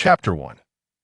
Chapter 1.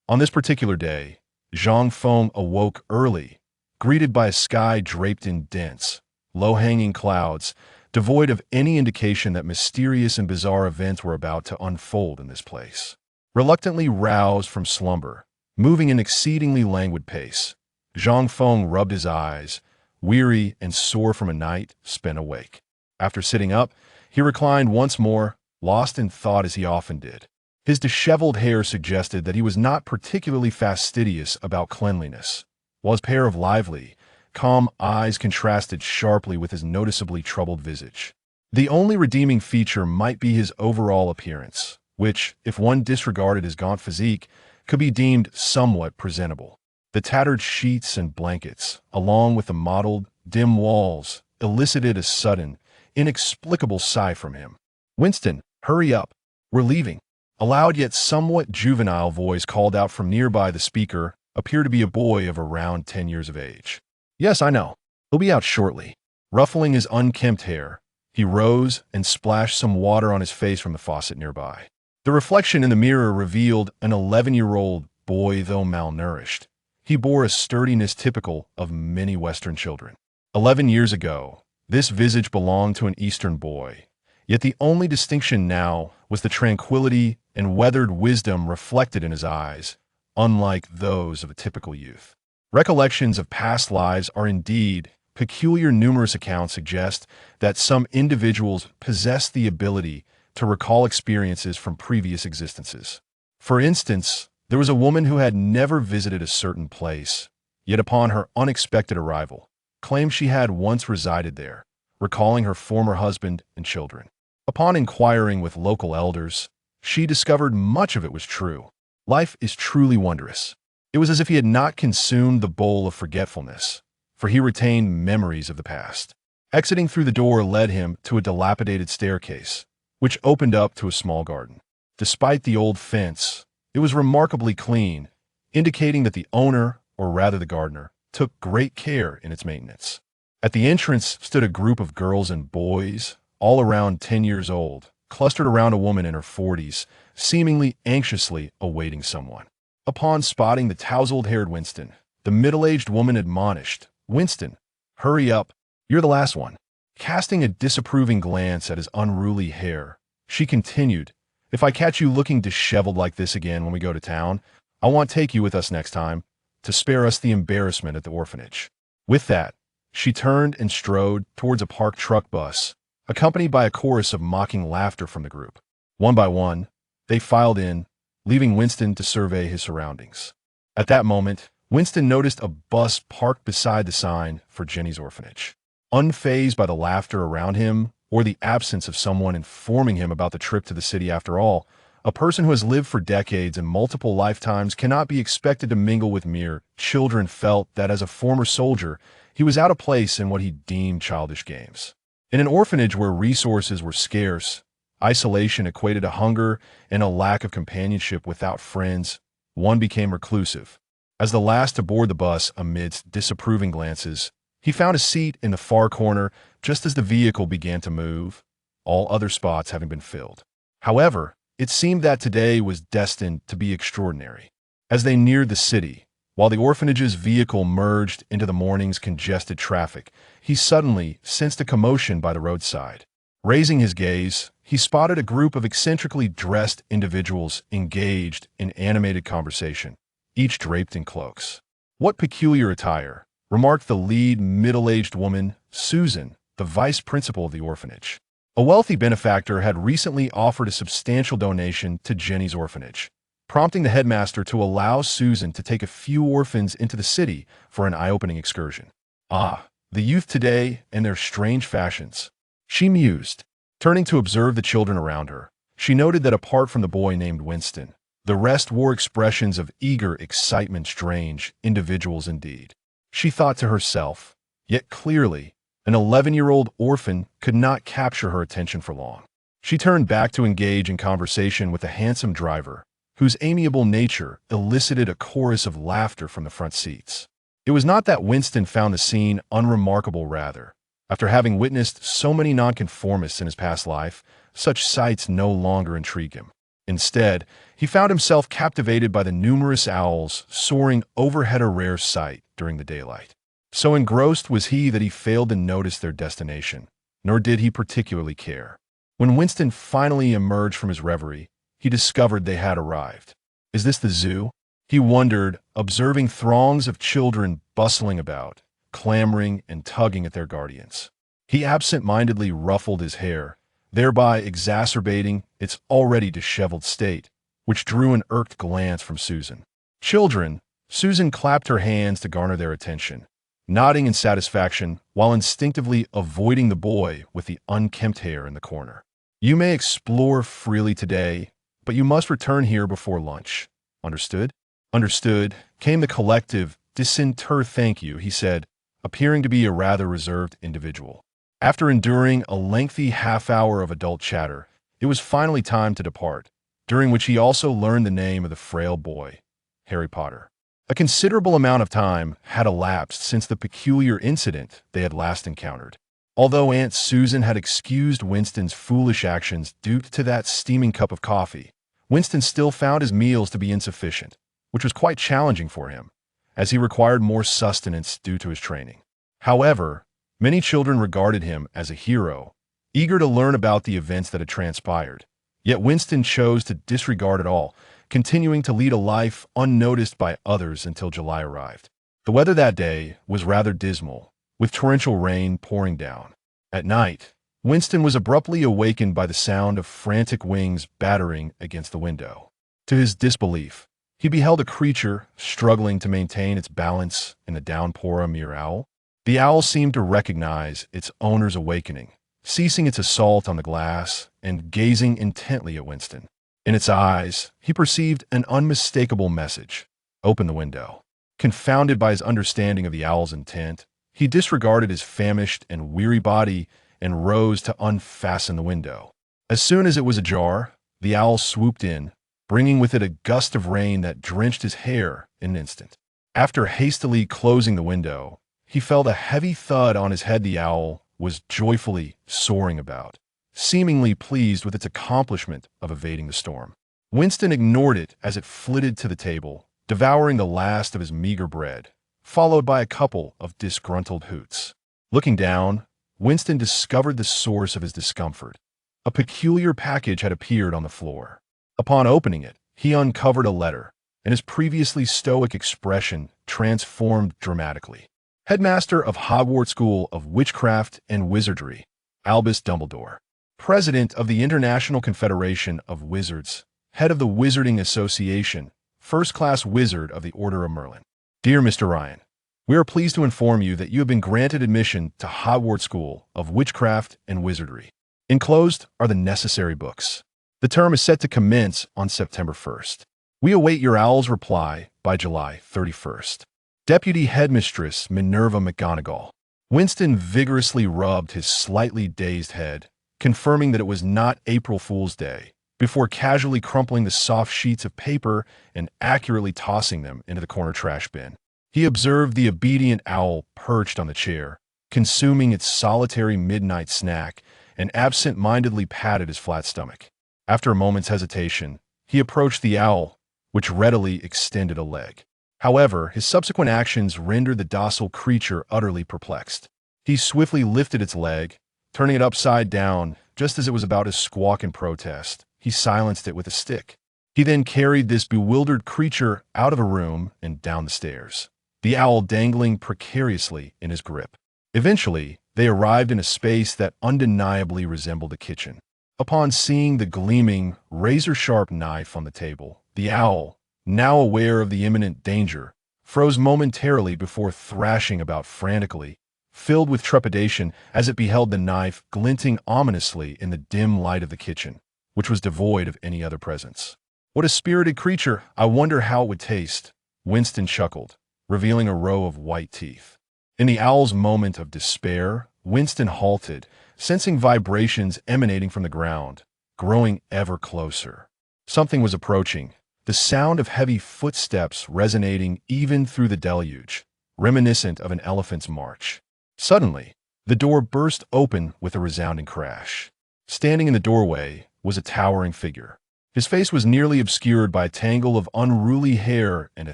On this particular day, Zhang Feng awoke early, greeted by a sky draped in dense, low-hanging clouds, devoid of any indication that mysterious and bizarre events were about to unfold in this place. Reluctantly roused from slumber, moving in exceedingly languid pace, Zhang Feng rubbed his eyes, weary and sore from a night spent awake. After sitting up, he reclined once more, lost in thought as he often did. His disheveled hair suggested that he was not particularly fastidious about cleanliness, while his pair of lively, calm eyes contrasted sharply with his noticeably troubled visage. The only redeeming feature might be his overall appearance, which, if one disregarded his gaunt physique, could be deemed somewhat presentable. The tattered sheets and blankets, along with the mottled, dim walls, elicited a sudden, inexplicable sigh from him. "Winston, hurry up. We're leaving." A loud yet somewhat juvenile voice called out from nearby. The speaker appeared to be a boy of around 10 years of age. "Yes, I know. He'll be out shortly." Ruffling his unkempt hair, he rose and splashed some water on his face from the faucet nearby. The reflection in the mirror revealed an 11-year-old boy, though malnourished. He bore a sturdiness typical of many Western children. 11 years ago, this visage belonged to an Eastern boy, yet the only distinction now was the tranquility and weathered wisdom reflected in his eyes, unlike those of a typical youth. Recollections of past lives are indeed peculiar. Numerous accounts suggest that some individuals possess the ability to recall experiences from previous existences. For instance, there was a woman who had never visited a certain place, yet upon her unexpected arrival, claimed she had once resided there, recalling her former husband and children. Upon inquiring with local elders, she discovered much of it was true. Life is truly wondrous. It was as if he had not consumed the bowl of forgetfulness, for he retained memories of the past. Exiting through the door led him to a dilapidated staircase, which opened up to a small garden. Despite the old fence, it was remarkably clean, indicating that the owner, or rather the gardener, took great care in its maintenance. At the entrance stood a group of girls and boys, all around 10 years old, clustered around a woman in her 40s, seemingly anxiously awaiting someone. Upon spotting the tousled-haired Winston, the middle-aged woman admonished, "Winston, hurry up, you're the last one." Casting a disapproving glance at his unruly hair, she continued, "If I catch you looking disheveled like this again when we go to town, I won't take you with us next time, to spare us the embarrassment at the orphanage." With that, she turned and strode towards a parked truck bus, accompanied by a chorus of mocking laughter from the group. One by one, they filed in, leaving Winston to survey his surroundings. At that moment, Winston noticed a bus parked beside the sign for Jinny's orphanage. Unfazed by the laughter around him or the absence of someone informing him about the trip to the city. After all, a person who has lived for decades and multiple lifetimes cannot be expected to mingle with mere children. Felt that as a former soldier, he was out of place in what he deemed childish games. In an orphanage where resources were scarce, isolation equated to hunger, and a lack of companionship. Without friends, one became reclusive. As the last to board the bus amidst disapproving glances, he found a seat in the far corner just as the vehicle began to move, all other spots having been filled. However, it seemed that today was destined to be extraordinary. As they neared the city, while the orphanage's vehicle merged into the morning's congested traffic, he suddenly sensed a commotion by the roadside. Raising his gaze, he spotted a group of eccentrically dressed individuals engaged in animated conversation, each draped in cloaks. "What peculiar attire," remarked the lead middle-aged woman, Susan, the vice principal of the orphanage. A wealthy benefactor had recently offered a substantial donation to Jenny's orphanage, prompting the headmaster to allow Susan to take a few orphans into the city for an eye-opening excursion. "Ah, the youth today and their strange fashions," she mused. Turning to observe the children around her, she noted that apart from the boy named Winston, the rest wore expressions of eager excitement. Strange individuals indeed. She thought to herself, yet clearly, an 11-year-old orphan could not capture her attention for long. She turned back to engage in conversation with the handsome driver, whose amiable nature elicited a chorus of laughter from the front seats. It was not that Winston found the scene unremarkable. Rather, after having witnessed so many nonconformists in his past life, such sights no longer intrigued him. Instead, he found himself captivated by the numerous owls soaring overhead, a rare sight during the daylight. So engrossed was he that he failed to notice their destination, nor did he particularly care. When Winston finally emerged from his reverie, he discovered they had arrived. Is this the zoo? He wondered, observing throngs of children bustling about, clamoring and tugging at their guardians. He absent-mindedly ruffled his hair, thereby exacerbating its already disheveled state, which drew an irked glance from Susan. Children, Susan clapped her hands to garner their attention, nodding in satisfaction while instinctively avoiding the boy with the unkempt hair in the corner. You may explore freely today, but you must return here before lunch. Understood? Understood, came the collective, disinter thank you, he said, appearing to be a rather reserved individual. After enduring a lengthy half-hour of adult chatter, it was finally time to depart, during which he also learned the name of the frail boy, Harry Potter. A considerable amount of time had elapsed since the peculiar incident they had last encountered. Although Aunt Susan had excused Winston's foolish actions due to that steaming cup of coffee, Winston still found his meals to be insufficient, which was quite challenging for him, as he required more sustenance due to his training. However, many children regarded him as a hero, eager to learn about the events that had transpired. Yet Winston chose to disregard it all, continuing to lead a life unnoticed by others until July arrived. The weather that day was rather dismal, with torrential rain pouring down. At night, Winston was abruptly awakened by the sound of frantic wings battering against the window. To his disbelief, he beheld a creature struggling to maintain its balance in the downpour, a mere owl. The owl seemed to recognize its owner's awakening, ceasing its assault on the glass and gazing intently at Winston. In its eyes, he perceived an unmistakable message. Open the window. Confounded by his understanding of the owl's intent, he disregarded his famished and weary body and rose to unfasten the window. As soon as it was ajar, the owl swooped in, bringing with it a gust of rain that drenched his hair in an instant. After hastily closing the window, he felt a heavy thud on his head. The owl was joyfully soaring about, seemingly pleased with its accomplishment of evading the storm. Winston ignored it as it flitted to the table, devouring the last of his meager bread, followed by a couple of disgruntled hoots. Looking down, Winston discovered the source of his discomfort. A peculiar package had appeared on the floor. Upon opening it, he uncovered a letter, and his previously stoic expression transformed dramatically. Headmaster of Hogwarts School of Witchcraft and Wizardry, Albus Dumbledore. President of the International Confederation of Wizards, Head of the Wizarding Association, First-Class Wizard of the Order of Merlin. Dear Mr. Ryan, we are pleased to inform you that you have been granted admission to Hogwarts School of Witchcraft and Wizardry. Enclosed are the necessary books. The term is set to commence on September 1st. We await your owl's reply by July 31st. Deputy Headmistress Minerva McGonagall. Winston vigorously rubbed his slightly dazed head, confirming that it was not April Fool's Day, before casually crumpling the soft sheets of paper and accurately tossing them into the corner trash bin. He observed the obedient owl perched on the chair, consuming its solitary midnight snack, and absent-mindedly patted his flat stomach. After a moment's hesitation, he approached the owl, which readily extended a leg. However, his subsequent actions rendered the docile creature utterly perplexed. He swiftly lifted its leg, turning it upside down just as it was about to squawk in protest. He silenced it with a stick. He then carried this bewildered creature out of a room and down the stairs, the owl dangling precariously in his grip. Eventually, they arrived in a space that undeniably resembled a kitchen. Upon seeing the gleaming, razor-sharp knife on the table, the owl, now aware of the imminent danger, froze momentarily before thrashing about frantically, filled with trepidation as it beheld the knife glinting ominously in the dim light of the kitchen, which was devoid of any other presence. What a spirited creature! I wonder how it would taste, Winston chuckled, revealing a row of white teeth. In the owl's moment of despair, Winston halted, sensing vibrations emanating from the ground, growing ever closer. Something was approaching, the sound of heavy footsteps resonating even through the deluge, reminiscent of an elephant's march. Suddenly, the door burst open with a resounding crash. Standing in the doorway was a towering figure, His face was nearly obscured by a tangle of unruly hair and a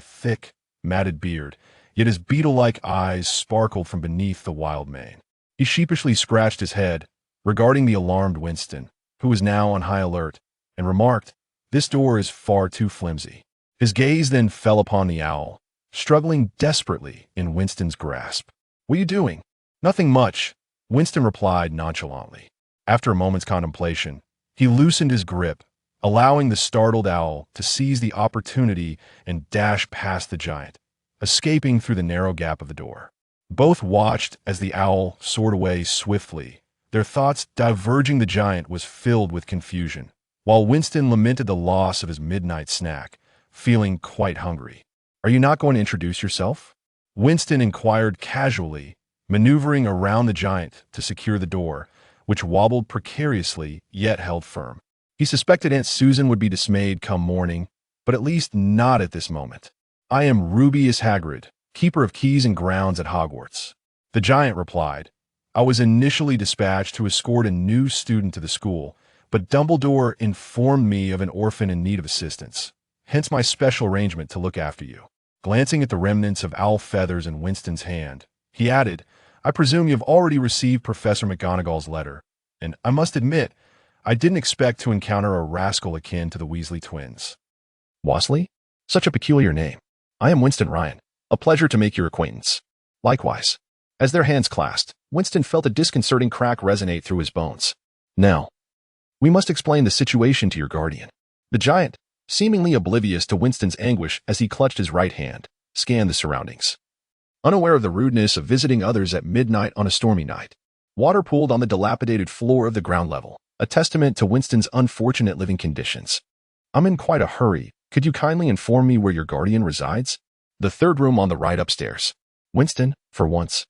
thick, matted beard, yet his beetle-like eyes sparkled from beneath the wild mane. He sheepishly scratched his head, regarding the alarmed Winston, who was now on high alert, and remarked, "This door is far too flimsy." His gaze then fell upon the owl, struggling desperately in Winston's grasp. "What are you doing?" "Nothing much," Winston replied nonchalantly. After a moment's contemplation, he loosened his grip, allowing the startled owl to seize the opportunity and dash past the giant, escaping through the narrow gap of the door. Both watched as the owl soared away swiftly. Their thoughts diverging. The giant was filled with confusion, while Winston lamented the loss of his midnight snack, feeling quite hungry. "Are you not going to introduce yourself?" Winston inquired casually, maneuvering around the giant to secure the door, which wobbled precariously yet held firm. He suspected Aunt Susan would be dismayed come morning, but at least not at this moment. "I am Rubeus Hagrid, keeper of keys and grounds at Hogwarts," the giant replied. "I was initially dispatched to escort a new student to the school, but Dumbledore informed me of an orphan in need of assistance, hence my special arrangement to look after you." Glancing at the remnants of owl feathers in Winston's hand, he added, "I presume you've already received Professor McGonagall's letter, and I must admit, I didn't expect to encounter a rascal akin to the Weasley twins." "Weasley? Such a peculiar name. I am Winston Ryan. A pleasure to make your acquaintance." "Likewise." As their hands clasped, Winston felt a disconcerting crack resonate through his bones. "Now, we must explain the situation to your guardian." The giant, seemingly oblivious to Winston's anguish as he clutched his right hand, scanned the surroundings. Unaware of the rudeness of visiting others at midnight on a stormy night, water pooled on the dilapidated floor of the ground level, a testament to Winston's unfortunate living conditions. "I'm in quite a hurry. Could you kindly inform me where your guardian resides?" "The third room on the right upstairs." Winston, for once,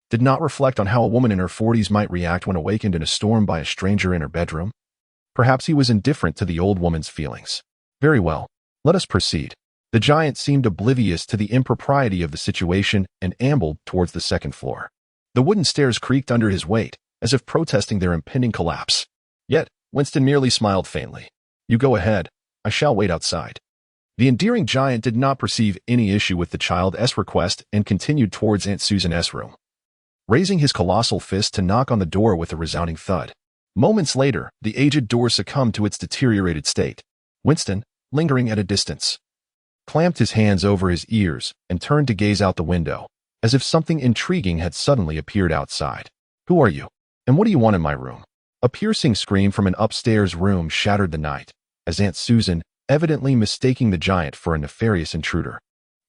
did not reflect on how a woman in her 40s might react when awakened in a storm by a stranger in her bedroom. Perhaps he was indifferent to the old woman's feelings. "Very well, let us proceed." The giant seemed oblivious to the impropriety of the situation and ambled towards the second floor. The wooden stairs creaked under his weight, as if protesting their impending collapse. Yet, Winston merely smiled faintly. "You go ahead. I shall wait outside." The endearing giant did not perceive any issue with the child's request and continued towards Aunt Susan's room, raising his colossal fist to knock on the door with a resounding thud. Moments later, the aged door succumbed to its deteriorated state. Winston, lingering at a distance, clamped his hands over his ears and turned to gaze out the window, as if something intriguing had suddenly appeared outside. "Who are you? And what do you want in my room?" A piercing scream from an upstairs room shattered the night, as Aunt Susan, evidently mistaking the giant for a nefarious intruder,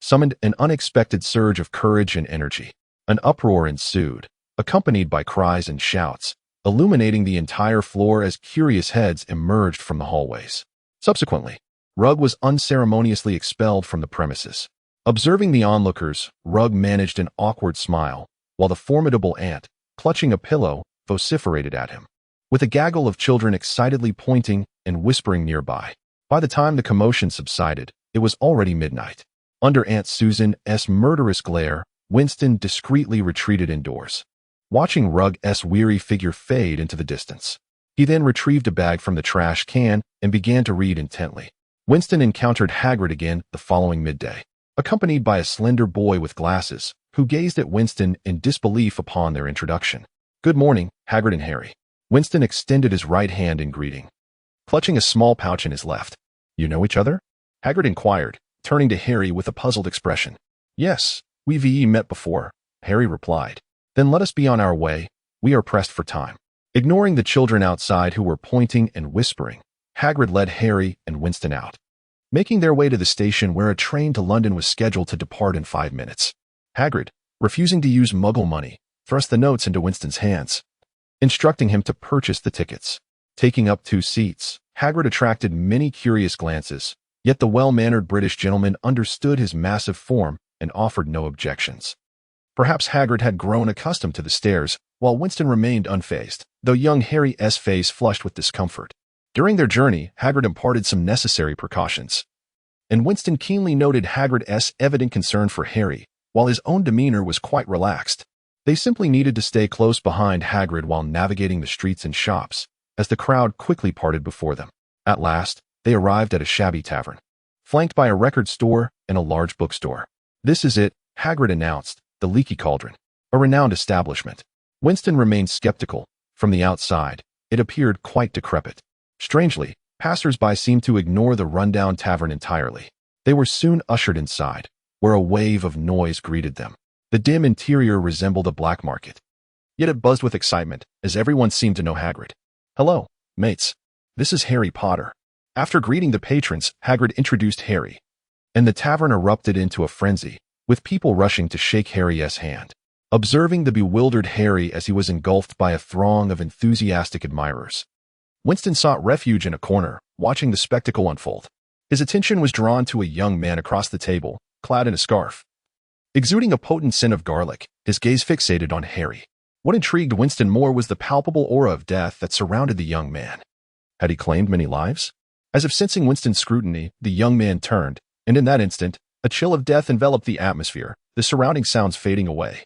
summoned an unexpected surge of courage and energy. An uproar ensued, accompanied by cries and shouts, illuminating the entire floor as curious heads emerged from the hallways. Subsequently, Rugg was unceremoniously expelled from the premises. Observing the onlookers, Rugg managed an awkward smile, while the formidable aunt, clutching a pillow, vociferated at him, with a gaggle of children excitedly pointing and whispering nearby. By the time the commotion subsided, it was already midnight. Under Aunt Susan's murderous glare, Winston discreetly retreated indoors, watching Rugg's weary figure fade into the distance. He then retrieved a bag from the trash can and began to read intently. Winston encountered Hagrid again the following midday, accompanied by a slender boy with glasses, who gazed at Winston in disbelief upon their introduction. "Good morning, Hagrid and Harry." Winston extended his right hand in greeting, clutching a small pouch in his left. "You know each other?" Hagrid inquired, turning to Harry with a puzzled expression. "Yes, we've met before," Harry replied. "Then let us be on our way. We are pressed for time." Ignoring the children outside who were pointing and whispering, Hagrid led Harry and Winston out, making their way to the station where a train to London was scheduled to depart in 5 minutes. Hagrid, refusing to use muggle money, thrust the notes into Winston's hands, instructing him to purchase the tickets. Taking up 2 seats, Hagrid attracted many curious glances, yet the well-mannered British gentleman understood his massive form and offered no objections. Perhaps Hagrid had grown accustomed to the stares, while Winston remained unfazed, though young Harry's face flushed with discomfort. During their journey, Hagrid imparted some necessary precautions, and Winston keenly noted Hagrid's evident concern for Harry, while his own demeanor was quite relaxed. They simply needed to stay close behind Hagrid while navigating the streets and shops, as the crowd quickly parted before them. At last, They arrived at a shabby tavern, flanked by a record store and a large bookstore. "This is it," Hagrid announced, "the Leaky Cauldron, a renowned establishment." Winston remained skeptical. From the outside, it appeared quite decrepit. Strangely, passers-by seemed to ignore the rundown tavern entirely. They were soon ushered inside, where a wave of noise greeted them. The dim interior resembled a black market. Yet it buzzed with excitement, as everyone seemed to know Hagrid. "Hello, mates. This is Harry Potter." After greeting the patrons, Hagrid introduced Harry, and the tavern erupted into a frenzy, with people rushing to shake Harry's hand. Observing the bewildered Harry as he was engulfed by a throng of enthusiastic admirers, Winston sought refuge in a corner, watching the spectacle unfold. His attention was drawn to a young man across the table, clad in a scarf. Exuding a potent scent of garlic, his gaze fixated on Harry. What intrigued Winston more was the palpable aura of death that surrounded the young man. Had he claimed many lives? As if sensing Winston's scrutiny, the young man turned, and in that instant, a chill of death enveloped the atmosphere, the surrounding sounds fading away,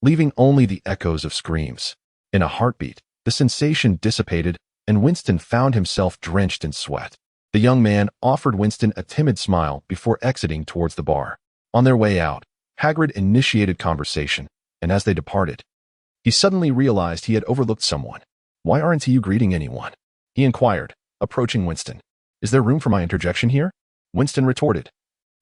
leaving only the echoes of screams. In a heartbeat, the sensation dissipated, and Winston found himself drenched in sweat. The young man offered Winston a timid smile before exiting towards the bar. On their way out, Hagrid initiated conversation, and as they departed, he suddenly realized he had overlooked someone. "Why aren't you greeting anyone?" he inquired, approaching Winston. "Is there room for my interjection here?" Winston retorted,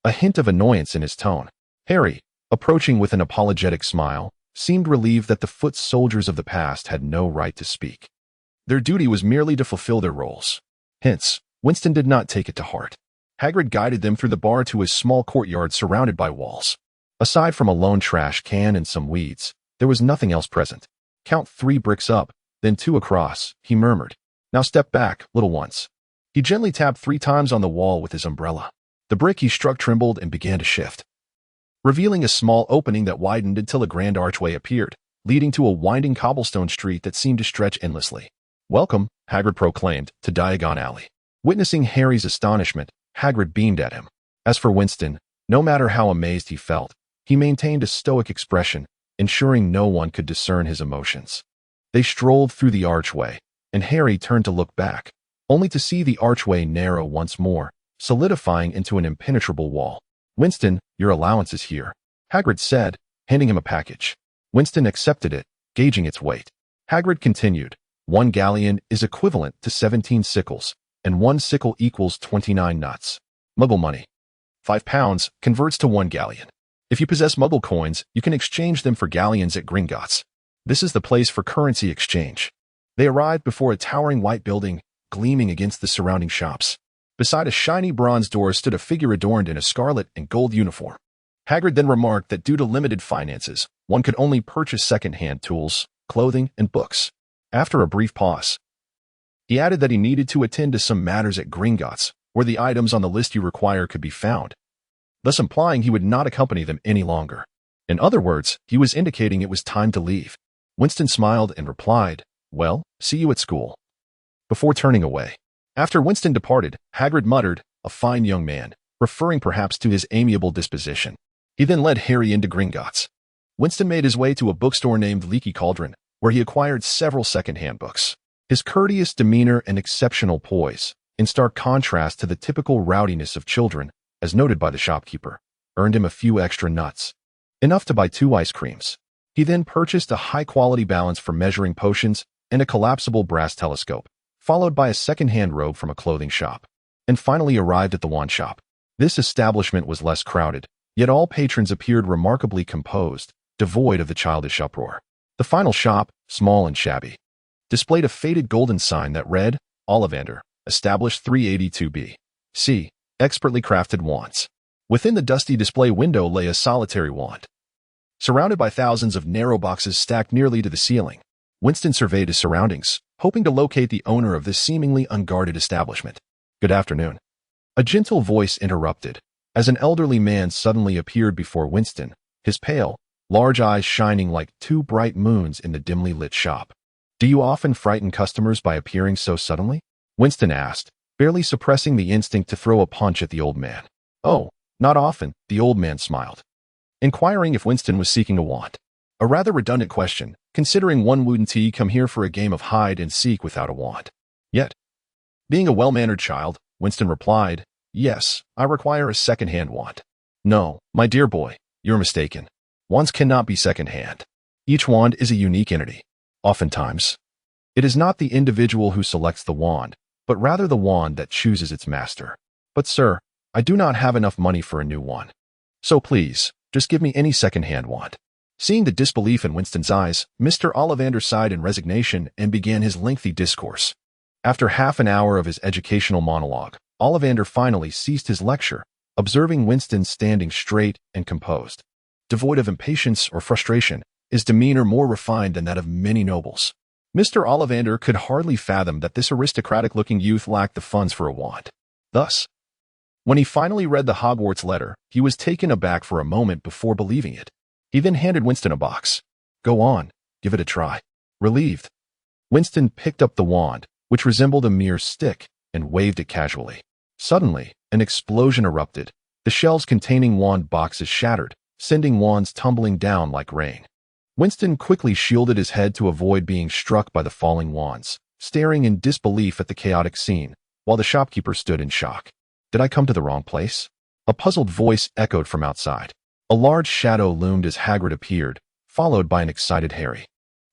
a hint of annoyance in his tone. Harry, approaching with an apologetic smile, seemed relieved that the foot soldiers of the past had no right to speak. Their duty was merely to fulfill their roles. Hence, Winston did not take it to heart. Hagrid guided them through the bar to his small courtyard surrounded by walls. Aside from a lone trash can and some weeds, there was nothing else present. "Count 3 bricks up, then 2 across," he murmured. "Now step back, little ones." He gently tapped 3 times on the wall with his umbrella. The brick he struck trembled and began to shift, revealing a small opening that widened until a grand archway appeared, leading to a winding cobblestone street that seemed to stretch endlessly. "Welcome," Hagrid proclaimed, "to Diagon Alley." Witnessing Harry's astonishment, Hagrid beamed at him. As for Winston, no matter how amazed he felt, he maintained a stoic expression, ensuring no one could discern his emotions. They strolled through the archway, and Harry turned to look back, only to see the archway narrow once more, solidifying into an impenetrable wall. "Winston, your allowance is here," Hagrid said, handing him a package. Winston accepted it, gauging its weight. Hagrid continued, "1 galleon is equivalent to 17 sickles, and 1 sickle equals 29 nuts. Muggle money. 5 pounds converts to 1 galleon. If you possess Muggle coins, you can exchange them for galleons at Gringotts. This is the place for currency exchange." They arrived before a towering white building, gleaming against the surrounding shops. Beside a shiny bronze door stood a figure adorned in a scarlet and gold uniform. Hagrid then remarked that due to limited finances, one could only purchase second-hand tools, clothing, and books. After a brief pause, he added that he needed to attend to some matters at Gringotts, where the items on the list you require could be found, thus implying he would not accompany them any longer. In other words, he was indicating it was time to leave. Winston smiled and replied, "Well, see you at school," before turning away. After Winston departed, Hagrid muttered, "A fine young man," referring perhaps to his amiable disposition. He then led Harry into Gringotts. Winston made his way to a bookstore named Leaky Cauldron, where he acquired several second-hand books. His courteous demeanor and exceptional poise, in stark contrast to the typical rowdiness of children, as noted by the shopkeeper, earned him a few extra nuts, enough to buy 2 ice creams. He then purchased a high-quality balance for measuring potions and a collapsible brass telescope, followed by a second-hand robe from a clothing shop, and finally arrived at the wand shop. This establishment was less crowded, yet all patrons appeared remarkably composed, devoid of the childish uproar. The final shop, small and shabby, displayed a faded golden sign that read, "Ollivander, established 382 B.C., expertly crafted wands." Within the dusty display window lay a solitary wand, surrounded by thousands of narrow boxes stacked nearly to the ceiling. Winston surveyed his surroundings, hoping to locate the owner of this seemingly unguarded establishment. "Good afternoon." A gentle voice interrupted, as an elderly man suddenly appeared before Winston, his pale, large eyes shining like 2 bright moons in the dimly lit shop. "Do you often frighten customers by appearing so suddenly?" Winston asked, barely suppressing the instinct to throw a punch at the old man. "Oh, not often," the old man smiled, inquiring if Winston was seeking a wand. A rather redundant question, considering one wouldn't he come here for a game of hide and seek without a wand. Yet, being a well-mannered child, Winston replied, "Yes, I require a second-hand wand." "No, my dear boy, you're mistaken. Wands cannot be second-hand. Each wand is a unique entity. Oftentimes, it is not the individual who selects the wand, but rather the wand that chooses its master. But sir, I do not have enough money for a new one. So please, just give me any second-hand wand." Seeing the disbelief in Winston's eyes, Mr. Ollivander sighed in resignation and began his lengthy discourse. After half an hour of his educational monologue, Ollivander finally ceased his lecture, observing Winston standing straight and composed. Devoid of impatience or frustration, his demeanor more refined than that of many nobles. Mr. Ollivander could hardly fathom that this aristocratic-looking youth lacked the funds for a wand. Thus, when he finally read the Hogwarts letter, he was taken aback for a moment before believing it. He then handed Winston a box. "Go on, give it a try." Relieved, Winston picked up the wand, which resembled a mere stick, and waved it casually. Suddenly, an explosion erupted. The shelves containing wand boxes shattered, sending wands tumbling down like rain. Winston quickly shielded his head to avoid being struck by the falling wands, staring in disbelief at the chaotic scene, while the shopkeeper stood in shock. "Did I come to the wrong place?" A puzzled voice echoed from outside. A large shadow loomed as Hagrid appeared, followed by an excited Harry.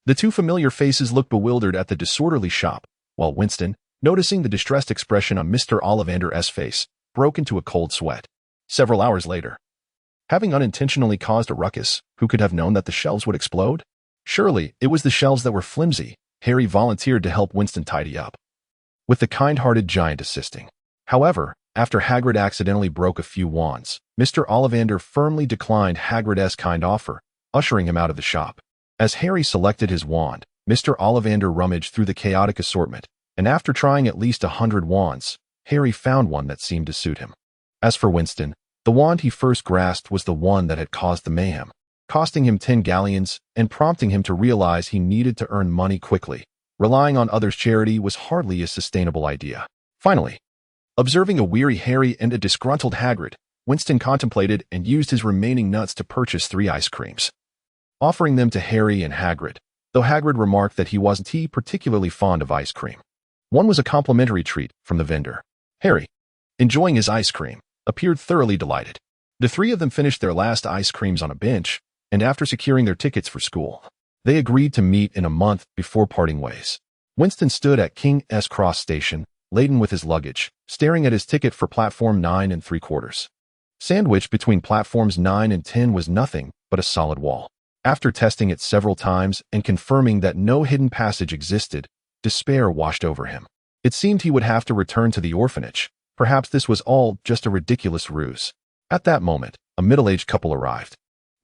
The two familiar faces looked bewildered at the disorderly shop, while Winston, noticing the distressed expression on Mr. Ollivander's face, broke into a cold sweat. Several hours later, having unintentionally caused a ruckus, who could have known that the shelves would explode? Surely, it was the shelves that were flimsy. Harry volunteered to help Winston tidy up, with the kind-hearted giant assisting. However, after Hagrid accidentally broke a few wands, Mr. Ollivander firmly declined Hagrid's kind offer, ushering him out of the shop. As Harry selected his wand, Mr. Ollivander rummaged through the chaotic assortment, and after trying at least 100 wands, Harry found one that seemed to suit him. As for Winston, the wand he first grasped was the one that had caused the mayhem, costing him 10 galleons and prompting him to realize he needed to earn money quickly. Relying on others' charity was hardly a sustainable idea. Finally, observing a weary Harry and a disgruntled Hagrid, Winston contemplated and used his remaining nuts to purchase 3 ice creams, offering them to Harry and Hagrid, though Hagrid remarked that he wasn't particularly fond of ice cream. One was a complimentary treat from the vendor. Harry, enjoying his ice cream, appeared thoroughly delighted. The 3 of them finished their last ice creams on a bench, and after securing their tickets for school, they agreed to meet in a month before parting ways. Winston stood at King's Cross Station, laden with his luggage, staring at his ticket for platform 9 3/4. Sandwiched between platforms 9 and 10 was nothing but a solid wall. After testing it several times and confirming that no hidden passage existed, despair washed over him. It seemed he would have to return to the orphanage. Perhaps this was all just a ridiculous ruse. At that moment, a middle-aged couple arrived,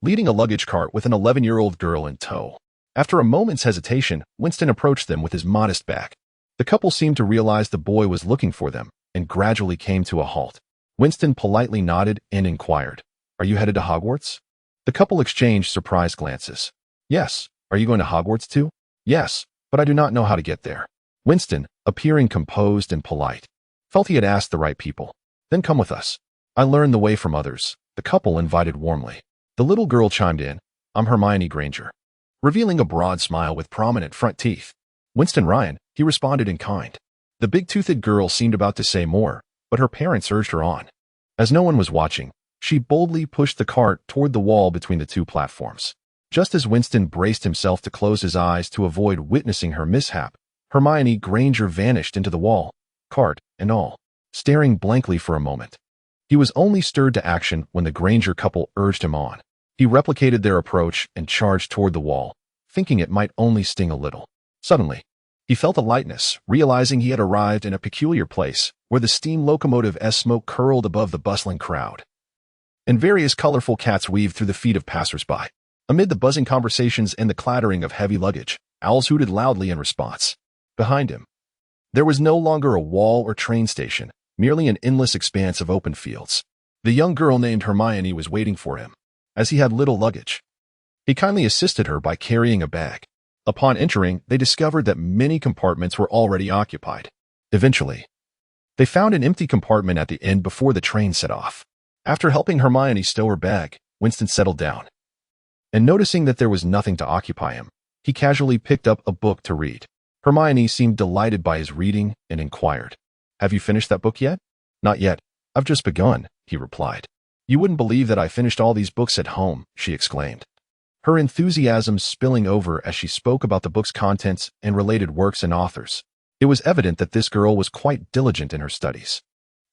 leading a luggage cart with an 11-year-old girl in tow. After a moment's hesitation, Winston approached them with his modest bag. The couple seemed to realize the boy was looking for them and gradually came to a halt. Winston politely nodded and inquired, "Are you headed to Hogwarts?" The couple exchanged surprised glances. "Yes. Are you going to Hogwarts too?" "Yes, but I do not know how to get there." Winston, appearing composed and polite, felt he had asked the right people. "Then come with us. I learned the way from others." The couple invited warmly. The little girl chimed in, "I'm Hermione Granger," revealing a broad smile with prominent front teeth. "Winston Ryan," he responded in kind. The big-toothed girl seemed about to say more, but her parents urged her on. As no one was watching, she boldly pushed the cart toward the wall between the 2 platforms. Just as Winston braced himself to close his eyes to avoid witnessing her mishap, Hermione Granger vanished into the wall, cart and all, staring blankly for a moment. He was only stirred to action when the Granger couple urged him on. He replicated their approach and charged toward the wall, thinking it might only sting a little. Suddenly, he felt a lightness, realizing he had arrived in a peculiar place, where the steam locomotive's smoke curled above the bustling crowd, and various colorful cats weaved through the feet of passers-by. Amid the buzzing conversations and the clattering of heavy luggage, owls hooted loudly in response. Behind him, there was no longer a wall or train station, merely an endless expanse of open fields. The young girl named Hermione was waiting for him, as he had little luggage. He kindly assisted her by carrying a bag. Upon entering, they discovered that many compartments were already occupied. Eventually, they found an empty compartment at the end before the train set off. After helping Hermione stow her bag, Winston settled down, and noticing that there was nothing to occupy him, he casually picked up a book to read. Hermione seemed delighted by his reading and inquired, "Have you finished that book yet?" Not yet. I've just begun, he replied. You wouldn't believe that I finished all these books at home, she exclaimed. Her enthusiasm spilling over as she spoke about the book's contents and related works and authors. It was evident that this girl was quite diligent in her studies.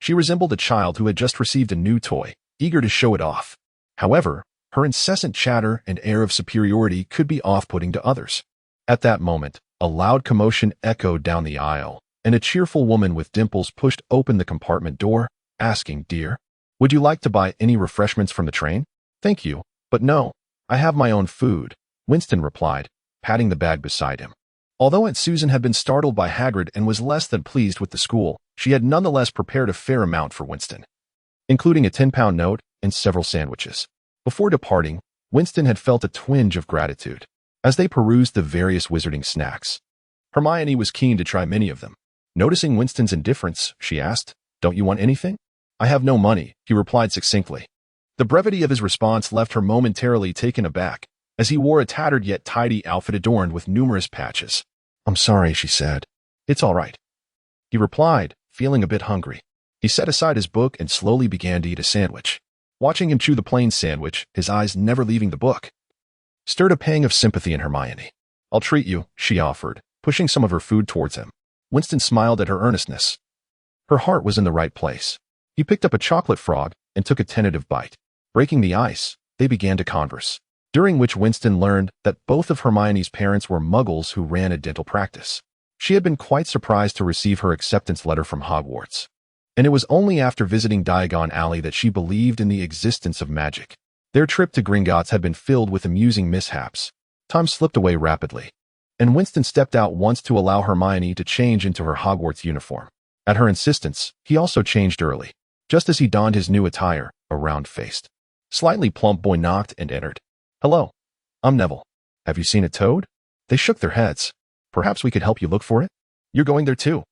She resembled a child who had just received a new toy, eager to show it off. However, her incessant chatter and air of superiority could be off-putting to others. At that moment, a loud commotion echoed down the aisle, and a cheerful woman with dimples pushed open the compartment door, asking, "Dear, would you like to buy any refreshments from the train?" "Thank you, but no, I have my own food," Winston replied, patting the bag beside him. Although Aunt Susan had been startled by Hagrid and was less than pleased with the school, she had nonetheless prepared a fair amount for Winston, including a 10-pound note and several sandwiches. Before departing, Winston had felt a twinge of gratitude. As they perused the various wizarding snacks, Hermione was keen to try many of them. Noticing Winston's indifference, she asked, "Don't you want anything?" "I have no money," he replied succinctly. The brevity of his response left her momentarily taken aback, as he wore a tattered yet tidy outfit adorned with numerous patches. "I'm sorry," she said. "It's all right," he replied, feeling a bit hungry. He set aside his book and slowly began to eat a sandwich. Watching him chew the plain sandwich, his eyes never leaving the book, stirred a pang of sympathy in Hermione. "I'll treat you," she offered, pushing some of her food towards him. Winston smiled at her earnestness. Her heart was in the right place. He picked up a chocolate frog and took a tentative bite. Breaking the ice, they began to converse, during which Winston learned that both of Hermione's parents were muggles who ran a dental practice. She had been quite surprised to receive her acceptance letter from Hogwarts, and it was only after visiting Diagon Alley that she believed in the existence of magic. Their trip to Gringotts had been filled with amusing mishaps. Time slipped away rapidly, and Winston stepped out once to allow Hermione to change into her Hogwarts uniform. At her insistence, he also changed early. Just as he donned his new attire, a round-faced, slightly plump boy knocked and entered. "Hello, I'm Neville. Have you seen a toad?" They shook their heads. "Perhaps we could help you look for it? You're going there too,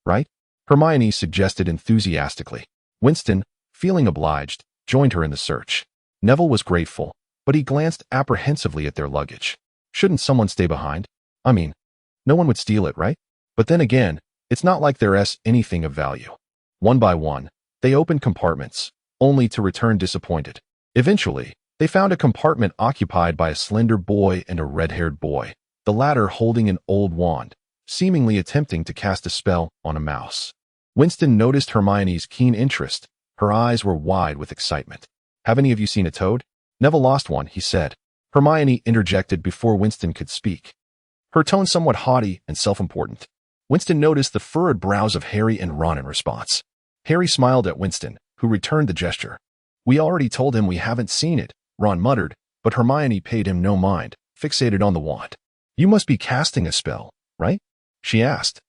right?" Hermione suggested enthusiastically. Winston, feeling obliged, joined her in the search. Neville was grateful, but he glanced apprehensively at their luggage. Shouldn't someone stay behind? I mean, no one would steal it, right? But then again, it's not like there's anything of value. One by one, they opened compartments, only to return disappointed. Eventually, they found a compartment occupied by a slender boy and a red-haired boy, the latter holding an old wand, seemingly attempting to cast a spell on a mouse. Winston noticed Hermione's keen interest. Her eyes were wide with excitement. "Have any of you seen a toad?" "Neville lost one," he said. Hermione interjected before Winston could speak, her tone somewhat haughty and self-important. Winston noticed the furrowed brows of Harry and Ron in response. Harry smiled at Winston, who returned the gesture. "We already told him we haven't seen it," Ron muttered, but Hermione paid him no mind, fixated on the wand. "You must be casting a spell, right?" she asked.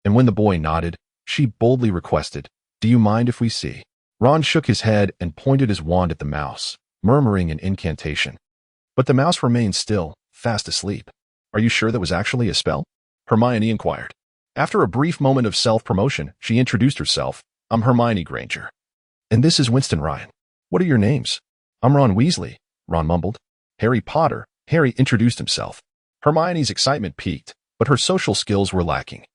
And when the boy nodded, she boldly requested, "Do you mind if we see?" Ron shook his head and pointed his wand at the mouse, murmuring an incantation. But the mouse remained still, fast asleep. "Are you sure that was actually a spell?" Hermione inquired. After a brief moment of self-promotion, she introduced herself. "I'm Hermione Granger. And this is Winston Ryan. What are your names?" "I'm Ron Weasley," Ron mumbled. "Harry Potter," Harry introduced himself. Hermione's excitement peaked, but her social skills were lacking.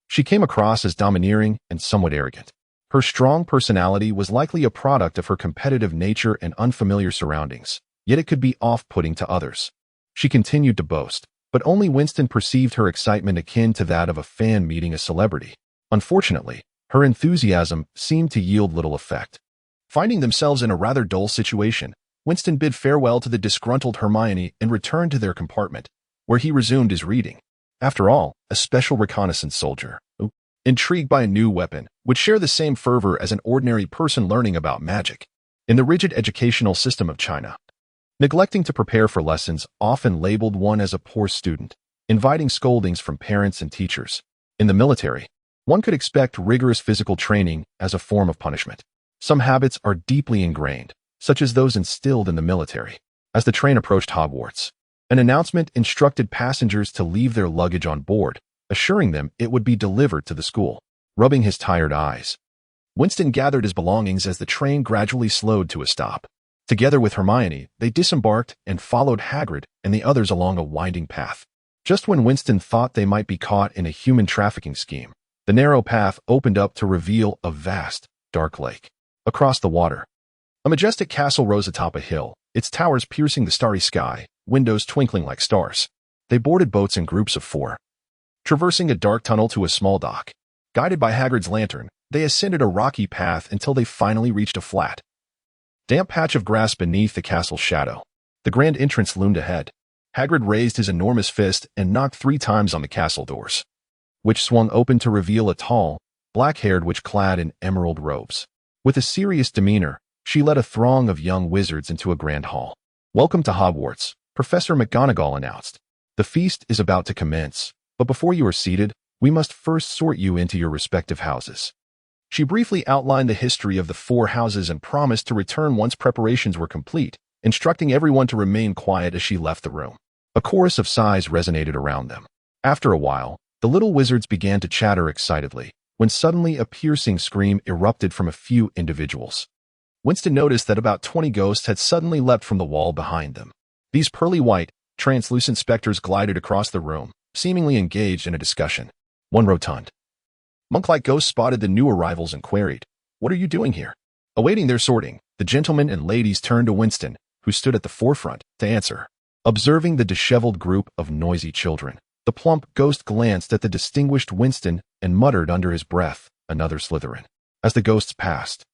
She came across as domineering and somewhat arrogant. Her strong personality was likely a product of her competitive nature and unfamiliar surroundings, yet it could be off-putting to others. She continued to boast, but only Winston perceived her excitement akin to that of a fan meeting a celebrity. Unfortunately, her enthusiasm seemed to yield little effect. Finding themselves in a rather dull situation, Winston bid farewell to the disgruntled Hermione and returned to their compartment, where he resumed his reading. After all, a special reconnaissance soldier, intrigued by a new weapon, would share the same fervor as an ordinary person learning about magic. In the rigid educational system of China, neglecting to prepare for lessons often labeled one as a poor student, inviting scoldings from parents and teachers. In the military, one could expect rigorous physical training as a form of punishment. Some habits are deeply ingrained, such as those instilled in the military. As the train approached Hogwarts, an announcement instructed passengers to leave their luggage on board, assuring them it would be delivered to the school. Rubbing his tired eyes, Winston gathered his belongings as the train gradually slowed to a stop. Together with Hermione, they disembarked and followed Hagrid and the others along a winding path. Just when Winston thought they might be caught in a human trafficking scheme, the narrow path opened up to reveal a vast, dark lake. Across the water, a majestic castle rose atop a hill, its towers piercing the starry sky, windows twinkling like stars. They boarded boats in groups of 4. Traversing a dark tunnel to a small dock. Guided by Hagrid's lantern, they ascended a rocky path until they finally reached a flat, damp patch of grass beneath the castle's shadow. The grand entrance loomed ahead. Hagrid raised his enormous fist and knocked 3 times on the castle doors, which swung open to reveal a tall, black-haired witch clad in emerald robes. With a serious demeanor, she led a throng of young wizards into a grand hall. "Welcome to Hogwarts," Professor McGonagall announced. "The feast is about to commence, but before you are seated, we must first sort you into your respective houses." She briefly outlined the history of the 4 houses and promised to return once preparations were complete, instructing everyone to remain quiet as she left the room. A chorus of sighs resonated around them. After a while, the little wizards began to chatter excitedly, when suddenly a piercing scream erupted from a few individuals. Winston noticed that about 20 ghosts had suddenly leapt from the wall behind them. These pearly white, translucent specters glided across the room, seemingly engaged in a discussion. One rotund, monk-like ghost spotted the new arrivals and queried, "What are you doing here?" Awaiting their sorting, the gentlemen and ladies turned to Winston, who stood at the forefront, to answer. Observing the disheveled group of noisy children, the plump ghost glanced at the distinguished Winston and muttered under his breath, "Another Slytherin." As the ghosts passed,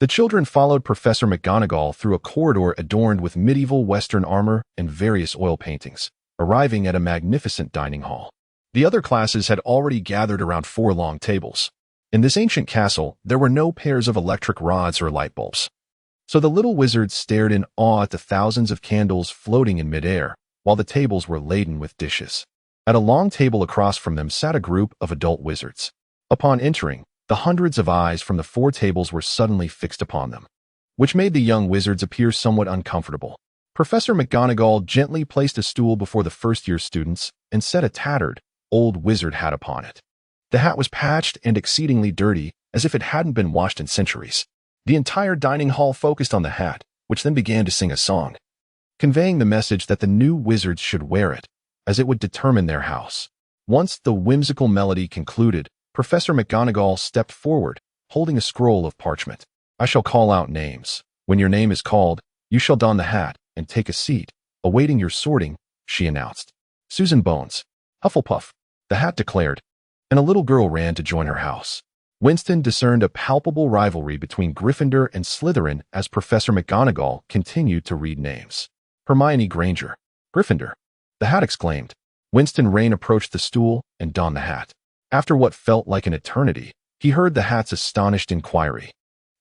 the children followed Professor McGonagall through a corridor adorned with medieval Western armor and various oil paintings, arriving at a magnificent dining hall. The other classes had already gathered around 4 long tables. In this ancient castle, there were no pairs of electric rods or light bulbs. So the little wizards stared in awe at the thousands of candles floating in midair, while the tables were laden with dishes. At a long table across from them sat a group of adult wizards. Upon entering, the hundreds of eyes from the 4 tables were suddenly fixed upon them, which made the young wizards appear somewhat uncomfortable. Professor McGonagall gently placed a stool before the first-year students and set a tattered, old wizard hat upon it. The hat was patched and exceedingly dirty, as if it hadn't been washed in centuries. The entire dining hall focused on the hat, which then began to sing a song, conveying the message that the new wizards should wear it, as it would determine their house. Once the whimsical melody concluded, Professor McGonagall stepped forward, holding a scroll of parchment. "I shall call out names. When your name is called, you shall don the hat and take a seat, awaiting your sorting," she announced. "Susan Bones, Hufflepuff," the hat declared, and a little girl ran to join her house. Winston discerned a palpable rivalry between Gryffindor and Slytherin as Professor McGonagall continued to read names. "Hermione Granger, Gryffindor," the hat exclaimed. Winston Rain approached the stool and donned the hat. After what felt like an eternity, he heard the hat's astonished inquiry.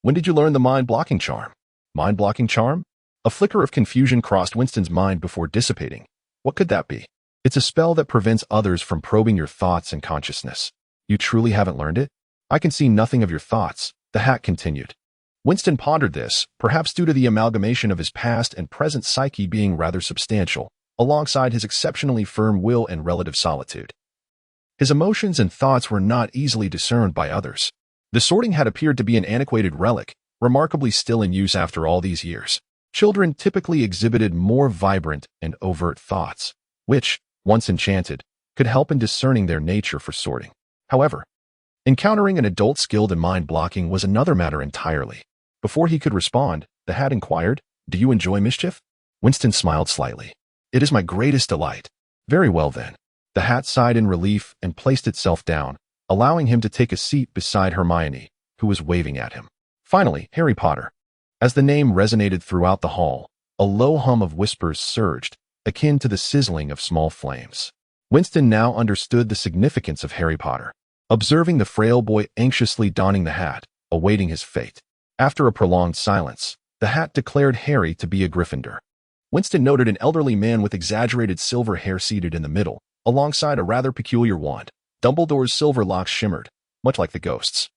"When did you learn the mind-blocking charm?" "Mind-blocking charm?" A flicker of confusion crossed Winston's mind before dissipating. What could that be? "It's a spell that prevents others from probing your thoughts and consciousness." "You truly haven't learned it?" "I can see nothing of your thoughts," the hat continued. Winston pondered this, perhaps due to the amalgamation of his past and present psyche being rather substantial, alongside his exceptionally firm will and relative solitude. His emotions and thoughts were not easily discerned by others. The sorting hat appeared to be an antiquated relic, remarkably still in use after all these years. Children typically exhibited more vibrant and overt thoughts, which, once enchanted, could help in discerning their nature for sorting. However, encountering an adult skilled in mind-blocking was another matter entirely. Before he could respond, the hat inquired, "Do you enjoy mischief?" Winston smiled slightly. "It is my greatest delight." "Very well then." The hat sighed in relief and placed itself down, allowing him to take a seat beside Hermione, who was waving at him. Finally, Harry Potter. As the name resonated throughout the hall, a low hum of whispers surged, akin to the sizzling of small flames. Winston now understood the significance of Harry Potter. Observing the frail boy anxiously donning the hat, awaiting his fate. After a prolonged silence, the hat declared Harry to be a Gryffindor. Winston noted an elderly man with exaggerated silver hair seated in the middle, alongside a rather peculiar wand. Dumbledore's silver locks shimmered, much like the ghosts.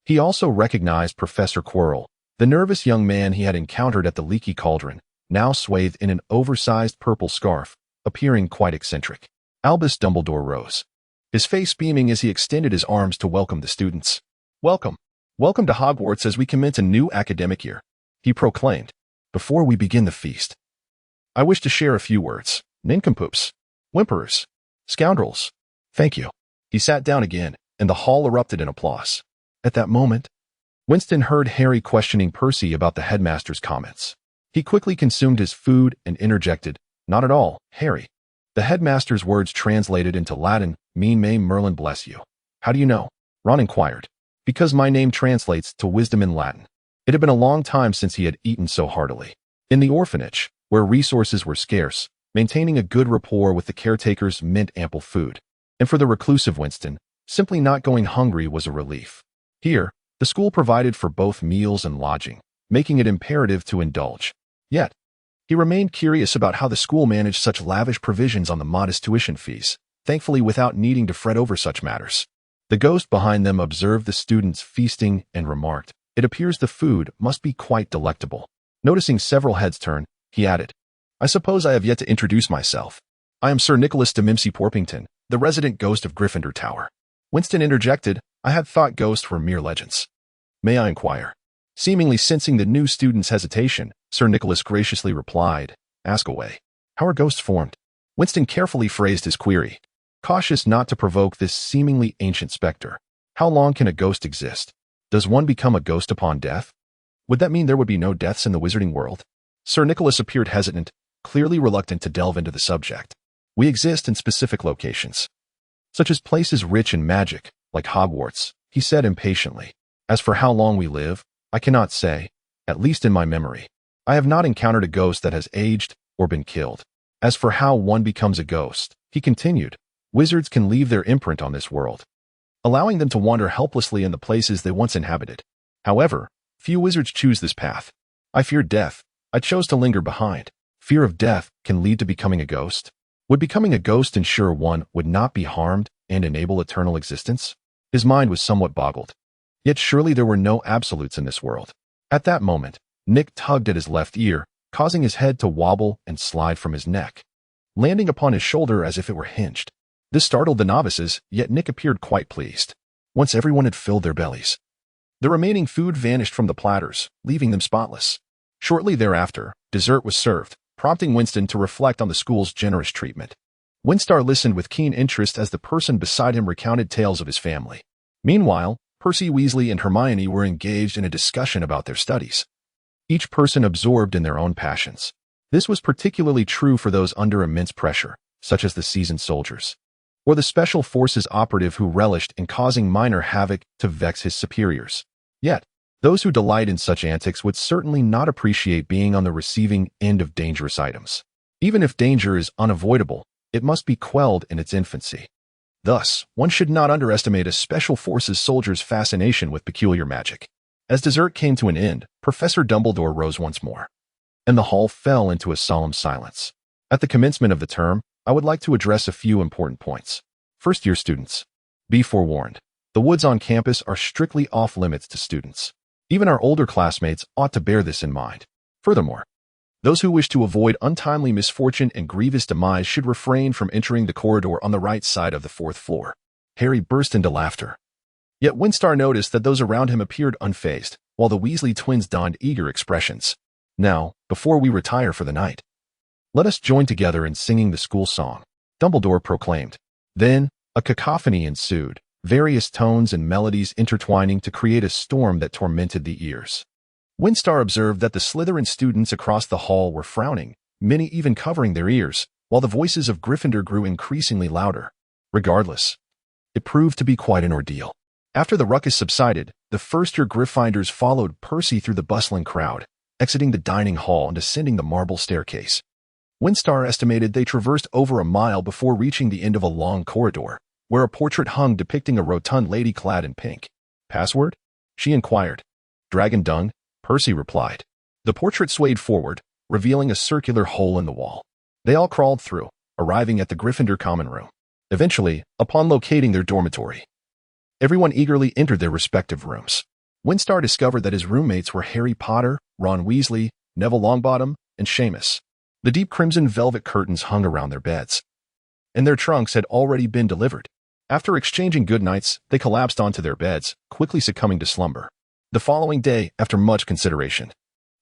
He also recognized Professor Quirrell, the nervous young man he had encountered at the Leaky Cauldron, now swathed in an oversized purple scarf, appearing quite eccentric. Albus Dumbledore rose, his face beaming as he extended his arms to welcome the students. "Welcome. Welcome to Hogwarts as we commence a new academic year," he proclaimed. "Before we begin the feast, I wish to share a few words. Nincompoops, whimperers, scoundrels, thank you." He sat down again, and the hall erupted in applause. At that moment, Winston heard Harry questioning Percy about the headmaster's comments. He quickly consumed his food and interjected, "Not at all, Harry." The headmaster's words translated into Latin, "May Merlin bless you." "How do you know?" Ron inquired. "Because my name translates to wisdom in Latin." It had been a long time since he had eaten so heartily. In the orphanage, where resources were scarce, maintaining a good rapport with the caretakers meant ample food. And for the reclusive Winston, simply not going hungry was a relief. Here, the school provided for both meals and lodging, making it imperative to indulge. Yet, he remained curious about how the school managed such lavish provisions on the modest tuition fees, thankfully without needing to fret over such matters. The ghost behind them observed the students feasting and remarked, "It appears the food must be quite delectable." Noticing several heads turn, he added, "I suppose I have yet to introduce myself. I am Sir Nicholas de Mimsy Porpington, the resident ghost of Gryffindor Tower." Winston interjected, "I had thought ghosts were mere legends. May I inquire?" Seemingly sensing the new student's hesitation, Sir Nicholas graciously replied, "Ask away. How are ghosts formed?" Winston carefully phrased his query, cautious not to provoke this seemingly ancient specter. How long can a ghost exist? Does one become a ghost upon death? Would that mean there would be no deaths in the wizarding world? Sir Nicholas appeared hesitant, clearly reluctant to delve into the subject. "We exist in specific locations, such as places rich in magic, like Hogwarts," he said impatiently. "As for how long we live, I cannot say, at least in my memory. I have not encountered a ghost that has aged or been killed. As for how one becomes a ghost," he continued, "wizards can leave their imprint on this world, allowing them to wander helplessly in the places they once inhabited. However, few wizards choose this path. I feared death. I chose to linger behind. Fear of death can lead to becoming a ghost. Would becoming a ghost ensure one would not be harmed and enable eternal existence?" His mind was somewhat boggled. Yet surely there were no absolutes in this world. At that moment, Nick tugged at his left ear, causing his head to wobble and slide from his neck, landing upon his shoulder as if it were hinged. This startled the novices, yet Nick appeared quite pleased. Once everyone had filled their bellies, the remaining food vanished from the platters, leaving them spotless. Shortly thereafter, dessert was served, prompting Winston to reflect on the school's generous treatment. Winstar listened with keen interest as the person beside him recounted tales of his family. Meanwhile, Percy, Weasley, and Hermione were engaged in a discussion about their studies, each person absorbed in their own passions. This was particularly true for those under immense pressure, such as the seasoned soldiers, or the special forces operative who relished in causing minor havoc to vex his superiors. Yet, those who delight in such antics would certainly not appreciate being on the receiving end of dangerous items. Even if danger is unavoidable, it must be quelled in its infancy. Thus, one should not underestimate a special forces soldier's fascination with peculiar magic. As dessert came to an end, Professor Dumbledore rose once more, and the hall fell into a solemn silence. At the commencement of the term, I would like to address a few important points. First-year students, be forewarned. The woods on campus are strictly off-limits to students. Even our older classmates ought to bear this in mind. Furthermore, those who wish to avoid untimely misfortune and grievous demise should refrain from entering the corridor on the right side of the 4th floor. Harry burst into laughter. Yet Winstar noticed that those around him appeared unfazed, while the Weasley twins donned eager expressions. "Now, before we retire for the night, let us join together in singing the school song," Dumbledore proclaimed. Then, a cacophony ensued, various tones and melodies intertwining to create a storm that tormented the ears. Winstar observed that the Slytherin students across the hall were frowning, many even covering their ears, while the voices of Gryffindor grew increasingly louder. Regardless, it proved to be quite an ordeal. After the ruckus subsided, the first-year Gryffindors followed Percy through the bustling crowd, exiting the dining hall and ascending the marble staircase. Winstar estimated they traversed over a mile before reaching the end of a long corridor, where a portrait hung depicting a rotund lady clad in pink. "Password?" she inquired. "Dragon dung," Percy replied. The portrait swayed forward, revealing a circular hole in the wall. They all crawled through, arriving at the Gryffindor common room. Eventually, upon locating their dormitory, everyone eagerly entered their respective rooms. Winstar discovered that his roommates were Harry Potter, Ron Weasley, Neville Longbottom, and Seamus. The deep crimson velvet curtains hung around their beds, and their trunks had already been delivered. After exchanging goodnights, they collapsed onto their beds, quickly succumbing to slumber. The following day, after much consideration,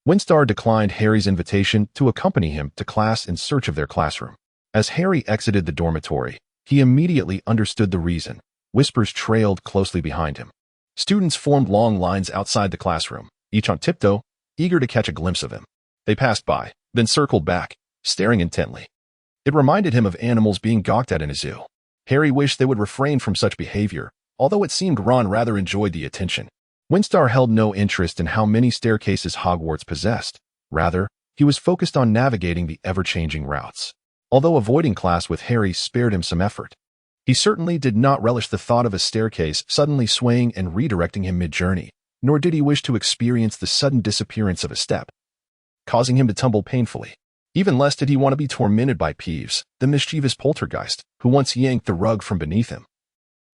Winstar declined Harry's invitation to accompany him to class in search of their classroom. As Harry exited the dormitory, he immediately understood the reason. Whispers trailed closely behind him. Students formed long lines outside the classroom, each on tiptoe, eager to catch a glimpse of him. They passed by, then circled back, staring intently. It reminded him of animals being gawked at in a zoo. Harry wished they would refrain from such behavior, although it seemed Ron rather enjoyed the attention. Winston held no interest in how many staircases Hogwarts possessed. Rather, he was focused on navigating the ever-changing routes. Although avoiding class with Harry spared him some effort, he certainly did not relish the thought of a staircase suddenly swaying and redirecting him mid-journey, nor did he wish to experience the sudden disappearance of a step, causing him to tumble painfully. Even less did he want to be tormented by Peeves, the mischievous poltergeist, who once yanked the rug from beneath him,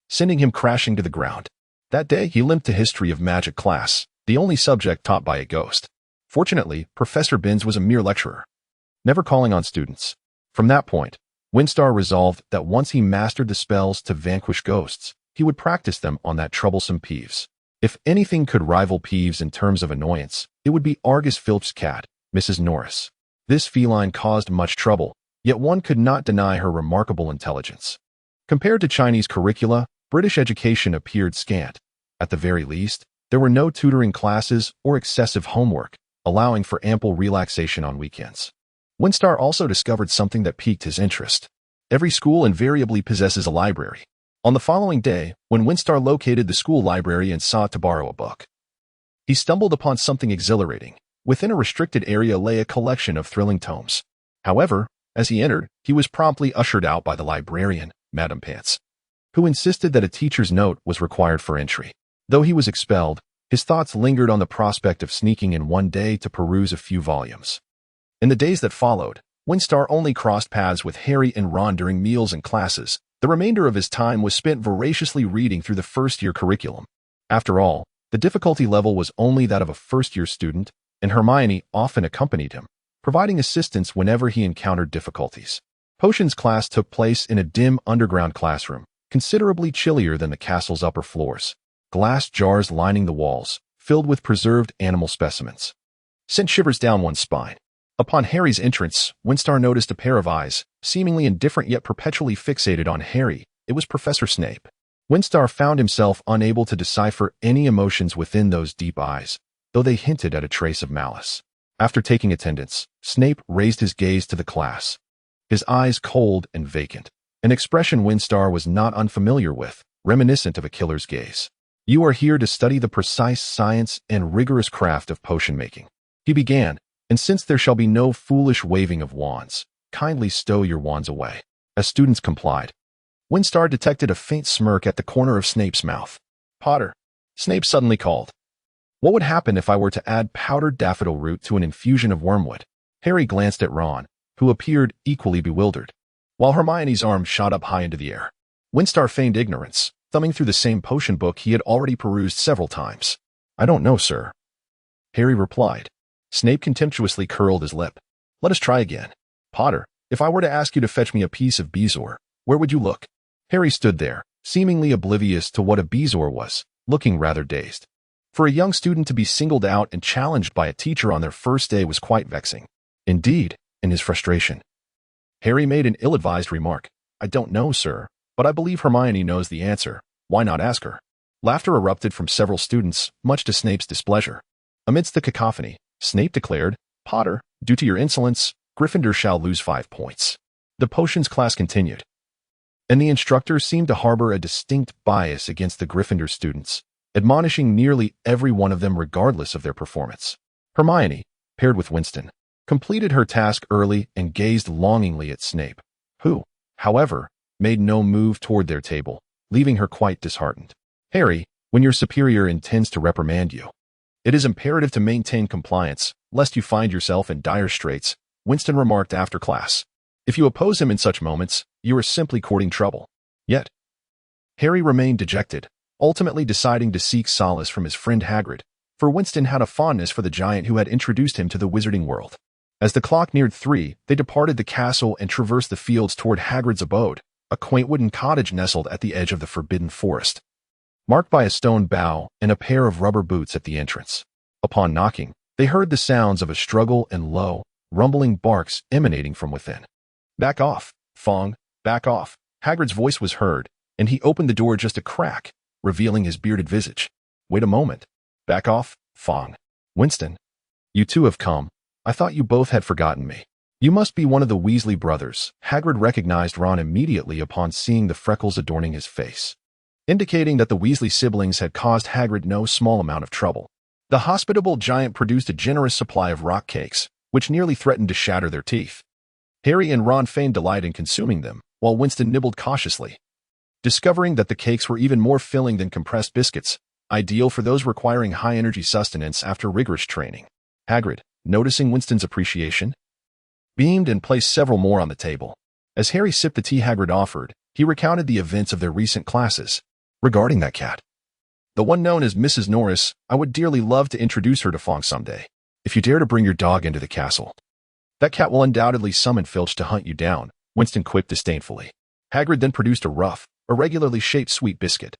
sending him crashing to the ground. That day, he limped to History of Magic class, the only subject taught by a ghost. Fortunately, Professor Binns was a mere lecturer, never calling on students. From that point, Winston resolved that once he mastered the spells to vanquish ghosts, he would practice them on that troublesome Peeves. If anything could rival Peeves in terms of annoyance, it would be Argus Filch's cat, Mrs. Norris. This feline caused much trouble, yet one could not deny her remarkable intelligence. Compared to Chinese curricula, British education appeared scant. At the very least, there were no tutoring classes or excessive homework, allowing for ample relaxation on weekends. Winston also discovered something that piqued his interest. Every school invariably possesses a library. On the following day, when Winston located the school library and sought to borrow a book, he stumbled upon something exhilarating. Within a restricted area lay a collection of thrilling tomes. However, as he entered, he was promptly ushered out by the librarian, Madame Pants, who insisted that a teacher's note was required for entry. Though he was expelled, his thoughts lingered on the prospect of sneaking in one day to peruse a few volumes. In the days that followed, Winston only crossed paths with Harry and Ron during meals and classes. The remainder of his time was spent voraciously reading through the first-year curriculum. After all, the difficulty level was only that of a first-year student, and Hermione often accompanied him, providing assistance whenever he encountered difficulties. Potions class took place in a dim underground classroom, considerably chillier than the castle's upper floors. Glass jars lining the walls, filled with preserved animal specimens, sent shivers down one's spine. Upon Harry's entrance, Winston noticed a pair of eyes, seemingly indifferent yet perpetually fixated on Harry. It was Professor Snape. Winston found himself unable to decipher any emotions within those deep eyes, though they hinted at a trace of malice. After taking attendance, Snape raised his gaze to the class, his eyes cold and vacant, an expression Winston was not unfamiliar with, reminiscent of a killer's gaze. "You are here to study the precise science and rigorous craft of potion-making," he began, "and since there shall be no foolish waving of wands, kindly stow your wands away." As students complied, Winston detected a faint smirk at the corner of Snape's mouth. "Potter," Snape suddenly called, "what would happen if I were to add powdered daffodil root to an infusion of wormwood?" Harry glanced at Ron, who appeared equally bewildered, while Hermione's arm shot up high into the air. Winston feigned ignorance, thumbing through the same potion book he had already perused several times. "I don't know, sir," Harry replied. Snape contemptuously curled his lip. "Let us try again. Potter, if I were to ask you to fetch me a piece of bezoar, where would you look?" Harry stood there, seemingly oblivious to what a bezoar was, looking rather dazed. For a young student to be singled out and challenged by a teacher on their first day was quite vexing. Indeed, in his frustration, Harry made an ill-advised remark. "I don't know, sir, but I believe Hermione knows the answer. Why not ask her?" Laughter erupted from several students, much to Snape's displeasure. Amidst the cacophony, Snape declared, "Potter, due to your insolence, Gryffindor shall lose 5 points." The potions class continued, and the instructor seemed to harbor a distinct bias against the Gryffindor students, admonishing nearly every one of them regardless of their performance. Hermione, paired with Winston, completed her task early and gazed longingly at Snape, who, however, made no move toward their table, leaving her quite disheartened. "Harry, when your superior intends to reprimand you, it is imperative to maintain compliance, lest you find yourself in dire straits," Winston remarked after class. "If you oppose him in such moments, you are simply courting trouble." Yet, Harry remained dejected, ultimately deciding to seek solace from his friend Hagrid, for Winston had a fondness for the giant who had introduced him to the wizarding world. As the clock neared 3, they departed the castle and traversed the fields toward Hagrid's abode, a quaint wooden cottage nestled at the edge of the forbidden forest, marked by a stone bow and a pair of rubber boots at the entrance. Upon knocking, they heard the sounds of a struggle and low, rumbling barks emanating from within. "Back off, Fong, back off." Hagrid's voice was heard, and he opened the door just a crack, revealing his bearded visage. Wait a moment. Back off, Fong. Winston. You two have come. I thought you both had forgotten me. You must be one of the Weasley brothers. Hagrid recognized Ron immediately upon seeing the freckles adorning his face, indicating that the Weasley siblings had caused Hagrid no small amount of trouble. The hospitable giant produced a generous supply of rock cakes, which nearly threatened to shatter their teeth. Harry and Ron feigned delight in consuming them, while Winston nibbled cautiously, discovering that the cakes were even more filling than compressed biscuits, ideal for those requiring high-energy sustenance after rigorous training. Hagrid, noticing Winston's appreciation, beamed and placed several more on the table. As Harry sipped the tea Hagrid offered, he recounted the events of their recent classes. Regarding that cat, the one known as Mrs. Norris, I would dearly love to introduce her to Fong someday. If you dare to bring your dog into the castle, that cat will undoubtedly summon Filch to hunt you down, Winston quipped disdainfully. Hagrid then produced a rough, irregularly shaped sweet biscuit.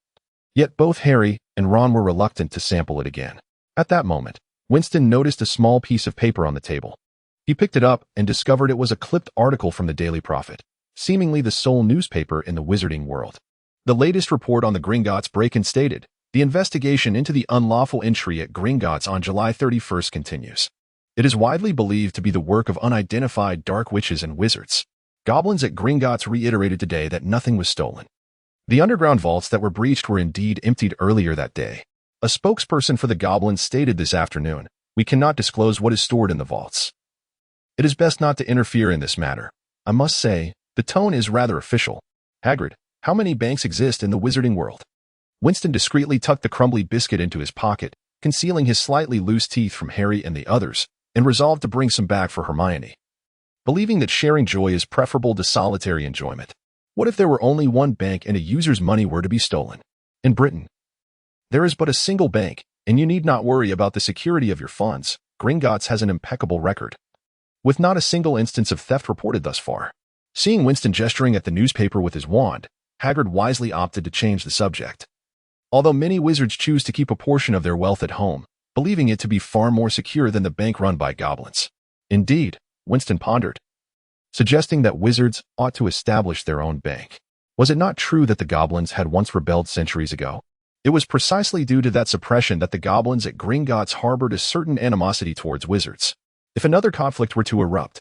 Yet both Harry and Ron were reluctant to sample it again. At that moment, Winston noticed a small piece of paper on the table. He picked it up and discovered it was a clipped article from the Daily Prophet, seemingly the sole newspaper in the wizarding world. The latest report on the Gringotts break-in stated, the investigation into the unlawful entry at Gringotts on July 31st continues. It is widely believed to be the work of unidentified dark witches and wizards. Goblins at Gringotts reiterated today that nothing was stolen. The underground vaults that were breached were indeed emptied earlier that day. A spokesperson for the goblins stated this afternoon, we cannot disclose what is stored in the vaults. It is best not to interfere in this matter. I must say, the tone is rather official. Hagrid, how many banks exist in the wizarding world? Winston discreetly tucked the crumbly biscuit into his pocket, concealing his slightly loose teeth from Harry and the others, and resolved to bring some back for Hermione. Believing that sharing joy is preferable to solitary enjoyment. What if there were only one bank and a user's money were to be stolen? In Britain, there is but a single bank, and you need not worry about the security of your funds. Gringotts has an impeccable record, with not a single instance of theft reported thus far. Seeing Winston gesturing at the newspaper with his wand, Hagrid wisely opted to change the subject. Although many wizards choose to keep a portion of their wealth at home, believing it to be far more secure than the bank run by goblins. Indeed, Winston pondered, suggesting that wizards ought to establish their own bank. Was it not true that the goblins had once rebelled centuries ago? It was precisely due to that suppression that the goblins at Gringotts harbored a certain animosity towards wizards. If another conflict were to erupt,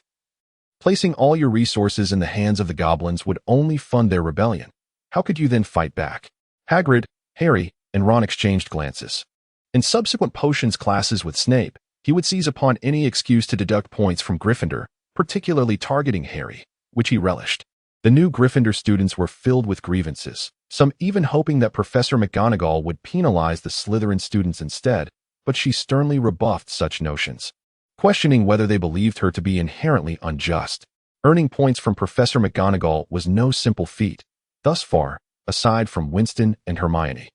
placing all your resources in the hands of the goblins would only fund their rebellion. How could you then fight back? Hagrid, Harry, and Ron exchanged glances. In subsequent potions classes with Snape, he would seize upon any excuse to deduct points from Gryffindor, particularly targeting Harry, which he relished. The new Gryffindor students were filled with grievances, some even hoping that Professor McGonagall would penalize the Slytherin students instead, but she sternly rebuffed such notions, questioning whether they believed her to be inherently unjust. Earning points from Professor McGonagall was no simple feat. Thus far, aside from Winston and Hermione,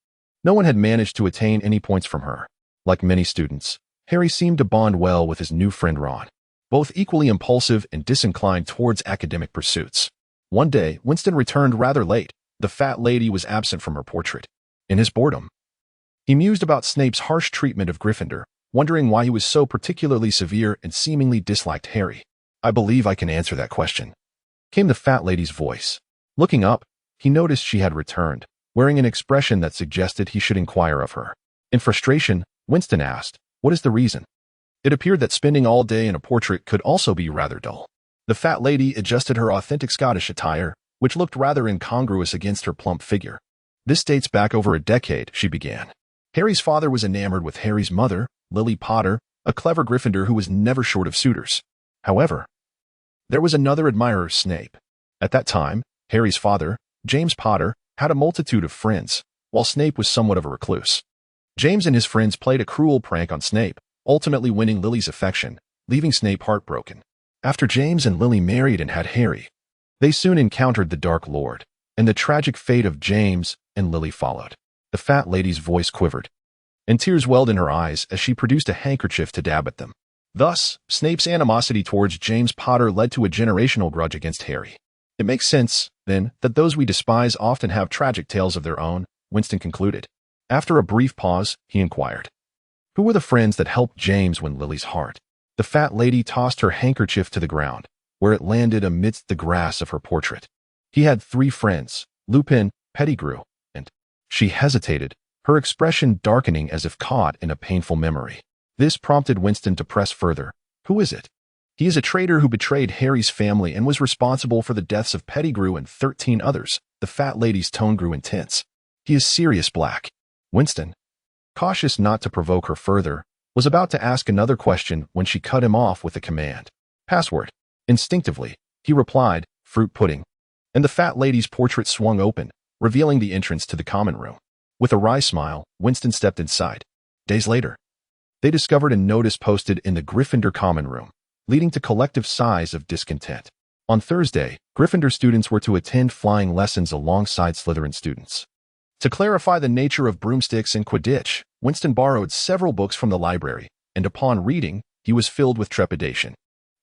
no one had managed to attain any points from her. Like many students, Harry seemed to bond well with his new friend Ron, both equally impulsive and disinclined towards academic pursuits. One day, Winston returned rather late. The fat lady was absent from her portrait. In his boredom, he mused about Snape's harsh treatment of Gryffindor, wondering why he was so particularly severe and seemingly disliked Harry. I believe I can answer that question, came the fat lady's voice. Looking up, he noticed she had returned, wearing an expression that suggested he should inquire of her. In frustration, Winston asked, what is the reason? It appeared that spending all day in a portrait could also be rather dull. The fat lady adjusted her authentic Scottish attire, which looked rather incongruous against her plump figure. This dates back over a decade, she began. Harry's father was enamored with Harry's mother, Lily Potter, a clever Gryffindor who was never short of suitors. However, there was another admirer, Snape. At that time, Harry's father, James Potter, had a multitude of friends, while Snape was somewhat of a recluse. James and his friends played a cruel prank on Snape, ultimately winning Lily's affection, leaving Snape heartbroken. After James and Lily married and had Harry, they soon encountered the Dark Lord, and the tragic fate of James and Lily followed. The fat lady's voice quivered, and tears welled in her eyes as she produced a handkerchief to dab at them. Thus, Snape's animosity towards James Potter led to a generational grudge against Harry. It makes sense, then, that those we despise often have tragic tales of their own, Winston concluded. After a brief pause, he inquired, who were the friends that helped James win Lily's heart? The fat lady tossed her handkerchief to the ground, where it landed amidst the grass of her portrait. He had 3 friends, Lupin, Pettigrew, and... She hesitated, her expression darkening as if caught in a painful memory. This prompted Winston to press further. Who is it? He is a traitor who betrayed Harry's family and was responsible for the deaths of Pettigrew and 13 others. The fat lady's tone grew intense. He is Sirius Black. Winston, cautious not to provoke her further, was about to ask another question when she cut him off with a command. Password. Instinctively, he replied, fruit pudding. And the fat lady's portrait swung open, revealing the entrance to the common room. With a wry smile, Winston stepped inside. Days later, they discovered a notice posted in the Gryffindor common room, leading to collective sighs of discontent. On Thursday, Gryffindor students were to attend flying lessons alongside Slytherin students. To clarify the nature of broomsticks and Quidditch, Winston borrowed several books from the library, and upon reading, he was filled with trepidation.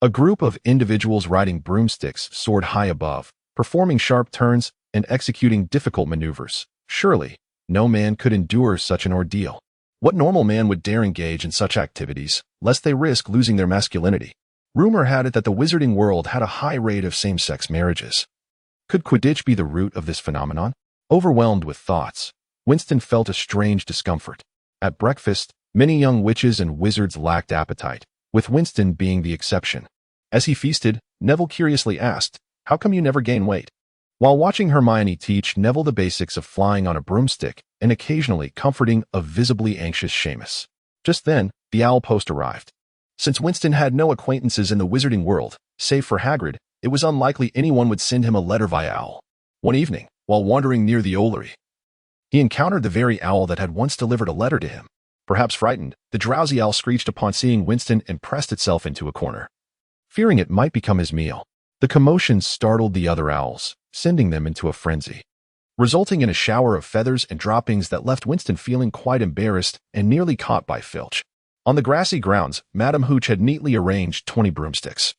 A group of individuals riding broomsticks soared high above, performing sharp turns and executing difficult maneuvers. Surely, no man could endure such an ordeal. What normal man would dare engage in such activities, lest they risk losing their masculinity? Rumor had it that the wizarding world had a high rate of same-sex marriages. Could Quidditch be the root of this phenomenon? Overwhelmed with thoughts, Winston felt a strange discomfort. At breakfast, many young witches and wizards lacked appetite, with Winston being the exception. As he feasted, Neville curiously asked, "How come you never gain weight?" While watching Hermione teach Neville the basics of flying on a broomstick and occasionally comforting a visibly anxious Seamus. Just then, the owl post arrived. Since Winston had no acquaintances in the wizarding world, save for Hagrid, it was unlikely anyone would send him a letter via owl. One evening, while wandering near the Orphanage, he encountered the very owl that had once delivered a letter to him. Perhaps frightened, the drowsy owl screeched upon seeing Winston and pressed itself into a corner, fearing it might become his meal. The commotion startled the other owls, sending them into a frenzy, resulting in a shower of feathers and droppings that left Winston feeling quite embarrassed and nearly caught by Filch. On the grassy grounds, Madame Hooch had neatly arranged 20 broomsticks,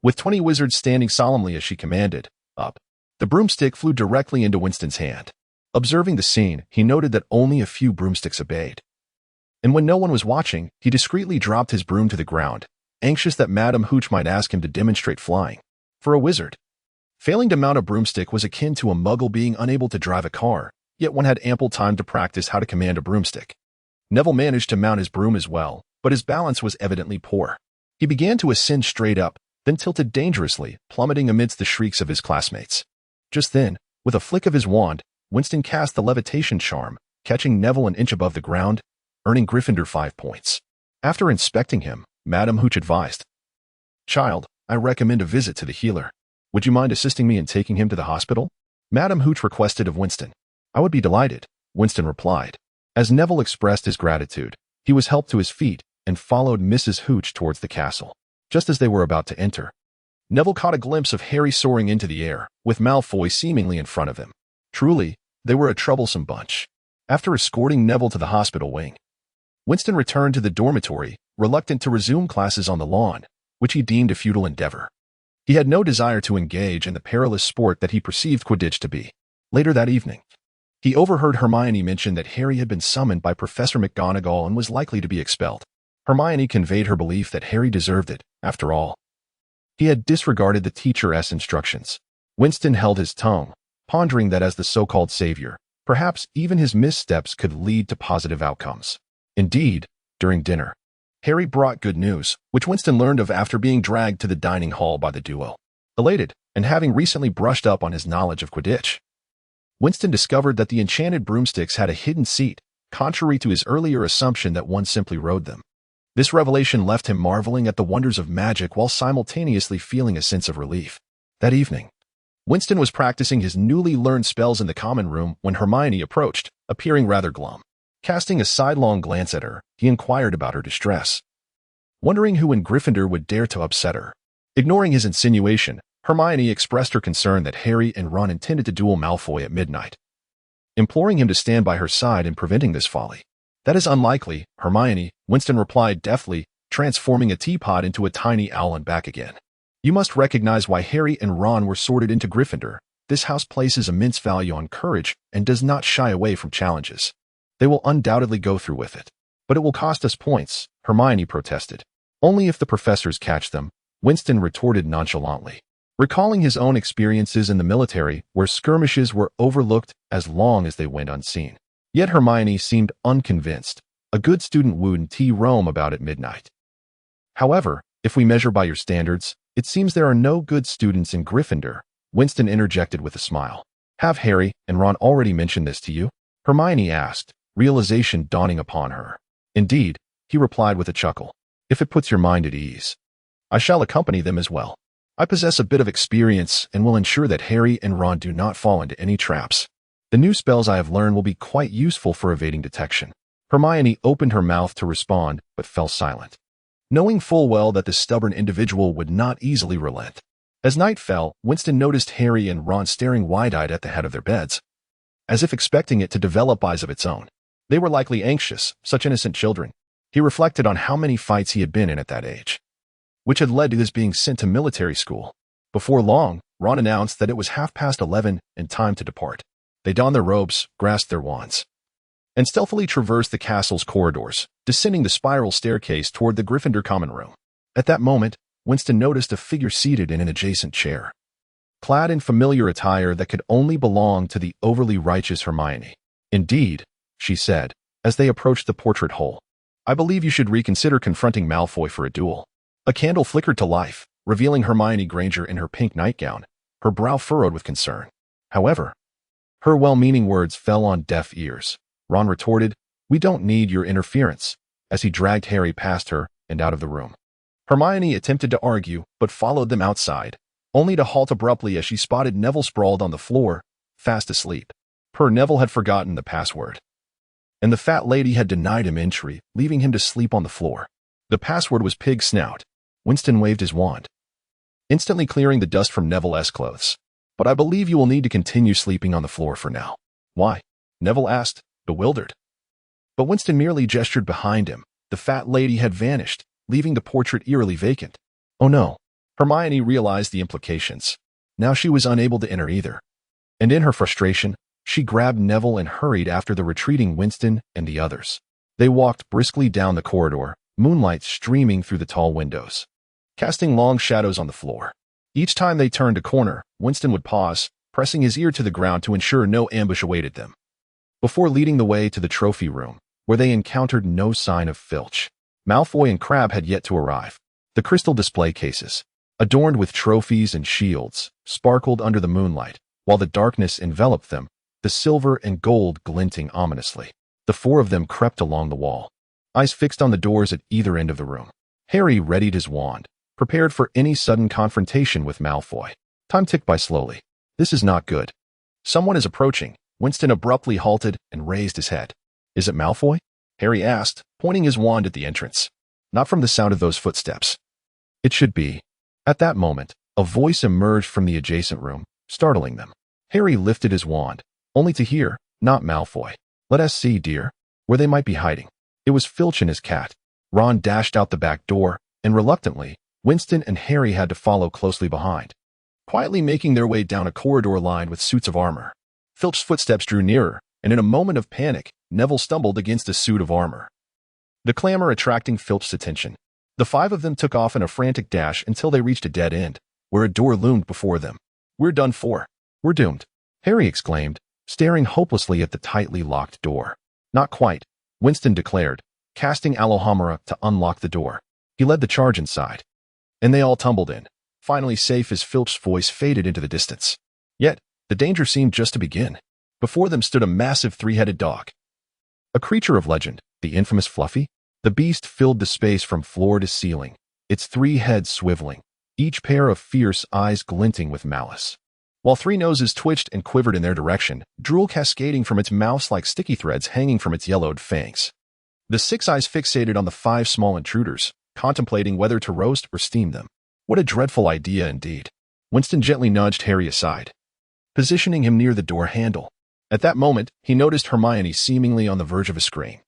with 20 wizards standing solemnly as she commanded, up. The broomstick flew directly into Winston's hand. Observing the scene, he noted that only a few broomsticks obeyed. And when no one was watching, he discreetly dropped his broom to the ground, anxious that Madame Hooch might ask him to demonstrate flying. For a wizard, failing to mount a broomstick was akin to a muggle being unable to drive a car, yet one had ample time to practice how to command a broomstick. Neville managed to mount his broom as well, but his balance was evidently poor. He began to ascend straight up, then tilted dangerously, plummeting amidst the shrieks of his classmates. Just then, with a flick of his wand, Winston cast the levitation charm, catching Neville an inch above the ground, earning Gryffindor 5 points. After inspecting him, Madame Hooch advised, "Child, I recommend a visit to the healer. Would you mind assisting me in taking him to the hospital?" Madame Hooch requested of Winston. "I would be delighted," Winston replied. As Neville expressed his gratitude, he was helped to his feet and followed Mrs. Hooch towards the castle. Just as they were about to enter, Neville caught a glimpse of Harry soaring into the air, with Malfoy seemingly in front of him. Truly, they were a troublesome bunch. After escorting Neville to the hospital wing, Winston returned to the dormitory, reluctant to resume classes on the lawn, which he deemed a futile endeavor. He had no desire to engage in the perilous sport that he perceived Quidditch to be. Later that evening, he overheard Hermione mention that Harry had been summoned by Professor McGonagall and was likely to be expelled. Hermione conveyed her belief that Harry deserved it, after all. He had disregarded the teacher's instructions. Winston held his tongue, pondering that as the so-called savior, perhaps even his missteps could lead to positive outcomes. Indeed, during dinner, Harry brought good news, which Winston learned of after being dragged to the dining hall by the duo. Elated, and having recently brushed up on his knowledge of Quidditch, Winston discovered that the enchanted broomsticks had a hidden seat, contrary to his earlier assumption that one simply rode them. This revelation left him marveling at the wonders of magic while simultaneously feeling a sense of relief. That evening, Winston was practicing his newly learned spells in the common room when Hermione approached, appearing rather glum. Casting a sidelong glance at her, he inquired about her distress, wondering who in Gryffindor would dare to upset her. Ignoring his insinuation, Hermione expressed her concern that Harry and Ron intended to duel Malfoy at midnight, imploring him to stand by her side in preventing this folly. "That is unlikely, Hermione," Winston replied deftly, transforming a teapot into a tiny owl and back again. "You must recognize why Harry and Ron were sorted into Gryffindor. This house places immense value on courage and does not shy away from challenges. They will undoubtedly go through with it. But it will cost us points," Hermione protested. "Only if the professors catch them," Winston retorted nonchalantly, recalling his own experiences in the military where skirmishes were overlooked as long as they went unseen. Yet Hermione seemed unconvinced. A good student wouldn't roam about at midnight. However, if we measure by your standards, it seems there are no good students in Gryffindor, Winston interjected with a smile. Have Harry and Ron already mentioned this to you? Hermione asked, realization dawning upon her. Indeed, he replied with a chuckle. If it puts your mind at ease, I shall accompany them as well. I possess a bit of experience and will ensure that Harry and Ron do not fall into any traps. The new spells I have learned will be quite useful for evading detection. Hermione opened her mouth to respond, but fell silent, knowing full well that the stubborn individual would not easily relent. As night fell, Winston noticed Harry and Ron staring wide-eyed at the head of their beds, as if expecting it to develop eyes of its own. They were likely anxious, such innocent children. He reflected on how many fights he had been in at that age, which had led to his being sent to military school. Before long, Ron announced that it was 11:30 and time to depart. They donned their robes, grasped their wands, and stealthily traversed the castle's corridors, descending the spiral staircase toward the Gryffindor common room. At that moment, Winston noticed a figure seated in an adjacent chair, clad in familiar attire that could only belong to the overly righteous Hermione. Indeed, she said, as they approached the portrait hole. I believe you should reconsider confronting Malfoy for a duel. A candle flickered to life, revealing Hermione Granger in her pink nightgown, her brow furrowed with concern. However, her well-meaning words fell on deaf ears. Ron retorted, "We don't need your interference," as he dragged Harry past her and out of the room. Hermione attempted to argue, but followed them outside, only to halt abruptly as she spotted Neville sprawled on the floor, fast asleep. Neville had forgotten the password, and the fat lady had denied him entry, leaving him to sleep on the floor. The password was Pig Snout. Winston waved his wand, instantly clearing the dust from Neville's clothes. But I believe you will need to continue sleeping on the floor for now. Why? Neville asked, bewildered. But Winston merely gestured behind him. The fat lady had vanished, leaving the portrait eerily vacant. Oh no. Hermione realized the implications. Now she was unable to enter either. And in her frustration, she grabbed Neville and hurried after the retreating Winston and the others. They walked briskly down the corridor, moonlight streaming through the tall windows, casting long shadows on the floor. Each time they turned a corner, Winston would pause, pressing his ear to the ground to ensure no ambush awaited them, before leading the way to the trophy room, where they encountered no sign of Filch. Malfoy and Crabbe had yet to arrive. The crystal display cases, adorned with trophies and shields, sparkled under the moonlight, while the darkness enveloped them, the silver and gold glinting ominously. The four of them crept along the wall, eyes fixed on the doors at either end of the room. Harry readied his wand, prepared for any sudden confrontation with Malfoy. Time ticked by slowly. This is not good. Someone is approaching. Winston abruptly halted and raised his head. Is it Malfoy? Harry asked, pointing his wand at the entrance. Not from the sound of those footsteps. It should be. At that moment, a voice emerged from the adjacent room, startling them. Harry lifted his wand, only to hear, not Malfoy. Let us see, dear, where they might be hiding. It was Filch and his cat. Ron dashed out the back door, and reluctantly, Winston and Harry had to follow closely behind, quietly making their way down a corridor lined with suits of armor. Filch's footsteps drew nearer, and in a moment of panic, Neville stumbled against a suit of armor, the clamor attracting Filch's attention. The five of them took off in a frantic dash until they reached a dead end, where a door loomed before them. We're done for. We're doomed, Harry exclaimed, staring hopelessly at the tightly locked door. Not quite, Winston declared, casting Alohomora to unlock the door. He led the charge inside, and they all tumbled in, finally safe as Filch's voice faded into the distance. Yet, the danger seemed just to begin. Before them stood a massive three-headed dog, a creature of legend, the infamous Fluffy. The beast filled the space from floor to ceiling, its three heads swiveling, each pair of fierce eyes glinting with malice, while three noses twitched and quivered in their direction, drool cascading from its mouth like sticky threads hanging from its yellowed fangs. The six eyes fixated on the five small intruders, contemplating whether to roast or steam them. What a dreadful idea indeed. Winston gently nudged Harry aside, positioning him near the door handle. At that moment, he noticed Hermione seemingly on the verge of a scream,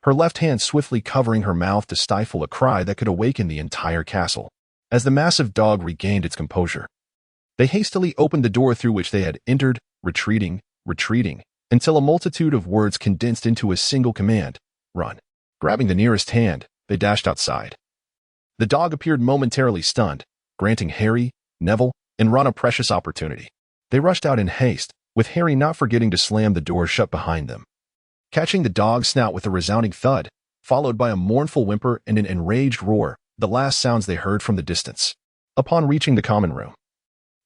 her left hand swiftly covering her mouth to stifle a cry that could awaken the entire castle. As the massive dog regained its composure, they hastily opened the door through which they had entered, retreating, until a multitude of words condensed into a single command: run. Grabbing the nearest hand, they dashed outside. The dog appeared momentarily stunned, granting Harry, Neville, and Ron a precious opportunity. They rushed out in haste, with Harry not forgetting to slam the door shut behind them. catching the dog's snout with a resounding thud, followed by a mournful whimper and an enraged roar, the last sounds they heard from the distance. Upon reaching the common room,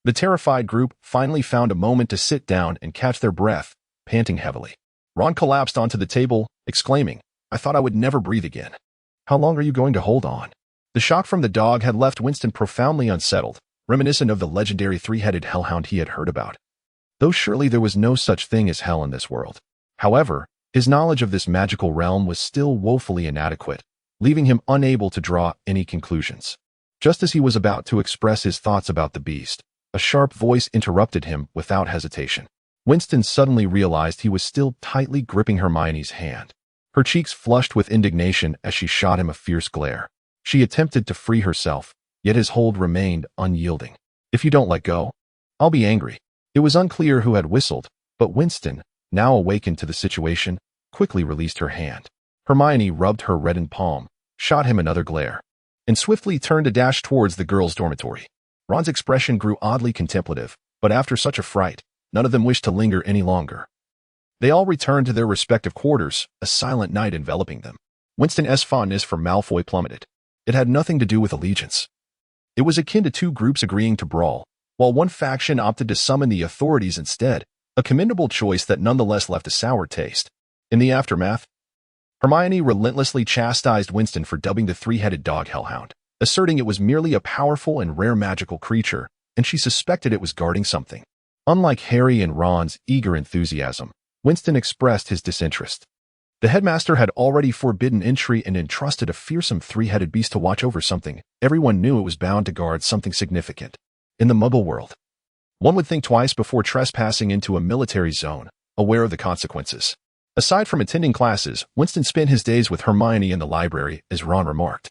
the terrified group finally found a moment to sit down and catch their breath, panting heavily. Ron collapsed onto the table, exclaiming, "I thought I would never breathe again. How long are you going to hold on?" The shock from the dog had left Winston profoundly unsettled, reminiscent of the legendary three-headed hellhound he had heard about. Though surely there was no such thing as hell in this world. However, his knowledge of this magical realm was still woefully inadequate, leaving him unable to draw any conclusions. Just as he was about to express his thoughts about the beast, a sharp voice interrupted him without hesitation. Winston suddenly realized he was still tightly gripping Hermione's hand. Her cheeks flushed with indignation as she shot him a fierce glare. She attempted to free herself, yet his hold remained unyielding. "If you don't let go, I'll be angry." It was unclear who had whistled, but Winston, now awakened to the situation, quickly released her hand. Hermione rubbed her reddened palm, shot him another glare, and swiftly turned to dash towards the girls' dormitory. Ron's expression grew oddly contemplative, but after such a fright, none of them wished to linger any longer. They all returned to their respective quarters, a silent night enveloping them. Winston's fondness for Malfoy plummeted. It had nothing to do with allegiance. It was akin to two groups agreeing to brawl, while one faction opted to summon the authorities instead, a commendable choice that nonetheless left a sour taste. In the aftermath, Hermione relentlessly chastised Winston for dubbing the three-headed dog hellhound, asserting it was merely a powerful and rare magical creature, and she suspected it was guarding something. Unlike Harry and Ron's eager enthusiasm, Winston expressed his disinterest. The headmaster had already forbidden entry and entrusted a fearsome three-headed beast to watch over something. Everyone knew it was bound to guard something significant. In the Muggle world, one would think twice before trespassing into a military zone, aware of the consequences. Aside from attending classes, Winston spent his days with Hermione in the library, as Ron remarked.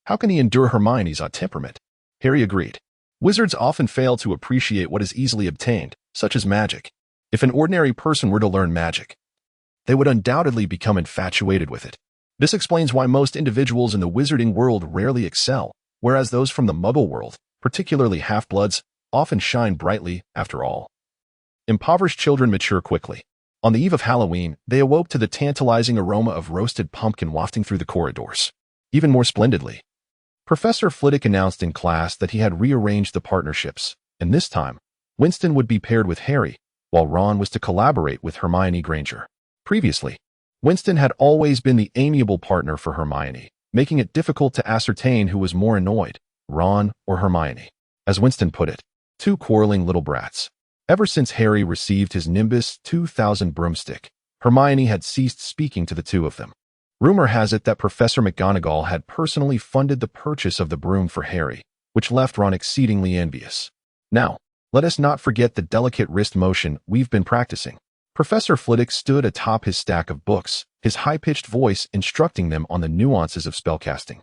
How can he endure Hermione's odd temperament? Harry agreed. Wizards often fail to appreciate what is easily obtained, such as magic. If an ordinary person were to learn magic, they would undoubtedly become infatuated with it. This explains why most individuals in the wizarding world rarely excel, whereas those from the Muggle world, particularly half-bloods, often shine brightly. After all, impoverished children mature quickly. On the eve of Halloween, they awoke to the tantalizing aroma of roasted pumpkin wafting through the corridors. Even more splendidly, Professor Flitwick announced in class that he had rearranged the partnerships, and this time, Winston would be paired with Harry, while Ron was to collaborate with Hermione Granger. Previously, Winston had always been the amiable partner for Hermione, making it difficult to ascertain who was more annoyed, Ron or Hermione. As Winston put it, two quarreling little brats. Ever since Harry received his Nimbus 2000 broomstick, Hermione had ceased speaking to the two of them. Rumor has it that Professor McGonagall had personally funded the purchase of the broom for Harry, which left Ron exceedingly envious. Now, let us not forget the delicate wrist motion we've been practicing. Professor Flitwick stood atop his stack of books, his high-pitched voice instructing them on the nuances of spellcasting,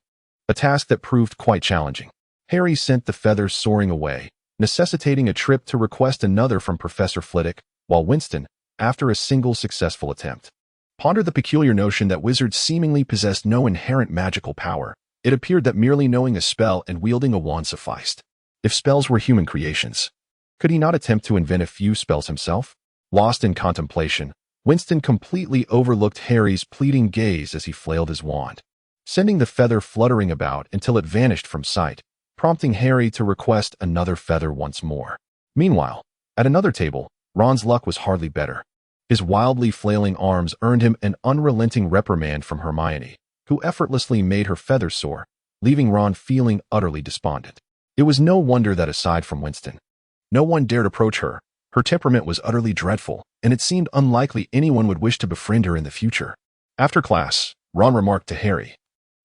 a task that proved quite challenging. Harry sent the feathers soaring away, necessitating a trip to request another from Professor Flitwick, while Winston, after a single successful attempt, pondered the peculiar notion that wizards seemingly possessed no inherent magical power. It appeared that merely knowing a spell and wielding a wand sufficed. If spells were human creations, could he not attempt to invent a few spells himself? Lost in contemplation, Winston completely overlooked Harry's pleading gaze as he flailed his wand, sending the feather fluttering about until it vanished from sight, prompting Harry to request another feather once more. Meanwhile, at another table, Ron's luck was hardly better. His wildly flailing arms earned him an unrelenting reprimand from Hermione, who effortlessly made her feathers soar, leaving Ron feeling utterly despondent. It was no wonder that aside from Winston, no one dared approach her. Her temperament was utterly dreadful, and it seemed unlikely anyone would wish to befriend her in the future. After class, Ron remarked to Harry,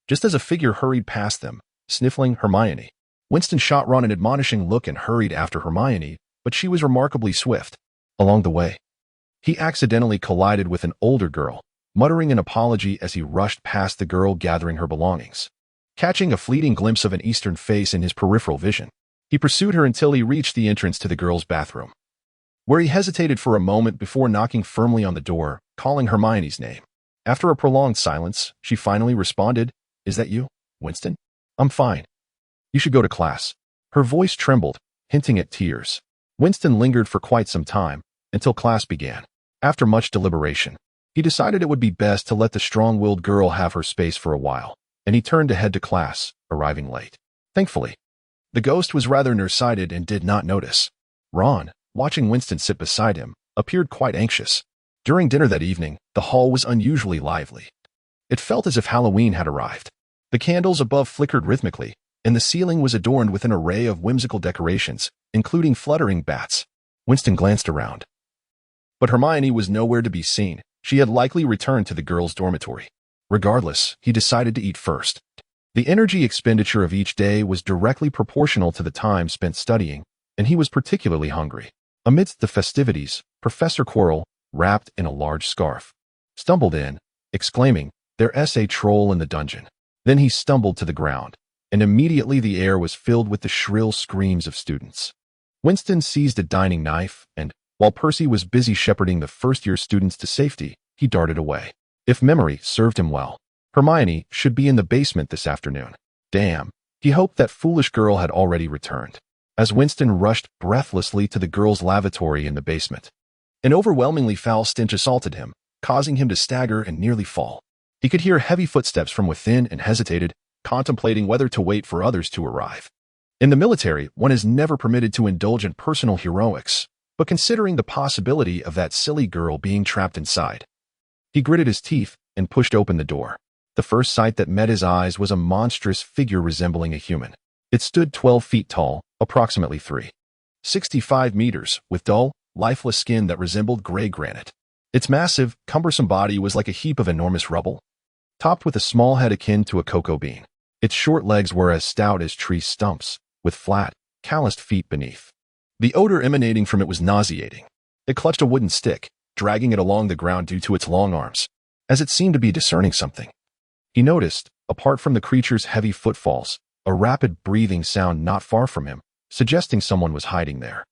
just as a figure hurried past them, sniffling Hermione. Winston shot Ron an admonishing look and hurried after Hermione, but she was remarkably swift. Along the way, he accidentally collided with an older girl, muttering an apology as he rushed past the girl gathering her belongings. Catching a fleeting glimpse of an Eastern face in his peripheral vision, he pursued her until he reached the entrance to the girl's bathroom, where he hesitated for a moment before knocking firmly on the door, calling Hermione's name. After a prolonged silence, she finally responded, "Is that you, Winston? I'm fine. You should go to class." Her voice trembled, hinting at tears. Winston lingered for quite some time, until class began. After much deliberation, He decided it would be best to let the strong-willed girl have her space for a while, and he turned to head to class, arriving late. Thankfully, the ghost was rather nearsighted and did not notice. Ron, watching Winston sit beside him, appeared quite anxious. During dinner that evening, the hall was unusually lively. It felt as if Halloween had arrived. The candles above flickered rhythmically, and the ceiling was adorned with an array of whimsical decorations, including fluttering bats. Winston glanced around. But Hermione was nowhere to be seen. She had likely returned to the girls' dormitory. Regardless, he decided to eat first. The energy expenditure of each day was directly proportional to the time spent studying, and he was particularly hungry. Amidst the festivities, Professor Quirrell, wrapped in a large scarf, stumbled in, exclaiming, "There's a troll in the dungeon." Then he stumbled to the ground, and immediately the air was filled with the shrill screams of students. Winston seized a dining knife, and, while Percy was busy shepherding the first-year students to safety, he darted away. If memory served him well, Hermione should be in the basement this afternoon. Damn, he hoped that foolish girl had already returned. As Winston rushed breathlessly to the girls' lavatory in the basement, an overwhelmingly foul stench assaulted him, causing him to stagger and nearly fall. He could hear heavy footsteps from within and hesitated, contemplating whether to wait for others to arrive. In the military, one is never permitted to indulge in personal heroics, but considering the possibility of that silly girl being trapped inside, he gritted his teeth and pushed open the door. The first sight that met his eyes was a monstrous figure resembling a human. It stood 12 feet tall, approximately 3.65 meters, with dull, lifeless skin that resembled gray granite. Its massive, cumbersome body was like a heap of enormous rubble, topped with a small head akin to a cocoa bean. Its short legs were as stout as tree stumps, with flat, calloused feet beneath. The odor emanating from it was nauseating. It clutched a wooden stick, dragging it along the ground due to its long arms, as it seemed to be discerning something. He noticed, apart from the creature's heavy footfalls, a rapid breathing sound not far from him, suggesting someone was hiding there.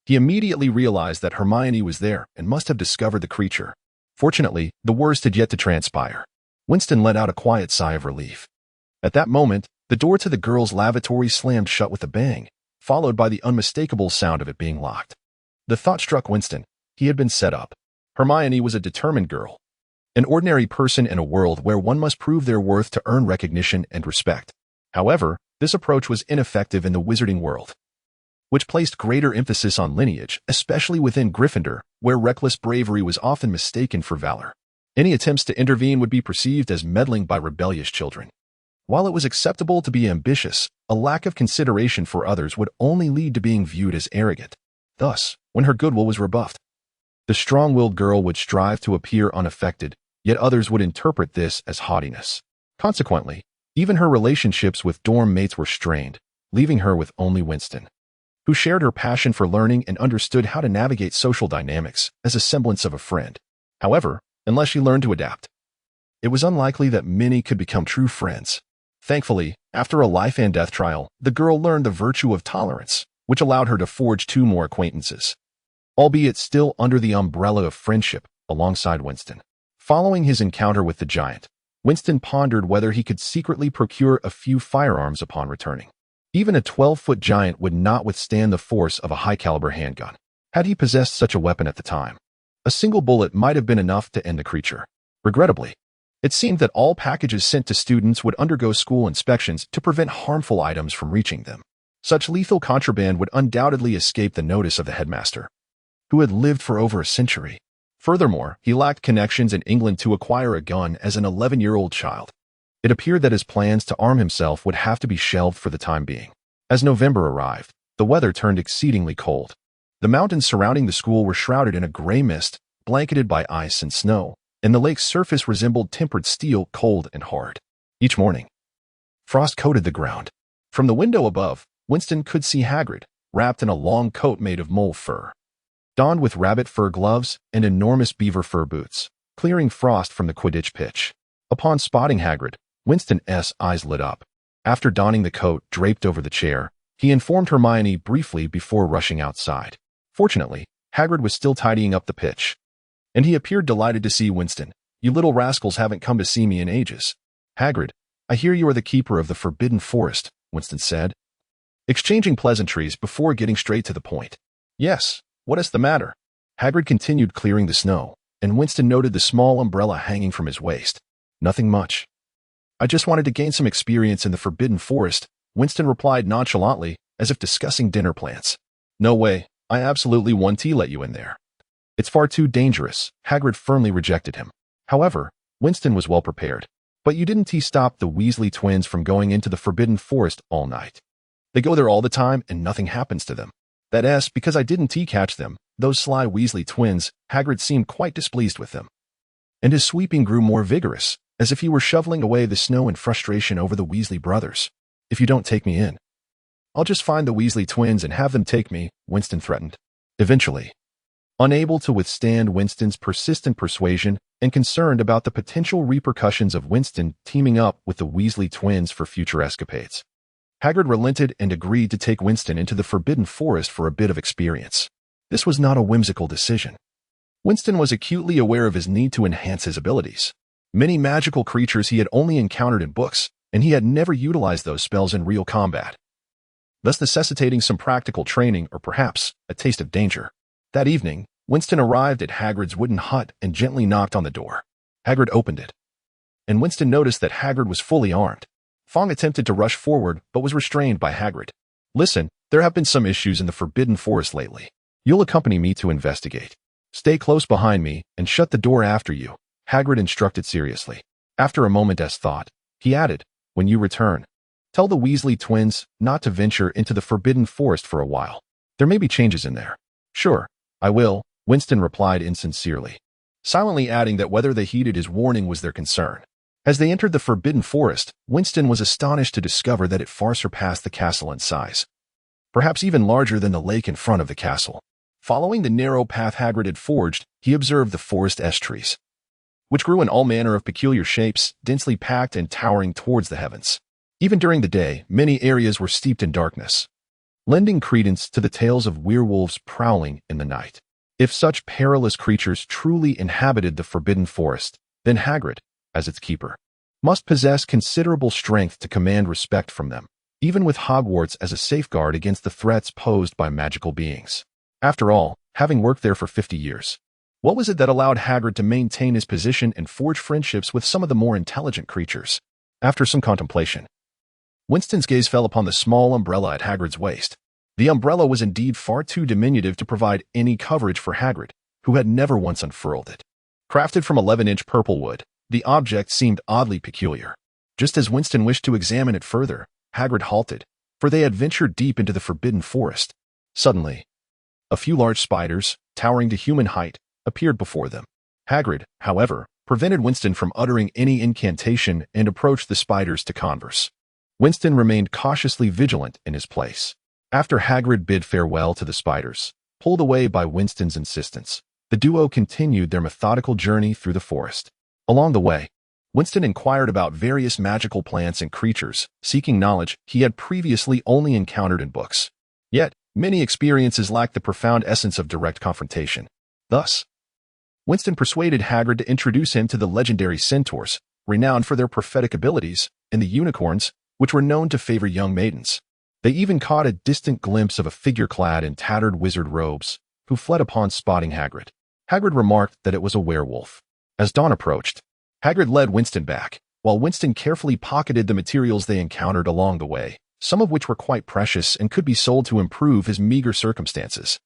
He immediately realized that Hermione was there and must have discovered the creature. Fortunately, the worst had yet to transpire. Winston let out a quiet sigh of relief. At that moment, the door to the girls' lavatory slammed shut with a bang, followed by the unmistakable sound of it being locked. The thought struck Winston. He had been set up. Hermione was a determined girl, an ordinary person in a world where one must prove their worth to earn recognition and respect. However, this approach was ineffective in the wizarding world, which placed greater emphasis on lineage, especially within Gryffindor, where reckless bravery was often mistaken for valor. Any attempts to intervene would be perceived as meddling by rebellious children. While it was acceptable to be ambitious, a lack of consideration for others would only lead to being viewed as arrogant. Thus, when her goodwill was rebuffed, the strong-willed girl would strive to appear unaffected, yet others would interpret this as haughtiness. Consequently, even her relationships with dorm mates were strained, leaving her with only Winston, who shared her passion for learning and understood how to navigate social dynamics as a semblance of a friend. However, unless she learned to adapt, it was unlikely that many could become true friends. Thankfully, after a life and death trial, the girl learned the virtue of tolerance, which allowed her to forge 2 more acquaintances, albeit still under the umbrella of friendship, alongside Winston. Following his encounter with the giant, Winston pondered whether he could secretly procure a few firearms upon returning. Even a 12-foot giant would not withstand the force of a high-caliber handgun. Had he possessed such a weapon at the time, a single bullet might have been enough to end the creature. Regrettably, it seemed that all packages sent to students would undergo school inspections to prevent harmful items from reaching them. Such lethal contraband would undoubtedly escape the notice of the headmaster, who had lived for over a century. Furthermore, he lacked connections in England to acquire a gun as an 11-year-old child. It appeared that his plans to arm himself would have to be shelved for the time being. As November arrived, the weather turned exceedingly cold. The mountains surrounding the school were shrouded in a gray mist, blanketed by ice and snow, and the lake's surface resembled tempered steel, cold and hard. Each morning, frost coated the ground. From the window above, Winston could see Hagrid, wrapped in a long coat made of mole fur, donned with rabbit fur gloves and enormous beaver fur boots, clearing frost from the Quidditch pitch. Upon spotting Hagrid, Winston's eyes lit up. After donning the coat draped over the chair, he informed Hermione briefly before rushing outside. Fortunately, Hagrid was still tidying up the pitch, and he appeared delighted to see Winston. "You little rascals haven't come to see me in ages." "Hagrid, I hear you are the keeper of the Forbidden Forest," Winston said, exchanging pleasantries before getting straight to the point. "Yes, what is the matter?" Hagrid continued clearing the snow, and Winston noted the small umbrella hanging from his waist. Nothing much. I just wanted to gain some experience in the Forbidden Forest, Winston replied nonchalantly, as if discussing dinner plans. No way, I absolutely won't let you in there. It's far too dangerous, Hagrid firmly rejected him. However, Winston was well prepared. But you didn't stop the Weasley twins from going into the Forbidden Forest all night. They go there all the time and nothing happens to them. That's because I didn't catch them, those sly Weasley twins. Hagrid seemed quite displeased with them. And his sweeping grew more vigorous, as if he were shoveling away the snow in frustration over the Weasley brothers. If you don't take me in, I'll just find the Weasley twins and have them take me, Winston threatened. Eventually, unable to withstand Winston's persistent persuasion and concerned about the potential repercussions of Winston teaming up with the Weasley twins for future escapades, Hagrid relented and agreed to take Winston into the Forbidden Forest for a bit of experience. This was not a whimsical decision. Winston was acutely aware of his need to enhance his abilities. Many magical creatures he had only encountered in books, and he had never utilized those spells in real combat, thus necessitating some practical training or perhaps a taste of danger. That evening, Winston arrived at Hagrid's wooden hut and gently knocked on the door. Hagrid opened it, and Winston noticed that Hagrid was fully armed. Fong attempted to rush forward but was restrained by Hagrid. Listen, there have been some issues in the Forbidden Forest lately. You'll accompany me to investigate. Stay close behind me and shut the door after you, Hagrid instructed seriously. After a moment's thought, he added, when you return, tell the Weasley twins not to venture into the Forbidden Forest for a while. There may be changes in there. Sure, I will, Winston replied insincerely, silently adding that whether they heeded his warning was their concern. As they entered the Forbidden Forest, Winston was astonished to discover that it far surpassed the castle in size, perhaps even larger than the lake in front of the castle. Following the narrow path Hagrid had forged, he observed the forest trees, which grew in all manner of peculiar shapes, densely packed and towering towards the heavens. Even during the day, many areas were steeped in darkness, lending credence to the tales of werewolves prowling in the night. If such perilous creatures truly inhabited the Forbidden Forest, then Hagrid, as its keeper, must possess considerable strength to command respect from them, even with Hogwarts as a safeguard against the threats posed by magical beings. After all, having worked there for 50 years, what was it that allowed Hagrid to maintain his position and forge friendships with some of the more intelligent creatures? After some contemplation, Winston's gaze fell upon the small umbrella at Hagrid's waist. The umbrella was indeed far too diminutive to provide any coverage for Hagrid, who had never once unfurled it. Crafted from 11-inch purple wood, the object seemed oddly peculiar. Just as Winston wished to examine it further, Hagrid halted, for they had ventured deep into the Forbidden Forest. Suddenly, a few large spiders, towering to human height, appeared before them. Hagrid, however, prevented Winston from uttering any incantation and approached the spiders to converse. Winston remained cautiously vigilant in his place. After Hagrid bid farewell to the spiders, pulled away by Winston's insistence, the duo continued their methodical journey through the forest. Along the way, Winston inquired about various magical plants and creatures, seeking knowledge he had previously only encountered in books. Yet, many experiences lacked the profound essence of direct confrontation. Thus, Winston persuaded Hagrid to introduce him to the legendary centaurs, renowned for their prophetic abilities, and the unicorns, which were known to favor young maidens. They even caught a distant glimpse of a figure clad in tattered wizard robes, who fled upon spotting Hagrid. Hagrid remarked that it was a werewolf. As dawn approached, Hagrid led Winston back, while Winston carefully pocketed the materials they encountered along the way, some of which were quite precious and could be sold to improve his meager circumstances.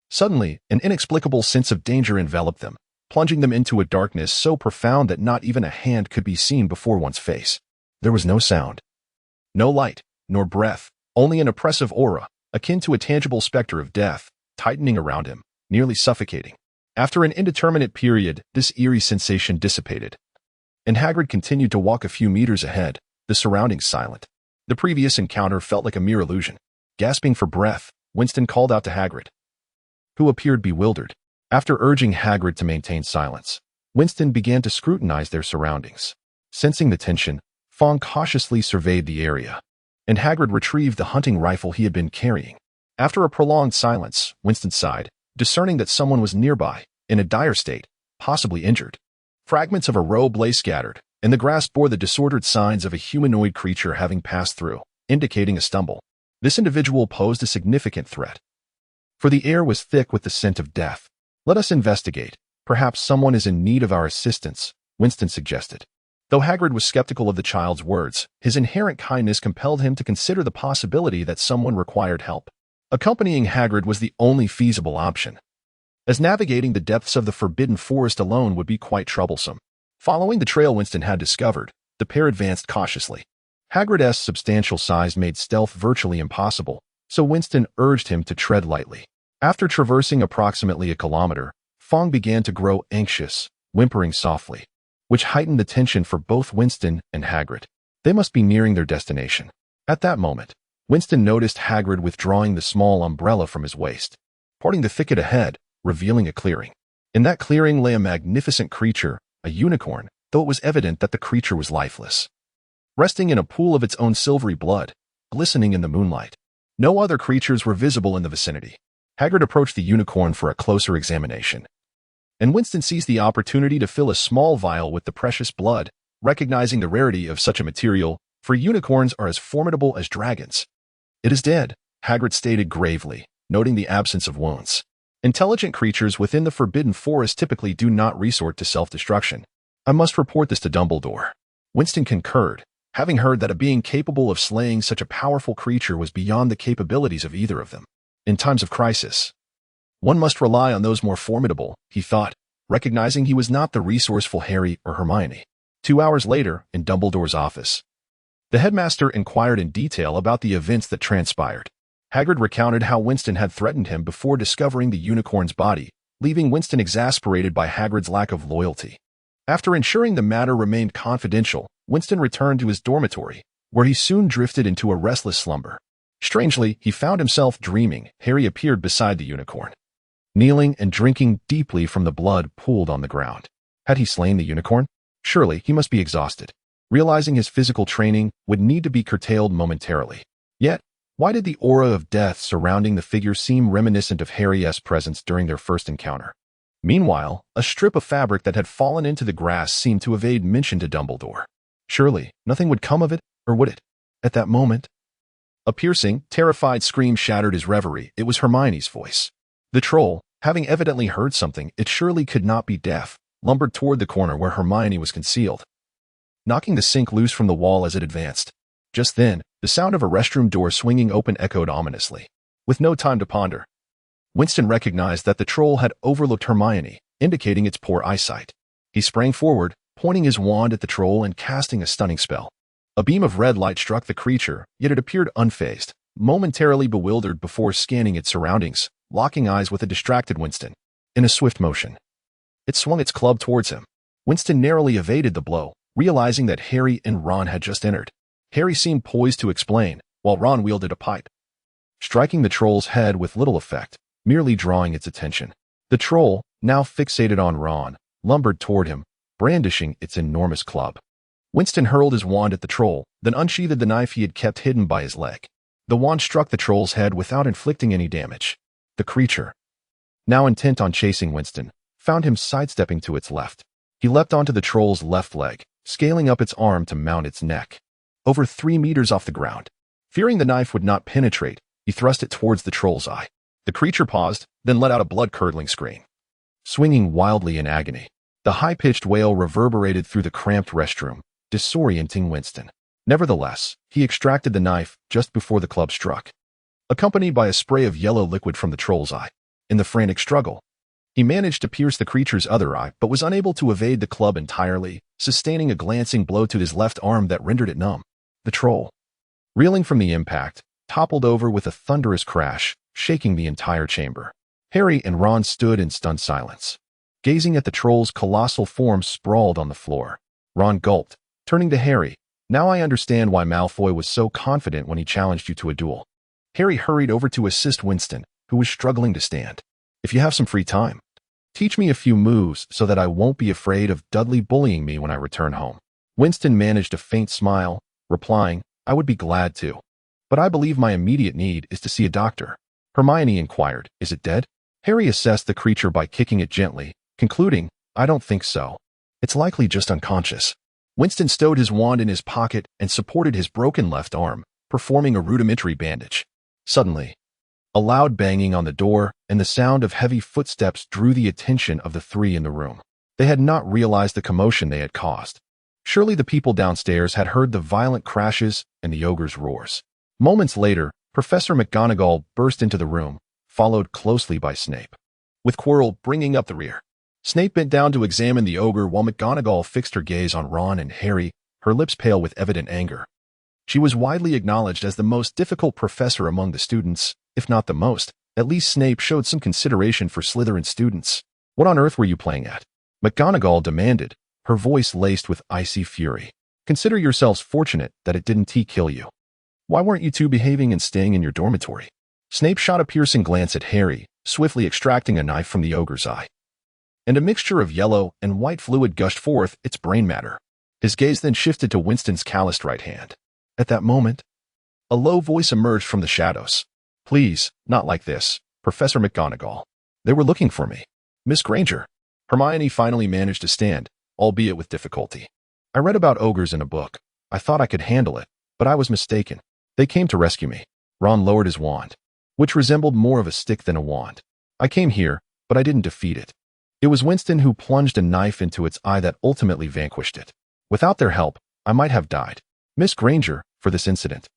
Suddenly, an inexplicable sense of danger enveloped them, plunging them into a darkness so profound that not even a hand could be seen before one's face. There was no sound, no light, nor breath, only an oppressive aura, akin to a tangible specter of death, tightening around him, nearly suffocating. After an indeterminate period, this eerie sensation dissipated, and Hagrid continued to walk a few meters ahead, the surroundings silent. The previous encounter felt like a mere illusion. Gasping for breath, Winston called out to Hagrid, who appeared bewildered. After urging Hagrid to maintain silence, Winston began to scrutinize their surroundings. Sensing the tension, Fong cautiously surveyed the area, and Hagrid retrieved the hunting rifle he had been carrying. After a prolonged silence, Winston sighed, discerning that someone was nearby, in a dire state, possibly injured. Fragments of a robe lay scattered, and the grass bore the disordered signs of a humanoid creature having passed through, indicating a stumble. This individual posed a significant threat, for the air was thick with the scent of death. Let us investigate. Perhaps someone is in need of our assistance, Winston suggested. Though Hagrid was skeptical of the child's words, his inherent kindness compelled him to consider the possibility that someone required help. Accompanying Hagrid was the only feasible option, as navigating the depths of the Forbidden Forest alone would be quite troublesome. Following the trail Winston had discovered, the pair advanced cautiously. Hagrid's substantial size made stealth virtually impossible, so Winston urged him to tread lightly. After traversing approximately a kilometer, Fong began to grow anxious, whimpering softly, which heightened the tension for both Winston and Hagrid. They must be nearing their destination. At that moment, Winston noticed Hagrid withdrawing the small umbrella from his waist, parting the thicket ahead, revealing a clearing. In that clearing lay a magnificent creature, a unicorn, though it was evident that the creature was lifeless. Resting in a pool of its own silvery blood, glistening in the moonlight. No other creatures were visible in the vicinity. Hagrid approached the unicorn for a closer examination, and Winston seized the opportunity to fill a small vial with the precious blood, recognizing the rarity of such a material, for unicorns are as formidable as dragons. "It is dead," Hagrid stated gravely, noting the absence of wounds. Intelligent creatures within the Forbidden Forest typically do not resort to self-destruction. "I must report this to Dumbledore." Winston concurred, having heard that a being capable of slaying such a powerful creature was beyond the capabilities of either of them. In times of crisis, one must rely on those more formidable, he thought, recognizing he was not the resourceful Harry or Hermione. 2 hours later, in Dumbledore's office, the headmaster inquired in detail about the events that transpired. Hagrid recounted how Winston had threatened him before discovering the unicorn's body, leaving Winston exasperated by Hagrid's lack of loyalty. After ensuring the matter remained confidential, Winston returned to his dormitory, where he soon drifted into a restless slumber. Strangely, he found himself dreaming. Harry appeared beside the unicorn, kneeling and drinking deeply from the blood pooled on the ground. Had he slain the unicorn? Surely he must be exhausted, realizing his physical training would need to be curtailed momentarily. Yet, why did the aura of death surrounding the figure seem reminiscent of Harry's presence during their first encounter? Meanwhile, a strip of fabric that had fallen into the grass seemed to evade mention to Dumbledore. Surely, nothing would come of it, or would it? At that moment, a piercing, terrified scream shattered his reverie. It was Hermione's voice. The troll, having evidently heard something it surely could not be deaf, lumbered toward the corner where Hermione was concealed, knocking the sink loose from the wall as it advanced. Just then, the sound of a restroom door swinging open echoed ominously. With no time to ponder, Winston recognized that the troll had overlooked Hermione, indicating its poor eyesight. He sprang forward, pointing his wand at the troll and casting a stunning spell. A beam of red light struck the creature, yet it appeared unfazed, momentarily bewildered before scanning its surroundings, locking eyes with a distracted Winston. In a swift motion, it swung its club towards him. Winston narrowly evaded the blow, realizing that Harry and Ron had just entered. Harry seemed poised to explain, while Ron wielded a pipe, striking the troll's head with little effect, merely drawing its attention. The troll, now fixated on Ron, lumbered toward him, brandishing its enormous club. Winston hurled his wand at the troll, then unsheathed the knife he had kept hidden by his leg. The wand struck the troll's head without inflicting any damage. The creature, now intent on chasing Winston, found him sidestepping to its left. He leapt onto the troll's left leg, scaling up its arm to mount its neck. Over 3 meters off the ground. Fearing the knife would not penetrate, he thrust it towards the troll's eye. The creature paused, then let out a blood-curdling scream, swinging wildly in agony. The high-pitched wail reverberated through the cramped restroom, disorienting Winston. Nevertheless, he extracted the knife just before the club struck, accompanied by a spray of yellow liquid from the troll's eye. In the frantic struggle, he managed to pierce the creature's other eye but was unable to evade the club entirely, sustaining a glancing blow to his left arm that rendered it numb. The troll, reeling from the impact, toppled over with a thunderous crash, shaking the entire chamber. Harry and Ron stood in stunned silence, gazing at the troll's colossal form sprawled on the floor. Ron gulped, turning to Harry. "Now I understand why Malfoy was so confident when he challenged you to a duel." Harry hurried over to assist Winston, who was struggling to stand. "If you have some free time, teach me a few moves so that I won't be afraid of Dudley bullying me when I return home." Winston managed a faint smile, replying, "I would be glad to. But I believe my immediate need is to see a doctor." Hermione inquired, "Is it dead?" Harry assessed the creature by kicking it gently, concluding, "I don't think so. It's likely just unconscious." Winston stowed his wand in his pocket and supported his broken left arm, performing a rudimentary bandage. Suddenly, A loud banging on the door and the sound of heavy footsteps drew the attention of the three in the room. They had not realized the commotion they had caused. Surely the people downstairs had heard the violent crashes and the ogre's roars. Moments later, Professor McGonagall burst into the room, followed closely by Snape, with Quirrell bringing up the rear. Snape bent down to examine the ogre while McGonagall fixed her gaze on Ron and Harry, her lips pale with evident anger. She was widely acknowledged as the most difficult professor among the students, if not the most. At least Snape showed some consideration for Slytherin students. What on earth were you playing at? McGonagall demanded, her voice laced with icy fury. Consider yourselves fortunate that it didn't kill you. Why weren't you two behaving and staying in your dormitory? Snape shot a piercing glance at Harry, swiftly extracting a knife from the ogre's eye. And a mixture of yellow and white fluid gushed forth its brain matter. His gaze then shifted to Winston's calloused right hand. At that moment, a low voice emerged from the shadows. Please, not like this, Professor McGonagall. They were looking for me. Miss Granger. Hermione finally managed to stand, albeit with difficulty. I read about ogres in a book. I thought I could handle it, but I was mistaken. They came to rescue me. Ron lowered his wand, which resembled more of a stick than a wand. I came here, but I didn't defeat it. It was Winston who plunged a knife into its eye that ultimately vanquished it. Without their help, I might have died. Miss Granger, for this incident.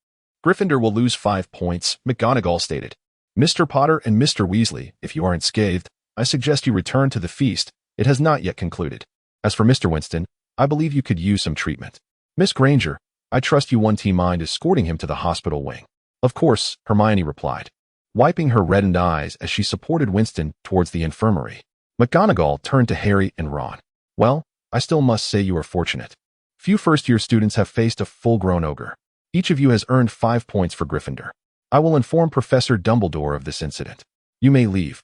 Gryffindor will lose 5 points, McGonagall stated. Mr. Potter and Mr. Weasley, if you aren't scathed, I suggest you return to the feast. It has not yet concluded. As for Mr. Winston, I believe you could use some treatment. Miss Granger, I trust you won't mind escorting him to the hospital wing. Of course, Hermione replied, wiping her reddened eyes as she supported Winston towards the infirmary. McGonagall turned to Harry and Ron. Well, I still must say you are fortunate. Few first-year students have faced a full-grown ogre. Each of you has earned 5 points for Gryffindor. I will inform Professor Dumbledore of this incident. You may leave.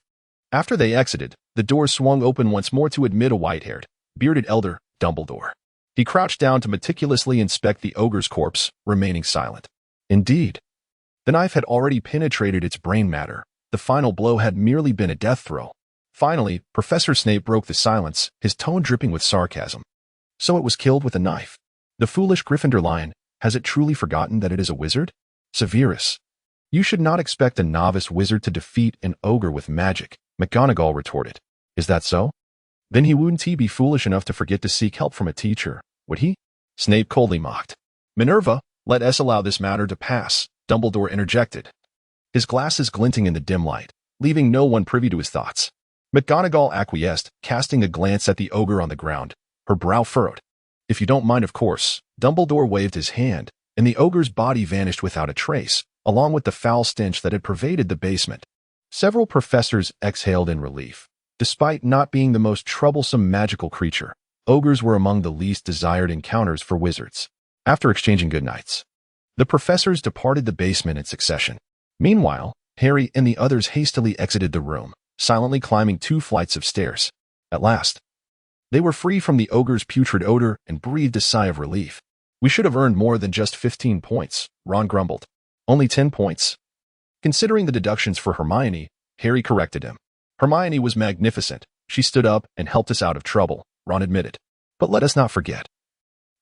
After they exited, the door swung open once more to admit a white-haired, bearded elder, Dumbledore. He crouched down to meticulously inspect the ogre's corpse, remaining silent. Indeed, the knife had already penetrated its brain matter. The final blow had merely been a death throw. Finally, Professor Snape broke the silence, his tone dripping with sarcasm. So it was killed with a knife. The foolish Gryffindor lion, has it truly forgotten that it is a wizard? Severus. You should not expect a novice wizard to defeat an ogre with magic, McGonagall retorted. Is that so? Then he wouldn't be foolish enough to forget to seek help from a teacher, would he? Snape coldly mocked. Minerva, let us allow this matter to pass, Dumbledore interjected, his glasses glinting in the dim light, leaving no one privy to his thoughts. McGonagall acquiesced, casting a glance at the ogre on the ground, her brow furrowed. If you don't mind, of course. Dumbledore waved his hand, and the ogre's body vanished without a trace, along with the foul stench that had pervaded the basement. Several professors exhaled in relief. Despite not being the most troublesome magical creature, ogres were among the least desired encounters for wizards. After exchanging goodnights, the professors departed the basement in succession. Meanwhile, Harry and the others hastily exited the room, silently climbing 2 flights of stairs. At last, they were free from the ogre's putrid odor and breathed a sigh of relief. We should have earned more than just 15 points, Ron grumbled. Only 10 points. Considering the deductions for Hermione, Harry corrected him. Hermione was magnificent. She stood up and helped us out of trouble, Ron admitted. But let us not forget.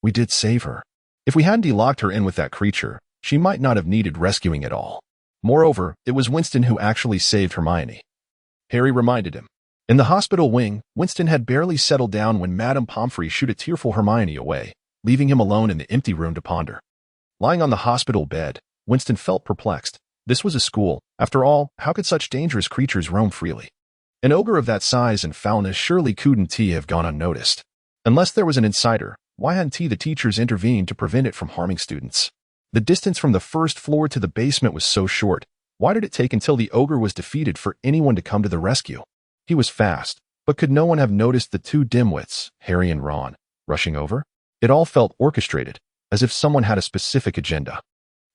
We did save her. If we hadn't locked her in with that creature, she might not have needed rescuing at all. Moreover, it was Winston who actually saved Hermione. Harry reminded him. In the hospital wing, Winston had barely settled down when Madame Pomfrey shooed a tearful Hermione away, leaving him alone in the empty room to ponder. Lying on the hospital bed, Winston felt perplexed. This was a school. After all, how could such dangerous creatures roam freely? An ogre of that size and foulness surely couldn't have gone unnoticed. Unless there was an insider, why hadn't the teachers intervened to prevent it from harming students? The distance from the first floor to the basement was so short. Why did it take until the ogre was defeated for anyone to come to the rescue? He was fast, but could no one have noticed the 2 dimwits, Harry and Ron, rushing over? It all felt orchestrated, as if someone had a specific agenda.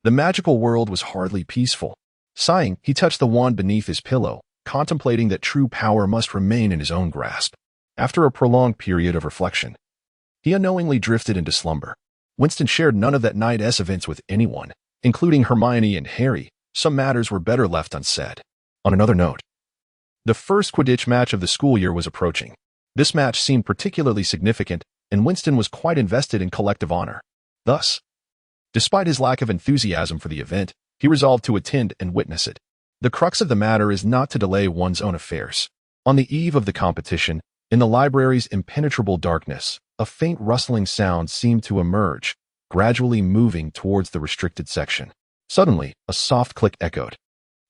The magical world was hardly peaceful. Sighing, he touched the wand beneath his pillow, contemplating that true power must remain in his own grasp. After a prolonged period of reflection, he unknowingly drifted into slumber. Winston shared none of that night's events with anyone, including Hermione and Harry. Some matters were better left unsaid. On another note, the first Quidditch match of the school year was approaching. This match seemed particularly significant, and Winston was quite invested in collective honor. Thus, despite his lack of enthusiasm for the event, he resolved to attend and witness it. The crux of the matter is not to delay one's own affairs. On the eve of the competition, in the library's impenetrable darkness, a faint rustling sound seemed to emerge, gradually moving towards the restricted section. Suddenly, a soft click echoed,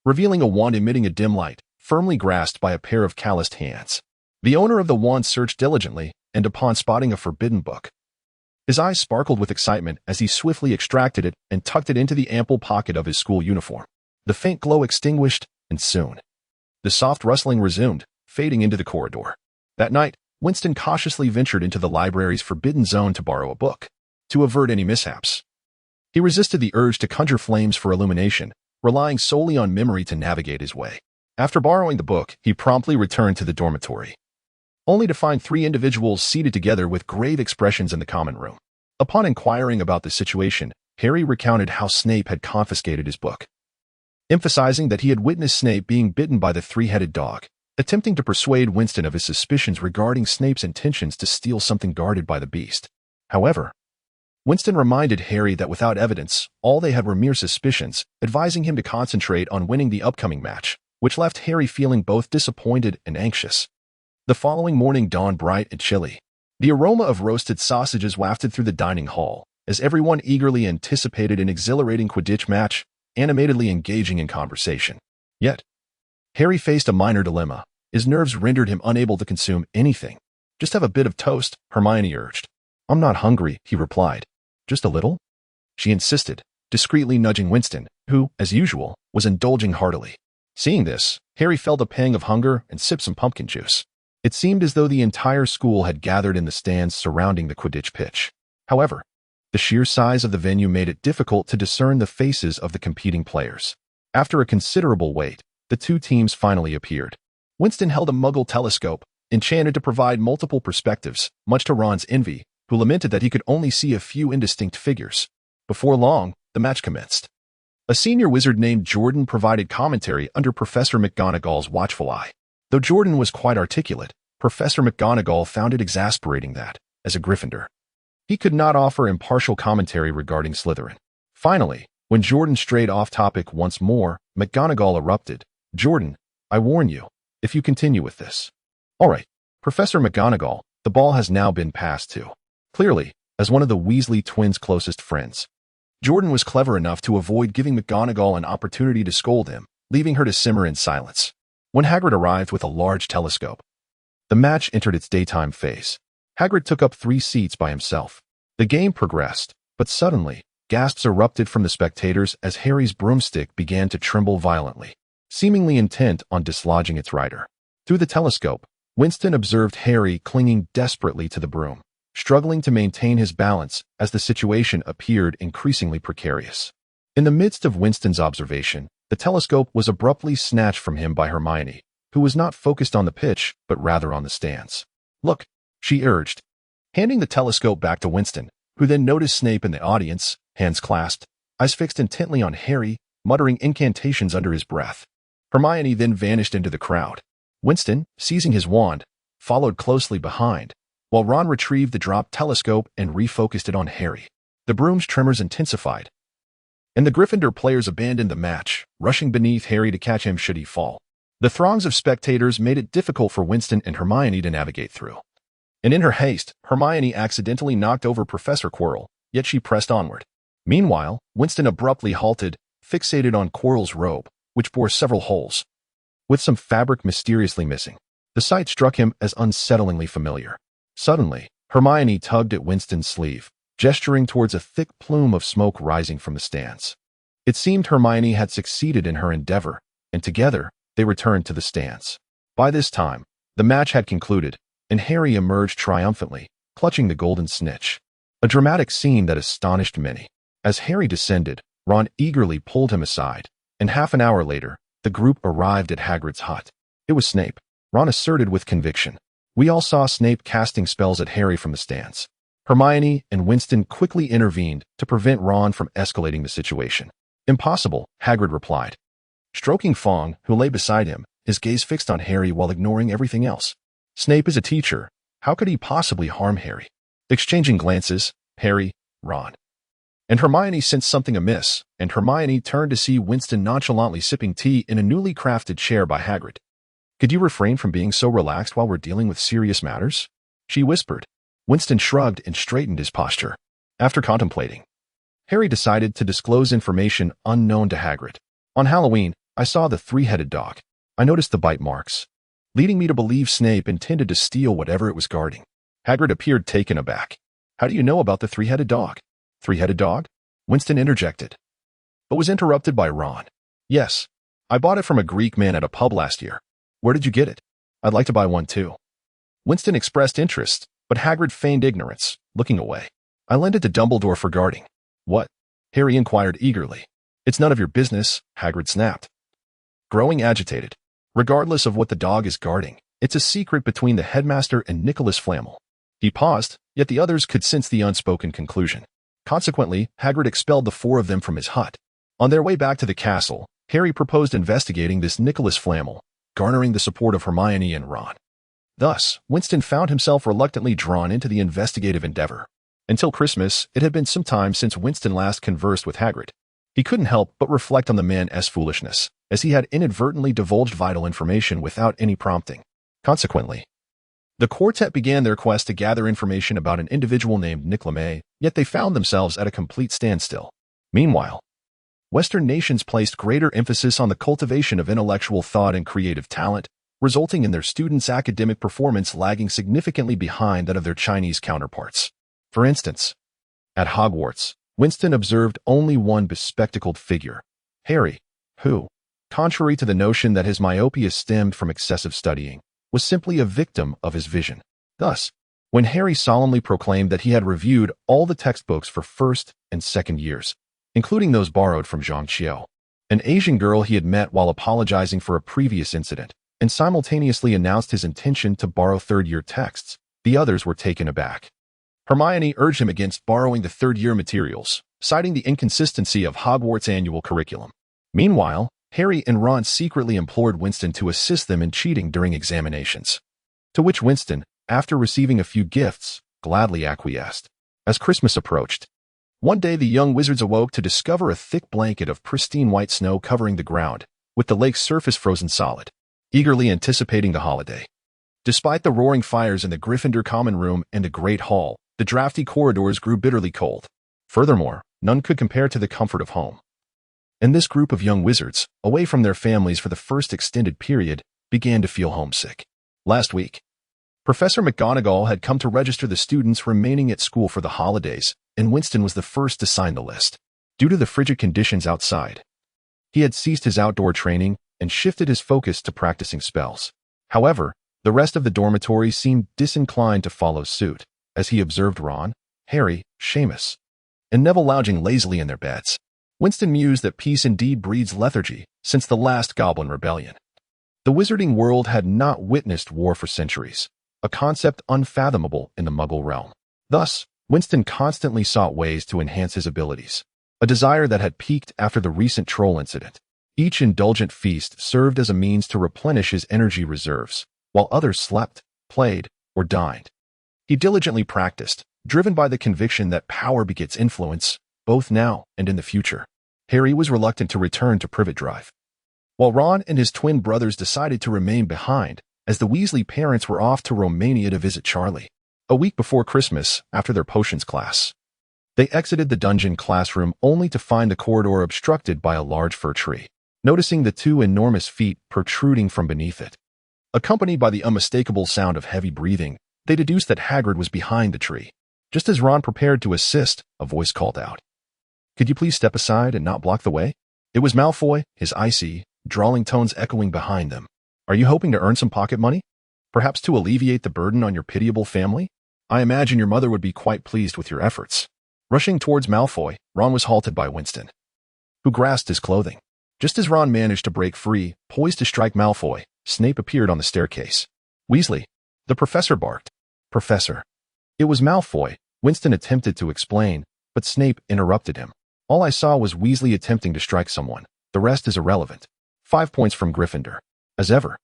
revealing a wand emitting a dim light, firmly grasped by a pair of calloused hands. The owner of the wand searched diligently, and upon spotting a forbidden book, his eyes sparkled with excitement as he swiftly extracted it and tucked it into the ample pocket of his school uniform. The faint glow extinguished, and soon, the soft rustling resumed, fading into the corridor. That night, Winston cautiously ventured into the library's forbidden zone to borrow a book, to avert any mishaps. He resisted the urge to conjure flames for illumination, relying solely on memory to navigate his way. After borrowing the book, he promptly returned to the dormitory, only to find 3 individuals seated together with grave expressions in the common room. Upon inquiring about the situation, Harry recounted how Snape had confiscated his book, emphasizing that he had witnessed Snape being bitten by the 3-headed dog, attempting to persuade Winston of his suspicions regarding Snape's intentions to steal something guarded by the beast. However, Winston reminded Harry that without evidence, all they had were mere suspicions, advising him to concentrate on winning the upcoming match, which left Harry feeling both disappointed and anxious. The following morning dawned bright and chilly. The aroma of roasted sausages wafted through the dining hall, as everyone eagerly anticipated an exhilarating Quidditch match, animatedly engaging in conversation. Yet, Harry faced a minor dilemma. His nerves rendered him unable to consume anything. "Just have a bit of toast," Hermione urged. "I'm not hungry," he replied. "Just a little?" she insisted, discreetly nudging Winston, who, as usual, was indulging heartily. Seeing this, Harry felt a pang of hunger and sipped some pumpkin juice. It seemed as though the entire school had gathered in the stands surrounding the Quidditch pitch. However, the sheer size of the venue made it difficult to discern the faces of the competing players. After a considerable wait, the 2 teams finally appeared. Winston held a muggle telescope, enchanted to provide multiple perspectives, much to Ron's envy, who lamented that he could only see a few indistinct figures. Before long, the match commenced. A senior wizard named Jordan provided commentary under Professor McGonagall's watchful eye. Though Jordan was quite articulate, Professor McGonagall found it exasperating that, as a Gryffindor, he could not offer impartial commentary regarding Slytherin. Finally, when Jordan strayed off topic once more, McGonagall erupted. "Jordan, I warn you, if you continue with this." "All right, Professor McGonagall, the ball has now been passed to." Clearly, as one of the Weasley twins' closest friends, Jordan was clever enough to avoid giving McGonagall an opportunity to scold him, leaving her to simmer in silence. When Hagrid arrived with a large telescope, the match entered its daytime phase. Hagrid took up 3 seats by himself. The game progressed, but suddenly, gasps erupted from the spectators as Harry's broomstick began to tremble violently, seemingly intent on dislodging its rider. Through the telescope, Winston observed Harry clinging desperately to the broom, struggling to maintain his balance as the situation appeared increasingly precarious. In the midst of Winston's observation, the telescope was abruptly snatched from him by Hermione, who was not focused on the pitch, but rather on the stands. "Look," she urged, handing the telescope back to Winston, who then noticed Snape in the audience, hands clasped, eyes fixed intently on Harry, muttering incantations under his breath. Hermione then vanished into the crowd. Winston, seizing his wand, followed closely behind, while Ron retrieved the dropped telescope and refocused it on Harry. The broom's tremors intensified, and the Gryffindor players abandoned the match, rushing beneath Harry to catch him should he fall. The throngs of spectators made it difficult for Winston and Hermione to navigate through. And in her haste, Hermione accidentally knocked over Professor Quirrell, yet she pressed onward. Meanwhile, Winston abruptly halted, fixated on Quirrell's robe, which bore several holes, with some fabric mysteriously missing. The sight struck him as unsettlingly familiar. Suddenly, Hermione tugged at Winston's sleeve, gesturing towards a thick plume of smoke rising from the stands. It seemed Hermione had succeeded in her endeavor, and together, they returned to the stands. By this time, the match had concluded, and Harry emerged triumphantly, clutching the golden snitch. A dramatic scene that astonished many. As Harry descended, Ron eagerly pulled him aside, and half an hour later, the group arrived at Hagrid's hut. It was Snape, Ron asserted with conviction. We all saw Snape casting spells at Harry from the stands. Hermione and Winston quickly intervened to prevent Ron from escalating the situation. Impossible, Hagrid replied, stroking Fong, who lay beside him, his gaze fixed on Harry while ignoring everything else. Snape is a teacher. How could he possibly harm Harry? Exchanging glances, Harry, Ron, And Hermione sensed something amiss, and Hermione turned to see Winston nonchalantly sipping tea in a newly crafted chair by Hagrid. "Could you refrain from being so relaxed while we're dealing with serious matters?" she whispered. Winston shrugged and straightened his posture. After contemplating, Harry decided to disclose information unknown to Hagrid. "On Halloween, I saw the three-headed dog. I noticed the bite marks, leading me to believe Snape intended to steal whatever it was guarding." Hagrid appeared taken aback. "How do you know about the three-headed dog?" "Three-headed dog?" Winston interjected, but was interrupted by Ron. "Yes, I bought it from a Greek man at a pub last year." "Where did you get it? I'd like to buy one too." Winston expressed interest, but Hagrid feigned ignorance, looking away. "I lent it to Dumbledore for guarding." "What?" Harry inquired eagerly. "It's none of your business," Hagrid snapped, growing agitated. "Regardless of what the dog is guarding, it's a secret between the headmaster and Nicholas Flamel." He paused, yet the others could sense the unspoken conclusion. Consequently, Hagrid expelled the four of them from his hut. On their way back to the castle, Harry proposed investigating this Nicholas Flamel, garnering the support of Hermione and Ron. Thus, Winston found himself reluctantly drawn into the investigative endeavor. Until Christmas, it had been some time since Winston last conversed with Hagrid. He couldn't help but reflect on the man's foolishness, as he had inadvertently divulged vital information without any prompting. Consequently, the quartet began their quest to gather information about an individual named Nick LeMay, yet they found themselves at a complete standstill. Meanwhile, Western nations placed greater emphasis on the cultivation of intellectual thought and creative talent, resulting in their students' academic performance lagging significantly behind that of their Chinese counterparts. For instance, at Hogwarts, Winston observed only one bespectacled figure, Harry, who, contrary to the notion that his myopia stemmed from excessive studying, was simply a victim of his vision. Thus, when Harry solemnly proclaimed that he had reviewed all the textbooks for first and second years, including those borrowed from Zhang Qiao, an Asian girl he had met while apologizing for a previous incident, and simultaneously announced his intention to borrow third-year texts, the others were taken aback. Hermione urged him against borrowing the third-year materials, citing the inconsistency of Hogwarts' annual curriculum. Meanwhile, Harry and Ron secretly implored Winston to assist them in cheating during examinations, to which Winston, after receiving a few gifts, gladly acquiesced. As Christmas approached, one day the young wizards awoke to discover a thick blanket of pristine white snow covering the ground, with the lake's surface frozen solid, eagerly anticipating the holiday. Despite the roaring fires in the Gryffindor common room and the Great Hall, the drafty corridors grew bitterly cold. Furthermore, none could compare to the comfort of home. And this group of young wizards, away from their families for the first extended period, began to feel homesick. Last week, Professor McGonagall had come to register the students remaining at school for the holidays, and Winston was the first to sign the list. Due to the frigid conditions outside, he had ceased his outdoor training and shifted his focus to practicing spells. However, the rest of the dormitory seemed disinclined to follow suit, as he observed Ron, Harry, Seamus, and Neville lounging lazily in their beds. Winston mused that peace indeed breeds lethargy since the last Goblin Rebellion. The wizarding world had not witnessed war for centuries, a concept unfathomable in the Muggle realm. Thus, Winston constantly sought ways to enhance his abilities, a desire that had peaked after the recent troll incident. Each indulgent feast served as a means to replenish his energy reserves, while others slept, played, or dined. He diligently practiced, driven by the conviction that power begets influence, both now and in the future. Harry was reluctant to return to Privet Drive, while Ron and his twin brothers decided to remain behind, as the Weasley parents were off to Romania to visit Charlie. A week before Christmas, after their potions class, they exited the dungeon classroom only to find the corridor obstructed by a large fir tree. Noticing the two enormous feet protruding from beneath it, accompanied by the unmistakable sound of heavy breathing, they deduced that Hagrid was behind the tree. Just as Ron prepared to assist, a voice called out, "Could you please step aside and not block the way?" It was Malfoy, his icy, drawling tones echoing behind them. "Are you hoping to earn some pocket money? Perhaps to alleviate the burden on your pitiable family? I imagine your mother would be quite pleased with your efforts." Rushing towards Malfoy, Ron was halted by Winston, who grasped his clothing. Just as Ron managed to break free, poised to strike Malfoy, Snape appeared on the staircase. "Weasley," the professor barked. "Professor." It was Malfoy, Winston attempted to explain, but Snape interrupted him. "All I saw was Weasley attempting to strike someone. The rest is irrelevant." 5 points from Gryffindor. As ever,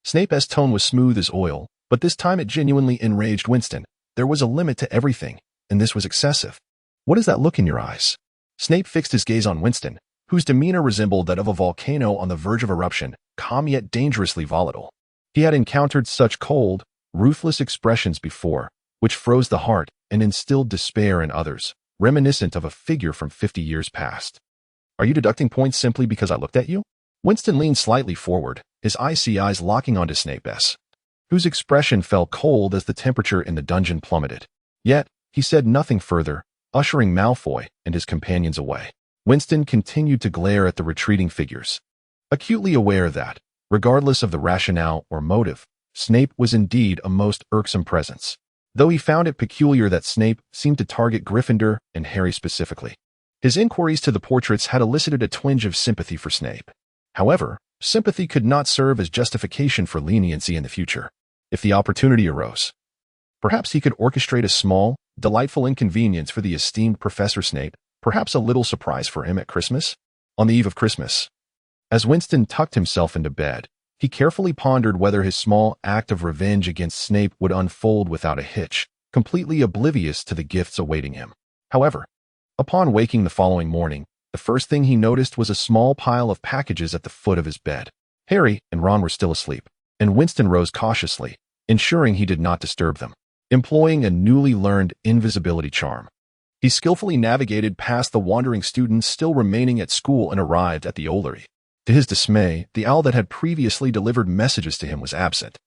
Snape's tone was smooth as oil, but this time it genuinely enraged Winston. There was a limit to everything, and this was excessive. "What is that look in your eyes?" Snape fixed his gaze on Winston, whose demeanor resembled that of a volcano on the verge of eruption, calm yet dangerously volatile. He had encountered such cold, ruthless expressions before, which froze the heart and instilled despair in others, reminiscent of a figure from 50 years past. "Are you deducting points simply because I looked at you?" Winston leaned slightly forward, his icy eyes locking onto Snape's, whose expression fell cold as the temperature in the dungeon plummeted. Yet, he said nothing further, ushering Malfoy and his companions away. Winston continued to glare at the retreating figures, acutely aware that, regardless of the rationale or motive, Snape was indeed a most irksome presence, though he found it peculiar that Snape seemed to target Gryffindor and Harry specifically. His inquiries to the portraits had elicited a twinge of sympathy for Snape. However, sympathy could not serve as justification for leniency in the future. If the opportunity arose, perhaps he could orchestrate a small, delightful inconvenience for the esteemed Professor Snape, perhaps a little surprise for him at Christmas? On the eve of Christmas, as Winston tucked himself into bed, he carefully pondered whether his small act of revenge against Snape would unfold without a hitch, completely oblivious to the gifts awaiting him. However, upon waking the following morning, the first thing he noticed was a small pile of packages at the foot of his bed. Harry and Ron were still asleep, and Winston rose cautiously, ensuring he did not disturb them. Employing a newly learned invisibility charm, he skillfully navigated past the wandering students still remaining at school and arrived at the Orphanage. To his dismay, the owl that had previously delivered messages to him was absent.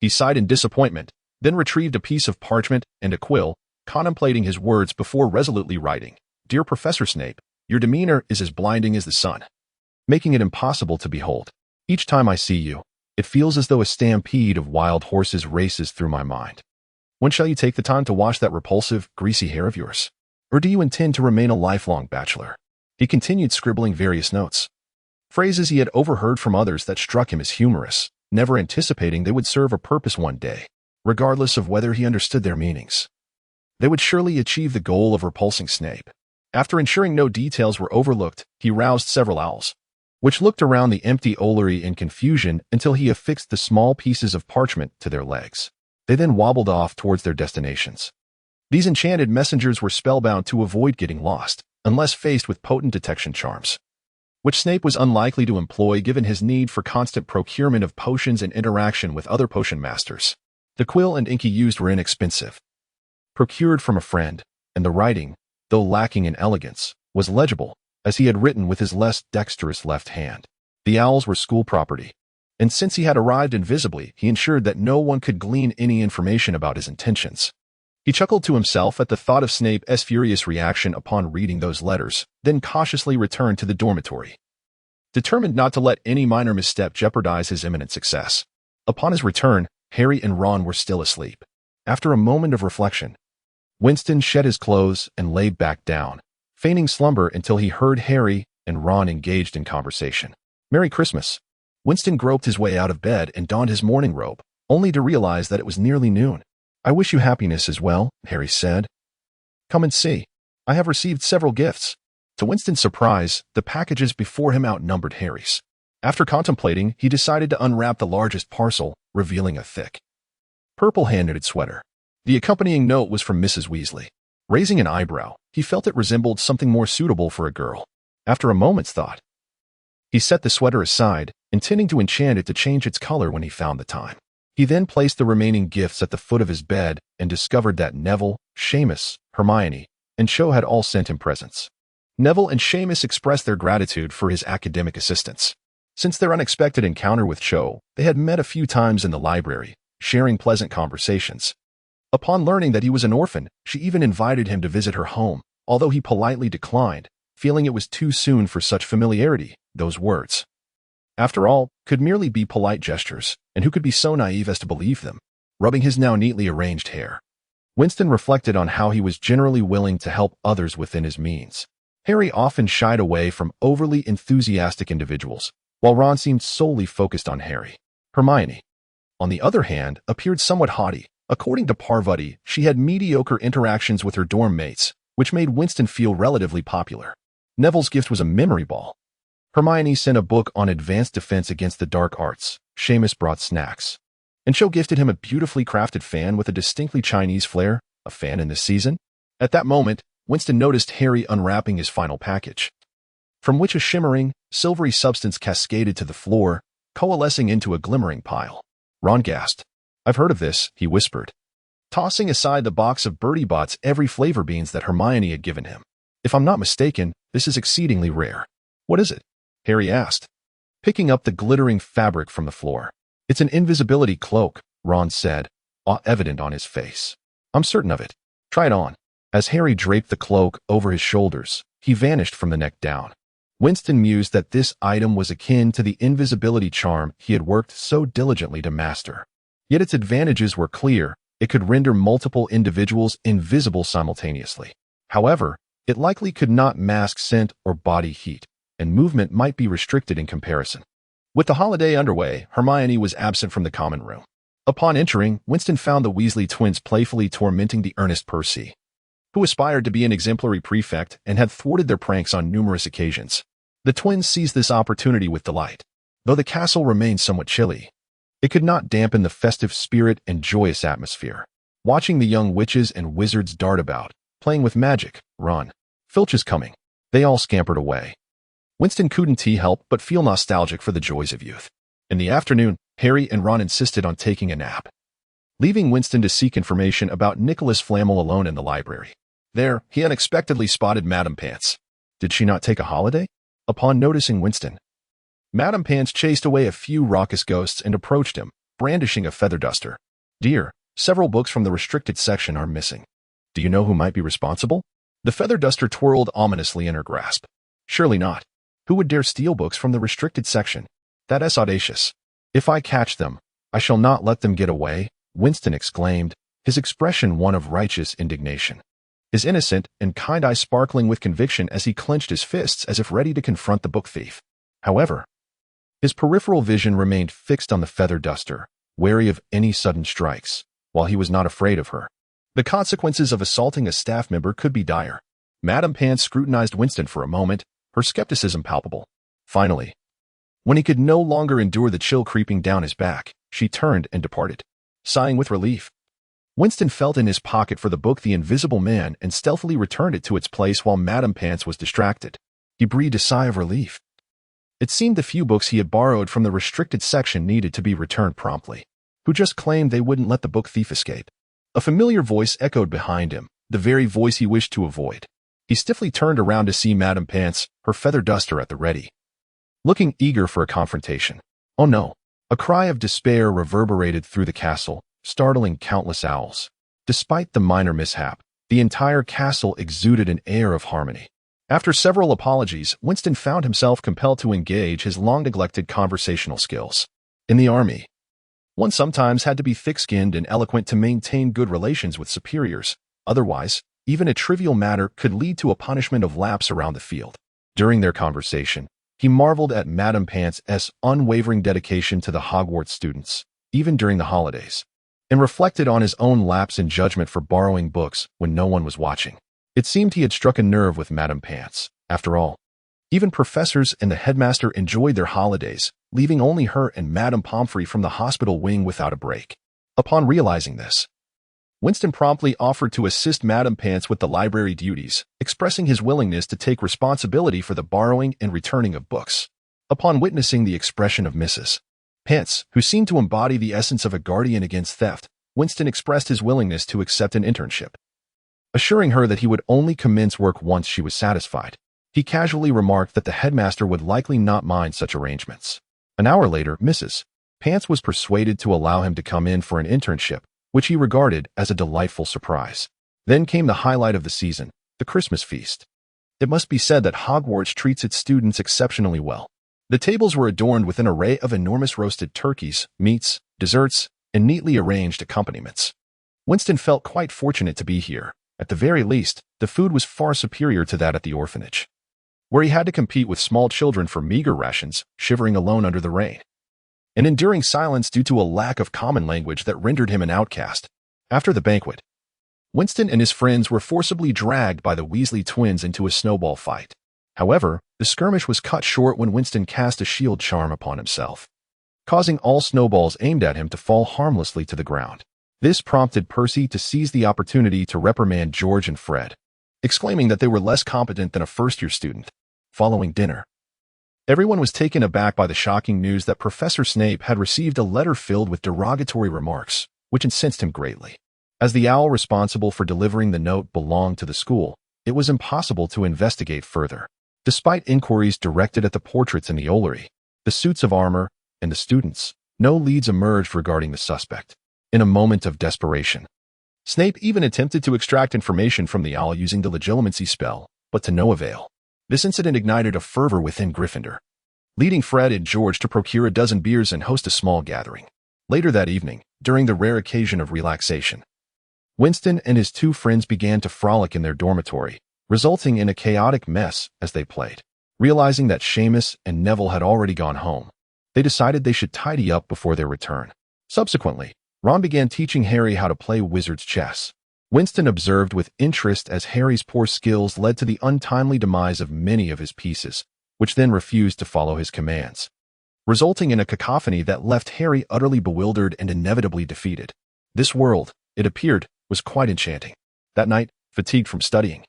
He sighed in disappointment, then retrieved a piece of parchment and a quill, contemplating his words before resolutely writing, "Dear Professor Snape, your demeanor is as blinding as the sun, making it impossible to behold. Each time I see you, it feels as though a stampede of wild horses races through my mind. When shall you take the time to wash that repulsive, greasy hair of yours? Or do you intend to remain a lifelong bachelor?" He continued scribbling various notes, phrases he had overheard from others that struck him as humorous, never anticipating they would serve a purpose one day, regardless of whether he understood their meanings. They would surely achieve the goal of repulsing Snape. After ensuring no details were overlooked, he roused several owls, which looked around the empty Orphanage in confusion until he affixed the small pieces of parchment to their legs. They then wobbled off towards their destinations. These enchanted messengers were spellbound to avoid getting lost, unless faced with potent detection charms, which Snape was unlikely to employ given his need for constant procurement of potions and interaction with other potion masters. The quill and ink he used were inexpensive, procured from a friend, and the writing, though lacking in elegance, was legible, as he had written with his less dexterous left hand. The owls were school property, and since he had arrived invisibly, he ensured that no one could glean any information about his intentions. He chuckled to himself at the thought of Snape's furious reaction upon reading those letters, then cautiously returned to the dormitory, determined not to let any minor misstep jeopardize his imminent success. Upon his return, Harry and Ron were still asleep. After a moment of reflection, Winston shed his clothes and lay back down, feigning slumber until he heard Harry and Ron engaged in conversation. "Merry Christmas." Winston groped his way out of bed and donned his morning robe, only to realize that it was nearly noon. "I wish you happiness as well," Harry said. "Come and see. I have received several gifts." To Winston's surprise, the packages before him outnumbered Harry's. After contemplating, he decided to unwrap the largest parcel, revealing a thick, purple hand-knitted sweater. The accompanying note was from Mrs. Weasley. Raising an eyebrow, he felt it resembled something more suitable for a girl. After a moment's thought, he set the sweater aside, intending to enchant it to change its color when he found the time. He then placed the remaining gifts at the foot of his bed and discovered that Neville, Seamus, Hermione, and Cho had all sent him presents. Neville and Seamus expressed their gratitude for his academic assistance. Since their unexpected encounter with Cho, they had met a few times in the library, sharing pleasant conversations. Upon learning that he was an orphan, she even invited him to visit her home, although he politely declined, feeling it was too soon for such familiarity. Those words, after all, could merely be polite gestures, and who could be so naive as to believe them? Rubbing his now neatly arranged hair, Winston reflected on how he was generally willing to help others within his means. Harry often shied away from overly enthusiastic individuals, while Ron seemed solely focused on Harry. Hermione, on the other hand, appeared somewhat haughty. According to Parvati, she had mediocre interactions with her dorm mates, which made Winston feel relatively popular. Neville's gift was a memory ball. Hermione sent a book on advanced defense against the dark arts. Seamus brought snacks, and Cho gifted him a beautifully crafted fan with a distinctly Chinese flair, a fan in this season. At that moment, Winston noticed Harry unwrapping his final package, from which a shimmering, silvery substance cascaded to the floor, coalescing into a glimmering pile. Ron gasped. "I've heard of this," he whispered, tossing aside the box of Bertie Bott's every flavor beans that Hermione had given him. "If I'm not mistaken, this is exceedingly rare." "What is it?" Harry asked, picking up the glittering fabric from the floor. "It's an invisibility cloak," Ron said, awe evident on his face. "I'm certain of it. Try it on." As Harry draped the cloak over his shoulders, he vanished from the neck down. Winston mused that this item was akin to the invisibility charm he had worked so diligently to master. Yet its advantages were clear. It could render multiple individuals invisible simultaneously. However, it likely could not mask scent or body heat, and movement might be restricted in comparison. With the holiday underway, Hermione was absent from the common room. Upon entering, Winston found the Weasley twins playfully tormenting the earnest Percy, who aspired to be an exemplary prefect and had thwarted their pranks on numerous occasions. The twins seized this opportunity with delight. Though the castle remained somewhat chilly, it could not dampen the festive spirit and joyous atmosphere. Watching the young witches and wizards dart about, playing with magic, run, Filch is coming, they all scampered away. Winston couldn't help but feel nostalgic for the joys of youth. In the afternoon, Harry and Ron insisted on taking a nap, leaving Winston to seek information about Nicholas Flamel alone in the library. There, he unexpectedly spotted Madame Pants. Did she not take a holiday? Upon noticing Winston, Madame Pants chased away a few raucous ghosts and approached him, brandishing a feather duster. "Dear, several books from the restricted section are missing. Do you know who might be responsible?" The feather duster twirled ominously in her grasp. "Surely not. Who would dare steal books from the restricted section? That is audacious. If I catch them, I shall not let them get away," Winston exclaimed, his expression one of righteous indignation, his innocent and kind eye sparkling with conviction as he clenched his fists as if ready to confront the book thief. However, his peripheral vision remained fixed on the feather duster, wary of any sudden strikes, while he was not afraid of her. The consequences of assaulting a staff member could be dire. Madame Pants scrutinized Winston for a moment, her skepticism palpable. Finally, when he could no longer endure the chill creeping down his back, she turned and departed. Sighing with relief, Winston felt in his pocket for the book The Invisible Man and stealthily returned it to its place while Madame Pants was distracted. He breathed a sigh of relief. It seemed the few books he had borrowed from the restricted section needed to be returned promptly. Who just claimed they wouldn't let the book thief escape? A familiar voice echoed behind him, the very voice he wished to avoid. He stiffly turned around to see Madame Pants, her feather duster at the ready, looking eager for a confrontation. Oh no! A cry of despair reverberated through the castle, startling countless owls. Despite the minor mishap, the entire castle exuded an air of harmony. After several apologies, Winston found himself compelled to engage his long-neglected conversational skills. In the army, one sometimes had to be thick-skinned and eloquent to maintain good relations with superiors. Otherwise, even a trivial matter could lead to a punishment of laps around the field. During their conversation, he marveled at Madame Pants' unwavering dedication to the Hogwarts students, even during the holidays, and reflected on his own lapse in judgment for borrowing books when no one was watching. It seemed he had struck a nerve with Madame Pants. After all, even professors and the headmaster enjoyed their holidays, leaving only her and Madame Pomfrey from the hospital wing without a break. Upon realizing this, Winston promptly offered to assist Madame Pants with the library duties, expressing his willingness to take responsibility for the borrowing and returning of books. Upon witnessing the expression of Mrs. Pants, who seemed to embody the essence of a guardian against theft, Winston expressed his willingness to accept an internship, assuring her that he would only commence work once she was satisfied. He casually remarked that the headmaster would likely not mind such arrangements. An hour later, Mrs. Pants was persuaded to allow him to come in for an internship, which he regarded as a delightful surprise. Then came the highlight of the season, the Christmas feast. It must be said that Hogwarts treats its students exceptionally well. The tables were adorned with an array of enormous roasted turkeys, meats, desserts, and neatly arranged accompaniments. Winston felt quite fortunate to be here. At the very least, the food was far superior to that at the orphanage, where he had to compete with small children for meager rations, shivering alone under the rain, and enduring silence due to a lack of common language that rendered him an outcast. After the banquet, Winston and his friends were forcibly dragged by the Weasley twins into a snowball fight. However, the skirmish was cut short when Winston cast a shield charm upon himself, causing all snowballs aimed at him to fall harmlessly to the ground. This prompted Percy to seize the opportunity to reprimand George and Fred. exclaiming that they were less competent than a first-year student. Following dinner, everyone was taken aback by the shocking news that Professor Snape had received a letter filled with derogatory remarks, which incensed him greatly. As the owl responsible for delivering the note belonged to the school, it was impossible to investigate further. Despite inquiries directed at the portraits in the Ollery, the suits of armor, and the students, no leads emerged regarding the suspect. In a moment of desperation, Snape even attempted to extract information from the owl using the legilimency spell, but to no avail. This incident ignited a fervor within Gryffindor, leading Fred and George to procure a dozen beers and host a small gathering. Later that evening, during the rare occasion of relaxation, Winston and his two friends began to frolic in their dormitory, resulting in a chaotic mess as they played. Realizing that Seamus and Neville had already gone home, they decided they should tidy up before their return. Subsequently, Ron began teaching Harry how to play wizard's chess. Winston observed with interest as Harry's poor skills led to the untimely demise of many of his pieces, which then refused to follow his commands, resulting in a cacophony that left Harry utterly bewildered and inevitably defeated. This world, it appeared, was quite enchanting. That night, fatigued from studying,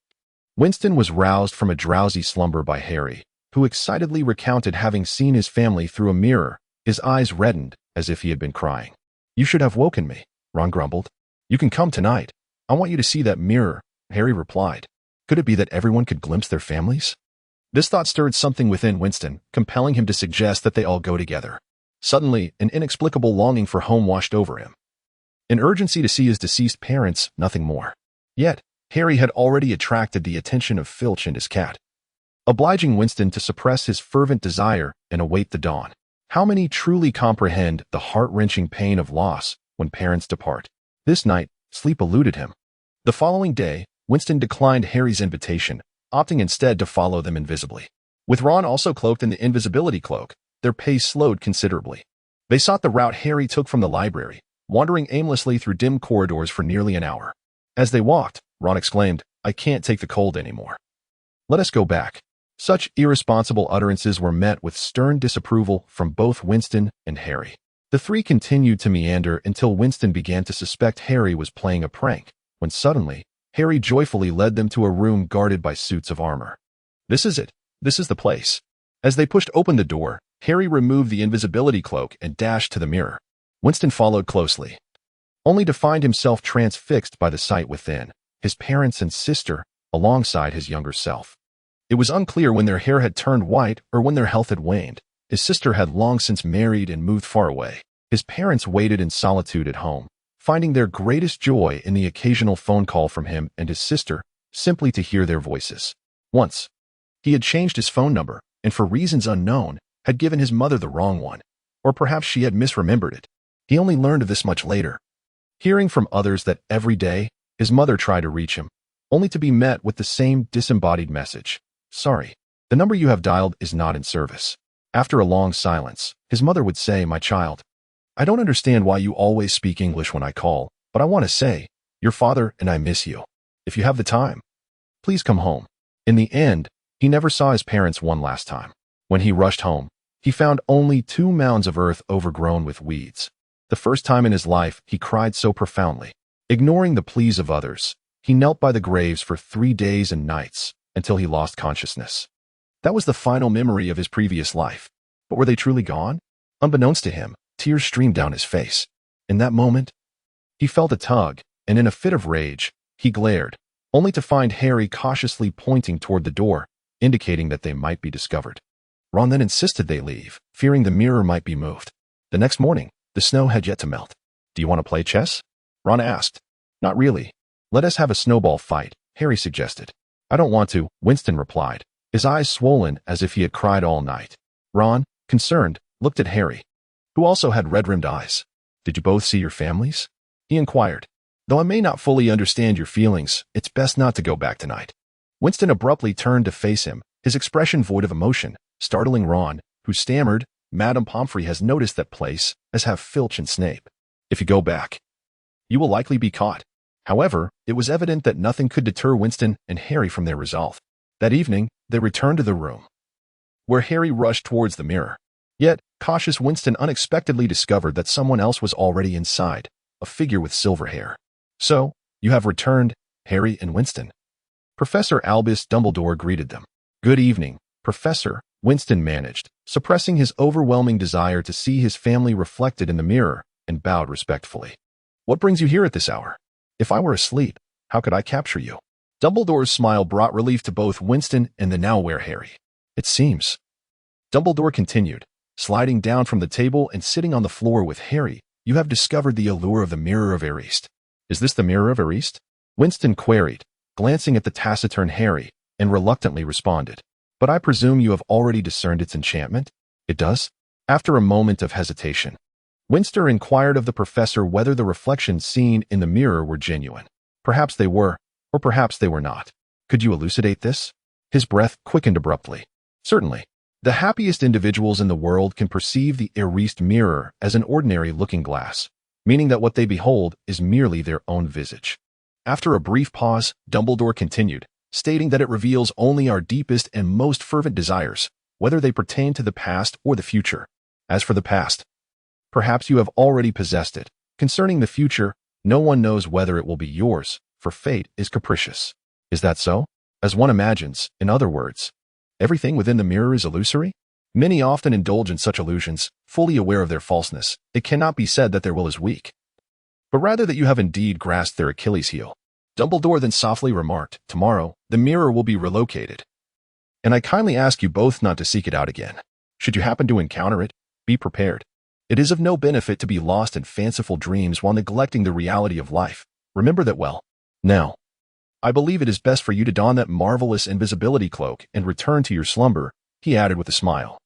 Winston was roused from a drowsy slumber by Harry, who excitedly recounted having seen his family through a mirror. His eyes reddened as if he had been crying. "You should have woken me," Ron grumbled. "You can come tonight. I want you to see that mirror," Harry replied. Could it be that everyone could glimpse their families? This thought stirred something within Winston, compelling him to suggest that they all go together. Suddenly, an inexplicable longing for home washed over him. An urgency to see his deceased parents, nothing more. Yet, Harry had already attracted the attention of Filch and his cat, obliging Winston to suppress his fervent desire and await the dawn. How many truly comprehend the heart-wrenching pain of loss when parents depart? This night, sleep eluded him. The following day, Winston declined Harry's invitation, opting instead to follow them invisibly. With Ron also cloaked in the invisibility cloak, their pace slowed considerably. They sought the route Harry took from the library, wandering aimlessly through dim corridors for nearly an hour. As they walked, Ron exclaimed, "I can't take the cold anymore. Let us go back." Such irresponsible utterances were met with stern disapproval from both Winston and Harry. The three continued to meander until Winston began to suspect Harry was playing a prank, when suddenly, Harry joyfully led them to a room guarded by suits of armor. "This is it. This is the place." As they pushed open the door, Harry removed the invisibility cloak and dashed to the mirror. Winston followed closely, only to find himself transfixed by the sight within, his parents and sister, alongside his younger self. It was unclear when their hair had turned white or when their health had waned. His sister had long since married and moved far away. His parents waited in solitude at home, finding their greatest joy in the occasional phone call from him and his sister, simply to hear their voices. Once, he had changed his phone number, and for reasons unknown, had given his mother the wrong one, or perhaps she had misremembered it. He only learned of this much later, hearing from others that every day, his mother tried to reach him, only to be met with the same disembodied message. "Sorry, the number you have dialed is not in service." After a long silence, his mother would say, "My child, I don't understand why you always speak English when I call, but I want to say, your father and I miss you. If you have the time, please come home." In the end, he never saw his parents one last time. When he rushed home, he found only 2 mounds of earth overgrown with weeds. The first time in his life, he cried so profoundly. Ignoring the pleas of others, he knelt by the graves for 3 days and nights, until he lost consciousness. That was the final memory of his previous life. But were they truly gone? Unbeknownst to him, tears streamed down his face. In that moment, he felt a tug, and in a fit of rage, he glared, only to find Harry cautiously pointing toward the door, indicating that they might be discovered. Ron then insisted they leave, fearing the mirror might be moved. The next morning, the snow had yet to melt. "Do you want to play chess?" Ron asked. "Not really. Let us have a snowball fight," Harry suggested. "I don't want to," Winston replied, his eyes swollen as if he had cried all night. Ron, concerned, looked at Harry, who also had red-rimmed eyes. "Did you both see your families?" he inquired. "Though I may not fully understand your feelings, it's best not to go back tonight." Winston abruptly turned to face him, his expression void of emotion, startling Ron, who stammered, "Madame Pomfrey has noticed that place, as have Filch and Snape. If you go back, you will likely be caught." However, it was evident that nothing could deter Winston and Harry from their resolve. That evening, they returned to the room, where Harry rushed towards the mirror. Yet, cautious Winston unexpectedly discovered that someone else was already inside, a figure with silver hair. "So, you have returned, Harry and Winston," Professor Albus Dumbledore greeted them. "Good evening, Professor," Winston managed, suppressing his overwhelming desire to see his family reflected in the mirror, and bowed respectfully. "What brings you here at this hour? If I were asleep, how could I capture you?" Dumbledore's smile brought relief to both Winston and the now-aware Harry. "It seems," Dumbledore continued, sliding down from the table and sitting on the floor with Harry, "you have discovered the allure of the Mirror of Erised." "Is this the Mirror of Erised?" Winston queried, glancing at the taciturn Harry, and reluctantly responded. "But I presume you have already discerned its enchantment?" "It does?" After a moment of hesitation, Winston inquired of the professor whether the reflections seen in the mirror were genuine. Perhaps they were, or perhaps they were not. "Could you elucidate this?" His breath quickened abruptly. "Certainly. The happiest individuals in the world can perceive the Erised mirror as an ordinary looking glass, meaning that what they behold is merely their own visage." After a brief pause, Dumbledore continued, stating that it reveals only our deepest and most fervent desires, whether they pertain to the past or the future. As for the past, perhaps you have already possessed it. Concerning the future, no one knows whether it will be yours, for fate is capricious. Is that so? As one imagines, in other words, everything within the mirror is illusory? Many often indulge in such illusions, fully aware of their falseness. It cannot be said that their will is weak, but rather that you have indeed grasped their Achilles heel. Dumbledore then softly remarked, "Tomorrow, the mirror will be relocated, and I kindly ask you both not to seek it out again. Should you happen to encounter it, be prepared. It is of no benefit to be lost in fanciful dreams while neglecting the reality of life. Remember that well. Now, I believe it is best for you to don that marvelous invisibility cloak and return to your slumber," he added with a smile,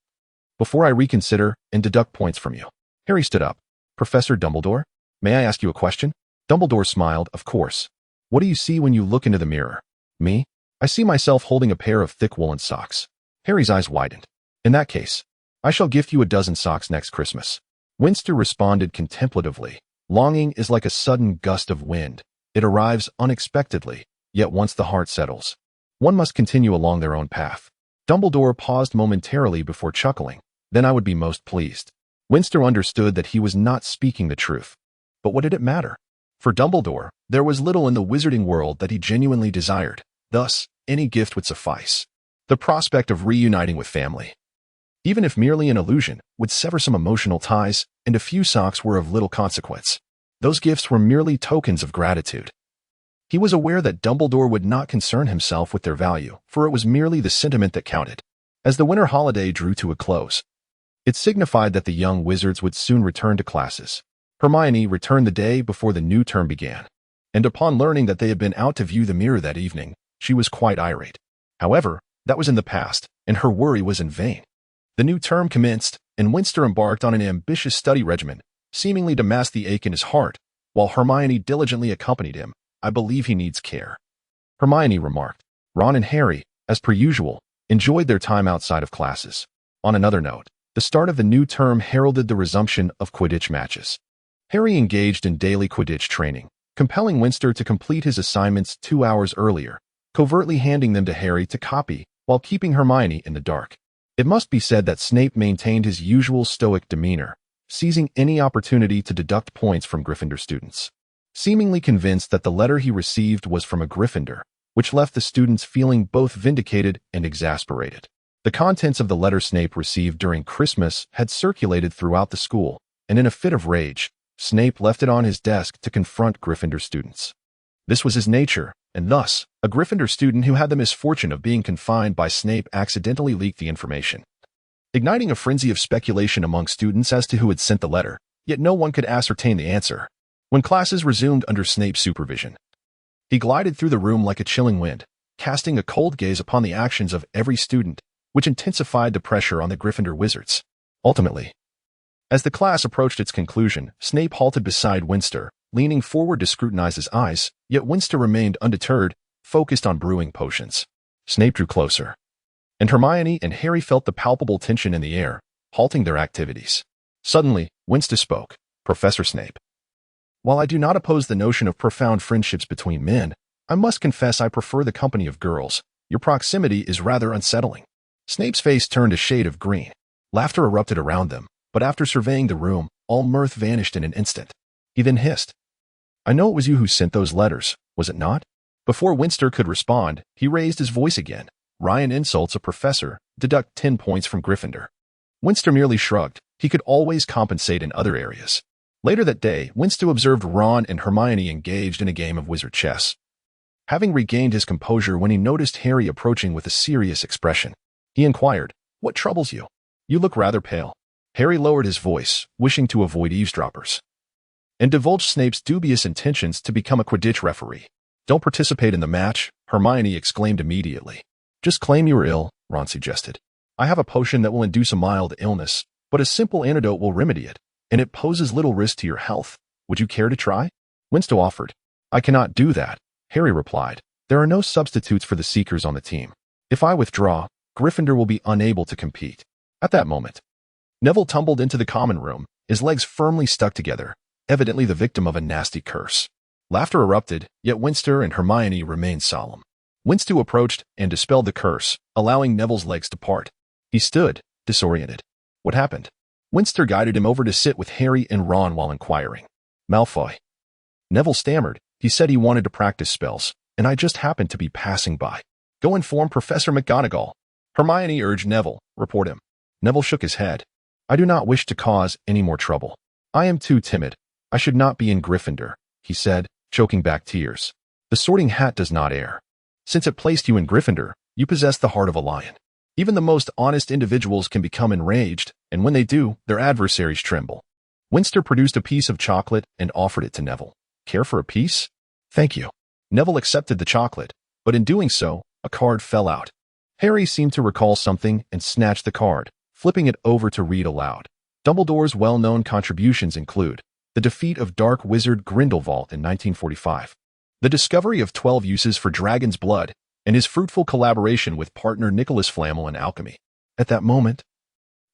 "before I reconsider and deduct points from you." Harry stood up. "Professor Dumbledore, may I ask you a question?" Dumbledore smiled, "Of course. What do you see when you look into the mirror?" "Me? I see myself holding a pair of thick woolen socks." Harry's eyes widened. "In that case, I shall gift you a dozen socks next Christmas." Winston responded contemplatively. "Longing is like a sudden gust of wind. It arrives unexpectedly, yet once the heart settles, one must continue along their own path." Dumbledore paused momentarily before chuckling. "Then I would be most pleased." Winston understood that he was not speaking the truth. But what did it matter? For Dumbledore, there was little in the wizarding world that he genuinely desired. Thus, any gift would suffice. The prospect of reuniting with family, even if merely an illusion, would sever some emotional ties, and a few socks were of little consequence. Those gifts were merely tokens of gratitude. He was aware that Dumbledore would not concern himself with their value, for it was merely the sentiment that counted. As the winter holiday drew to a close, it signified that the young wizards would soon return to classes. Hermione returned the day before the new term began, and upon learning that they had been out to view the mirror that evening, she was quite irate. However, that was in the past, and her worry was in vain. The new term commenced, and Winston embarked on an ambitious study regimen, seemingly to mask the ache in his heart, while Hermione diligently accompanied him. "I believe he needs care," Hermione remarked. Ron and Harry, as per usual, enjoyed their time outside of classes. On another note, the start of the new term heralded the resumption of Quidditch matches. Harry engaged in daily Quidditch training, compelling Winston to complete his assignments 2 hours earlier, covertly handing them to Harry to copy while keeping Hermione in the dark. It must be said that Snape maintained his usual stoic demeanor, seizing any opportunity to deduct points from Gryffindor students. Seemingly convinced that the letter he received was from a Gryffindor, which left the students feeling both vindicated and exasperated. The contents of the letter Snape received during Christmas had circulated throughout the school, and in a fit of rage, Snape left it on his desk to confront Gryffindor students. This was his nature, and thus, a Gryffindor student who had the misfortune of being confined by Snape accidentally leaked the information, igniting a frenzy of speculation among students as to who had sent the letter, yet no one could ascertain the answer. When classes resumed under Snape's supervision, he glided through the room like a chilling wind, casting a cold gaze upon the actions of every student, which intensified the pressure on the Gryffindor wizards. Ultimately, as the class approached its conclusion, Snape halted beside Winston, leaning forward to scrutinize his eyes, yet Winston remained undeterred, focused on brewing potions. Snape drew closer, and Hermione and Harry felt the palpable tension in the air, halting their activities. Suddenly, Winston spoke. "Professor Snape, while I do not oppose the notion of profound friendships between men, I must confess I prefer the company of girls. Your proximity is rather unsettling." Snape's face turned a shade of green. Laughter erupted around them, but after surveying the room, all mirth vanished in an instant. He then hissed, "I know it was you who sent those letters, was it not?" Before Winston could respond, he raised his voice again. Ryan insults a professor, deduct 10 points from Gryffindor. Winston merely shrugged. He could always compensate in other areas. Later that day, Winston observed Ron and Hermione engaged in a game of wizard chess. Having regained his composure when he noticed Harry approaching with a serious expression, he inquired, "What troubles you? You look rather pale." Harry lowered his voice, wishing to avoid eavesdroppers, and divulged Snape's dubious intentions to become a Quidditch referee. "Don't participate in the match," Hermione exclaimed immediately. "Just claim you were ill," Ron suggested. "I have a potion that will induce a mild illness, but a simple antidote will remedy it, and it poses little risk to your health. Would you care to try?" Winston offered. "I cannot do that," Harry replied. "There are no substitutes for the Seekers on the team. If I withdraw, Gryffindor will be unable to compete." At that moment, Neville tumbled into the common room, his legs firmly stuck together, evidently the victim of a nasty curse. Laughter erupted, yet Winston and Hermione remained solemn. Winston approached and dispelled the curse, allowing Neville's legs to part. He stood, disoriented. "What happened?" Winston guided him over to sit with Harry and Ron while inquiring. "Malfoy." Neville stammered. He said he wanted to practice spells, and I just happened to be passing by. "Go inform Professor McGonagall." Hermione urged Neville, "Report him." Neville shook his head. "I do not wish to cause any more trouble. I am too timid. I should not be in Gryffindor," he said, choking back tears. "The Sorting Hat does not err. Since it placed you in Gryffindor, you possess the heart of a lion. Even the most honest individuals can become enraged, and when they do, their adversaries tremble." Winston produced a piece of chocolate and offered it to Neville. "Care for a piece?" "Thank you." Neville accepted the chocolate, but in doing so, a card fell out. Harry seemed to recall something and snatched the card, flipping it over to read aloud. Dumbledore's well-known contributions include the defeat of Dark Wizard Grindelwald in 1945, the discovery of 12 uses for dragon's blood, and his fruitful collaboration with partner Nicholas Flamel in alchemy. At that moment,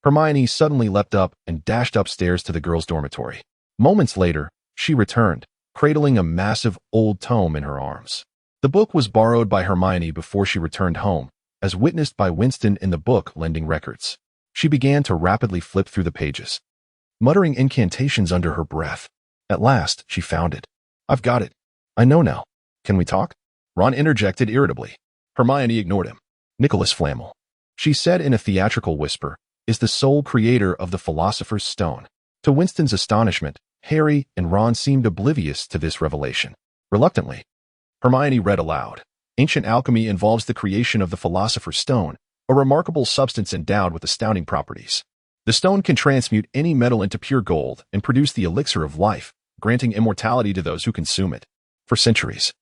Hermione suddenly leapt up and dashed upstairs to the girls' dormitory. Moments later, she returned, cradling a massive old tome in her arms. The book was borrowed by Hermione before she returned home, as witnessed by Winston in the book lending records. She began to rapidly flip through the pages, muttering incantations under her breath. At last, she found it. "I've got it. I know now. Can we talk?" Ron interjected irritably. Hermione ignored him. "Nicholas Flamel," she said in a theatrical whisper, "is the sole creator of the Philosopher's Stone." To Winston's astonishment, Harry and Ron seemed oblivious to this revelation. Reluctantly, Hermione read aloud. "Ancient alchemy involves the creation of the Philosopher's Stone, a remarkable substance endowed with astounding properties. The stone can transmute any metal into pure gold and produce the elixir of life, granting immortality to those who consume it. For centuries,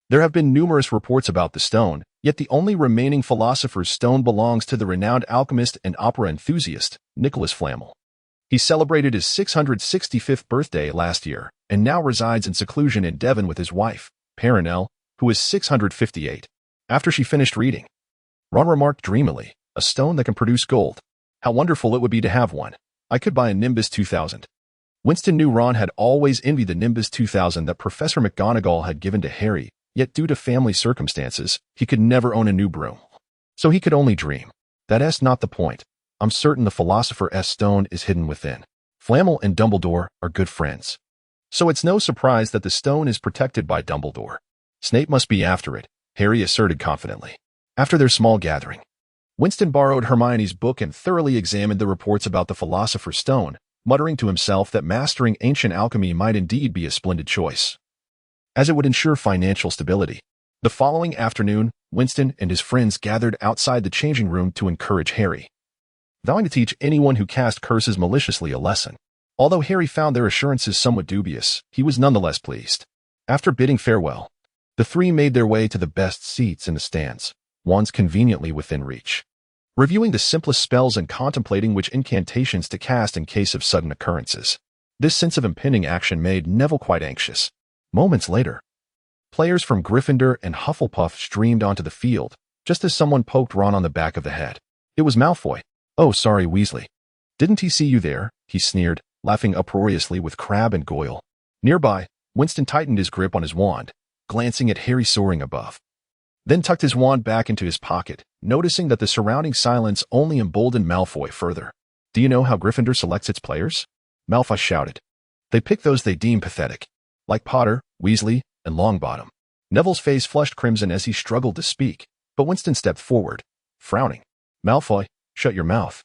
there have been numerous reports about the stone, yet the only remaining Philosopher's Stone belongs to the renowned alchemist and opera enthusiast, Nicholas Flamel. He celebrated his 665th birthday last year, and now resides in seclusion in Devon with his wife, Perenelle, who is 658. After she finished reading, Ron remarked dreamily, "A stone that can produce gold. How wonderful it would be to have one. I could buy a Nimbus 2000. Winston knew Ron had always envied the Nimbus 2000 that Professor McGonagall had given to Harry, yet due to family circumstances, he could never own a new broom. So he could only dream. That's not the point. I'm certain the Philosopher's Stone is hidden within. Flamel and Dumbledore are good friends. So it's no surprise that the stone is protected by Dumbledore. Snape must be after it," Harry asserted confidently. After their small gathering, Winston borrowed Hermione's book and thoroughly examined the reports about the Philosopher's Stone, muttering to himself that mastering ancient alchemy might indeed be a splendid choice, as it would ensure financial stability. The following afternoon, Winston and his friends gathered outside the changing room to encourage Harry, vowing to teach anyone who cast curses maliciously a lesson. Although Harry found their assurances somewhat dubious, he was nonetheless pleased. After bidding farewell, the three made their way to the best seats in the stands, ones conveniently within reach, reviewing the simplest spells and contemplating which incantations to cast in case of sudden occurrences. This sense of impending action made Neville quite anxious. Moments later, players from Gryffindor and Hufflepuff streamed onto the field, just as someone poked Ron on the back of the head. It was Malfoy. "Oh, sorry, Weasley. Didn't he see you there?" he sneered, laughing uproariously with Crabbe and Goyle. Nearby, Winston tightened his grip on his wand, glancing at Harry soaring above, then tucked his wand back into his pocket, noticing that the surrounding silence only emboldened Malfoy further. "Do you know how Gryffindor selects its players?" Malfoy shouted. "They pick those they deem pathetic, like Potter, Weasley, and Longbottom." Neville's face flushed crimson as he struggled to speak, but Winston stepped forward, frowning. "Malfoy, shut your mouth."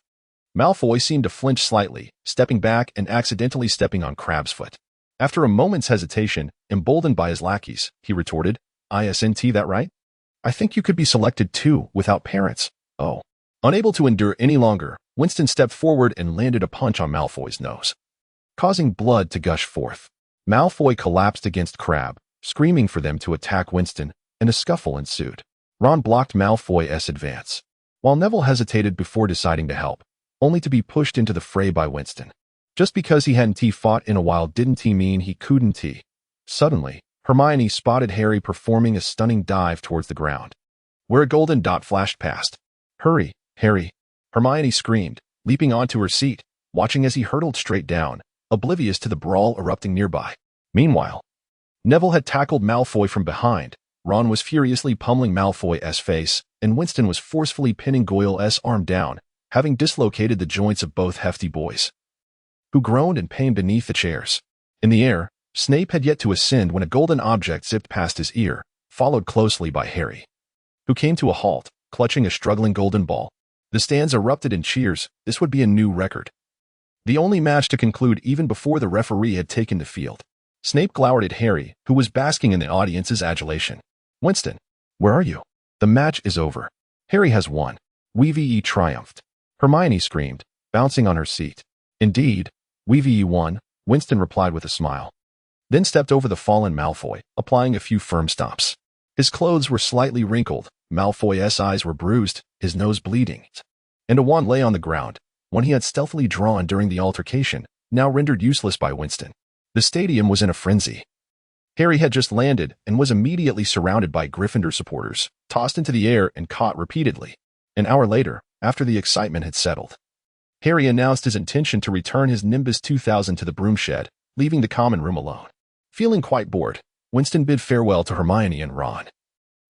Malfoy seemed to flinch slightly, stepping back and accidentally stepping on Crabbe's foot. After a moment's hesitation, emboldened by his lackeys, he retorted, "Isn't that right? I think you could be selected too, without parents." Oh. Unable to endure any longer, Winston stepped forward and landed a punch on Malfoy's nose, causing blood to gush forth. Malfoy collapsed against Crabbe, screaming for them to attack Winston, and a scuffle ensued. Ron blocked Malfoy's advance, while Neville hesitated before deciding to help, only to be pushed into the fray by Winston. Just because he hadn't fought in a while didn't mean he couldn't. Suddenly, Hermione spotted Harry performing a stunning dive towards the ground, where a golden dot flashed past. "Hurry, Harry!" Hermione screamed, leaping onto her seat, watching as he hurtled straight down, oblivious to the brawl erupting nearby. Meanwhile, Neville had tackled Malfoy from behind, Ron was furiously pummeling Malfoy's face, and Winston was forcefully pinning Goyle's arm down, having dislocated the joints of both hefty boys, who groaned in pain beneath the chairs. In the air, Snape had yet to ascend when a golden object zipped past his ear, followed closely by Harry, who came to a halt, clutching a struggling golden ball. The stands erupted in cheers. This would be a new record. The only match to conclude even before the referee had taken the field. Snape glowered at Harry, who was basking in the audience's adulation. "Winston, where are you? The match is over. Harry has won." "Weevee triumphed," Hermione screamed, bouncing on her seat. "Indeed, Weevee won," Winston replied with a smile, then stepped over the fallen Malfoy, applying a few firm stomps. His clothes were slightly wrinkled, Malfoy's eyes were bruised, his nose bleeding, and a wand lay on the ground, one he had stealthily drawn during the altercation, now rendered useless by Winston. The stadium was in a frenzy. Harry had just landed and was immediately surrounded by Gryffindor supporters, tossed into the air and caught repeatedly. An hour later, after the excitement had settled, Harry announced his intention to return his Nimbus 2000 to the broom shed, leaving the common room alone. Feeling quite bored, Winston bid farewell to Hermione and Ron,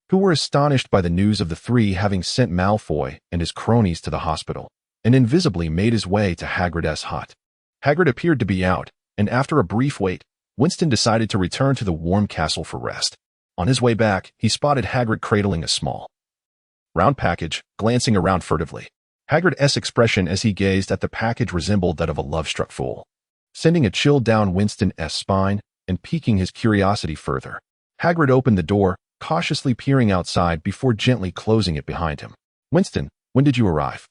who were astonished by the news of the three having sent Malfoy and his cronies to the hospital, and invisibly made his way to Hagrid's hut. Hagrid appeared to be out, and after a brief wait, Winston decided to return to the warm castle for rest. On his way back, he spotted Hagrid cradling a small, round package, glancing around furtively. Hagrid's expression as he gazed at the package resembled that of a love-struck fool, sending a chill down Winston's spine and piquing his curiosity further. Hagrid opened the door, cautiously peering outside before gently closing it behind him. "Winston, when did you arrive?"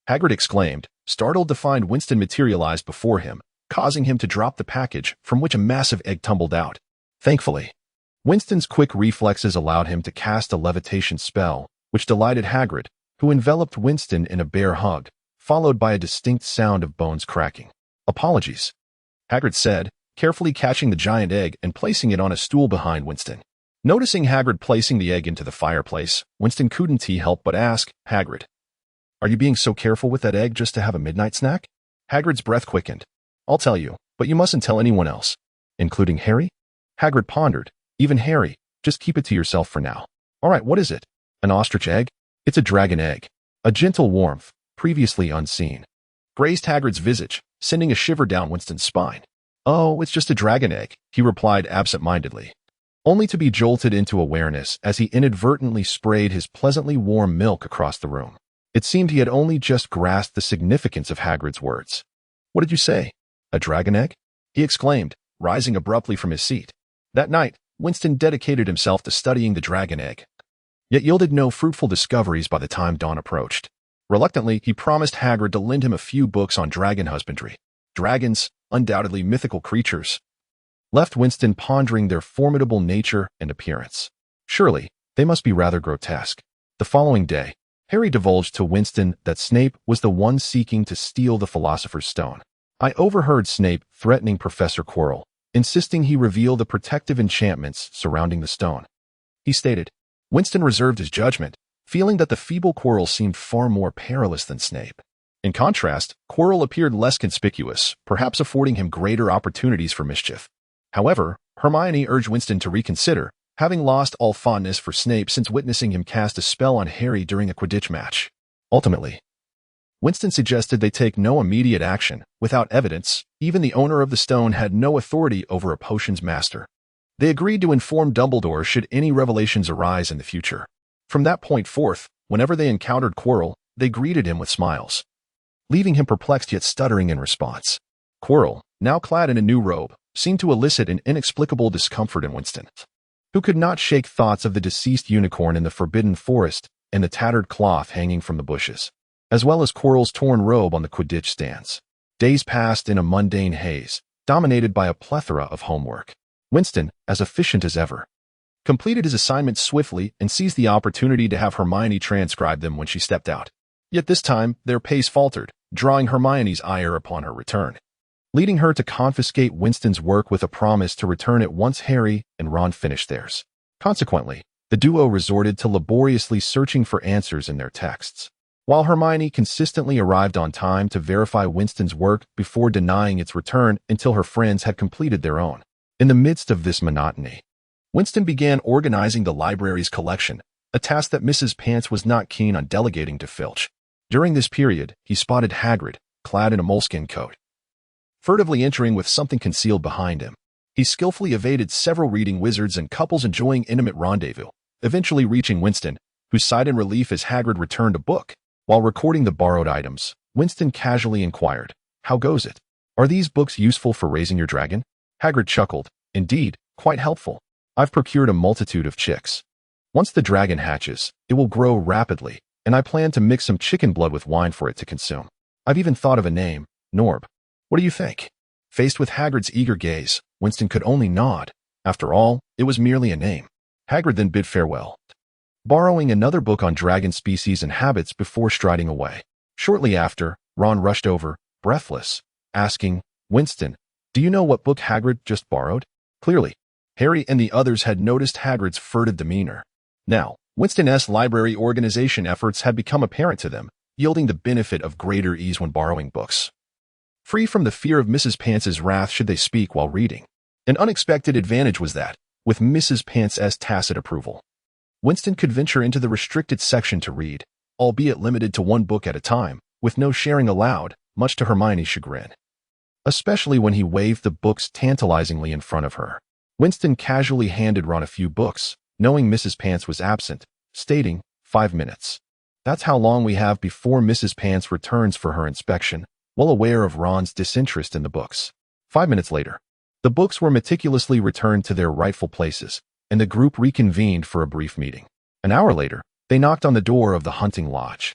Hagrid exclaimed, startled to find Winston materialize before him, causing him to drop the package, from which a massive egg tumbled out. Thankfully, Winston's quick reflexes allowed him to cast a levitation spell, which delighted Hagrid, who enveloped Winston in a bear hug, followed by a distinct sound of bones cracking. "Apologies," Hagrid said, carefully catching the giant egg and placing it on a stool behind Winston. Noticing Hagrid placing the egg into the fireplace, Winston couldn't help but ask, "Hagrid, are you being so careful with that egg just to have a midnight snack?" Hagrid's breath quickened. "I'll tell you, but you mustn't tell anyone else." "Including Harry?" Hagrid pondered. "Even Harry, just keep it to yourself for now." "All right, what is it?" "An ostrich egg?" "It's a dragon egg." A gentle warmth, previously unseen, grazed Hagrid's visage, sending a shiver down Winston's spine. "Oh, it's just a dragon egg," he replied absent-mindedly, only to be jolted into awareness as he inadvertently sprayed his pleasantly warm milk across the room. It seemed he had only just grasped the significance of Hagrid's words. "What did you say? A dragon egg?" he exclaimed, rising abruptly from his seat. That night, Winston dedicated himself to studying the dragon egg, yet yielded no fruitful discoveries by the time dawn approached. Reluctantly, he promised Hagrid to lend him a few books on dragon husbandry. Dragons, undoubtedly mythical creatures, left Winston pondering their formidable nature and appearance. Surely, they must be rather grotesque. The following day, Harry divulged to Winston that Snape was the one seeking to steal the Philosopher's Stone. "I overheard Snape threatening Professor Quirrell, insisting he reveal the protective enchantments surrounding the stone," he stated. Winston reserved his judgment, feeling that the feeble Quirrell seemed far more perilous than Snape. In contrast, Quirrell appeared less conspicuous, perhaps affording him greater opportunities for mischief. However, Hermione urged Winston to reconsider, having lost all fondness for Snape since witnessing him cast a spell on Harry during a Quidditch match. Ultimately, Winston suggested they take no immediate action. Without evidence, even the owner of the stone had no authority over a potion's master. They agreed to inform Dumbledore should any revelations arise in the future. From that point forth, whenever they encountered Quirrell, they greeted him with smiles, leaving him perplexed yet stuttering in response. Quirrell, now clad in a new robe, seemed to elicit an inexplicable discomfort in Winston, who could not shake thoughts of the deceased unicorn in the forbidden forest and the tattered cloth hanging from the bushes, as well as Quirrell's torn robe on the Quidditch stands. Days passed in a mundane haze, dominated by a plethora of homework. Winston, as efficient as ever, completed his assignments swiftly and seized the opportunity to have Hermione transcribe them when she stepped out. Yet this time, their pace faltered, drawing Hermione's ire upon her return, leading her to confiscate Winston's work with a promise to return it once Harry and Ron finished theirs. Consequently, the duo resorted to laboriously searching for answers in their texts, while Hermione consistently arrived on time to verify Winston's work before denying its return until her friends had completed their own. In the midst of this monotony, Winston began organizing the library's collection, a task that Mrs. Pants was not keen on delegating to Filch. During this period, he spotted Hagrid, clad in a moleskin coat, furtively entering with something concealed behind him. He skillfully evaded several reading wizards and couples enjoying intimate rendezvous, eventually reaching Winston, who sighed in relief as Hagrid returned a book. While recording the borrowed items, Winston casually inquired, "How goes it? Are these books useful for raising your dragon?" Hagrid chuckled, "Indeed, quite helpful. I've procured a multitude of chicks. Once the dragon hatches, it will grow rapidly, and I plan to mix some chicken blood with wine for it to consume. I've even thought of a name, Norb. What do you think?" Faced with Hagrid's eager gaze, Winston could only nod. After all, it was merely a name. Hagrid then bid farewell, borrowing another book on dragon species and habits before striding away. Shortly after, Ron rushed over, breathless, asking, "Winston, do you know what book Hagrid just borrowed?" Clearly, Harry and the others had noticed Hagrid's furtive demeanor. Now, Winston's library organization efforts had become apparent to them, yielding the benefit of greater ease when borrowing books, free from the fear of Mrs. Pants's wrath should they speak while reading. An unexpected advantage was that, with Mrs. Pants's tacit approval, Winston could venture into the restricted section to read, albeit limited to one book at a time, with no sharing allowed, much to Hermione's chagrin, especially when he waved the books tantalizingly in front of her. Winston casually handed Ron a few books, knowing Mrs. Pants was absent, stating, 5 minutes. That's how long we have before Mrs. Pants returns for her inspection, well aware of Ron's disinterest in the books. 5 minutes later, the books were meticulously returned to their rightful places, and the group reconvened for a brief meeting. An hour later, they knocked on the door of the hunting lodge.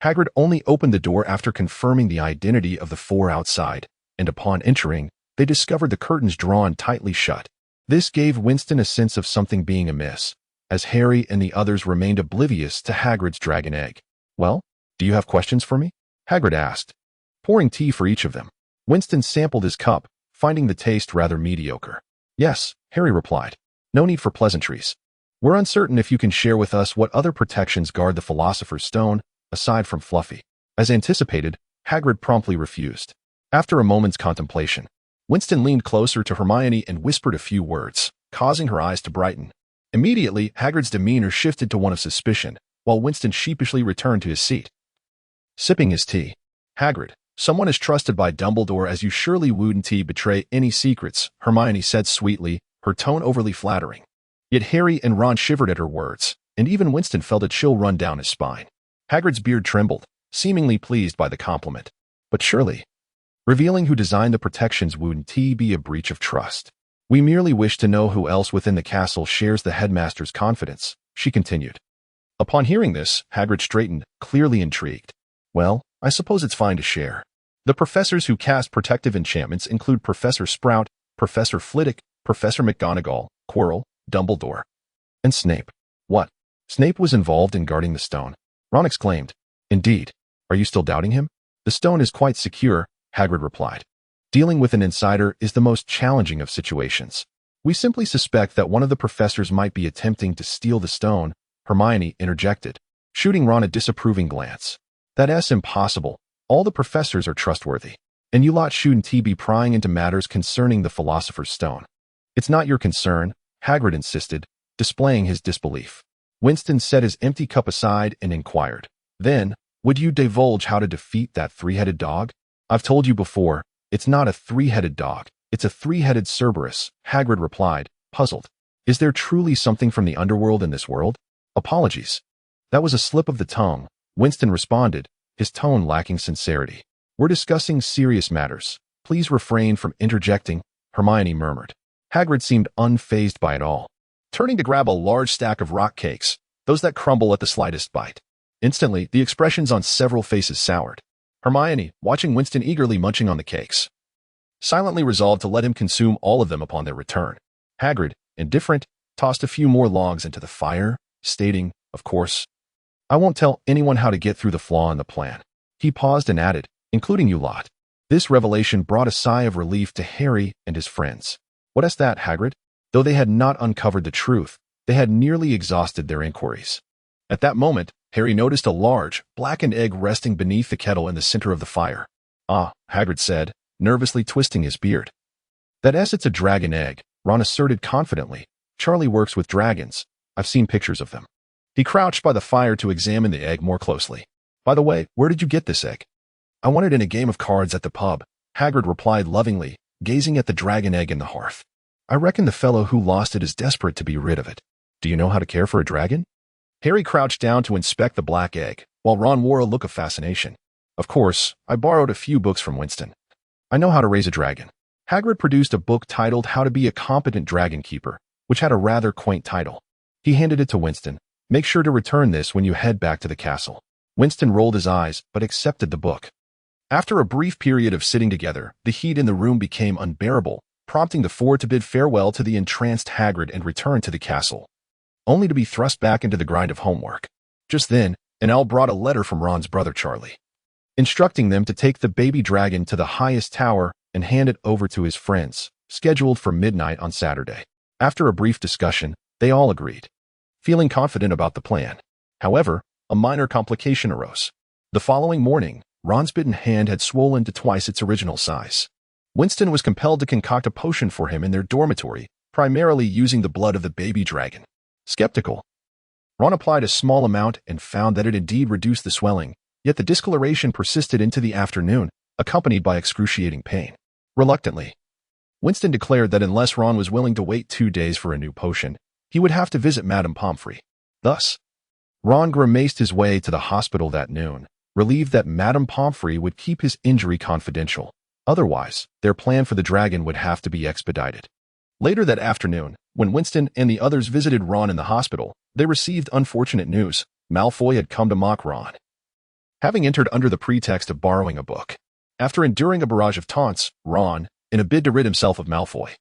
Hagrid only opened the door after confirming the identity of the four outside, and upon entering, they discovered the curtains drawn tightly shut. This gave Winston a sense of something being amiss, as Harry and the others remained oblivious to Hagrid's dragon egg. "Well, do you have questions for me?" Hagrid asked, pouring tea for each of them. Winston sampled his cup, finding the taste rather mediocre. "Yes," Harry replied. "No need for pleasantries. We're uncertain if you can share with us what other protections guard the Philosopher's Stone, aside from Fluffy." As anticipated, Hagrid promptly refused. After a moment's contemplation, Winston leaned closer to Hermione and whispered a few words, causing her eyes to brighten. Immediately, Hagrid's demeanor shifted to one of suspicion, while Winston sheepishly returned to his seat, sipping his tea. "Hagrid, someone as trusted by Dumbledore as you surely wouldn't betray any secrets," Hermione said sweetly, her tone overly flattering. Yet Harry and Ron shivered at her words, and even Winston felt a chill run down his spine. Hagrid's beard trembled, seemingly pleased by the compliment. "But surely, revealing who designed the protections wouldn't be a breach of trust. We merely wish to know who else within the castle shares the headmaster's confidence," she continued. Upon hearing this, Hagrid straightened, clearly intrigued. "Well, I suppose it's fine to share. The professors who cast protective enchantments include Professor Sprout, Professor Flitwick, Professor McGonagall, Quirrell, Dumbledore, and Snape." "What? Snape was involved in guarding the stone?" Ron exclaimed. "Indeed. Are you still doubting him?" "The stone is quite secure," Hagrid replied. "Dealing with an insider is the most challenging of situations. We simply suspect that one of the professors might be attempting to steal the stone," Hermione interjected, shooting Ron a disapproving glance. "That's impossible. All the professors are trustworthy, and you lot shouldn't be prying into matters concerning the Philosopher's Stone." "It's not your concern," Hagrid insisted, displaying his disbelief. Winston set his empty cup aside and inquired, "Then, would you divulge how to defeat that three-headed dog?" "I've told you before, it's not a three-headed dog, it's a three-headed Cerberus," Hagrid replied, puzzled. Is there truly something from the underworld in this world? Apologies. That was a slip of the tongue, Winston responded, his tone lacking sincerity. We're discussing serious matters. Please refrain from interjecting, Hermione murmured. Hagrid seemed unfazed by it all, turning to grab a large stack of rock cakes, those that crumble at the slightest bite. Instantly, the expressions on several faces soured. Hermione, watching Winston eagerly munching on the cakes, silently resolved to let him consume all of them upon their return. Hagrid, indifferent, tossed a few more logs into the fire, stating, of course, I won't tell anyone how to get through the flaw in the plan. He paused and added, including you lot. This revelation brought a sigh of relief to Harry and his friends. What's that, Hagrid? Though they had not uncovered the truth, they had nearly exhausted their inquiries. At that moment, Harry noticed a large, blackened egg resting beneath the kettle in the center of the fire. Ah, Hagrid said, nervously twisting his beard. It's a dragon egg, Ron asserted confidently. Charlie works with dragons. I've seen pictures of them. He crouched by the fire to examine the egg more closely. By the way, where did you get this egg? I won it in a game of cards at the pub, Hagrid replied lovingly, gazing at the dragon egg in the hearth. I reckon the fellow who lost it is desperate to be rid of it. Do you know how to care for a dragon? Harry crouched down to inspect the black egg, while Ron wore a look of fascination. Of course, I borrowed a few books from Winston. I know how to raise a dragon. Hagrid produced a book titled How to Be a Competent Dragon Keeper, which had a rather quaint title. He handed it to Winston. Make sure to return this when you head back to the castle. Winston rolled his eyes, but accepted the book. After a brief period of sitting together, the heat in the room became unbearable, prompting the four to bid farewell to the entranced Hagrid and return to the castle, only to be thrust back into the grind of homework. Just then, an owl brought a letter from Ron's brother Charlie, instructing them to take the baby dragon to the highest tower and hand it over to his friends, scheduled for midnight on Saturday. After a brief discussion, they all agreed, feeling confident about the plan. However, a minor complication arose. The following morning, Ron's bitten hand had swollen to twice its original size. Winston was compelled to concoct a potion for him in their dormitory, primarily using the blood of the baby dragon. Skeptical, Ron applied a small amount and found that it indeed reduced the swelling, yet the discoloration persisted into the afternoon, accompanied by excruciating pain. Reluctantly, Winston declared that unless Ron was willing to wait 2 days for a new potion, he would have to visit Madame Pomfrey. Thus, Ron grimaced his way to the hospital that noon, relieved that Madame Pomfrey would keep his injury confidential. Otherwise, their plan for the dragon would have to be expedited. Later that afternoon, when Winston and the others visited Ron in the hospital, they received unfortunate news. Malfoy had come to mock Ron, having entered under the pretext of borrowing a book. After enduring a barrage of taunts, Ron, in a bid to rid himself of Malfoy,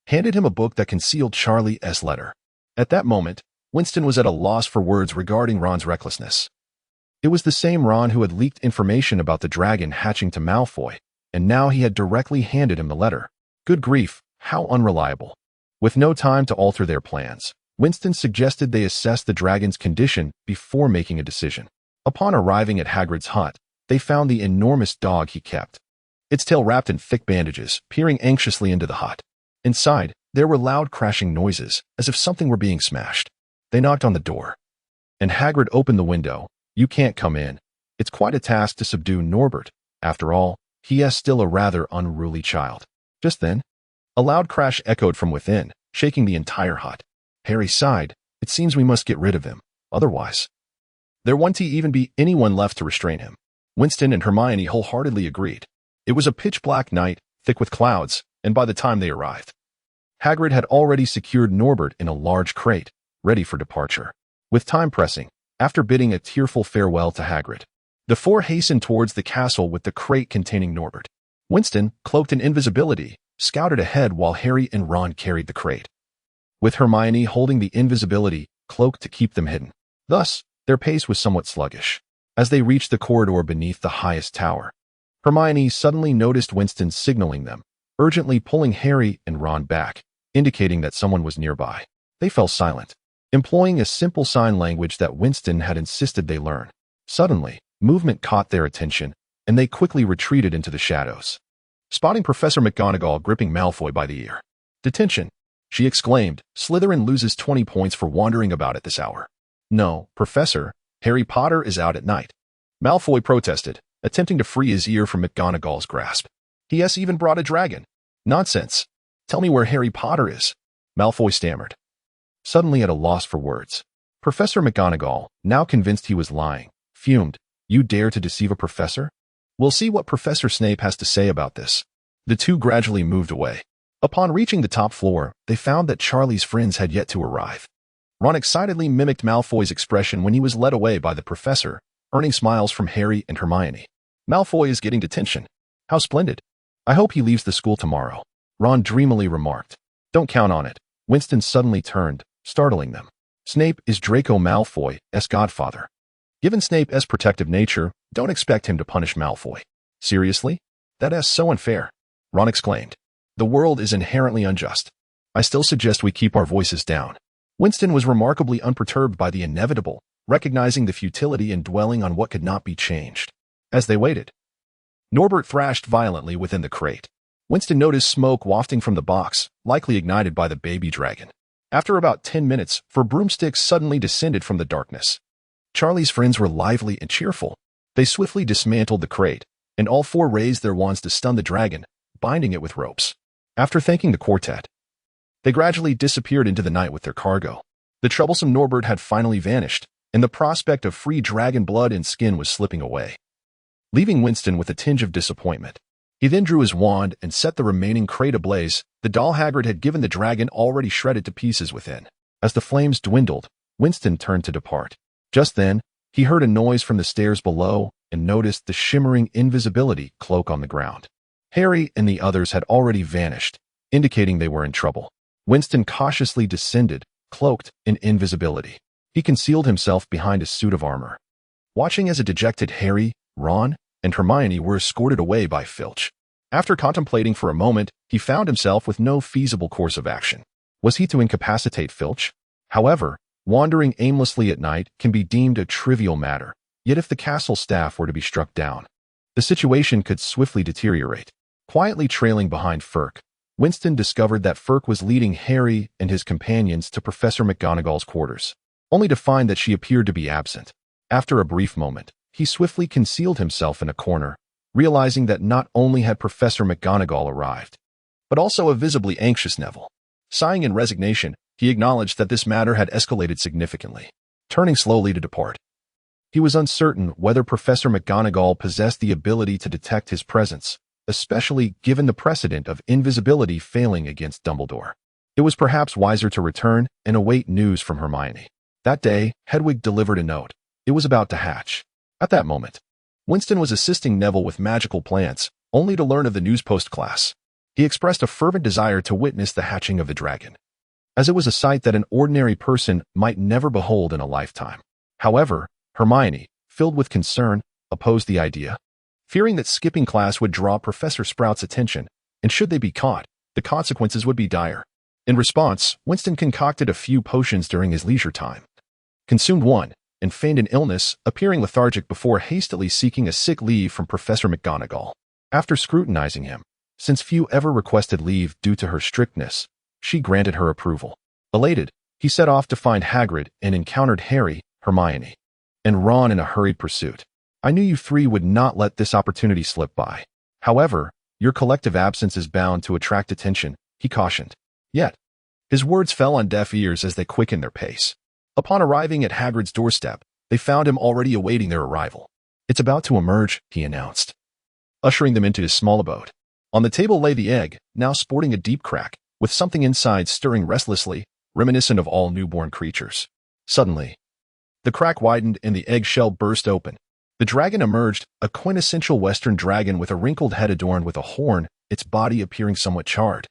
handed him a book that concealed Charlie's letter. At that moment, Winston was at a loss for words regarding Ron's recklessness. It was the same Ron who had leaked information about the dragon hatching to Malfoy, and now he had directly handed him the letter. Good grief, how unreliable. With no time to alter their plans, Winston suggested they assess the dragon's condition before making a decision. Upon arriving at Hagrid's hut, they found the enormous dog he kept, its tail wrapped in thick bandages, peering anxiously into the hut. Inside, there were loud crashing noises, as if something were being smashed. They knocked on the door, and Hagrid opened the window. You can't come in. It's quite a task to subdue Norbert. After all, he is still a rather unruly child. Just then, a loud crash echoed from within, shaking the entire hut. Harry sighed. It seems we must get rid of him. Otherwise, there won't even be anyone left to restrain him. Winston and Hermione wholeheartedly agreed. It was a pitch-black night, thick with clouds, and by the time they arrived, Hagrid had already secured Norbert in a large crate, ready for departure. With time pressing, after bidding a tearful farewell to Hagrid, the four hastened towards the castle with the crate containing Norbert. Winston, cloaked in invisibility, scouted ahead while Harry and Ron carried the crate, with Hermione holding the invisibility cloak to keep them hidden. Thus, their pace was somewhat sluggish. As they reached the corridor beneath the highest tower, Hermione suddenly noticed Winston signaling them, urgently pulling Harry and Ron back, indicating that someone was nearby. They fell silent, employing a simple sign language that Winston had insisted they learn. Suddenly, movement caught their attention, and they quickly retreated into the shadows, spotting Professor McGonagall gripping Malfoy by the ear. Detention, she exclaimed. Slytherin loses 20 points for wandering about at this hour. No, Professor, Harry Potter is out at night, Malfoy protested, attempting to free his ear from McGonagall's grasp. He has even brought a dragon. Nonsense. Tell me where Harry Potter is. Malfoy stammered, suddenly at a loss for words. Professor McGonagall, now convinced he was lying, fumed. You dare to deceive a professor? We'll see what Professor Snape has to say about this. The two gradually moved away. Upon reaching the top floor, they found that Charlie's friends had yet to arrive. Ron excitedly mimicked Malfoy's expression when he was led away by the professor, earning smiles from Harry and Hermione. Malfoy is getting detention. How splendid. I hope he leaves the school tomorrow, Ron dreamily remarked. Don't count on it. Winston suddenly turned, startling them. Snape is Draco Malfoy's godfather. Given Snape's protective nature, don't expect him to punish Malfoy. Seriously? That's so unfair, Ron exclaimed. The world is inherently unjust. I still suggest we keep our voices down. Winston was remarkably unperturbed by the inevitable, recognizing the futility in dwelling on what could not be changed. As they waited, Norbert thrashed violently within the crate. Winston noticed smoke wafting from the box, likely ignited by the baby dragon. After about 10 minutes, four broomsticks suddenly descended from the darkness. Charlie's friends were lively and cheerful. They swiftly dismantled the crate, and all four raised their wands to stun the dragon, binding it with ropes. After thanking the quartet, they gradually disappeared into the night with their cargo. The troublesome Norbert had finally vanished, and the prospect of free dragon blood and skin was slipping away, leaving Winston with a tinge of disappointment. He then drew his wand and set the remaining crate ablaze, the doll Hagrid had given the dragon already shredded to pieces within. As the flames dwindled, Winston turned to depart. Just then, he heard a noise from the stairs below and noticed the shimmering invisibility cloak on the ground. Harry and the others had already vanished, indicating they were in trouble. Winston cautiously descended, cloaked in invisibility. He concealed himself behind a suit of armor. Watching as a dejected Harry, Ron, and Hermione were escorted away by Filch. After contemplating for a moment, he found himself with no feasible course of action. Was he to incapacitate Filch? However, wandering aimlessly at night can be deemed a trivial matter, yet if the castle staff were to be struck down, the situation could swiftly deteriorate. Quietly trailing behind Firk, Winston discovered that Firk was leading Harry and his companions to Professor McGonagall's quarters, only to find that she appeared to be absent. After a brief moment, he swiftly concealed himself in a corner, realizing that not only had Professor McGonagall arrived, but also a visibly anxious Neville. Sighing in resignation, he acknowledged that this matter had escalated significantly. Turning slowly to depart, he was uncertain whether Professor McGonagall possessed the ability to detect his presence, especially given the precedent of invisibility failing against Dumbledore. It was perhaps wiser to return and await news from Hermione. That day, Hedwig delivered a note. It was about to hatch. At that moment, Winston was assisting Neville with magical plants, only to learn of the newspost class. He expressed a fervent desire to witness the hatching of the dragon, as it was a sight that an ordinary person might never behold in a lifetime. However, Hermione, filled with concern, opposed the idea, fearing that skipping class would draw Professor Sprout's attention, and should they be caught, the consequences would be dire. In response, Winston concocted a few potions during his leisure time, consumed one, and feigned an illness, appearing lethargic before hastily seeking a sick leave from Professor McGonagall. After scrutinizing him, since few ever requested leave due to her strictness, she granted her approval. Elated, he set off to find Hagrid and encountered Harry, Hermione, and Ron in a hurried pursuit. I knew you three would not let this opportunity slip by. However, your collective absence is bound to attract attention, he cautioned. Yet, his words fell on deaf ears as they quickened their pace. Upon arriving at Hagrid's doorstep, they found him already awaiting their arrival. It's about to emerge, he announced, ushering them into his small abode. On the table lay the egg, now sporting a deep crack, with something inside stirring restlessly, reminiscent of all newborn creatures. Suddenly, the crack widened and the eggshell burst open. The dragon emerged, a quintessential Western dragon with a wrinkled head adorned with a horn, its body appearing somewhat charred,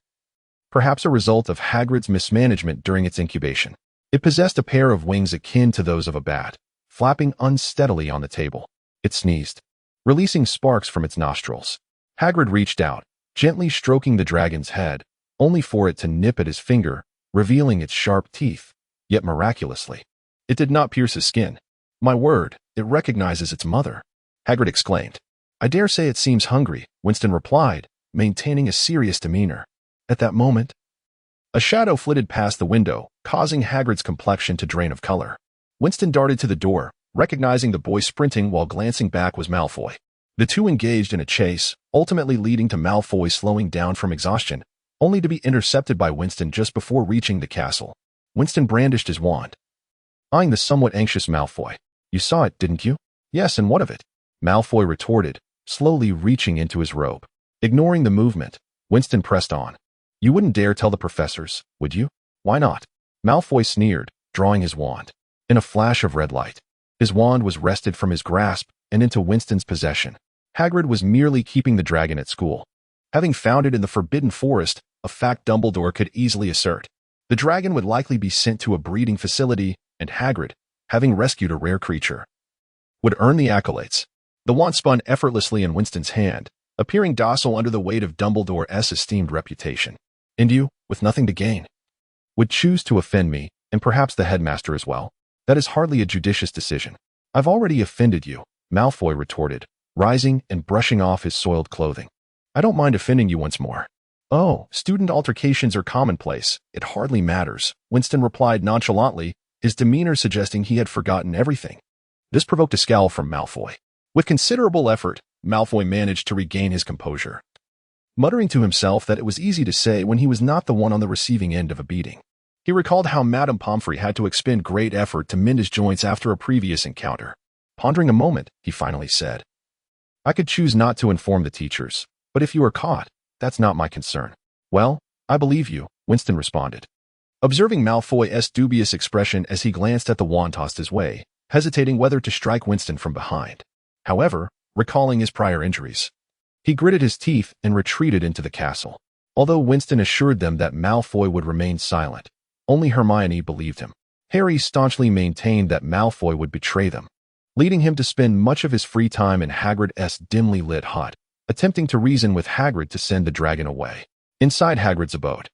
perhaps a result of Hagrid's mismanagement during its incubation. It possessed a pair of wings akin to those of a bat, flapping unsteadily on the table. It sneezed, releasing sparks from its nostrils. Hagrid reached out, gently stroking the dragon's head, only for it to nip at his finger, revealing its sharp teeth. Yet miraculously, it did not pierce his skin. My word, it recognizes its mother, Hagrid exclaimed. I dare say it seems hungry, Winston replied, maintaining a serious demeanor. At that moment, a shadow flitted past the window, causing Hagrid's complexion to drain of color. Winston darted to the door, recognizing the boy sprinting while glancing back was Malfoy. The two engaged in a chase, ultimately leading to Malfoy slowing down from exhaustion, only to be intercepted by Winston just before reaching the castle. Winston brandished his wand, eyeing the somewhat anxious Malfoy. "You saw it, didn't you?" "Yes, and what of it?" Malfoy retorted, slowly reaching into his robe. Ignoring the movement, Winston pressed on. "You wouldn't dare tell the professors, would you?" "Why not?" Malfoy sneered, drawing his wand. In a flash of red light, his wand was wrested from his grasp and into Winston's possession. Hagrid was merely keeping the dragon at school, having found it in the Forbidden Forest, a fact Dumbledore could easily assert. The dragon would likely be sent to a breeding facility, and Hagrid, having rescued a rare creature, would earn the accolades. The wand spun effortlessly in Winston's hand, appearing docile under the weight of Dumbledore's esteemed reputation. "And you, with nothing to gain, would choose to offend me, and perhaps the headmaster as well? That is hardly a judicious decision." "I've already offended you," Malfoy retorted, rising and brushing off his soiled clothing. "I don't mind offending you once more." "Oh, student altercations are commonplace. It hardly matters," Winston replied nonchalantly, his demeanor suggesting he had forgotten everything. This provoked a scowl from Malfoy. With considerable effort, Malfoy managed to regain his composure, muttering to himself that it was easy to say when he was not the one on the receiving end of a beating. He recalled how Madame Pomfrey had to expend great effort to mend his joints after a previous encounter. Pondering a moment, he finally said, "I could choose not to inform the teachers, but if you are caught, that's not my concern." "Well, I believe you," Winston responded, observing Malfoy's dubious expression as he glanced at the wand tossed his way, hesitating whether to strike Winston from behind. However, recalling his prior injuries, he gritted his teeth and retreated into the castle. Although Winston assured them that Malfoy would remain silent, only Hermione believed him. Harry staunchly maintained that Malfoy would betray them, leading him to spend much of his free time in Hagrid's dimly lit hut, attempting to reason with Hagrid to send the dragon away. Inside Hagrid's abode,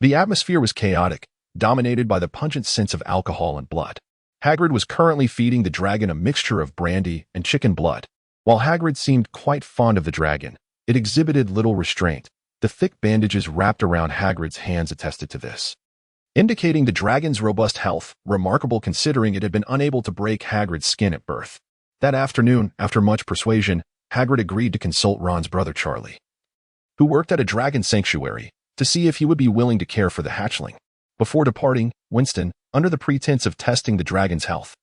the atmosphere was chaotic, dominated by the pungent scents of alcohol and blood. Hagrid was currently feeding the dragon a mixture of brandy and chicken blood. While Hagrid seemed quite fond of the dragon, it exhibited little restraint. The thick bandages wrapped around Hagrid's hands attested to this, indicating the dragon's robust health, remarkable considering it had been unable to break Hagrid's skin at birth. That afternoon, after much persuasion, Hagrid agreed to consult Ron's brother Charlie, who worked at a dragon sanctuary, to see if he would be willing to care for the hatchling. Before departing, Winston, under the pretense of testing the dragon's health,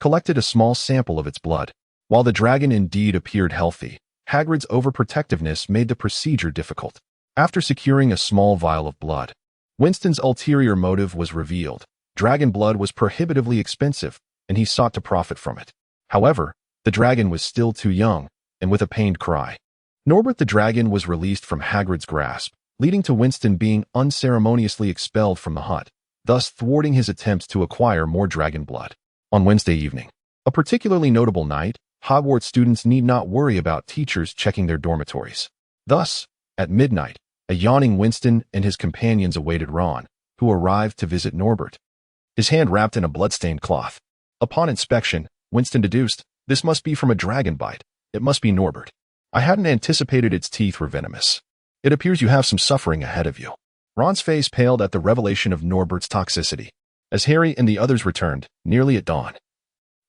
collected a small sample of its blood. While the dragon indeed appeared healthy, Hagrid's overprotectiveness made the procedure difficult. After securing a small vial of blood, Winston's ulterior motive was revealed. Dragon blood was prohibitively expensive, and he sought to profit from it. However, the dragon was still too young, and with a pained cry, Norbert the dragon was released from Hagrid's grasp, leading to Winston being unceremoniously expelled from the hut, thus thwarting his attempts to acquire more dragon blood. On Wednesday evening, a particularly notable night, Hogwarts students need not worry about teachers checking their dormitories. Thus, at midnight, a yawning Winston and his companions awaited Ron, who arrived to visit Norbert, his hand wrapped in a blood-stained cloth. Upon inspection, Winston deduced, "This must be from a dragon bite. It must be Norbert. I hadn't anticipated its teeth were venomous. It appears you have some suffering ahead of you." Ron's face paled at the revelation of Norbert's toxicity. As Harry and the others returned, nearly at dawn,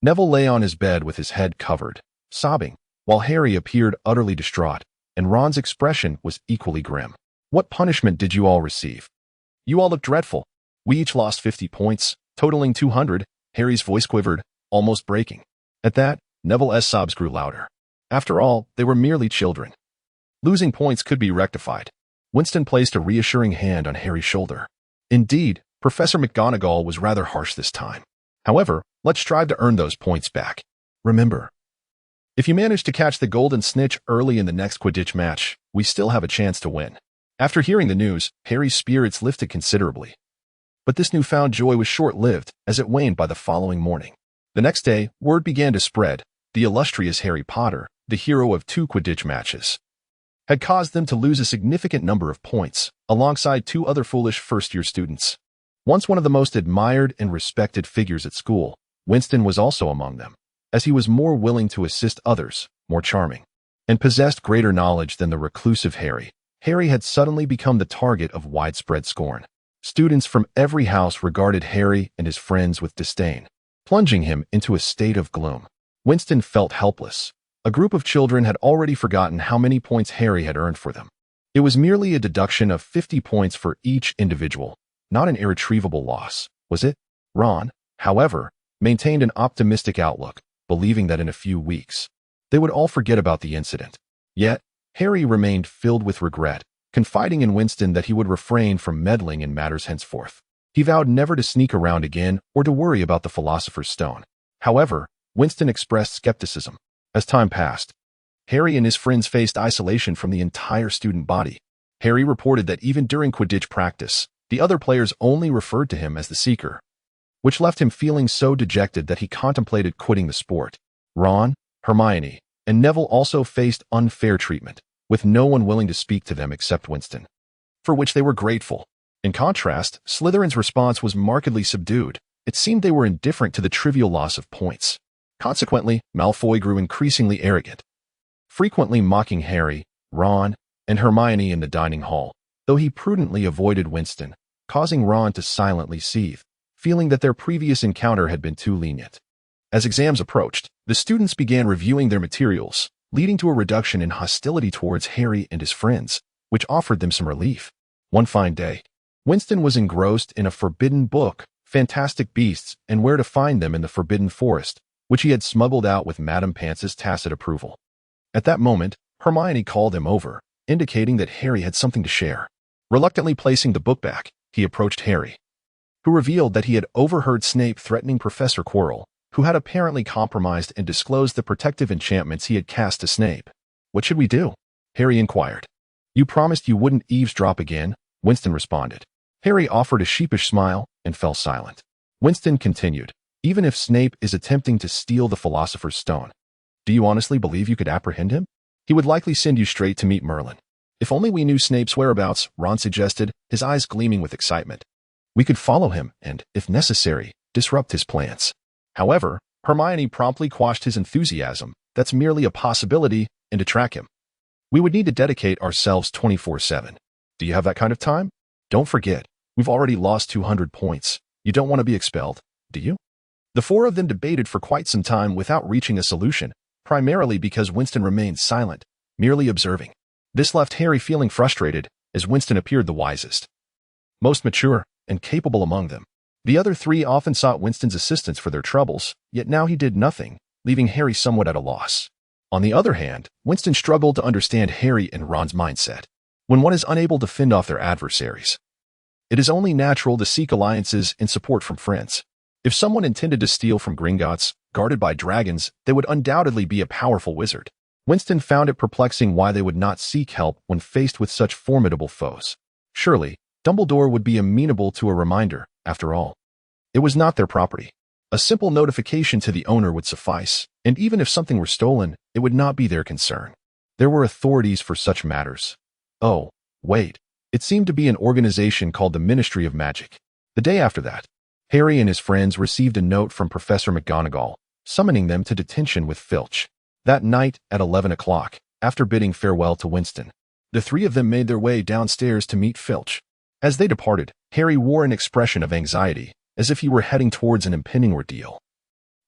Neville lay on his bed with his head covered, sobbing, while Harry appeared utterly distraught, and Ron's expression was equally grim. "What punishment did you all receive?" "You all look dreadful. We each lost 50 points, totaling 200, Harry's voice quivered, almost breaking. At that, Neville's sobs grew louder. After all, they were merely children. Losing points could be rectified. Winston placed a reassuring hand on Harry's shoulder. Indeed, Professor McGonagall was rather harsh this time. However, let's strive to earn those points back. Remember, if you manage to catch the golden snitch early in the next Quidditch match, we still have a chance to win." After hearing the news, Harry's spirits lifted considerably. But this newfound joy was short-lived, as it waned by the following morning. The next day, word began to spread. The illustrious Harry Potter, the hero of 2 Quidditch matches, had caused them to lose a significant number of points, alongside 2 other foolish first-year students. Once one of the most admired and respected figures at school, Winston was also among them, as he was more willing to assist others, more charming, and possessed greater knowledge than the reclusive Harry. Harry had suddenly become the target of widespread scorn. Students from every house regarded Harry and his friends with disdain, plunging him into a state of gloom. Winston felt helpless. A group of children had already forgotten how many points Harry had earned for them. It was merely a deduction of 50 points for each individual, not an irretrievable loss, was it? Ron, however, maintained an optimistic outlook, believing that in a few weeks, they would all forget about the incident. Yet, Harry remained filled with regret, confiding in Winston that he would refrain from meddling in matters henceforth. He vowed never to sneak around again or to worry about the Philosopher's Stone. However, Winston expressed skepticism. As time passed, Harry and his friends faced isolation from the entire student body. Harry reported that even during Quidditch practice, the other players only referred to him as the Seeker, which left him feeling so dejected that he contemplated quitting the sport. Ron, Hermione, and Neville also faced unfair treatment, with no one willing to speak to them except Winston, for which they were grateful. In contrast, Slytherin's response was markedly subdued. It seemed they were indifferent to the trivial loss of points. Consequently, Malfoy grew increasingly arrogant, frequently mocking Harry, Ron, and Hermione in the dining hall, though he prudently avoided Winston, causing Ron to silently seethe, feeling that their previous encounter had been too lenient. As exams approached, the students began reviewing their materials, leading to a reduction in hostility towards Harry and his friends, which offered them some relief. One fine day, Winston was engrossed in a forbidden book, Fantastic Beasts and Where to Find Them in the Forbidden Forest, which he had smuggled out with Madame Pance's tacit approval. At that moment, Hermione called him over, indicating that Harry had something to share. Reluctantly placing the book back, he approached Harry, who revealed that he had overheard Snape threatening Professor Quirrell, who had apparently compromised and disclosed the protective enchantments he had cast to Snape. "What should we do?" Harry inquired. "You promised you wouldn't eavesdrop again," Winston responded. Harry offered a sheepish smile and fell silent. Winston continued, "Even if Snape is attempting to steal the Philosopher's Stone, do you honestly believe you could apprehend him? He would likely send you straight to meet Merlin." "If only we knew Snape's whereabouts," Ron suggested, his eyes gleaming with excitement. "We could follow him and, if necessary, disrupt his plans." However, Hermione promptly quashed his enthusiasm. "That's merely a possibility, and to track him, we would need to dedicate ourselves 24/7. Do you have that kind of time? Don't forget, we've already lost 200 points. You don't want to be expelled, do you?" The four of them debated for quite some time without reaching a solution, primarily because Winston remained silent, merely observing. This left Harry feeling frustrated, as Winston appeared the wisest, most mature, and capable among them. The other three often sought Winston's assistance for their troubles, yet now he did nothing, leaving Harry somewhat at a loss. On the other hand, Winston struggled to understand Harry and Ron's mindset. When one is unable to fend off their adversaries, it is only natural to seek alliances and support from friends. If someone intended to steal from Gringotts, guarded by dragons, they would undoubtedly be a powerful wizard. Winston found it perplexing why they would not seek help when faced with such formidable foes. Surely, Dumbledore would be amenable to a reminder, after all. It was not their property. A simple notification to the owner would suffice, and even if something were stolen, it would not be their concern. There were authorities for such matters. Oh, wait. It seemed to be an organization called the Ministry of Magic. The day after that, Harry and his friends received a note from Professor McGonagall, summoning them to detention with Filch. That night, at 11 o'clock, after bidding farewell to Winston, the three of them made their way downstairs to meet Filch. As they departed, Harry wore an expression of anxiety, as if he were heading towards an impending ordeal,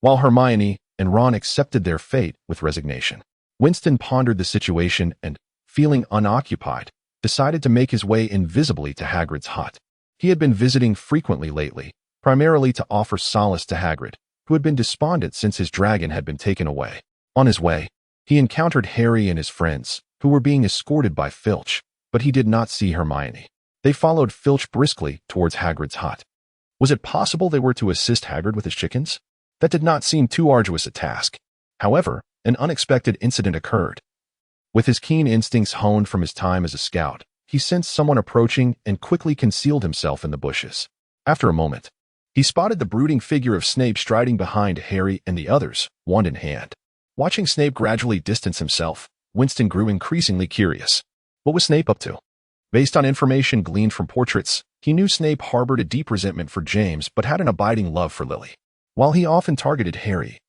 while Hermione and Ron accepted their fate with resignation. Winston pondered the situation and, feeling unoccupied, decided to make his way invisibly to Hagrid's hut. He had been visiting frequently lately, primarily to offer solace to Hagrid, who had been despondent since his dragon had been taken away. On his way, he encountered Harry and his friends, who were being escorted by Filch, but he did not see Hermione. They followed Filch briskly towards Hagrid's hut. Was it possible they were to assist Hagrid with his chickens? That did not seem too arduous a task. However, an unexpected incident occurred. With his keen instincts honed from his time as a scout, he sensed someone approaching and quickly concealed himself in the bushes. After a moment, he spotted the brooding figure of Snape striding behind Harry and the others, wand in hand. Watching Snape gradually distance himself, Winston grew increasingly curious. What was Snape up to? Based on information gleaned from portraits, he knew Snape harbored a deep resentment for James but had an abiding love for Lily. While he often targeted Harry,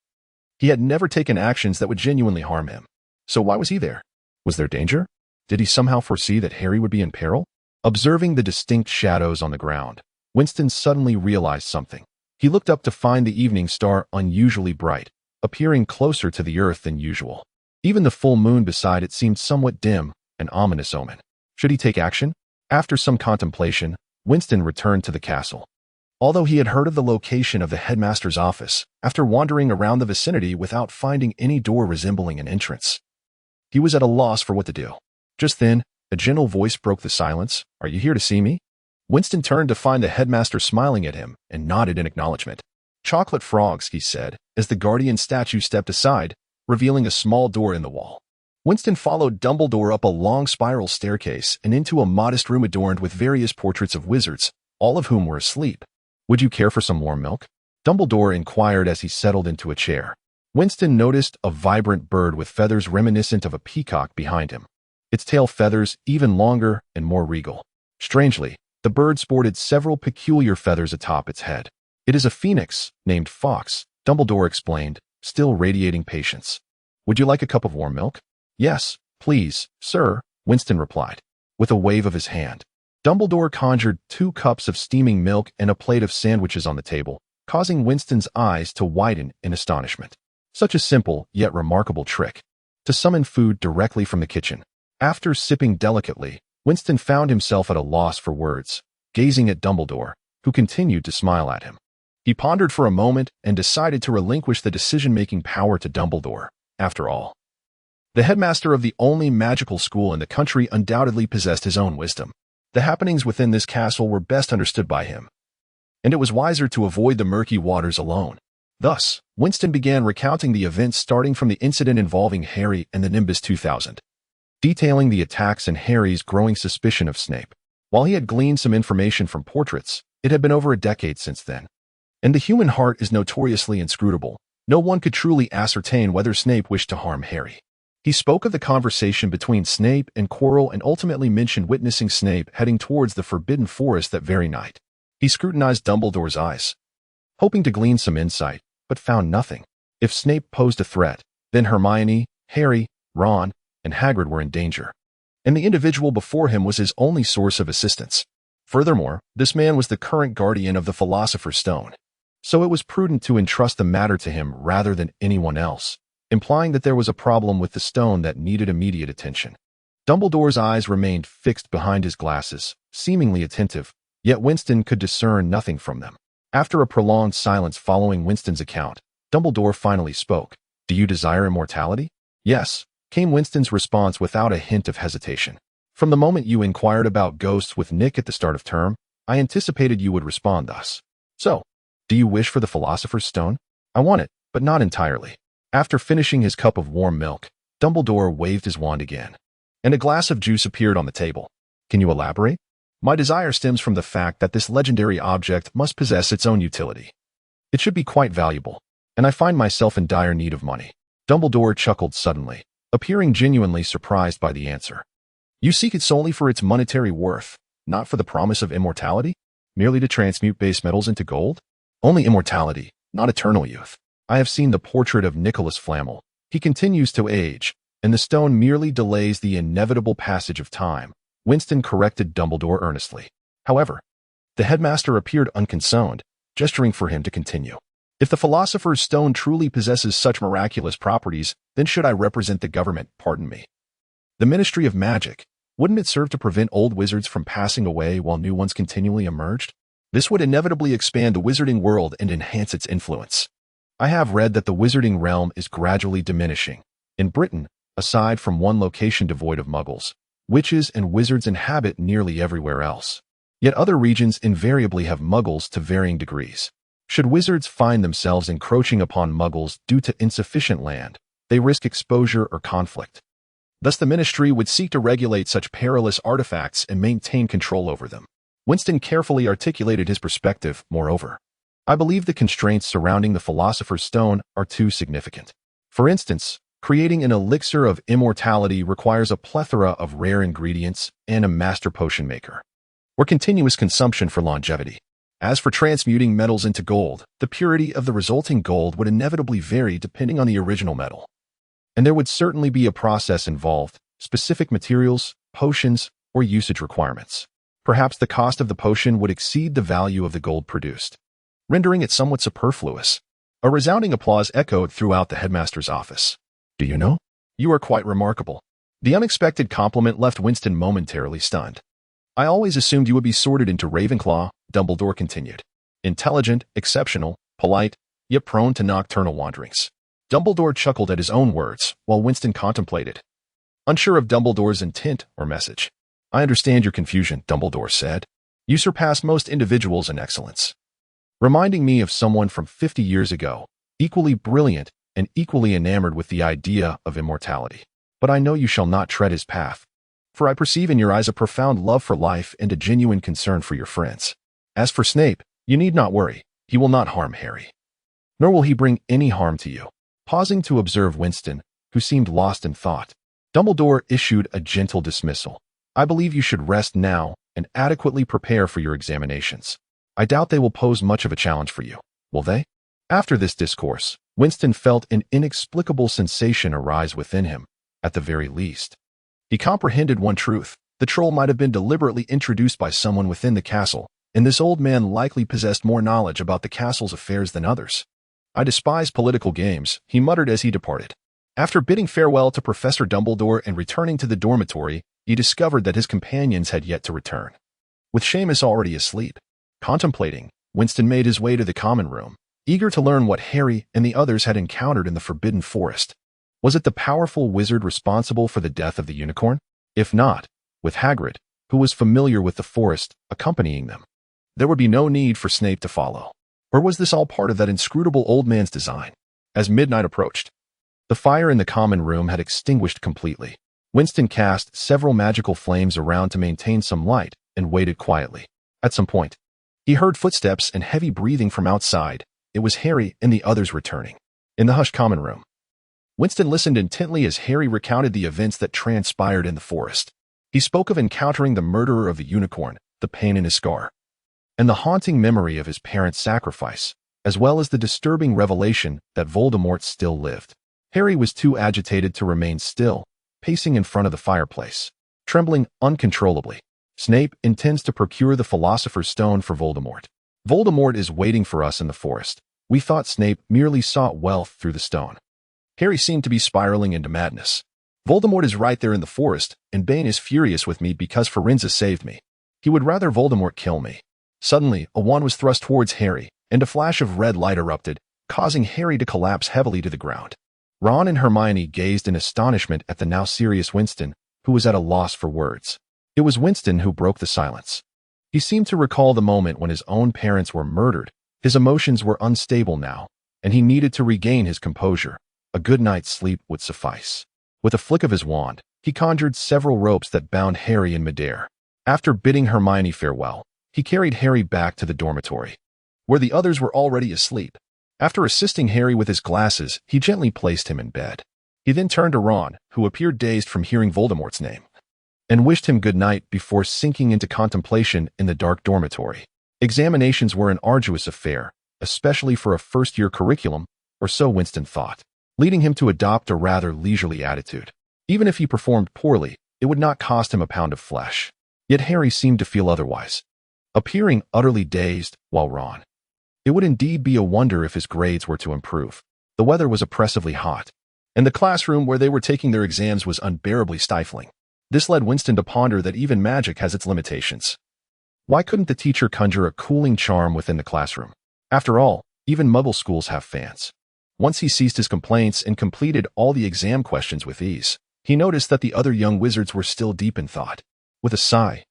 he had never taken actions that would genuinely harm him. So why was he there? Was there danger? Did he somehow foresee that Harry would be in peril? Observing the distinct shadows on the ground, Winston suddenly realized something. He looked up to find the evening star unusually bright, appearing closer to the earth than usual. Even the full moon beside it seemed somewhat dim, an ominous omen. Should he take action? After some contemplation, Winston returned to the castle. Although he had heard of the location of the headmaster's office, after wandering around the vicinity without finding any door resembling an entrance, he was at a loss for what to do. Just then, a gentle voice broke the silence. "Are you here to see me?" Winston turned to find the headmaster smiling at him and nodded in acknowledgement. "Chocolate frogs," he said, as the guardian statue stepped aside, revealing a small door in the wall. Winston followed Dumbledore up a long spiral staircase and into a modest room adorned with various portraits of wizards, all of whom were asleep. "Would you care for some warm milk?" Dumbledore inquired as he settled into a chair. Winston noticed a vibrant bird with feathers reminiscent of a peacock behind him, its tail feathers even longer and more regal. Strangely, the bird sported several peculiar feathers atop its head. "It is a phoenix, named Fox," Dumbledore explained, still radiating patience. "Would you like a cup of warm milk?" "Yes, please, sir," Winston replied, with a wave of his hand. Dumbledore conjured 2 cups of steaming milk and a plate of sandwiches on the table, causing Winston's eyes to widen in astonishment. Such a simple yet remarkable trick, to summon food directly from the kitchen. After sipping delicately, Winston found himself at a loss for words, gazing at Dumbledore, who continued to smile at him. He pondered for a moment and decided to relinquish the decision-making power to Dumbledore. After all, the headmaster of the only magical school in the country undoubtedly possessed his own wisdom. The happenings within this castle were best understood by him, and it was wiser to avoid the murky waters alone. Thus, Winston began recounting the events starting from the incident involving Harry and the Nimbus 2000, detailing the attacks and Harry's growing suspicion of Snape. While he had gleaned some information from portraits, it had been over a decade since then, and the human heart is notoriously inscrutable. No one could truly ascertain whether Snape wished to harm Harry. He spoke of the conversation between Snape and Quirrell and ultimately mentioned witnessing Snape heading towards the Forbidden Forest that very night. He scrutinized Dumbledore's eyes, hoping to glean some insight, but found nothing. If Snape posed a threat, then Hermione, Harry, Ron, and Hagrid were in danger, and the individual before him was his only source of assistance. Furthermore, this man was the current guardian of the Philosopher's Stone, so it was prudent to entrust the matter to him rather than anyone else, implying that there was a problem with the stone that needed immediate attention. Dumbledore's eyes remained fixed behind his glasses, seemingly attentive, yet Winston could discern nothing from them. After a prolonged silence following Winston's account, Dumbledore finally spoke. "Do you desire immortality?" "Yes," came Winston's response without a hint of hesitation. "From the moment you inquired about ghosts with Nick at the start of term, I anticipated you would respond thus. So, do you wish for the Philosopher's Stone?" "I want it, but not entirely." After finishing his cup of warm milk, Dumbledore waved his wand again, and a glass of juice appeared on the table. "Can you elaborate?" "My desire stems from the fact that this legendary object must possess its own utility. It should be quite valuable, and I find myself in dire need of money." Dumbledore chuckled suddenly, appearing genuinely surprised by the answer. "You seek it solely for its monetary worth, not for the promise of immortality? Merely to transmute base metals into gold?" "Only immortality, not eternal youth. I have seen the portrait of Nicholas Flamel. He continues to age, and the stone merely delays the inevitable passage of time," Winston corrected Dumbledore earnestly. However, the headmaster appeared unconcerned, gesturing for him to continue. "If the Philosopher's Stone truly possesses such miraculous properties, then should I represent the government, pardon me, the Ministry of Magic, wouldn't it serve to prevent old wizards from passing away while new ones continually emerged? This would inevitably expand the wizarding world and enhance its influence. I have read that the wizarding realm is gradually diminishing. In Britain, aside from one location devoid of muggles, witches and wizards inhabit nearly everywhere else. Yet other regions invariably have muggles to varying degrees. Should wizards find themselves encroaching upon muggles due to insufficient land, they risk exposure or conflict. Thus the ministry would seek to regulate such perilous artifacts and maintain control over them." Winston carefully articulated his perspective, moreover. "I believe the constraints surrounding the Philosopher's Stone are too significant. For instance, creating an elixir of immortality requires a plethora of rare ingredients and a master potion maker, or continuous consumption for longevity. As for transmuting metals into gold, the purity of the resulting gold would inevitably vary depending on the original metal. And there would certainly be a process involved, specific materials, potions, or usage requirements. Perhaps the cost of the potion would exceed the value of the gold produced, rendering it somewhat superfluous." A resounding applause echoed throughout the headmaster's office. "Do you know? You are quite remarkable." The unexpected compliment left Winston momentarily stunned. I always assumed you would be sorted into Ravenclaw, Dumbledore continued. Intelligent, exceptional, polite, yet prone to nocturnal wanderings. Dumbledore chuckled at his own words, while Winston contemplated, unsure of Dumbledore's intent or message. I understand your confusion, Dumbledore said. You surpass most individuals in excellence. Reminding me of someone from 50 years ago, equally brilliant and equally enamored with the idea of immortality. But I know you shall not tread his path, for I perceive in your eyes a profound love for life and a genuine concern for your friends. As for Snape, you need not worry. He will not harm Harry. Nor will he bring any harm to you. Pausing to observe Winston, who seemed lost in thought, Dumbledore issued a gentle dismissal. I believe you should rest now and adequately prepare for your examinations. I doubt they will pose much of a challenge for you, will they? After this discourse, Winston felt an inexplicable sensation arise within him, at the very least. He comprehended one truth. The troll might have been deliberately introduced by someone within the castle, and this old man likely possessed more knowledge about the castle's affairs than others. I despise political games, he muttered as he departed. After bidding farewell to Professor Dumbledore and returning to the dormitory, he discovered that his companions had yet to return. With Seamus already asleep, contemplating, Winston made his way to the common room, eager to learn what Harry and the others had encountered in the Forbidden Forest. Was it the powerful wizard responsible for the death of the unicorn? If not, with Hagrid, who was familiar with the forest, accompanying them, there would be no need for Snape to follow. Or was this all part of that inscrutable old man's design? As midnight approached, the fire in the common room had extinguished completely. Winston cast several magical flames around to maintain some light and waited quietly. At some point, he heard footsteps and heavy breathing from outside. It was Harry and the others returning. In the hushed common room, Winston listened intently as Harry recounted the events that transpired in the forest. He spoke of encountering the murderer of the unicorn, the pain in his scar, and the haunting memory of his parents' sacrifice, as well as the disturbing revelation that Voldemort still lived. Harry was too agitated to remain still, pacing in front of the fireplace, trembling uncontrollably. Snape intends to procure the Philosopher's Stone for Voldemort. Voldemort is waiting for us in the forest. We thought Snape merely sought wealth through the stone. Harry seemed to be spiraling into madness. Voldemort is right there in the forest, and Bane is furious with me because Firenze saved me. He would rather Voldemort kill me. Suddenly, a wand was thrust towards Harry, and a flash of red light erupted, causing Harry to collapse heavily to the ground. Ron and Hermione gazed in astonishment at the now serious Winston, who was at a loss for words. It was Winston who broke the silence. He seemed to recall the moment when his own parents were murdered. His emotions were unstable now, and he needed to regain his composure. A good night's sleep would suffice. With a flick of his wand, he conjured several ropes that bound Harry in midair. After bidding Hermione farewell, he carried Harry back to the dormitory, where the others were already asleep. After assisting Harry with his glasses, he gently placed him in bed. He then turned to Ron, who appeared dazed from hearing Voldemort's name, and wished him good night before sinking into contemplation in the dark dormitory. Examinations were an arduous affair, especially for a first-year curriculum, or so Winston thought, leading him to adopt a rather leisurely attitude. Even if he performed poorly, it would not cost him a pound of flesh. Yet Harry seemed to feel otherwise, appearing utterly dazed, while Ron. It would indeed be a wonder if his grades were to improve. The weather was oppressively hot, and the classroom where they were taking their exams was unbearably stifling. This led Winston to ponder that even magic has its limitations. Why couldn't the teacher conjure a cooling charm within the classroom? After all, even muggle schools have fans. Once he ceased his complaints and completed all the exam questions with ease, he noticed that the other young wizards were still deep in thought. With a sigh,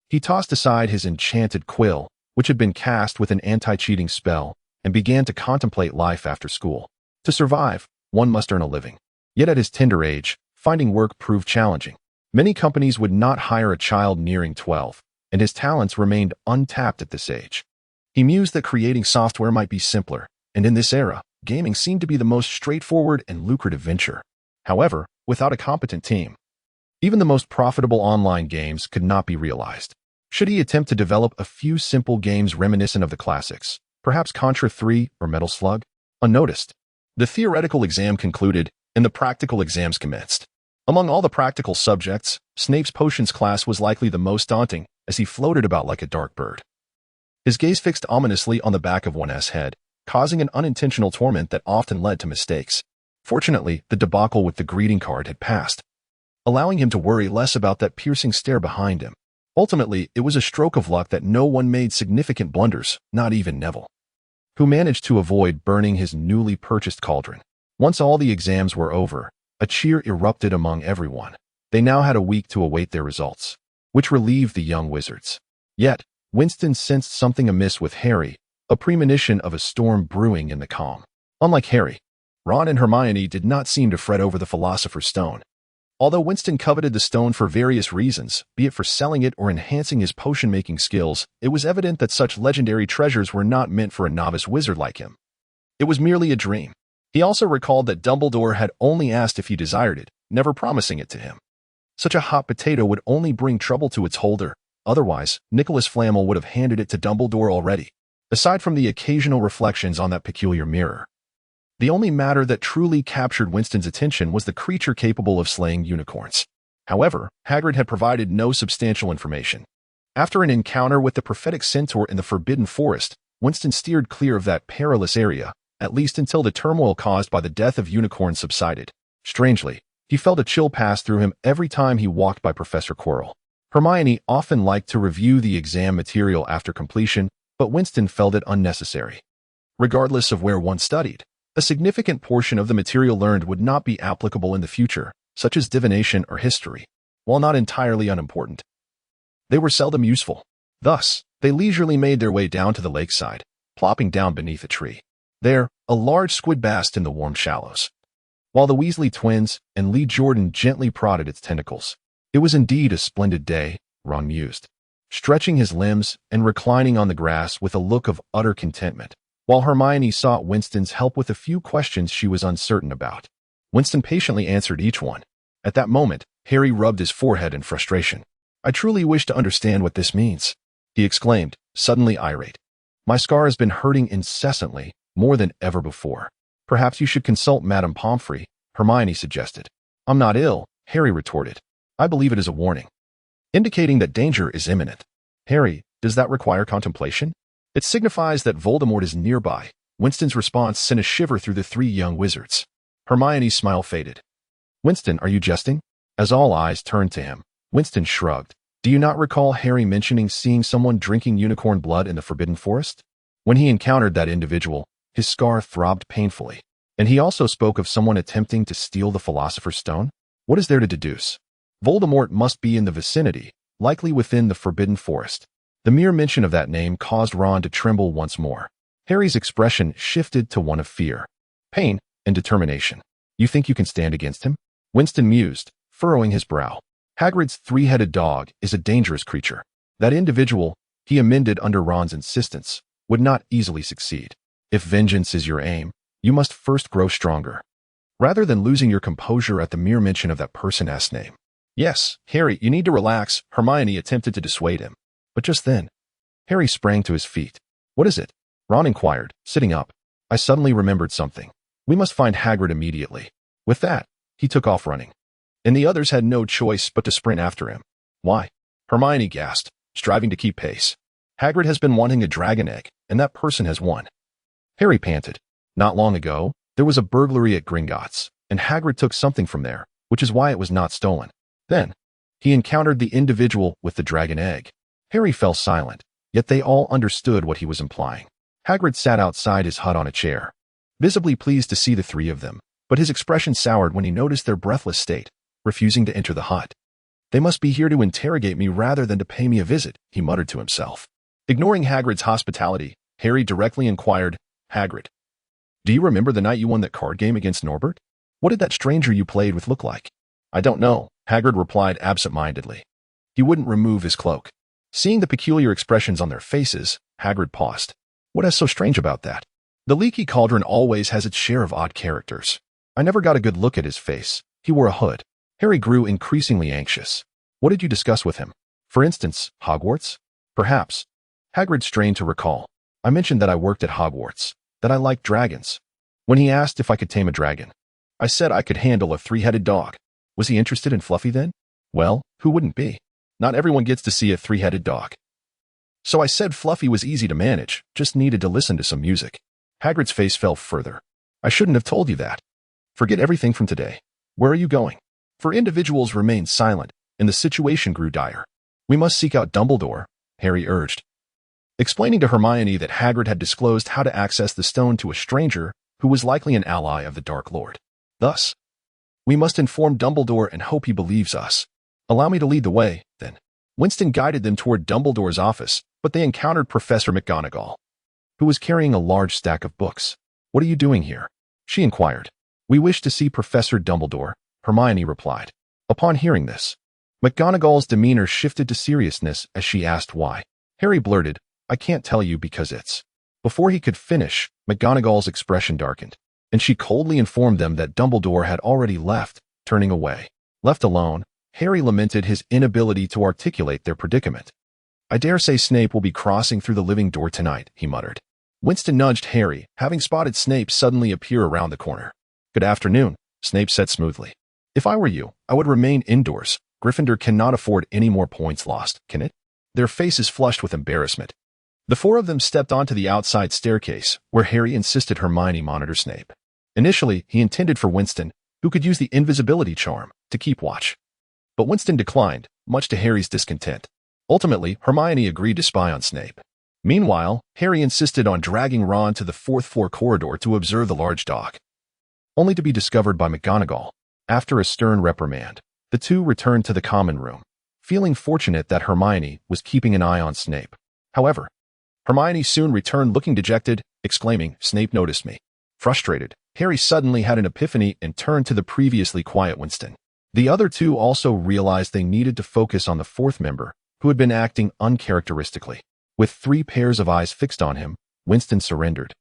he tossed aside his enchanted quill, which had been cast with an anti-cheating spell, and began to contemplate life after school. To survive, one must earn a living. Yet at his tender age, finding work proved challenging. Many companies would not hire a child nearing 12, and his talents remained untapped at this age. He mused that creating software might be simpler, and in this era, gaming seemed to be the most straightforward and lucrative venture. However, without a competent team, even the most profitable online games could not be realized. Should he attempt to develop a few simple games reminiscent of the classics, perhaps Contra 3 or Metal Slug? Unnoticed, the theoretical exam concluded, and the practical exams commenced. Among all the practical subjects, Snape's potions class was likely the most daunting, as he floated about like a dark bird. His gaze fixed ominously on the back of one's head, causing an unintentional torment that often led to mistakes. Fortunately, the debacle with the greeting card had passed. allowing him to worry less about that piercing stare behind him. Ultimately, it was a stroke of luck that no one made significant blunders, not even Neville, who managed to avoid burning his newly purchased cauldron. Once all the exams were over, a cheer erupted among everyone. They now had a week to await their results, which relieved the young wizards. Yet, Winston sensed something amiss with Harry, a premonition of a storm brewing in the calm. Unlike Harry, Ron and Hermione did not seem to fret over the Philosopher's Stone. Although Winston coveted the stone for various reasons, be it for selling it or enhancing his potion-making skills, it was evident that such legendary treasures were not meant for a novice wizard like him. It was merely a dream. He also recalled that Dumbledore had only asked if he desired it, never promising it to him. Such a hot potato would only bring trouble to its holder. Otherwise, Nicholas Flamel would have handed it to Dumbledore already. Aside from the occasional reflections on that peculiar mirror, the only matter that truly captured Winston's attention was the creature capable of slaying unicorns. However, Hagrid had provided no substantial information. After an encounter with the prophetic centaur in the Forbidden Forest, Winston steered clear of that perilous area, at least until the turmoil caused by the death of unicorns subsided. Strangely, he felt a chill pass through him every time he walked by Professor Quirrell. Hermione often liked to review the exam material after completion, but Winston felt it unnecessary. Regardless of where one studied, a significant portion of the material learned would not be applicable in the future, such as divination or history, while not entirely unimportant. They were seldom useful. Thus, they leisurely made their way down to the lakeside, plopping down beneath a tree. There, a large squid basked in the warm shallows, while the Weasley twins and Lee Jordan gently prodded its tentacles. It was indeed a splendid day, Ron mused, stretching his limbs and reclining on the grass with a look of utter contentment, while Hermione sought Winston's help with a few questions she was uncertain about. Winston patiently answered each one. At that moment, Harry rubbed his forehead in frustration. "I truly wish to understand what this means," he exclaimed, suddenly irate. "My scar has been hurting incessantly, more than ever before. Perhaps you should consult Madame Pomfrey," Hermione suggested. "I'm not ill," Harry retorted. "I believe it is a warning, indicating that danger is imminent." "Harry, does that require contemplation?" "It signifies that Voldemort is nearby." Winston's response sent a shiver through the three young wizards. Hermione's smile faded. "Winston, are you jesting?" As all eyes turned to him, Winston shrugged. "Do you not recall Harry mentioning seeing someone drinking unicorn blood in the Forbidden Forest? When he encountered that individual, his scar throbbed painfully. And he also spoke of someone attempting to steal the Philosopher's Stone? What is there to deduce? Voldemort must be in the vicinity, likely within the Forbidden Forest." The mere mention of that name caused Ron to tremble once more. Harry's expression shifted to one of fear, pain, and determination. "You think you can stand against him?" Winston mused, furrowing his brow. "Hagrid's three-headed dog is a dangerous creature. That individual," he amended under Ron's insistence, "would not easily succeed. If vengeance is your aim, you must first grow stronger." Rather than losing your composure at the mere mention of that person's name. "Yes, Harry, you need to relax," Hermione attempted to dissuade him. But just then, Harry sprang to his feet. "What is it?" Ron inquired, sitting up. "I suddenly remembered something. We must find Hagrid immediately." With that, he took off running, and the others had no choice but to sprint after him. "Why?" Hermione gasped, striving to keep pace. "Hagrid has been wanting a dragon egg, and that person has won." Harry panted. "Not long ago, there was a burglary at Gringotts, and Hagrid took something from there, which is why it was not stolen. Then, he encountered the individual with the dragon egg." Harry fell silent, yet they all understood what he was implying. Hagrid sat outside his hut on a chair, visibly pleased to see the three of them, but his expression soured when he noticed their breathless state, refusing to enter the hut. "They must be here to interrogate me rather than to pay me a visit," he muttered to himself. Ignoring Hagrid's hospitality, Harry directly inquired, "Hagrid, do you remember the night you won that card game against Norbert? What did that stranger you played with look like?" "I don't know," Hagrid replied absent-mindedly. He wouldn't remove his cloak. Seeing the peculiar expressions on their faces, Hagrid paused. "What is so strange about that? The leaky cauldron always has its share of odd characters. I never got a good look at his face. He wore a hood." Harry grew increasingly anxious. "What did you discuss with him? For instance, Hogwarts?" "Perhaps." Hagrid strained to recall. "I mentioned that I worked at Hogwarts, that I liked dragons. When he asked if I could tame a dragon, I said I could handle a three-headed dog. Was he interested in Fluffy then? Well, who wouldn't be? Not everyone gets to see a three-headed dog. So I said Fluffy was easy to manage, just needed to listen to some music." Hagrid's face fell further. "I shouldn't have told you that. Forget everything from today. Where are you going?" For individuals remained silent, and the situation grew dire. "We must seek out Dumbledore," Harry urged, explaining to Hermione that Hagrid had disclosed how to access the stone to a stranger who was likely an ally of the Dark Lord. "Thus, we must inform Dumbledore and hope he believes us. Allow me to lead the way, then." Winston guided them toward Dumbledore's office, but they encountered Professor McGonagall, who was carrying a large stack of books. "What are you doing here?" she inquired. "We wish to see Professor Dumbledore," Hermione replied. Upon hearing this, McGonagall's demeanor shifted to seriousness as she asked why. Harry blurted, "I can't tell you because it's—" Before he could finish, McGonagall's expression darkened, and she coldly informed them that Dumbledore had already left, turning away. Left alone, Harry lamented his inability to articulate their predicament. "I dare say Snape will be crossing through the living door tonight," he muttered. Winston nudged Harry, having spotted Snape suddenly appear around the corner. "Good afternoon," Snape said smoothly. "If I were you, I would remain indoors. Gryffindor cannot afford any more points lost, can it?" Their faces flushed with embarrassment. The four of them stepped onto the outside staircase, where Harry insisted Hermione monitor Snape. Initially, he intended for Winston, who could use the invisibility charm, to keep watch. But Winston declined, much to Harry's discontent. Ultimately, Hermione agreed to spy on Snape. Meanwhile, Harry insisted on dragging Ron to the fourth-floor corridor to observe the large dog, only to be discovered by McGonagall. After a stern reprimand, the two returned to the common room, feeling fortunate that Hermione was keeping an eye on Snape. However, Hermione soon returned looking dejected, exclaiming, "Snape noticed me." Frustrated, Harry suddenly had an epiphany and turned to the previously quiet Winston. The other two also realized they needed to focus on the fourth member, who had been acting uncharacteristically. With 3 pairs of eyes fixed on him, Winston surrendered,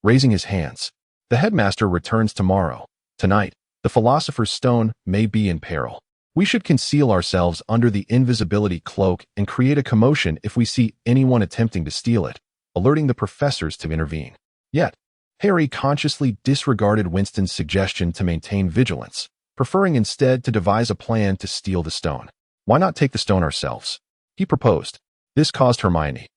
raising his hands. "The headmaster returns tomorrow. Tonight, the philosopher's stone may be in peril. We should conceal ourselves under the invisibility cloak and create a commotion if we see anyone attempting to steal it, alerting the professors to intervene." Yet, Harry consciously disregarded Winston's suggestion to maintain vigilance, preferring instead to devise a plan to steal the stone. "Why not take the stone ourselves?" he proposed. This caused Hermione,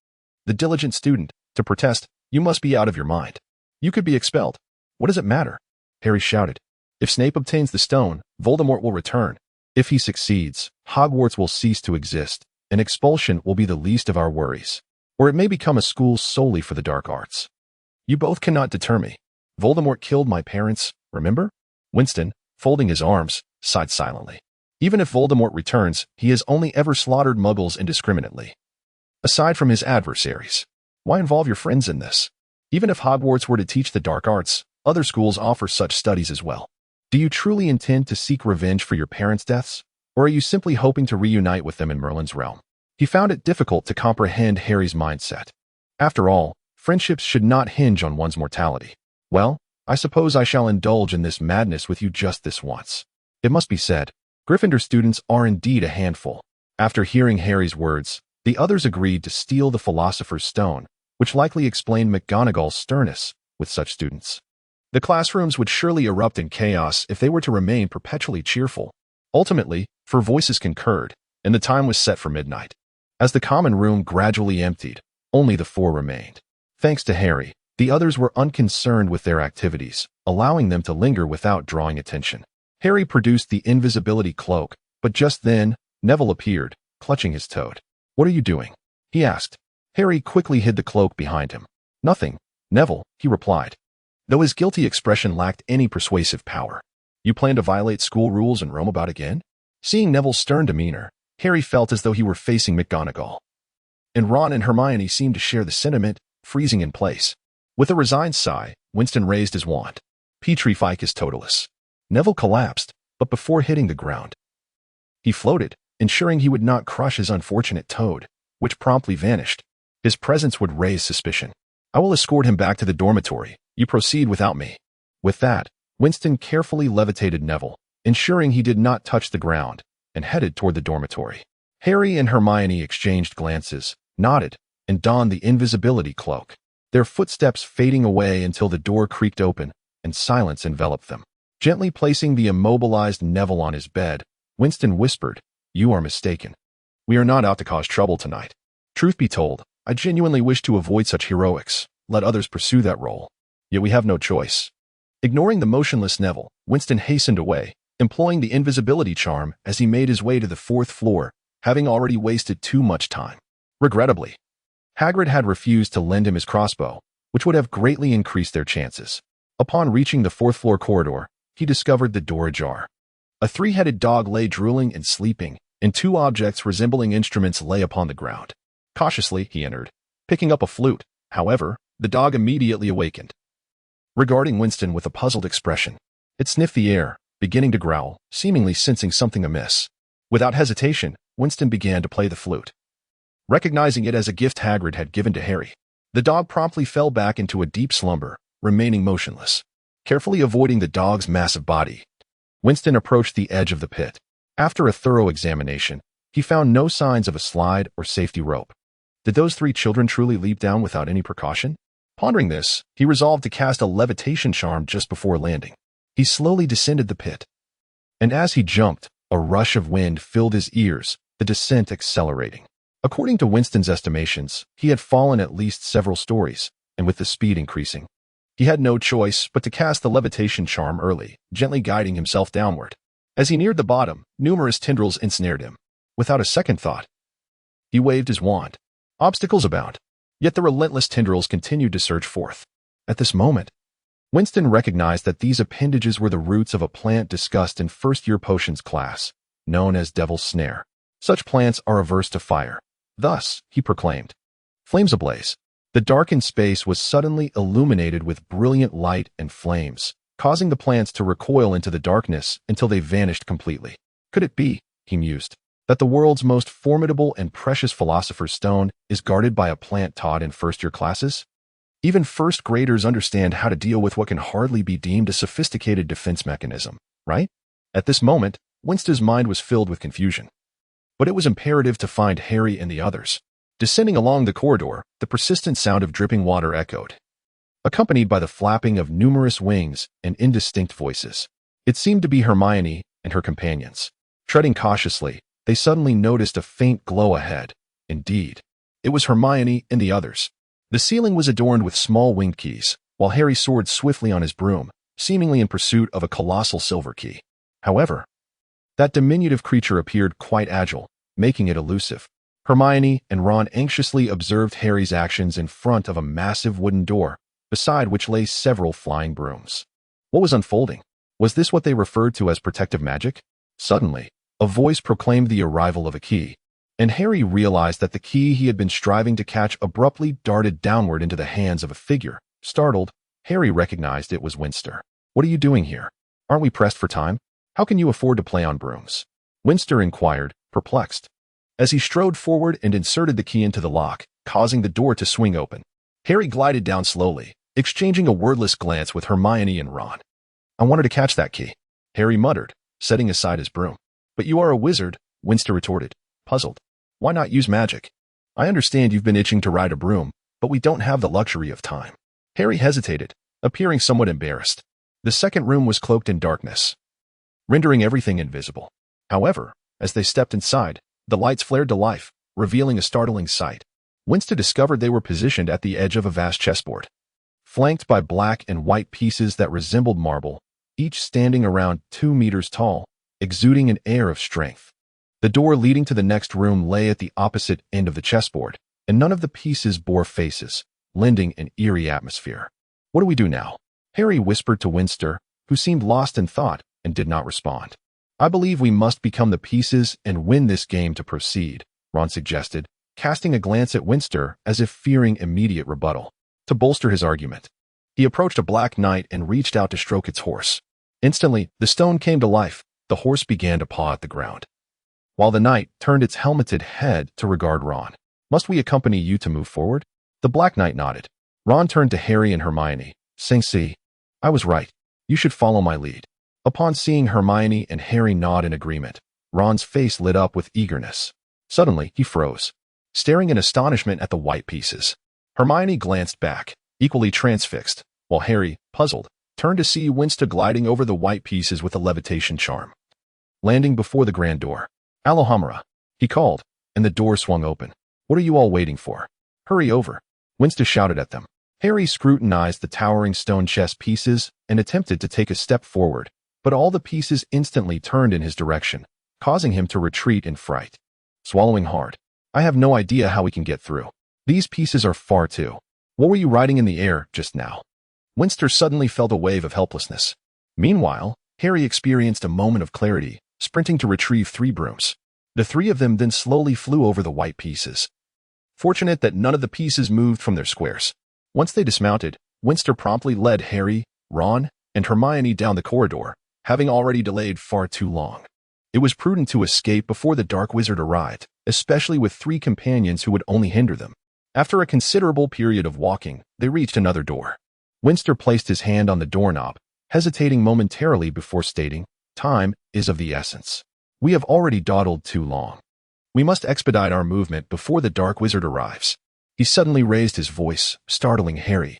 the diligent student, to protest, "You must be out of your mind. You could be expelled." "What does it matter?" Harry shouted. "If Snape obtains the stone, Voldemort will return. If he succeeds, Hogwarts will cease to exist, and expulsion will be the least of our worries. Or it may become a school solely for the dark arts. You both cannot deter me. Voldemort killed my parents, remember?" Winston, folding his arms, sighed silently. Even if Voldemort returns, he has only ever slaughtered muggles indiscriminately. Aside from his adversaries, why involve your friends in this? Even if Hogwarts were to teach the dark arts, other schools offer such studies as well. Do you truly intend to seek revenge for your parents' deaths? Or are you simply hoping to reunite with them in Merlin's realm? He found it difficult to comprehend Harry's mindset. After all, friendships should not hinge on one's mortality. "Well, I suppose I shall indulge in this madness with you just this once." It must be said, Gryffindor students are indeed a handful. After hearing Harry's words, the others agreed to steal the philosopher's stone, which likely explained McGonagall's sternness with such students. The classrooms would surely erupt in chaos if they were to remain perpetually cheerful. Ultimately, 4 voices concurred, and the time was set for midnight. As the common room gradually emptied, only the 4 remained. Thanks to Harry, the others were unconcerned with their activities, allowing them to linger without drawing attention. Harry produced the invisibility cloak, but just then, Neville appeared, clutching his toad. "What are you doing?" he asked. Harry quickly hid the cloak behind him. "Nothing, Neville," he replied, though his guilty expression lacked any persuasive power. "You plan to violate school rules and roam about again?" Seeing Neville's stern demeanor, Harry felt as though he were facing McGonagall. And Ron and Hermione seemed to share the sentiment, freezing in place. With a resigned sigh, Winston raised his wand. Petrificus totalis. Neville collapsed, but before hitting the ground, he floated, ensuring he would not crush his unfortunate toad, which promptly vanished. His presence would raise suspicion. "I will escort him back to the dormitory. You proceed without me." With that, Winston carefully levitated Neville, ensuring he did not touch the ground, and headed toward the dormitory. Harry and Hermione exchanged glances, nodded, and donned the invisibility cloak, their footsteps fading away until the door creaked open and silence enveloped them. Gently placing the immobilized Neville on his bed, Winston whispered, "You are mistaken. We are not out to cause trouble tonight. Truth be told, I genuinely wish to avoid such heroics. Let others pursue that role. Yet we have no choice." Ignoring the motionless Neville, Winston hastened away, employing the invisibility charm as he made his way to the 4th floor, having already wasted too much time. Regrettably, Hagrid had refused to lend him his crossbow, which would have greatly increased their chances. Upon reaching the 4th floor corridor, he discovered the door ajar. A 3-headed dog lay drooling and sleeping, and 2 objects resembling instruments lay upon the ground. Cautiously, he entered, picking up a flute. However, the dog immediately awakened, regarding Winston with a puzzled expression. It sniffed the air, beginning to growl, seemingly sensing something amiss. Without hesitation, Winston began to play the flute. Recognizing it as a gift Hagrid had given to Harry, the dog promptly fell back into a deep slumber, remaining motionless. Carefully avoiding the dog's massive body, Winston approached the edge of the pit. After a thorough examination, he found no signs of a slide or safety rope. Did those 3 children truly leap down without any precaution? Pondering this, he resolved to cast a levitation charm just before landing. He slowly descended the pit, and as he jumped, a rush of wind filled his ears, the descent accelerating. According to Winston's estimations, he had fallen at least several stories, and with the speed increasing, he had no choice but to cast the levitation charm early, gently guiding himself downward. As he neared the bottom, numerous tendrils ensnared him. Without a second thought, he waved his wand. Obstacles abound, yet the relentless tendrils continued to surge forth. At this moment, Winston recognized that these appendages were the roots of a plant discussed in first-year potions class, known as Devil's Snare. Such plants are averse to fire. Thus, he proclaimed, flames ablaze. The darkened space was suddenly illuminated with brilliant light and flames, causing the plants to recoil into the darkness until they vanished completely. Could it be, he mused, that the world's most formidable and precious philosopher's stone is guarded by a plant taught in first-year classes? Even first graders understand how to deal with what can hardly be deemed a sophisticated defense mechanism, right? At this moment, Winston's mind was filled with confusion. But it was imperative to find Harry and the others. Descending along the corridor, the persistent sound of dripping water echoed, accompanied by the flapping of numerous wings and indistinct voices. It seemed to be Hermione and her companions. Treading cautiously, they suddenly noticed a faint glow ahead. Indeed, it was Hermione and the others. The ceiling was adorned with small winged keys, while Harry soared swiftly on his broom, seemingly in pursuit of a colossal silver key. However, that diminutive creature appeared quite agile, making it elusive. Hermione and Ron anxiously observed Harry's actions in front of a massive wooden door, beside which lay several flying brooms. What was unfolding? Was this what they referred to as protective magic? Suddenly, a voice proclaimed the arrival of a key, and Harry realized that the key he had been striving to catch abruptly darted downward into the hands of a figure. Startled, Harry recognized it was Winston. What are you doing here? Aren't we pressed for time? How can you afford to play on brooms? Winston inquired, perplexed, as he strode forward and inserted the key into the lock, causing the door to swing open. Harry glided down slowly, exchanging a wordless glance with Hermione and Ron. I wanted to catch that key, Harry muttered, setting aside his broom. But you are a wizard, Winston retorted, puzzled. Why not use magic? I understand you've been itching to ride a broom, but we don't have the luxury of time. Harry hesitated, appearing somewhat embarrassed. The second room was cloaked in darkness, rendering everything invisible. However, as they stepped inside, the lights flared to life, revealing a startling sight. Winston discovered they were positioned at the edge of a vast chessboard, flanked by black and white pieces that resembled marble, each standing around 2 meters tall, exuding an air of strength. The door leading to the next room lay at the opposite end of the chessboard, and none of the pieces bore faces, lending an eerie atmosphere. What do we do now? Harry whispered to Winston, who seemed lost in thought and did not respond. I believe we must become the pieces and win this game to proceed, Ron suggested, casting a glance at Winston as if fearing immediate rebuttal. To bolster his argument, he approached a black knight and reached out to stroke its horse. Instantly, the stone came to life. The horse began to paw at the ground, while the knight turned its helmeted head to regard Ron. Must we accompany you to move forward? The black knight nodded. Ron turned to Harry and Hermione, saying, see, I was right. You should follow my lead. Upon seeing Hermione and Harry nod in agreement, Ron's face lit up with eagerness. Suddenly, he froze, staring in astonishment at the white pieces. Hermione glanced back, equally transfixed, while Harry, puzzled, turned to see Winston gliding over the white pieces with a levitation charm. Landing before the grand door. Alohomora, he called, and the door swung open. What are you all waiting for? Hurry over, Winston shouted at them. Harry scrutinized the towering stone chess pieces and attempted to take a step forward, but all the pieces instantly turned in his direction, causing him to retreat in fright. Swallowing hard. I have no idea how we can get through. These pieces are far too. What were you riding in the air just now? Winston suddenly felt a wave of helplessness. Meanwhile, Harry experienced a moment of clarity, sprinting to retrieve 3 brooms. The 3 of them then slowly flew over the white pieces. Fortunate that none of the pieces moved from their squares. Once they dismounted, Winston promptly led Harry, Ron, and Hermione down the corridor, having already delayed far too long. It was prudent to escape before the Dark Wizard arrived, especially with 3 companions who would only hinder them. After a considerable period of walking, they reached another door. Winston placed his hand on the doorknob, hesitating momentarily before stating, "Time is of the essence. We have already dawdled too long. We must expedite our movement before the Dark Wizard arrives." He suddenly raised his voice, startling Harry.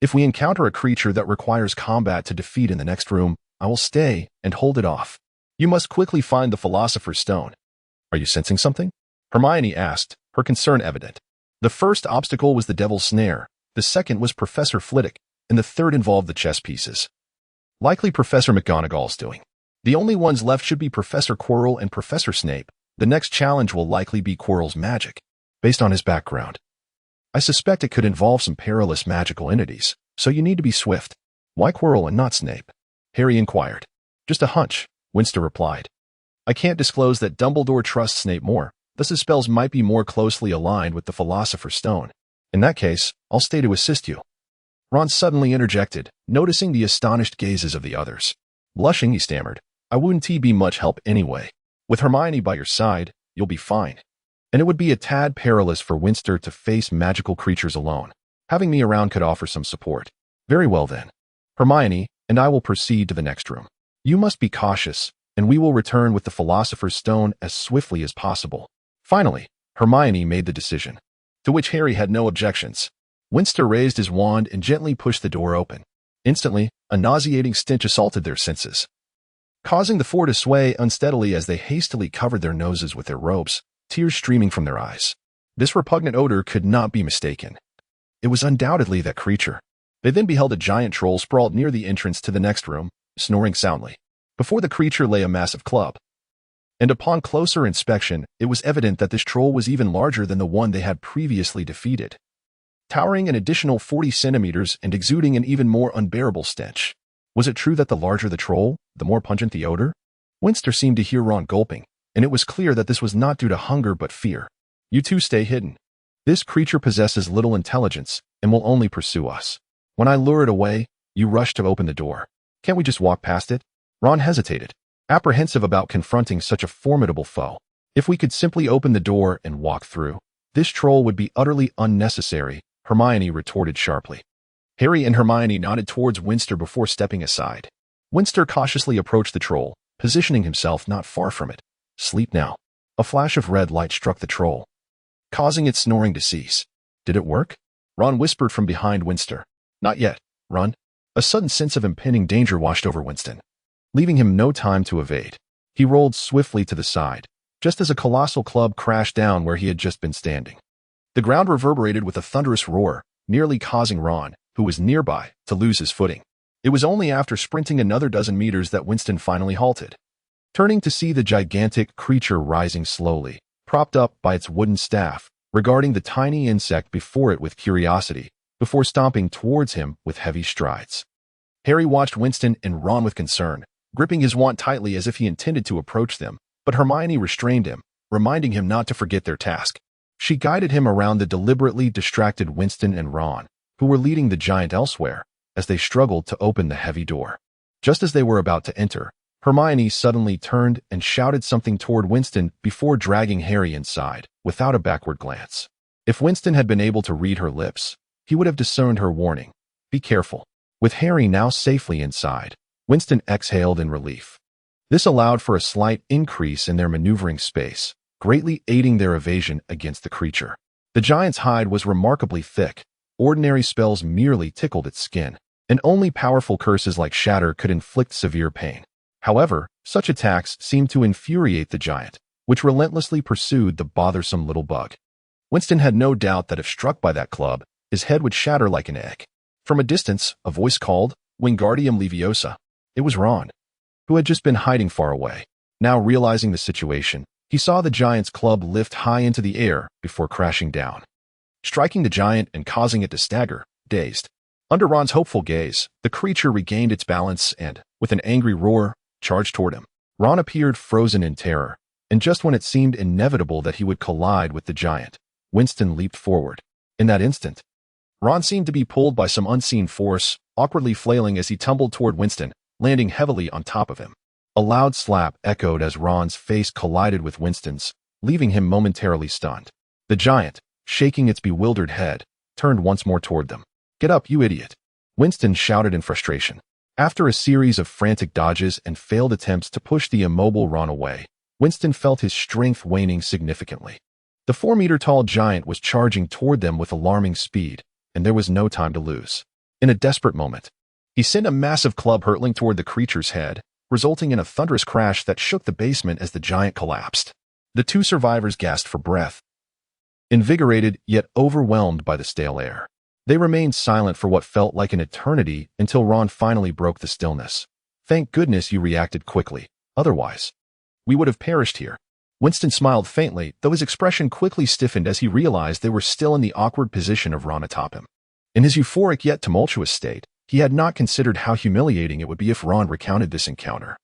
"If we encounter a creature that requires combat to defeat in the next room, I will stay and hold it off. You must quickly find the Philosopher's Stone." "Are you sensing something?" Hermione asked, her concern evident. The first obstacle was the Devil's Snare, the second was Professor Flitwick, and the third involved the chess pieces. Likely Professor McGonagall's doing. The only ones left should be Professor Quirrell and Professor Snape. The next challenge will likely be Quirrell's magic, based on his background. I suspect it could involve some perilous magical entities, so you need to be swift. "Why Quirrell and not Snape?" Harry inquired. "Just a hunch," Winston replied. "I can't disclose that Dumbledore trusts Snape more, thus his spells might be more closely aligned with the Philosopher's Stone. In that case, I'll stay to assist you." Ron suddenly interjected, noticing the astonished gazes of the others. Blushing, he stammered, "I wouldn't be much help anyway. With Hermione by your side, you'll be fine." And it would be a tad perilous for Winston to face magical creatures alone. Having me around could offer some support. "Very well then. Hermione and I will proceed to the next room. You must be cautious, and we will return with the Philosopher's Stone as swiftly as possible." Finally, Hermione made the decision, to which Harry had no objections. Winston raised his wand and gently pushed the door open. Instantly, a nauseating stench assaulted their senses, causing the 4 to sway unsteadily as they hastily covered their noses with their robes, tears streaming from their eyes. This repugnant odor could not be mistaken. It was undoubtedly that creature. They then beheld a giant troll sprawled near the entrance to the next room, snoring soundly. Before the creature lay a massive club. And upon closer inspection, it was evident that this troll was even larger than the one they had previously defeated, towering an additional 40 centimeters and exuding an even more unbearable stench. Was it true that the larger the troll, the more pungent the odor? Winston seemed to hear Ron gulping, and it was clear that this was not due to hunger but fear. "You two stay hidden. This creature possesses little intelligence and will only pursue us. When I lure it away, you rush to open the door. Can't we just walk past it?" Ron hesitated, apprehensive about confronting such a formidable foe. "If we could simply open the door and walk through, this troll would be utterly unnecessary," Hermione retorted sharply. Harry and Hermione nodded towards Winston before stepping aside. Winston cautiously approached the troll, positioning himself not far from it. "Sleep now." A flash of red light struck the troll, causing its snoring to cease. "Did it work?" Ron whispered from behind Winston. "Not yet. Run." A sudden sense of impending danger washed over Winston, leaving him no time to evade. He rolled swiftly to the side, just as a colossal club crashed down where he had just been standing. The ground reverberated with a thunderous roar, nearly causing Ron, who was nearby, to lose his footing. It was only after sprinting another dozen meters that Winston finally halted, turning to see the gigantic creature rising slowly, propped up by its wooden staff, regarding the tiny insect before it with curiosity, before stomping towards him with heavy strides. Harry watched Winston and Ron with concern, gripping his wand tightly as if he intended to approach them, but Hermione restrained him, reminding him not to forget their task. She guided him around the deliberately distracted Winston and Ron, who were leading the giant elsewhere, as they struggled to open the heavy door. Just as they were about to enter, Hermione suddenly turned and shouted something toward Winston before dragging Harry inside, without a backward glance. If Winston had been able to read her lips, he would have discerned her warning. "Be careful." With Harry now safely inside, Winston exhaled in relief. This allowed for a slight increase in their maneuvering space, greatly aiding their evasion against the creature. The giant's hide was remarkably thick. Ordinary spells merely tickled its skin, and only powerful curses like Shatter could inflict severe pain. However, such attacks seemed to infuriate the giant, which relentlessly pursued the bothersome little bug. Winston had no doubt that if struck by that club, his head would shatter like an egg. From a distance, a voice called, "Wingardium Leviosa." It was Ron, who had just been hiding far away. Now realizing the situation, he saw the giant's club lift high into the air before crashing down, striking the giant and causing it to stagger, dazed. Under Ron's hopeful gaze, the creature regained its balance and, with an angry roar, charged toward him. Ron appeared frozen in terror, and just when it seemed inevitable that he would collide with the giant, Winston leaped forward. In that instant, Ron seemed to be pulled by some unseen force, awkwardly flailing as he tumbled toward Winston, landing heavily on top of him. A loud slap echoed as Ron's face collided with Winston's, leaving him momentarily stunned. The giant, shaking its bewildered head, turned once more toward them. "Get up, you idiot!" Winston shouted in frustration. After a series of frantic dodges and failed attempts to push the immobile Ron away, Winston felt his strength waning significantly. The 4-meter-tall giant was charging toward them with alarming speed, and there was no time to lose. In a desperate moment, he sent a massive club hurtling toward the creature's head, resulting in a thunderous crash that shook the basement as the giant collapsed. The two survivors gasped for breath, invigorated yet overwhelmed by the stale air. They remained silent for what felt like an eternity until Ron finally broke the stillness. "Thank goodness you reacted quickly. Otherwise, we would have perished here." Winston smiled faintly, though his expression quickly stiffened as he realized they were still in the awkward position of Ron atop him. In his euphoric yet tumultuous state, he had not considered how humiliating it would be if Ron recounted this encounter,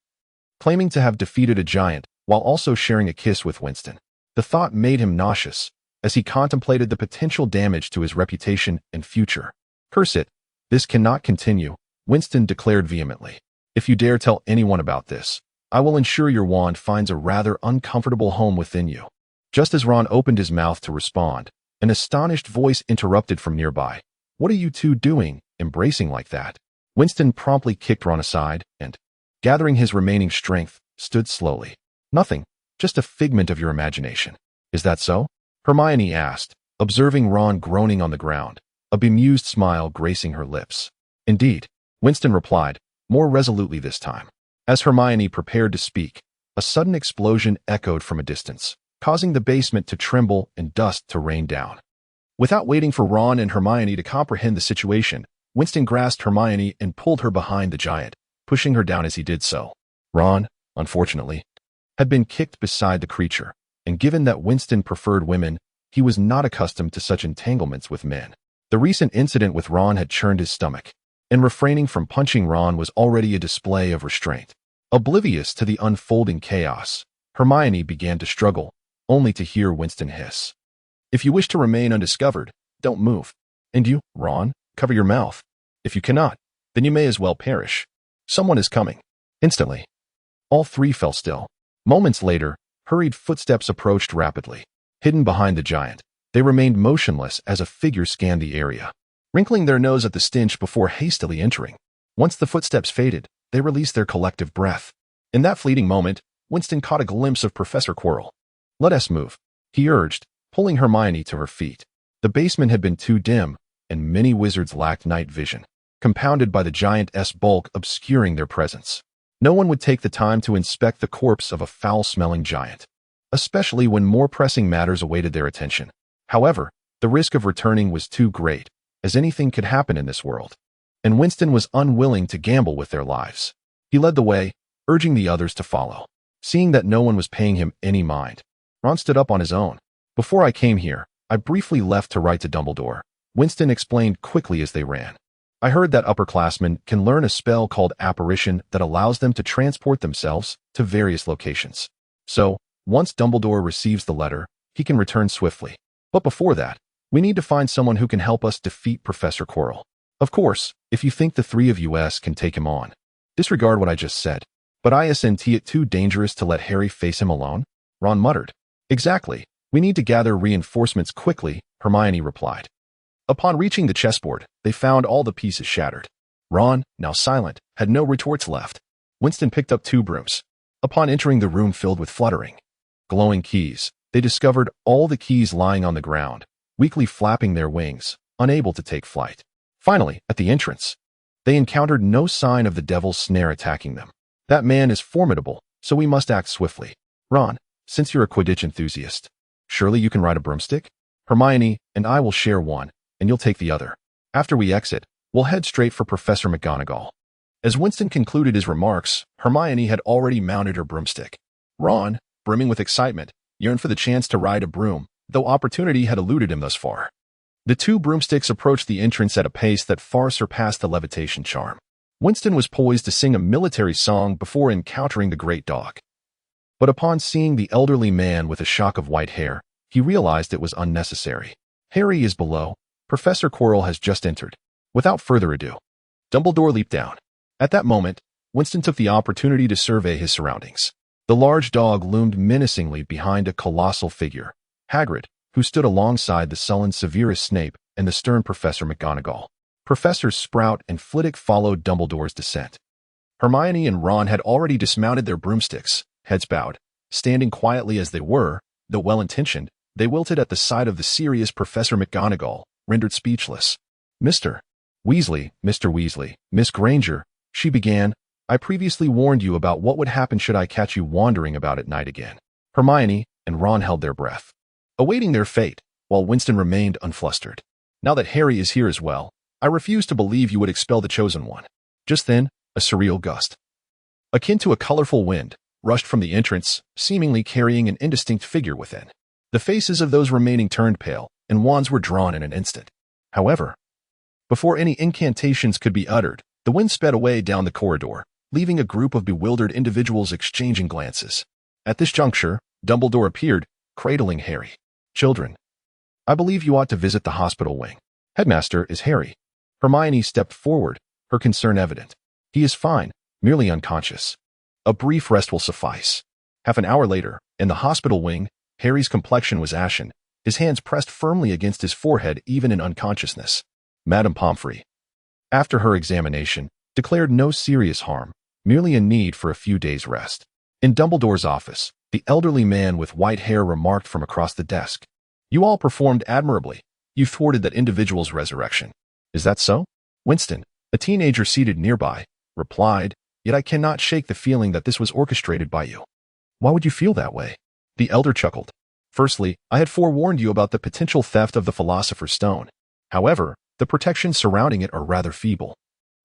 claiming to have defeated a giant while also sharing a kiss with Winston. The thought made him nauseous as he contemplated the potential damage to his reputation and future. "Curse it, this cannot continue," Winston declared vehemently. "If you dare tell anyone about this, I will ensure your wand finds a rather uncomfortable home within you." Just as Ron opened his mouth to respond, an astonished voice interrupted from nearby. "What are you two doing, embracing like that?" Winston promptly kicked Ron aside and, gathering his remaining strength, stood slowly. "Nothing, just a figment of your imagination." "Is that so?" Hermione asked, observing Ron groaning on the ground, a bemused smile gracing her lips. "Indeed," Winston replied, more resolutely this time. As Hermione prepared to speak, a sudden explosion echoed from a distance, causing the basement to tremble and dust to rain down. Without waiting for Ron and Hermione to comprehend the situation, Winston grasped Hermione and pulled her behind the giant, pushing her down as he did so. Ron, unfortunately, had been kicked beside the creature, and given that Winston preferred women, he was not accustomed to such entanglements with men. The recent incident with Ron had churned his stomach, and refraining from punching Ron was already a display of restraint. Oblivious to the unfolding chaos, Hermione began to struggle, only to hear Winston hiss. "If you wish to remain undiscovered, don't move. And you, Ron, cover your mouth. If you cannot, then you may as well perish. Someone is coming." Instantly, all three fell still. Moments later, hurried footsteps approached rapidly. Hidden behind the giant, they remained motionless as a figure scanned the area, wrinkling their nose at the stench before hastily entering. Once the footsteps faded, they released their collective breath. In that fleeting moment, Winston caught a glimpse of Professor Quirrell. "Let us move," he urged, pulling Hermione to her feet. The basement had been too dim, and many wizards lacked night vision, compounded by the giant's bulk obscuring their presence. No one would take the time to inspect the corpse of a foul-smelling giant, especially when more pressing matters awaited their attention. However, the risk of returning was too great, as anything could happen in this world, and Winston was unwilling to gamble with their lives. He led the way, urging the others to follow. Seeing that no one was paying him any mind, Ron stood up on his own. "Before I came here, I briefly left to write to Dumbledore," Winston explained quickly as they ran. "I heard that upperclassmen can learn a spell called apparition that allows them to transport themselves to various locations. So, once Dumbledore receives the letter, he can return swiftly. But before that, we need to find someone who can help us defeat Professor Quirrell. Of course, if you think the three of us can take him on, disregard what I just said. But isn't it too dangerous to let Harry face him alone?" Ron muttered. "Exactly. We need to gather reinforcements quickly," Hermione replied. Upon reaching the chessboard, they found all the pieces shattered. Ron, now silent, had no retorts left. Winston picked up 2 brooms. Upon entering the room filled with fluttering, glowing keys, they discovered all the keys lying on the ground, weakly flapping their wings, unable to take flight. Finally, at the entrance, they encountered no sign of the devil's snare attacking them. "That man is formidable, so we must act swiftly. Ron, since you're a Quidditch enthusiast, surely you can ride a broomstick? Hermione and I will share one, and you'll take the other. After we exit, we'll head straight for Professor McGonagall." As Winston concluded his remarks, Hermione had already mounted her broomstick. Ron, brimming with excitement, yearned for the chance to ride a broom, though opportunity had eluded him thus far. The two broomsticks approached the entrance at a pace that far surpassed the levitation charm. Winston was poised to sing a military song before encountering the great dog. But upon seeing the elderly man with a shock of white hair, he realized it was unnecessary. Harry is below. Professor Quirrell has just entered. Without further ado, Dumbledore leaped down. At that moment, Winston took the opportunity to survey his surroundings. The large dog loomed menacingly behind a colossal figure, Hagrid, who stood alongside the sullen Severus Snape and the stern Professor McGonagall. Professors Sprout and Flitwick followed Dumbledore's descent. Hermione and Ron had already dismounted their broomsticks, heads bowed. Standing quietly as they were, though well-intentioned, they wilted at the sight of the serious Professor McGonagall, rendered speechless. Mr. Weasley, Miss Granger, she began, I previously warned you about what would happen should I catch you wandering about at night again. Hermione and Ron held their breath, awaiting their fate, while Winston remained unflustered. Now that Harry is here as well, I refuse to believe you would expel the chosen one. Just then, a surreal gust, akin to a colorful wind, rushed from the entrance, seemingly carrying an indistinct figure within. The faces of those remaining turned pale, and wands were drawn in an instant. However, before any incantations could be uttered, the wind sped away down the corridor, leaving a group of bewildered individuals exchanging glances. At this juncture, Dumbledore appeared, cradling Harry. Children, I believe you ought to visit the hospital wing. Headmaster is Harry. Hermione stepped forward, her concern evident. He is fine, merely unconscious. A brief rest will suffice. Half an hour later, in the hospital wing, Harry's complexion was ashen, his hands pressed firmly against his forehead even in unconsciousness. Madame Pomfrey, after her examination, declared no serious harm, merely a need for a few days' rest. In Dumbledore's office, the elderly man with white hair remarked from across the desk, You all performed admirably. You thwarted that individual's resurrection. Is that so? Winston, a teenager seated nearby, replied, Yet I cannot shake the feeling that this was orchestrated by you. Why would you feel that way? The elder chuckled. Firstly, I had forewarned you about the potential theft of the Philosopher's Stone. However, the protections surrounding it are rather feeble,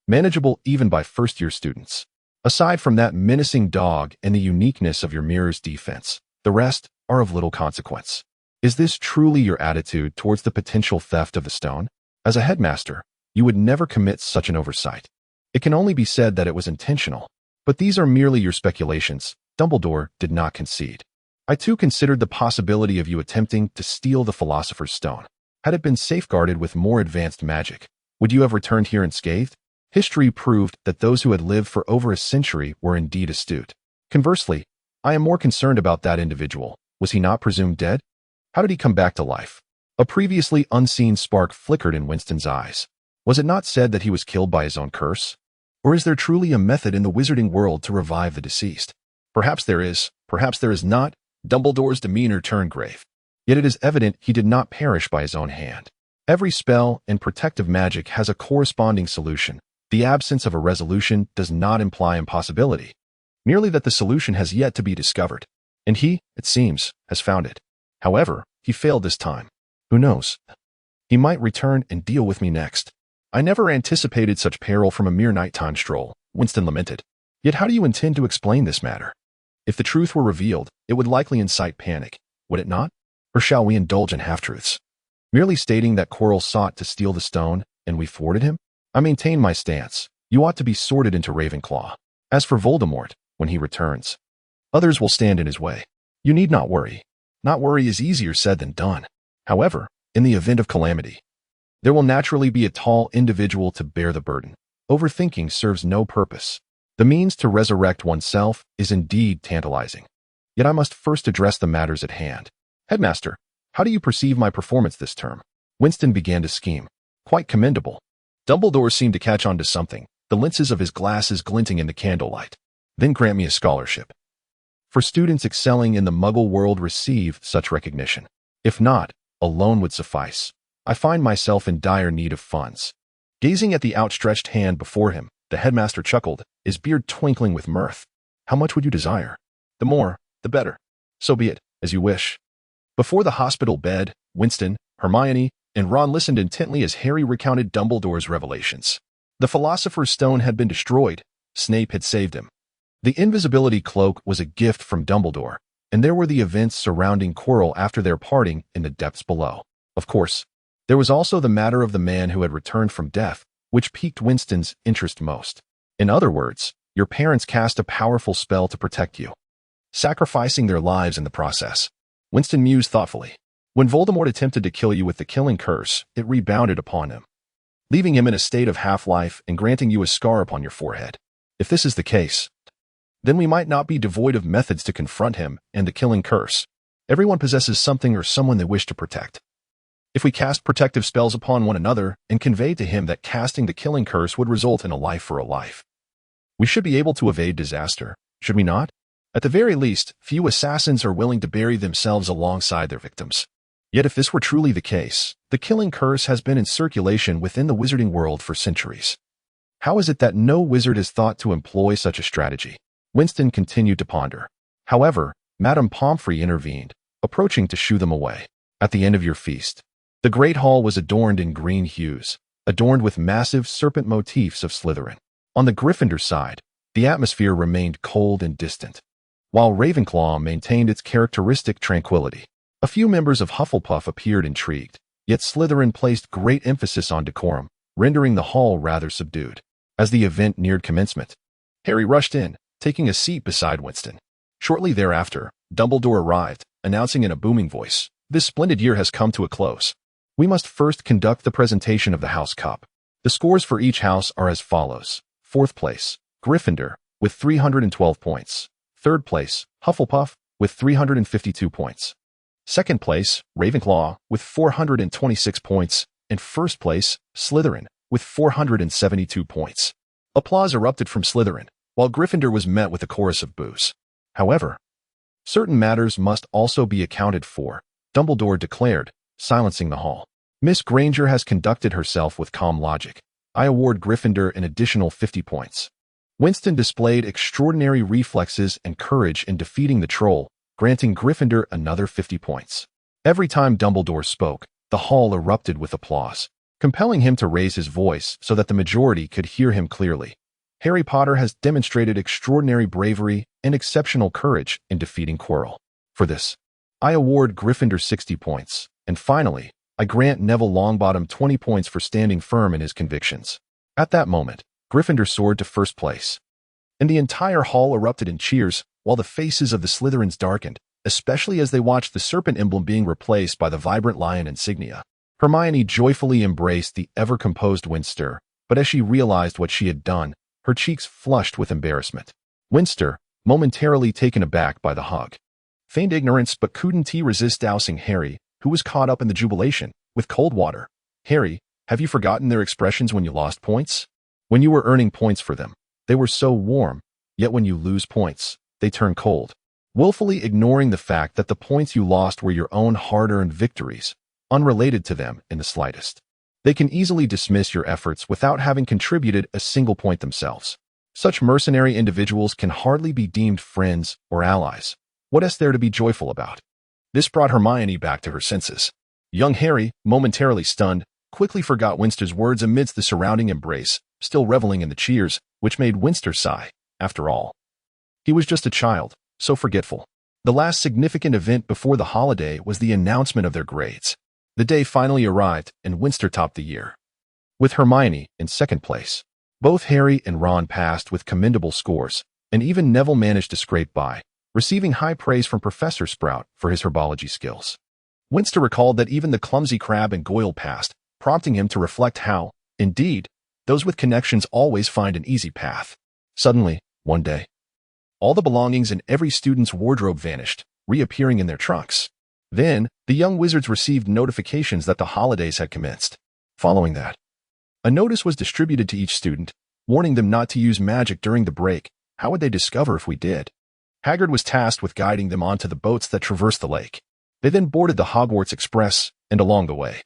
manageable even by first-year students. Aside from that menacing dog and the uniqueness of your mirror's defense, the rest are of little consequence. Is this truly your attitude towards the potential theft of the stone? As a headmaster, you would never commit such an oversight. It can only be said that it was intentional. But these are merely your speculations. Dumbledore did not concede. I too considered the possibility of you attempting to steal the Philosopher's Stone. Had it been safeguarded with more advanced magic, would you have returned here unscathed? History proved that those who had lived for over a century were indeed astute. Conversely, I am more concerned about that individual. Was he not presumed dead? How did he come back to life? A previously unseen spark flickered in Winston's eyes. Was it not said that he was killed by his own curse? Or is there truly a method in the wizarding world to revive the deceased? Perhaps there is not. Dumbledore's demeanor turned grave. Yet it is evident he did not perish by his own hand. Every spell and protective magic has a corresponding solution. The absence of a resolution does not imply impossibility, merely that the solution has yet to be discovered. And he, it seems, has found it. However, he failed this time. Who knows? He might return and deal with me next. I never anticipated such peril from a mere nighttime stroll, Winston lamented. Yet how do you intend to explain this matter? If the truth were revealed, it would likely incite panic, would it not? Or shall we indulge in half-truths? Merely stating that Quirrell sought to steal the stone, and we thwarted him? I maintain my stance. You ought to be sorted into Ravenclaw. As for Voldemort, when he returns, others will stand in his way. You need not worry. Not worry is easier said than done. However, in the event of calamity, there will naturally be a tall individual to bear the burden. Overthinking serves no purpose. The means to resurrect oneself is indeed tantalizing. Yet I must first address the matters at hand. Headmaster, how do you perceive my performance this term? Winston began to scheme. Quite commendable. Dumbledore seemed to catch on to something, the lenses of his glasses glinting in the candlelight. Then grant me a scholarship. For students excelling in the muggle world receive such recognition. If not, a loan would suffice. I find myself in dire need of funds. Gazing at the outstretched hand before him, the headmaster chuckled, his beard twinkling with mirth. How much would you desire? The more, the better. So be it, as you wish. Before the hospital bed, Winston, Hermione, and Ron listened intently as Harry recounted Dumbledore's revelations. The Philosopher's Stone had been destroyed. Snape had saved him. The invisibility cloak was a gift from Dumbledore, and there were the events surrounding Quirrell after their parting in the depths below. Of course, there was also the matter of the man who had returned from death, which piqued Winston's interest most. In other words, your parents cast a powerful spell to protect you, sacrificing their lives in the process. Winston mused thoughtfully. When Voldemort attempted to kill you with the killing curse, it rebounded upon him, leaving him in a state of half-life and granting you a scar upon your forehead. If this is the case, then we might not be devoid of methods to confront him and the killing curse. Everyone possesses something or someone they wish to protect. If we cast protective spells upon one another and convey to him that casting the killing curse would result in a life for a life, we should be able to evade disaster, should we not? At the very least, few assassins are willing to bury themselves alongside their victims. Yet if this were truly the case, the killing curse has been in circulation within the wizarding world for centuries. How is it that no wizard has thought to employ such a strategy? Winston continued to ponder. However, Madame Pomfrey intervened, approaching to shoo them away. At the end of your feast, the great hall was adorned in green hues, adorned with massive serpent motifs of Slytherin. On the Gryffindor side, the atmosphere remained cold and distant, while Ravenclaw maintained its characteristic tranquility. A few members of Hufflepuff appeared intrigued, yet Slytherin placed great emphasis on decorum, rendering the hall rather subdued. As the event neared commencement, Harry rushed in, taking a seat beside Winston. Shortly thereafter, Dumbledore arrived, announcing in a booming voice, "This splendid year has come to a close. We must first conduct the presentation of the House Cup. The scores for each house are as follows. 4th place, Gryffindor, with 312 points. 3rd place, Hufflepuff, with 352 points. 2nd place, Ravenclaw, with 426 points. And 1st place, Slytherin, with 472 points. Applause erupted from Slytherin, while Gryffindor was met with a chorus of boos. However, certain matters must also be accounted for, Dumbledore declared, silencing the hall. Miss Granger has conducted herself with calm logic. I award Gryffindor an additional 50 points. Winston displayed extraordinary reflexes and courage in defeating the troll, granting Gryffindor another 50 points. Every time Dumbledore spoke, the hall erupted with applause, compelling him to raise his voice so that the majority could hear him clearly. Harry Potter has demonstrated extraordinary bravery and exceptional courage in defeating Quirrell. For this, I award Gryffindor 60 points. And finally, I grant Neville Longbottom 20 points for standing firm in his convictions. At that moment, Gryffindor soared to 1st place, and the entire hall erupted in cheers, while the faces of the Slytherins darkened, especially as they watched the serpent emblem being replaced by the vibrant lion insignia. Hermione joyfully embraced the ever-composed Winston, but as she realized what she had done, her cheeks flushed with embarrassment. Winston, momentarily taken aback by the hug, feigned ignorance but couldn't resist dousing Harry, who was caught up in the jubilation, with cold water. Harry, have you forgotten their expressions when you lost points? When you were earning points for them, they were so warm, yet when you lose points, they turn cold. Willfully ignoring the fact that the points you lost were your own hard-earned victories, unrelated to them in the slightest. They can easily dismiss your efforts without having contributed a single point themselves. Such mercenary individuals can hardly be deemed friends or allies. What is there to be joyful about? This brought Hermione back to her senses. Young Harry, momentarily stunned, quickly forgot Winston's words amidst the surrounding embrace, still reveling in the cheers, which made Winston sigh. After all, he was just a child, so forgetful. The last significant event before the holiday was the announcement of their grades. The day finally arrived, and Winston topped the year, with Hermione in 2nd place. Both Harry and Ron passed with commendable scores, and even Neville managed to scrape by, receiving high praise from Professor Sprout for his herbology skills. Winston recalled that even the clumsy Crabbe and Goyle passed, prompting him to reflect how, indeed, those with connections always find an easy path. Suddenly, one day, all the belongings in every student's wardrobe vanished, reappearing in their trunks. Then, the young wizards received notifications that the holidays had commenced. Following that, a notice was distributed to each student, warning them not to use magic during the break. How would they discover if we did? Hagrid was tasked with guiding them onto the boats that traversed the lake. They then boarded the Hogwarts Express, and along the way,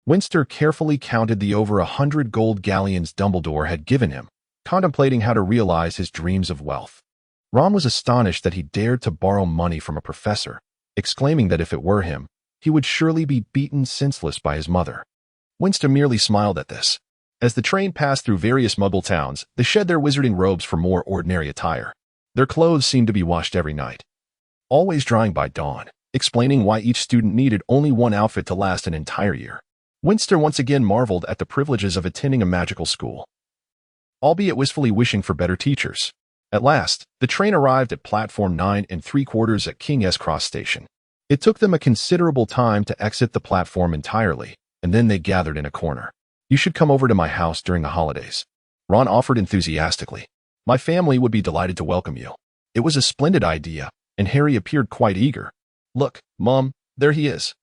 Winston carefully counted the over 100 gold galleons Dumbledore had given him, contemplating how to realize his dreams of wealth. Ron was astonished that he dared to borrow money from a professor, exclaiming that if it were him, he would surely be beaten senseless by his mother. Winston merely smiled at this. As the train passed through various muggle towns, they shed their wizarding robes for more ordinary attire. Their clothes seemed to be washed every night, always drying by dawn, explaining why each student needed only one outfit to last an entire year. Winston once again marveled at the privileges of attending a magical school, albeit wistfully wishing for better teachers. At last, the train arrived at platform 9 3/4 at King's Cross Station. It took them a considerable time to exit the platform entirely, and then they gathered in a corner. "You should come over to my house during the holidays," Ron offered enthusiastically. "My family would be delighted to welcome you." It was a splendid idea, and Harry appeared quite eager. "Look, Mom, there he is,"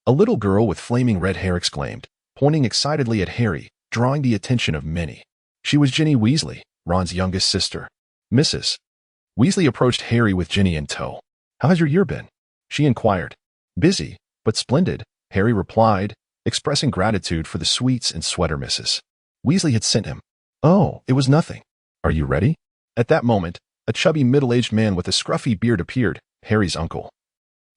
a little girl with flaming red hair exclaimed, pointing excitedly at Harry, drawing the attention of many. She was Jinny Weasley, Ron's youngest sister. Mrs. Weasley approached Harry with Jinny in tow. "How has your year been?" she inquired. "Busy, but splendid," Harry replied, expressing gratitude for the sweets and sweater Mrs. Weasley had sent him. "Oh, it was nothing. Are you ready?" At that moment, a chubby middle-aged man with a scruffy beard appeared, Harry's uncle,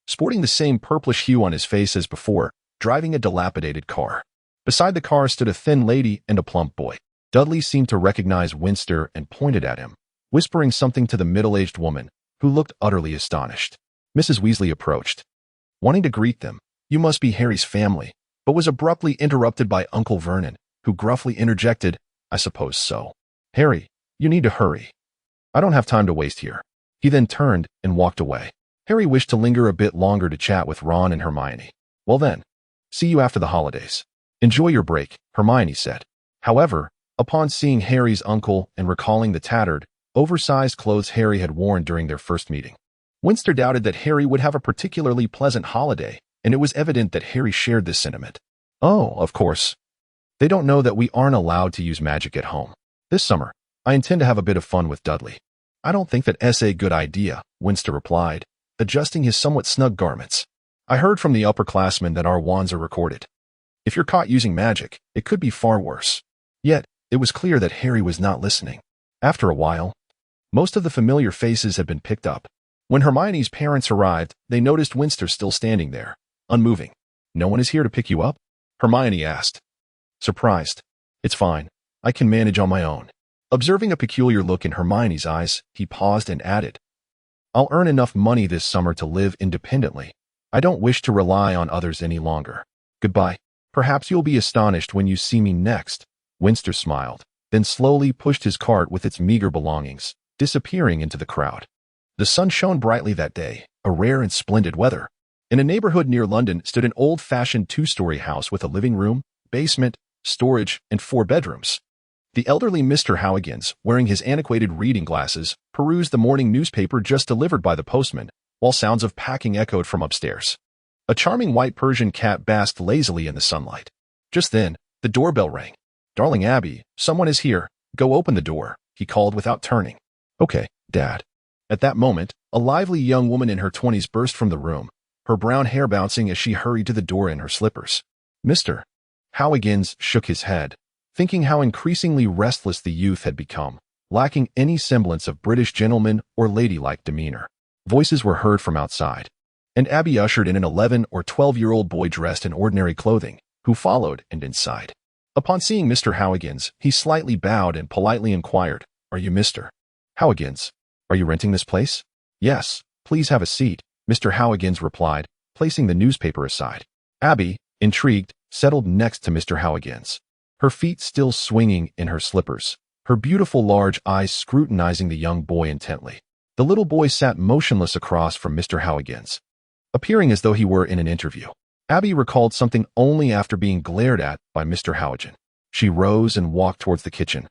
sporting the same purplish hue on his face as before, driving a dilapidated car. Beside the car stood a thin lady and a plump boy. Dudley seemed to recognize Winston and pointed at him, whispering something to the middle-aged woman, who looked utterly astonished. Mrs. Weasley approached, wanting to greet them. "You must be Harry's family," but was abruptly interrupted by Uncle Vernon, who gruffly interjected, "I suppose so. Harry, you need to hurry. I don't have time to waste here." He then turned and walked away. Harry wished to linger a bit longer to chat with Ron and Hermione. "Well then, see you after the holidays. Enjoy your break," Hermione said. However, upon seeing Harry's uncle and recalling the tattered, oversized clothes Harry had worn during their first meeting, Winston doubted that Harry would have a particularly pleasant holiday, and it was evident that Harry shared this sentiment. "Oh, of course. They don't know that we aren't allowed to use magic at home. This summer, I intend to have a bit of fun with Dudley." "I don't think that's a good idea," Winston replied, adjusting his somewhat snug garments. "I heard from the upperclassmen that our wands are recorded. If you're caught using magic, it could be far worse." Yet, it was clear that Harry was not listening. After a while, most of the familiar faces had been picked up. When Hermione's parents arrived, they noticed Winston still standing there, unmoving. "No one is here to pick you up?" Hermione asked, surprised. "It's fine. I can manage on my own." Observing a peculiar look in Hermione's eyes, he paused and added, "I'll earn enough money this summer to live independently. I don't wish to rely on others any longer. Goodbye. Perhaps you'll be astonished when you see me next." Winston smiled, then slowly pushed his cart with its meager belongings, disappearing into the crowd. The sun shone brightly that day, a rare and splendid weather. In a neighborhood near London stood an old-fashioned two-story house with a living room, basement, storage, and 4 bedrooms. The elderly Mr. Howigans, wearing his antiquated reading glasses, perused the morning newspaper just delivered by the postman, while sounds of packing echoed from upstairs. A charming white Persian cat basked lazily in the sunlight. Just then, the doorbell rang. "Darling Abby, someone is here. Go open the door," he called without turning. "Okay, Dad." At that moment, a lively young woman in her 20s burst from the room, her brown hair bouncing as she hurried to the door in her slippers. Mr. Howigans shook his head, thinking how increasingly restless the youth had become, lacking any semblance of British gentleman or ladylike demeanor. Voices were heard from outside, and Abby ushered in an 11 or 12-year-old boy dressed in ordinary clothing, who followed and inside. Upon seeing Mr. Howigans, he slightly bowed and politely inquired, "Are you Mr. Howigans? Are you renting this place?" "Yes, please have a seat," Mr. Howigans replied, placing the newspaper aside. Abby, intrigued, settled next to Mr. Howigans, her feet still swinging in her slippers, her beautiful large eyes scrutinizing the young boy intently. The little boy sat motionless across from Mr. Howigans, appearing as though he were in an interview. Abby recalled something only after being glared at by Mr. Howigans. She rose and walked towards the kitchen,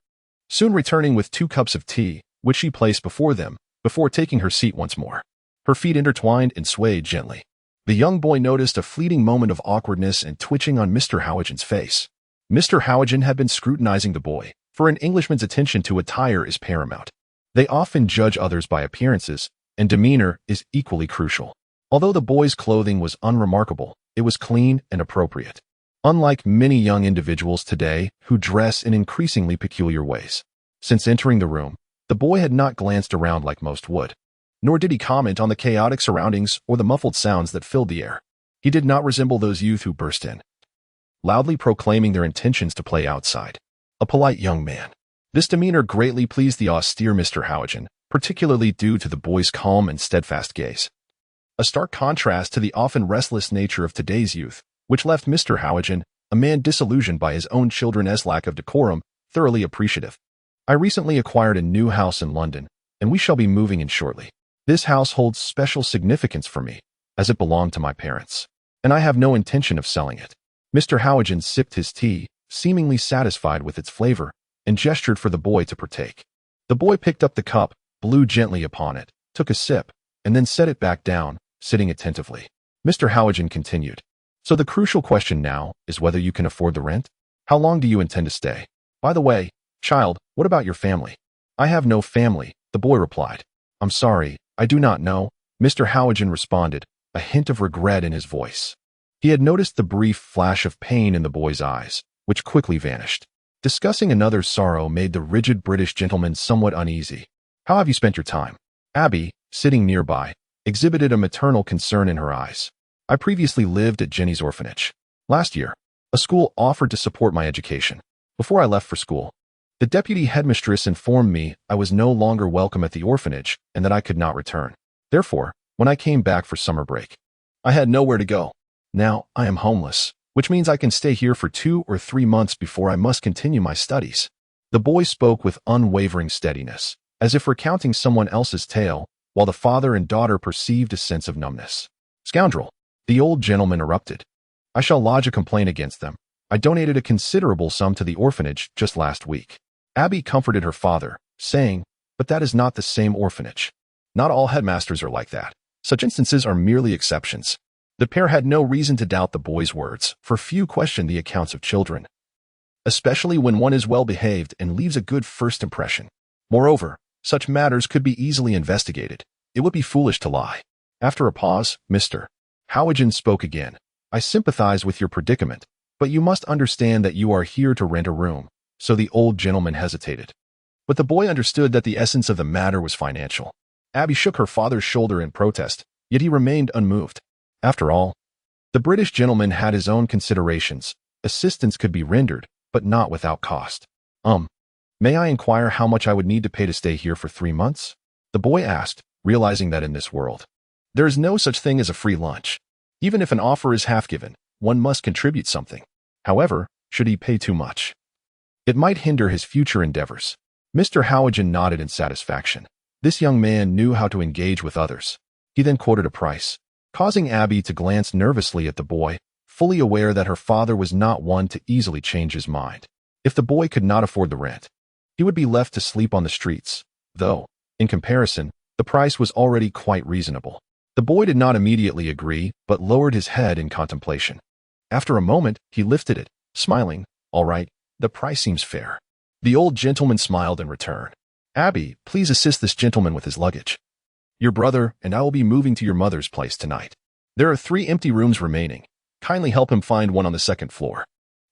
soon returning with 2 cups of tea, which she placed before them, before taking her seat once more. Her feet intertwined and swayed gently. The young boy noticed a fleeting moment of awkwardness and twitching on Mr. Howigans' face. Mr. Howigans had been scrutinizing the boy, for an Englishman's attention to attire is paramount. They often judge others by appearances, and demeanor is equally crucial. Although the boy's clothing was unremarkable, it was clean and appropriate, unlike many young individuals today who dress in increasingly peculiar ways. Since entering the room, the boy had not glanced around like most would, nor did he comment on the chaotic surroundings or the muffled sounds that filled the air. He did not resemble those youth who burst in, loudly proclaiming their intentions to play outside. a polite young man. This demeanor greatly pleased the austere Mr. Hagrid, particularly due to the boy's calm and steadfast gaze. A stark contrast to the often restless nature of today's youth, which left Mr. Hagrid, a man disillusioned by his own children's lack of decorum, thoroughly appreciative. I recently acquired a new house in London, and we shall be moving in shortly. This house holds special significance for me, as it belonged to my parents, and I have no intention of selling it. Mr. Hagrid sipped his tea, seemingly satisfied with its flavor, and gestured for the boy to partake. The boy picked up the cup, blew gently upon it, took a sip, and then set it back down, sitting attentively. Mr. Hagrid continued. So the crucial question now is whether you can afford the rent? How long do you intend to stay? By the way, child, what about your family? I have no family, the boy replied. I'm sorry, I do not know, Mr. Hagrid responded, a hint of regret in his voice. He had noticed the brief flash of pain in the boy's eyes, which quickly vanished. Discussing another sorrow made the rigid British gentleman somewhat uneasy. How have you spent your time? Abby, sitting nearby, exhibited a maternal concern in her eyes. I previously lived at Jinny's orphanage. Last year, a school offered to support my education. Before I left for school, the deputy headmistress informed me I was no longer welcome at the orphanage and that I could not return. Therefore, when I came back for summer break, I had nowhere to go. Now I am homeless, which means I can stay here for 2 or 3 months before I must continue my studies. The boy spoke with unwavering steadiness, as if recounting someone else's tale, while the father and daughter perceived a sense of numbness. Scoundrel, the old gentleman erupted. I shall lodge a complaint against them. I donated a considerable sum to the orphanage just last week. Abby comforted her father, saying, but that is not the same orphanage. Not all headmasters are like that. Such instances are merely exceptions. The pair had no reason to doubt the boy's words, for few question the accounts of children, especially when one is well behaved and leaves a good first impression. Moreover, such matters could be easily investigated. It would be foolish to lie. After a pause, Mr. Hagrid spoke again. I sympathize with your predicament, but you must understand that you are here to rent a room. So the old gentleman hesitated. But the boy understood that the essence of the matter was financial. Abby shook her father's shoulder in protest, yet he remained unmoved. After all, the British gentleman had his own considerations. Assistance could be rendered, but not without cost. May I inquire how much I would need to pay to stay here for 3 months? The boy asked, realizing that in this world, there is no such thing as a free lunch. Even if an offer is half given, one must contribute something. However, should he pay too much, it might hinder his future endeavors. Mr. Hagrid nodded in satisfaction. This young man knew how to engage with others. He then quoted a price, causing Abby to glance nervously at the boy, fully aware that her father was not one to easily change his mind. If the boy could not afford the rent, he would be left to sleep on the streets, though, in comparison, the price was already quite reasonable. The boy did not immediately agree, but lowered his head in contemplation. After a moment, he lifted it, smiling. All right, the price seems fair. The old gentleman smiled in return. Abby, please assist this gentleman with his luggage. Your brother and I will be moving to your mother's place tonight. There are 3 empty rooms remaining. Kindly help him find one on the 2nd floor.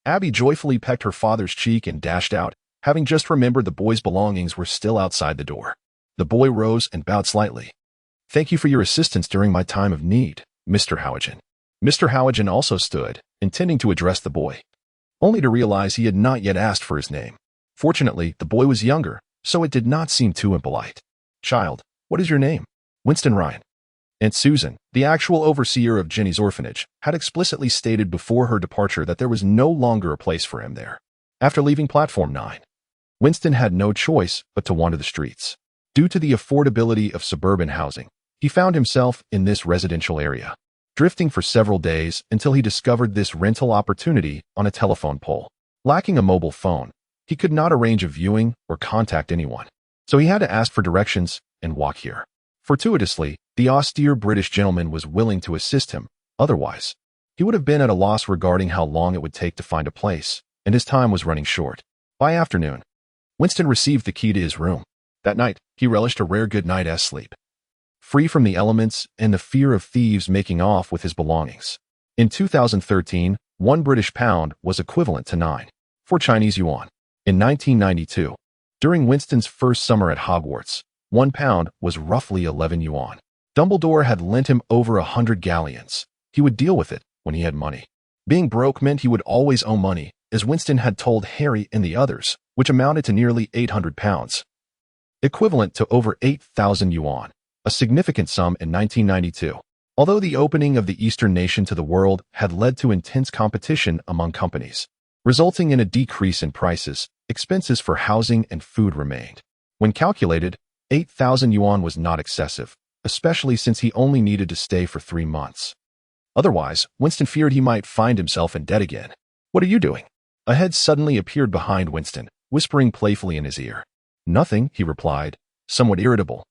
Abby joyfully pecked her father's cheek and dashed out, having just remembered the boy's belongings were still outside the door. The boy rose and bowed slightly. Thank you for your assistance during my time of need, Mr. Hagrid. Mr. Hagrid also stood, intending to address the boy, only to realize he had not yet asked for his name. Fortunately, the boy was younger, so it did not seem too impolite. Child, what is your name? Winston Ryan. Aunt Susan, the actual overseer of Jinny's orphanage, had explicitly stated before her departure that there was no longer a place for him there. After leaving platform 9, Winston had no choice but to wander the streets. Due to the affordability of suburban housing, he found himself in this residential area, drifting for several days until he discovered this rental opportunity on a telephone pole. Lacking a mobile phone, he could not arrange a viewing or contact anyone, so he had to ask for directions and walk here. Fortuitously, the austere British gentleman was willing to assist him. Otherwise, he would have been at a loss regarding how long it would take to find a place, and his time was running short. By afternoon, Winston received the key to his room. That night, he relished a rare good night's sleep, free from the elements and the fear of thieves making off with his belongings. In 2013, 1 British pound was equivalent to 9 Chinese yuan. In 1992, during Winston's first summer at Hogwarts, 1 pound was roughly 11 yuan. Dumbledore had lent him over 100 galleons. He would deal with it when he had money. Being broke meant he would always owe money, as Winston had told Harry and the others, which amounted to nearly £800, equivalent to over 8,000 yuan, a significant sum in 1992. Although the opening of the Eastern nation to the world had led to intense competition among companies, resulting in a decrease in prices, expenses for housing and food remained. When calculated, 8,000 yuan was not excessive, especially since he only needed to stay for 3 months. Otherwise, Winston feared he might find himself in debt again. "What are you doing?" A head suddenly appeared behind Winston, whispering playfully in his ear. "Nothing," he replied, somewhat irritable,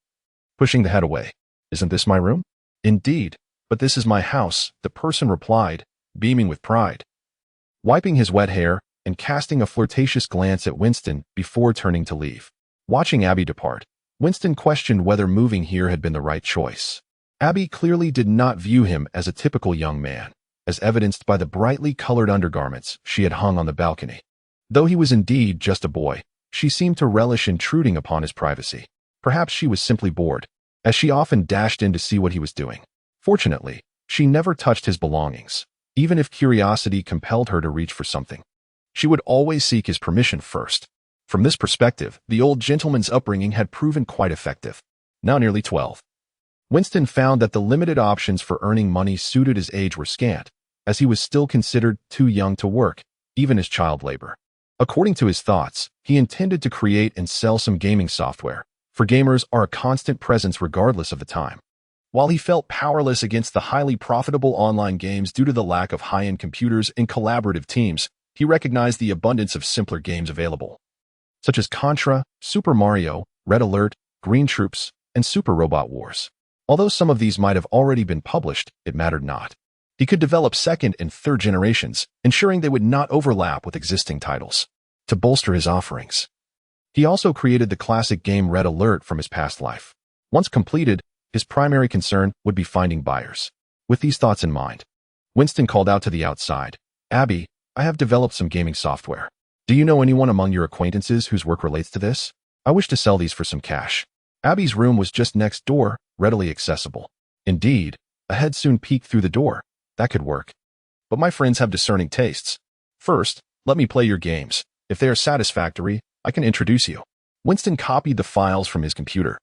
pushing the head away. "Isn't this my room?" "Indeed, but this is my house," the person replied, beaming with pride, wiping his wet hair and casting a flirtatious glance at Winston before turning to leave. Watching Abby depart, Winston questioned whether moving here had been the right choice. Abby clearly did not view him as a typical young man, as evidenced by the brightly colored undergarments she had hung on the balcony. Though he was indeed just a boy, she seemed to relish intruding upon his privacy. Perhaps she was simply bored, as she often dashed in to see what he was doing. Fortunately, she never touched his belongings. Even if curiosity compelled her to reach for something, she would always seek his permission first. From this perspective, the old gentleman's upbringing had proven quite effective. Now nearly 12, Winston found that the limited options for earning money suited his age were scant, as he was still considered too young to work, even as child labor. According to his thoughts, he intended to create and sell some gaming software, for gamers are a constant presence regardless of the time. While he felt powerless against the highly profitable online games due to the lack of high-end computers and collaborative teams, he recognized the abundance of simpler games available, such as Contra, Super Mario, Red Alert, Green Troops, and Super Robot Wars. Although some of these might have already been published, it mattered not. He could develop second and third generations, ensuring they would not overlap with existing titles, to bolster his offerings. He also created the classic game Red Alert from his past life. Once completed, his primary concern would be finding buyers. With these thoughts in mind, Winston called out to the outside, "Abby, I have developed some gaming software. Do you know anyone among your acquaintances whose work relates to this? I wish to sell these for some cash." Abby's room was just next door, readily accessible. Indeed, a head soon peeked through the door. "That could work. But my friends have discerning tastes. First, let me play your games. If they are satisfactory, I can introduce you." Winston copied the files from his computer,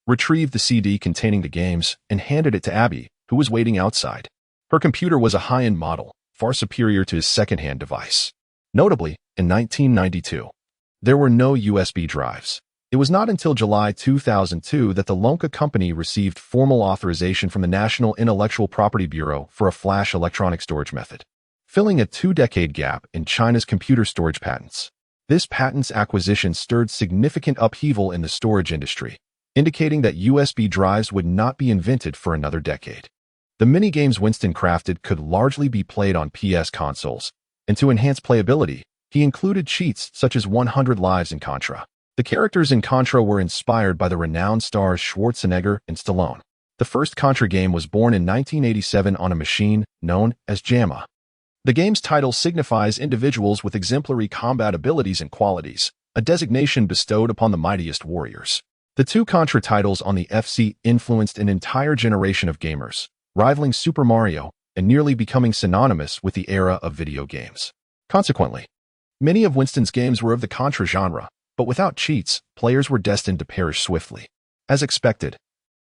retrieved the CD containing the games, and handed it to Abby, who was waiting outside. Her computer was a high-end model, far superior to his second-hand device. Notably, in 1992, there were no USB drives. It was not until July 2002 that the Lonka company received formal authorization from the National Intellectual Property Bureau for a flash electronic storage method, filling a 2-decade gap in China's computer storage patents. This patents acquisition stirred significant upheaval in the storage industry, indicating that USB drives would not be invented for another decade. The minigames Winston crafted could largely be played on PS consoles, and to enhance playability, he included cheats such as 100 lives in Contra. The characters in Contra were inspired by the renowned stars Schwarzenegger and Stallone. The first Contra game was born in 1987 on a machine known as JAMA. The game's title signifies individuals with exemplary combat abilities and qualities, a designation bestowed upon the mightiest warriors. The two Contra titles on the FC influenced an entire generation of gamers, rivaling Super Mario and nearly becoming synonymous with the era of video games. Consequently, many of Winston's games were of the Contra genre, but without cheats, players were destined to perish swiftly. As expected,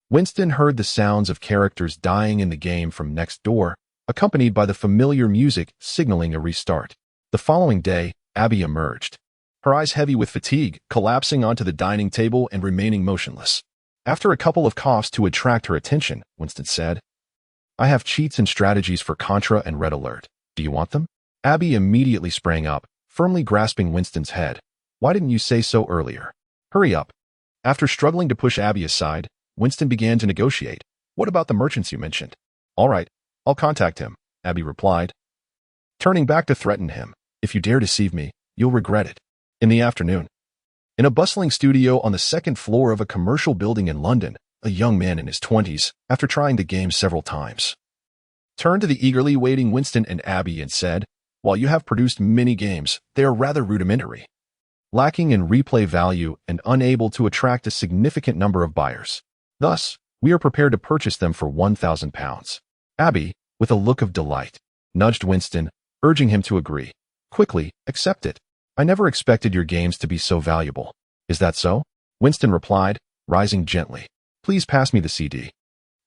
Winston heard the sounds of characters dying in the game from next door, accompanied by the familiar music signaling a restart. The following day, Abby emerged, her eyes heavy with fatigue, collapsing onto the dining table and remaining motionless. After a couple of coughs to attract her attention, Winston said, "I have cheats and strategies for Contra and Red Alert. Do you want them?" Abby immediately sprang up, firmly grasping Winston's head. "Why didn't you say so earlier? Hurry up." After struggling to push Abby aside, Winston began to negotiate. "What about the merchants you mentioned?" "All right, I'll contact him," Abby replied, turning back to threaten him. "If you dare deceive me, you'll regret it." In the afternoon, in a bustling studio on the second floor of a commercial building in London, a young man in his 20s, after trying the game several times, turned to the eagerly waiting Winston and Abby and said, "While you have produced many games, they are rather rudimentary, lacking in replay value and unable to attract a significant number of buyers. Thus, we are prepared to purchase them for £1,000. Abby, with a look of delight, nudged Winston, urging him to agree. Quickly, accept it. I never expected your games to be so valuable. Is that so? Winston replied, rising gently. Please pass me the CD.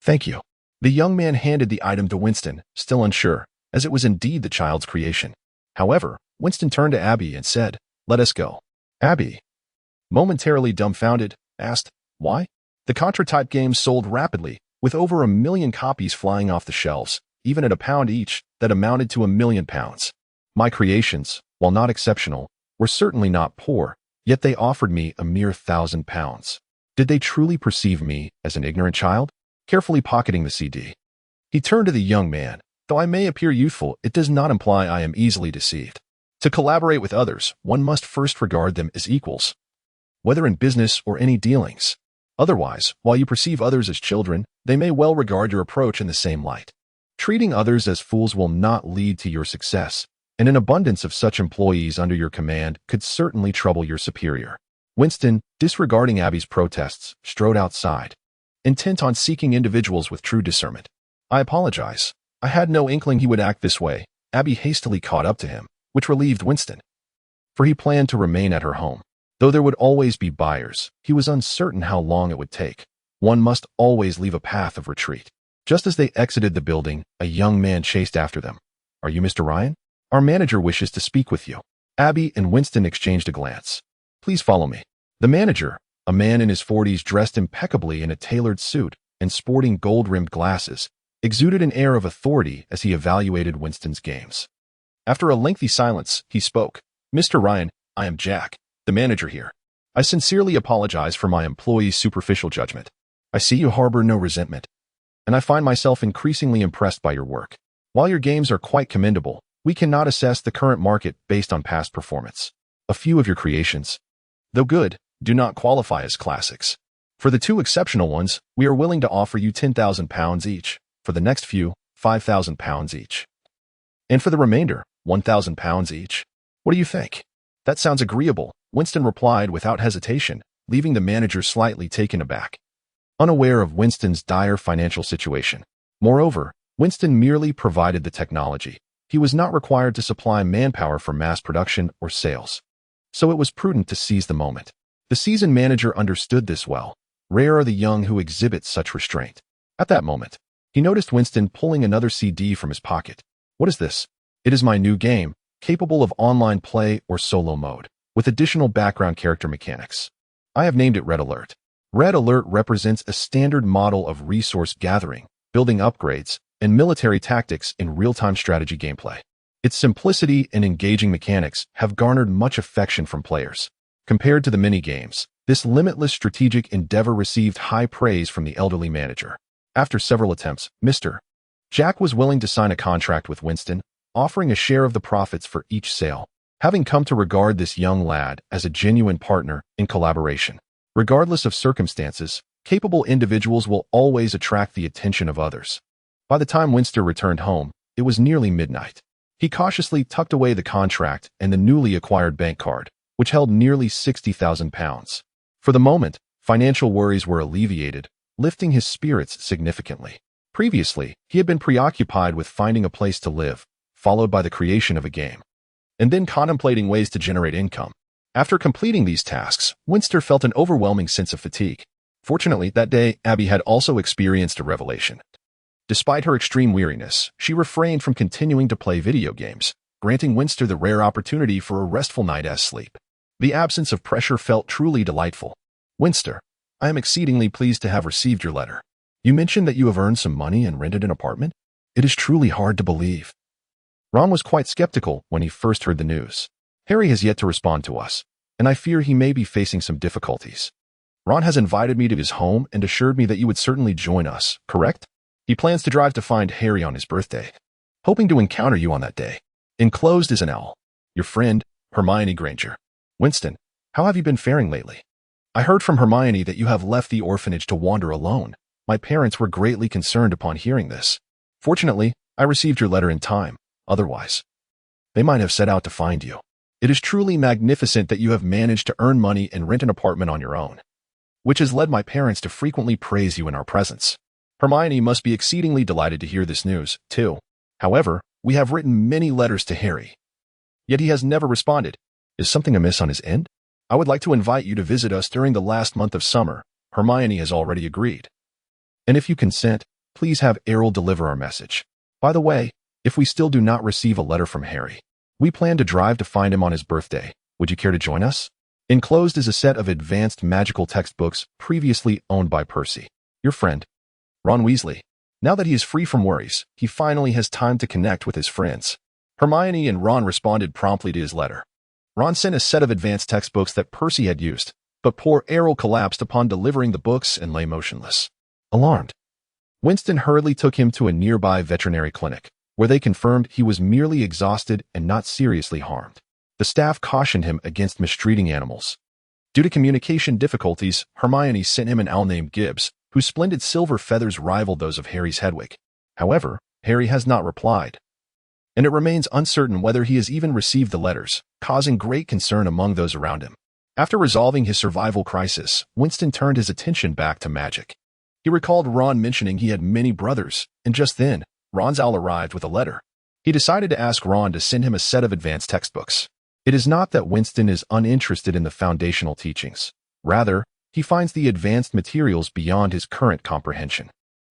Thank you. The young man handed the item to Winston, still unsure, as it was indeed the child's creation. However, Winston turned to Abby and said, Let us go. Abby, momentarily dumbfounded, asked, Why? The Contra-type games sold rapidly, with over 1 million copies flying off the shelves, even at £1 each, that amounted to £1 million. My creations, while not exceptional, were certainly not poor, yet they offered me a mere £1,000. Did they truly perceive me as an ignorant child? Carefully pocketing the CD, he turned to the young man. Though I may appear youthful, it does not imply I am easily deceived. To collaborate with others, one must first regard them as equals, whether in business or any dealings. Otherwise, while you perceive others as children, they may well regard your approach in the same light. Treating others as fools will not lead to your success, and an abundance of such employees under your command could certainly trouble your superior. Winston, disregarding Abby's protests, strode outside, intent on seeking individuals with true discernment. I apologize. I had no inkling he would act this way. Abby hastily caught up to him, which relieved Winston, for he planned to remain at her home. Though there would always be buyers, he was uncertain how long it would take. One must always leave a path of retreat. Just as they exited the building, a young man chased after them. Are you Mr. Ryan? Our manager wishes to speak with you. Abby and Winston exchanged a glance. Please follow me. The manager, a man in his 40s dressed impeccably in a tailored suit and sporting gold-rimmed glasses, exuded an air of authority as he evaluated Winston's games. After a lengthy silence, he spoke. Mr. Ryan, I am Jack, the manager here. I sincerely apologize for my employee's superficial judgment. I see you harbor no resentment, and I find myself increasingly impressed by your work. While your games are quite commendable, we cannot assess the current market based on past performance. A few of your creations, though good, do not qualify as classics. For the 2 exceptional ones, we are willing to offer you £10,000 each. For the next few, £5,000 each. And for the remainder, £1,000 each. What do you think? That sounds agreeable, Winston replied without hesitation, leaving the manager slightly taken aback, unaware of Winston's dire financial situation. Moreover, Winston merely provided the technology. He was not required to supply manpower for mass production or sales. So it was prudent to seize the moment. The seasoned manager understood this well. Rare are the young who exhibit such restraint. At that moment, he noticed Winston pulling another CD from his pocket. What is this? It is my new game, capable of online play or solo mode, with additional background character mechanics. I have named it Red Alert. Red Alert represents a standard model of resource gathering, building upgrades, and military tactics in real-time strategy gameplay. Its simplicity and engaging mechanics have garnered much affection from players. Compared to the mini-games, this limitless strategic endeavor received high praise from the elderly manager. After several attempts, Mr. Jack was willing to sign a contract with Winston, offering a share of the profits for each sale, having come to regard this young lad as a genuine partner in collaboration. Regardless of circumstances, capable individuals will always attract the attention of others. By the time Winston returned home, it was nearly midnight. He cautiously tucked away the contract and the newly acquired bank card, which held nearly £60,000. For the moment, financial worries were alleviated, lifting his spirits significantly. Previously, he had been preoccupied with finding a place to live, followed by the creation of a game, and then contemplating ways to generate income. After completing these tasks, Winston felt an overwhelming sense of fatigue. Fortunately, that day, Abby had also experienced a revelation. Despite her extreme weariness, she refrained from continuing to play video games, granting Winston the rare opportunity for a restful night's sleep. The absence of pressure felt truly delightful. Winston, I am exceedingly pleased to have received your letter. You mentioned that you have earned some money and rented an apartment? It is truly hard to believe. Ron was quite skeptical when he first heard the news. Harry has yet to respond to us, and I fear he may be facing some difficulties. Ron has invited me to his home and assured me that you would certainly join us, correct? He plans to drive to find Harry on his birthday, hoping to encounter you on that day. Enclosed is an L. Your friend, Hermione Granger. Winston, how have you been faring lately? I heard from Hermione that you have left the orphanage to wander alone. My parents were greatly concerned upon hearing this. Fortunately, I received your letter in time. Otherwise, they might have set out to find you. It is truly magnificent that you have managed to earn money and rent an apartment on your own, which has led my parents to frequently praise you in our presence. Hermione must be exceedingly delighted to hear this news, too. However, we have written many letters to Harry. yet he has never responded. Is something amiss on his end? I would like to invite you to visit us during the last month of summer. Hermione has already agreed. And if you consent, please have Errol deliver our message. By the way, if we still do not receive a letter from Harry, we plan to drive to find him on his birthday. Would you care to join us? Enclosed is a set of advanced magical textbooks previously owned by Percy, your friend, Ron Weasley. Now that he is free from worries, he finally has time to connect with his friends. Hermione and Ron responded promptly to his letter. Ron sent a set of advanced textbooks that Percy had used, but poor Errol collapsed upon delivering the books and lay motionless. Alarmed, Winston hurriedly took him to a nearby veterinary clinic, where they confirmed he was merely exhausted and not seriously harmed. The staff cautioned him against mistreating animals. Due to communication difficulties, Hermione sent him an owl named Gibbs, whose splendid silver feathers rivaled those of Harry's Hedwig. However, Harry has not replied, and it remains uncertain whether he has even received the letters, causing great concern among those around him. After resolving his survival crisis, Winston turned his attention back to magic. He recalled Ron mentioning he had many brothers, and just then, Ron's owl arrived with a letter. He decided to ask Ron to send him a set of advanced textbooks. It is not that Winston is uninterested in the foundational teachings. Rather, he finds the advanced materials beyond his current comprehension.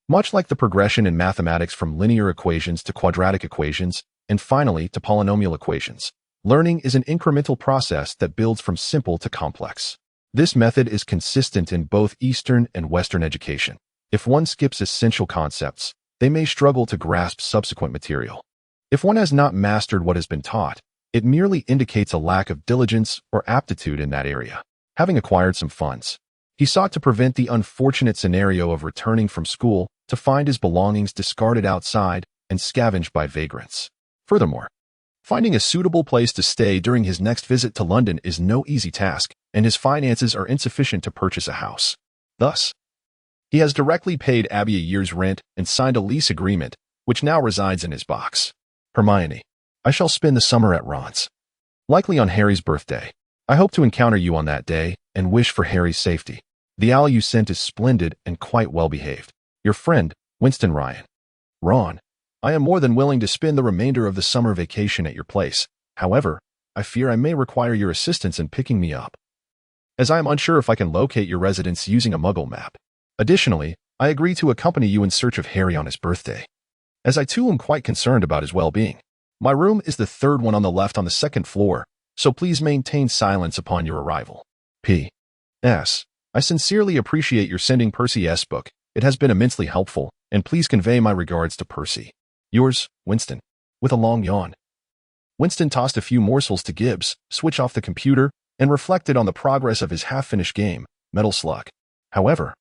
Much like the progression in mathematics from linear equations to quadratic equations, and finally to polynomial equations, learning is an incremental process that builds from simple to complex. This method is consistent in both Eastern and Western education. If one skips essential concepts, they may struggle to grasp subsequent material. If one has not mastered what has been taught, it merely indicates a lack of diligence or aptitude in that area. Having acquired some funds, he sought to prevent the unfortunate scenario of returning from school to find his belongings discarded outside and scavenged by vagrants. Furthermore, finding a suitable place to stay during his next visit to London is no easy task, and his finances are insufficient to purchase a house. Thus, he has directly paid Abby a year's rent and signed a lease agreement, which now resides in his box. Hermione, I shall spend the summer at Ron's, likely on Harry's birthday. I hope to encounter you on that day and wish for Harry's safety. The owl you sent is splendid and quite well behaved. Your friend, Winston Ryan. Ron, I am more than willing to spend the remainder of the summer vacation at your place. However, I fear I may require your assistance in picking me up, as I am unsure if I can locate your residence using a muggle map. Additionally, I agree to accompany you in search of Harry on his birthday, as I too am quite concerned about his well-being. My room is the third one on the left on the second floor, so please maintain silence upon your arrival. P.S. I sincerely appreciate your sending Percy S. book. It has been immensely helpful, and please convey my regards to Percy. Yours, Winston. With a long yawn, Winston tossed a few morsels to Gibbs, switched off the computer, and reflected on the progress of his half-finished game, Metal Slug. However,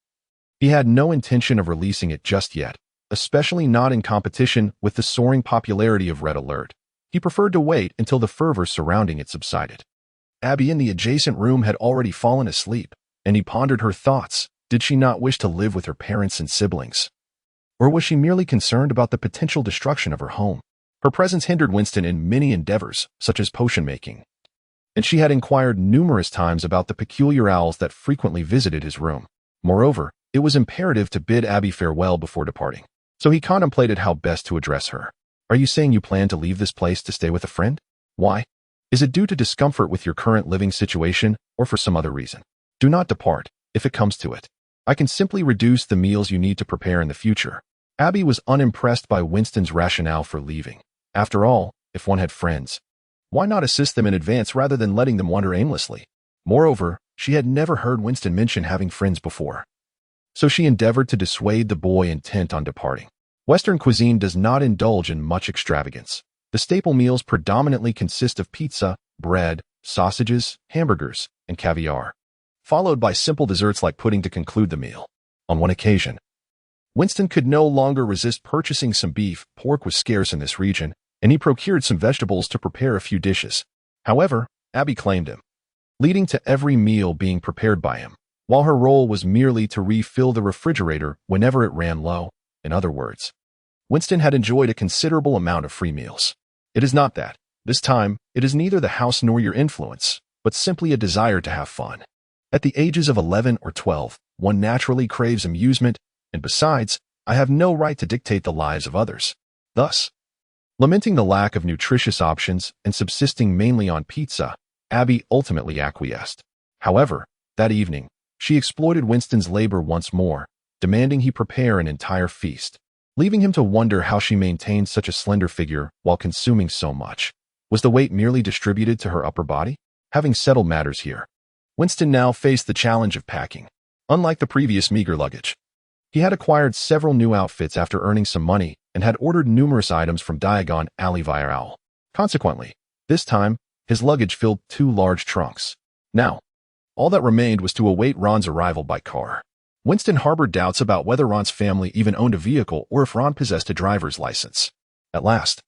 he had no intention of releasing it just yet, especially not in competition with the soaring popularity of Red Alert. He preferred to wait until the fervor surrounding it subsided. Abby in the adjacent room had already fallen asleep, and he pondered her thoughts. Did she not wish to live with her parents and siblings? Or was she merely concerned about the potential destruction of her home? Her presence hindered Winston in many endeavors, such as potion making, and she had inquired numerous times about the peculiar owls that frequently visited his room. Moreover, it was imperative to bid Abby farewell before departing, so he contemplated how best to address her. Are you saying you plan to leave this place to stay with a friend? Why? Is it due to discomfort with your current living situation, or for some other reason? Do not depart, if it comes to it. I can simply reduce the meals you need to prepare in the future. Abby was unimpressed by Winston's rationale for leaving. After all, if one had friends, why not assist them in advance rather than letting them wander aimlessly? Moreover, she had never heard Winston mention having friends before, so she endeavored to dissuade the boy intent on departing. Western cuisine does not indulge in much extravagance. The staple meals predominantly consist of pizza, bread, sausages, hamburgers, and caviar, followed by simple desserts like pudding to conclude the meal. On one occasion, Winston could no longer resist purchasing some beef. Pork was scarce in this region, and he procured some vegetables to prepare a few dishes. However, Abby claimed him, leading to every meal being prepared by him, while her role was merely to refill the refrigerator whenever it ran low. In other words, Winston had enjoyed a considerable amount of free meals. It is not that. This time, it is neither the house nor your influence, but simply a desire to have fun. At the ages of 11 or 12, one naturally craves amusement, and besides, I have no right to dictate the lives of others. Thus, Lamenting the lack of nutritious options and subsisting mainly on pizza, Abby ultimately acquiesced. However, that evening, she exploited Winston's labor once more, demanding he prepare an entire feast, leaving him to wonder how she maintained such a slender figure while consuming so much. Was the weight merely distributed to her upper body? Having settled matters here, Winston now faced the challenge of packing. Unlike the previous meager luggage, he had acquired several new outfits after earning some money and had ordered numerous items from Diagon Alley via Owl. Consequently, this time, his luggage filled 2 large trunks. Now, all that remained was to await Ron's arrival by car. Winston harbored doubts about whether Ron's family even owned a vehicle or if Ron possessed a driver's license. At last,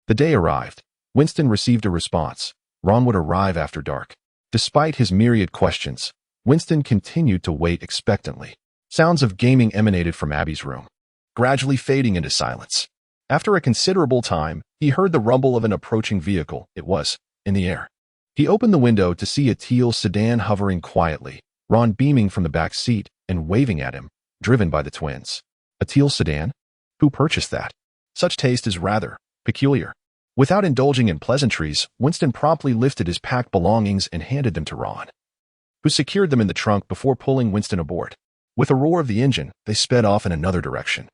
the day arrived. Winston received a response. Ron would arrive after dark. Despite his myriad questions, Winston continued to wait expectantly. Sounds of gaming emanated from Abby's room, gradually fading into silence. After a considerable time, he heard the rumble of an approaching vehicle. It was in the air. He opened the window to see a teal sedan hovering quietly, Ron beaming from the back seat and waving at him, driven by the twins. A teal sedan? Who purchased that? Such taste is rather peculiar. Without indulging in pleasantries, Winston promptly lifted his packed belongings and handed them to Ron, who secured them in the trunk before pulling Winston aboard. With a roar of the engine, they sped off in another direction,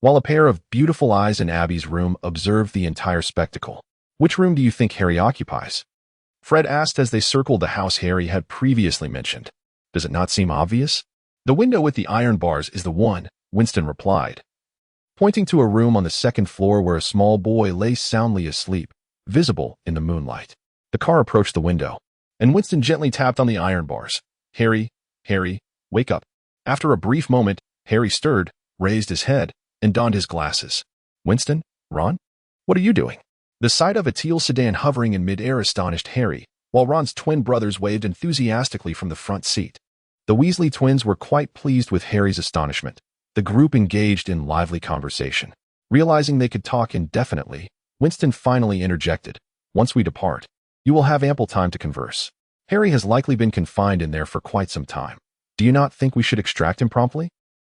while a pair of beautiful eyes in Abby's room observed the entire spectacle. "Which room do you think Harry occupies?" Fred asked as they circled the house Harry had previously mentioned. "Does it not seem obvious?" "The window with the iron bars is the one," Winston replied, pointing to a room on the second floor where a small boy lay soundly asleep, visible in the moonlight. The car approached the window, and Winston gently tapped on the iron bars. Harry, wake up." After a brief moment, Harry stirred, raised his head, and donned his glasses. "Winston? Ron? What are you doing?" The sight of a teal sedan hovering in midair astonished Harry, while Ron's twin brothers waved enthusiastically from the front seat. The Weasley twins were quite pleased with Harry's astonishment. The group engaged in lively conversation. Realizing they could talk indefinitely, Winston finally interjected. "Once we depart, you will have ample time to converse. Harry has likely been confined in there for quite some time. Do you not think we should extract him promptly?"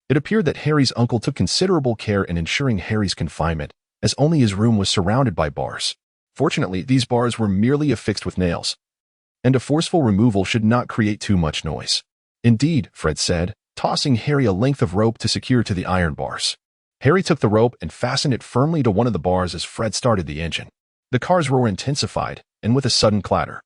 It appeared that Harry's uncle took considerable care in ensuring Harry's confinement, as only his room was surrounded by bars. Fortunately, these bars were merely affixed with nails, and a forceful removal should not create too much noise. "Indeed," Fred said, tossing Harry a length of rope to secure to the iron bars. Harry took the rope and fastened it firmly to one of the bars as Fred started the engine. The car's roar intensified, and with a sudden clatter,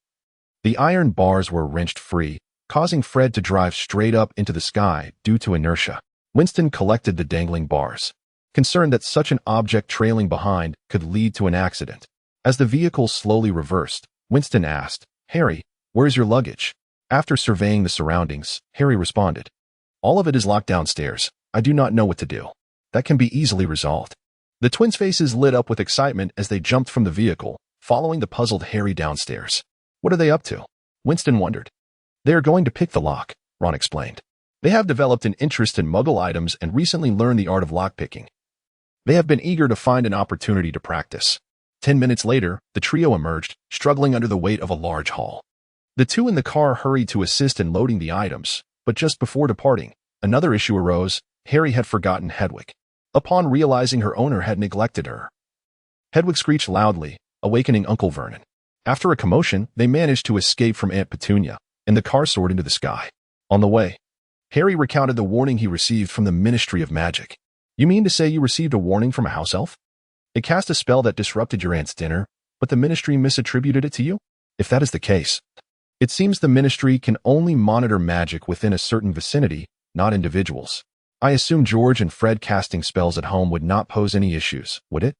the iron bars were wrenched free, causing Fred to drive straight up into the sky due to inertia. Winston collected the dangling bars, concerned that such an object trailing behind could lead to an accident. As the vehicle slowly reversed, Winston asked, "Harry, where's your luggage?" After surveying the surroundings, Harry responded, "All of it is locked downstairs. I do not know what to do." "That can be easily resolved." The twins' faces lit up with excitement as they jumped from the vehicle, following the puzzled Harry downstairs. "What are they up to?" Winston wondered. "They are going to pick the lock," Ron explained. "They have developed an interest in muggle items and recently learned the art of lockpicking. They have been eager to find an opportunity to practice." 10 minutes later, the trio emerged, struggling under the weight of a large haul. The two in the car hurried to assist in loading the items, but just before departing, another issue arose. Harry had forgotten Hedwig. Upon realizing her owner had neglected her, Hedwig screeched loudly, awakening Uncle Vernon. After a commotion, they managed to escape from Aunt Petunia, and the car soared into the sky. On the way, Harry recounted the warning he received from the Ministry of Magic. "You mean to say you received a warning from a house elf? It cast a spell that disrupted your aunt's dinner, but the Ministry misattributed it to you? If that is the case, it seems the Ministry can only monitor magic within a certain vicinity, not individuals. I assume George and Fred casting spells at home would not pose any issues, would it?"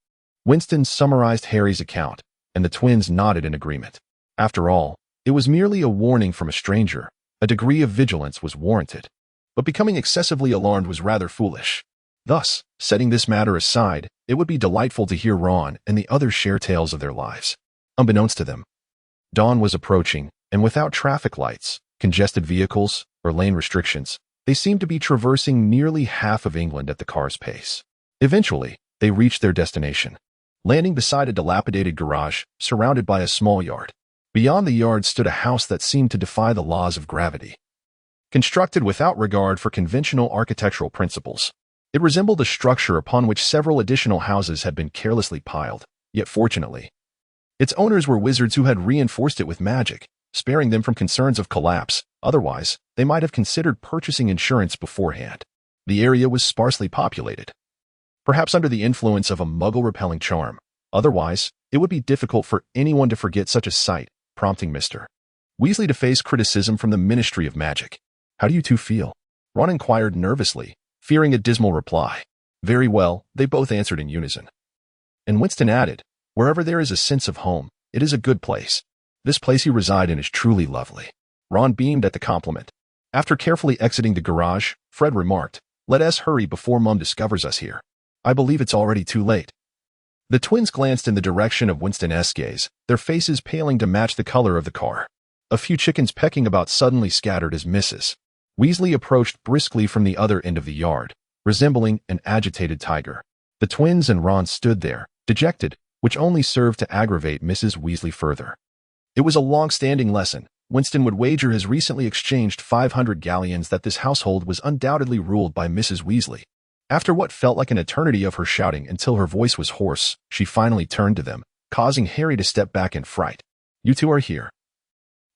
Winston summarized Harry's account, and the twins nodded in agreement. After all, it was merely a warning from a stranger. A degree of vigilance was warranted, but becoming excessively alarmed was rather foolish. Thus, setting this matter aside, it would be delightful to hear Ron and the others share tales of their lives. Unbeknownst to them, dawn was approaching, and without traffic lights, congested vehicles, or lane restrictions, they seemed to be traversing nearly half of England at the car's pace. Eventually, they reached their destination, landing beside a dilapidated garage surrounded by a small yard. Beyond the yard stood a house that seemed to defy the laws of gravity. Constructed without regard for conventional architectural principles, it resembled a structure upon which several additional houses had been carelessly piled. yet fortunately, its owners were wizards who had reinforced it with magic, sparing them from concerns of collapse. Otherwise, they might have considered purchasing insurance beforehand. The area was sparsely populated, perhaps under the influence of a muggle-repelling charm. Otherwise, it would be difficult for anyone to forget such a sight, prompting Mr. Weasley to face criticism from the Ministry of Magic. "How do you two feel?" Ron inquired nervously, fearing a dismal reply. "Very well," they both answered in unison. And Winston added, "Wherever there is a sense of home, it is a good place. This place you reside in is truly lovely." Ron beamed at the compliment. After carefully exiting the garage, Fred remarked, "Let us hurry before Mum discovers us here. I believe it's already too late." The twins glanced in the direction of Winston's gaze, their faces paling to match the color of the car. A few chickens pecking about suddenly scattered as Mrs. Weasley approached briskly from the other end of the yard, resembling an agitated tiger. The twins and Ron stood there, dejected, which only served to aggravate Mrs. Weasley further. It was a long-standing lesson. Winston would wager his recently exchanged 500 galleons that this household was undoubtedly ruled by Mrs. Weasley. After what felt like an eternity of her shouting until her voice was hoarse, she finally turned to them, causing Harry to step back in fright. "You two are here."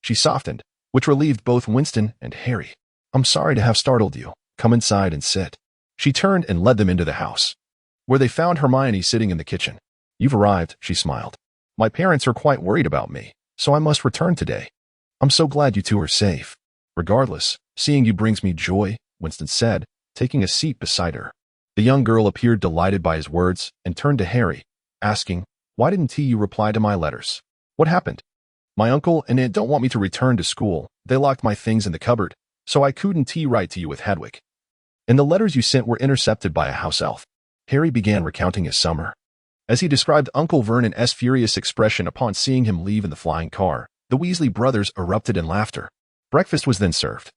She softened, which relieved both Winston and Harry. "I'm sorry to have startled you. Come inside and sit." She turned and led them into the house, where they found Hermione sitting in the kitchen. "You've arrived," she smiled. "My parents are quite worried about me, so I must return today. I'm so glad you two are safe." "Regardless, seeing you brings me joy," Winston said, taking a seat beside her. The young girl appeared delighted by his words and turned to Harry, asking, "Why didn't you reply to my letters? What happened?" "My uncle and aunt don't want me to return to school. They locked my things in the cupboard, so I couldn't write to you with Hedwig. And the letters you sent were intercepted by a house elf." Harry began recounting his summer. As he described Uncle Vernon's furious expression upon seeing him leave in the flying car, the Weasley brothers erupted in laughter. Breakfast was then served,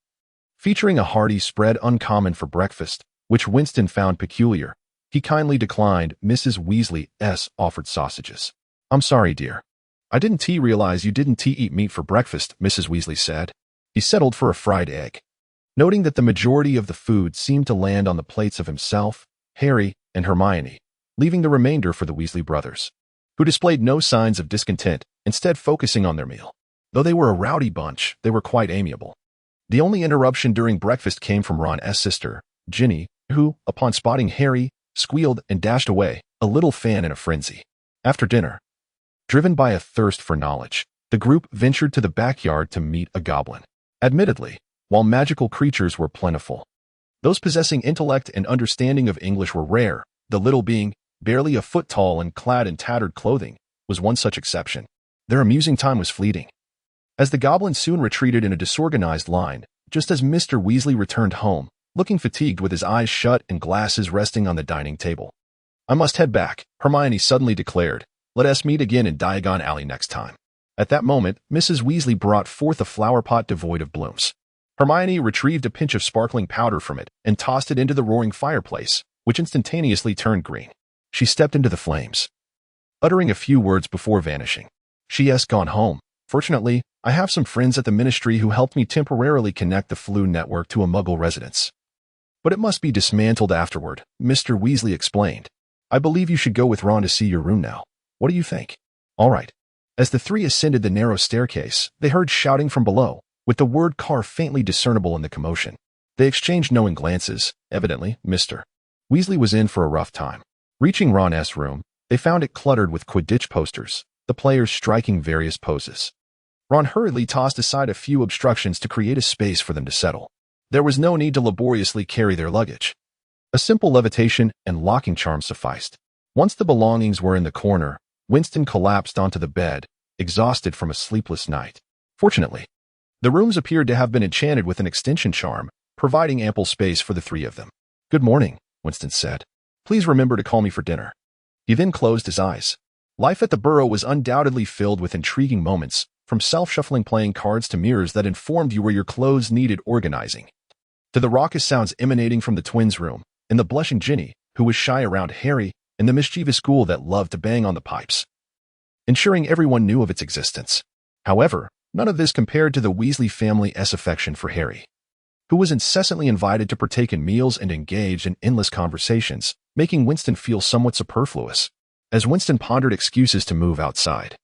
featuring a hearty spread uncommon for breakfast, which Winston found peculiar. He kindly declined Mrs. Weasley's offered sausages. "I'm sorry, dear. I didn't realize you didn't eat meat for breakfast," Mrs. Weasley said. He settled for a fried egg, noting that the majority of the food seemed to land on the plates of himself, Harry, and Hermione, leaving the remainder for the Weasley brothers, who displayed no signs of discontent, instead focusing on their meal. Though they were a rowdy bunch, they were quite amiable. The only interruption during breakfast came from Ron's sister, Jinny, who, upon spotting Harry, squealed and dashed away, a little fan in a frenzy. After dinner, driven by a thirst for knowledge, the group ventured to the backyard to meet a goblin. Admittedly, while magical creatures were plentiful, those possessing intellect and understanding of English were rare. The little being, barely a foot tall and clad in tattered clothing, was one such exception. Their amusing time was fleeting, as the goblin soon retreated in a disorganized line, just as Mr. Weasley returned home, looking fatigued with his eyes shut and glasses resting on the dining table. "I must head back," Hermione suddenly declared. "Let us meet again in Diagon Alley next time." At that moment, Mrs. Weasley brought forth a flower pot devoid of blooms. Hermione retrieved a pinch of sparkling powder from it and tossed it into the roaring fireplace, which instantaneously turned green. She stepped into the flames, uttering a few words before vanishing. "She's gone home. Fortunately, I have some friends at the ministry who helped me temporarily connect the flu network to a muggle residence. But it must be dismantled afterward," Mr. Weasley explained. "I believe you should go with Ron to see your room now. What do you think?" "All right." As the three ascended the narrow staircase, they heard shouting from below, with the word car faintly discernible in the commotion. They exchanged knowing glances. Evidently, Mr. Weasley was in for a rough time. Reaching Ron's room, they found it cluttered with Quidditch posters, the players striking various poses. Ron hurriedly tossed aside a few obstructions to create a space for them to settle. There was no need to laboriously carry their luggage. A simple levitation and locking charm sufficed. Once the belongings were in the corner, Winston collapsed onto the bed, exhausted from a sleepless night. Fortunately, the rooms appeared to have been enchanted with an extension charm, providing ample space for the three of them. "Good morning," Winston said. "Please remember to call me for dinner." He then closed his eyes. Life at the Burrow was undoubtedly filled with intriguing moments, from self-shuffling playing cards to mirrors that informed you where your clothes needed organizing, to the raucous sounds emanating from the twins' room, and the blushing Jinny, who was shy around Harry, and the mischievous ghoul that loved to bang on the pipes, ensuring everyone knew of its existence. However, none of this compared to the Weasley family's affection for Harry, who was incessantly invited to partake in meals and engaged in endless conversations, making Winston feel somewhat superfluous. as Winston pondered excuses to move outside.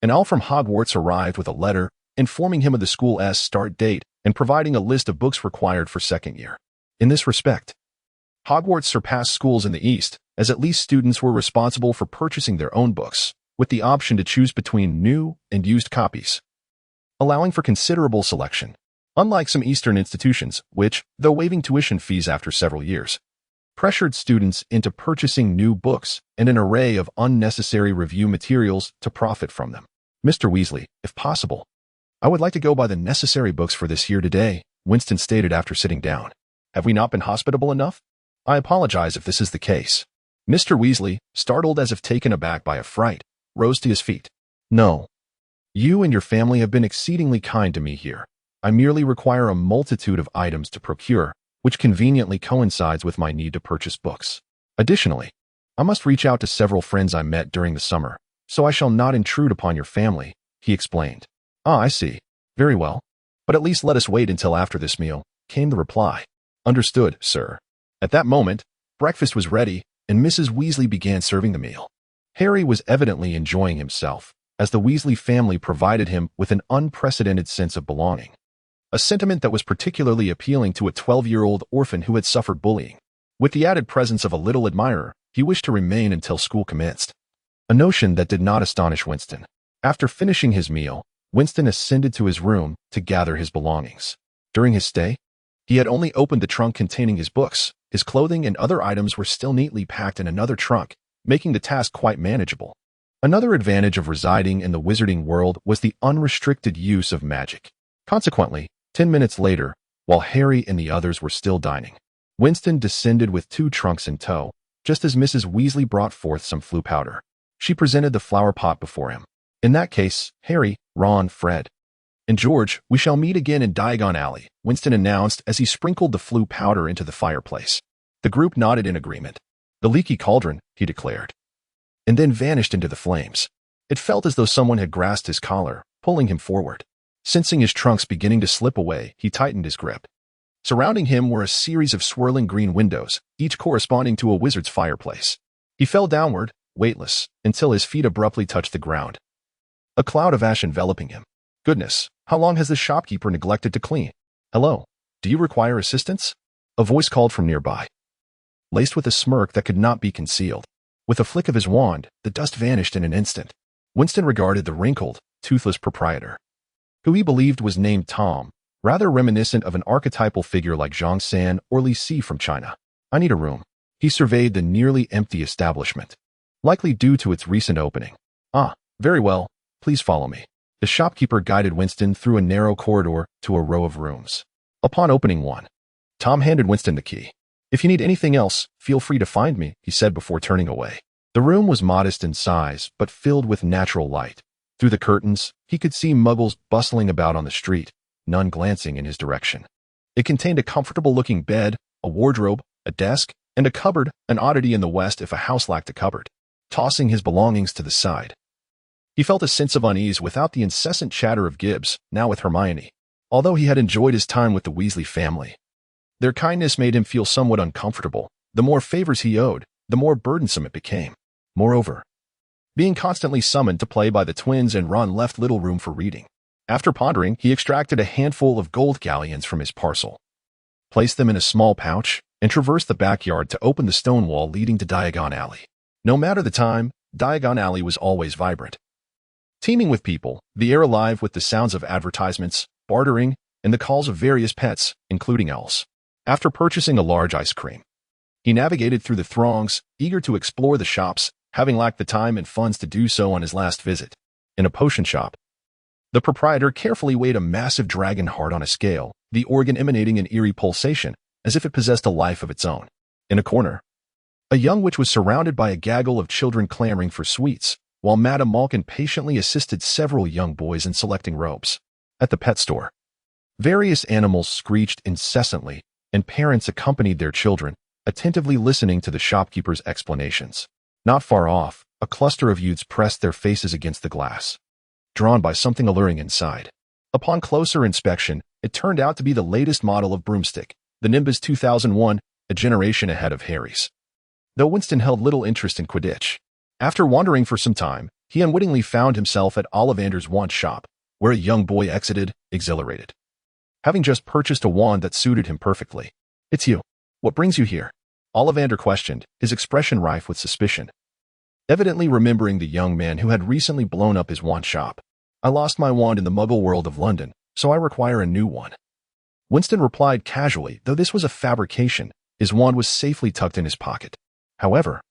An owl from Hogwarts arrived with a letter informing him of the school's start date and providing a list of books required for second year. In this respect, Hogwarts surpassed schools in the East, as at least students were responsible for purchasing their own books, with the option to choose between new and used copies, allowing for considerable selection, unlike some Eastern institutions, which, though waiving tuition fees after several years, pressured students into purchasing new books and an array of unnecessary review materials to profit from them. Mr. Weasley, if possible, I would like to go buy the necessary books for this year today, Winston stated after sitting down. Have we not been hospitable enough? I apologize if this is the case. Mr. Weasley, startled as if taken aback by a fright, rose to his feet. No. You and your family have been exceedingly kind to me here. I merely require a multitude of items to procure, which conveniently coincides with my need to purchase books. Additionally, I must reach out to several friends I met during the summer, so I shall not intrude upon your family, he explained. Ah, I see. Very well. But at least let us wait until after this meal, came the reply. Understood, sir. At that moment, breakfast was ready, and Mrs. Weasley began serving the meal. Harry was evidently enjoying himself, as the Weasley family provided him with an unprecedented sense of belonging, a sentiment that was particularly appealing to a 12-year-old orphan who had suffered bullying. With the added presence of a little admirer, he wished to remain until school commenced, a notion that did not astonish Winston. After finishing his meal, Winston ascended to his room to gather his belongings. During his stay, he had only opened the trunk containing his books. His clothing and other items were still neatly packed in another trunk, making the task quite manageable. Another advantage of residing in the wizarding world was the unrestricted use of magic. Consequently, 10 minutes later, while Harry and the others were still dining, Winston descended with 2 trunks in tow, just as Mrs. Weasley brought forth some flue powder. She presented the flower pot before him. In that case, Harry, Ron, Fred, and George, we shall meet again in Diagon Alley, Winston announced as he sprinkled the flue powder into the fireplace. The group nodded in agreement. The leaky cauldron, he declared, and then vanished into the flames. It felt as though someone had grasped his collar, pulling him forward. Sensing his trunks beginning to slip away, he tightened his grip. Surrounding him were a series of swirling green windows, each corresponding to a wizard's fireplace. He fell downward, weightless, until his feet abruptly touched the ground, a cloud of ash enveloping him. Goodness, how long has the shopkeeper neglected to clean? Hello, do you require assistance? A voice called from nearby, laced with a smirk that could not be concealed. With a flick of his wand, the dust vanished in an instant. Winston regarded the wrinkled, toothless proprietor, who he believed was named Tom, rather reminiscent of an archetypal figure like Zhang San or Li Si from China. I need a room. He surveyed the nearly empty establishment, likely due to its recent opening. Ah, very well. Please follow me. The shopkeeper guided Winston through a narrow corridor to a row of rooms. Upon opening one, Tom handed Winston the key. If you need anything else, feel free to find me, he said before turning away. The room was modest in size, but filled with natural light. Through the curtains, he could see muggles bustling about on the street, none glancing in his direction. It contained a comfortable-looking bed, a wardrobe, a desk, and a cupboard, an oddity in the West if a house lacked a cupboard. Tossing his belongings to the side, he felt a sense of unease without the incessant chatter of Gibbs, now with Hermione. Although he had enjoyed his time with the Weasley family, their kindness made him feel somewhat uncomfortable. The more favors he owed, the more burdensome it became. Moreover, being constantly summoned to play by the twins and Ron left little room for reading. After pondering, he extracted a handful of gold galleons from his parcel, placed them in a small pouch, and traversed the backyard to open the stone wall leading to Diagon Alley. No matter the time, Diagon Alley was always vibrant, teeming with people, the air alive with the sounds of advertisements, bartering, and the calls of various pets, including owls. After purchasing a large ice cream, he navigated through the throngs, eager to explore the shops, having lacked the time and funds to do so on his last visit. In a potion shop, the proprietor carefully weighed a massive dragon heart on a scale, the organ emanating an eerie pulsation, as if it possessed a life of its own. In a corner, a young witch was surrounded by a gaggle of children clamoring for sweets, while Madame Malkin patiently assisted several young boys in selecting robes. At the pet store, various animals screeched incessantly, and parents accompanied their children, attentively listening to the shopkeeper's explanations. Not far off, a cluster of youths pressed their faces against the glass, drawn by something alluring inside. Upon closer inspection, it turned out to be the latest model of broomstick, the Nimbus 2001, a generation ahead of Harry's. Though Winston held little interest in Quidditch, After wandering for some time, he unwittingly found himself at Ollivander's wand shop, where a young boy exited, exhilarated, having just purchased a wand that suited him perfectly. "It's you. What brings you here?" Ollivander questioned, his expression rife with suspicion, evidently remembering the young man who had recently blown up his wand shop. "I lost my wand in the muggle world of London, so I require a new one." Winston replied casually, though this was a fabrication. His wand was safely tucked in his pocket. However,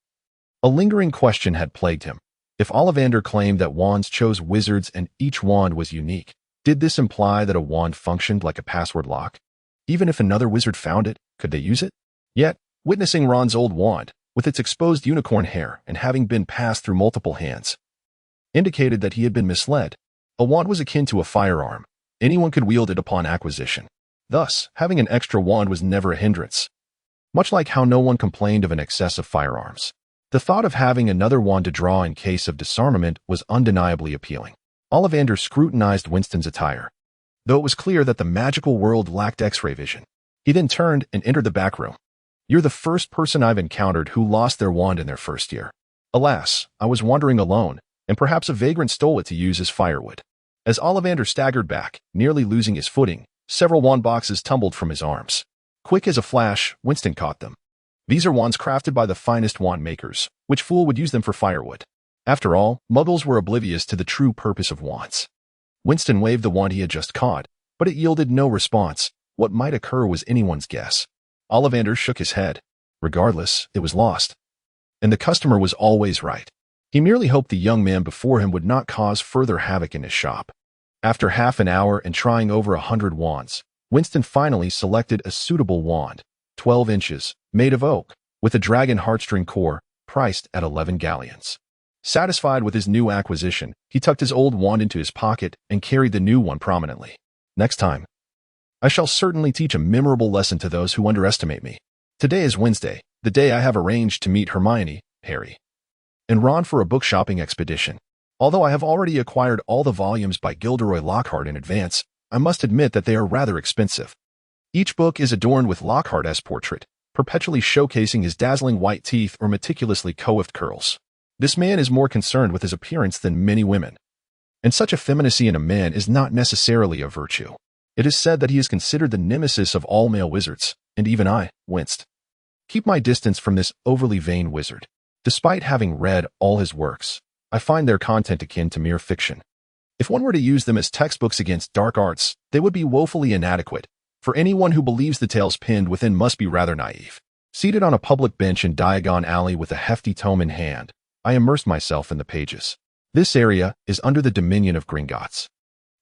a lingering question had plagued him. If Ollivander claimed that wands chose wizards and each wand was unique, did this imply that a wand functioned like a password lock? Even if another wizard found it, could they use it? Yet, witnessing Ron's old wand, with its exposed unicorn hair and having been passed through multiple hands, indicated that he had been misled. A wand was akin to a firearm. Anyone could wield it upon acquisition. Thus, having an extra wand was never a hindrance. Much like how no one complained of an excess of firearms. The thought of having another wand to draw in case of disarmament was undeniably appealing. Ollivander scrutinized Winston's attire, though it was clear that the magical world lacked X-ray vision. He then turned and entered the back room. "You're the first person I've encountered who lost their wand in their first year. Alas, I was wandering alone, and perhaps a vagrant stole it to use as firewood." As Ollivander staggered back, nearly losing his footing, several wand boxes tumbled from his arms. Quick as a flash, Winston caught them. "These are wands crafted by the finest wand makers. Which fool would use them for firewood?" After all, muggles were oblivious to the true purpose of wands. Winston waved the wand he had just caught, but it yielded no response. What might occur was anyone's guess. Ollivander shook his head. Regardless, it was lost. And the customer was always right. He merely hoped the young man before him would not cause further havoc in his shop. After half an hour and trying over 100 wands, Winston finally selected a suitable wand, 12 inches, made of oak, with a dragon heartstring core, priced at 11 galleons. Satisfied with his new acquisition, he tucked his old wand into his pocket and carried the new one prominently. "Next time, I shall certainly teach a memorable lesson to those who underestimate me. Today is Wednesday, the day I have arranged to meet Hermione, Harry, and Ron for a book shopping expedition. Although I have already acquired all the volumes by Gilderoy Lockhart in advance, I must admit that they are rather expensive. Each book is adorned with Lockhart's portrait, perpetually showcasing his dazzling white teeth or meticulously coiffed curls. This man is more concerned with his appearance than many women. And such effeminacy in a man is not necessarily a virtue. It is said that he is considered the nemesis of all male wizards, and even I winced. Keep my distance from this overly vain wizard. Despite having read all his works, I find their content akin to mere fiction. If one were to use them as textbooks against dark arts, they would be woefully inadequate, for anyone who believes the tales penned within must be rather naive. Seated on a public bench in Diagon Alley with a hefty tome in hand, I immersed myself in the pages. This area is under the dominion of Gringotts,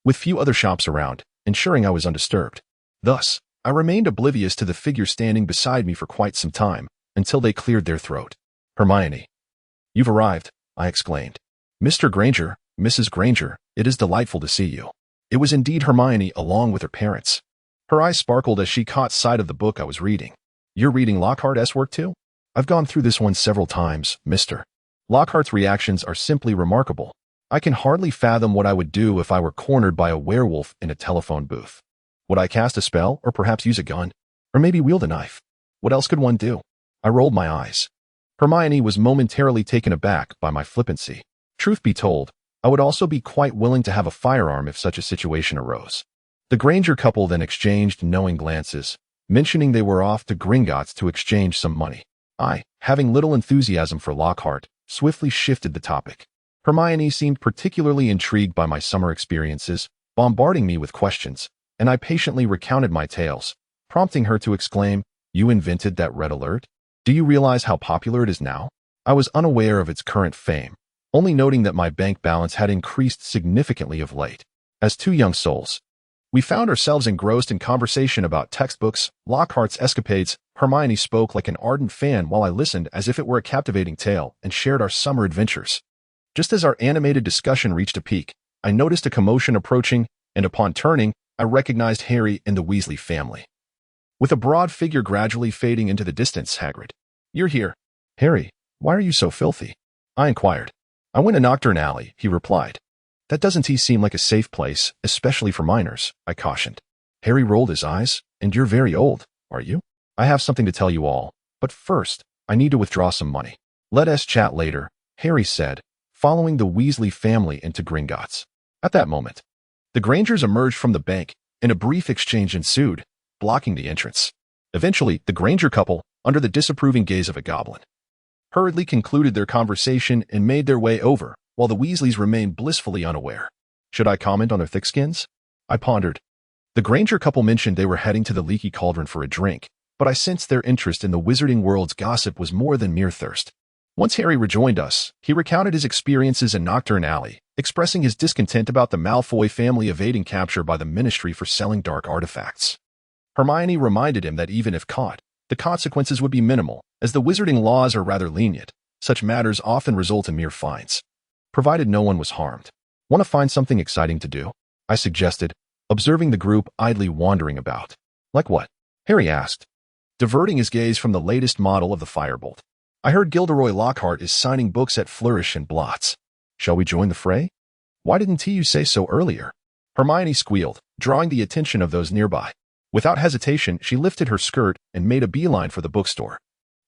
with few other shops around, ensuring I was undisturbed. Thus, I remained oblivious to the figure standing beside me for quite some time, until they cleared their throat. "Hermione, you've arrived," I exclaimed. "Mr. Granger, Mrs. Granger, it is delightful to see you." It was indeed Hermione along with her parents. Her eyes sparkled as she caught sight of the book I was reading. "You're reading Lockhart's work too?" "I've gone through this one several times, Mr. Lockhart's reactions are simply remarkable. I can hardly fathom what I would do if I were cornered by a werewolf in a telephone booth. Would I cast a spell, or perhaps use a gun? Or maybe wield a knife? What else could one do?" I rolled my eyes. Hermione was momentarily taken aback by my flippancy. Truth be told, I would also be quite willing to have a firearm if such a situation arose. The Granger couple then exchanged knowing glances, mentioning they were off to Gringotts to exchange some money. I, having little enthusiasm for Lockhart, swiftly shifted the topic. Hermione seemed particularly intrigued by my summer experiences, bombarding me with questions, and I patiently recounted my tales, prompting her to exclaim, "You invented that red alert? Do you realize how popular it is now?" I was unaware of its current fame, only noting that my bank balance had increased significantly of late. As two young souls, we found ourselves engrossed in conversation about textbooks, Lockhart's escapades. Hermione spoke like an ardent fan while I listened as if it were a captivating tale and shared our summer adventures. Just as our animated discussion reached a peak, I noticed a commotion approaching, and upon turning, I recognized Harry and the Weasley family. With a broad figure gradually fading into the distance, Hagrid. "You're here." "Harry, why are you so filthy?" I inquired. "I went to Knockturn Alley," he replied. "That doesn't seem like a safe place, especially for minors," I cautioned. Harry rolled his eyes. "And you're very old, are you? I have something to tell you all, but first, I need to withdraw some money. Let us chat later." Harry said, following the Weasley family into Gringotts. At that moment, the Grangers emerged from the bank, and a brief exchange ensued, blocking the entrance. Eventually, the Granger couple, under the disapproving gaze of a goblin, hurriedly concluded their conversation and made their way over, while the Weasleys remained blissfully unaware. Should I comment on their thick skins? I pondered. The Granger couple mentioned they were heading to the Leaky Cauldron for a drink, but I sensed their interest in the wizarding world's gossip was more than mere thirst. Once Harry rejoined us, he recounted his experiences in Dueling Alley, expressing his discontent about the Malfoy family evading capture by the Ministry for selling dark artifacts. Hermione reminded him that even if caught, the consequences would be minimal, as the wizarding laws are rather lenient. Such matters often result in mere fines, provided no one was harmed. Want to find something exciting to do? I suggested, observing the group idly wandering about. Like what? Harry asked, diverting his gaze from the latest model of the firebolt. I heard Gilderoy Lockhart is signing books at Flourish and Blots. Shall we join the fray? Why didn't you say so earlier? Hermione squealed, drawing the attention of those nearby. Without hesitation, she lifted her skirt and made a beeline for the bookstore,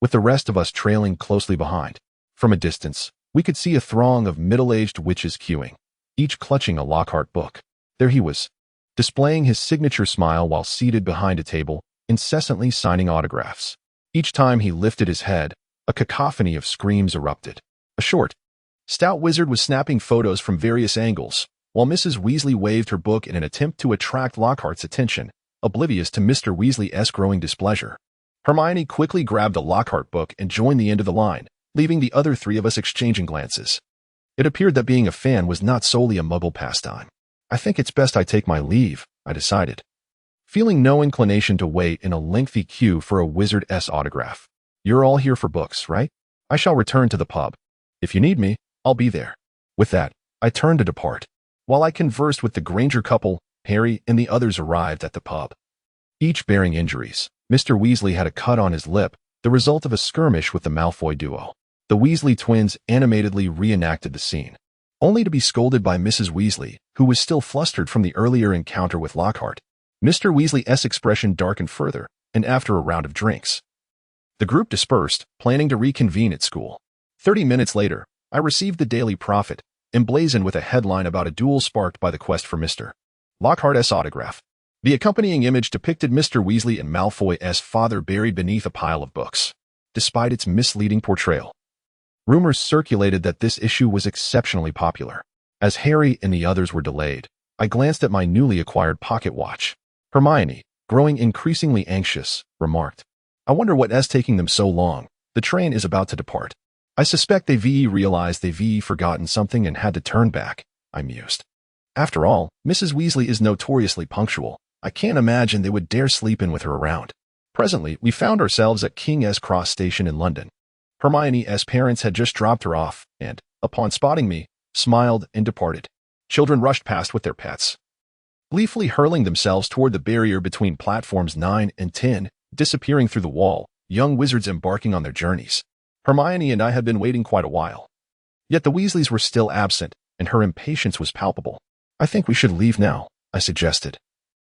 with the rest of us trailing closely behind. From a distance, we could see a throng of middle-aged witches queuing, each clutching a Lockhart book. There he was, displaying his signature smile while seated behind a table, incessantly signing autographs. Each time he lifted his head, a cacophony of screams erupted. A short, stout wizard was snapping photos from various angles, while Mrs. Weasley waved her book in an attempt to attract Lockhart's attention, oblivious to Mr. Weasley's growing displeasure. Hermione quickly grabbed a Lockhart book and joined the end of the line, leaving the other three of us exchanging glances. It appeared that being a fan was not solely a muggle pastime. I think it's best I take my leave, I decided, feeling no inclination to wait in a lengthy queue for a wizard's autograph. You're all here for books, right? I shall return to the pub. If you need me, I'll be there. With that, I turned to depart. While I conversed with the Granger couple, Harry and the others arrived at the pub, each bearing injuries. Mr. Weasley had a cut on his lip, the result of a skirmish with the Malfoy duo. The Weasley twins animatedly reenacted the scene, only to be scolded by Mrs. Weasley, who was still flustered from the earlier encounter with Lockhart. Mr. Weasley's expression darkened further, and after a round of drinks, the group dispersed, planning to reconvene at school. 30 minutes later, I received the Daily Prophet, emblazoned with a headline about a duel sparked by the quest for Mr. Lockhart's autograph. The accompanying image depicted Mr. Weasley and Malfoy's father buried beneath a pile of books. Despite its misleading portrayal, rumors circulated that this issue was exceptionally popular. As Harry and the others were delayed, I glanced at my newly acquired pocket watch. Hermione, growing increasingly anxious, remarked, I wonder what's taking them so long. The train is about to depart. I suspect they realized they've forgotten something and had to turn back, I mused. After all, Mrs. Weasley is notoriously punctual. I can't imagine they would dare sleep in with her around. Presently, we found ourselves at King's Cross Station in London. Hermione's parents had just dropped her off and, upon spotting me, smiled and departed. Children rushed past with their pets, gleefully hurling themselves toward the barrier between platforms 9 and 10, disappearing through the wall, young wizards embarking on their journeys. Hermione and I had been waiting quite a while. Yet the Weasleys were still absent, and her impatience was palpable. I think we should leave now, I suggested,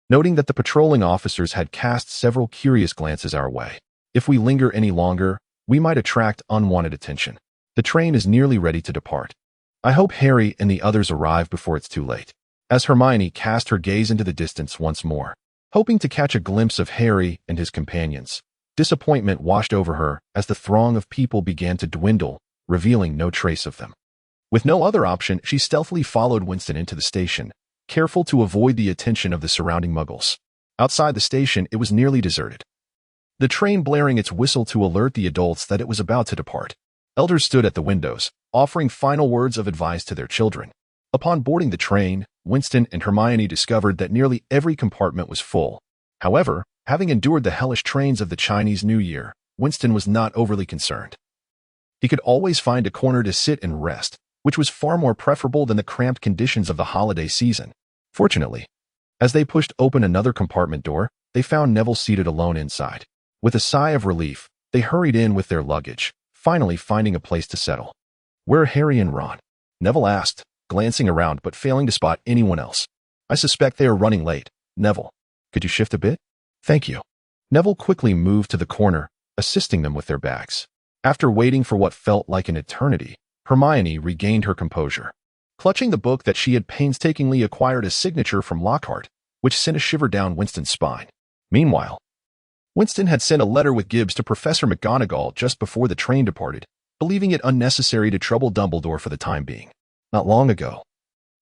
noting that the patrolling officers had cast several curious glances our way. If we linger any longer, we might attract unwanted attention. The train is nearly ready to depart. I hope Harry and the others arrive before it's too late. As Hermione cast her gaze into the distance once more, hoping to catch a glimpse of Harry and his companions, disappointment washed over her as the throng of people began to dwindle, revealing no trace of them. With no other option, she stealthily followed Winston into the station, careful to avoid the attention of the surrounding muggles. Outside the station, it was nearly deserted, the train blaring its whistle to alert the adults that it was about to depart. Elders stood at the windows, offering final words of advice to their children. Upon boarding the train, Winston and Hermione discovered that nearly every compartment was full. However, having endured the hellish trains of the Chinese New Year, Winston was not overly concerned. He could always find a corner to sit and rest, which was far more preferable than the cramped conditions of the holiday season. Fortunately, as they pushed open another compartment door, they found Neville seated alone inside. With a sigh of relief, they hurried in with their luggage, finally finding a place to settle. Where are Harry and Ron? Neville asked, glancing around but failing to spot anyone else. I suspect they are running late. Neville, could you shift a bit? Thank you. Neville quickly moved to the corner, assisting them with their bags. After waiting for what felt like an eternity, Hermione regained her composure. Clutching the book that she had painstakingly acquired a signature from Lockhart, which sent a shiver down Winston's spine. Meanwhile, Winston had sent a letter with Gibbs to Professor McGonagall just before the train departed, believing it unnecessary to trouble Dumbledore for the time being. Not long ago,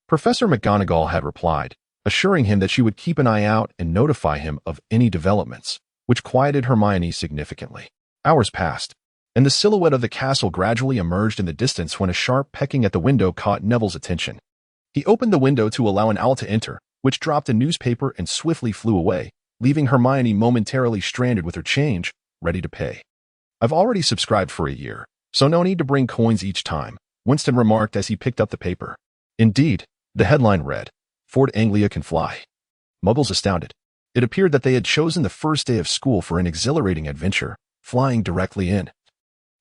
Professor McGonagall had replied, assuring him that she would keep an eye out and notify him of any developments, which quieted Hermione significantly. Hours passed, and the silhouette of the castle gradually emerged in the distance when a sharp pecking at the window caught Neville's attention. He opened the window to allow an owl to enter, which dropped a newspaper and swiftly flew away, leaving Hermione momentarily stranded with her change, ready to pay. "I've already subscribed for a year, so no need to bring coins each time," Winston remarked as he picked up the paper. Indeed, the headline read, "Ford Anglia can fly." Muggles astounded. It appeared that they had chosen the first day of school for an exhilarating adventure, flying directly in.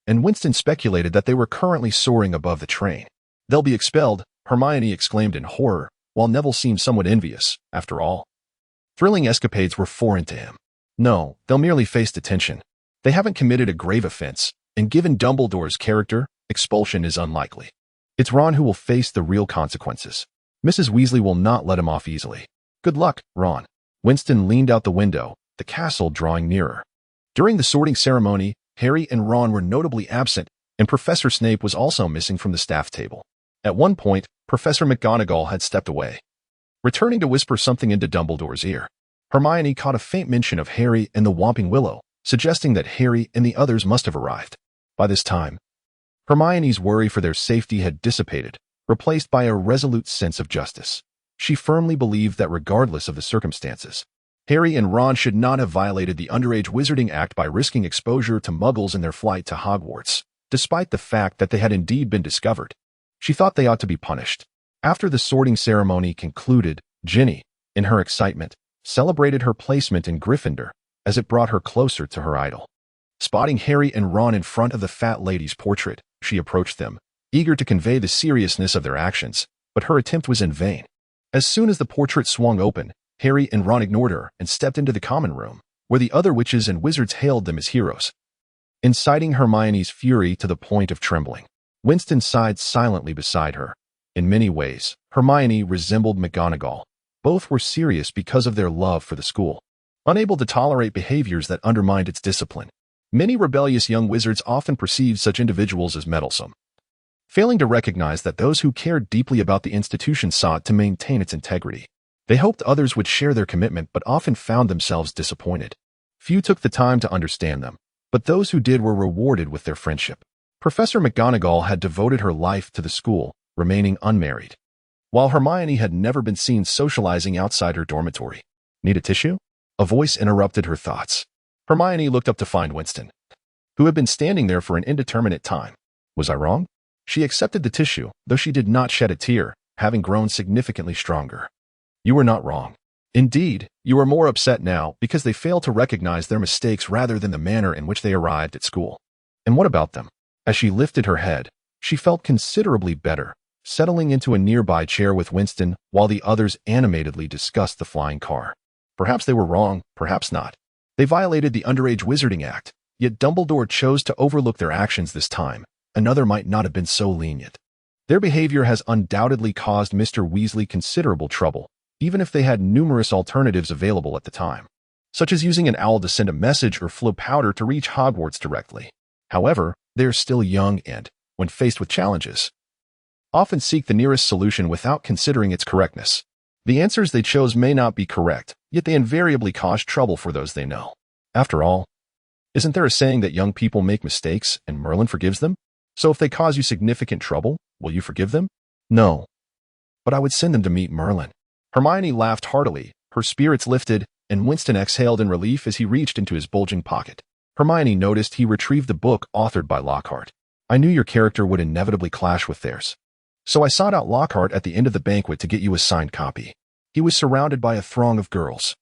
And Winston speculated that they were currently soaring above the train. "They'll be expelled," Hermione exclaimed in horror, while Neville seemed somewhat envious. After all, thrilling escapades were foreign to him. "No, they'll merely face detention. They haven't committed a grave offense, and given Dumbledore's character, expulsion is unlikely. It's Ron who will face the real consequences. Mrs. Weasley will not let him off easily. Good luck, Ron." Winston leaned out the window, the castle drawing nearer. During the sorting ceremony, Harry and Ron were notably absent, and Professor Snape was also missing from the staff table. At one point, Professor McGonagall had stepped away, returning to whisper something into Dumbledore's ear. Hermione caught a faint mention of Harry and the Whomping Willow, suggesting that Harry and the others must have arrived. By this time, Hermione's worry for their safety had dissipated, replaced by a resolute sense of justice. She firmly believed that regardless of the circumstances, Harry and Ron should not have violated the Underage Wizarding Act by risking exposure to muggles in their flight to Hogwarts, despite the fact that they had indeed been discovered. She thought they ought to be punished. After the sorting ceremony concluded, Jinny, in her excitement, celebrated her placement in Gryffindor, as it brought her closer to her idol. Spotting Harry and Ron in front of the fat lady's portrait, she approached them, eager to convey the seriousness of their actions, but her attempt was in vain. As soon as the portrait swung open, Harry and Ron ignored her and stepped into the common room, where the other witches and wizards hailed them as heroes, inciting Hermione's fury to the point of trembling. Winston sighed silently beside her. In many ways, Hermione resembled McGonagall. Both were serious because of their love for the school, unable to tolerate behaviors that undermined its discipline. Many rebellious young wizards often perceived such individuals as meddlesome, failing to recognize that those who cared deeply about the institution sought to maintain its integrity. They hoped others would share their commitment but often found themselves disappointed. Few took the time to understand them, but those who did were rewarded with their friendship. Professor McGonagall had devoted her life to the school, remaining unmarried, while Hermione had never been seen socializing outside her dormitory. "Need a tissue?" A voice interrupted her thoughts. Hermione looked up to find Winston, who had been standing there for an indeterminate time. Was I wrong? She accepted the tissue, though she did not shed a tear, having grown significantly stronger. "You were not wrong. Indeed, you are more upset now because they failed to recognize their mistakes rather than the manner in which they arrived at school. And what about them?" As she lifted her head, she felt considerably better, settling into a nearby chair with Winston while the others animatedly discussed the flying car. Perhaps they were wrong, perhaps not. They violated the Underage Wizarding Act, yet Dumbledore chose to overlook their actions this time. Another might not have been so lenient. Their behavior has undoubtedly caused Mr. Weasley considerable trouble, even if they had numerous alternatives available at the time, such as using an owl to send a message or flow powder to reach Hogwarts directly. However, they are still young and, when faced with challenges, often seek the nearest solution without considering its correctness. The answers they chose may not be correct, yet they invariably cause trouble for those they know. After all, isn't there a saying that young people make mistakes and Merlin forgives them? So if they cause you significant trouble, will you forgive them? No. But I would send them to meet Merlin. Hermione laughed heartily, her spirits lifted, and Winston exhaled in relief as he reached into his bulging pocket. Hermione noticed he retrieved the book authored by Lockhart. "I knew your character would inevitably clash with theirs, so I sought out Lockhart at the end of the banquet to get you a signed copy. He was surrounded by a throng of girls,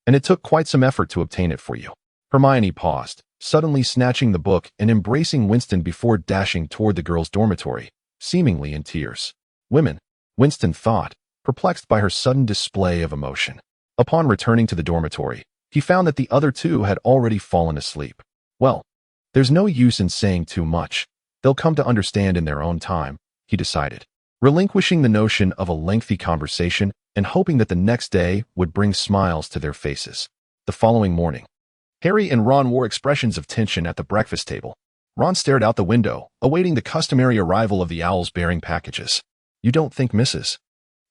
and it took quite some effort to obtain it for you." Hermione paused, suddenly snatching the book and embracing Winston before dashing toward the girls' dormitory, seemingly in tears. Women, Winston thought, perplexed by her sudden display of emotion. Upon returning to the dormitory, he found that the other two had already fallen asleep. "Well, there's no use in saying too much," They'll come to understand in their own time, he decided, relinquishing the notion of a lengthy conversation and hoping that the next day would bring smiles to their faces. The following morning, Harry and Ron wore expressions of tension at the breakfast table. Ron stared out the window, awaiting the customary arrival of the owls bearing packages. You don't think Mrs.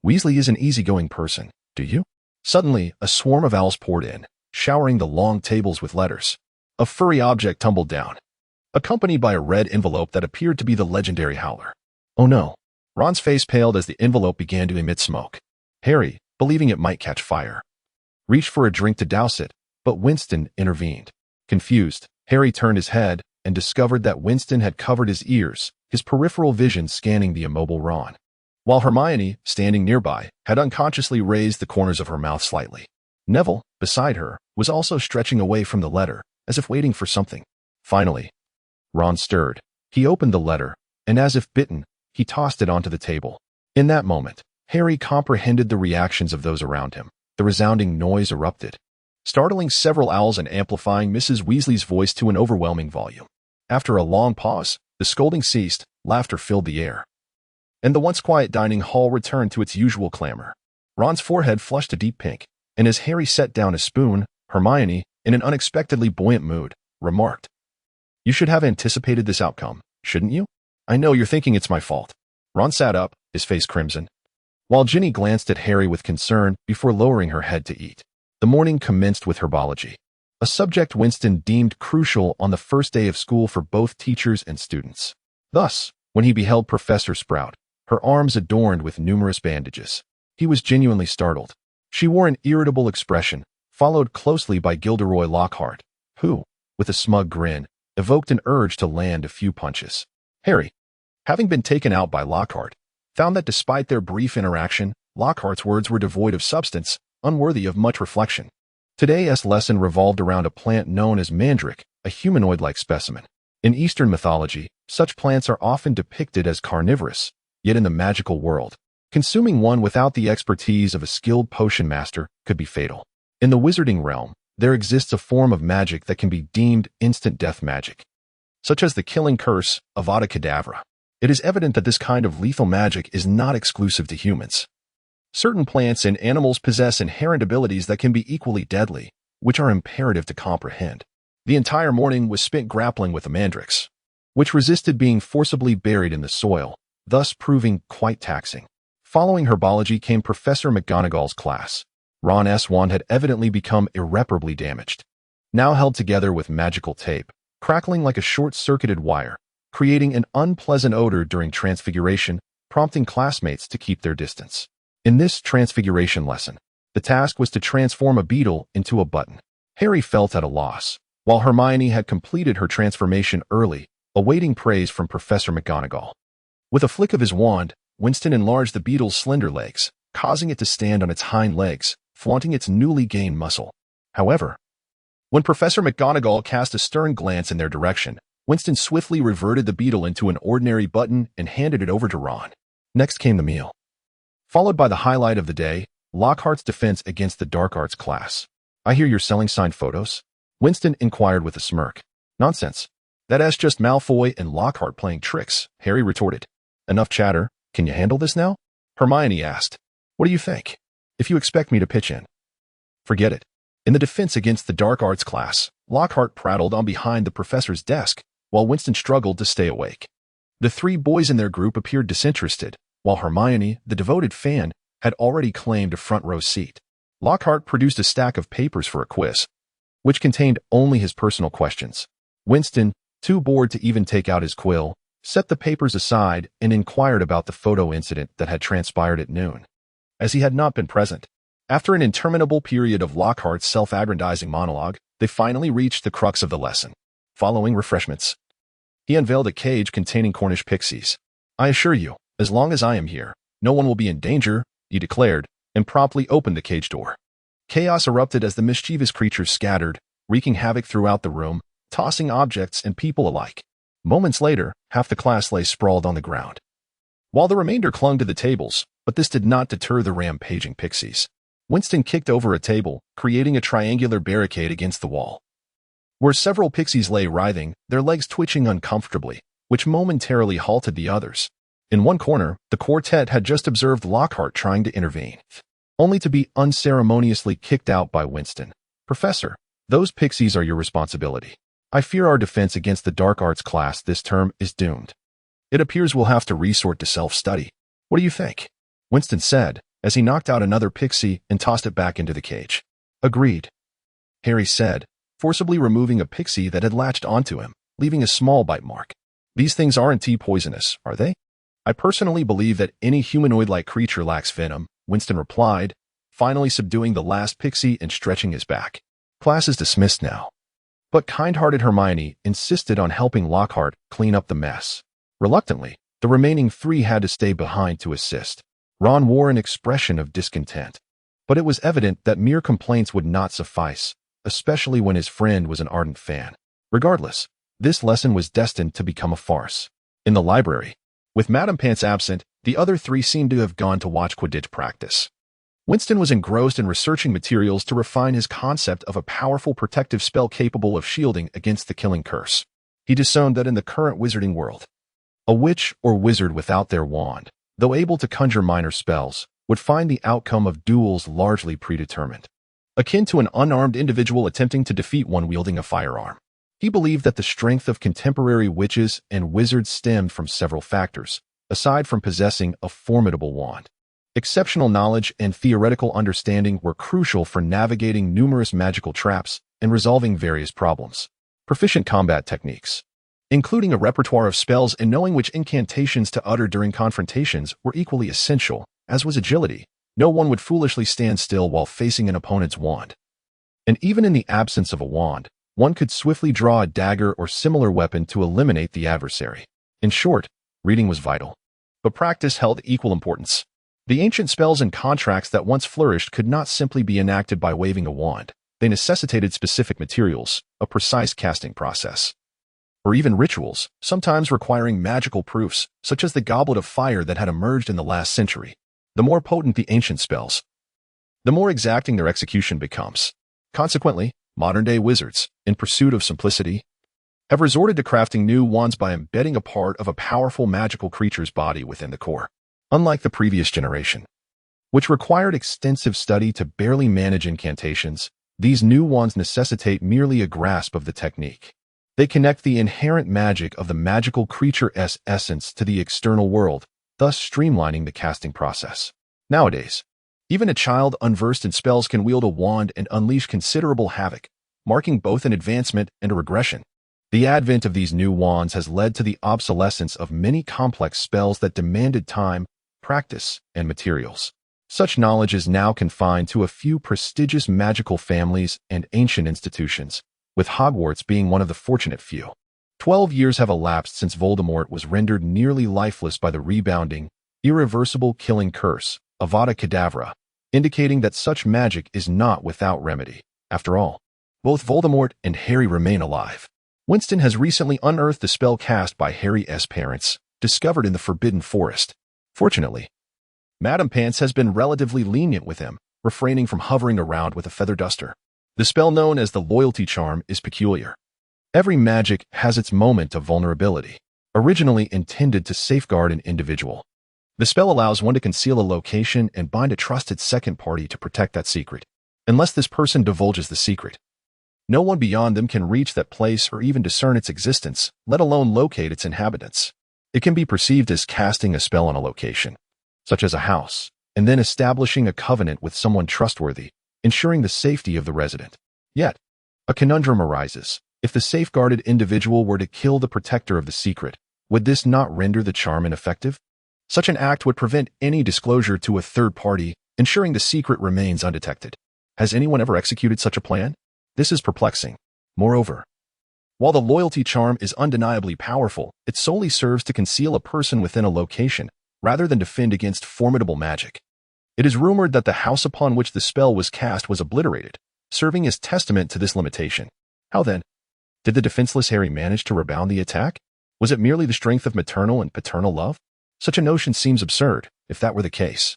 Weasley is an easygoing person, do you? Suddenly, a swarm of owls poured in, showering the long tables with letters. A furry object tumbled down, accompanied by a red envelope that appeared to be the legendary Howler. Oh no. Ron's face paled as the envelope began to emit smoke. Harry, believing it might catch fire, reached for a drink to douse it, but Winston intervened. Confused, Harry turned his head and discovered that Winston had covered his ears, his peripheral vision scanning the immobile Ron, while Hermione, standing nearby, had unconsciously raised the corners of her mouth slightly. Neville, beside her, was also stretching away from the letter, as if waiting for something. Finally, Ron stirred. He opened the letter, and as if bitten, he tossed it onto the table. In that moment, Harry comprehended the reactions of those around him. The resounding noise erupted, startling several owls and amplifying Mrs. Weasley's voice to an overwhelming volume. After a long pause, the scolding ceased, laughter filled the air, and the once quiet dining hall returned to its usual clamor. Ron's forehead flushed a deep pink, and as Harry set down his spoon, Hermione, in an unexpectedly buoyant mood, remarked, "You should have anticipated this outcome, shouldn't you? I know you're thinking it's my fault." Ron sat up, his face crimson, while Jinny glanced at Harry with concern before lowering her head to eat. The morning commenced with herbology, a subject Winston deemed crucial on the first day of school for both teachers and students. Thus, when he beheld Professor Sprout, her arms adorned with numerous bandages, he was genuinely startled. She wore an irritable expression, followed closely by Gilderoy Lockhart, who, with a smug grin, evoked an urge to land a few punches. Harry, having been taken out by Lockhart, found that despite their brief interaction, Lockhart's words were devoid of substance, unworthy of much reflection. Today's lesson revolved around a plant known as mandrake, a humanoid-like specimen. In Eastern mythology, such plants are often depicted as carnivorous, yet in the magical world, consuming one without the expertise of a skilled potion master could be fatal. In the wizarding realm, there exists a form of magic that can be deemed instant death magic, such as the killing curse of Avada Kedavra. It is evident that this kind of lethal magic is not exclusive to humans. Certain plants and animals possess inherent abilities that can be equally deadly, which are imperative to comprehend. The entire morning was spent grappling with the mandrakes, which resisted being forcibly buried in the soil, thus proving quite taxing. Following herbology came Professor McGonagall's class. Ron's wand had evidently become irreparably damaged, now held together with magical tape, crackling like a short-circuited wire, creating an unpleasant odor during transfiguration, prompting classmates to keep their distance. In this transfiguration lesson, the task was to transform a beetle into a button. Harry felt at a loss, while Hermione had completed her transformation early, awaiting praise from Professor McGonagall. With a flick of his wand, Winston enlarged the beetle's slender legs, causing it to stand on its hind legs, flaunting its newly gained muscle. However, when Professor McGonagall cast a stern glance in their direction, Winston swiftly reverted the beetle into an ordinary button and handed it over to Ron. Next came the meal, followed by the highlight of the day, Lockhart's defense against the dark arts class. "I hear you're selling signed photos?" Winston inquired with a smirk. "Nonsense. That's just Malfoy and Lockhart playing tricks," Harry retorted. "Enough chatter. Can you handle this now?" Hermione asked. "What do you think? If you expect me to pitch in, forget it." In the defense against the dark arts class, Lockhart prattled on behind the professor's desk, while Winston struggled to stay awake. The three boys in their group appeared disinterested, while Hermione, the devoted fan, had already claimed a front-row seat. Lockhart produced a stack of papers for a quiz, which contained only his personal questions. Winston, too bored to even take out his quill, set the papers aside and inquired about the photo incident that had transpired at noon, as he had not been present. After an interminable period of Lockhart's self-aggrandizing monologue, they finally reached the crux of the lesson. Following refreshments, he unveiled a cage containing Cornish pixies. "I assure you, as long as I am here, no one will be in danger," he declared, and promptly opened the cage door. Chaos erupted as the mischievous creatures scattered, wreaking havoc throughout the room, tossing objects and people alike. Moments later, half the class lay sprawled on the ground, while the remainder clung to the tables, but this did not deter the rampaging pixies. Winston kicked over a table, creating a triangular barricade against the wall, where several pixies lay writhing, their legs twitching uncomfortably. which momentarily halted the others. In one corner, the quartet had just observed Lockhart trying to intervene, only to be unceremoniously kicked out by Winston. "Professor, those pixies are your responsibility. I fear our defense against the dark arts class this term is doomed. It appears we'll have to resort to self-study. What do you think?" Winston said, as he knocked out another pixie and tossed it back into the cage. "Agreed," Harry said, forcibly removing a pixie that had latched onto him, leaving a small bite mark. "These things aren't poisonous, are they?" "I personally believe that any humanoid-like creature lacks venom," Winston replied, finally subduing the last pixie and stretching his back. "Class is dismissed now." But kind-hearted Hermione insisted on helping Lockhart clean up the mess. Reluctantly, the remaining three had to stay behind to assist. Ron wore an expression of discontent, but it was evident that mere complaints would not suffice, especially when his friend was an ardent fan. Regardless, this lesson was destined to become a farce. In the library, with Madame Pants absent, the other three seemed to have gone to watch Quidditch practice. Winston was engrossed in researching materials to refine his concept of a powerful protective spell capable of shielding against the killing curse. He disowned that in the current wizarding world, a witch or wizard without their wand, though able to conjure minor spells, would find the outcome of duels largely predetermined, akin to an unarmed individual attempting to defeat one wielding a firearm. He believed that the strength of contemporary witches and wizards stemmed from several factors, aside from possessing a formidable wand. Exceptional knowledge and theoretical understanding were crucial for navigating numerous magical traps and resolving various problems. Proficient combat techniques, including a repertoire of spells and knowing which incantations to utter during confrontations, were equally essential, as was agility. No one would foolishly stand still while facing an opponent's wand. And even in the absence of a wand, one could swiftly draw a dagger or similar weapon to eliminate the adversary. In short, reading was vital. But practice held equal importance. The ancient spells and contracts that once flourished could not simply be enacted by waving a wand. They necessitated specific materials, a precise casting process, or even rituals, sometimes requiring magical proofs, such as the Goblet of Fire that had emerged in the last century. The more potent the ancient spells, the more exacting their execution becomes. Consequently, modern-day wizards, in pursuit of simplicity, have resorted to crafting new wands by embedding a part of a powerful magical creature's body within the core. Unlike the previous generation, which required extensive study to barely manage incantations, these new wands necessitate merely a grasp of the technique. They connect the inherent magic of the magical creature's essence to the external world, thus streamlining the casting process. Nowadays, even a child unversed in spells can wield a wand and unleash considerable havoc, marking both an advancement and a regression. The advent of these new wands has led to the obsolescence of many complex spells that demanded time, practice, and materials. Such knowledge is now confined to a few prestigious magical families and ancient institutions, with Hogwarts being one of the fortunate few. 12 years have elapsed since Voldemort was rendered nearly lifeless by the rebounding, irreversible killing curse, Avada Kedavra, indicating that such magic is not without remedy. After all, both Voldemort and Harry remain alive. Winston has recently unearthed the spell cast by Harry's parents, discovered in the Forbidden Forest. Fortunately, Madame Pants has been relatively lenient with him, refraining from hovering around with a feather duster. The spell known as the loyalty charm is peculiar. Every magic has its moment of vulnerability, originally intended to safeguard an individual. The spell allows one to conceal a location and bind a trusted second party to protect that secret. Unless this person divulges the secret, no one beyond them can reach that place or even discern its existence, let alone locate its inhabitants. It can be perceived as casting a spell on a location, such as a house, and then establishing a covenant with someone trustworthy, ensuring the safety of the resident. Yet, a conundrum arises. If the safeguarded individual were to kill the protector of the secret, would this not render the charm ineffective? Such an act would prevent any disclosure to a third party, ensuring the secret remains undetected. Has anyone ever executed such a plan? This is perplexing. Moreover, while the loyalty charm is undeniably powerful, it solely serves to conceal a person within a location, rather than defend against formidable magic. It is rumored that the house upon which the spell was cast was obliterated, serving as testament to this limitation. How then did the defenseless Harry manage to rebound the attack? Was it merely the strength of maternal and paternal love? Such a notion seems absurd, if that were the case.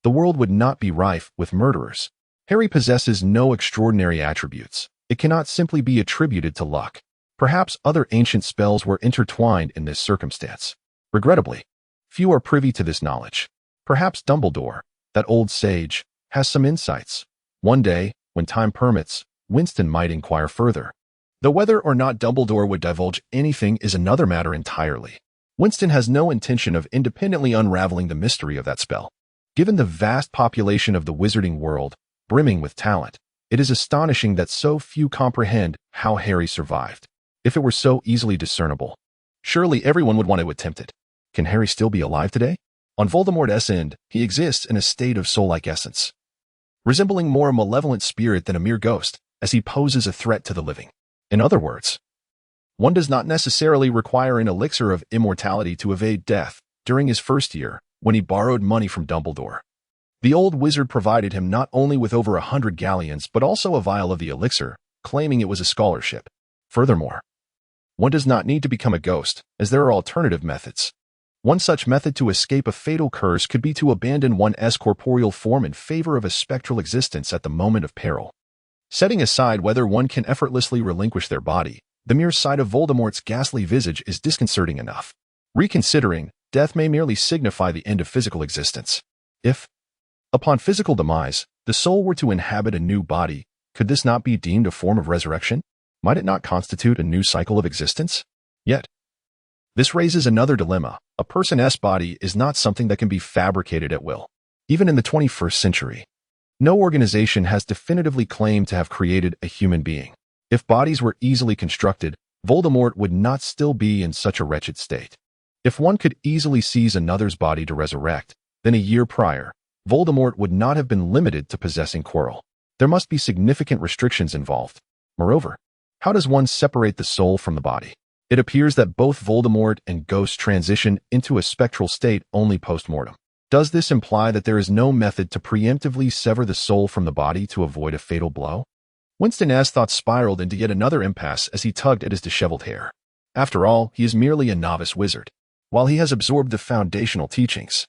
The world would not be rife with murderers. Harry possesses no extraordinary attributes. It cannot simply be attributed to luck. Perhaps other ancient spells were intertwined in this circumstance. Regrettably, few are privy to this knowledge. Perhaps Dumbledore, that old sage, has some insights. One day, when time permits, Winston might inquire further. Though whether or not Dumbledore would divulge anything is another matter entirely. Winston has no intention of independently unraveling the mystery of that spell. Given the vast population of the wizarding world, brimming with talent, it is astonishing that so few comprehend how Harry survived. If it were so easily discernible, surely everyone would want to attempt it. Can Harry still be alive today? On Voldemort's end, he exists in a state of soul-like essence, resembling more a malevolent spirit than a mere ghost, as he poses a threat to the living. In other words, one does not necessarily require an elixir of immortality to evade death. During his first year, when he borrowed money from Dumbledore, the old wizard provided him not only with over 100 galleons but also a vial of the elixir, claiming it was a scholarship. Furthermore, one does not need to become a ghost, as there are alternative methods. One such method to escape a fatal curse could be to abandon one's corporeal form in favor of a spectral existence at the moment of peril. Setting aside whether one can effortlessly relinquish their body, the mere sight of Voldemort's ghastly visage is disconcerting enough. Reconsidering, death may merely signify the end of physical existence. If, upon physical demise, the soul were to inhabit a new body, could this not be deemed a form of resurrection? Might it not constitute a new cycle of existence? Yet, this raises another dilemma. A person's body is not something that can be fabricated at will. Even in the 21st century, no organization has definitively claimed to have created a human being. If bodies were easily constructed, Voldemort would not still be in such a wretched state. If one could easily seize another's body to resurrect, then a year prior, Voldemort would not have been limited to possessing Quirrell. There must be significant restrictions involved. Moreover, how does one separate the soul from the body? It appears that both Voldemort and Ghost transition into a spectral state only post-mortem. Does this imply that there is no method to preemptively sever the soul from the body to avoid a fatal blow? Winston's thoughts spiraled into yet another impasse as he tugged at his disheveled hair. After all, he is merely a novice wizard. While he has absorbed the foundational teachings,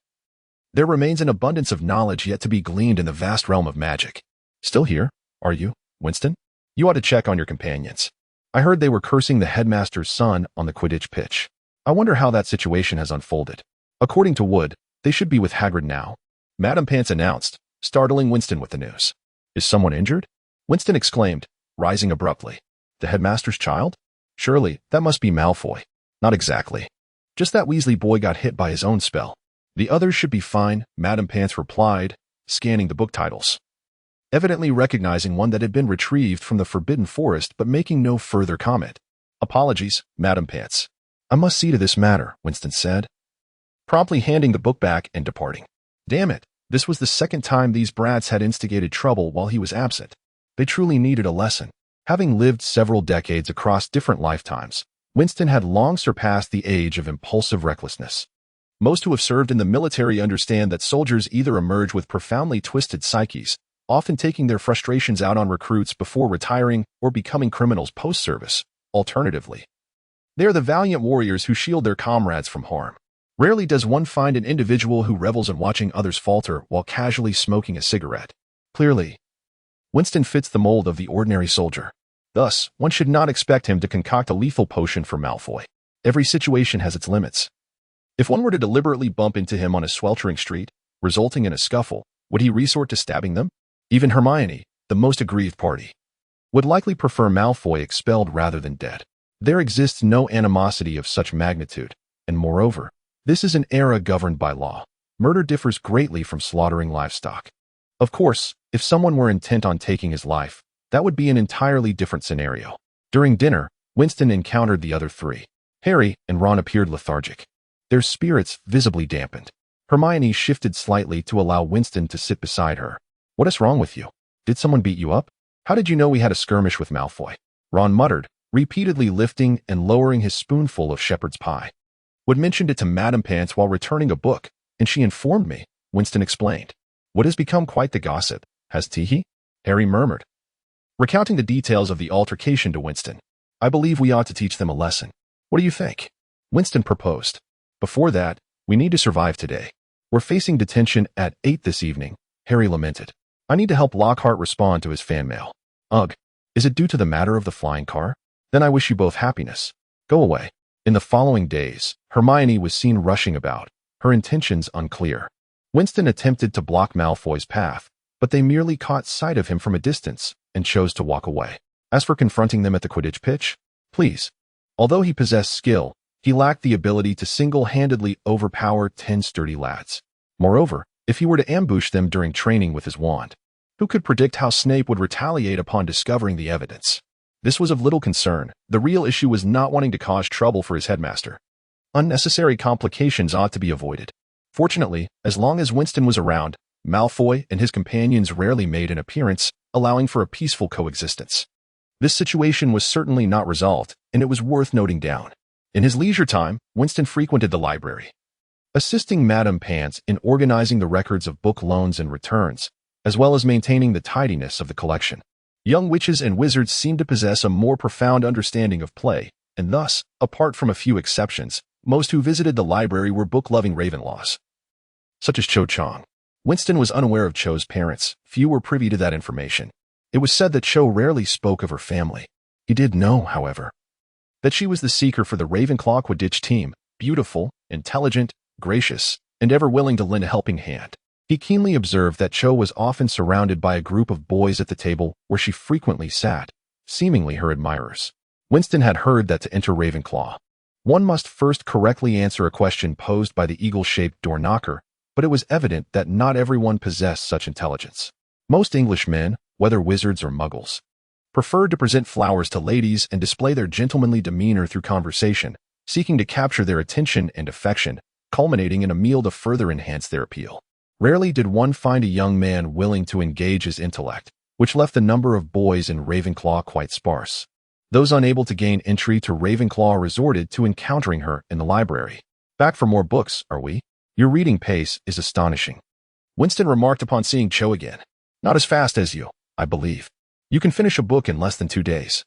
there remains an abundance of knowledge yet to be gleaned in the vast realm of magic. Still here, are you, Winston? You ought to check on your companions. I heard they were cursing the headmaster's son on the Quidditch pitch. I wonder how that situation has unfolded. According to Wood, they should be with Hagrid now, Madame Pants announced, startling Winston with the news. Is someone injured? Winston exclaimed, rising abruptly. The headmaster's child? Surely, that must be Malfoy. Not exactly. Just that Weasley boy got hit by his own spell. The others should be fine, Madame Pants replied, scanning the book titles, evidently recognizing one that had been retrieved from the Forbidden Forest but making no further comment. Apologies, Madame Pants. I must see to this matter, Winston said, promptly handing the book back and departing. Damn it, this was the second time these brats had instigated trouble while he was absent. They truly needed a lesson. Having lived several decades across different lifetimes, Winston had long surpassed the age of impulsive recklessness. Most who have served in the military understand that soldiers either emerge with profoundly twisted psyches, often taking their frustrations out on recruits before retiring or becoming criminals post-service. Alternatively, they are the valiant warriors who shield their comrades from harm. Rarely does one find an individual who revels in watching others falter while casually smoking a cigarette. Clearly, Winston fits the mold of the ordinary soldier. Thus, one should not expect him to concoct a lethal potion for Malfoy. Every situation has its limits. If one were to deliberately bump into him on a sweltering street, resulting in a scuffle, would he resort to stabbing them? Even Hermione, the most aggrieved party, would likely prefer Malfoy expelled rather than dead. There exists no animosity of such magnitude, and moreover, this is an era governed by law. Murder differs greatly from slaughtering livestock. Of course, if someone were intent on taking his life, that would be an entirely different scenario. During dinner, Winston encountered the other three. Harry and Ron appeared lethargic, their spirits visibly dampened. Hermione shifted slightly to allow Winston to sit beside her. What is wrong with you? Did someone beat you up? How did you know we had a skirmish with Malfoy? Ron muttered, repeatedly lifting and lowering his spoonful of shepherd's pie. Wood mentioned it to Madame Pants while returning a book, and she informed me, Winston explained. Wood has become quite the gossip, has he? Harry murmured, recounting the details of the altercation to Winston. I believe we ought to teach them a lesson. What do you think? Winston proposed. Before that, we need to survive today. We're facing detention at 8 this evening, Harry lamented. I need to help Lockhart respond to his fan mail. Ugh, is it due to the matter of the flying car? Then I wish you both happiness. Go away. In the following days, Hermione was seen rushing about, her intentions unclear. Winston attempted to block Malfoy's path, but they merely caught sight of him from a distance and chose to walk away. As for confronting them at the Quidditch pitch, please. Although he possessed skill, he lacked the ability to single-handedly overpower 10 sturdy lads. Moreover, if he were to ambush them during training with his wand, who could predict how Snape would retaliate upon discovering the evidence? This was of little concern. The real issue was not wanting to cause trouble for his headmaster. Unnecessary complications ought to be avoided. Fortunately, as long as Winston was around, Malfoy and his companions rarely made an appearance, allowing for a peaceful coexistence. This situation was certainly not resolved, and it was worth noting down. In his leisure time, Winston frequented the library, assisting Madame Pants in organizing the records of book loans and returns, as well as maintaining the tidiness of the collection. Young witches and wizards seemed to possess a more profound understanding of play, and thus, apart from a few exceptions, most who visited the library were book-loving Ravenlaws, such as Cho Chang. Winston was unaware of Cho's parents. Few were privy to that information. It was said that Cho rarely spoke of her family. He did know, however, that she was the seeker for the Ravenclaw Quidditch team, beautiful, intelligent, gracious, and ever willing to lend a helping hand. He keenly observed that Cho was often surrounded by a group of boys at the table where she frequently sat, seemingly her admirers. Winston had heard that to enter Ravenclaw, one must first correctly answer a question posed by the eagle-shaped door knocker, but it was evident that not everyone possessed such intelligence. Most English men, whether wizards or muggles, preferred to present flowers to ladies and display their gentlemanly demeanor through conversation, seeking to capture their attention and affection, culminating in a meal to further enhance their appeal. Rarely did one find a young man willing to engage his intellect, which left the number of boys in Ravenclaw quite sparse. Those unable to gain entry to Ravenclaw resorted to encountering her in the library. Back for more books, are we? Your reading pace is astonishing. Winston remarked upon seeing Cho again. Not as fast as you, I believe. You can finish a book in less than 2 days.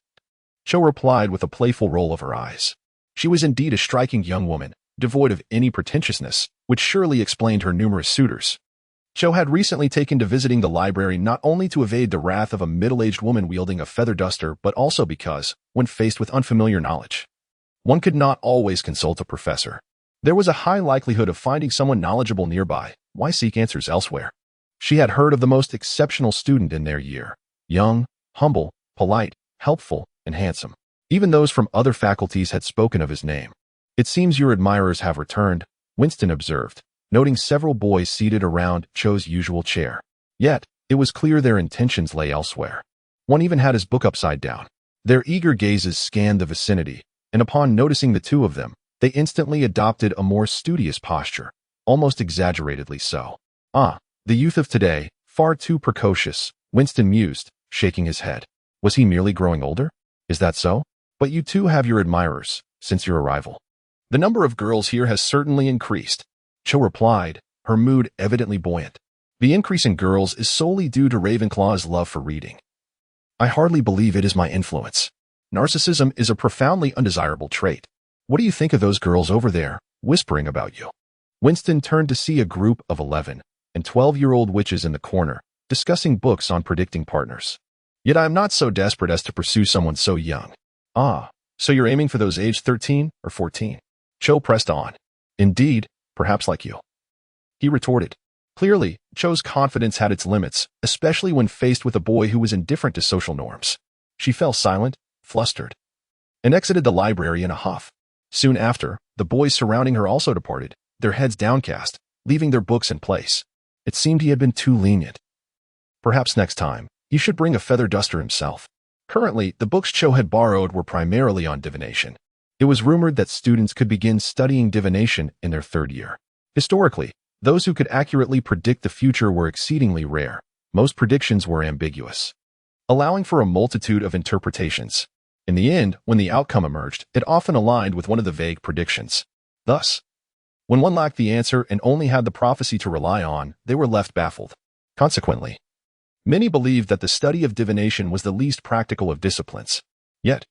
Cho replied with a playful roll of her eyes. She was indeed a striking young woman, devoid of any pretentiousness, which surely explained her numerous suitors. Cho had recently taken to visiting the library not only to evade the wrath of a middle-aged woman wielding a feather duster, but also because, when faced with unfamiliar knowledge, one could not always consult a professor. There was a high likelihood of finding someone knowledgeable nearby. Why seek answers elsewhere? She had heard of the most exceptional student in their year. Young, humble, polite, helpful, and handsome. Even those from other faculties had spoken of his name. It seems your admirers have returned, Winston observed, noting several boys seated around Cho's usual chair. Yet, it was clear their intentions lay elsewhere. One even had his book upside down. Their eager gazes scanned the vicinity, and upon noticing the two of them, they instantly adopted a more studious posture, almost exaggeratedly so. Ah, the youth of today, far too precocious, Winston mused, shaking his head. Was he merely growing older? Is that so? But you too have your admirers, since your arrival. The number of girls here has certainly increased, Cho replied, her mood evidently buoyant. The increase in girls is solely due to Ravenclaw's love for reading. I hardly believe it is my influence. Narcissism is a profoundly undesirable trait. What do you think of those girls over there, whispering about you? Winston turned to see a group of 11 and 12-year-old witches in the corner, discussing books on predicting partners. Yet I am not so desperate as to pursue someone so young. Ah, so you're aiming for those aged 13 or 14? Cho pressed on. Indeed, perhaps like you. He retorted. Clearly, Cho's confidence had its limits, especially when faced with a boy who was indifferent to social norms. She fell silent, flustered, and exited the library in a huff. Soon after, the boys surrounding her also departed, their heads downcast, leaving their books in place. It seemed he had been too lenient. Perhaps next time, he should bring a feather duster himself. Currently, the books Cho had borrowed were primarily on divination. It was rumored that students could begin studying divination in their 3rd year. Historically, those who could accurately predict the future were exceedingly rare. Most predictions were ambiguous, allowing for a multitude of interpretations. In the end, when the outcome emerged, it often aligned with one of the vague predictions. Thus, when one lacked the answer and only had the prophecy to rely on, they were left baffled. Consequently, many believed that the study of divination was the least practical of disciplines. Yet,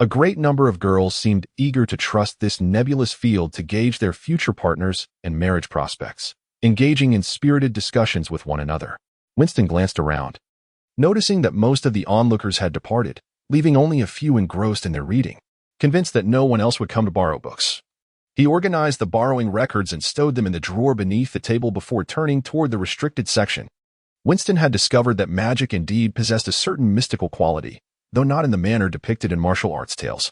a great number of girls seemed eager to trust this nebulous field to gauge their future partners and marriage prospects, engaging in spirited discussions with one another. Winston glanced around. Noticing that most of the onlookers had departed, leaving only a few engrossed in their reading, convinced that no one else would come to borrow books. He organized the borrowing records and stowed them in the drawer beneath the table before turning toward the restricted section. Winston had discovered that magic indeed possessed a certain mystical quality, though not in the manner depicted in martial arts tales,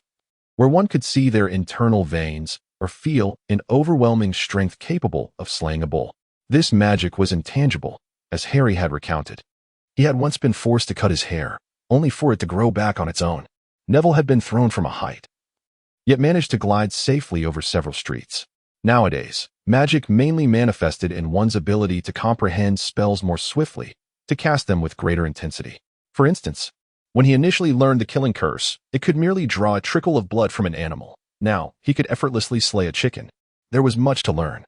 where one could see their internal veins or feel an overwhelming strength capable of slaying a bull. This magic was intangible, as Harry had recounted. He had once been forced to cut his hair, only for it to grow back on its own. Neville had been thrown from a height, yet managed to glide safely over several streets. Nowadays, magic mainly manifested in one's ability to comprehend spells more swiftly, to cast them with greater intensity. For instance, when he initially learned the killing curse, it could merely draw a trickle of blood from an animal. Now, he could effortlessly slay a chicken. There was much to learn.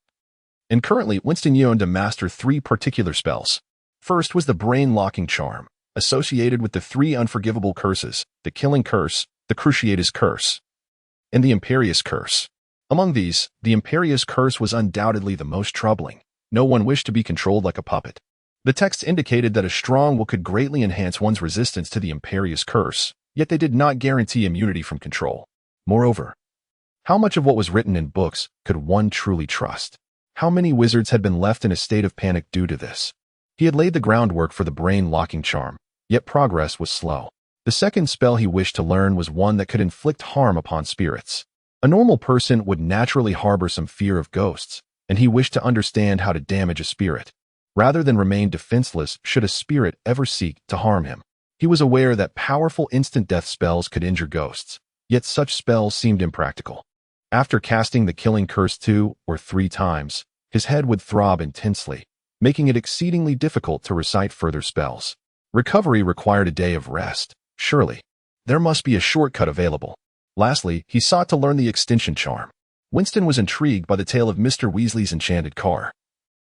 And currently, Winston yearned to master 3 particular spells. First was the brain-locking charm, associated with the 3 unforgivable curses, the killing curse, the cruciatus curse, and the imperious curse. Among these, the imperious curse was undoubtedly the most troubling. No one wished to be controlled like a puppet. The text indicated that a strong will could greatly enhance one's resistance to the imperious curse, yet they did not guarantee immunity from control. Moreover, how much of what was written in books could one truly trust? How many wizards had been left in a state of panic due to this? He had laid the groundwork for the brain-locking charm, yet progress was slow. The second spell he wished to learn was one that could inflict harm upon spirits. A normal person would naturally harbor some fear of ghosts, and he wished to understand how to damage a spirit, rather than remain defenseless should a spirit ever seek to harm him. He was aware that powerful instant death spells could injure ghosts, yet such spells seemed impractical. After casting the killing curse 2 or 3 times, his head would throb intensely, making it exceedingly difficult to recite further spells. Recovery required a day of rest. Surely, there must be a shortcut available. Lastly, he sought to learn the extinction charm. Winston was intrigued by the tale of Mr. Weasley's enchanted car,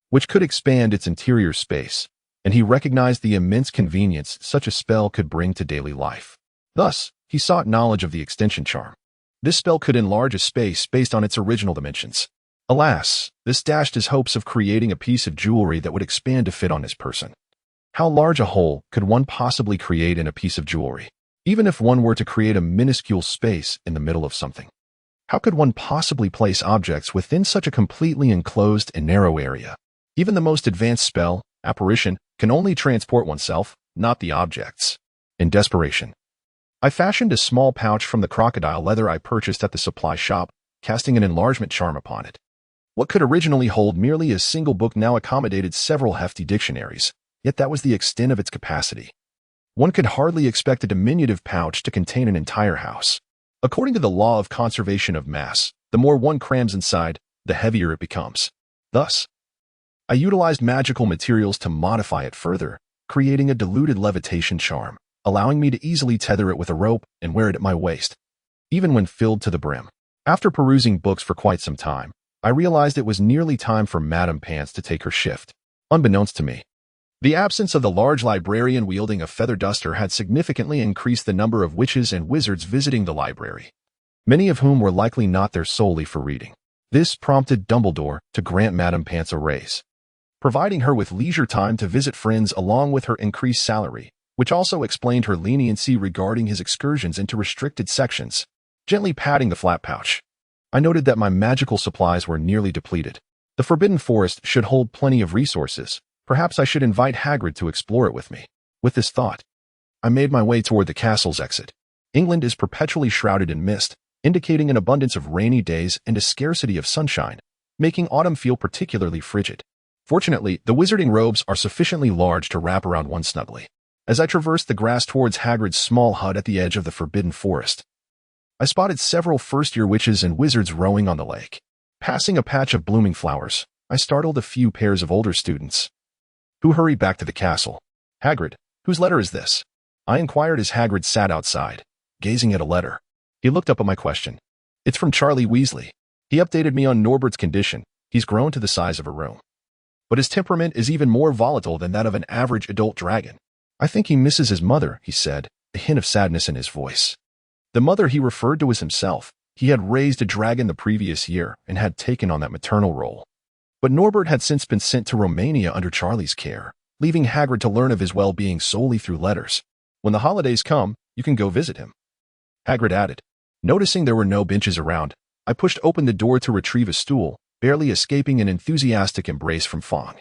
which could expand its interior space, and he recognized the immense convenience such a spell could bring to daily life. Thus, he sought knowledge of the extinction charm. This spell could enlarge a space based on its original dimensions. Alas, this dashed his hopes of creating a piece of jewelry that would expand to fit on his person. How large a hole could one possibly create in a piece of jewelry? Even if one were to create a minuscule space in the middle of something, how could one possibly place objects within such a completely enclosed and narrow area? Even the most advanced spell, apparition, can only transport oneself, not the objects. In desperation, I fashioned a small pouch from the crocodile leather I purchased at the supply shop, casting an enlargement charm upon it. What could originally hold merely a single book now accommodated several hefty dictionaries, yet that was the extent of its capacity. One could hardly expect a diminutive pouch to contain an entire house. According to the law of conservation of mass, the more one crams inside, the heavier it becomes. Thus, I utilized magical materials to modify it further, creating a diluted levitation charm, allowing me to easily tether it with a rope and wear it at my waist, even when filled to the brim. After perusing books for quite some time, I realized it was nearly time for Madame Pants to take her shift. Unbeknownst to me, the absence of the large librarian wielding a feather duster had significantly increased the number of witches and wizards visiting the library, many of whom were likely not there solely for reading. This prompted Dumbledore to grant Madame Pants a raise, providing her with leisure time to visit friends along with her increased salary, which also explained her leniency regarding his excursions into restricted sections. Gently patting the flat pouch, I noted that my magical supplies were nearly depleted. The Forbidden Forest should hold plenty of resources. Perhaps I should invite Hagrid to explore it with me. With this thought, I made my way toward the castle's exit. England is perpetually shrouded in mist, indicating an abundance of rainy days and a scarcity of sunshine, making autumn feel particularly frigid. Fortunately, the wizarding robes are sufficiently large to wrap around one snugly. As I traversed the grass towards Hagrid's small hut at the edge of the Forbidden Forest, I spotted several first-year witches and wizards rowing on the lake. Passing a patch of blooming flowers, I startled a few pairs of older students, who hurried back to the castle. Hagrid, whose letter is this? I inquired as Hagrid sat outside, gazing at a letter. He looked up at my question. It's from Charlie Weasley. He updated me on Norbert's condition. He's grown to the size of a room, but his temperament is even more volatile than that of an average adult dragon. I think he misses his mother, he said, a hint of sadness in his voice. The mother he referred to as himself. He had raised a dragon the previous year and had taken on that maternal role. But Norbert had since been sent to Romania under Charlie's care, leaving Hagrid to learn of his well-being solely through letters. When the holidays come, you can go visit him," Hagrid added. Noticing there were no benches around, I pushed open the door to retrieve a stool, barely escaping an enthusiastic embrace from Fong.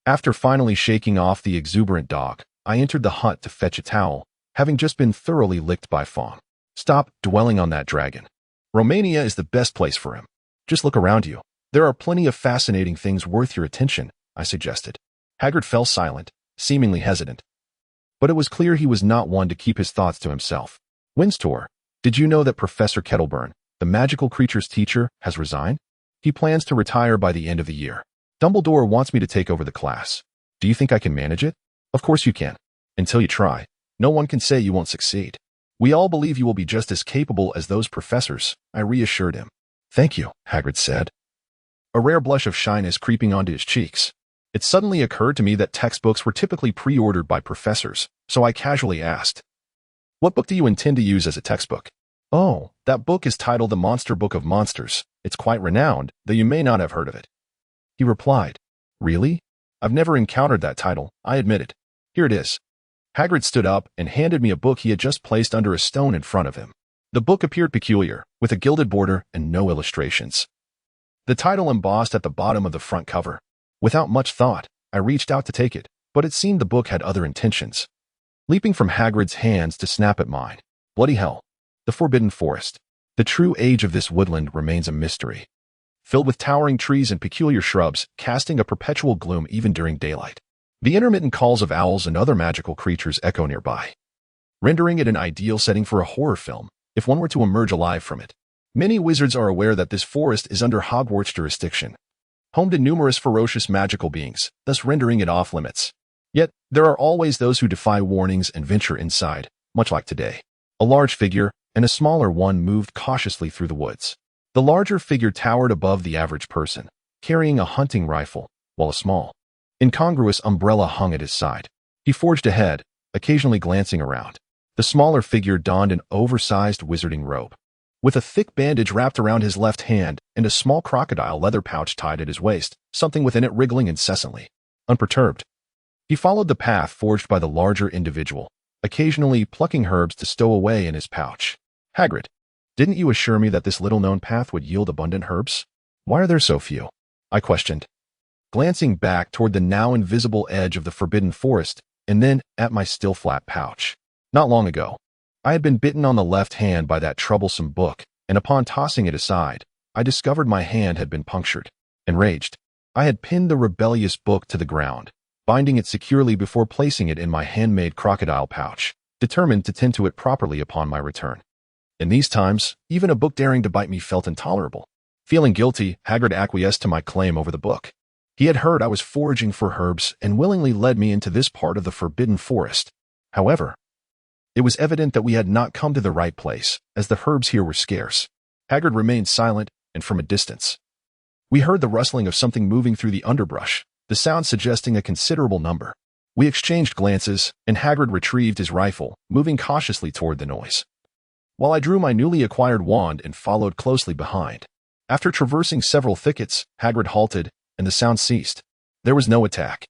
After finally shaking off the exuberant dog, I entered the hut to fetch a towel, having just been thoroughly licked by Fong. "Stop dwelling on that dragon. Romania is the best place for him. Just look around you. There are plenty of fascinating things worth your attention," I suggested. Hagrid fell silent, seemingly hesitant. But it was clear he was not one to keep his thoughts to himself. "Winston, did you know that Professor Kettleburn, the magical creatures teacher, has resigned? He plans to retire by the end of the year. Dumbledore wants me to take over the class. Do you think I can manage it?" "Of course you can. Until you try, no one can say you won't succeed. We all believe you will be just as capable as those professors," I reassured him. "Thank you," Hagrid said, a rare blush of shyness creeping onto his cheeks. It suddenly occurred to me that textbooks were typically pre-ordered by professors, so I casually asked, "What book do you intend to use as a textbook?" "Oh, that book is titled The Monster Book of Monsters. It's quite renowned, though you may not have heard of it," he replied. "Really? I've never encountered that title," I admitted. "Here it is." Hagrid stood up and handed me a book he had just placed under a stone in front of him. The book appeared peculiar, with a gilded border and no illustrations. The title embossed at the bottom of the front cover. Without much thought, I reached out to take it, but it seemed the book had other intentions. Leaping from Hagrid's hands to snap at mine. Bloody hell. The Forbidden Forest. The true age of this woodland remains a mystery. Filled with towering trees and peculiar shrubs, casting a perpetual gloom even during daylight. The intermittent calls of owls and other magical creatures echo nearby, rendering it an ideal setting for a horror film, if one were to emerge alive from it. Many wizards are aware that this forest is under Hogwarts jurisdiction, home to numerous ferocious magical beings, thus rendering it off-limits. Yet, there are always those who defy warnings and venture inside, much like today. A large figure and a smaller one moved cautiously through the woods. The larger figure towered above the average person, carrying a hunting rifle, while a small, incongruous umbrella hung at his side. He forged ahead, occasionally glancing around. The smaller figure donned an oversized wizarding robe, with a thick bandage wrapped around his left hand and a small crocodile leather pouch tied at his waist, something within it wriggling incessantly. Unperturbed, he followed the path forged by the larger individual, occasionally plucking herbs to stow away in his pouch. "Hagrid, didn't you assure me that this little-known path would yield abundant herbs? Why are there so few?" I questioned, glancing back toward the now invisible edge of the forbidden forest and then at my still flat pouch. Not long ago, I had been bitten on the left hand by that troublesome book, and upon tossing it aside, I discovered my hand had been punctured. Enraged, I had pinned the rebellious book to the ground, binding it securely before placing it in my handmade crocodile pouch, determined to tend to it properly upon my return. In these times, even a book daring to bite me felt intolerable. Feeling guilty, Hagrid acquiesced to my claim over the book. He had heard I was foraging for herbs and willingly led me into this part of the forbidden forest. However, it was evident that we had not come to the right place, as the herbs here were scarce. Hagrid remained silent, and from a distance, we heard the rustling of something moving through the underbrush, the sound suggesting a considerable number. We exchanged glances, and Hagrid retrieved his rifle, moving cautiously toward the noise, while I drew my newly acquired wand and followed closely behind. After traversing several thickets, Hagrid halted, and the sound ceased. There was no attack.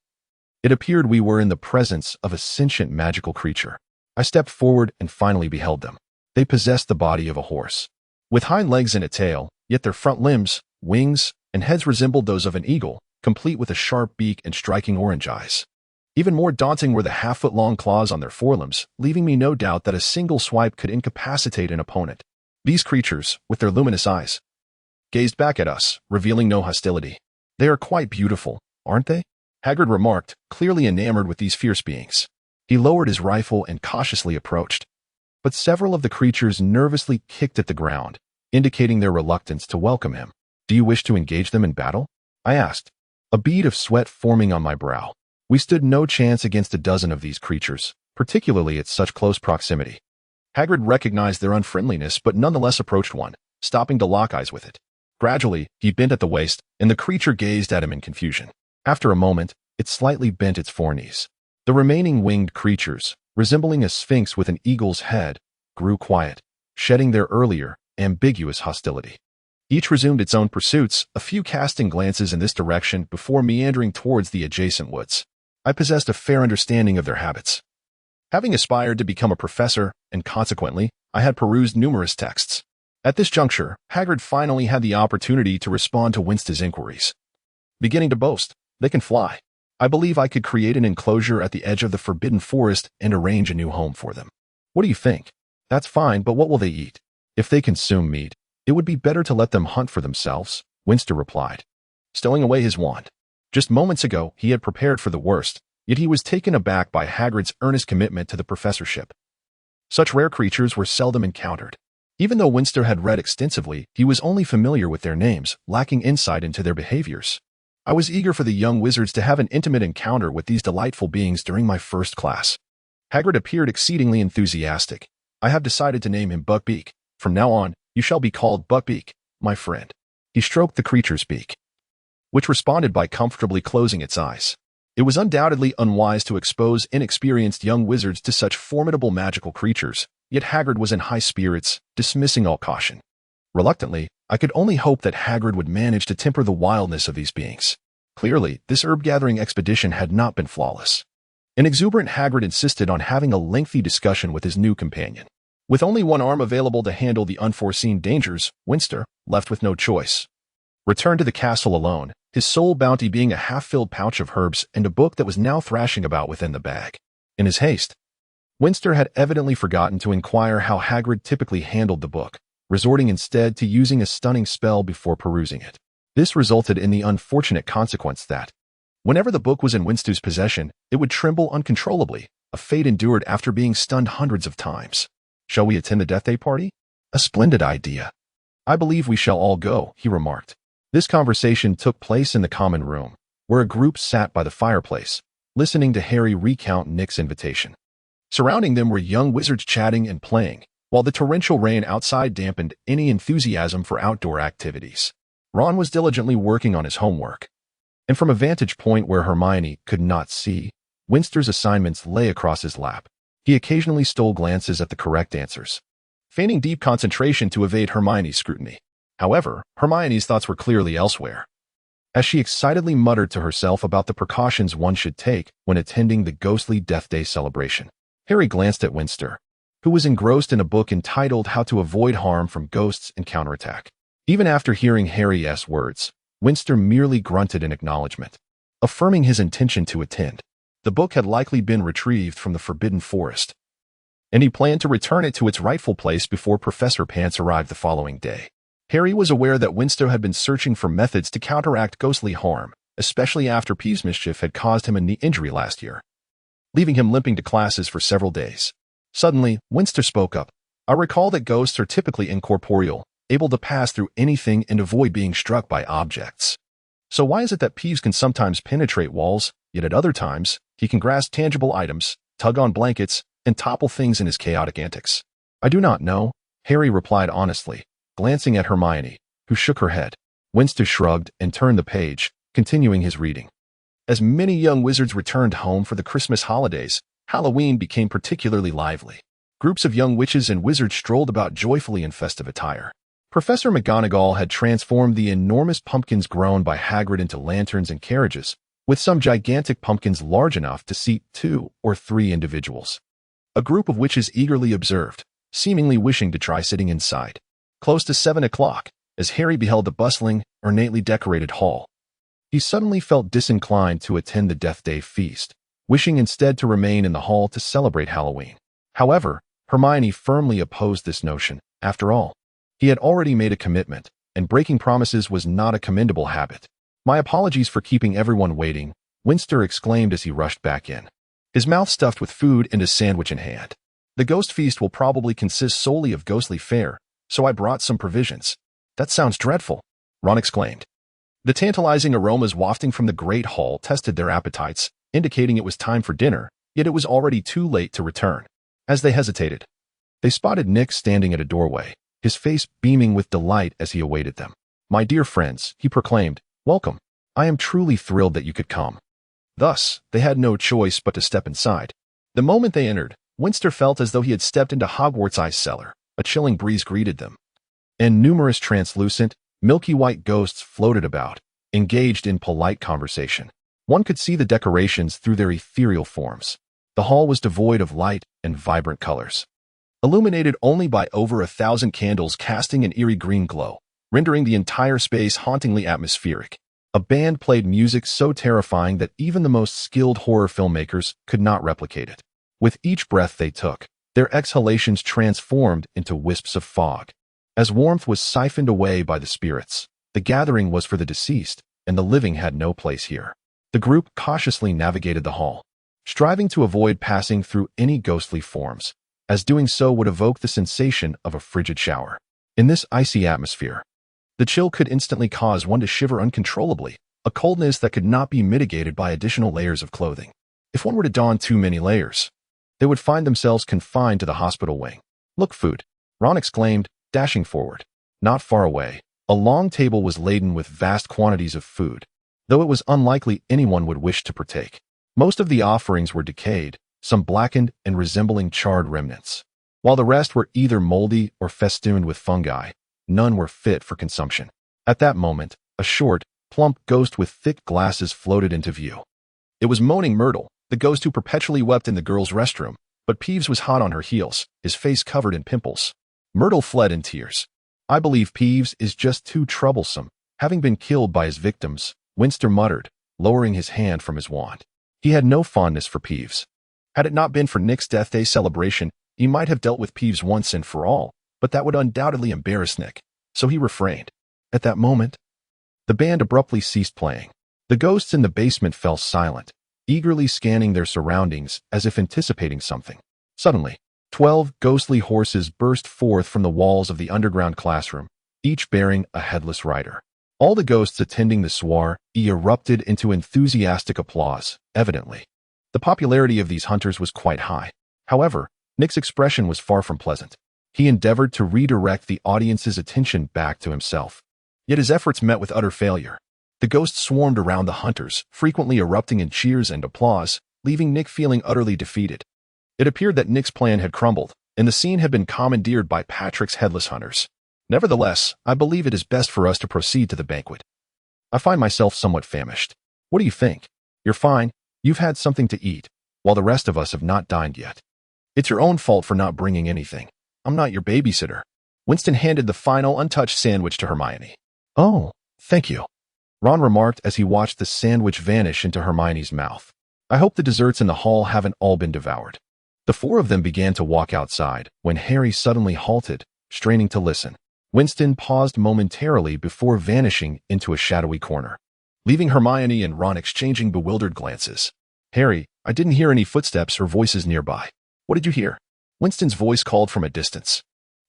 It appeared we were in the presence of a sentient magical creature. I stepped forward and finally beheld them. They possessed the body of a horse, with hind legs and a tail, yet their front limbs, wings, and heads resembled those of an eagle, complete with a sharp beak and striking orange eyes. Even more daunting were the half-foot-long claws on their forelimbs, leaving me no doubt that a single swipe could incapacitate an opponent. These creatures, with their luminous eyes, gazed back at us, revealing no hostility. "They are quite beautiful, aren't they?" Hagrid remarked, clearly enamored with these fierce beings. He lowered his rifle and cautiously approached. But several of the creatures nervously kicked at the ground, indicating their reluctance to welcome him. "Do you wish to engage them in battle?" I asked, a bead of sweat forming on my brow. We stood no chance against a dozen of these creatures, particularly at such close proximity. Hagrid recognized their unfriendliness but nonetheless approached one, stopping to lock eyes with it. Gradually, he bent at the waist, and the creature gazed at him in confusion. After a moment, it slightly bent its forknees. The remaining winged creatures, resembling a sphinx with an eagle's head, grew quiet, shedding their earlier, ambiguous hostility. Each resumed its own pursuits, a few casting glances in this direction before meandering towards the adjacent woods. I possessed a fair understanding of their habits. Having aspired to become a professor, and consequently, I had perused numerous texts. At this juncture, Hagrid finally had the opportunity to respond to Winston's inquiries. Beginning to boast, they can fly. I believe I could create an enclosure at the edge of the Forbidden Forest and arrange a new home for them. What do you think? That's fine, but what will they eat? If they consume meat, it would be better to let them hunt for themselves, Winston replied, stowing away his wand. Just moments ago, he had prepared for the worst, yet he was taken aback by Hagrid's earnest commitment to the professorship. Such rare creatures were seldom encountered. Even though Winston had read extensively, he was only familiar with their names, lacking insight into their behaviors. I was eager for the young wizards to have an intimate encounter with these delightful beings during my first class. Hagrid appeared exceedingly enthusiastic. I have decided to name him Buckbeak. From now on, you shall be called Buckbeak, my friend. He stroked the creature's beak, which responded by comfortably closing its eyes. It was undoubtedly unwise to expose inexperienced young wizards to such formidable magical creatures, yet Hagrid was in high spirits, dismissing all caution. Reluctantly, I could only hope that Hagrid would manage to temper the wildness of these beings. Clearly, this herb-gathering expedition had not been flawless. An exuberant Hagrid insisted on having a lengthy discussion with his new companion. With only one arm available to handle the unforeseen dangers, Winston, left with no choice, returned to the castle alone, his sole bounty being a half-filled pouch of herbs and a book that was now thrashing about within the bag. In his haste, Winston had evidently forgotten to inquire how Hagrid typically handled the book, resorting instead to using a stunning spell before perusing it. This resulted in the unfortunate consequence that, whenever the book was in Winston's possession, it would tremble uncontrollably, a fate endured after being stunned hundreds of times. Shall we attend the Death Day party? A splendid idea. I believe we shall all go, he remarked. This conversation took place in the common room, where a group sat by the fireplace, listening to Harry recount Nick's invitation. Surrounding them were young wizards chatting and playing, while the torrential rain outside dampened any enthusiasm for outdoor activities. Ron was diligently working on his homework, and from a vantage point where Hermione could not see, Winston's assignments lay across his lap. He occasionally stole glances at the correct answers, feigning deep concentration to evade Hermione's scrutiny. However, Hermione's thoughts were clearly elsewhere, as she excitedly muttered to herself about the precautions one should take when attending the ghostly Death Day celebration. Harry glanced at Winston, who was engrossed in a book entitled How to Avoid Harm from Ghosts and Counterattack. Even after hearing Harry's words, Winston merely grunted in acknowledgement, affirming his intention to attend. The book had likely been retrieved from the Forbidden Forest, and he planned to return it to its rightful place before Professor Pants arrived the following day. Harry was aware that Winston had been searching for methods to counteract ghostly harm, especially after Peeves' mischief had caused him a knee injury last year, leaving him limping to classes for several days. Suddenly, Winston spoke up. I recall that ghosts are typically incorporeal, able to pass through anything and avoid being struck by objects. So why is it that Peeves can sometimes penetrate walls, yet at other times, he can grasp tangible items, tug on blankets, and topple things in his chaotic antics? I do not know, Harry replied honestly, glancing at Hermione, who shook her head. Winston shrugged and turned the page, continuing his reading. As many young wizards returned home for the Christmas holidays, Halloween became particularly lively. Groups of young witches and wizards strolled about joyfully in festive attire. Professor McGonagall had transformed the enormous pumpkins grown by Hagrid into lanterns and carriages, with some gigantic pumpkins large enough to seat 2 or 3 individuals. A group of witches eagerly observed, seemingly wishing to try sitting inside. Close to 7 o'clock, as Harry beheld the bustling, ornately decorated hall, he suddenly felt disinclined to attend the Death Day feast, wishing instead to remain in the hall to celebrate Halloween. However, Hermione firmly opposed this notion. After all, he had already made a commitment, and breaking promises was not a commendable habit. My apologies for keeping everyone waiting, Winston exclaimed as he rushed back in, his mouth stuffed with food and his sandwich in hand. The ghost feast will probably consist solely of ghostly fare, so I brought some provisions. That sounds dreadful, Ron exclaimed. The tantalizing aromas wafting from the great hall tested their appetites, indicating it was time for dinner, yet it was already too late to return. As they hesitated, they spotted Nick standing at a doorway, his face beaming with delight as he awaited them. My dear friends, he proclaimed, welcome. I am truly thrilled that you could come. Thus, they had no choice but to step inside. The moment they entered, Winston felt as though he had stepped into Hogwarts' ice cellar. A chilling breeze greeted them, and numerous translucent, milky white ghosts floated about, engaged in polite conversation. One could see the decorations through their ethereal forms. The hall was devoid of light and vibrant colors, illuminated only by over 1,000 candles casting an eerie green glow, rendering the entire space hauntingly atmospheric. A band played music so terrifying that even the most skilled horror filmmakers could not replicate it. With each breath they took, their exhalations transformed into wisps of fog. As warmth was siphoned away by the spirits, the gathering was for the deceased, and the living had no place here. The group cautiously navigated the hall, striving to avoid passing through any ghostly forms, as doing so would evoke the sensation of a frigid shower. In this icy atmosphere, the chill could instantly cause one to shiver uncontrollably, a coldness that could not be mitigated by additional layers of clothing. If one were to don too many layers, they would find themselves confined to the hospital wing. "Look, food," Ron exclaimed, dashing forward. Not far away, a long table was laden with vast quantities of food, though it was unlikely anyone would wish to partake. Most of the offerings were decayed, some blackened and resembling charred remnants, while the rest were either moldy or festooned with fungi. None were fit for consumption. At that moment, a short, plump ghost with thick glasses floated into view. It was Moaning Myrtle, the ghost who perpetually wept in the girls' restroom, but Peeves was hot on her heels, his face covered in pimples. Myrtle fled in tears. "I believe Peeves is just too troublesome, having been killed by his victims," Winston muttered, lowering his hand from his wand. He had no fondness for Peeves. Had it not been for Nick's Death Day celebration, he might have dealt with Peeves once and for all, but that would undoubtedly embarrass Nick, so he refrained. At that moment, the band abruptly ceased playing. The ghosts in the basement fell silent, eagerly scanning their surroundings as if anticipating something. Suddenly, 12 ghostly horses burst forth from the walls of the underground classroom, each bearing a headless rider. All the ghosts attending the soiree erupted into enthusiastic applause, evidently. The popularity of these hunters was quite high. However, Nick's expression was far from pleasant. He endeavored to redirect the audience's attention back to himself. Yet his efforts met with utter failure. The ghosts swarmed around the hunters, frequently erupting in cheers and applause, leaving Nick feeling utterly defeated. It appeared that Nick's plan had crumbled, and the scene had been commandeered by Patrick's headless hunters. "Nevertheless, I believe it is best for us to proceed to the banquet. I find myself somewhat famished. What do you think?" "You're fine. You've had something to eat, while the rest of us have not dined yet. It's your own fault for not bringing anything. I'm not your babysitter." Winston handed the final untouched sandwich to Hermione. "Oh, thank you," Ron remarked as he watched the sandwich vanish into Hermione's mouth. "I hope the desserts in the hall haven't all been devoured." The four of them began to walk outside when Harry suddenly halted, straining to listen. Winston paused momentarily before vanishing into a shadowy corner, leaving Hermione and Ron exchanging bewildered glances. "Harry, I didn't hear any footsteps or voices nearby. What did you hear?" Winston's voice called from a distance.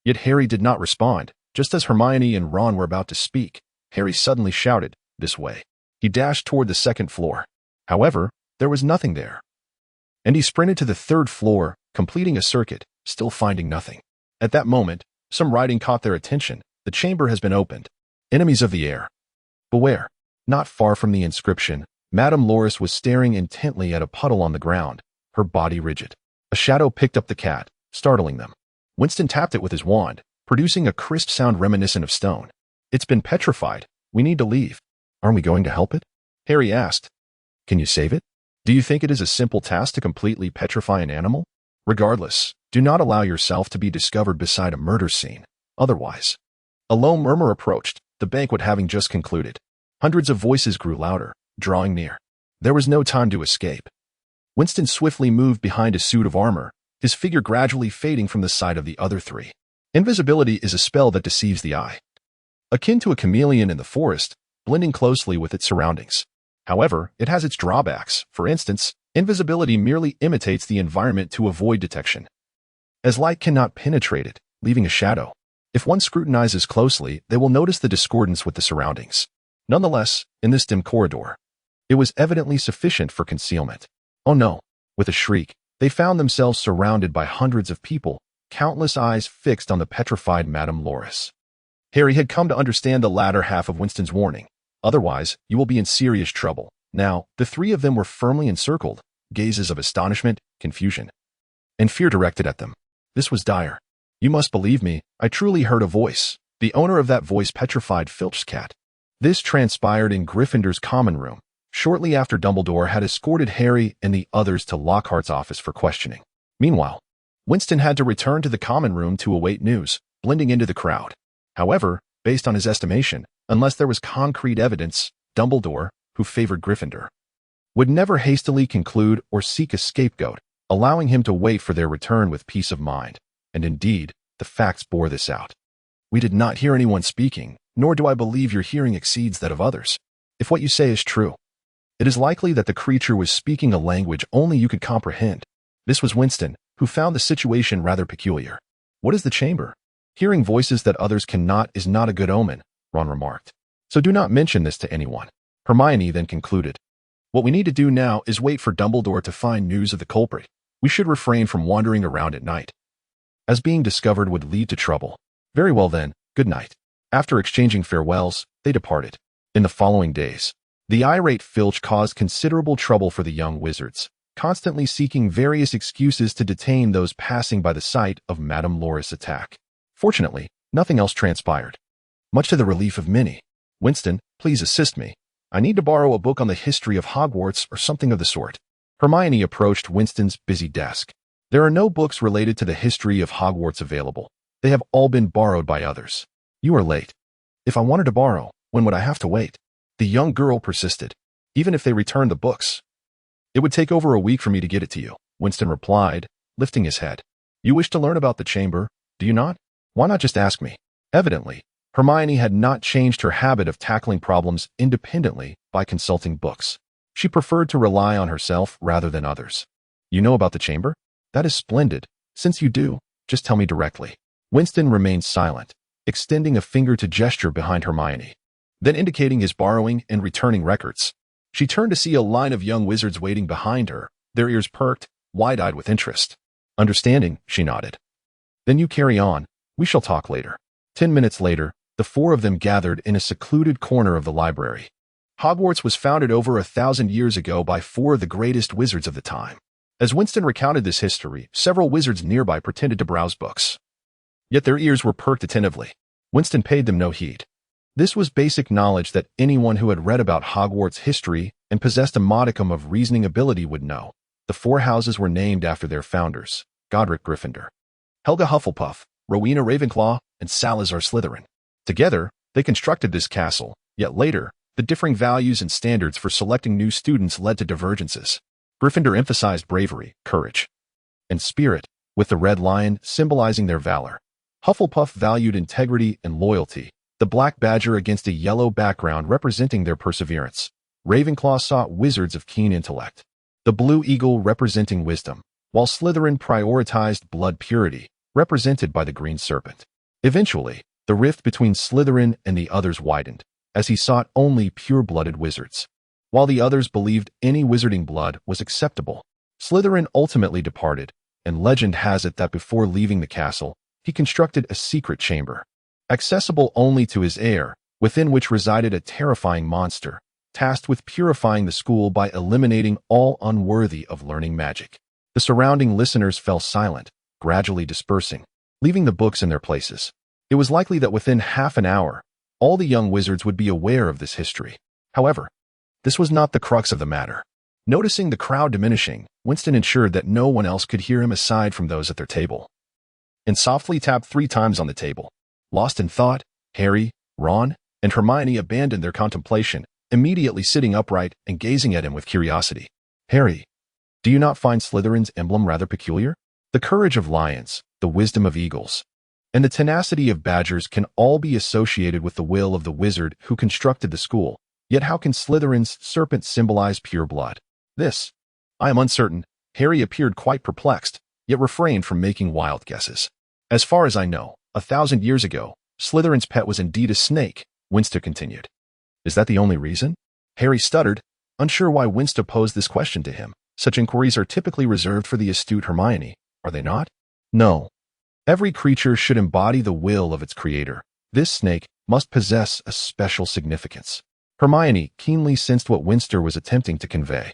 Yet Harry did not respond. Just as Hermione and Ron were about to speak, Harry suddenly shouted, "This way." He dashed toward the second floor. However, there was nothing there. And he sprinted to the third floor, completing a circuit, still finding nothing. At that moment, some writing caught their attention. "The chamber has been opened. Enemies of the air, beware." Not far from the inscription, Madame Loris was staring intently at a puddle on the ground, her body rigid. A shadow picked up the cat, startling them. Winston tapped it with his wand, producing a crisp sound reminiscent of stone. "It's been petrified. We need to leave." "Aren't we going to help it?" Harry asked. "Can you save it? Do you think it is a simple task to completely petrify an animal? Regardless, do not allow yourself to be discovered beside a murder scene. Otherwise." A low murmur approached, the banquet having just concluded. Hundreds of voices grew louder, drawing near. There was no time to escape. Winston swiftly moved behind a suit of armor, his figure gradually fading from the sight of the other three. Invisibility is a spell that deceives the eye, akin to a chameleon in the forest, blending closely with its surroundings. However, it has its drawbacks. For instance, invisibility merely imitates the environment to avoid detection, as light cannot penetrate it, leaving a shadow. If one scrutinizes closely, they will notice the discordance with the surroundings. Nonetheless, in this dim corridor, it was evidently sufficient for concealment. Oh no! With a shriek, they found themselves surrounded by hundreds of people, countless eyes fixed on the petrified Madame Loris. Harry had come to understand the latter half of Winston's warning. "Otherwise, you will be in serious trouble." Now, the three of them were firmly encircled, gazes of astonishment, confusion, and fear directed at them. This was dire. "You must believe me, I truly heard a voice." The owner of that voice petrified Filch's cat. This transpired in Gryffindor's common room, shortly after Dumbledore had escorted Harry and the others to Lockhart's office for questioning. Meanwhile, Winston had to return to the common room to await news, blending into the crowd. However, based on his estimation, unless there was concrete evidence, Dumbledore, who favored Gryffindor, would never hastily conclude or seek a scapegoat, allowing him to wait for their return with peace of mind. And indeed, the facts bore this out. We did not hear anyone speaking, nor do I believe your hearing exceeds that of others. If what you say is true, it is likely that the creature was speaking a language only you could comprehend. This was Winston, who found the situation rather peculiar. What is the chamber? Hearing voices that others cannot is not a good omen, Ron remarked. So do not mention this to anyone. Hermione then concluded. What we need to do now is wait for Dumbledore to find news of the culprit. We should refrain from wandering around at night, as being discovered would lead to trouble. Very well then, good night. After exchanging farewells, they departed. In the following days, the irate Filch caused considerable trouble for the young wizards, constantly seeking various excuses to detain those passing by the site of Madame Loris' attack. Fortunately, nothing else transpired. Much to the relief of many. Winston, please assist me. I need to borrow a book on the history of Hogwarts or something of the sort. Hermione approached Winston's busy desk. There are no books related to the history of Hogwarts available. They have all been borrowed by others. You are late. If I wanted to borrow, when would I have to wait? The young girl persisted. Even if they returned the books, it would take over a week for me to get it to you, Winston replied, lifting his head. You wish to learn about the chamber, do you not? Why not just ask me? Evidently, Hermione had not changed her habit of tackling problems independently by consulting books. She preferred to rely on herself rather than others. You know about the chamber? That is splendid. Since you do, just tell me directly. Winston remained silent, extending a finger to gesture behind Hermione, then indicating his borrowing and returning records. She turned to see a line of young wizards waiting behind her, their ears perked, wide-eyed with interest. Understanding, she nodded. Then you carry on. We shall talk later. 10 minutes later, the four of them gathered in a secluded corner of the library. Hogwarts was founded over 1,000 years ago by four of the greatest wizards of the time. As Winston recounted this history, several wizards nearby pretended to browse books. Yet their ears were perked attentively. Winston paid them no heed. This was basic knowledge that anyone who had read about Hogwarts history and possessed a modicum of reasoning ability would know. The four houses were named after their founders, Godric Gryffindor, Helga Hufflepuff, Rowena Ravenclaw, and Salazar Slytherin. Together, they constructed this castle, yet later, the differing values and standards for selecting new students led to divergences. Gryffindor emphasized bravery, courage, and spirit, with the red lion symbolizing their valor. Hufflepuff valued integrity and loyalty, the black badger against a yellow background representing their perseverance. Ravenclaw sought wizards of keen intellect, the blue eagle representing wisdom, while Slytherin prioritized blood purity, represented by the green serpent. Eventually, the rift between Slytherin and the others widened, as he sought only pure-blooded wizards. While the others believed any wizarding blood was acceptable, Slytherin ultimately departed, and legend has it that before leaving the castle, he constructed a secret chamber, accessible only to his heir, within which resided a terrifying monster, tasked with purifying the school by eliminating all unworthy of learning magic. The surrounding listeners fell silent, gradually dispersing, leaving the books in their places. It was likely that within half an hour, all the young wizards would be aware of this history. However, this was not the crux of the matter. Noticing the crowd diminishing, Winston ensured that no one else could hear him aside from those at their table, and softly tapped 3 times on the table. Lost in thought, Harry, Ron, and Hermione abandoned their contemplation, immediately sitting upright and gazing at him with curiosity. Harry, do you not find Slytherin's emblem rather peculiar? The courage of lions, the wisdom of eagles, and the tenacity of badgers can all be associated with the will of the wizard who constructed the school. Yet how can Slytherin's serpent symbolize pure blood? This, I am uncertain. Harry appeared quite perplexed, yet refrained from making wild guesses. As far as I know, 1,000 years ago, Slytherin's pet was indeed a snake, Winston continued. Is that the only reason? Harry stuttered, unsure why Winston posed this question to him. Such inquiries are typically reserved for the astute Hermione, are they not? No. Every creature should embody the will of its creator. This snake must possess a special significance. Hermione keenly sensed what Winston was attempting to convey,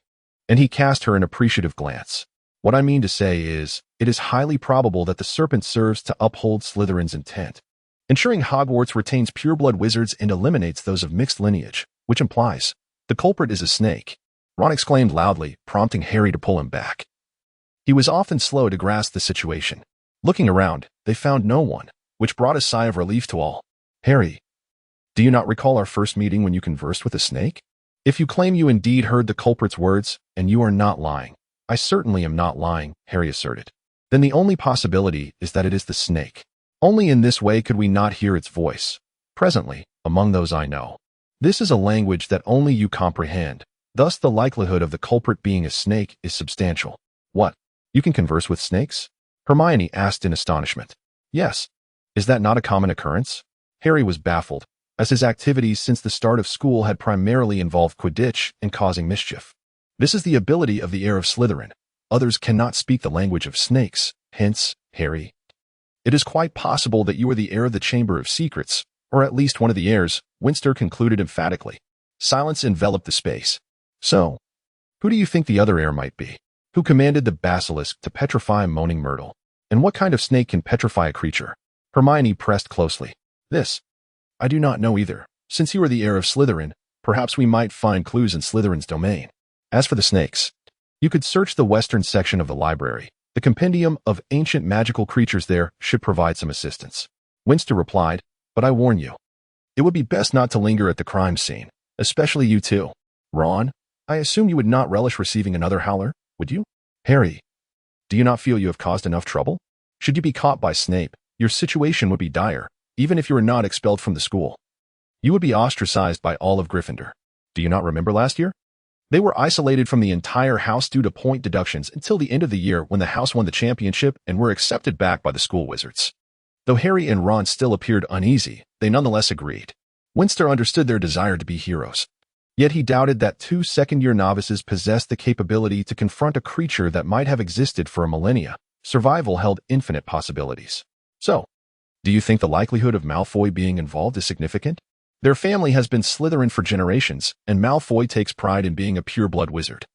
and he cast her an appreciative glance. What I mean to say is, it is highly probable that the serpent serves to uphold Slytherin's intent, ensuring Hogwarts retains pureblood wizards and eliminates those of mixed lineage, which implies The culprit is a snake, Ron exclaimed loudly, prompting Harry to pull him back. He was often slow to grasp the situation. Looking around, they found no one, which brought a sigh of relief to all. Harry, do you not recall our first meeting when you conversed with a snake? If you claim you indeed heard the culprit's words, and you are not lying, I certainly am not lying, Harry asserted. Then the only possibility is that it is the snake. Only in this way could we not hear its voice. Presently, among those I know. This is a language that only you comprehend. Thus the likelihood of the culprit being a snake is substantial. What? You can converse with snakes? Hermione asked in astonishment. Yes. Is that not a common occurrence? Harry was baffled, as his activities since the start of school had primarily involved Quidditch and causing mischief. This is the ability of the heir of Slytherin. Others cannot speak the language of snakes, hence, Harry. It is quite possible that you are the heir of the Chamber of Secrets, or at least one of the heirs, Winston concluded emphatically. Silence enveloped the space. So, who do you think the other heir might be? Who commanded the basilisk to petrify Moaning Myrtle? And what kind of snake can petrify a creature? Hermione pressed closely. This. I do not know either. Since you are the heir of Slytherin, perhaps we might find clues in Slytherin's domain. As for the snakes, you could search the western section of the library. The compendium of ancient magical creatures there should provide some assistance. Winston replied, but I warn you. It would be best not to linger at the crime scene, especially you two. Ron, I assume you would not relish receiving another howler, would you? Harry, do you not feel you have caused enough trouble? Should you be caught by Snape, your situation would be dire, even if you were not expelled from the school. You would be ostracized by all of Gryffindor. Do you not remember last year? They were isolated from the entire house due to point deductions until the end of the year when the house won the championship and were accepted back by the school wizards. Though Harry and Ron still appeared uneasy, they nonetheless agreed. Winston understood their desire to be heroes. Yet he doubted that two second-year novices possessed the capability to confront a creature that might have existed for a millennia. Survival held infinite possibilities. So, do you think the likelihood of Malfoy being involved is significant? Their family has been Slytherin for generations, and Malfoy takes pride in being a pure-blood wizard.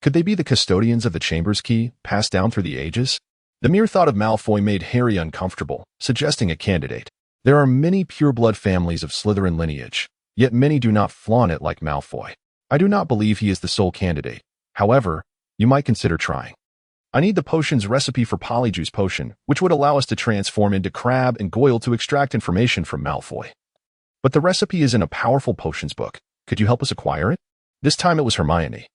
Could they be the custodians of the Chamber's key, passed down through the ages? The mere thought of Malfoy made Harry uncomfortable, suggesting a candidate. There are many pure-blood families of Slytherin lineage, yet many do not flaunt it like Malfoy. I do not believe he is the sole candidate. However, you might consider trying. I need the potion's recipe for Polyjuice Potion, which would allow us to transform into Crabbe and Goyle to extract information from Malfoy. But the recipe is in a powerful potions book. Could you help us acquire it? This time it was Hermione.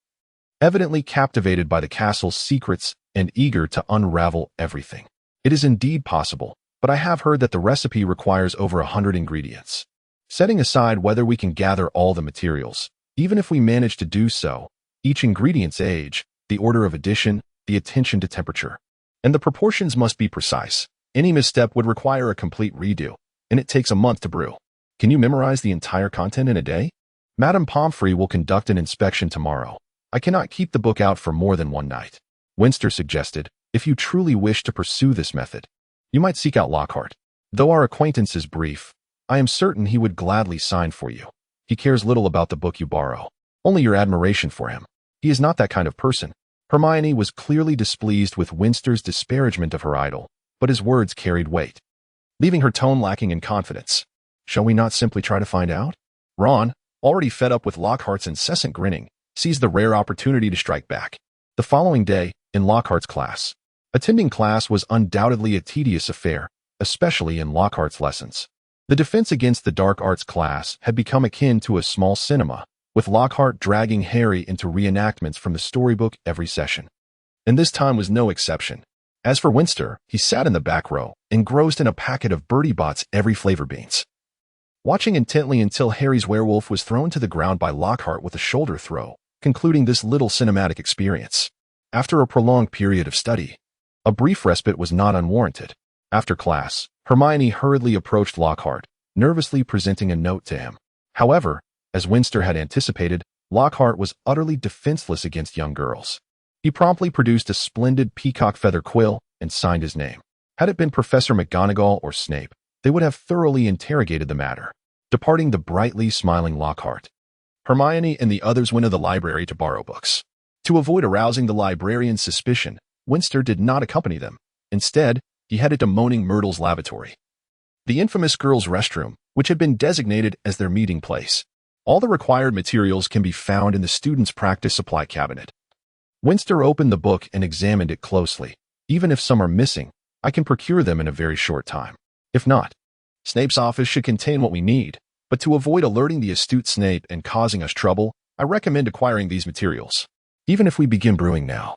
Evidently captivated by the castle's secrets and eager to unravel everything. It is indeed possible, but I have heard that the recipe requires over 100 ingredients. Setting aside whether we can gather all the materials, even if we manage to do so, each ingredient's age, the order of addition, the attention to temperature, and the proportions must be precise. Any misstep would require a complete redo, and it takes a month to brew. Can you memorize the entire content in a day? Madame Pomfrey will conduct an inspection tomorrow. I cannot keep the book out for more than one night. Winston suggested, if you truly wish to pursue this method, you might seek out Lockhart. Though our acquaintance is brief, I am certain he would gladly sign for you. He cares little about the book you borrow, only your admiration for him. He is not that kind of person. Hermione was clearly displeased with Winston's disparagement of her idol, but his words carried weight, leaving her tone lacking in confidence. Shall we not simply try to find out? Ron, already fed up with Lockhart's incessant grinning, seized the rare opportunity to strike back. The following day, in Lockhart's class. Attending class was undoubtedly a tedious affair, especially in Lockhart's lessons. The defense against the dark arts class had become akin to a small cinema, with Lockhart dragging Harry into reenactments from the storybook every session. And this time was no exception. As for Winston, he sat in the back row, engrossed in a packet of Bertie Bott's every flavor beans, watching intently until Harry's werewolf was thrown to the ground by Lockhart with a shoulder throw, concluding this little cinematic experience. After a prolonged period of study, a brief respite was not unwarranted. After class, Hermione hurriedly approached Lockhart, nervously presenting a note to him. However, as Winston had anticipated, Lockhart was utterly defenseless against young girls. He promptly produced a splendid peacock feather quill and signed his name. Had it been Professor McGonagall or Snape, they would have thoroughly interrogated the matter. Departing the brightly smiling Lockhart, Hermione and the others went to the library to borrow books. To avoid arousing the librarian's suspicion, Winston did not accompany them. Instead, he headed to Moaning Myrtle's lavatory, the infamous girls' restroom, which had been designated as their meeting place. All the required materials can be found in the student's practice supply cabinet. Winston opened the book and examined it closely. Even if some are missing, I can procure them in a very short time. If not, Snape's office should contain what we need, but to avoid alerting the astute Snape and causing us trouble, I recommend acquiring these materials. Even if we begin brewing now,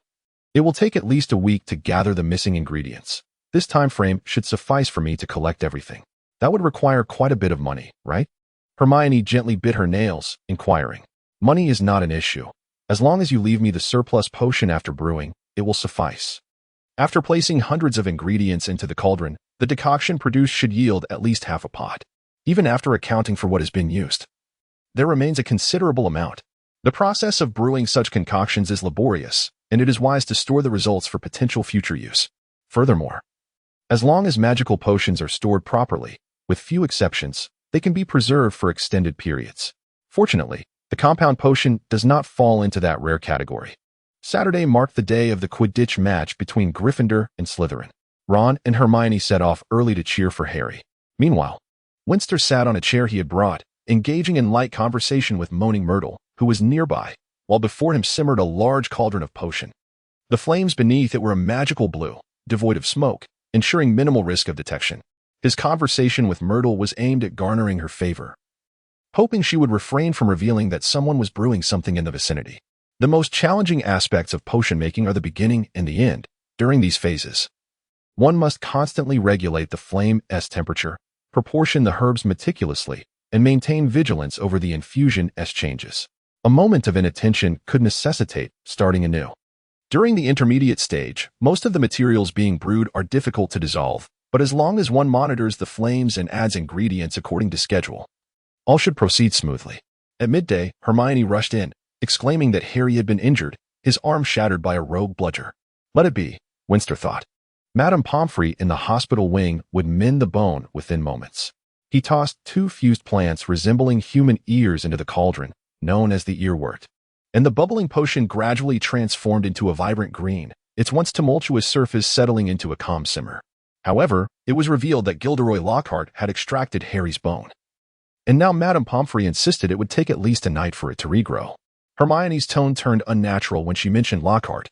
it will take at least a week to gather the missing ingredients. This time frame should suffice for me to collect everything. That would require quite a bit of money, right? Hermione gently bit her nails, inquiring. Money is not an issue. As long as you leave me the surplus potion after brewing, it will suffice. After placing hundreds of ingredients into the cauldron, the decoction produced should yield at least half a pot. Even after accounting for what has been used, there remains a considerable amount. The process of brewing such concoctions is laborious, and it is wise to store the results for potential future use. Furthermore, as long as magical potions are stored properly, with few exceptions, they can be preserved for extended periods. Fortunately, the compound potion does not fall into that rare category. Saturday marked the day of the Quidditch match between Gryffindor and Slytherin. Ron and Hermione set off early to cheer for Harry. Meanwhile, Winston sat on a chair he had brought, engaging in light conversation with moaning Myrtle, who was nearby, while before him simmered a large cauldron of potion. The flames beneath it were a magical blue, devoid of smoke, ensuring minimal risk of detection. His conversation with Myrtle was aimed at garnering her favor, hoping she would refrain from revealing that someone was brewing something in the vicinity. The most challenging aspects of potion making are the beginning and the end. During these phases, one must constantly regulate the flame's temperature, proportion the herbs meticulously, and maintain vigilance over the infusion's changes. A moment of inattention could necessitate starting anew. During the intermediate stage, most of the materials being brewed are difficult to dissolve, but as long as one monitors the flames and adds ingredients according to schedule, all should proceed smoothly. At midday, Hermione rushed in, exclaiming that Harry had been injured, his arm shattered by a rogue bludger. Let it be, Winston thought. Madame Pomfrey in the hospital wing would mend the bone within moments. He tossed 2 fused plants resembling human ears into the cauldron, known as the earwort, and the bubbling potion gradually transformed into a vibrant green, its once tumultuous surface settling into a calm simmer. However, it was revealed that Gilderoy Lockhart had extracted Harry's bone, and now Madame Pomfrey insisted it would take at least a night for it to regrow. Hermione's tone turned unnatural when she mentioned Lockhart,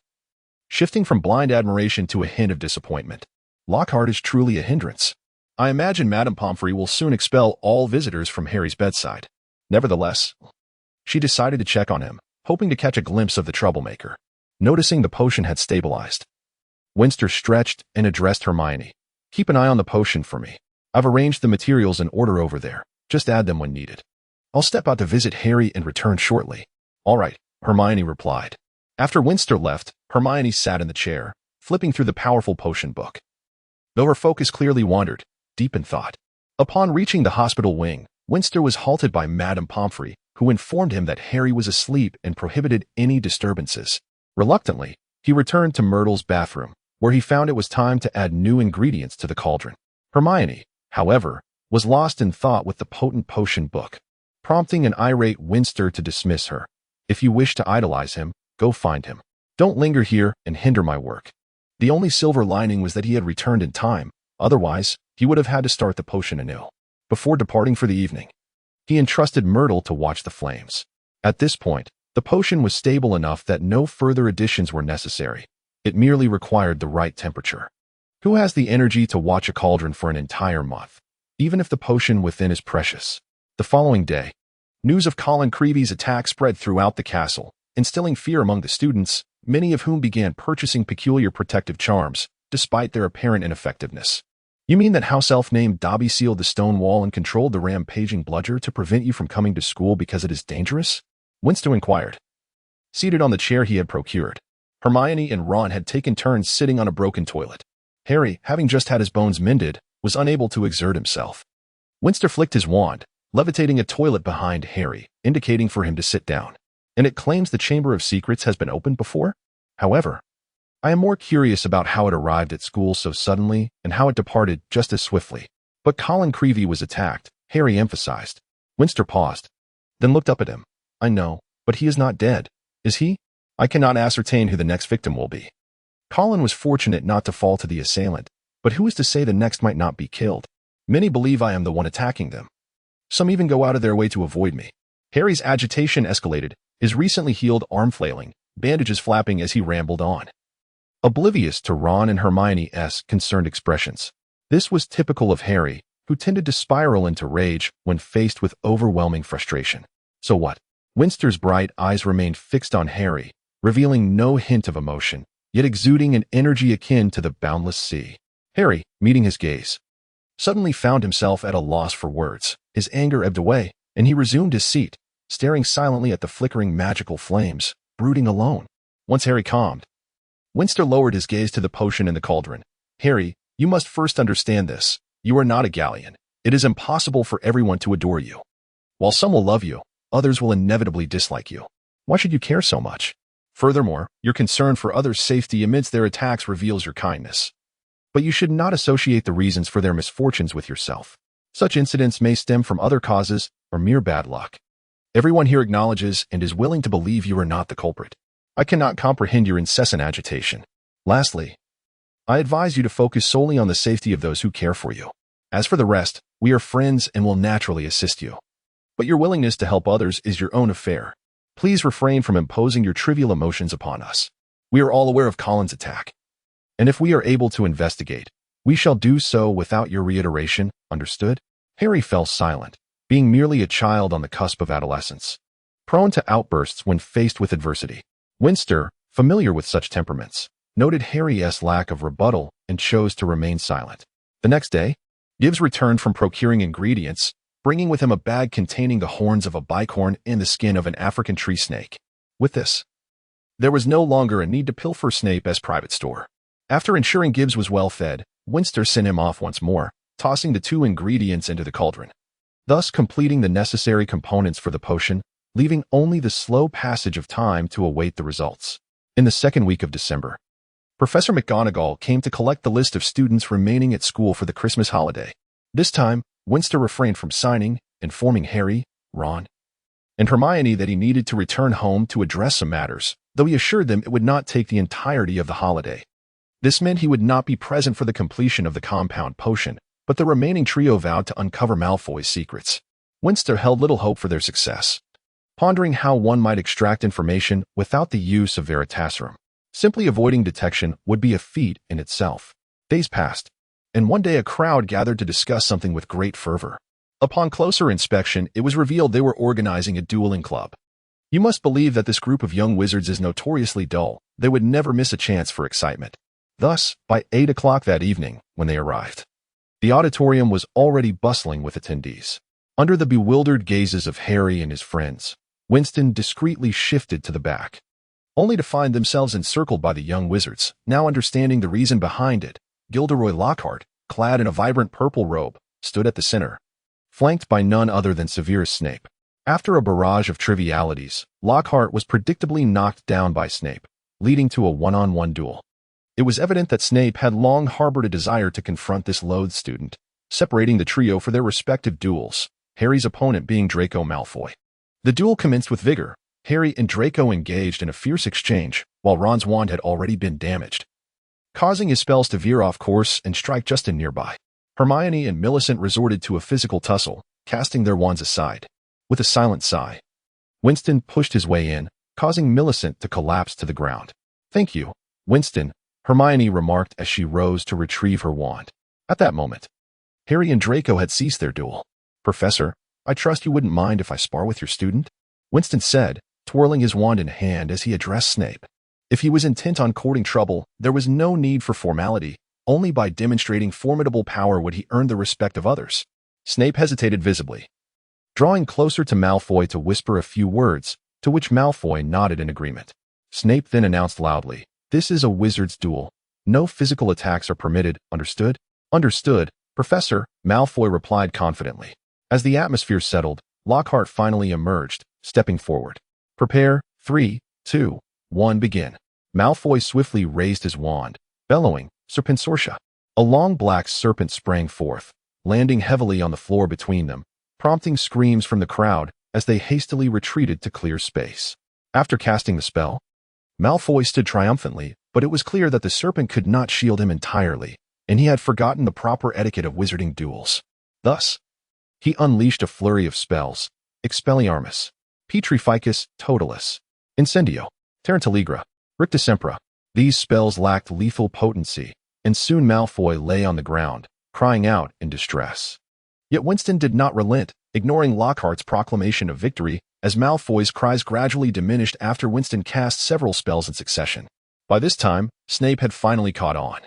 shifting from blind admiration to a hint of disappointment. Lockhart is truly a hindrance. I imagine Madame Pomfrey will soon expel all visitors from Harry's bedside. Nevertheless, she decided to check on him, hoping to catch a glimpse of the troublemaker. Noticing the potion had stabilized, Winston stretched and addressed Hermione. Keep an eye on the potion for me. I've arranged the materials in order over there. Just add them when needed. I'll step out to visit Harry and return shortly. All right, Hermione replied. After Winston left, Hermione sat in the chair, flipping through the powerful potion book. Though her focus clearly wandered, deep in thought. Upon reaching the hospital wing, Winston was halted by Madame Pomfrey, who informed him that Harry was asleep and prohibited any disturbances. Reluctantly, he returned to Myrtle's bathroom, where he found it was time to add new ingredients to the cauldron. Hermione, however, was lost in thought with the potent potion book, prompting an irate Winston to dismiss her. If you wish to idolize him, go find him. Don't linger here and hinder my work. The only silver lining was that he had returned in time. Otherwise, he would have had to start the potion anew. Before departing for the evening, he entrusted Myrtle to watch the flames. At this point, the potion was stable enough that no further additions were necessary. It merely required the right temperature. Who has the energy to watch a cauldron for an entire month, even if the potion within is precious? The following day, news of Colin Creevy's attack spread throughout the castle, instilling fear among the students, many of whom began purchasing peculiar protective charms, despite their apparent ineffectiveness. You mean that house elf named Dobby sealed the stone wall and controlled the rampaging bludger to prevent you from coming to school because it is dangerous? Winston inquired. Seated on the chair he had procured, Hermione and Ron had taken turns sitting on a broken toilet. Harry, having just had his bones mended, was unable to exert himself. Winston flicked his wand, levitating a toilet behind Harry, indicating for him to sit down. And it claims the Chamber of Secrets has been opened before? However, I am more curious about how it arrived at school so suddenly and how it departed just as swiftly. But Colin Creevy was attacked, Harry emphasized. Winston paused, then looked up at him. I know, but he is not dead, is he? I cannot ascertain who the next victim will be. Colin was fortunate not to fall to the assailant, but who is to say the next might not be killed? Many believe I am the one attacking them. Some even go out of their way to avoid me. Harry's agitation escalated, his recently healed arm flailing, bandages flapping as he rambled on. Oblivious to Ron and Hermione's concerned expressions. This was typical of Harry, who tended to spiral into rage when faced with overwhelming frustration. So what? Winston's bright eyes remained fixed on Harry, revealing no hint of emotion, yet exuding an energy akin to the boundless sea. Harry, meeting his gaze, suddenly found himself at a loss for words. His anger ebbed away, and he resumed his seat, staring silently at the flickering magical flames, brooding alone. Once Harry calmed, Winston lowered his gaze to the potion in the cauldron. Harry, you must first understand this. You are not a Galleon. It is impossible for everyone to adore you. While some will love you, others will inevitably dislike you. Why should you care so much? Furthermore, your concern for others' safety amidst their attacks reveals your kindness. But you should not associate the reasons for their misfortunes with yourself. Such incidents may stem from other causes or mere bad luck. Everyone here acknowledges and is willing to believe you are not the culprit. I cannot comprehend your incessant agitation. Lastly, I advise you to focus solely on the safety of those who care for you. As for the rest, we are friends and will naturally assist you. But your willingness to help others is your own affair. Please refrain from imposing your trivial emotions upon us. We are all aware of Colin's attack. And if we are able to investigate, we shall do so without your reiteration, understood? Harry fell silent, being merely a child on the cusp of adolescence, prone to outbursts when faced with adversity. Winston, familiar with such temperaments, noted Harry's lack of rebuttal and chose to remain silent. The next day, Gibbs returned from procuring ingredients, bringing with him a bag containing the horns of a bicorn and the skin of an African tree snake. With this, there was no longer a need to pilfer Snape's private store. After ensuring Gibbs was well fed, Winston sent him off once more, tossing the 2 ingredients into the cauldron, thus completing the necessary components for the potion, leaving only the slow passage of time to await the results. In the second week of December, Professor McGonagall came to collect the list of students remaining at school for the Christmas holiday. This time, Winston refrained from signing, informing Harry, Ron, and Hermione that he needed to return home to address some matters, though he assured them it would not take the entirety of the holiday. This meant he would not be present for the completion of the compound potion, but the remaining trio vowed to uncover Malfoy's secrets. Winston held little hope for their success, pondering how one might extract information without the use of Veritaserum. Simply avoiding detection would be a feat in itself. Days passed, and one day a crowd gathered to discuss something with great fervor. Upon closer inspection, it was revealed they were organizing a dueling club. You must believe that this group of young wizards is notoriously dull. They would never miss a chance for excitement. Thus, by 8 o'clock that evening, when they arrived, the auditorium was already bustling with attendees. Under the bewildered gazes of Harry and his friends, Winston discreetly shifted to the back, only to find themselves encircled by the young wizards. Now understanding the reason behind it, Gilderoy Lockhart, clad in a vibrant purple robe, stood at the center, flanked by none other than Severus Snape. After a barrage of trivialities, Lockhart was predictably knocked down by Snape, leading to a one-on-one duel. It was evident that Snape had long harbored a desire to confront this loathed student, separating the trio for their respective duels, Harry's opponent being Draco Malfoy. The duel commenced with vigor. Harry and Draco engaged in a fierce exchange, while Ron's wand had already been damaged, causing his spells to veer off course and strike just in nearby. Hermione and Millicent resorted to a physical tussle, casting their wands aside. With a silent sigh, Winston pushed his way in, causing Millicent to collapse to the ground. "Thank you, Winston," Hermione remarked as she rose to retrieve her wand. At that moment, Harry and Draco had ceased their duel. "Professor, I trust you wouldn't mind if I spar with your student?" Winston said, twirling his wand in hand as he addressed Snape. If he was intent on courting trouble, there was no need for formality. Only by demonstrating formidable power would he earn the respect of others. Snape hesitated visibly, drawing closer to Malfoy to whisper a few words, to which Malfoy nodded in agreement. Snape then announced loudly, "This is a wizard's duel. No physical attacks are permitted, understood?" "Understood, Professor," Malfoy replied confidently. As the atmosphere settled, Lockhart finally emerged, stepping forward. "Prepare, 3, 2, 1, begin." Malfoy swiftly raised his wand, bellowing, "Serpensortia." A long black serpent sprang forth, landing heavily on the floor between them, prompting screams from the crowd as they hastily retreated to clear space. After casting the spell, Malfoy stood triumphantly, but it was clear that the serpent could not shield him entirely, and he had forgotten the proper etiquette of wizarding duels. Thus, he unleashed a flurry of spells, Expelliarmus, Petrificus totalis, Incendio, Tarantaligra, Ricta Sempra. These spells lacked lethal potency, and soon Malfoy lay on the ground, crying out in distress. Yet Winston did not relent, ignoring Lockhart's proclamation of victory, as Malfoy's cries gradually diminished after Winston cast several spells in succession. By this time, Snape had finally caught on.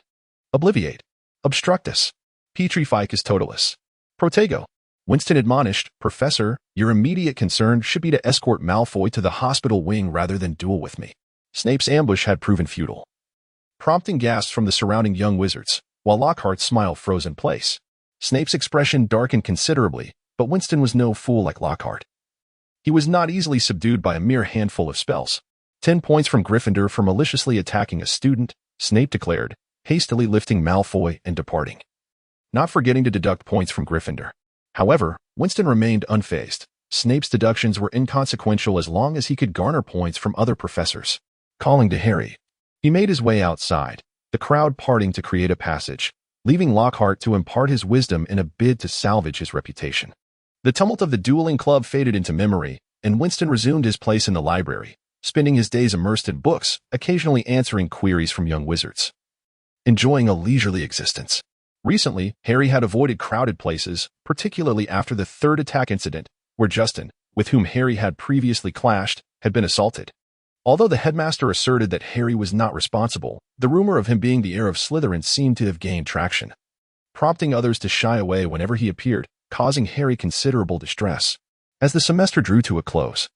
Obliviate, Obstructus, Petrificus totalis, Protego. Winston admonished, Professor, your immediate concern should be to escort Malfoy to the hospital wing rather than duel with me. Snape's ambush had proven futile, prompting gasps from the surrounding young wizards, while Lockhart's smile froze in place. Snape's expression darkened considerably, but Winston was no fool like Lockhart. He was not easily subdued by a mere handful of spells. 10 points from Gryffindor for maliciously attacking a student, Snape declared, hastily lifting Malfoy and departing, not forgetting to deduct points from Gryffindor. However, Winston remained unfazed. Snape's deductions were inconsequential as long as he could garner points from other professors. Calling to Harry, he made his way outside, the crowd parting to create a passage, leaving Lockhart to impart his wisdom in a bid to salvage his reputation. The tumult of the dueling club faded into memory, and Winston resumed his place in the library, spending his days immersed in books, occasionally answering queries from young wizards, enjoying a leisurely existence. Recently, Harry had avoided crowded places, particularly after the third attack incident, where Justin, with whom Harry had previously clashed, had been assaulted. Although the headmaster asserted that Harry was not responsible, the rumor of him being the heir of Slytherin seemed to have gained traction, prompting others to shy away whenever he appeared, causing Harry considerable distress. As the semester drew to a close,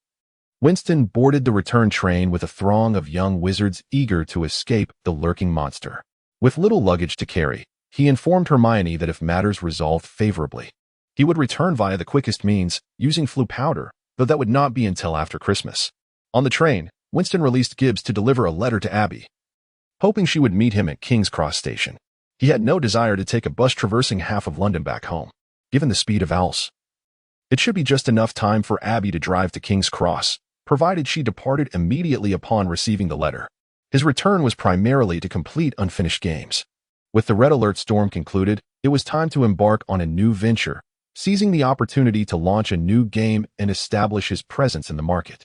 Winston boarded the return train with a throng of young wizards eager to escape the lurking monster. With little luggage to carry, he informed Hermione that if matters resolved favorably, he would return via the quickest means, using Floo powder, though that would not be until after Christmas. On the train, Winston released Gibbs to deliver a letter to Abby, hoping she would meet him at King's Cross Station. He had no desire to take a bus traversing half of London back home, given the speed of owls. It should be just enough time for Abby to drive to King's Cross, provided she departed immediately upon receiving the letter. His return was primarily to complete unfinished games. With the Red Alert storm concluded, it was time to embark on a new venture, seizing the opportunity to launch a new game and establish his presence in the market.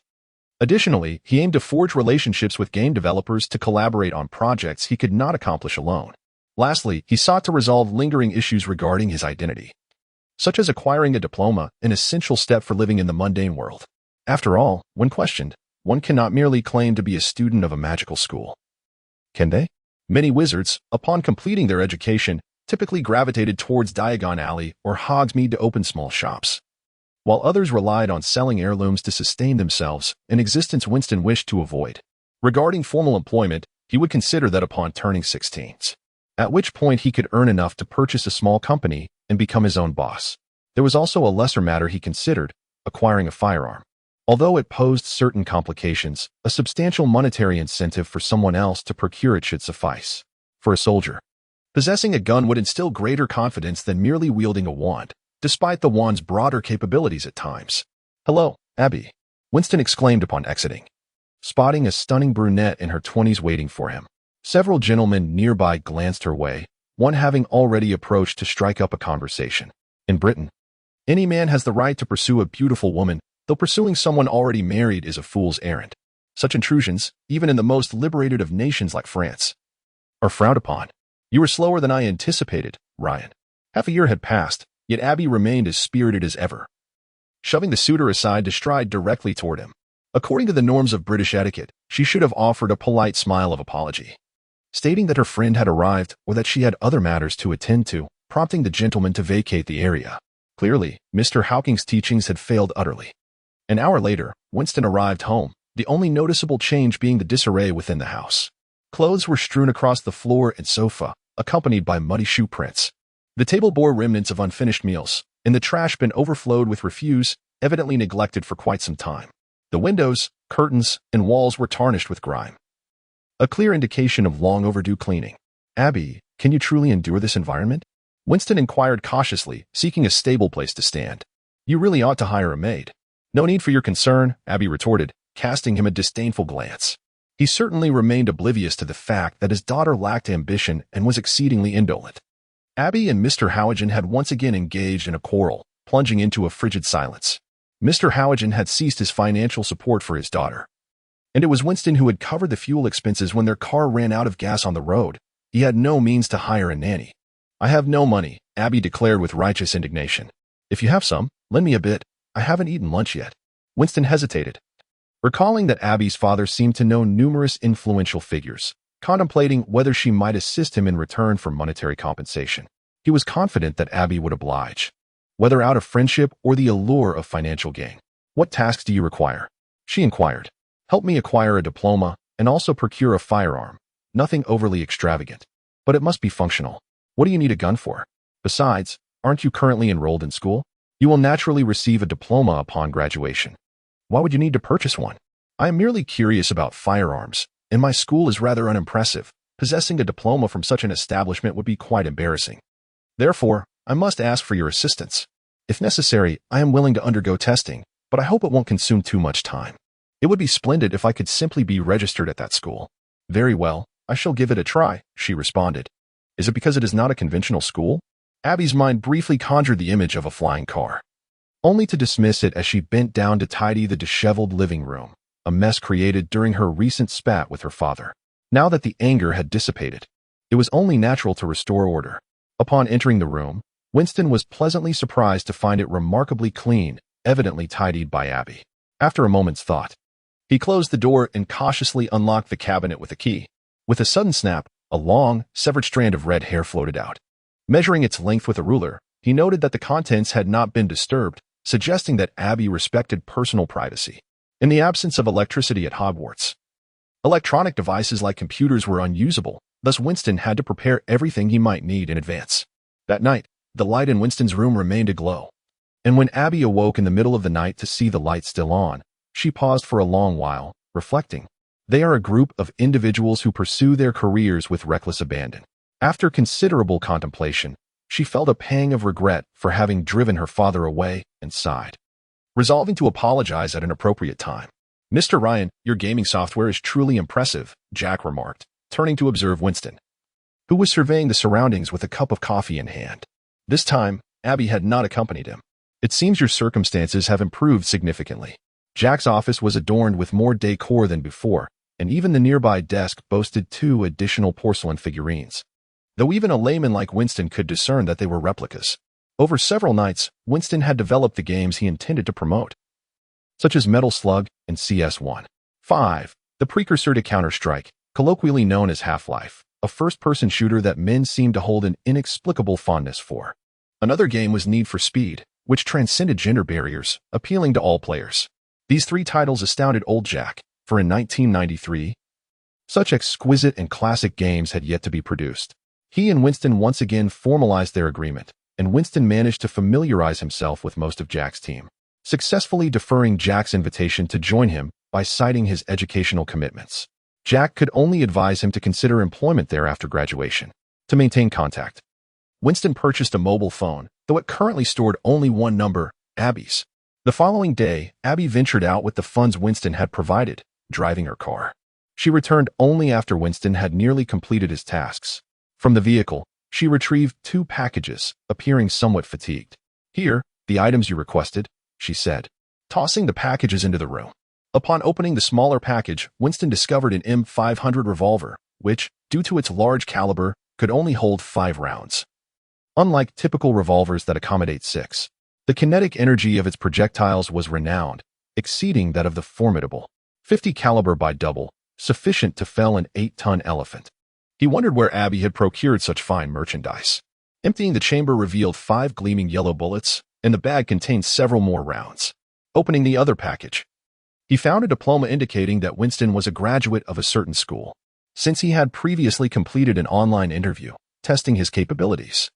Additionally, he aimed to forge relationships with game developers to collaborate on projects he could not accomplish alone. Lastly, he sought to resolve lingering issues regarding his identity, such as acquiring a diploma, an essential step for living in the mundane world. After all, when questioned, one cannot merely claim to be a student of a magical school. Can they? Many wizards, upon completing their education, typically gravitated towards Diagon Alley or Hogsmeade to open small shops, while others relied on selling heirlooms to sustain themselves, an existence Winston wished to avoid. Regarding formal employment, he would consider that upon turning 16, at which point he could earn enough to purchase a small company and become his own boss. There was also a lesser matter he considered, acquiring a firearm. Although it posed certain complications, a substantial monetary incentive for someone else to procure it should suffice. For a soldier, possessing a gun would instill greater confidence than merely wielding a wand, despite the wand's broader capabilities at times. "Hello, Abby," Winston exclaimed upon exiting, spotting a stunning brunette in her 20s waiting for him. Several gentlemen nearby glanced her way, one having already approached to strike up a conversation. In Britain, any man has the right to pursue a beautiful woman, though pursuing someone already married is a fool's errand. Such intrusions, even in the most liberated of nations like France, are frowned upon. "You were slower than I anticipated, Ryan." Half a year had passed, yet Abby remained as spirited as ever, shoving the suitor aside to stride directly toward him. According to the norms of British etiquette, she should have offered a polite smile of apology, stating that her friend had arrived or that she had other matters to attend to, prompting the gentleman to vacate the area. Clearly, Mr. Hawking's teachings had failed utterly. An hour later, Winston arrived home, the only noticeable change being the disarray within the house. Clothes were strewn across the floor and sofa, accompanied by muddy shoe prints. The table bore remnants of unfinished meals, and the trash bin overflowed with refuse, evidently neglected for quite some time. The windows, curtains, and walls were tarnished with grime, a clear indication of long overdue cleaning. "Abby, can you truly endure this environment?" Winston inquired cautiously, seeking a stable place to stand. "You really ought to hire a maid." "No need for your concern," Abby retorted, casting him a disdainful glance. He certainly remained oblivious to the fact that his daughter lacked ambition and was exceedingly indolent. Abby and Mr. Howgen had once again engaged in a quarrel, plunging into a frigid silence. Mr. Howgen had ceased his financial support for his daughter. And it was Winston who had covered the fuel expenses when their car ran out of gas on the road. He had no means to hire a nanny. "I have no money," Abby declared with righteous indignation. "If you have some, lend me a bit. I haven't eaten lunch yet." Winston hesitated, recalling that Abby's father seemed to know numerous influential figures, contemplating whether she might assist him in return for monetary compensation. He was confident that Abby would oblige, whether out of friendship or the allure of financial gain. "What tasks do you require?" she inquired. "Help me acquire a diploma and also procure a firearm. Nothing overly extravagant, but it must be functional." "What do you need a gun for? Besides, aren't you currently enrolled in school? You will naturally receive a diploma upon graduation. Why would you need to purchase one?" "I am merely curious about firearms, and my school is rather unimpressive. Possessing a diploma from such an establishment would be quite embarrassing. Therefore, I must ask for your assistance. If necessary, I am willing to undergo testing, but I hope it won't consume too much time. It would be splendid if I could simply be registered at that school." "Very well, I shall give it a try," she responded. "Is it because it is not a conventional school?" Abby's mind briefly conjured the image of a flying car, only to dismiss it as she bent down to tidy the disheveled living room, a mess created during her recent spat with her father. Now that the anger had dissipated, it was only natural to restore order. Upon entering the room, Winston was pleasantly surprised to find it remarkably clean, evidently tidied by Abby. After a moment's thought, he closed the door and cautiously unlocked the cabinet with a key. With a sudden snap, a long, severed strand of red hair floated out. Measuring its length with a ruler, he noted that the contents had not been disturbed, suggesting that Abby respected personal privacy. In the absence of electricity at Hogwarts, electronic devices like computers were unusable, thus Winston had to prepare everything he might need in advance. That night, the light in Winston's room remained aglow, and when Abby awoke in the middle of the night to see the light still on, she paused for a long while, reflecting. They are a group of individuals who pursue their careers with reckless abandon. After considerable contemplation, she felt a pang of regret for having driven her father away and sighed, resolving to apologize at an appropriate time. "Mr. Ryan, your gaming software is truly impressive," Jack remarked, turning to observe Winston, who was surveying the surroundings with a cup of coffee in hand. This time, Abby had not accompanied him. "It seems your circumstances have improved significantly." Jack's office was adorned with more decor than before, and even the nearby desk boasted 2 additional porcelain figurines, though even a layman like Winston could discern that they were replicas. Over several nights, Winston had developed the games he intended to promote, such as Metal Slug and CS1.5, the precursor to Counter-Strike, colloquially known as Half-Life, a first-person shooter that men seemed to hold an inexplicable fondness for. Another game was Need for Speed, which transcended gender barriers, appealing to all players. These 3 titles astounded old Jack, for in 1993, such exquisite and classic games had yet to be produced. He and Winston once again formalized their agreement, and Winston managed to familiarize himself with most of Jack's team, successfully deferring Jack's invitation to join him by citing his educational commitments. Jack could only advise him to consider employment there after graduation. To maintain contact, Winston purchased a mobile phone, though it currently stored only one number, Abby's. The following day, Abby ventured out with the funds Winston had provided, driving her car. She returned only after Winston had nearly completed his tasks. From the vehicle, she retrieved 2 packages, appearing somewhat fatigued. "Here, the items you requested," she said, tossing the packages into the room. Upon opening the smaller package, Winston discovered an M500 revolver, which, due to its large caliber, could only hold 5 rounds. Unlike typical revolvers that accommodate 6, the kinetic energy of its projectiles was renowned, exceeding that of the formidable 50 caliber by double, sufficient to fell an 8-ton elephant. He wondered where Abby had procured such fine merchandise. Emptying the chamber revealed 5 gleaming yellow bullets, and the bag contained several more rounds. Opening the other package, he found a diploma indicating that Winston was a graduate of a certain school, since he had previously completed an online interview, testing his capabilities.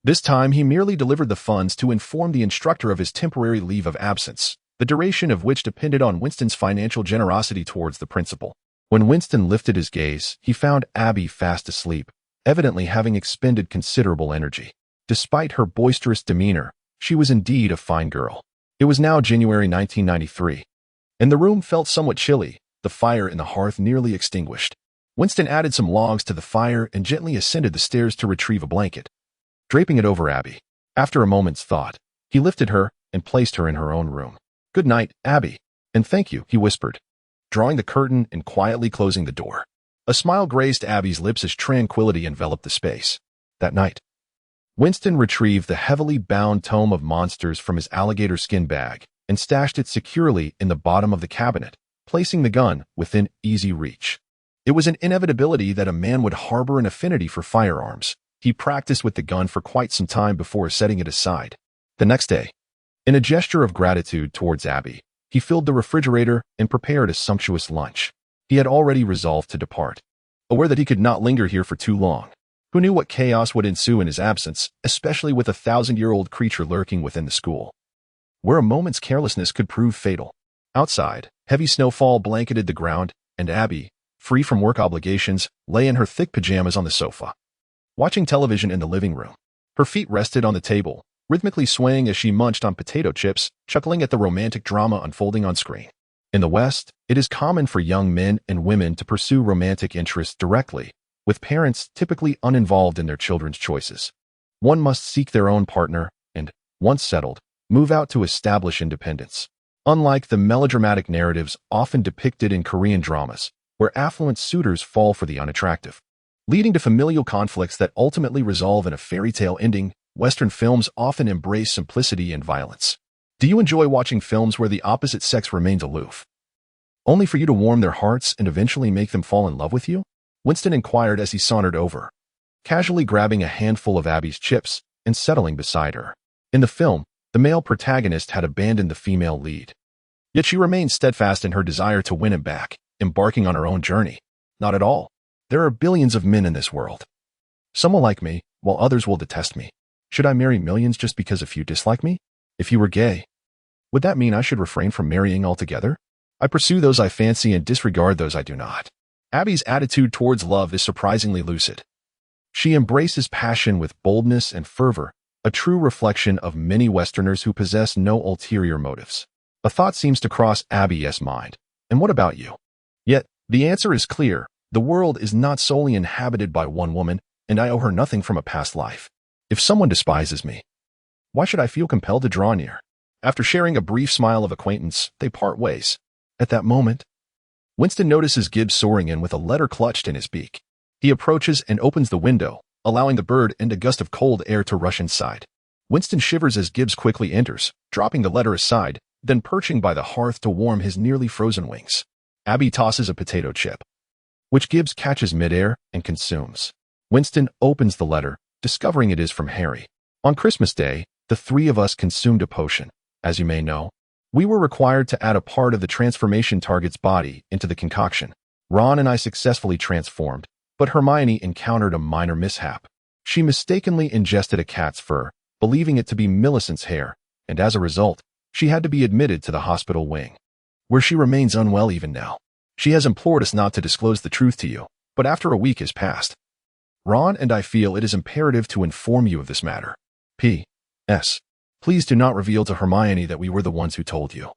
This time he merely delivered the funds to inform the instructor of his temporary leave of absence, the duration of which depended on Winston's financial generosity towards the principal. When Winston lifted his gaze, he found Abby fast asleep, evidently having expended considerable energy. Despite her boisterous demeanor, she was indeed a fine girl. It was now January 1993, and the room felt somewhat chilly, the fire in the hearth nearly extinguished. Winston added some logs to the fire and gently ascended the stairs to retrieve a blanket, draping it over Abby. After a moment's thought, he lifted her and placed her in her own room. "Good night, Abby. And thank you," he whispered, drawing the curtain and quietly closing the door. A smile graced Abby's lips as tranquility enveloped the space. That night, Winston retrieved the heavily bound tome of monsters from his alligator skin bag and stashed it securely in the bottom of the cabinet, placing the gun within easy reach. It was an inevitability that a man would harbor an affinity for firearms. He practiced with the gun for quite some time before setting it aside. The next day, in a gesture of gratitude towards Abby, he filled the refrigerator and prepared a sumptuous lunch. He had already resolved to depart, aware that he could not linger here for too long. Who knew what chaos would ensue in his absence, especially with a 1,000-year-old creature lurking within the school, where a moment's carelessness could prove fatal. Outside, heavy snowfall blanketed the ground, and Abby, free from work obligations, lay in her thick pajamas on the sofa, watching television in the living room. Her feet rested on the table, rhythmically swaying as she munched on potato chips, chuckling at the romantic drama unfolding on screen. In the West, it is common for young men and women to pursue romantic interests directly, with parents typically uninvolved in their children's choices. One must seek their own partner and, once settled, move out to establish independence. Unlike the melodramatic narratives often depicted in Korean dramas, where affluent suitors fall for the unattractive, leading to familial conflicts that ultimately resolve in a fairy tale ending, Western films often embrace simplicity and violence. Do you enjoy watching films where the opposite sex remains aloof, only for you to warm their hearts and eventually make them fall in love with you? Winston inquired as he sauntered over, casually grabbing a handful of Abby's chips and settling beside her. In the film, the male protagonist had abandoned the female lead. Yet she remained steadfast in her desire to win him back, embarking on her own journey. Not at all. There are billions of men in this world. Some will like me, while others will detest me. Should I marry millions just because a few dislike me? If you were gay, would that mean I should refrain from marrying altogether? I pursue those I fancy and disregard those I do not. Abby's attitude towards love is surprisingly lucid. She embraces passion with boldness and fervor, a true reflection of many Westerners who possess no ulterior motives. A thought seems to cross Abby's mind. And what about you? Yet, the answer is clear. The world is not solely inhabited by one woman, and I owe her nothing from a past life. If someone despises me, why should I feel compelled to draw near? After sharing a brief smile of acquaintance, they part ways. At that moment, Winston notices Gibbs soaring in with a letter clutched in his beak. He approaches and opens the window, allowing the bird and a gust of cold air to rush inside. Winston shivers as Gibbs quickly enters, dropping the letter aside, then perching by the hearth to warm his nearly frozen wings. Abby tosses a potato chip, which Gibbs catches midair and consumes. Winston opens the letter, discovering it is from Harry. On Christmas Day, the three of us consumed a potion. As you may know, we were required to add a part of the transformation target's body into the concoction. Ron and I successfully transformed, but Hermione encountered a minor mishap. She mistakenly ingested a cat's fur, believing it to be Millicent's hair, and as a result, she had to be admitted to the hospital wing, where she remains unwell even now. She has implored us not to disclose the truth to you, but after a week has passed, Ron and I feel it is imperative to inform you of this matter. P.S. Please do not reveal to Hermione that we were the ones who told you.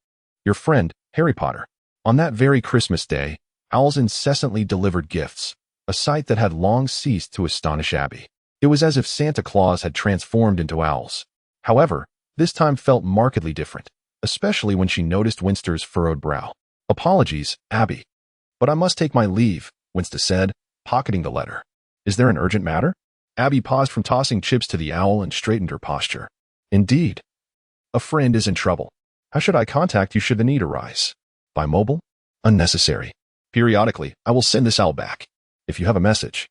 Your friend, Harry Potter. On that very Christmas day, owls incessantly delivered gifts, a sight that had long ceased to astonish Abby. It was as if Santa Claus had transformed into owls. However, this time felt markedly different, especially when she noticed Winston's furrowed brow. Apologies, Abby, but I must take my leave, Winston said, pocketing the letter. Is there an urgent matter? Abby paused from tossing chips to the owl and straightened her posture. Indeed. A friend is in trouble. How should I contact you should the need arise? By mobile? Unnecessary. Periodically, I will send this owl back. If you have a message,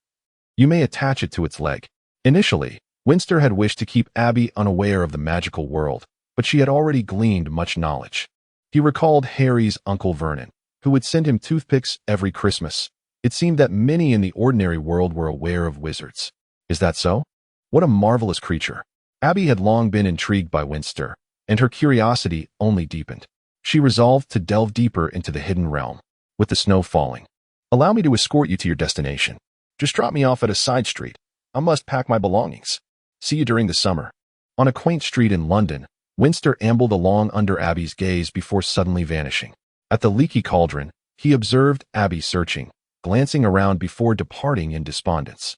you may attach it to its leg. Initially, Winston had wished to keep Abby unaware of the magical world, but she had already gleaned much knowledge. He recalled Harry's Uncle Vernon, who would send him toothpicks every Christmas. It seemed that many in the ordinary world were aware of wizards. Is that so? What a marvelous creature. Abby had long been intrigued by Winston, and her curiosity only deepened. She resolved to delve deeper into the hidden realm. With the snow falling, allow me to escort you to your destination. Just drop me off at a side street. I must pack my belongings. See you during the summer. On a quaint street in London, Winston ambled along under Abby's gaze before suddenly vanishing. At the leaky cauldron, he observed Abby searching, glancing around before departing in despondence.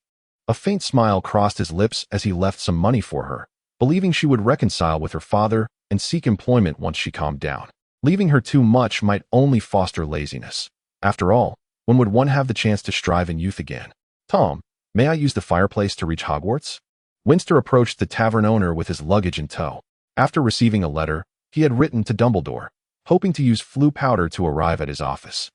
A faint smile crossed his lips as he left some money for her, believing she would reconcile with her father and seek employment once she calmed down. Leaving her too much might only foster laziness. After all, when would one have the chance to strive in youth again? Tom, may I use the fireplace to reach Hogwarts? Winston approached the tavern owner with his luggage in tow. After receiving a letter he had written to Dumbledore, hoping to use flue powder to arrive at his office.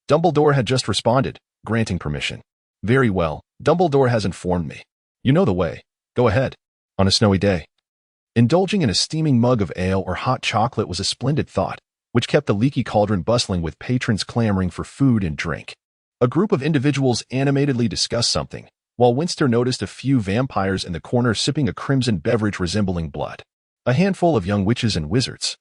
Dumbledore had just responded, granting permission. Very well, Dumbledore has informed me. You know the way. Go ahead. On a snowy day. Indulging in a steaming mug of ale or hot chocolate was a splendid thought, which kept the leaky cauldron bustling with patrons clamoring for food and drink. A group of individuals animatedly discussed something, while Winston noticed a few vampires in the corner sipping a crimson beverage resembling blood. A handful of young witches and wizards,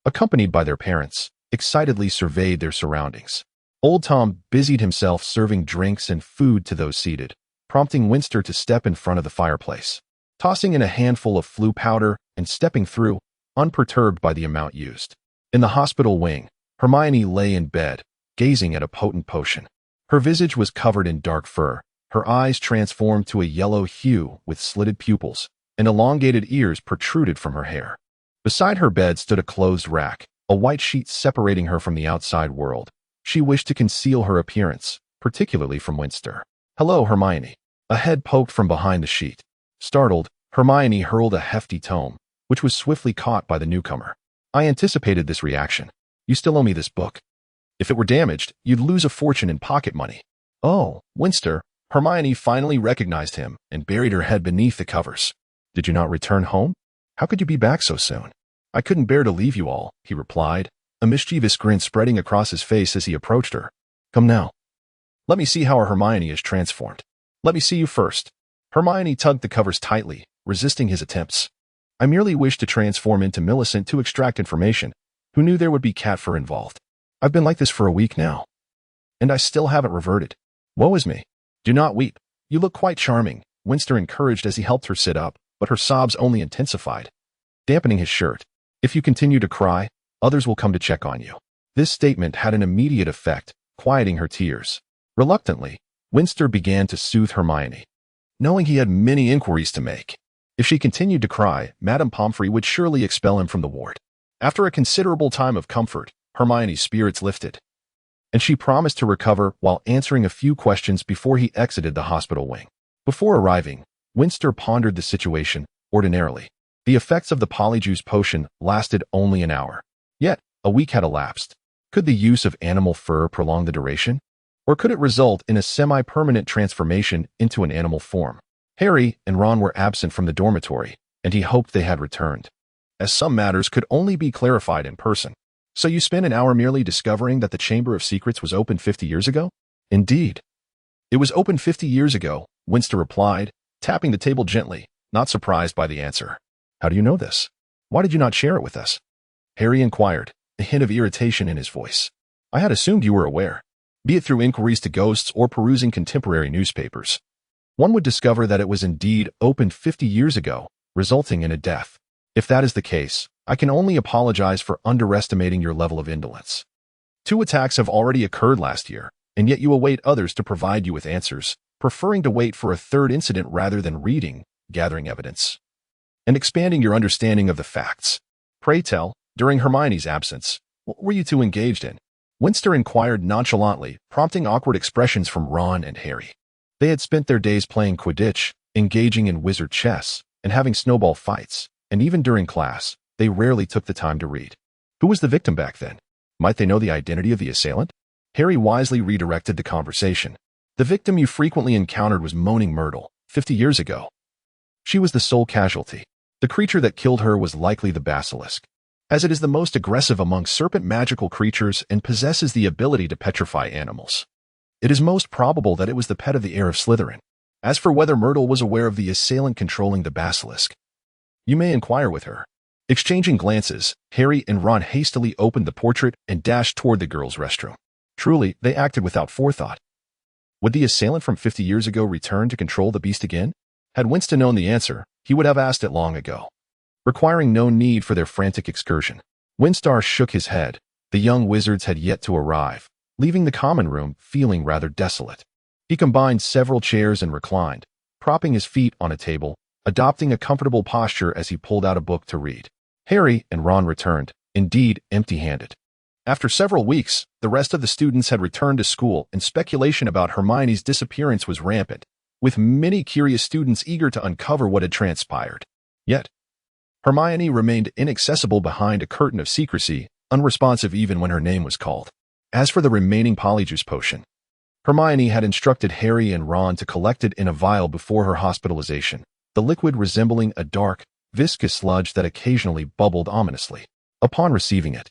accompanied by their parents, excitedly surveyed their surroundings. Old Tom busied himself serving drinks and food to those seated, prompting Winston to step in front of the fireplace, tossing in a handful of flue powder and stepping through, unperturbed by the amount used. In the hospital wing, Hermione lay in bed, gazing at a potent potion. Her visage was covered in dark fur, her eyes transformed to a yellow hue with slitted pupils, and elongated ears protruded from her hair. Beside her bed stood a closed rack, a white sheet separating her from the outside world. She wished to conceal her appearance, particularly from Winston. Hello, Hermione. A head poked from behind the sheet. Startled, Hermione hurled a hefty tome, which was swiftly caught by the newcomer. I anticipated this reaction. You still owe me this book. If it were damaged, you'd lose a fortune in pocket money. Oh, Winston. Hermione finally recognized him and buried her head beneath the covers. Did you not return home? How could you be back so soon? I couldn't bear to leave you all, he replied, a mischievous grin spreading across his face as he approached her. Come now. Let me see how our Hermione is transformed. Let me see you first. Hermione tugged the covers tightly, resisting his attempts. I merely wished to transform into Millicent to extract information. Who knew there would be cat fur involved? I've been like this for a week now, and I still haven't reverted. Woe is me. Do not weep. You look quite charming, Winston encouraged as he helped her sit up, but her sobs only intensified, dampening his shirt. If you continue to cry, others will come to check on you. This statement had an immediate effect, quieting her tears. Reluctantly, Winston began to soothe Hermione, knowing he had many inquiries to make. If she continued to cry, Madame Pomfrey would surely expel him from the ward. After a considerable time of comfort, Hermione's spirits lifted, and she promised to recover while answering a few questions before he exited the hospital wing. Before arriving, Winston pondered the situation. Ordinarily, the effects of the polyjuice potion lasted only an hour. Yet, a week had elapsed. Could the use of animal fur prolong the duration? Or could it result in a semi-permanent transformation into an animal form? Harry and Ron were absent from the dormitory, and he hoped they had returned, as some matters could only be clarified in person. So you spent an hour merely discovering that the Chamber of Secrets was opened 50 years ago? Indeed. It was opened 50 years ago, Winston replied, tapping the table gently, not surprised by the answer. How do you know this? Why did you not share it with us? Harry inquired, a hint of irritation in his voice. I had assumed you were aware, be it through inquiries to ghosts or perusing contemporary newspapers. One would discover that it was indeed opened 50 years ago, resulting in a death. If that is the case, I can only apologize for underestimating your level of indolence. 2 attacks have already occurred last year, and yet you await others to provide you with answers, preferring to wait for a third incident rather than reading, gathering evidence, and expanding your understanding of the facts. Pray tell, during Hermione's absence, what were you 2 engaged in? Winston inquired nonchalantly, prompting awkward expressions from Ron and Harry. They had spent their days playing Quidditch, engaging in wizard chess, and having snowball fights, and even during class, they rarely took the time to read. Who was the victim back then? Might they know the identity of the assailant? Harry wisely redirected the conversation. The victim you frequently encountered was Moaning Myrtle, 50 years ago. She was the sole casualty. The creature that killed her was likely the basilisk, as it is the most aggressive among serpent magical creatures and possesses the ability to petrify animals. It is most probable that it was the pet of the heir of Slytherin. As for whether Myrtle was aware of the assailant controlling the basilisk, you may inquire with her. Exchanging glances, Harry and Ron hastily opened the portrait and dashed toward the girls' restroom. Truly, they acted without forethought. Would the assailant from 50 years ago return to control the beast again? Had Winston known the answer, he would have asked it long ago, requiring no need for their frantic excursion. Winston shook his head. The young wizards had yet to arrive, leaving the common room feeling rather desolate. He combined several chairs and reclined, propping his feet on a table, adopting a comfortable posture as he pulled out a book to read. Harry and Ron returned, indeed empty-handed. After several weeks, the rest of the students had returned to school, and speculation about Hermione's disappearance was rampant, with many curious students eager to uncover what had transpired. Yet, Hermione remained inaccessible behind a curtain of secrecy, unresponsive even when her name was called. As for the remaining Polyjuice potion, Hermione had instructed Harry and Ron to collect it in a vial before her hospitalization, the liquid resembling a dark, viscous sludge that occasionally bubbled ominously. Upon receiving it,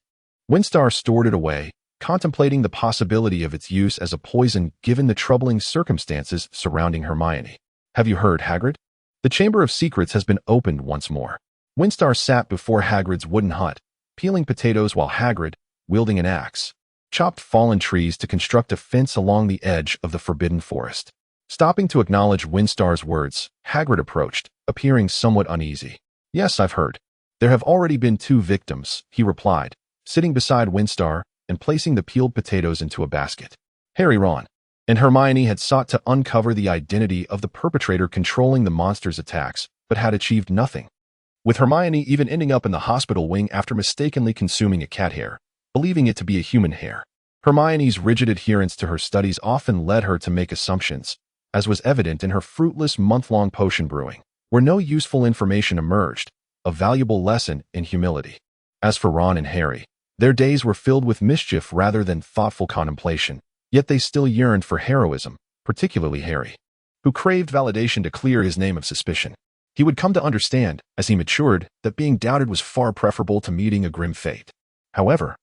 Winston stored it away, contemplating the possibility of its use as a poison given the troubling circumstances surrounding Hermione. Have you heard, Hagrid? The Chamber of Secrets has been opened once more. Winston sat before Hagrid's wooden hut, peeling potatoes while Hagrid, wielding an axe, chopped fallen trees to construct a fence along the edge of the forbidden forest. Stopping to acknowledge Winston's words, Hagrid approached, appearing somewhat uneasy. Yes, I've heard. There have already been 2 victims, he replied, sitting beside Winston and placing the peeled potatoes into a basket. Harry, Ron, and Hermione had sought to uncover the identity of the perpetrator controlling the monster's attacks, but had achieved nothing, with Hermione even ending up in the hospital wing after mistakenly consuming a cat hair, believing it to be a human hair. Hermione's rigid adherence to her studies often led her to make assumptions, as was evident in her fruitless month-long potion brewing, where no useful information emerged, a valuable lesson in humility. As for Ron and Harry, their days were filled with mischief rather than thoughtful contemplation, yet they still yearned for heroism, particularly Harry, who craved validation to clear his name of suspicion. He would come to understand, as he matured, that being doubted was far preferable to meeting a grim fate. However,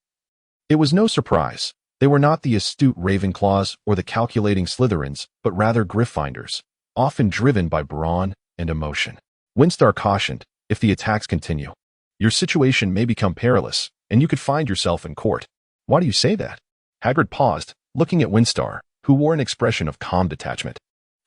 it was no surprise. They were not the astute Ravenclaws or the calculating Slytherins, but rather Gryffindors, often driven by brawn and emotion. Winston cautioned, if the attacks continue, your situation may become perilous, and you could find yourself in court. Why do you say that? Hagrid paused, looking at Winston, who wore an expression of calm detachment.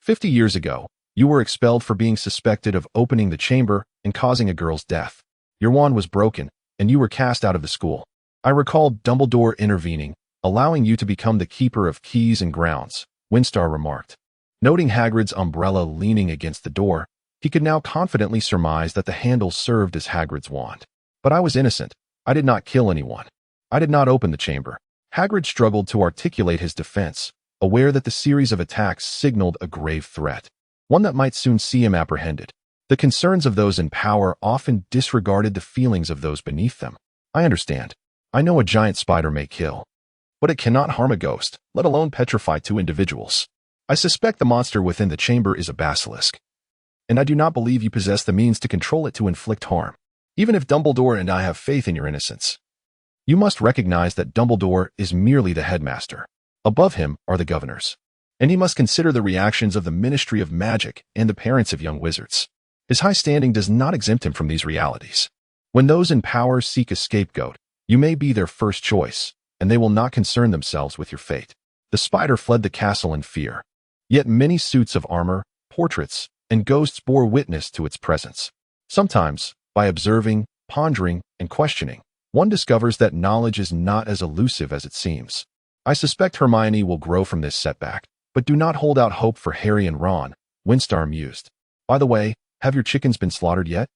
50 years ago, you were expelled for being suspected of opening the chamber and causing a girl's death. Your wand was broken, and you were cast out of the school. I recall Dumbledore intervening, allowing you to become the keeper of keys and grounds, Winston remarked. Noting Hagrid's umbrella leaning against the door, he could now confidently surmise that the handle served as Hagrid's wand. But I was innocent. I did not kill anyone. I did not open the chamber. Hagrid struggled to articulate his defense, aware that the series of attacks signaled a grave threat, one that might soon see him apprehended. The concerns of those in power often disregarded the feelings of those beneath them. I understand. I know a giant spider may kill, but it cannot harm a ghost, let alone petrify 2 individuals. I suspect the monster within the chamber is a basilisk, and I do not believe you possess the means to control it to inflict harm. Even if Dumbledore and I have faith in your innocence, you must recognize that Dumbledore is merely the headmaster. Above him are the governors, and he must consider the reactions of the Ministry of Magic and the parents of young wizards. His high standing does not exempt him from these realities. When those in power seek a scapegoat, you may be their first choice, and they will not concern themselves with your fate. The spider fled the castle in fear, yet many suits of armor, portraits, and ghosts bore witness to its presence. Sometimes, by observing, pondering, and questioning, one discovers that knowledge is not as elusive as it seems. I suspect Hermione will grow from this setback, but do not hold out hope for Harry and Ron, Winston mused. By the way, have your chickens been slaughtered yet?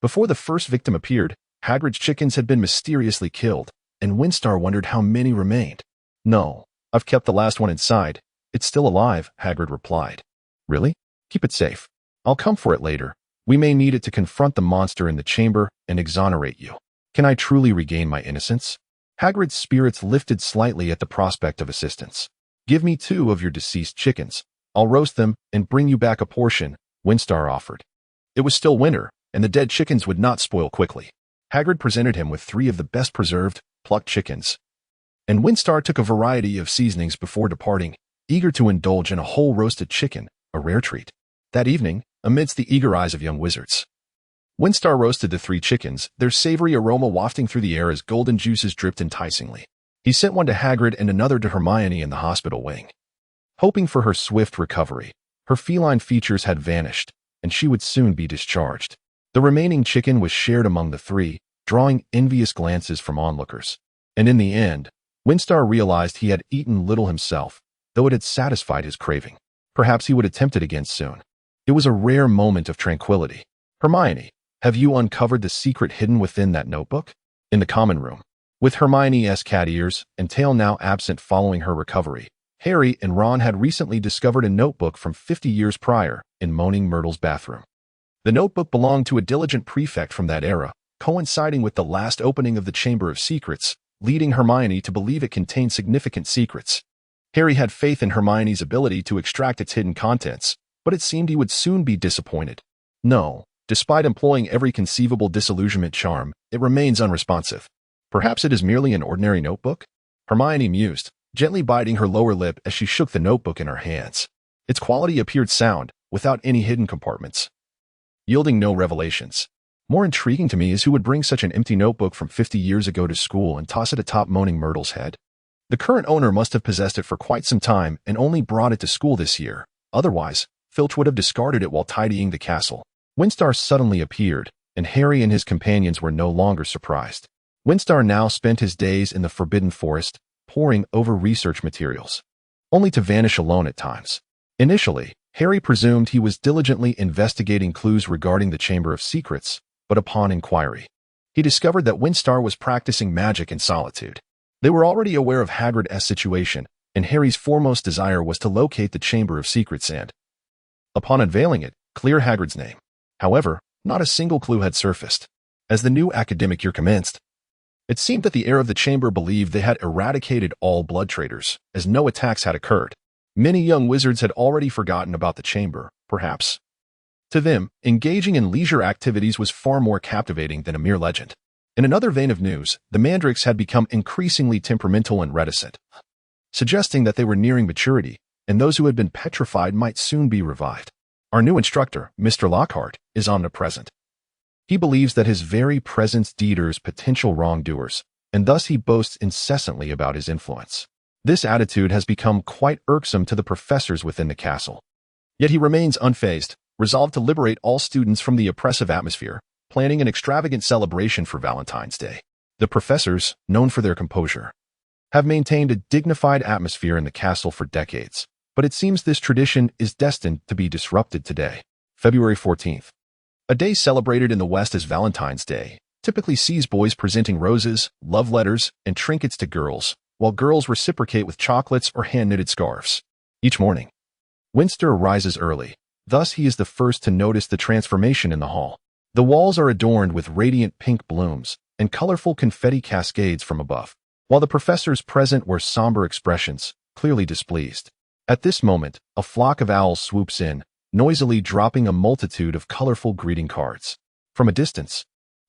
Before the first victim appeared, Hagrid's chickens had been mysteriously killed, and Winston wondered how many remained. No, I've kept the last one inside. It's still alive, Hagrid replied. Really? Keep it safe. I'll come for it later. We may need it to confront the monster in the chamber and exonerate you. Can I truly regain my innocence? Hagrid's spirits lifted slightly at the prospect of assistance. Give me 2 of your deceased chickens. I'll roast them and bring you back a portion, Winston offered. It was still winter, and the dead chickens would not spoil quickly. Hagrid presented him with 3 of the best preserved, plucked chickens, and Winston took a variety of seasonings before departing, eager to indulge in a whole roasted chicken, a rare treat. That evening, amidst the eager eyes of young wizards, Winston roasted the 3 chickens, their savory aroma wafting through the air as golden juices dripped enticingly. He sent one to Hagrid and another to Hermione in the hospital wing, hoping for her swift recovery. Her feline features had vanished, and she would soon be discharged. The remaining chicken was shared among the 3, drawing envious glances from onlookers. And in the end, Winston realized he had eaten little himself, though it had satisfied his craving. Perhaps he would attempt it again soon. It was a rare moment of tranquility. Hermione, have you uncovered the secret hidden within that notebook? In the common room, with Hermione's cat ears and tail now absent following her recovery, Harry and Ron had recently discovered a notebook from 50 years prior in Moaning Myrtle's bathroom. The notebook belonged to a diligent prefect from that era, coinciding with the last opening of the Chamber of Secrets, leading Hermione to believe it contained significant secrets. Harry had faith in Hermione's ability to extract its hidden contents, but it seemed he would soon be disappointed. No, despite employing every conceivable disillusionment charm, it remains unresponsive. Perhaps it is merely an ordinary notebook? Hermione mused, gently biting her lower lip as she shook the notebook in her hands. Its quality appeared sound, without any hidden compartments, yielding no revelations. More intriguing to me is who would bring such an empty notebook from 50 years ago to school and toss it atop Moaning Myrtle's head. The current owner must have possessed it for quite some time and only brought it to school this year. Otherwise, Filch would have discarded it while tidying the castle. Winstar suddenly appeared, and Harry and his companions were no longer surprised. Winstar now spent his days in the Forbidden Forest, poring over research materials, only to vanish alone at times. Initially, Harry presumed he was diligently investigating clues regarding the Chamber of Secrets, but upon inquiry, he discovered that Winstar was practicing magic in solitude. They were already aware of Hagrid's situation, and Harry's foremost desire was to locate the Chamber of Secrets and, upon unveiling it, clear Hagrid's name. However, not a single clue had surfaced. As the new academic year commenced, it seemed that the heir of the chamber believed they had eradicated all blood traitors, as no attacks had occurred. Many young wizards had already forgotten about the chamber, perhaps. To them, engaging in leisure activities was far more captivating than a mere legend. In another vein of news, the Mandrakes had become increasingly temperamental and reticent, suggesting that they were nearing maturity, and those who had been petrified might soon be revived. Our new instructor, Mr. Lockhart, is omnipresent. He believes that his very presence deters potential wrongdoers, and thus he boasts incessantly about his influence. This attitude has become quite irksome to the professors within the castle. Yet he remains unfazed, resolved to liberate all students from the oppressive atmosphere, planning an extravagant celebration for Valentine's Day. The professors, known for their composure, have maintained a dignified atmosphere in the castle for decades, but it seems this tradition is destined to be disrupted today. February 14th. A day celebrated in the West as Valentine's Day typically sees boys presenting roses, love letters, and trinkets to girls, while girls reciprocate with chocolates or hand-knitted scarves. Each morning, Winston rises early, thus he is the first to notice the transformation in the hall. The walls are adorned with radiant pink blooms and colorful confetti cascades from above, while the professors present wear somber expressions, clearly displeased. At this moment, a flock of owls swoops in, noisily dropping a multitude of colorful greeting cards. From a distance,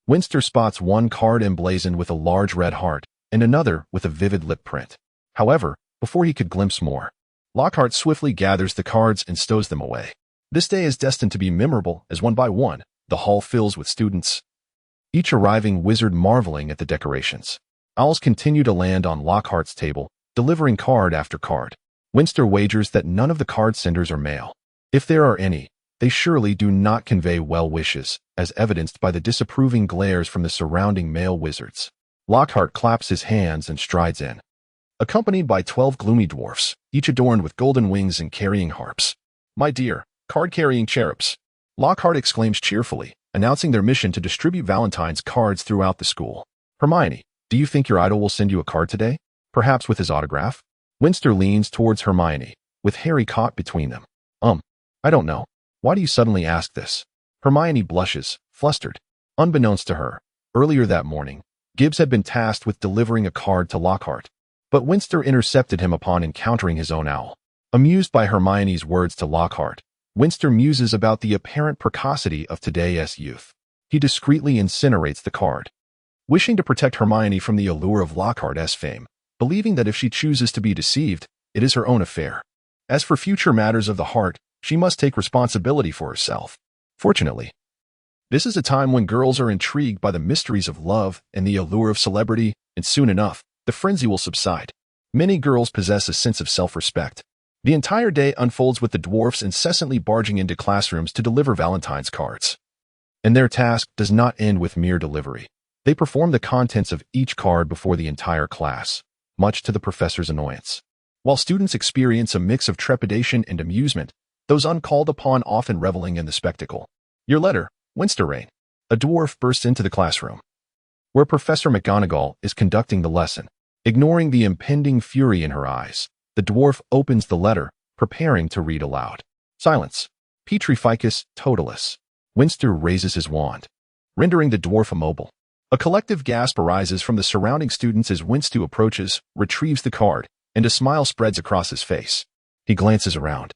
Winston spots one card emblazoned with a large red heart and another with a vivid lip print. However, before he could glimpse more, Lockhart swiftly gathers the cards and stows them away. This day is destined to be memorable as one by one, the hall fills with students, each arriving wizard marveling at the decorations. Owls continue to land on Lockhart's table, delivering card after card. Winston wagers that none of the card senders are male. If there are any, they surely do not convey well wishes, as evidenced by the disapproving glares from the surrounding male wizards. Lockhart claps his hands and strides in, accompanied by 12 gloomy dwarfs, each adorned with golden wings and carrying harps. "My dear, card-carrying cherubs," Lockhart exclaims cheerfully, announcing their mission to distribute Valentine's cards throughout the school. "Hermione, do you think your idol will send you a card today? Perhaps with his autograph?" Winston leans towards Hermione, with Harry caught between them. I don't know. Why do you suddenly ask this?" Hermione blushes, flustered. Unbeknownst to her, earlier that morning, Gibbs had been tasked with delivering a card to Lockhart, but Winston intercepted him upon encountering his own owl. Amused by Hermione's words to Lockhart, Winston muses about the apparent precocity of today's youth. He discreetly incinerates the card, wishing to protect Hermione from the allure of Lockhart's fame, believing that if she chooses to be deceived, it is her own affair. As for future matters of the heart, she must take responsibility for herself. Fortunately, this is a time when girls are intrigued by the mysteries of love and the allure of celebrity, and soon enough, the frenzy will subside. Many girls possess a sense of self-respect. The entire day unfolds with the dwarfs incessantly barging into classrooms to deliver Valentine's cards. And their task does not end with mere delivery. They perform the contents of each card before the entire class, much to the professor's annoyance. While students experience a mix of trepidation and amusement, those uncalled upon often reveling in the spectacle. "Your letter, Winston." A dwarf bursts into the classroom, where Professor McGonagall is conducting the lesson. Ignoring the impending fury in her eyes, the dwarf opens the letter, preparing to read aloud. Silence. Petrificus totalis. Winston raises his wand, rendering the dwarf immobile. A collective gasp arises from the surrounding students as Winston approaches, retrieves the card, and a smile spreads across his face. He glances around,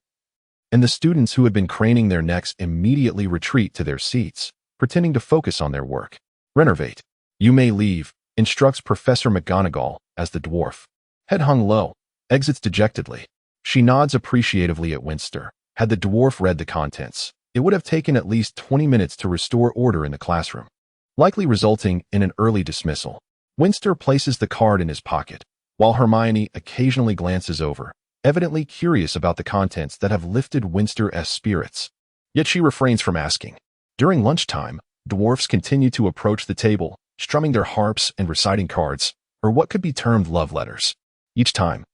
and the students who had been craning their necks immediately retreat to their seats, pretending to focus on their work. Renervate. You may leave, instructs Professor McGonagall as the dwarf, head hung low, exits dejectedly. She nods appreciatively at Winston. Had the dwarf read the contents, it would have taken at least 20 minutes to restore order in the classroom, likely resulting in an early dismissal. Winston places the card in his pocket, while Hermione occasionally glances over, evidently curious about the contents that have lifted Winston's spirits. Yet she refrains from asking. During lunchtime, dwarfs continue to approach the table, strumming their harps and reciting cards, or what could be termed love letters. Each time,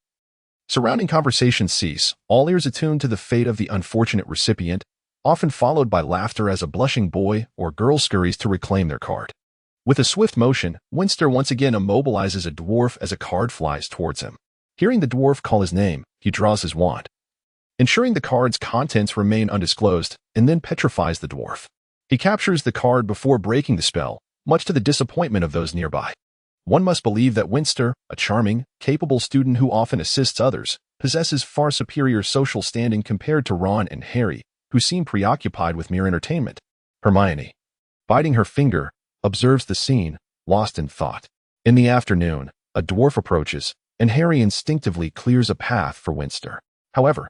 surrounding conversations cease, all ears attuned to the fate of the unfortunate recipient, often followed by laughter as a blushing boy or girl scurries to reclaim their card. With a swift motion, Winston once again immobilizes a dwarf as a card flies towards him. Hearing the dwarf call his name, he draws his wand, ensuring the card's contents remain undisclosed, and then petrifies the dwarf. He captures the card before breaking the spell, much to the disappointment of those nearby. One must believe that Winston, a charming, capable student who often assists others, possesses far superior social standing compared to Ron and Harry, who seem preoccupied with mere entertainment. Hermione, biting her finger, observes the scene, lost in thought. In the afternoon, a dwarf approaches, and Harry instinctively clears a path for Winston. However,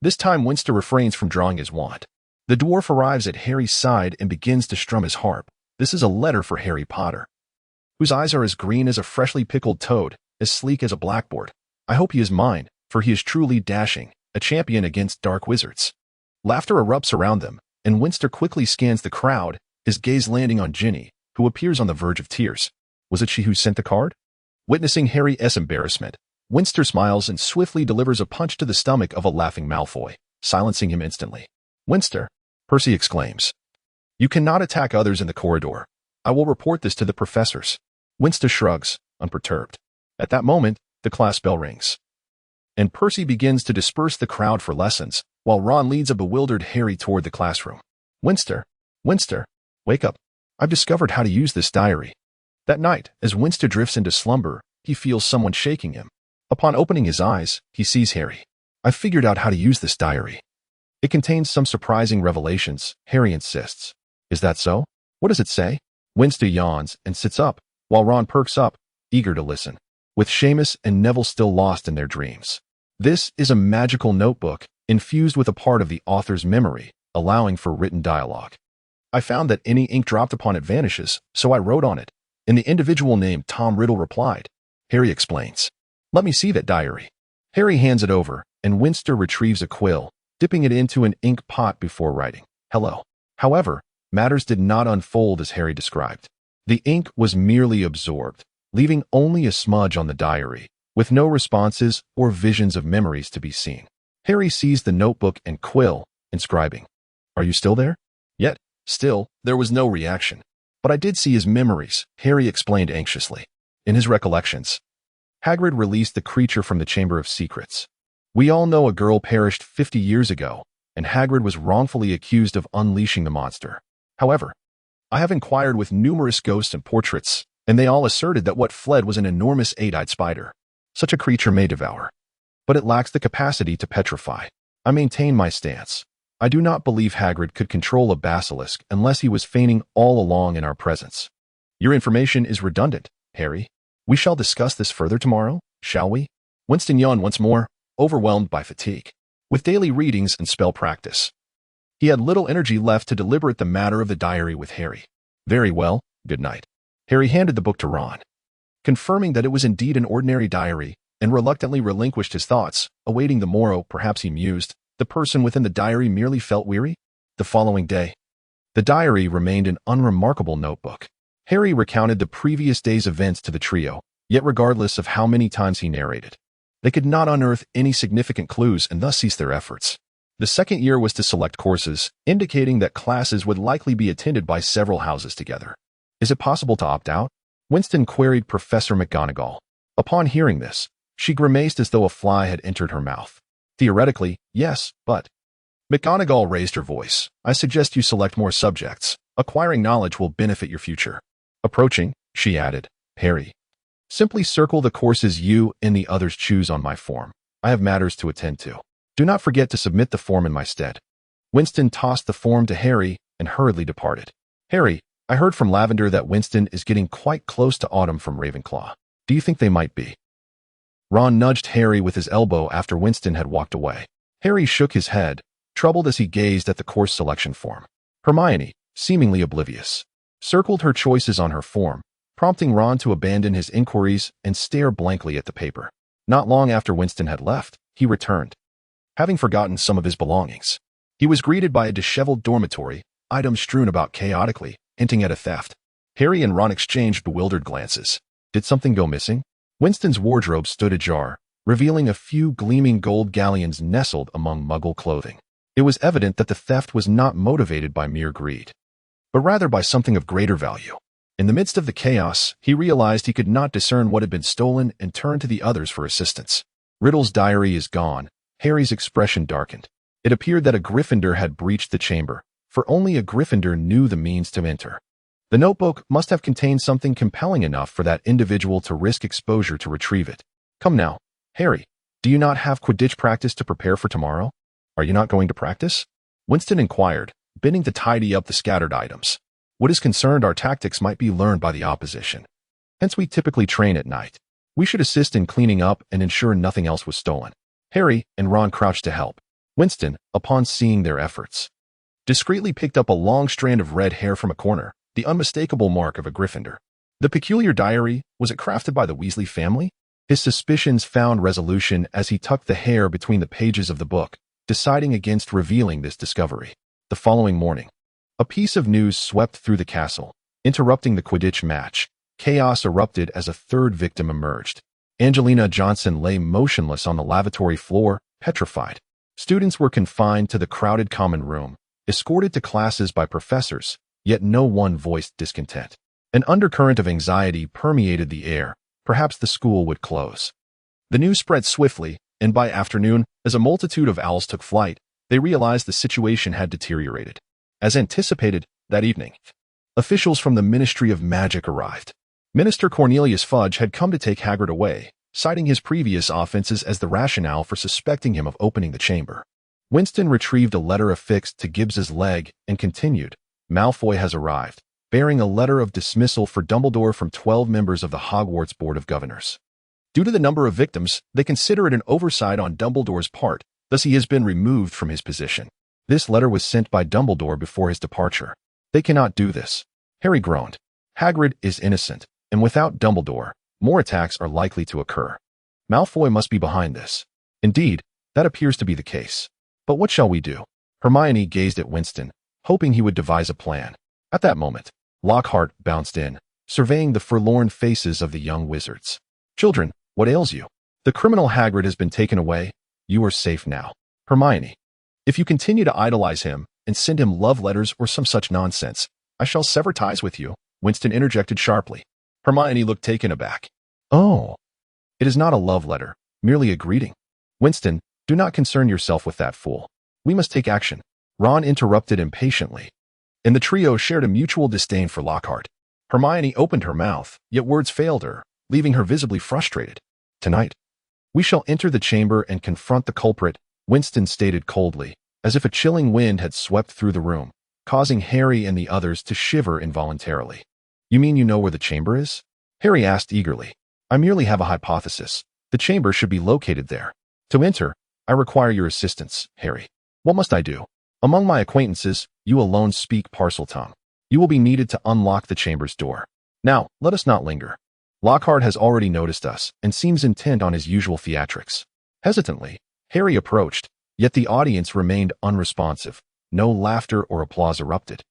this time Winston refrains from drawing his wand. The dwarf arrives at Harry's side and begins to strum his harp. This is a letter for Harry Potter, whose eyes are as green as a freshly pickled toad, as sleek as a blackboard. I hope he is mine, for he is truly dashing, a champion against dark wizards. Laughter erupts around them, and Winston quickly scans the crowd, his gaze landing on Jinny, who appears on the verge of tears. Was it she who sent the card? Witnessing Harry's embarrassment, Winston smiles and swiftly delivers a punch to the stomach of a laughing Malfoy, silencing him instantly. Winston, Percy exclaims. You cannot attack others in the corridor. I will report this to the professors. Winston shrugs, unperturbed. At that moment, the class bell rings, and Percy begins to disperse the crowd for lessons, while Ron leads a bewildered Harry toward the classroom. Winston, wake up. I've discovered how to use this diary. That night, as Winston drifts into slumber, he feels someone shaking him. Upon opening his eyes, he sees Harry. I've figured out how to use this diary. It contains some surprising revelations, Harry insists. Is that so? What does it say? Winston yawns and sits up, while Ron perks up, eager to listen, with Seamus and Neville still lost in their dreams. This is a magical notebook, infused with a part of the author's memory, allowing for written dialogue. I found that any ink dropped upon it vanishes, so I wrote on it. And the individual named Tom Riddle replied. Harry explains. Let me see that diary. Harry hands it over, and Winston retrieves a quill, dipping it into an ink pot before writing, hello. However, matters did not unfold as Harry described. The ink was merely absorbed, leaving only a smudge on the diary, with no responses or visions of memories to be seen. Harry seized the notebook and quill, inscribing, Are you still there? Yet, still, there was no reaction. But I did see his memories, Harry explained anxiously. In his recollections, Hagrid released the creature from the Chamber of Secrets. We all know a girl perished 50 years ago, and Hagrid was wrongfully accused of unleashing the monster. However, I have inquired with numerous ghosts and portraits, and they all asserted that what fled was an enormous 8-eyed spider. Such a creature may devour, but it lacks the capacity to petrify. I maintain my stance. I do not believe Hagrid could control a basilisk unless he was feigning all along in our presence. Your information is redundant, Harry. We shall discuss this further tomorrow, shall we? Winston yawned once more, overwhelmed by fatigue. With daily readings and spell practice, he had little energy left to deliberate the matter of the diary with Harry. Very well, good night. Harry handed the book to Ron, confirming that it was indeed an ordinary diary, and reluctantly relinquished his thoughts, awaiting the morrow. Perhaps he mused, the person within the diary merely felt weary? The following day, the diary remained an unremarkable notebook. Harry recounted the previous day's events to the trio, yet regardless of how many times he narrated, they could not unearth any significant clues and thus ceased their efforts. The second year was to select courses, indicating that classes would likely be attended by several houses together. Is it possible to opt out? Winston queried Professor McGonagall. Upon hearing this, she grimaced as though a fly had entered her mouth. Theoretically, yes, but... McGonagall raised her voice. I suggest you select more subjects. Acquiring knowledge will benefit your future. Approaching, she added, Harry. Simply circle the courses you and the others choose on my form. I have matters to attend to. Do not forget to submit the form in my stead. Winston tossed the form to Harry and hurriedly departed. Harry, I heard from Lavender that Winston is getting quite close to Autumn from Ravenclaw. Do you think they might be? Ron nudged Harry with his elbow after Winston had walked away. Harry shook his head, troubled as he gazed at the course selection form. Hermione, seemingly oblivious, circled her choices on her form, prompting Ron to abandon his inquiries and stare blankly at the paper. Not long after Winston had left, he returned, having forgotten some of his belongings. He was greeted by a disheveled dormitory, items strewn about chaotically, hinting at a theft. Harry and Ron exchanged bewildered glances. Did something go missing? Winston's wardrobe stood ajar, revealing a few gleaming gold galleons nestled among muggle clothing. It was evident that the theft was not motivated by mere greed, but rather by something of greater value. In the midst of the chaos, he realized he could not discern what had been stolen and turned to the others for assistance. Riddle's diary is gone. Harry's expression darkened. It appeared that a Gryffindor had breached the chamber, for only a Gryffindor knew the means to enter. The notebook must have contained something compelling enough for that individual to risk exposure to retrieve it. Come now, Harry, do you not have Quidditch practice to prepare for tomorrow? Are you not going to practice? Winston inquired, bending to tidy up the scattered items. What is concerned our tactics might be learned by the opposition. Hence we typically train at night. We should assist in cleaning up and ensure nothing else was stolen. Harry and Ron crouched to help. Winston, upon seeing their efforts, discreetly picked up a long strand of red hair from a corner, the unmistakable mark of a Gryffindor. The peculiar diary, was it crafted by the Weasley family? His suspicions found resolution as he tucked the hair between the pages of the book, deciding against revealing this discovery. The following morning, a piece of news swept through the castle, interrupting the Quidditch match. Chaos erupted as a third victim emerged. Angelina Johnson lay motionless on the lavatory floor, petrified. Students were confined to the crowded common room, escorted to classes by professors, yet no one voiced discontent. An undercurrent of anxiety permeated the air. Perhaps the school would close. The news spread swiftly, and by afternoon, as a multitude of owls took flight, they realized the situation had deteriorated. As anticipated, that evening, officials from the Ministry of Magic arrived. Minister Cornelius Fudge had come to take Hagrid away, citing his previous offenses as the rationale for suspecting him of opening the chamber. Winston retrieved a letter affixed to Gibbs's leg and continued, Malfoy has arrived, bearing a letter of dismissal for Dumbledore from 12 members of the Hogwarts Board of Governors. Due to the number of victims, they consider it an oversight on Dumbledore's part, thus he has been removed from his position. This letter was sent by Dumbledore before his departure. They cannot do this. Harry groaned. Hagrid is innocent, and without Dumbledore, more attacks are likely to occur. Malfoy must be behind this. Indeed, that appears to be the case. But what shall we do? Hermione gazed at Winston, hoping he would devise a plan. At that moment, Lockhart bounced in, surveying the forlorn faces of the young wizards. Children, what ails you? The criminal Hagrid has been taken away. You are safe now. Hermione, if you continue to idolize him and send him love letters or some such nonsense, I shall sever ties with you, Winston interjected sharply. Hermione looked taken aback. Oh, it is not a love letter, merely a greeting. Winston, do not concern yourself with that fool. We must take action. Ron interrupted impatiently, and the trio shared a mutual disdain for Lockhart. Hermione opened her mouth, yet words failed her, leaving her visibly frustrated. Tonight, we shall enter the chamber and confront the culprit, Winston stated coldly, as if a chilling wind had swept through the room, causing Harry and the others to shiver involuntarily. You mean you know where the chamber is? Harry asked eagerly. I merely have a hypothesis. The chamber should be located there. To enter, I require your assistance, Harry. What must I do? Among my acquaintances, you alone speak Parseltongue. You will be needed to unlock the chamber's door. Now, let us not linger. Lockhart has already noticed us and seems intent on his usual theatrics. Hesitantly, Harry approached, yet the audience remained unresponsive. No laughter or applause erupted,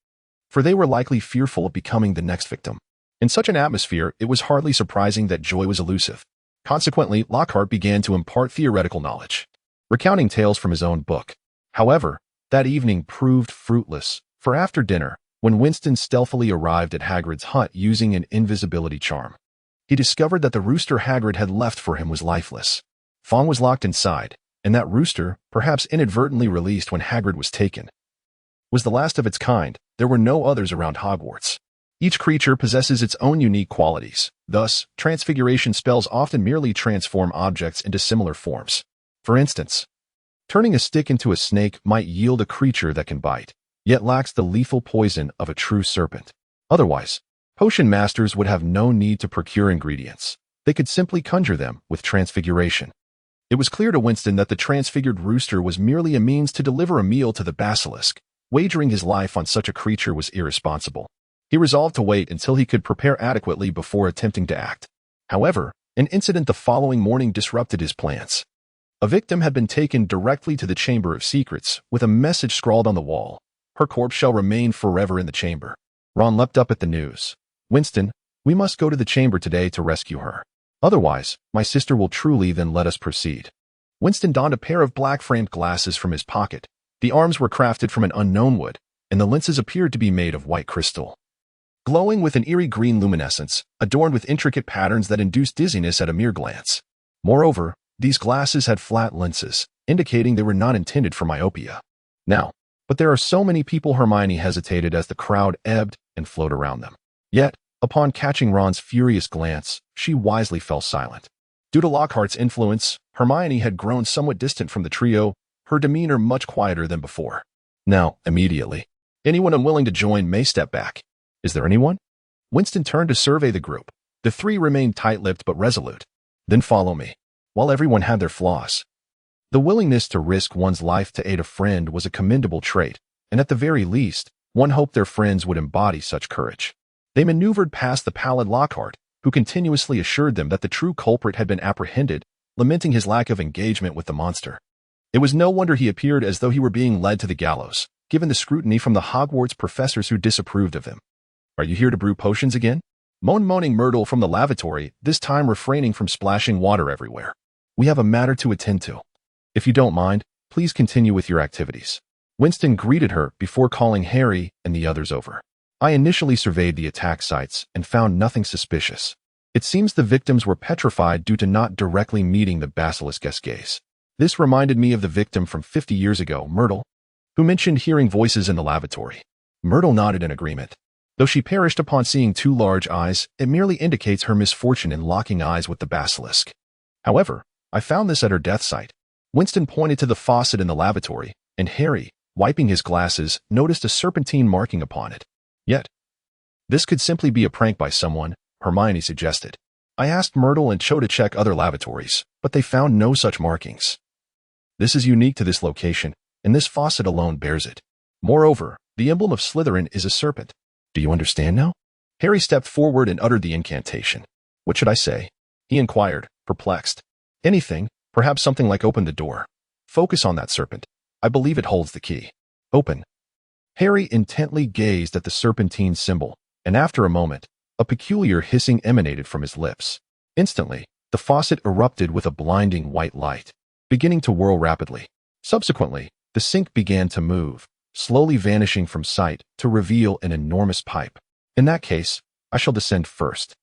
for they were likely fearful of becoming the next victim. In such an atmosphere, it was hardly surprising that joy was elusive. Consequently, Lockhart began to impart theoretical knowledge, recounting tales from his own book. However, that evening proved fruitless, for after dinner, when Winston stealthily arrived at Hagrid's hut using an invisibility charm. He discovered that the rooster Hagrid had left for him was lifeless. Fawn was locked inside, and that rooster, perhaps inadvertently released when Hagrid was taken, was the last of its kind. There were no others around Hogwarts. Each creature possesses its own unique qualities. Thus, transfiguration spells often merely transform objects into similar forms. For instance, turning a stick into a snake might yield a creature that can bite, yet lacks the lethal poison of a true serpent. Otherwise, potion masters would have no need to procure ingredients. They could simply conjure them with transfiguration. It was clear to Winston that the transfigured rooster was merely a means to deliver a meal to the basilisk. Wagering his life on such a creature was irresponsible. He resolved to wait until he could prepare adequately before attempting to act. However, an incident the following morning disrupted his plans. A victim had been taken directly to the Chamber of Secrets with a message scrawled on the wall. Her corpse shall remain forever in the chamber. Ron leapt up at the news. Winston, we must go to the chamber today to rescue her. Otherwise, my sister will truly then let us proceed. Winston donned a pair of black-framed glasses from his pocket. The arms were crafted from an unknown wood, and the lenses appeared to be made of white crystal, glowing with an eerie green luminescence, adorned with intricate patterns that induced dizziness at a mere glance. Moreover, these glasses had flat lenses, indicating they were not intended for myopia. Now, but there are so many people. Hermione hesitated as the crowd ebbed and flowed around them. Yet, upon catching Ron's furious glance, she wisely fell silent. Due to Lockhart's influence, Hermione had grown somewhat distant from the trio, her demeanor much quieter than before. Now, immediately, anyone unwilling to join may step back. Is there anyone? Winston turned to survey the group. The three remained tight-lipped but resolute. Then follow me. While everyone had their flaws, the willingness to risk one's life to aid a friend was a commendable trait, and at the very least, one hoped their friends would embody such courage. They maneuvered past the pallid Lockhart, who continuously assured them that the true culprit had been apprehended, lamenting his lack of engagement with the monster. It was no wonder he appeared as though he were being led to the gallows, given the scrutiny from the Hogwarts professors who disapproved of him. Are you here to brew potions again? Moaning Myrtle from the lavatory, this time refraining from splashing water everywhere. We have a matter to attend to. If you don't mind, please continue with your activities. Winston greeted her before calling Harry and the others over. I initially surveyed the attack sites and found nothing suspicious. It seems the victims were petrified due to not directly meeting the basilisk's gaze. This reminded me of the victim from 50 years ago, Myrtle, who mentioned hearing voices in the lavatory. Myrtle nodded in agreement. Though she perished upon seeing two large eyes, it merely indicates her misfortune in locking eyes with the basilisk. However, I found this at her death site. Winston pointed to the faucet in the lavatory, and Harry, wiping his glasses, noticed a serpentine marking upon it. Yet, this could simply be a prank by someone, Hermione suggested. I asked Myrtle and Cho to check other lavatories, but they found no such markings. This is unique to this location, and this faucet alone bears it. Moreover, the emblem of Slytherin is a serpent. Do you understand now? Harry stepped forward and uttered the incantation. What should I say? He inquired, perplexed. Anything, perhaps something like open the door. Focus on that serpent. I believe it holds the key. Open. Harry intently gazed at the serpentine symbol, and after a moment, a peculiar hissing emanated from his lips. Instantly, the faucet erupted with a blinding white light, beginning to whirl rapidly. Subsequently, the sink began to move, slowly vanishing from sight to reveal an enormous pipe. In that case, I shall descend first.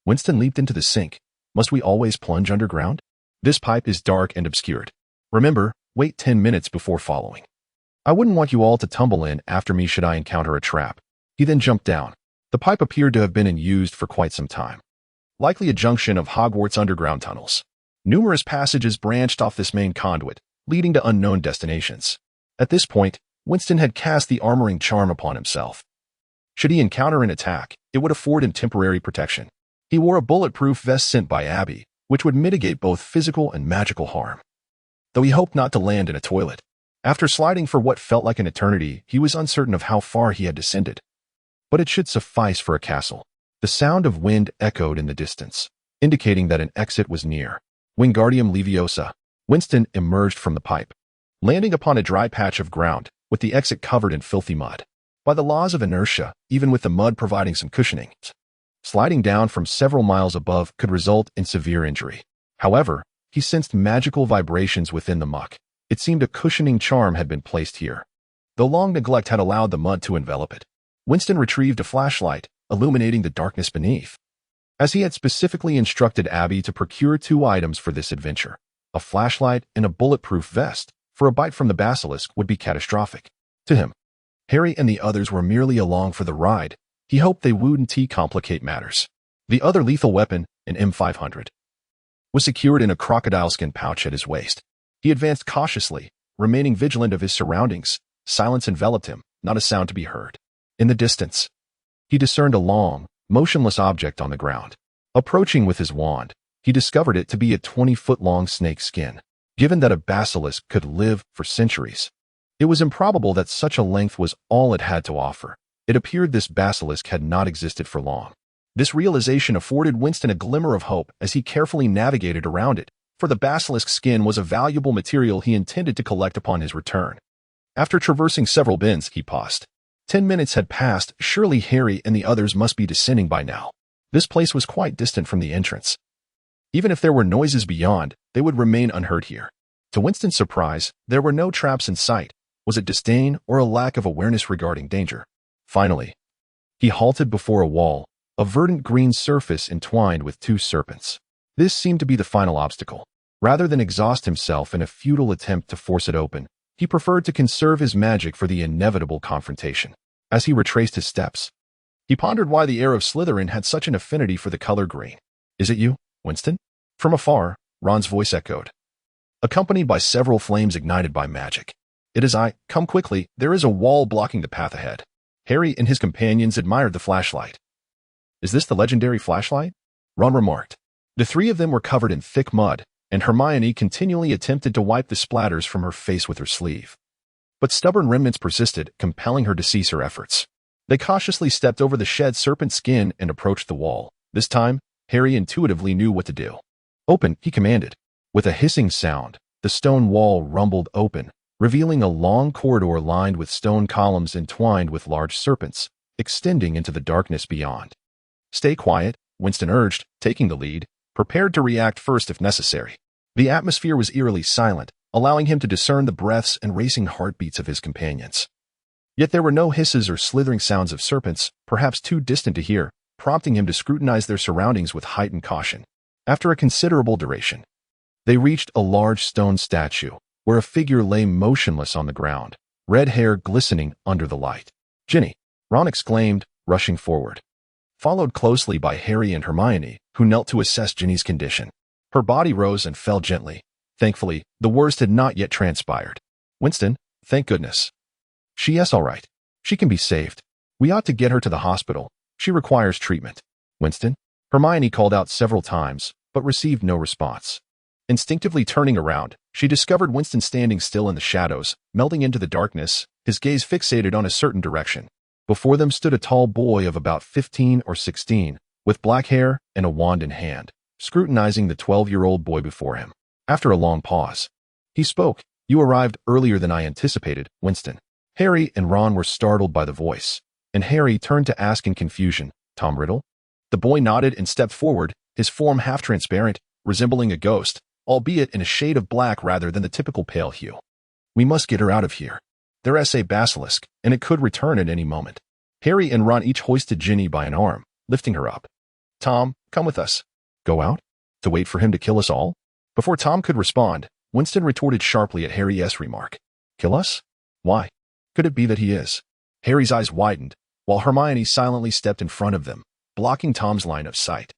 Winston leaped into the sink. Must we always plunge underground? This pipe is dark and obscured. Remember, wait 10 minutes before following. I wouldn't want you all to tumble in after me should I encounter a trap. He then jumped down. The pipe appeared to have been in use for quite some time. Likely a junction of Hogwarts underground tunnels. Numerous passages branched off this main conduit, leading to unknown destinations. At this point, Winston had cast the armoring charm upon himself. Should he encounter an attack, it would afford him temporary protection. He wore a bulletproof vest sent by Abby, which would mitigate both physical and magical harm. Though he hoped not to land in a toilet. After sliding for what felt like an eternity, he was uncertain of how far he had descended. But it should suffice for a castle. The sound of wind echoed in the distance, indicating that an exit was near. Wingardium Leviosa. Winston emerged from the pipe, landing upon a dry patch of ground, with the exit covered in filthy mud. By the laws of inertia, even with the mud providing some cushioning, sliding down from several miles above could result in severe injury. However, he sensed magical vibrations within the muck. It seemed a cushioning charm had been placed here, though long neglect had allowed the mud to envelop it. Winston retrieved a flashlight, illuminating the darkness beneath. As he had specifically instructed Abby to procure 2 items for this adventure, a flashlight and a bulletproof vest, for a bite from the basilisk would be catastrophic. To him, Harry and the others were merely along for the ride. He hoped they wouldn't complicate matters. The other lethal weapon, an M500, was secured in a crocodile skin pouch at his waist. He advanced cautiously, remaining vigilant of his surroundings. Silence enveloped him, not a sound to be heard. In the distance, he discerned a long, motionless object on the ground. Approaching with his wand, he discovered it to be a 20-foot-long snake skin. Given that a basilisk could live for centuries, it was improbable that such a length was all it had to offer. It appeared this basilisk had not existed for long. This realization afforded Winston a glimmer of hope as he carefully navigated around it, for the basilisk skin was a valuable material he intended to collect upon his return. After traversing several bins, he paused. 10 minutes had passed. Surely Harry and the others must be descending by now. This place was quite distant from the entrance. Even if there were noises beyond, they would remain unheard here. To Winston's surprise, there were no traps in sight. Was it disdain or a lack of awareness regarding danger? Finally, he halted before a wall, a verdant green surface entwined with 2 serpents. This seemed to be the final obstacle. Rather than exhaust himself in a futile attempt to force it open, he preferred to conserve his magic for the inevitable confrontation. As he retraced his steps, he pondered why the heir of Slytherin had such an affinity for the color green. "Is it you, Winston?" From afar, Ron's voice echoed, accompanied by several flames ignited by magic. "It is I. Come quickly. There is a wall blocking the path ahead." Harry and his companions admired the flashlight. "Is this the legendary flashlight?" Ron remarked. The 3 of them were covered in thick mud, and Hermione continually attempted to wipe the splatters from her face with her sleeve. But stubborn remnants persisted, compelling her to cease her efforts. They cautiously stepped over the shed serpent skin and approached the wall. This time, Harry intuitively knew what to do. "Open," he commanded. With a hissing sound, the stone wall rumbled open, revealing a long corridor lined with stone columns entwined with large serpents, extending into the darkness beyond. "Stay quiet," Winston urged, taking the lead, prepared to react first if necessary. The atmosphere was eerily silent, allowing him to discern the breaths and racing heartbeats of his companions. Yet there were no hisses or slithering sounds of serpents, perhaps too distant to hear, prompting him to scrutinize their surroundings with heightened caution. After a considerable duration, they reached a large stone statue, where a figure lay motionless on the ground, red hair glistening under the light. "Jinny!" Ron exclaimed, rushing forward, followed closely by Harry and Hermione, who knelt to assess Jinny's condition. Her body rose and fell gently. Thankfully, the worst had not yet transpired. "Winston, thank goodness." "Yes, all right. She can be saved. We ought to get her to the hospital. She requires treatment." "Winston?" Hermione called out several times, but received no response. Instinctively turning around, she discovered Winston standing still in the shadows, melting into the darkness, his gaze fixated on a certain direction. Before them stood a tall boy of about 15 or 16, with black hair and a wand in hand, scrutinizing the 12-year-old boy before him. After a long pause, he spoke. "You arrived earlier than I anticipated, Winston." Harry and Ron were startled by the voice, and Harry turned to ask in confusion, "Tom Riddle?" The boy nodded and stepped forward, his form half-transparent, resembling a ghost, albeit in a shade of black rather than the typical pale hue. "We must get her out of here. There's a basilisk, and it could return at any moment." Harry and Ron each hoisted Jinny by an arm, lifting her up. "Tom, come with us." "Go out? To wait for him to kill us all?" Before Tom could respond, Winston retorted sharply at Harry's remark. "Kill us? Why? Could it be that he is?" Harry's eyes widened, while Hermione silently stepped in front of them, blocking Tom's line of sight.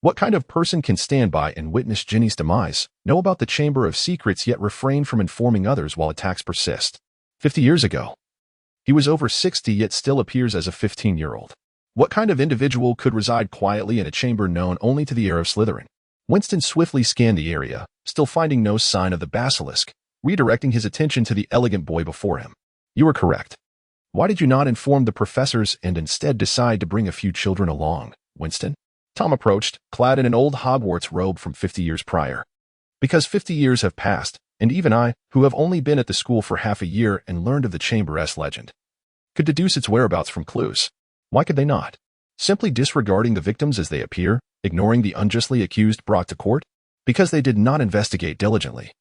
What kind of person can stand by and witness Jinny's demise, know about the Chamber of Secrets yet refrain from informing others while attacks persist? 50 years ago, he was over 60 yet still appears as a 15-year-old. What kind of individual could reside quietly in a chamber known only to the heir of Slytherin? Winston swiftly scanned the area, still finding no sign of the basilisk, redirecting his attention to the elegant boy before him. "You were correct. Why did you not inform the professors and instead decide to bring a few children along, Winston?" Tom approached, clad in an old Hogwarts robe from 50 years prior. "Because 50 years have passed, and even I, who have only been at the school for half a year and learned of the Chamber-esque legend, could deduce its whereabouts from clues. Why could they not? Simply disregarding the victims as they appear, ignoring the unjustly accused brought to court? Because they did not investigate diligently.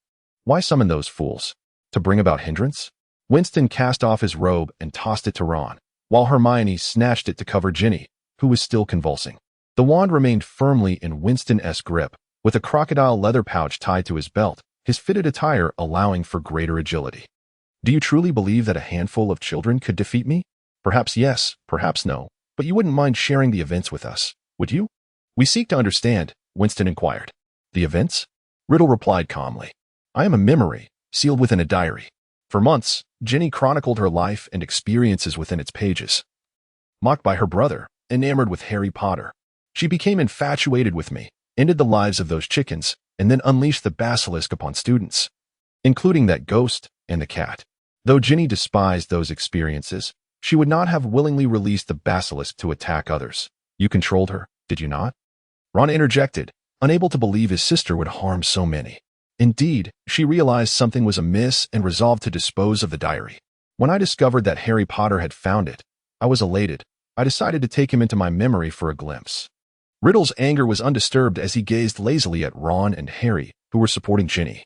Why summon those fools? To bring about hindrance?" Winston cast off his robe and tossed it to Ron, while Hermione snatched it to cover Jinny, who was still convulsing. The wand remained firmly in Winston's grip, with a crocodile leather pouch tied to his belt, his fitted attire allowing for greater agility. Do you truly believe that a handful of children could defeat me? Perhaps yes, perhaps no, but you wouldn't mind sharing the events with us, would you? We seek to understand, Winston inquired. The events? Riddle replied calmly. I am a memory, sealed within a diary. For months, Jinny chronicled her life and experiences within its pages. Mocked by her brother, enamored with Harry Potter, she became infatuated with me, ended the lives of those chickens, and then unleashed the basilisk upon students, including that ghost and the cat. Though Jinny despised those experiences, she would not have willingly released the basilisk to attack others. You controlled her, did you not? Ron interjected, unable to believe his sister would harm so many. Indeed, she realized something was amiss and resolved to dispose of the diary. When I discovered that Harry Potter had found it, I was elated. I decided to take him into my memory for a glimpse. Riddle's anger was undisturbed as he gazed lazily at Ron and Harry, who were supporting Jinny,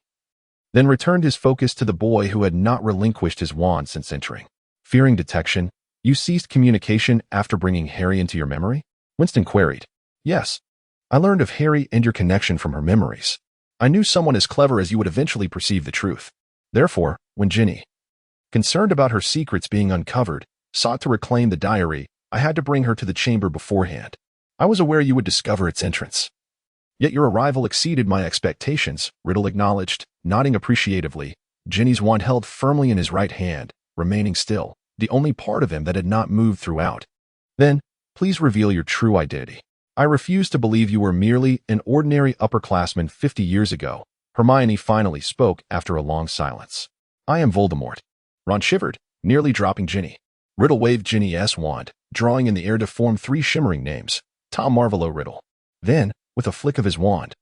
then returned his focus to the boy who had not relinquished his wand since entering. Fearing detection, you ceased communication after bringing Harry into your memory? Winston queried. Yes. I learned of Harry and your connection from her memories. I knew someone as clever as you would eventually perceive the truth. Therefore, when Jinny, concerned about her secrets being uncovered, sought to reclaim the diary, I had to bring her to the chamber beforehand. I was aware you would discover its entrance. Yet your arrival exceeded my expectations, Riddle acknowledged, nodding appreciatively, Jinny's wand held firmly in his right hand, remaining still, the only part of him that had not moved throughout. Then, please reveal your true identity. I refuse to believe you were merely an ordinary upperclassman 50 years ago, Hermione finally spoke after a long silence. I am Voldemort. Ron shivered, nearly dropping Jinny. Riddle waved Jinny's wand, drawing in the air to form 3 shimmering names, Tom Marvolo Riddle. Then, with a flick of his wand,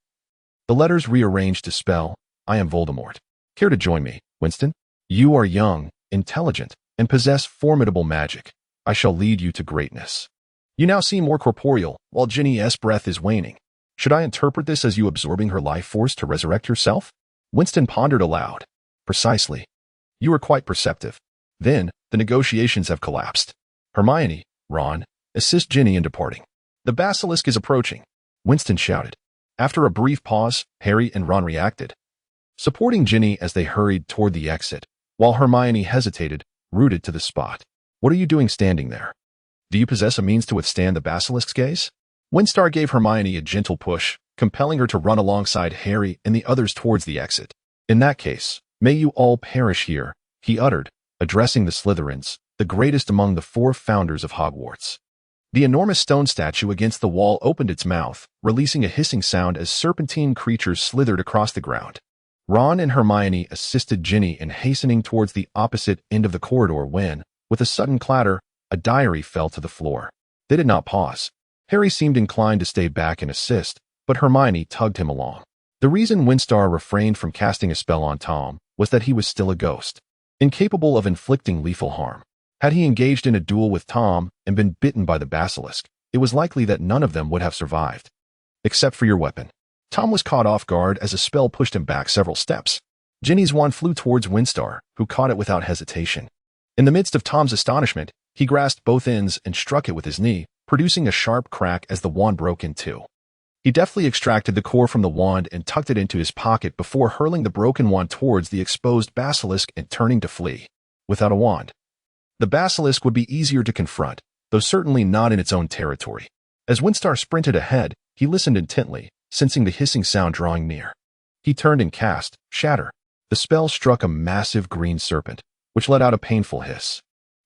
the letters rearranged to spell, I am Voldemort. Care to join me, Winston? You are young, intelligent, and possess formidable magic. I shall lead you to greatness. You now seem more corporeal, while Jinny's breath is waning. Should I interpret this as you absorbing her life force to resurrect yourself? Winston pondered aloud. Precisely. You are quite perceptive. Then, the negotiations have collapsed. Hermione, Ron, assist Jinny in departing. The basilisk is approaching, Winston shouted. After a brief pause, Harry and Ron reacted, supporting Jinny as they hurried toward the exit, while Hermione hesitated, rooted to the spot. What are you doing standing there? Do you possess a means to withstand the basilisk's gaze? Winstar gave Hermione a gentle push, compelling her to run alongside Harry and the others towards the exit. In that case, may you all perish here, he uttered, addressing the Slytherins, the greatest among the 4 founders of Hogwarts. The enormous stone statue against the wall opened its mouth, releasing a hissing sound as serpentine creatures slithered across the ground. Ron and Hermione assisted Jinny in hastening towards the opposite end of the corridor when, with a sudden clatter, a diary fell to the floor. They did not pause. Harry seemed inclined to stay back and assist, but Hermione tugged him along. The reason Winstar refrained from casting a spell on Tom was that he was still a ghost, incapable of inflicting lethal harm. Had he engaged in a duel with Tom and been bitten by the basilisk, it was likely that none of them would have survived. Except for your weapon. Tom was caught off guard as a spell pushed him back several steps. Jinny's wand flew towards Winstar, who caught it without hesitation. In the midst of Tom's astonishment, he grasped both ends and struck it with his knee, producing a sharp crack as the wand broke in 2. He deftly extracted the core from the wand and tucked it into his pocket before hurling the broken wand towards the exposed basilisk and turning to flee. Without a wand, the basilisk would be easier to confront, though certainly not in its own territory. As Winstar sprinted ahead, he listened intently, sensing the hissing sound drawing near. He turned and cast, Shatter. The spell struck a massive green serpent, which let out a painful hiss.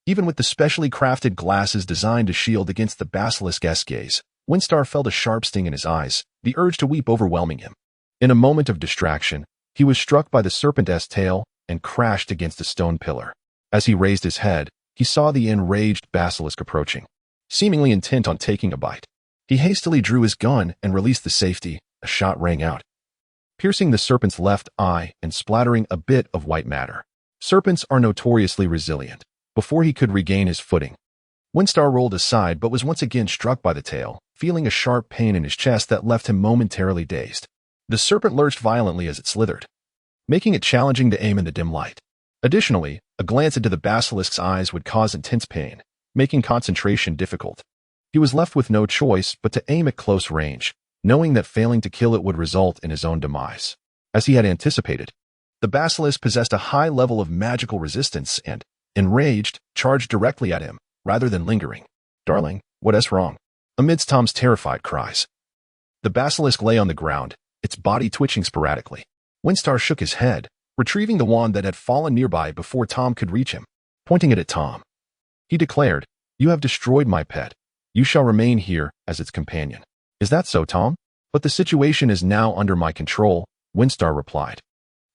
Even with the specially crafted glasses designed to shield against the basilisk's gaze, Winstar felt a sharp sting in his eyes, the urge to weep overwhelming him. In a moment of distraction, he was struck by the serpent's tail and crashed against a stone pillar. As he raised his head, he saw the enraged basilisk approaching, seemingly intent on taking a bite. He hastily drew his gun and released the safety. A shot rang out, piercing the serpent's left eye and splattering a bit of white matter. Serpents are notoriously resilient. Before he could regain his footing, Winstar rolled aside but was once again struck by the tail, feeling a sharp pain in his chest that left him momentarily dazed. The serpent lurched violently as it slithered, making it challenging to aim in the dim light. Additionally, a glance into the basilisk's eyes would cause intense pain. making concentration difficult. He was left with no choice but to aim at close range, knowing that failing to kill it would result in his own demise. As he had anticipated, the basilisk possessed a high level of magical resistance and, enraged, charged directly at him, rather than lingering. "Darling, what's wrong?" Amidst Tom's terrified cries. The basilisk lay on the ground, its body twitching sporadically. Winston shook his head, retrieving the wand that had fallen nearby before Tom could reach him. Pointing it at Tom, he declared, "You have destroyed my pet. You shall remain here as its companion." "Is that so, Tom?" "But the situation is now under my control," Winston replied,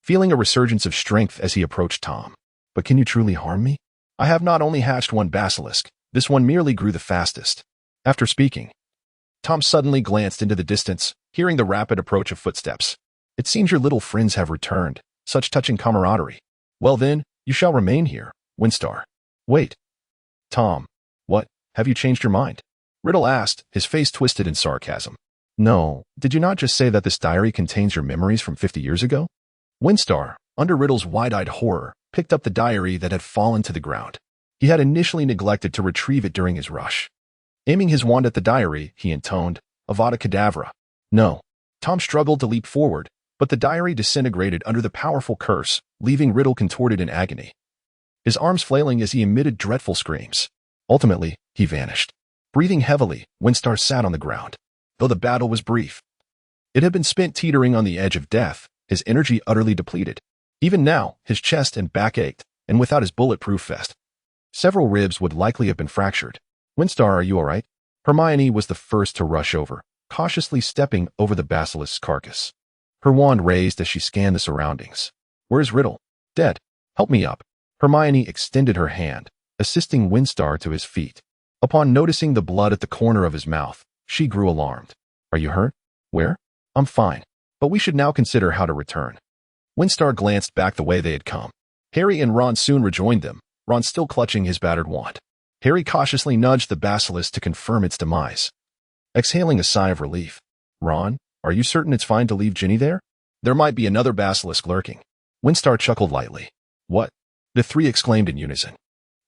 feeling a resurgence of strength as he approached Tom. "But can you truly harm me? I have not only hatched one basilisk, this one merely grew the fastest." After speaking, Tom suddenly glanced into the distance, hearing the rapid approach of footsteps. "It seems your little friends have returned. Such touching camaraderie. Well then, you shall remain here, Winston." "Wait. Tom, what? Have you changed your mind?" Riddle asked, his face twisted in sarcasm. "No, did you not just say that this diary contains your memories from 50 years ago?" Winston, under Riddle's wide-eyed horror, picked up the diary that had fallen to the ground. He had initially neglected to retrieve it during his rush. Aiming his wand at the diary, he intoned, "Avada Kedavra." "No." Tom struggled to leap forward, but the diary disintegrated under the powerful curse, leaving Riddle contorted in agony, his arms flailing as he emitted dreadful screams. Ultimately, he vanished. Breathing heavily, Winston sat on the ground. Though the battle was brief, it had been spent teetering on the edge of death, his energy utterly depleted. Even now, his chest and back ached, and without his bulletproof vest, several ribs would likely have been fractured. "Winston, are you all right?" Hermione was the first to rush over, cautiously stepping over the basilisk's carcass. Her wand raised as she scanned the surroundings. "Where's Riddle?" "Dead. Help me up." Hermione extended her hand, assisting Winston to his feet. Upon noticing the blood at the corner of his mouth, she grew alarmed. "Are you hurt?" "Where?" "I'm fine. But we should now consider how to return." Winston glanced back the way they had come. Harry and Ron soon rejoined them, Ron still clutching his battered wand. Harry cautiously nudged the basilisk to confirm its demise. Exhaling a sigh of relief, "Ron, are you certain it's fine to leave Jinny there? There might be another basilisk lurking." Winston chuckled lightly. "What?" the three exclaimed in unison.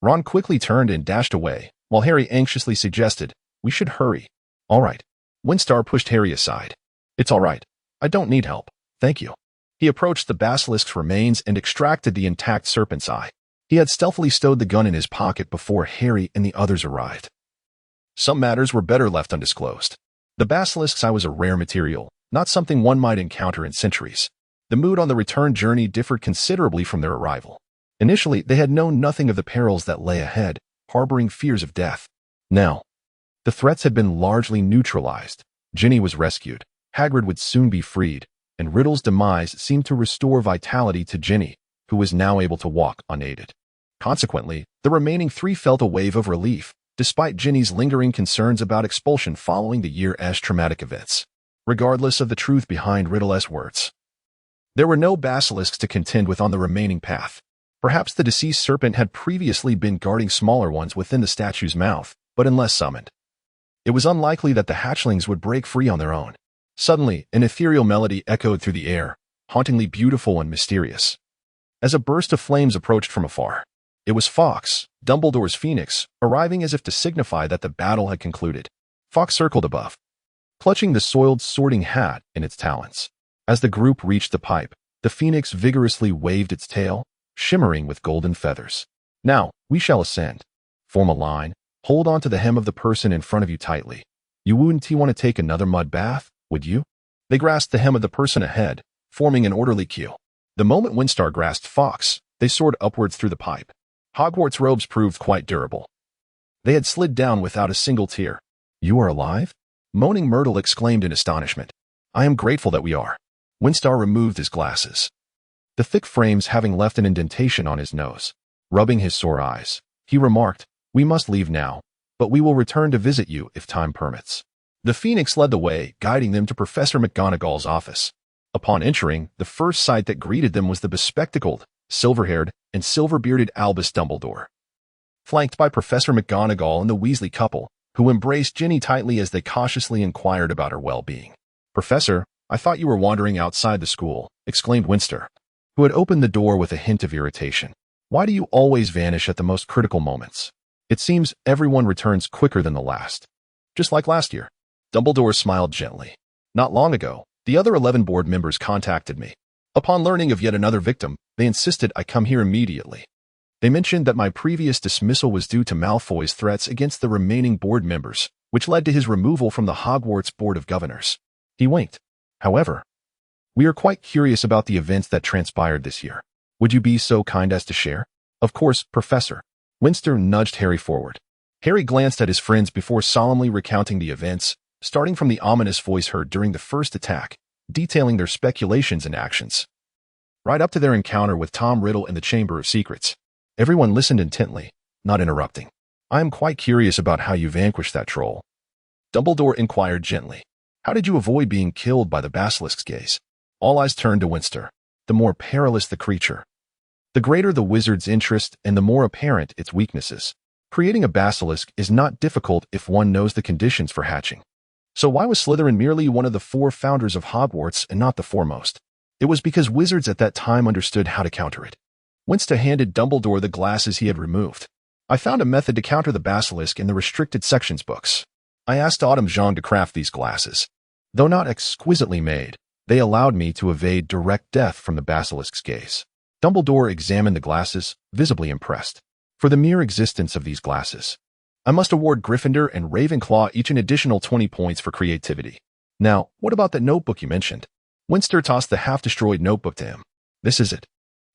Ron quickly turned and dashed away, while Harry anxiously suggested, "We should hurry." "All right." Winston pushed Harry aside. "It's all right. I don't need help. Thank you." He approached the basilisk's remains and extracted the intact serpent's eye. He had stealthily stowed the gun in his pocket before Harry and the others arrived. Some matters were better left undisclosed. The basilisk's eye was a rare material, not something one might encounter in centuries. The mood on the return journey differed considerably from their arrival. Initially, they had known nothing of the perils that lay ahead, harboring fears of death. Now, the threats had been largely neutralized. Jinny was rescued, Hagrid would soon be freed, and Riddle's demise seemed to restore vitality to Jinny, who was now able to walk unaided. Consequently, the remaining three felt a wave of relief, despite Jinny's lingering concerns about expulsion following the year's traumatic events. Regardless of the truth behind Riddle's words, there were no basilisks to contend with on the remaining path. Perhaps the deceased serpent had previously been guarding smaller ones within the statue's mouth, but unless summoned, it was unlikely that the hatchlings would break free on their own. Suddenly, an ethereal melody echoed through the air, hauntingly beautiful and mysterious. As a burst of flames approached from afar, it was Fawkes, Dumbledore's phoenix, arriving as if to signify that the battle had concluded. Fawkes circled above, clutching the soiled sorting hat in its talons. As the group reached the pipe, the phoenix vigorously waved its tail, shimmering with golden feathers. "Now, we shall ascend. Form a line, hold on to the hem of the person in front of you tightly. You wouldn't want to take another mud bath, would you?" They grasped the hem of the person ahead, forming an orderly queue. The moment Winston grasped Fawkes, they soared upwards through the pipe. Hogwarts robes proved quite durable. They had slid down without a single tear. "You are alive?" Moaning Myrtle exclaimed in astonishment. "I am grateful that we are." Winston removed his glasses, the thick frames having left an indentation on his nose. Rubbing his sore eyes, he remarked, "We must leave now, but we will return to visit you if time permits." The Phoenix led the way, guiding them to Professor McGonagall's office. Upon entering, the first sight that greeted them was the bespectacled, silver-haired, and silver-bearded Albus Dumbledore, flanked by Professor McGonagall and the Weasley couple, who embraced Jinny tightly as they cautiously inquired about her well-being. "Professor, I thought you were wandering outside the school," exclaimed Winston, who had opened the door with a hint of irritation. "Why do you always vanish at the most critical moments?" It seems everyone returns quicker than the last. Just like last year. Dumbledore smiled gently. Not long ago, the other 11 board members contacted me. Upon learning of yet another victim, they insisted I come here immediately. They mentioned that my previous dismissal was due to Malfoy's threats against the remaining board members, which led to his removal from the Hogwarts Board of Governors. He winked. However, we are quite curious about the events that transpired this year. Would you be so kind as to share? Of course, Professor. Winston nudged Harry forward. Harry glanced at his friends before solemnly recounting the events, starting from the ominous voice heard during the first attack, detailing their speculations and actions. Right up to their encounter with Tom Riddle in the Chamber of Secrets. Everyone listened intently, not interrupting. I am quite curious about how you vanquished that troll. Dumbledore inquired gently. How did you avoid being killed by the basilisk's gaze? All eyes turned to Winston. The more perilous the creature, the greater the wizard's interest and the more apparent its weaknesses. Creating a basilisk is not difficult if one knows the conditions for hatching. So why was Slytherin merely one of the 4 founders of Hogwarts and not the foremost? It was because wizards at that time understood how to counter it. Winston handed Dumbledore the glasses he had removed. I found a method to counter the basilisk in the restricted sections books. I asked Autumn Jean to craft these glasses. Though not exquisitely made, they allowed me to evade direct death from the basilisk's gaze. Dumbledore examined the glasses, visibly impressed. For the mere existence of these glasses, I must award Gryffindor and Ravenclaw each an additional 20 points for creativity. Now, what about that notebook you mentioned? Winston tossed the half-destroyed notebook to him. This is it.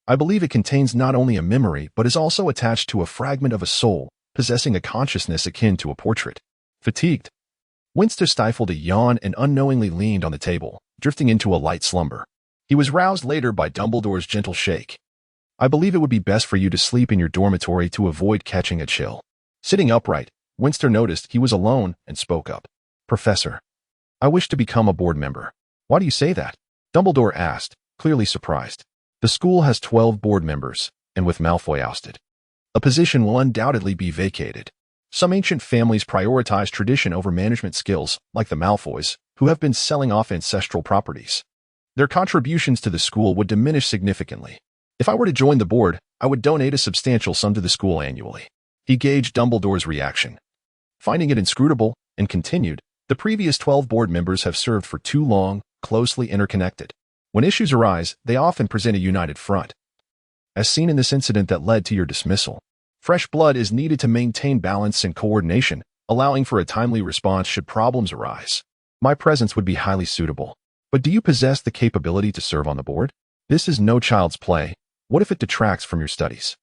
I believe it contains not only a memory but is also attached to a fragment of a soul, possessing a consciousness akin to a portrait. Fatigued, Winston stifled a yawn and unknowingly leaned on the table, drifting into a light slumber. He was roused later by Dumbledore's gentle shake. I believe it would be best for you to sleep in your dormitory to avoid catching a chill. Sitting upright, Winston noticed he was alone and spoke up. Professor, I wish to become a board member. Why do you say that? Dumbledore asked, clearly surprised. The school has 12 board members, and with Malfoy ousted, a position will undoubtedly be vacated. Some ancient families prioritize tradition over management skills, like the Malfoys, who have been selling off ancestral properties. Their contributions to the school would diminish significantly. If I were to join the board, I would donate a substantial sum to the school annually. He gauged Dumbledore's reaction, finding it inscrutable, and continued, the previous 12 board members have served for too long, closely interconnected. When issues arise, they often present a united front. As seen in this incident that led to your dismissal, fresh blood is needed to maintain balance and coordination, allowing for a timely response should problems arise. My presence would be highly suitable. But do you possess the capability to serve on the board? This is no child's play. What if it detracts from your studies?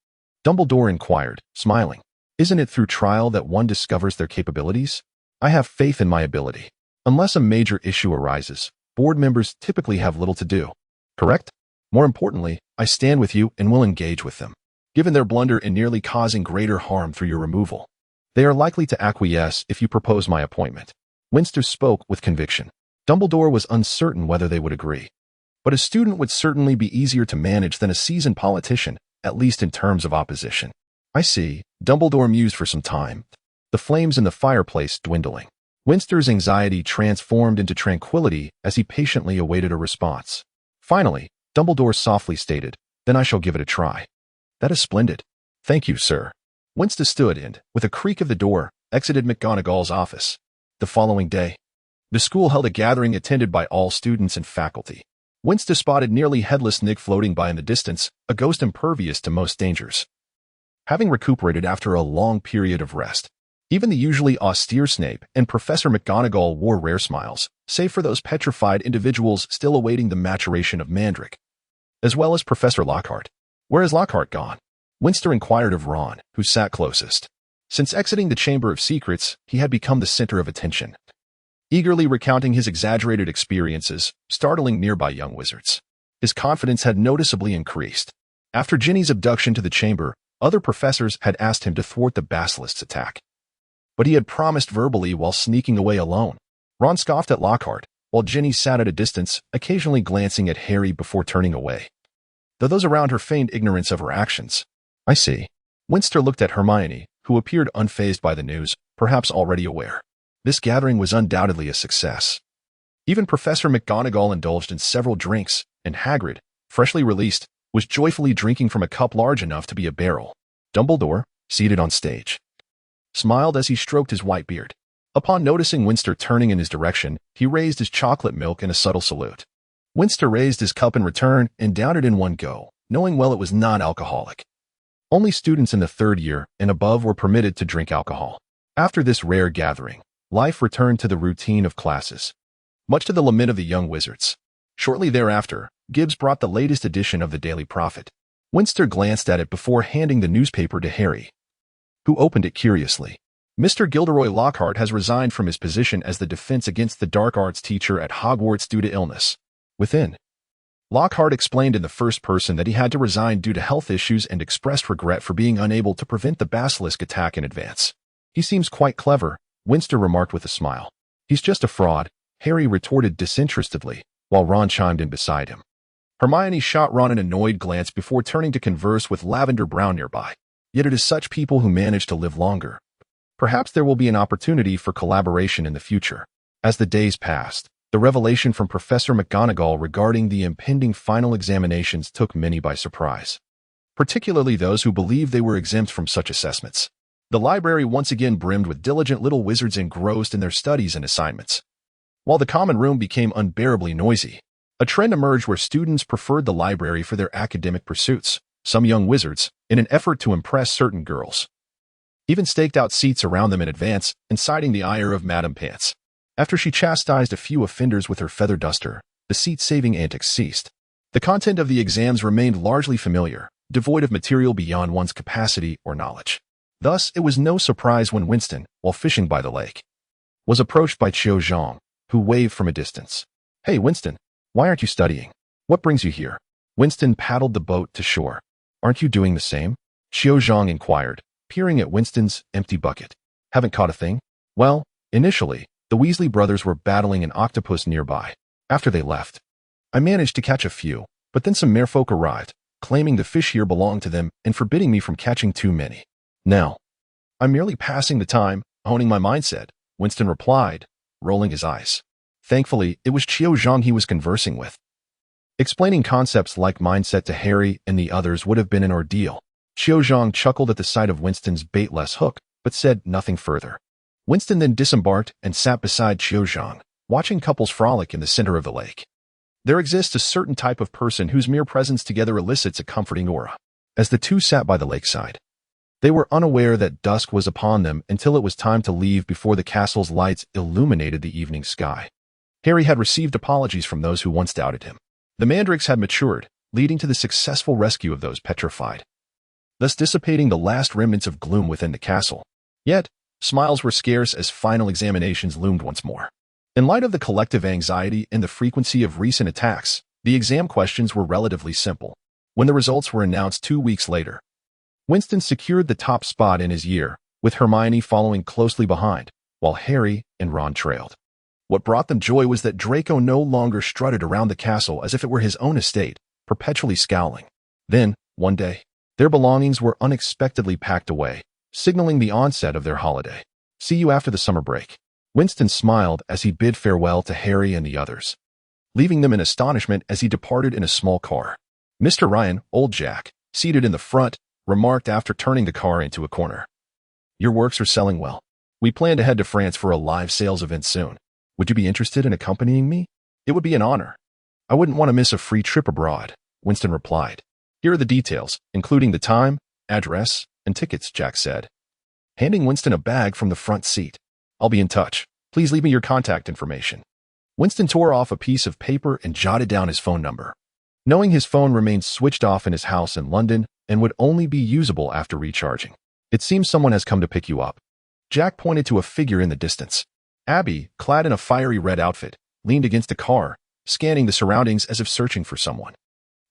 Dumbledore inquired, smiling. Isn't it through trial that one discovers their capabilities? I have faith in my ability. Unless a major issue arises, board members typically have little to do. Correct? More importantly, I stand with you and will engage with them. Given their blunder in nearly causing greater harm through your removal, they are likely to acquiesce if you propose my appointment. Winston spoke with conviction. Dumbledore was uncertain whether they would agree. But a student would certainly be easier to manage than a seasoned politician, at least in terms of opposition. I see, Dumbledore mused for some time, the flames in the fireplace dwindling. Winston's anxiety transformed into tranquility as he patiently awaited a response. Finally, Dumbledore softly stated, then I shall give it a try. That is splendid. Thank you, sir. Winston stood and, with a creak of the door, exited McGonagall's office. The following day, the school held a gathering attended by all students and faculty. Winston spotted nearly headless Nick floating by in the distance, a ghost impervious to most dangers. Having recuperated after a long period of rest, even the usually austere Snape and Professor McGonagall wore rare smiles, save for those petrified individuals still awaiting the maturation of Mandrake, as well as Professor Lockhart. Where has Lockhart gone? Winston inquired of Ron, who sat closest. Since exiting the Chamber of Secrets, he had become the center of attention, eagerly recounting his exaggerated experiences, startling nearby young wizards. His confidence had noticeably increased. After Jinny's abduction to the chamber, other professors had asked him to thwart the basilisk's attack. But he had promised verbally while sneaking away alone. Ron scoffed at Lockhart, while Jinny sat at a distance, occasionally glancing at Harry before turning away, though those around her feigned ignorance of her actions. I see. Winston looked at Hermione, who appeared unfazed by the news, perhaps already aware. This gathering was undoubtedly a success. Even Professor McGonagall indulged in several drinks, and Hagrid, freshly released, was joyfully drinking from a cup large enough to be a barrel. Dumbledore, seated on stage, smiled as he stroked his white beard. Upon noticing Winston turning in his direction, he raised his chocolate milk in a subtle salute. Winston raised his cup in return and downed it in one go, knowing well it was non-alcoholic. Only students in the 3rd year and above were permitted to drink alcohol. After this rare gathering, life returned to the routine of classes, much to the lament of the young wizards. Shortly thereafter, Gibbs brought the latest edition of the Daily Prophet. Winston glanced at it before handing the newspaper to Harry, who opened it curiously. Mr. Gilderoy Lockhart has resigned from his position as the defense against the dark arts teacher at Hogwarts due to illness. Within, Lockhart explained in the first person that he had to resign due to health issues and expressed regret for being unable to prevent the basilisk attack in advance. He seems quite clever, Winston remarked with a smile. He's just a fraud, Harry retorted disinterestedly, while Ron chimed in beside him. Hermione shot Ron an annoyed glance before turning to converse with Lavender Brown nearby. Yet it is such people who manage to live longer. Perhaps there will be an opportunity for collaboration in the future. As the days passed, the revelation from Professor McGonagall regarding the impending final examinations took many by surprise, particularly those who believed they were exempt from such assessments. The library once again brimmed with diligent little wizards engrossed in their studies and assignments. While the common room became unbearably noisy, a trend emerged where students preferred the library for their academic pursuits. Some young wizards, in an effort to impress certain girls, even staked out seats around them in advance, inciting the ire of Madame Pants. After she chastised a few offenders with her feather duster, the seat-saving antics ceased. The content of the exams remained largely familiar, devoid of material beyond one's capacity or knowledge. Thus, it was no surprise when Winston, while fishing by the lake, was approached by Qiu Zhang, who waved from a distance. "Hey, Winston, why aren't you studying? What brings you here?" Winston paddled the boat to shore. "Aren't you doing the same?" Qiu Zhang inquired, peering at Winston's empty bucket. "Haven't caught a thing?" "Well, initially, the Weasley brothers were battling an octopus nearby. After they left, I managed to catch a few, but then some merfolk arrived, claiming the fish here belonged to them and forbidding me from catching too many. Now, I'm merely passing the time, honing my mindset," Winston replied, rolling his eyes. Thankfully, it was Qiu Zhang he was conversing with. Explaining concepts like mindset to Harry and the others would have been an ordeal. Qiu Zhang chuckled at the sight of Winston's baitless hook, but said nothing further. Winston then disembarked and sat beside Qiu Zhang, watching couples frolic in the center of the lake. There exists a certain type of person whose mere presence together elicits a comforting aura. As the two sat by the lakeside, they were unaware that dusk was upon them until it was time to leave before the castle's lights illuminated the evening sky. Harry had received apologies from those who once doubted him. The mandrakes had matured, leading to the successful rescue of those petrified, thus dissipating the last remnants of gloom within the castle. Yet, smiles were scarce as final examinations loomed once more. In light of the collective anxiety and the frequency of recent attacks, the exam questions were relatively simple. When the results were announced 2 weeks later, Winston secured the top spot in his year, with Hermione following closely behind, while Harry and Ron trailed. What brought them joy was that Draco no longer strutted around the castle as if it were his own estate, perpetually scowling. Then, one day, their belongings were unexpectedly packed away, signaling the onset of their holiday. "See you after the summer break." Winston smiled as he bid farewell to Harry and the others, leaving them in astonishment as he departed in a small car. Mr. Ryan, old Jack, seated in the front, remarked after turning the car into a corner. "Your works are selling well. We plan to head to France for a live sales event soon. Would you be interested in accompanying me?" "It would be an honor. I wouldn't want to miss a free trip abroad," Winston replied. "Here are the details, including the time, address, and tickets," Jack said, handing Winston a bag from the front seat. "I'll be in touch. Please leave me your contact information." Winston tore off a piece of paper and jotted down his phone number. Knowing his phone remained switched off in his house in London and would only be usable after recharging. "It seems someone has come to pick you up." Jack pointed to a figure in the distance. Abby, clad in a fiery red outfit, leaned against a car, scanning the surroundings as if searching for someone.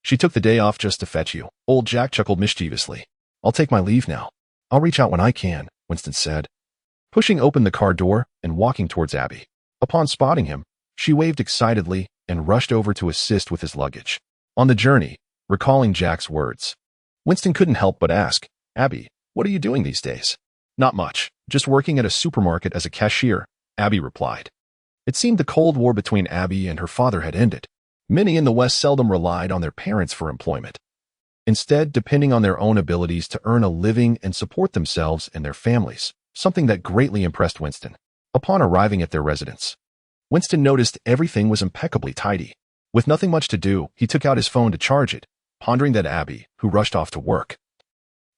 "She took the day off just to fetch you," old Jack chuckled mischievously. "I'll take my leave now. I'll reach out when I can," Winston said, pushing open the car door and walking towards Abby. Upon spotting him, she waved excitedly and rushed over to assist with his luggage. On the journey, recalling Jack's words, Winston couldn't help but ask, "Abby, what are you doing these days?" "Not much, just working at a supermarket as a cashier," Abby replied. It seemed the Cold War between Abby and her father had ended. Many in the West seldom relied on their parents for employment, instead depending on their own abilities to earn a living and support themselves and their families. something that greatly impressed Winston. Upon arriving at their residence, Winston noticed everything was impeccably tidy. With nothing much to do, he took out his phone to charge it, pondering that Abby, who rushed off to work,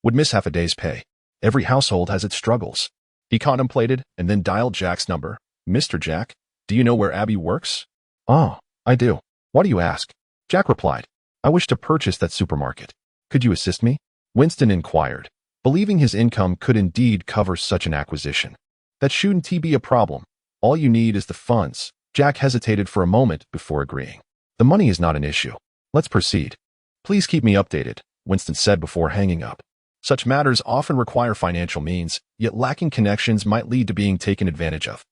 would miss half a day's pay. Every household has its struggles. He contemplated and then dialed Jack's number. "Mr. Jack, do you know where Abby works?" "Oh, I do. Why do you ask?" Jack replied. "I wish to purchase that supermarket. Could you assist me?" Winston inquired, believing his income could indeed cover such an acquisition. "That shouldn't be a problem. All you need is the funds." Jack hesitated for a moment before agreeing. "The money is not an issue. Let's proceed." "Please keep me updated," Winston said before hanging up. Such matters often require financial means, yet lacking connections might lead to being taken advantage of.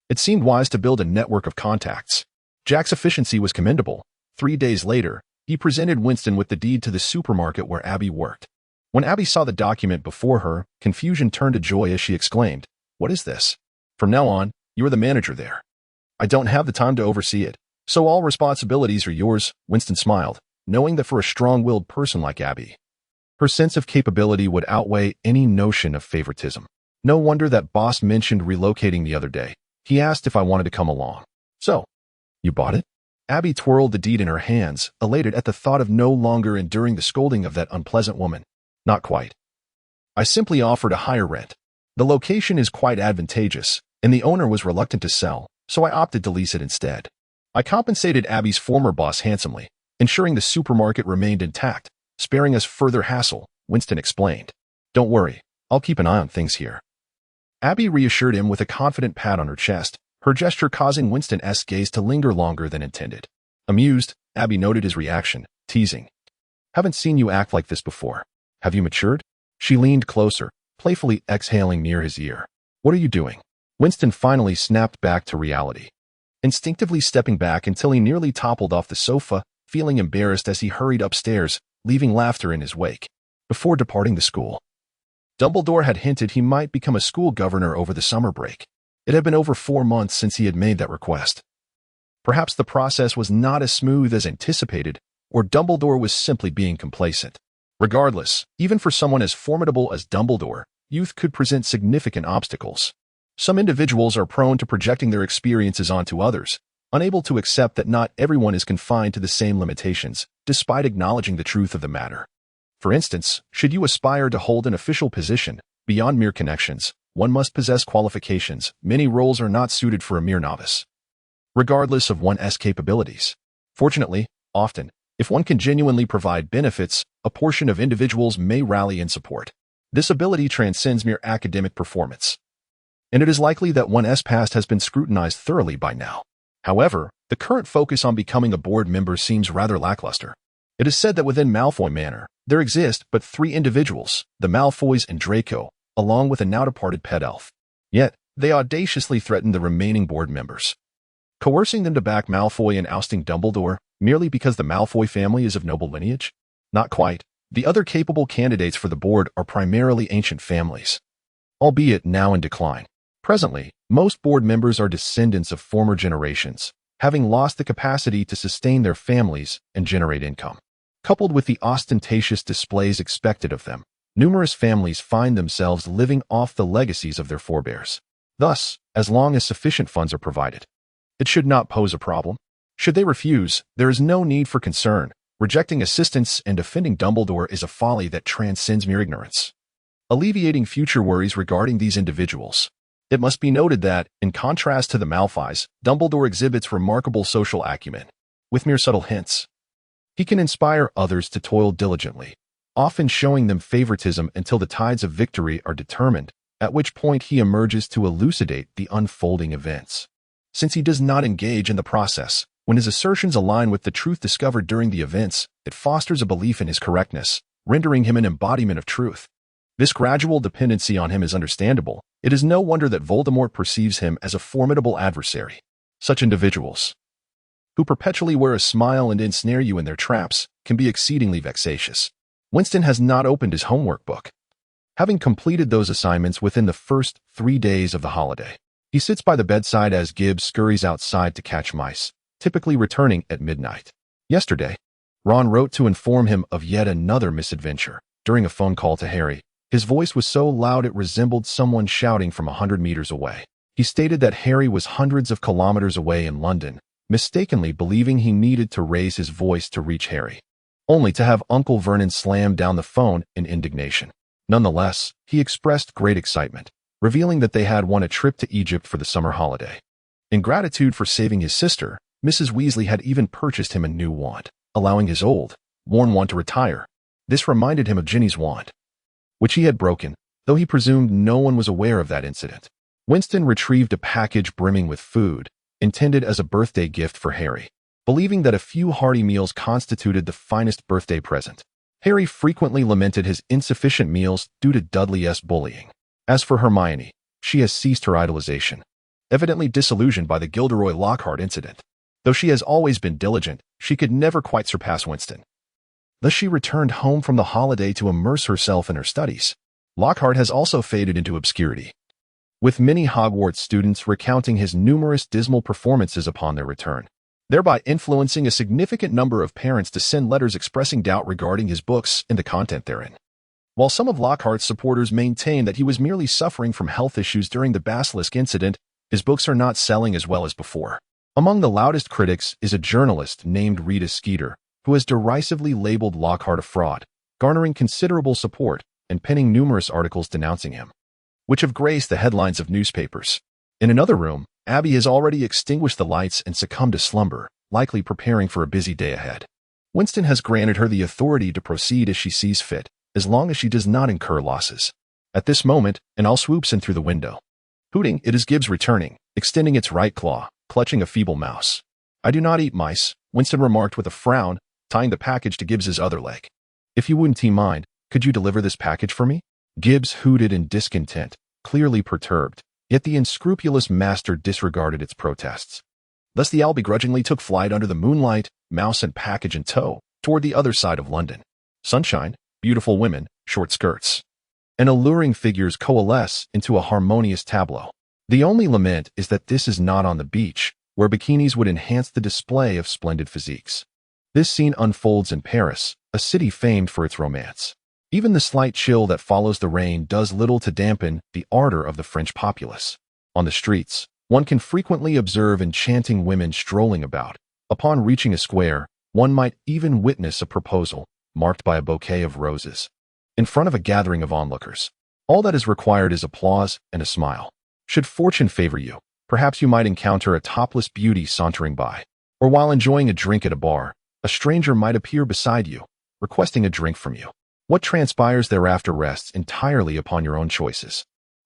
It seemed wise to build a network of contacts. Jack's efficiency was commendable. 3 days later, he presented Winston with the deed to the supermarket where Abby worked. When Abby saw the document before her, confusion turned to joy as she exclaimed, "What is this? From now on, you are the manager there. I don't have the time to oversee it, so all responsibilities are yours." Winston smiled, knowing that for a strong-willed person like Abby, her sense of capability would outweigh any notion of favoritism. No wonder that boss mentioned relocating the other day. He asked if I wanted to come along. "So, you bought it?" Abby twirled the deed in her hands, elated at the thought of no longer enduring the scolding of that unpleasant woman. "Not quite. I simply offered a higher rent. The location is quite advantageous, and the owner was reluctant to sell, so I opted to lease it instead. I compensated Abby's former boss handsomely, ensuring the supermarket remained intact, sparing us further hassle," Winston explained. "Don't worry, I'll keep an eye on things here." Abby reassured him with a confident pat on her chest, her gesture causing Winston's gaze to linger longer than intended. Amused, Abby noted his reaction, teasing, "Haven't seen you act like this before. Have you matured?" She leaned closer, playfully exhaling near his ear. "What are you doing?" Winston finally snapped back to reality, instinctively stepping back until he nearly toppled off the sofa, feeling embarrassed as he hurried upstairs, leaving laughter in his wake. Before departing the school, Dumbledore had hinted he might become a school governor over the summer break. It had been over 4 months since he had made that request. Perhaps the process was not as smooth as anticipated, or Dumbledore was simply being complacent. Regardless, even for someone as formidable as Dumbledore, youth could present significant obstacles. Some individuals are prone to projecting their experiences onto others, unable to accept that not everyone is confined to the same limitations, despite acknowledging the truth of the matter. For instance, should you aspire to hold an official position, beyond mere connections, one must possess qualifications. Many roles are not suited for a mere novice, regardless of one's capabilities. Fortunately, often, if one can genuinely provide benefits, a portion of individuals may rally in support. This ability transcends mere academic performance, and it is likely that one's past has been scrutinized thoroughly by now. However, the current focus on becoming a board member seems rather lackluster. It is said that within Malfoy Manor, there exist but 3 individuals, the Malfoys and Draco, along with a now-departed pet elf. Yet, they audaciously threaten the remaining board members, coercing them to back Malfoy and ousting Dumbledore merely because the Malfoy family is of noble lineage? Not quite. The other capable candidates for the board are primarily ancient families, albeit now in decline. Presently, most board members are descendants of former generations, having lost the capacity to sustain their families and generate income. Coupled with the ostentatious displays expected of them, numerous families find themselves living off the legacies of their forebears. Thus, as long as sufficient funds are provided, it should not pose a problem. Should they refuse, there is no need for concern. Rejecting assistance and defending Dumbledore is a folly that transcends mere ignorance, alleviating future worries regarding these individuals. It must be noted that, in contrast to the Malfoys, Dumbledore exhibits remarkable social acumen. With mere subtle hints, he can inspire others to toil diligently, often showing them favoritism until the tides of victory are determined, at which point he emerges to elucidate the unfolding events. Since he does not engage in the process, when his assertions align with the truth discovered during the events, it fosters a belief in his correctness, rendering him an embodiment of truth. This gradual dependency on him is understandable. It is no wonder that Voldemort perceives him as a formidable adversary. Such individuals, who perpetually wear a smile and ensnare you in their traps, can be exceedingly vexatious. Winston has not opened his homework book, having completed those assignments within the first 3 days of the holiday. He sits by the bedside as Gibbs scurries outside to catch mice, typically returning at midnight. Yesterday, Ron wrote to inform him of yet another misadventure. During a phone call to Harry, His voice was so loud it resembled someone shouting from 100 meters away. He stated that Harry was hundreds of kilometers away in London, mistakenly believing he needed to raise his voice to reach Harry, only to have Uncle Vernon slam down the phone in indignation. Nonetheless, he expressed great excitement, revealing that they had won a trip to Egypt for the summer holiday. In gratitude for saving his sister, Mrs. Weasley had even purchased him a new wand, allowing his old, worn one to retire. This reminded him of Jinny's wand, which he had broken, though he presumed no one was aware of that incident. Winston retrieved a package brimming with food, intended as a birthday gift for Harry, believing that a few hearty meals constituted the finest birthday present. Harry frequently lamented his insufficient meals due to Dudley's bullying. As for Hermione, she has ceased her idolization, evidently disillusioned by the Gilderoy Lockhart incident. Though she has always been diligent, she could never quite surpass Winston. Thus she returned home from the holiday to immerse herself in her studies. Lockhart has also faded into obscurity, with many Hogwarts students recounting his numerous dismal performances upon their return, thereby influencing a significant number of parents to send letters expressing doubt regarding his books and the content therein. While some of Lockhart's supporters maintain that he was merely suffering from health issues during the Basilisk incident, his books are not selling as well as before. Among the loudest critics is a journalist named Rita Skeeter, who has derisively labeled Lockhart a fraud, garnering considerable support and penning numerous articles denouncing him, which have graced the headlines of newspapers. In another room, Abby has already extinguished the lights and succumbed to slumber, likely preparing for a busy day ahead. Winston has granted her the authority to proceed as she sees fit, as long as she does not incur losses. At this moment, an owl swoops in through the window. Hooting, it is Gibbs returning, extending its right claw, clutching a feeble mouse. "I do not eat mice," Winston remarked with a frown, tying the package to Gibbs's other leg. "If you wouldn't mind, could you deliver this package for me?" Gibbs hooted in discontent, clearly perturbed, yet the unscrupulous master disregarded its protests. Thus the owl begrudgingly took flight under the moonlight, mouse and package in tow, toward the other side of London. Sunshine, beautiful women, short skirts, and alluring figures coalesce into a harmonious tableau. The only lament is that this is not on the beach, where bikinis would enhance the display of splendid physiques. This scene unfolds in Paris, a city famed for its romance. Even the slight chill that follows the rain does little to dampen the ardor of the French populace. On the streets, one can frequently observe enchanting women strolling about. Upon reaching a square, one might even witness a proposal, marked by a bouquet of roses, in front of a gathering of onlookers. All that is required is applause and a smile. Should fortune favor you, perhaps you might encounter a topless beauty sauntering by, or while enjoying a drink at a bar, a stranger might appear beside you, requesting a drink from you. What transpires thereafter rests entirely upon your own choices.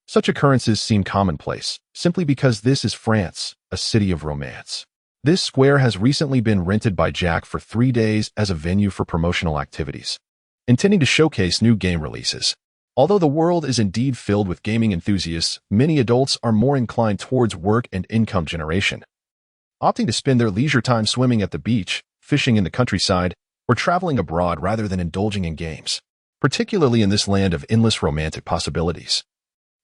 Such occurrences seem commonplace, simply because this is France, a city of romance. This square has recently been rented by Jack for 3 days as a venue for promotional activities, intending to showcase new game releases. Although the world is indeed filled with gaming enthusiasts, many adults are more inclined towards work and income generation, opting to spend their leisure time swimming at the beach, fishing in the countryside, or traveling abroad rather than indulging in games, particularly in this land of endless romantic possibilities.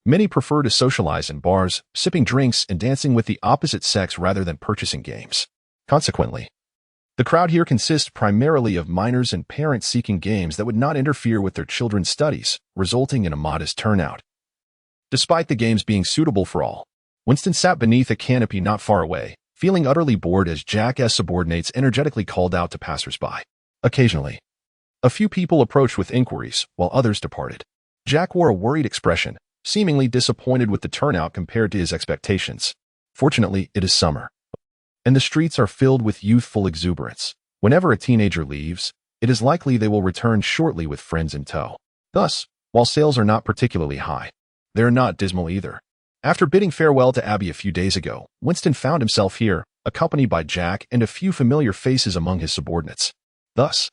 Many prefer to socialize in bars, sipping drinks and dancing with the opposite sex rather than purchasing games. Consequently, the crowd here consists primarily of minors and parents seeking games that would not interfere with their children's studies, resulting in a modest turnout. Despite the games being suitable for all, Winston sat beneath a canopy not far away, feeling utterly bored as Jack's subordinates energetically called out to passers-by. Occasionally, a few people approached with inquiries, while others departed. Jack wore a worried expression, seemingly disappointed with the turnout compared to his expectations. Fortunately, it is summer, and the streets are filled with youthful exuberance. Whenever a teenager leaves, it is likely they will return shortly with friends in tow. Thus, while sales are not particularly high, they are not dismal either. After bidding farewell to Abby a few days ago, Winston found himself here, accompanied by Jack and a few familiar faces among his subordinates. Thus,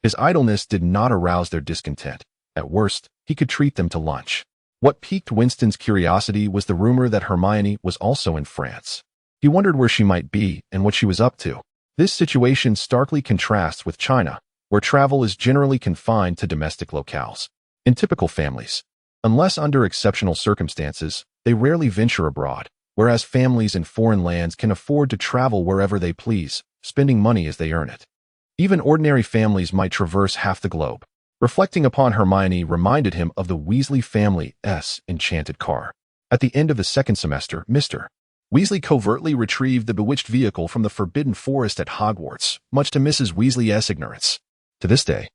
his idleness did not arouse their discontent. At worst, he could treat them to lunch. What piqued Winston's curiosity was the rumor that Hermione was also in France. He wondered where she might be and what she was up to. This situation starkly contrasts with China, where travel is generally confined to domestic locales. In typical families, unless under exceptional circumstances, they rarely venture abroad, whereas families in foreign lands can afford to travel wherever they please, spending money as they earn it. Even ordinary families might traverse half the globe, Reflecting upon Hermione reminded him of the Weasley family's enchanted car. At the end of the second semester, Mr. Weasley covertly retrieved the bewitched vehicle from the Forbidden Forest at Hogwarts, much to Mrs. Weasley's ignorance. To this day,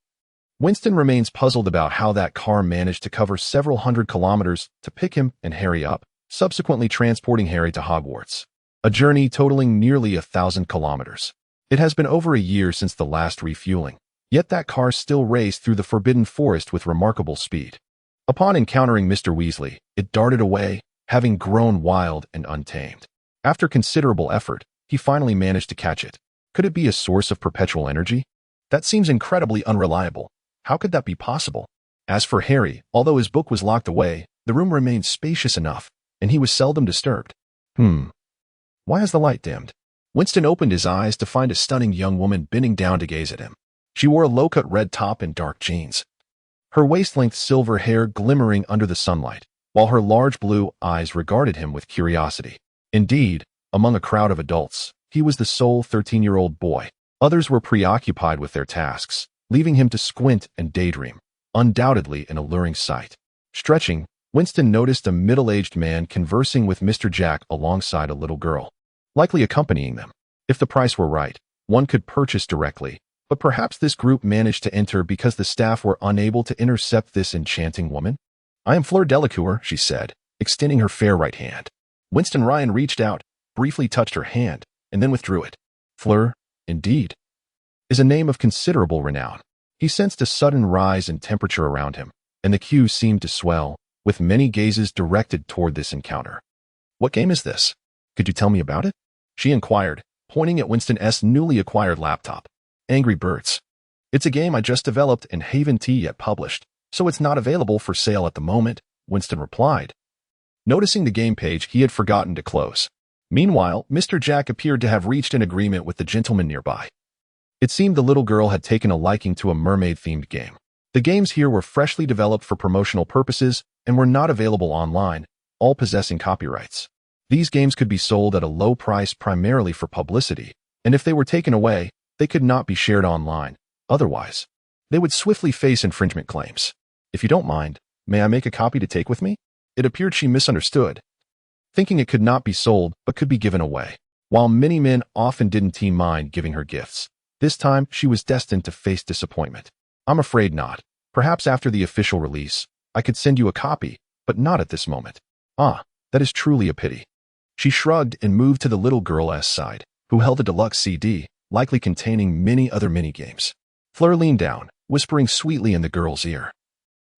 Winston remains puzzled about how that car managed to cover several hundred kilometers to pick him and Harry up, subsequently transporting Harry to Hogwarts, a journey totaling nearly 1,000 kilometers. It has been over a year since the last refueling, yet that car still raced through the Forbidden Forest with remarkable speed. Upon encountering Mr. Weasley, it darted away, having grown wild and untamed. After considerable effort, he finally managed to catch it. Could it be a source of perpetual energy? That seems incredibly unreliable. How could that be possible? As for Harry, although his book was locked away, the room remained spacious enough, and he was seldom disturbed. Why is the light dimmed? Winston opened his eyes to find a stunning young woman bending down to gaze at him. She wore a low-cut red top and dark jeans, her waist-length silver hair glimmering under the sunlight, while her large blue eyes regarded him with curiosity. Indeed, among a crowd of adults, he was the sole 13-year-old boy. Others were preoccupied with their tasks, leaving him to squint and daydream, undoubtedly an alluring sight. Stretching, Winston noticed a middle-aged man conversing with Mr. Jack alongside a little girl, likely accompanying them. If the price were right, one could purchase directly, but perhaps this group managed to enter because the staff were unable to intercept this enchanting woman? "I am Fleur Delacour," she said, extending her fair right hand. Winston Ryan reached out, briefly touched her hand, and then withdrew it. Fleur, indeed, is a name of considerable renown. He sensed a sudden rise in temperature around him, and the queue seemed to swell, with many gazes directed toward this encounter. "What game is this? Could you tell me about it?" she inquired, pointing at Winston's newly acquired laptop. "Angry Birds. It's a game I just developed and haven't yet published, so it's not available for sale at the moment," Winston replied, noticing the game page he had forgotten to close. Meanwhile, Mr. Jack appeared to have reached an agreement with the gentleman nearby. It seemed the little girl had taken a liking to a mermaid-themed game. The games here were freshly developed for promotional purposes and were not available online, all possessing copyrights. These games could be sold at a low price primarily for publicity, and if they were taken away, they could not be shared online. Otherwise, they would swiftly face infringement claims. "If you don't mind, may I make a copy to take with me?" It appeared she misunderstood, thinking it could not be sold but could be given away. While many men often didn't mind giving her gifts, this time she was destined to face disappointment. "I'm afraid not. Perhaps after the official release, I could send you a copy, but not at this moment." "Ah, that is truly a pity." She shrugged and moved to the little girl's side, who held a deluxe CD, likely containing many other mini-games. Fleur leaned down, whispering sweetly in the girl's ear,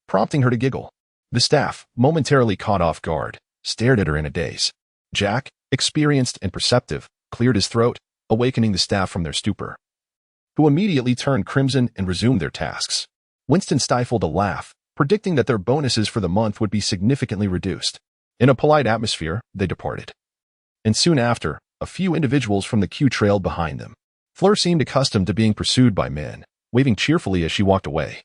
prompting her to giggle. The staff, momentarily caught off guard, stared at her in a daze. Jack, experienced and perceptive, cleared his throat, awakening the staff from their stupor, who immediately turned crimson and resumed their tasks. Winston stifled a laugh, predicting that their bonuses for the month would be significantly reduced. In a polite atmosphere, they departed. And soon after, a few individuals from the queue trailed behind them. Fleur seemed accustomed to being pursued by men, waving cheerfully as she walked away,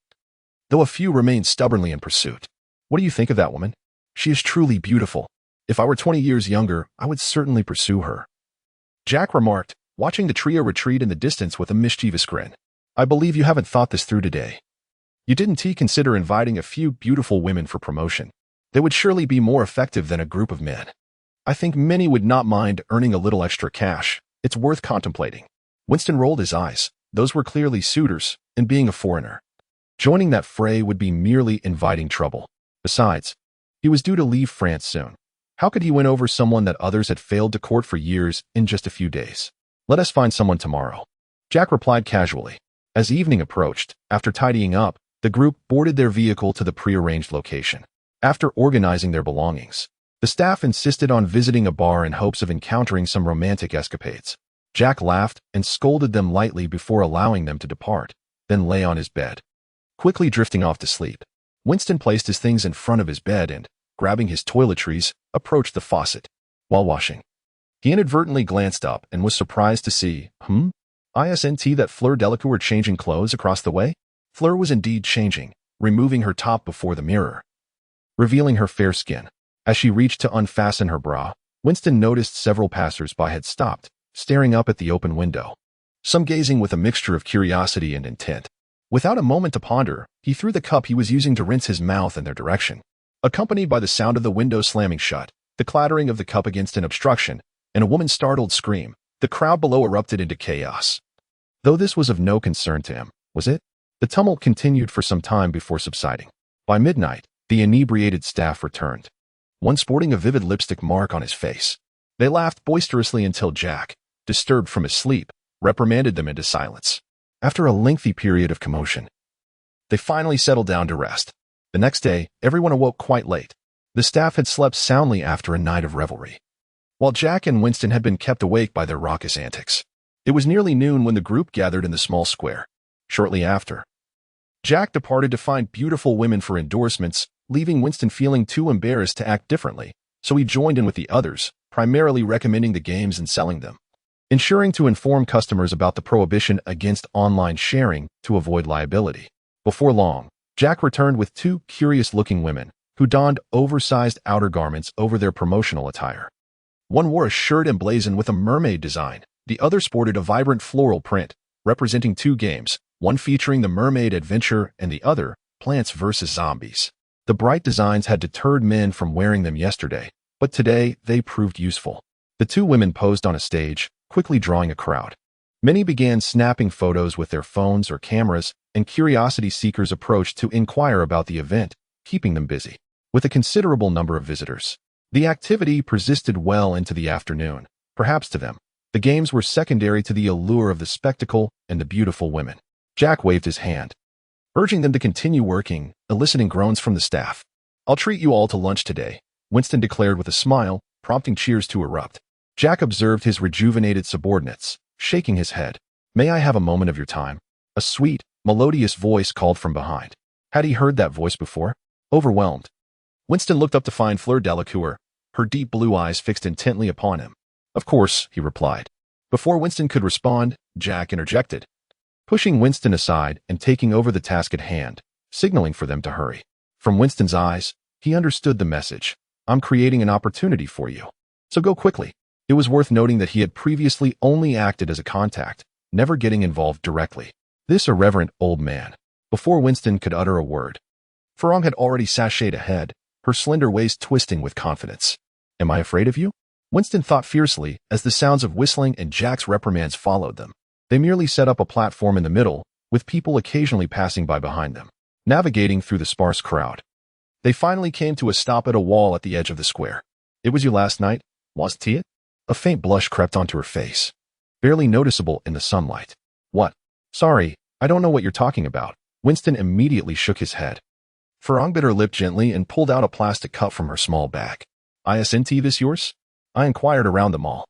though a few remained stubbornly in pursuit. "What do you think of that woman? She is truly beautiful. If I were 20 years younger, I would certainly pursue her," Jack remarked, watching the trio retreat in the distance with a mischievous grin. "I believe you haven't thought this through today. You didn't consider inviting a few beautiful women for promotion. They would surely be more effective than a group of men. I think many would not mind earning a little extra cash. It's worth contemplating." Winston rolled his eyes. Those were clearly suitors, and being a foreigner, joining that fray would be merely inviting trouble. Besides, he was due to leave France soon. How could he win over someone that others had failed to court for years in just a few days? "Let us find someone tomorrow," Jack replied casually. As evening approached, after tidying up, the group boarded their vehicle to the prearranged location. After organizing their belongings, the staff insisted on visiting a bar in hopes of encountering some romantic escapades. Jack laughed and scolded them lightly before allowing them to depart, then lay on his bed, quickly drifting off to sleep. Winston placed his things in front of his bed and, grabbing his toiletries, approached the faucet. While washing, he inadvertently glanced up and was surprised to see, that Fleur Delacour were changing clothes across the way. Fleur was indeed changing, removing her top before the mirror, revealing her fair skin. As she reached to unfasten her bra, Winston noticed several passers-by had stopped, staring up at the open window, some gazing with a mixture of curiosity and intent. Without a moment to ponder, he threw the cup he was using to rinse his mouth in their direction. Accompanied by the sound of the window slamming shut, the clattering of the cup against an obstruction, and a woman's startled scream, the crowd below erupted into chaos. Though this was of no concern to him, was it? The tumult continued for some time before subsiding. By midnight, the inebriated staff returned, one sporting a vivid lipstick mark on his face. They laughed boisterously until Jack, disturbed from his sleep, reprimanded them into silence. After a lengthy period of commotion, they finally settled down to rest. The next day, everyone awoke quite late. The staff had slept soundly after a night of revelry, while Jack and Winston had been kept awake by their raucous antics. It was nearly noon when the group gathered in the small square. Shortly after, Jack departed to find beautiful women for endorsements, leaving Winston feeling too embarrassed to act differently, so he joined in with the others, primarily recommending the games and selling them, ensuring to inform customers about the prohibition against online sharing to avoid liability. Before long, Jack returned with two curious-looking women who donned oversized outer garments over their promotional attire. One wore a shirt emblazoned with a mermaid design. The other sported a vibrant floral print, representing two games, one featuring the Mermaid Adventure and the other, Plants vs. Zombies. The bright designs had deterred men from wearing them yesterday, but today they proved useful. The two women posed on a stage, quickly drawing a crowd. Many began snapping photos with their phones or cameras, and curiosity seekers approached to inquire about the event, keeping them busy. With a considerable number of visitors, the activity persisted well into the afternoon. Perhaps to them, the games were secondary to the allure of the spectacle and the beautiful women. Jack waved his hand, urging them to continue working, eliciting groans from the staff. "I'll treat you all to lunch today," Winston declared with a smile, prompting cheers to erupt. Jack observed his rejuvenated subordinates, shaking his head. "May I have a moment of your time?" A sweet, melodious voice called from behind. Had he heard that voice before? Overwhelmed, Winston looked up to find Fleur Delacour, her deep blue eyes fixed intently upon him. "Of course," he replied. Before Winston could respond, Jack interjected, pushing Winston aside and taking over the task at hand, signaling for them to hurry. From Winston's eyes, he understood the message. "I'm creating an opportunity for you, so go quickly." It was worth noting that he had previously only acted as a contact, never getting involved directly. This irreverent old man. Before Winston could utter a word, Farong had already sashayed ahead, her slender waist twisting with confidence. "Am I afraid of you?" Winston thought fiercely as the sounds of whistling and Jack's reprimands followed them. They merely set up a platform in the middle, with people occasionally passing by behind them. Navigating through the sparse crowd, they finally came to a stop at a wall at the edge of the square. "It was you last night, wasn't it?" A faint blush crept onto her face, barely noticeable in the sunlight. "What? Sorry, I don't know what you're talking about." Winston immediately shook his head. Farong bit her lip gently and pulled out a plastic cup from her small bag. "Isn't this yours?" I inquired around the mall.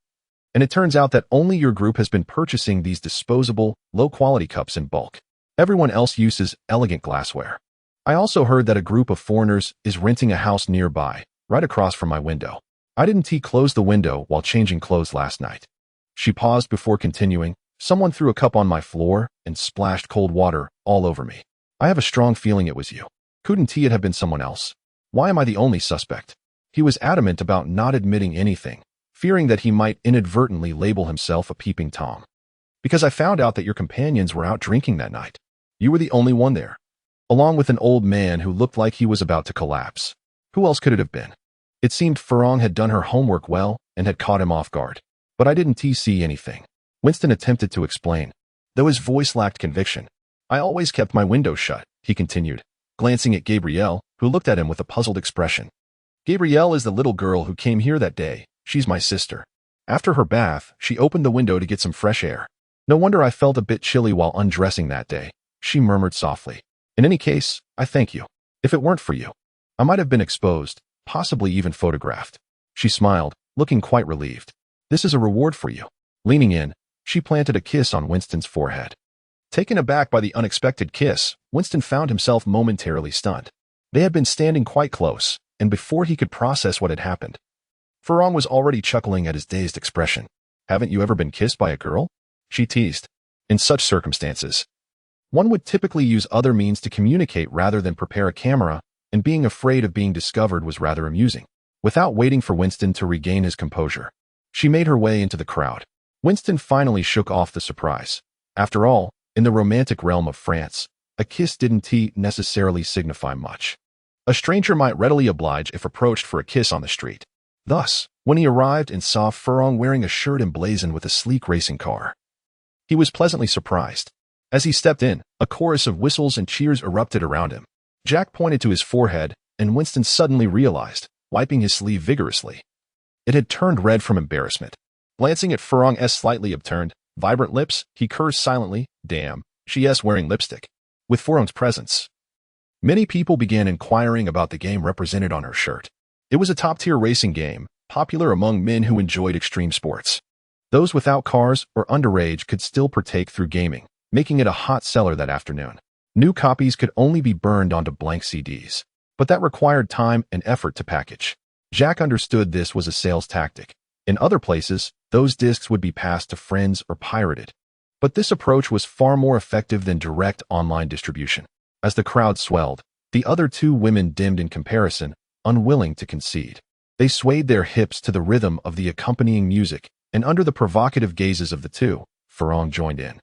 "And it turns out that only your group has been purchasing these disposable, low-quality cups in bulk. Everyone else uses elegant glassware. I also heard that a group of foreigners is renting a house nearby, right across from my window. I didn't close the window while changing clothes last night." She paused before continuing. "Someone threw a cup on my floor and splashed cold water all over me. I have a strong feeling it was you. Couldn't it have been someone else? Why am I the only suspect?" He was adamant about not admitting anything, fearing that he might inadvertently label himself a peeping Tom. "Because I found out that your companions were out drinking that night. You were the only one there, along with an old man who looked like he was about to collapse. Who else could it have been?" It seemed Farong had done her homework well and had caught him off guard. "But I didn't see anything." Winston attempted to explain, though his voice lacked conviction. "I always kept my window shut," he continued, glancing at Gabrielle, who looked at him with a puzzled expression. "Gabrielle is the little girl who came here that day. She's my sister. After her bath, she opened the window to get some fresh air. No wonder I felt a bit chilly while undressing that day," she murmured softly. "In any case, I thank you. If it weren't for you, I might have been exposed, possibly even photographed." She smiled, looking quite relieved. "This is a reward for you." Leaning in, she planted a kiss on Winston's forehead. Taken aback by the unexpected kiss, Winston found himself momentarily stunned. They had been standing quite close, and before he could process what had happened, Farong was already chuckling at his dazed expression. "Haven't you ever been kissed by a girl?" she teased. "In such circumstances, one would typically use other means to communicate rather than prepare a camera, and being afraid of being discovered was rather amusing." Without waiting for Winston to regain his composure, she made her way into the crowd. Winston finally shook off the surprise. After all, in the romantic realm of France, a kiss didn't necessarily signify much. A stranger might readily oblige if approached for a kiss on the street. Thus, when he arrived and saw Furong wearing a shirt emblazoned with a sleek racing car, he was pleasantly surprised. As he stepped in, a chorus of whistles and cheers erupted around him. Jack pointed to his forehead, and Winston suddenly realized, wiping his sleeve vigorously. It had turned red from embarrassment. Glancing at Furong's slightly upturned, vibrant lips, he cursed silently, "Damn, she's wearing lipstick." With Furong's presence, many people began inquiring about the game represented on her shirt. It was a top-tier racing game, popular among men who enjoyed extreme sports. Those without cars or underage could still partake through gaming, making it a hot seller that afternoon. New copies could only be burned onto blank CDs, but that required time and effort to package. Jack understood this was a sales tactic. In other places, those discs would be passed to friends or pirated. But this approach was far more effective than direct online distribution. As the crowd swelled, the other two women dimmed in comparison, unwilling to concede. They swayed their hips to the rhythm of the accompanying music, and under the provocative gazes of the two, Furong joined in,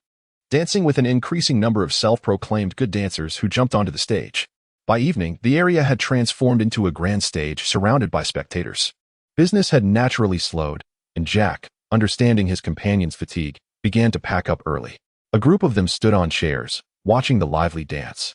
dancing with an increasing number of self-proclaimed good dancers who jumped onto the stage. By evening, the area had transformed into a grand stage surrounded by spectators. Business had naturally slowed, and Jack, understanding his companion's fatigue, began to pack up early. A group of them stood on chairs, watching the lively dance.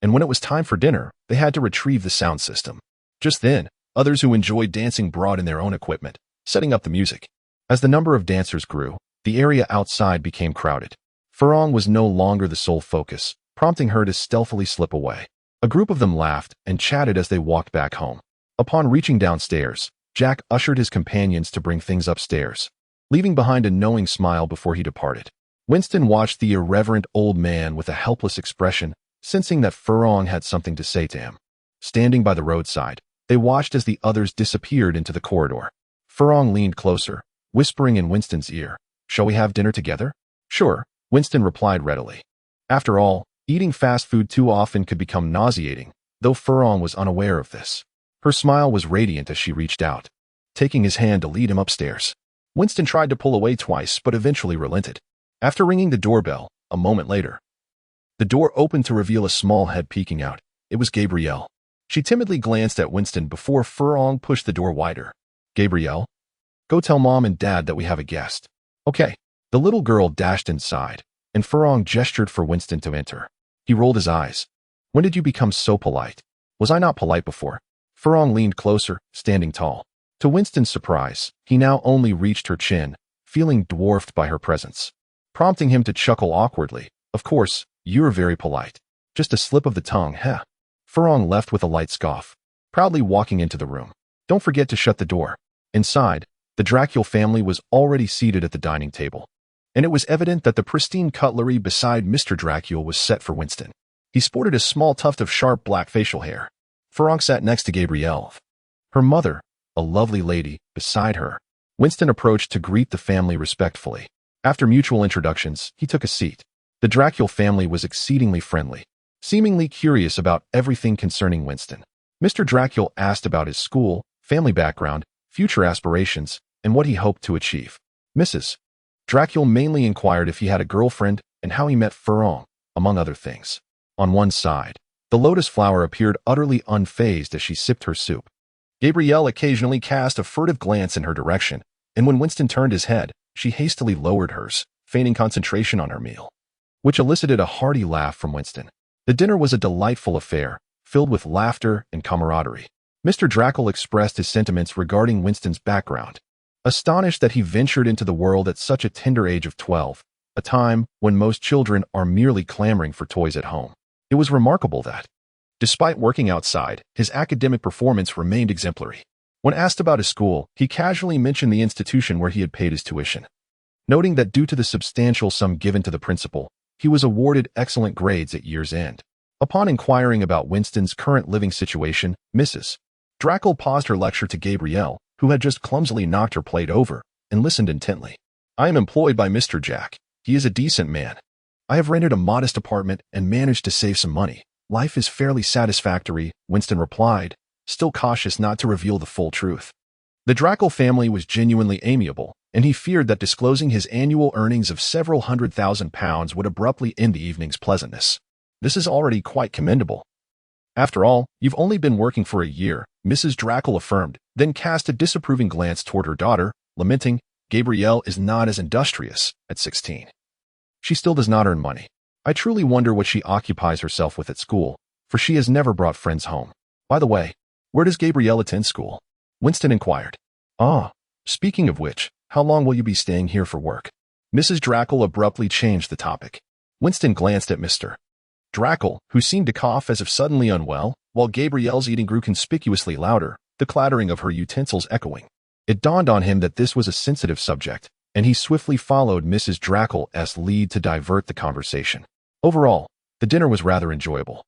And when it was time for dinner, they had to retrieve the sound system. Just then, others who enjoyed dancing brought in their own equipment, setting up the music. As the number of dancers grew, the area outside became crowded. Furong was no longer the sole focus, prompting her to stealthily slip away. A group of them laughed and chatted as they walked back home. Upon reaching downstairs, Jack ushered his companions to bring things upstairs, leaving behind a knowing smile before he departed. Winston watched the irreverent old man with a helpless expression, sensing that Furong had something to say to him. Standing by the roadside, they watched as the others disappeared into the corridor. Furong leaned closer, whispering in Winston's ear, "Shall we have dinner together?" "Sure," Winston replied readily. After all, eating fast food too often could become nauseating, though Furong was unaware of this. Her smile was radiant as she reached out, taking his hand to lead him upstairs. Winston tried to pull away twice, but eventually relented. After ringing the doorbell, a moment later, the door opened to reveal a small head peeking out. It was Gabrielle. She timidly glanced at Winston before Furong pushed the door wider. "Gabrielle? Go tell Mom and Dad that we have a guest." "Okay." The little girl dashed inside, and Furong gestured for Winston to enter. He rolled his eyes. "When did you become so polite? Was I not polite before?" Furong leaned closer, standing tall. To Winston's surprise, he now only reached her chin, feeling dwarfed by her presence, prompting him to chuckle awkwardly. "Of course, you're very polite. Just a slip of the tongue, heh?" Furong left with a light scoff, proudly walking into the room. "Don't forget to shut the door." Inside, the Dracul family was already seated at the dining table, and it was evident that the pristine cutlery beside Mr. Dracul was set for Winston. He sported a small tuft of sharp black facial hair. Furong sat next to Gabrielle. Her mother, a lovely lady, beside her. Winston approached to greet the family respectfully. After mutual introductions, he took a seat. The Dracul family was exceedingly friendly, seemingly curious about everything concerning Winston. Mr. Dracul asked about his school, family background, future aspirations, and what he hoped to achieve. Mrs. Dracul mainly inquired if he had a girlfriend and how he met Furong, among other things. On one side, the lotus flower appeared utterly unfazed as she sipped her soup. Gabrielle occasionally cast a furtive glance in her direction, and when Winston turned his head, she hastily lowered hers, feigning concentration on her meal, which elicited a hearty laugh from Winston. The dinner was a delightful affair, filled with laughter and camaraderie. Mr. Dracul expressed his sentiments regarding Winston's background, astonished that he ventured into the world at such a tender age of 12, a time when most children are merely clamoring for toys at home. It was remarkable that, despite working outside, his academic performance remained exemplary. When asked about his school, he casually mentioned the institution where he had paid his tuition, noting that due to the substantial sum given to the principal, he was awarded excellent grades at year's end. Upon inquiring about Winston's current living situation, Mrs. Dracul paused her lecture to Gabrielle, who had just clumsily knocked her plate over, and listened intently. "I am employed by Mr. Jack. He is a decent man. I have rented a modest apartment and managed to save some money. Life is fairly satisfactory," Winston replied, still cautious not to reveal the full truth. The Dracul family was genuinely amiable, and he feared that disclosing his annual earnings of several £100,000 would abruptly end the evening's pleasantness. This is already quite commendable. After all, you've only been working for a year, Mrs. Drackle affirmed, then cast a disapproving glance toward her daughter, lamenting, Gabrielle is not as industrious at 16. She still does not earn money. I truly wonder what she occupies herself with at school, for she has never brought friends home. By the way, where does Gabrielle attend school? Winston inquired. Ah, speaking of which, how long will you be staying here for work? Mrs. Drackle abruptly changed the topic. Winston glanced at Mr. Drackle, who seemed to cough as if suddenly unwell, while Gabrielle's eating grew conspicuously louder, the clattering of her utensils echoing. It dawned on him that this was a sensitive subject, and he swiftly followed Mrs. Drackle's lead to divert the conversation. Overall, the dinner was rather enjoyable,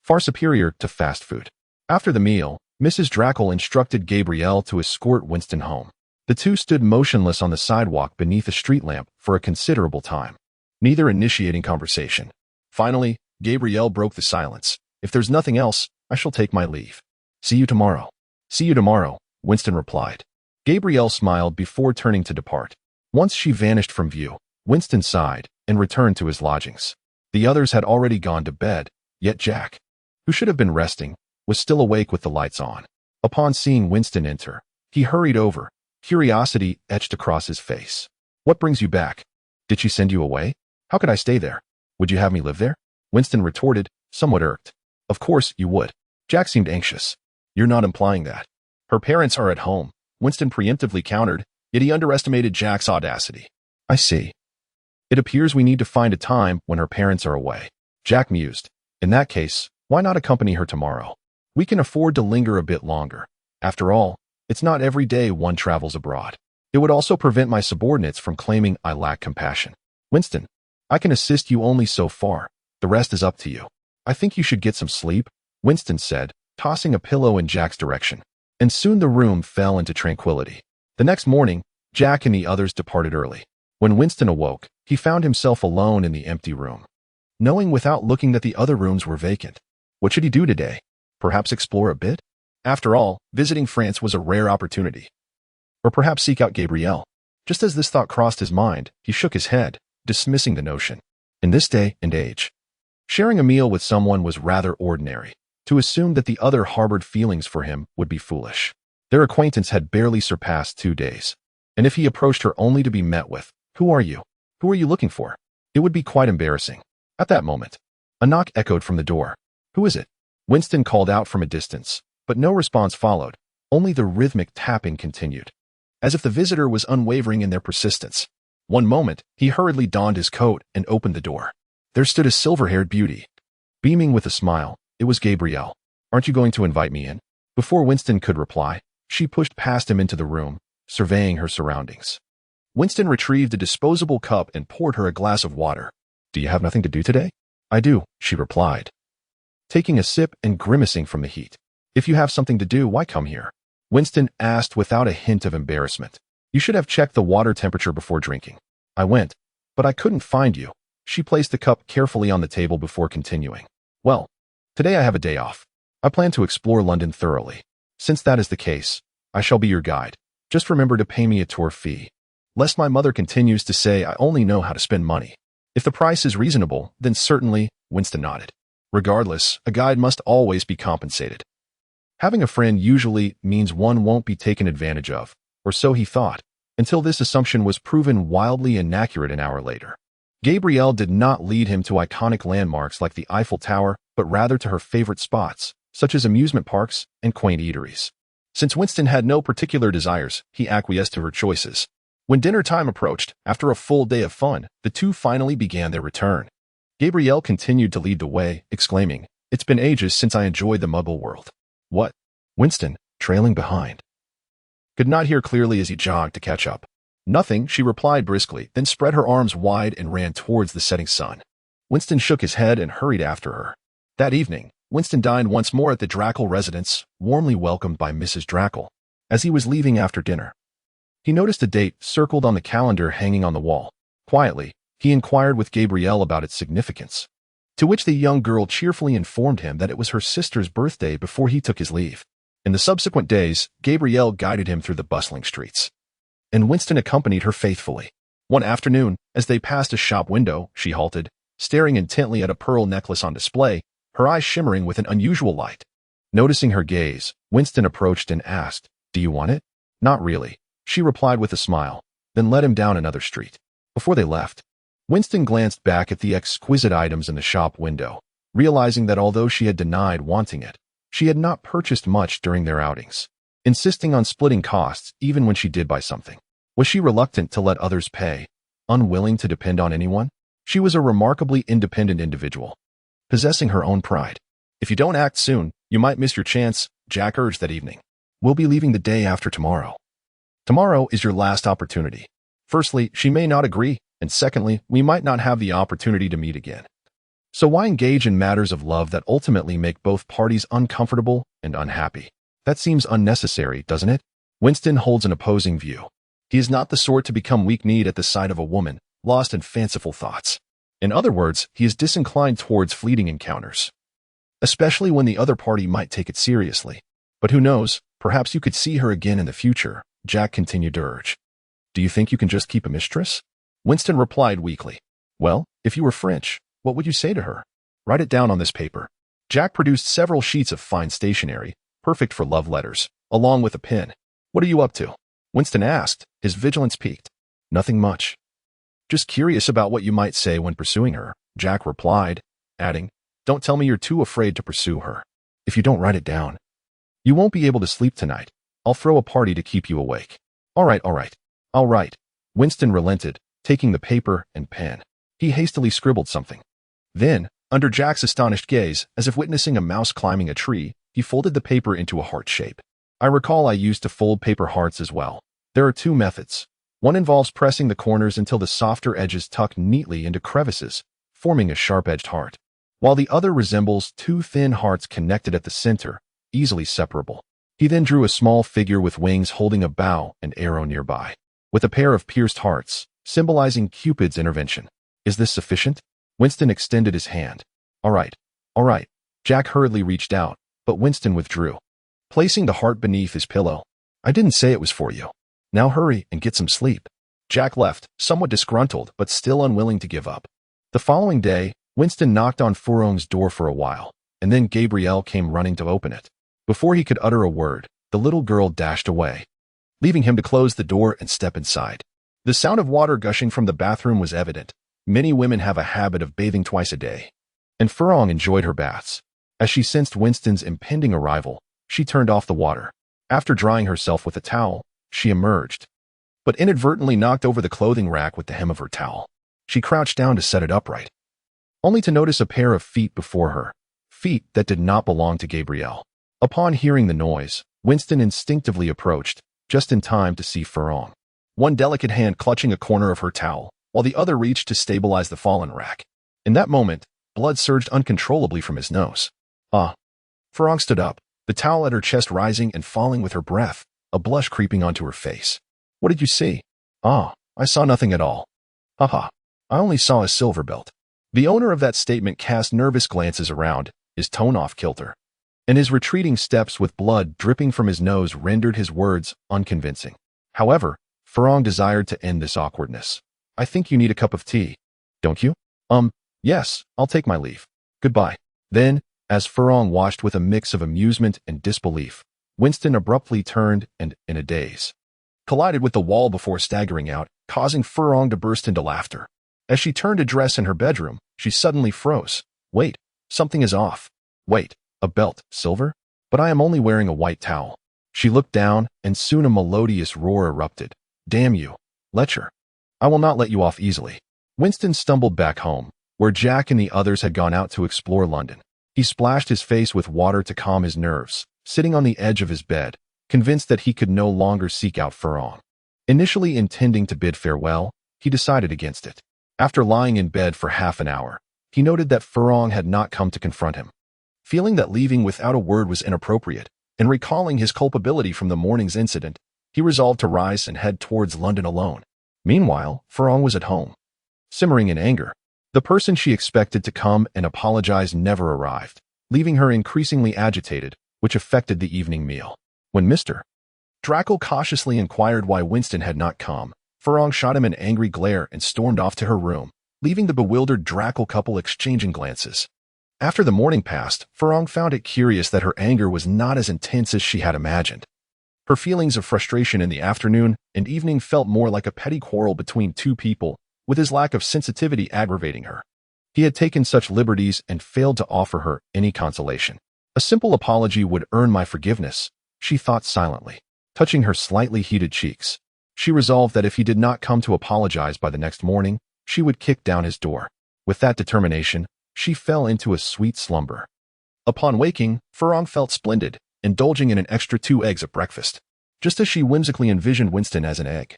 far superior to fast food. After the meal, Mrs. Drackle instructed Gabrielle to escort Winston home. The two stood motionless on the sidewalk beneath a street lamp for a considerable time, neither initiating conversation. Finally, Gabrielle broke the silence. If there's nothing else, I shall take my leave. See you tomorrow. See you tomorrow, Winston replied. Gabrielle smiled before turning to depart. Once she vanished from view, Winston sighed and returned to his lodgings. The others had already gone to bed, yet Jack, who should have been resting, was still awake with the lights on. Upon seeing Winston enter, he hurried over, curiosity etched across his face. What brings you back? Did she send you away? How could I stay there? Would you have me live there? Winston retorted, somewhat irked. Of course you would. Jack seemed anxious. You're not implying that. Her parents are at home, Winston preemptively countered, yet he underestimated Jack's audacity. I see. It appears we need to find a time when her parents are away. Jack mused. In that case, why not accompany her tomorrow? We can afford to linger a bit longer. After all, it's not every day one travels abroad. It would also prevent my subordinates from claiming I lack compassion. Winston, I can assist you only so far. The rest is up to you. I think you should get some sleep, Winston said, tossing a pillow in Jack's direction. And soon the room fell into tranquility. The next morning, Jack and the others departed early. When Winston awoke, he found himself alone in the empty room, knowing without looking that the other rooms were vacant. What should he do today? Perhaps explore a bit? After all, visiting France was a rare opportunity. Or perhaps seek out Gabrielle. Just as this thought crossed his mind, he shook his head, dismissing the notion. In this day and age, sharing a meal with someone was rather ordinary. To assume that the other harbored feelings for him would be foolish. Their acquaintance had barely surpassed 2 days. And if he approached her only to be met with, "Who are you? Who are you looking for?" it would be quite embarrassing. At that moment, a knock echoed from the door. Who is it? Winston called out from a distance, but no response followed. Only the rhythmic tapping continued, as if the visitor was unwavering in their persistence. One moment, he hurriedly donned his coat and opened the door. There stood a silver-haired beauty. Beaming with a smile, it was Gabrielle. Aren't you going to invite me in? Before Winston could reply, she pushed past him into the room, surveying her surroundings. Winston retrieved a disposable cup and poured her a glass of water. Do you have nothing to do today? I do, she replied, taking a sip and grimacing from the heat. If you have something to do, why come here? Winston asked without a hint of embarrassment. You should have checked the water temperature before drinking. I went, but I couldn't find you. She placed the cup carefully on the table before continuing. Well, today I have a day off. I plan to explore London thoroughly. Since that is the case, I shall be your guide. Just remember to pay me a tour fee, lest my mother continues to say I only know how to spend money. If the price is reasonable, then certainly, Winston nodded. Regardless, a guide must always be compensated. Having a friend usually means one won't be taken advantage of, or so he thought, until this assumption was proven wildly inaccurate an hour later. Gabrielle did not lead him to iconic landmarks like the Eiffel Tower, but rather to her favorite spots, such as amusement parks and quaint eateries. Since Winston had no particular desires, he acquiesced to her choices. When dinner time approached, after a full day of fun, the two finally began their return. Gabrielle continued to lead the way, exclaiming, "It's been ages since I enjoyed the muggle world." What? Winston, trailing behind, could not hear clearly as he jogged to catch up. Nothing, she replied briskly, then spread her arms wide and ran towards the setting sun. Winston shook his head and hurried after her. That evening, Winston dined once more at the Drackle residence, warmly welcomed by Mrs. Drackle. As he was leaving after dinner, he noticed a date circled on the calendar hanging on the wall. Quietly, he inquired with Gabrielle about its significance, to which the young girl cheerfully informed him that it was her sister's birthday before he took his leave. In the subsequent days, Gabrielle guided him through the bustling streets, and Winston accompanied her faithfully. One afternoon, as they passed a shop window, she halted, staring intently at a pearl necklace on display, her eyes shimmering with an unusual light. Noticing her gaze, Winston approached and asked, "Do you want it?" "Not really," she replied with a smile, then led him down another street. Before they left, Winston glanced back at the exquisite items in the shop window, realizing that although she had denied wanting it, she had not purchased much during their outings, insisting on splitting costs even when she did buy something. Was she reluctant to let others pay, unwilling to depend on anyone? She was a remarkably independent individual, possessing her own pride. "If you don't act soon, you might miss your chance," Jack urged that evening. "We'll be leaving the day after tomorrow. Tomorrow is your last opportunity. Firstly, she may not agree, and secondly, we might not have the opportunity to meet again. So why engage in matters of love that ultimately make both parties uncomfortable and unhappy? That seems unnecessary, doesn't it?" Winston holds an opposing view. He is not the sort to become weak-kneed at the sight of a woman, lost in fanciful thoughts. In other words, he is disinclined towards fleeting encounters, especially when the other party might take it seriously. "But who knows, perhaps you could see her again in the future," Jack continued to urge. "Do you think you can just keep a mistress?" Winston replied weakly. "Well, if you were French, what would you say to her? Write it down on this paper." Jack produced several sheets of fine stationery, perfect for love letters, along with a pen. "What are you up to?" Winston asked, his vigilance piqued. "Nothing much. Just curious about what you might say when pursuing her," Jack replied, adding, "Don't tell me you're too afraid to pursue her. If you don't write it down, you won't be able to sleep tonight. I'll throw a party to keep you awake." All right. I'll write." Winston relented, taking the paper and pen. He hastily scribbled something. Then, under Jack's astonished gaze, as if witnessing a mouse climbing a tree, he folded the paper into a heart shape. "I recall I used to fold paper hearts as well. There are two methods. One involves pressing the corners until the softer edges tuck neatly into crevices, forming a sharp-edged heart, while the other resembles two thin hearts connected at the center, easily separable." He then drew a small figure with wings holding a bow and arrow nearby, with a pair of pierced hearts, symbolizing Cupid's intervention. "Is this sufficient?" Winston extended his hand. All right. Jack hurriedly reached out, but Winston withdrew, placing the heart beneath his pillow. "I didn't say it was for you. Now hurry and get some sleep." Jack left, somewhat disgruntled but still unwilling to give up. The following day, Winston knocked on Furong's door for a while, and then Gabrielle came running to open it. Before he could utter a word, the little girl dashed away, leaving him to close the door and step inside. The sound of water gushing from the bathroom was evident. Many women have a habit of bathing twice a day, and Furong enjoyed her baths. As she sensed Winston's impending arrival, she turned off the water. After drying herself with a towel, she emerged, but inadvertently knocked over the clothing rack with the hem of her towel. She crouched down to set it upright, only to notice a pair of feet before her, feet that did not belong to Gabrielle. Upon hearing the noise, Winston instinctively approached, just in time to see Furong, one delicate hand clutching a corner of her towel, while the other reached to stabilize the fallen rack. In that moment, blood surged uncontrollably from his nose. Furong stood up, the towel at her chest rising and falling with her breath, a blush creeping onto her face. "What did you see?" "I saw nothing at all. I only saw a silver belt." The owner of that statement cast nervous glances around, his tone off kilter, and his retreating steps with blood dripping from his nose rendered his words unconvincing. However, Furong desired to end this awkwardness. "I think you need a cup of tea, don't you?" Yes, I'll take my leave. Goodbye." Then, as Furong watched with a mix of amusement and disbelief, Winston abruptly turned and, in a daze, collided with the wall before staggering out, causing Furong to burst into laughter. As she turned to dress in her bedroom, she suddenly froze. "Wait, something is off. Wait, a belt, silver? But I am only wearing a white towel." She looked down, and soon a melodious roar erupted. "Damn you, lecher. I will not let you off easily." Winston stumbled back home, where Jack and the others had gone out to explore London. He splashed his face with water to calm his nerves, sitting on the edge of his bed, convinced that he could no longer seek out Furong. Initially intending to bid farewell, he decided against it. After lying in bed for half an hour, he noted that Furong had not come to confront him. Feeling that leaving without a word was inappropriate, and recalling his culpability from the morning's incident, he resolved to rise and head towards London alone. Meanwhile, Furong was at home, simmering in anger. The person she expected to come and apologize never arrived, leaving her increasingly agitated, which affected the evening meal. When Mr. Draco cautiously inquired why Winston had not come, Furong shot him an angry glare and stormed off to her room, leaving the bewildered Drackle couple exchanging glances. After the morning passed, Farong found it curious that her anger was not as intense as she had imagined. Her feelings of frustration in the afternoon and evening felt more like a petty quarrel between two people, with his lack of sensitivity aggravating her. He had taken such liberties and failed to offer her any consolation. A simple apology would earn my forgiveness, she thought silently, touching her slightly heated cheeks. She resolved that if he did not come to apologize by the next morning, she would kick down his door. With that determination, she fell into a sweet slumber. Upon waking, Farong felt splendid, indulging in an extra 2 eggs at breakfast, just as she whimsically envisioned Winston as an egg.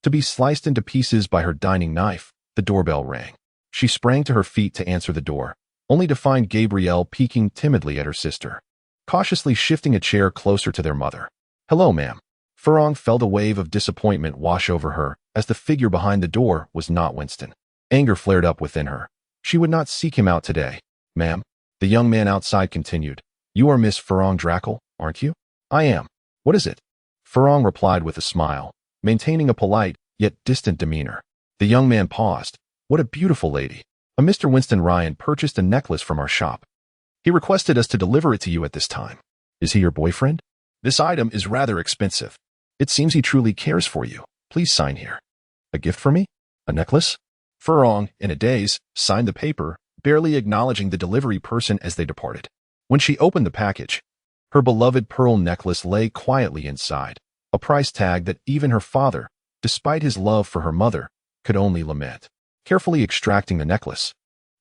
To be sliced into pieces by her dining knife, the doorbell rang. She sprang to her feet to answer the door, only to find Gabrielle peeking timidly at her sister, cautiously shifting a chair closer to their mother. "Hello, ma'am." Farong felt a wave of disappointment wash over her as the figure behind the door was not Winston. Anger flared up within her. She would not seek him out today. "Ma'am," the young man outside continued, "you are Miss Farong Drackle, aren't you?" "I am. What is it?" Farong replied with a smile, maintaining a polite yet distant demeanor. The young man paused. "What a beautiful lady. A Mr. Winston Ryan purchased a necklace from our shop. He requested us to deliver it to you at this time. Is he your boyfriend? This item is rather expensive. It seems he truly cares for you. Please sign here." "A gift for me? A necklace?" Farong, in a daze, signed the paper, barely acknowledging the delivery person as they departed. When she opened the package, her beloved pearl necklace lay quietly inside, a price tag that even her father, despite his love for her mother, could only lament. Carefully extracting the necklace,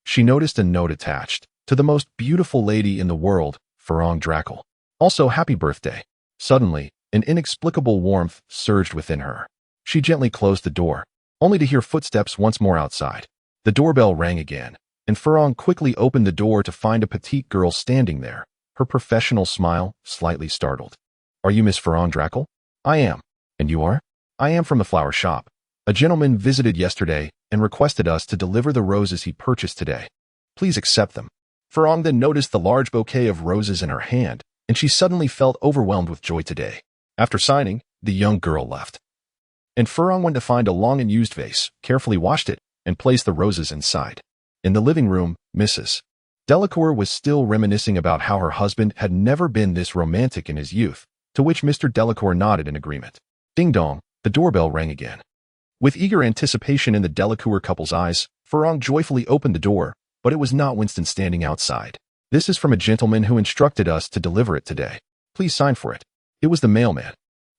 she noticed a note attached, "To the most beautiful lady in the world, Farong Drackle. Also, happy birthday." Suddenly, an inexplicable warmth surged within her. She gently closed the door, only to hear footsteps once more outside. The doorbell rang again, and Farong quickly opened the door to find a petite girl standing there, her professional smile slightly startled. "Are you Miss Farong Drackle?" "I am." "And you are?" "I am from the flower shop. A gentleman visited yesterday and requested us to deliver the roses he purchased today. Please accept them." Farong then noticed the large bouquet of roses in her hand, and she suddenly felt overwhelmed with joy today. After signing, the young girl left, and Farong went to find a long and used vase, carefully washed it, and placed the roses inside. In the living room, Mrs. Delacour was still reminiscing about how her husband had never been this romantic in his youth, to which Mr. Delacour nodded in agreement. Ding dong, the doorbell rang again. With eager anticipation in the Delacour couple's eyes, Farong joyfully opened the door, but it was not Winston standing outside. "This is from a gentleman who instructed us to deliver it today. Please sign for it." It was the mailman.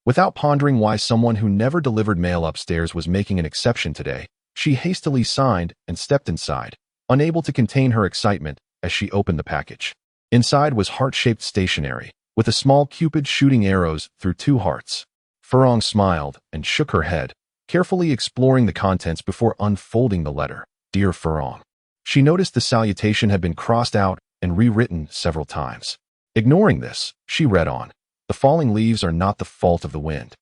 Without pondering why someone who never delivered mail upstairs was making an exception today, she hastily signed and stepped inside, unable to contain her excitement as she opened the package. Inside was heart-shaped stationery, with a small cupid shooting arrows through 2 hearts. Farong smiled and shook her head, carefully exploring the contents before unfolding the letter. "Dear Farong." She noticed the salutation had been crossed out and rewritten several times. Ignoring this, she read on. "The falling leaves are not the fault of the wind,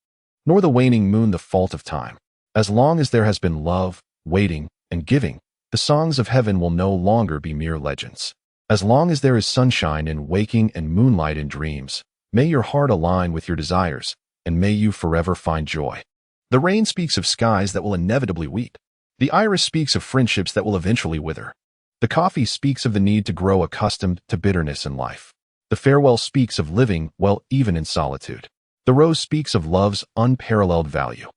nor the waning moon the fault of time. As long as there has been love, waiting, and giving, the songs of heaven will no longer be mere legends. As long as there is sunshine in waking and moonlight in dreams, may your heart align with your desires, and may you forever find joy. The rain speaks of skies that will inevitably weep. The iris speaks of friendships that will eventually wither. The coffee speaks of the need to grow accustomed to bitterness in life. The farewell speaks of living well even in solitude. The rose speaks of love's unparalleled value.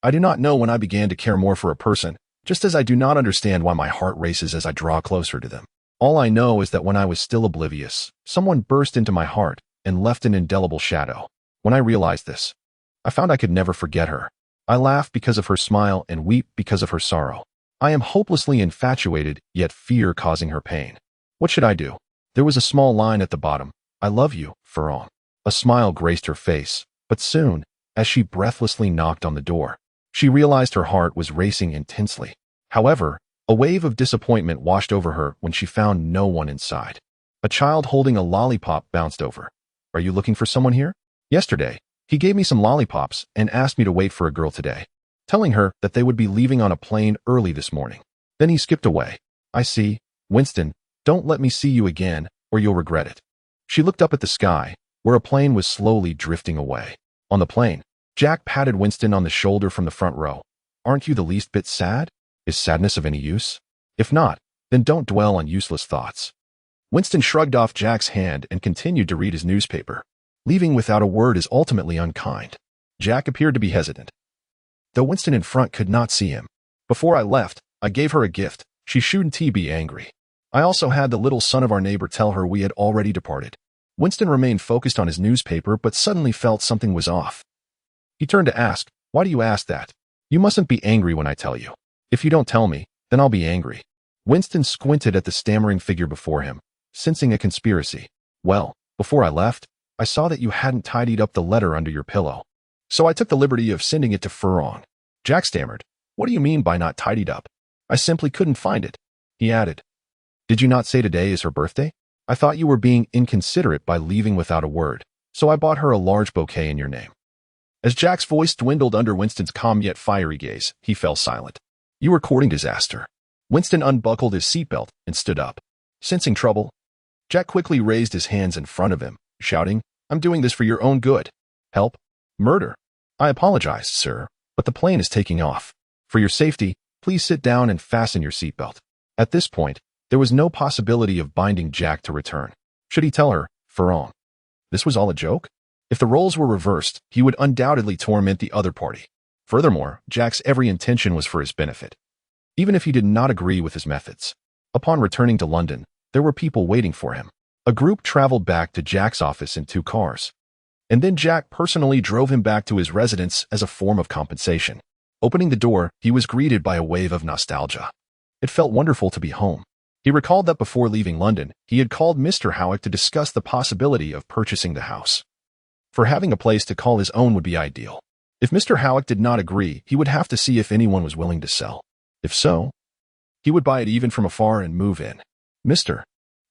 I do not know when I began to care more for a person, just as I do not understand why my heart races as I draw closer to them. All I know is that when I was still oblivious, someone burst into my heart and left an indelible shadow. When I realized this, I found I could never forget her. I laugh because of her smile and weep because of her sorrow. I am hopelessly infatuated, yet fear causing her pain. What should I do?" There was a small line at the bottom. "I love you, Farong." A smile graced her face, but soon, as she breathlessly knocked on the door, she realized her heart was racing intensely. However, a wave of disappointment washed over her when she found no one inside. A child holding a lollipop bounced over. "Are you looking for someone here?" "Yesterday, he gave me some lollipops and asked me to wait for a girl today," telling her that they would be leaving on a plane early this morning. Then he skipped away. "I see. Winston, don't let me see you again, or you'll regret it." She looked up at the sky, where a plane was slowly drifting away. On the plane, Jack patted Winston on the shoulder from the front row. "Aren't you the least bit sad? Is sadness of any use?" If not, then don't dwell on useless thoughts. Winston shrugged off Jack's hand and continued to read his newspaper. Leaving without a word is ultimately unkind. Jack appeared to be hesitant, though Winston in front could not see him. Before I left, I gave her a gift. She shouldn't be angry. I also had the little son of our neighbor tell her we had already departed. Winston remained focused on his newspaper but suddenly felt something was off. He turned to ask, "Why do you ask that? You mustn't be angry when I tell you. If you don't tell me, then I'll be angry." Winston squinted at the stammering figure before him, sensing a conspiracy. "Well, before I left, I saw that you hadn't tidied up the letter under your pillow. So I took the liberty of sending it to Furong." Jack stammered, "What do you mean by not tidied up?" "I simply couldn't find it." He added, "Did you not say today is her birthday? I thought you were being inconsiderate by leaving without a word, so I bought her a large bouquet in your name." As Jack's voice dwindled under Winston's calm yet fiery gaze, he fell silent. "You were courting disaster." Winston unbuckled his seatbelt and stood up. Sensing trouble, Jack quickly raised his hands in front of him, shouting, "I'm doing this for your own good. Help? Murder? I apologize, sir, but the plane is taking off. For your safety, please sit down and fasten your seatbelt." At this point, there was no possibility of binding Jack to return. Should he tell her, Furong, this was all a joke? If the roles were reversed, he would undoubtedly torment the other party. Furthermore, Jack's every intention was for his benefit, even if he did not agree with his methods. Upon returning to London, there were people waiting for him. A group traveled back to Jack's office in 2 cars. And then Jack personally drove him back to his residence as a form of compensation. Opening the door, he was greeted by a wave of nostalgia. It felt wonderful to be home. He recalled that before leaving London, he had called Mr. Howick to discuss the possibility of purchasing the house. For having a place to call his own would be ideal. If Mr. Howick did not agree, he would have to see if anyone was willing to sell. If so, he would buy it even from afar and move in. Mr.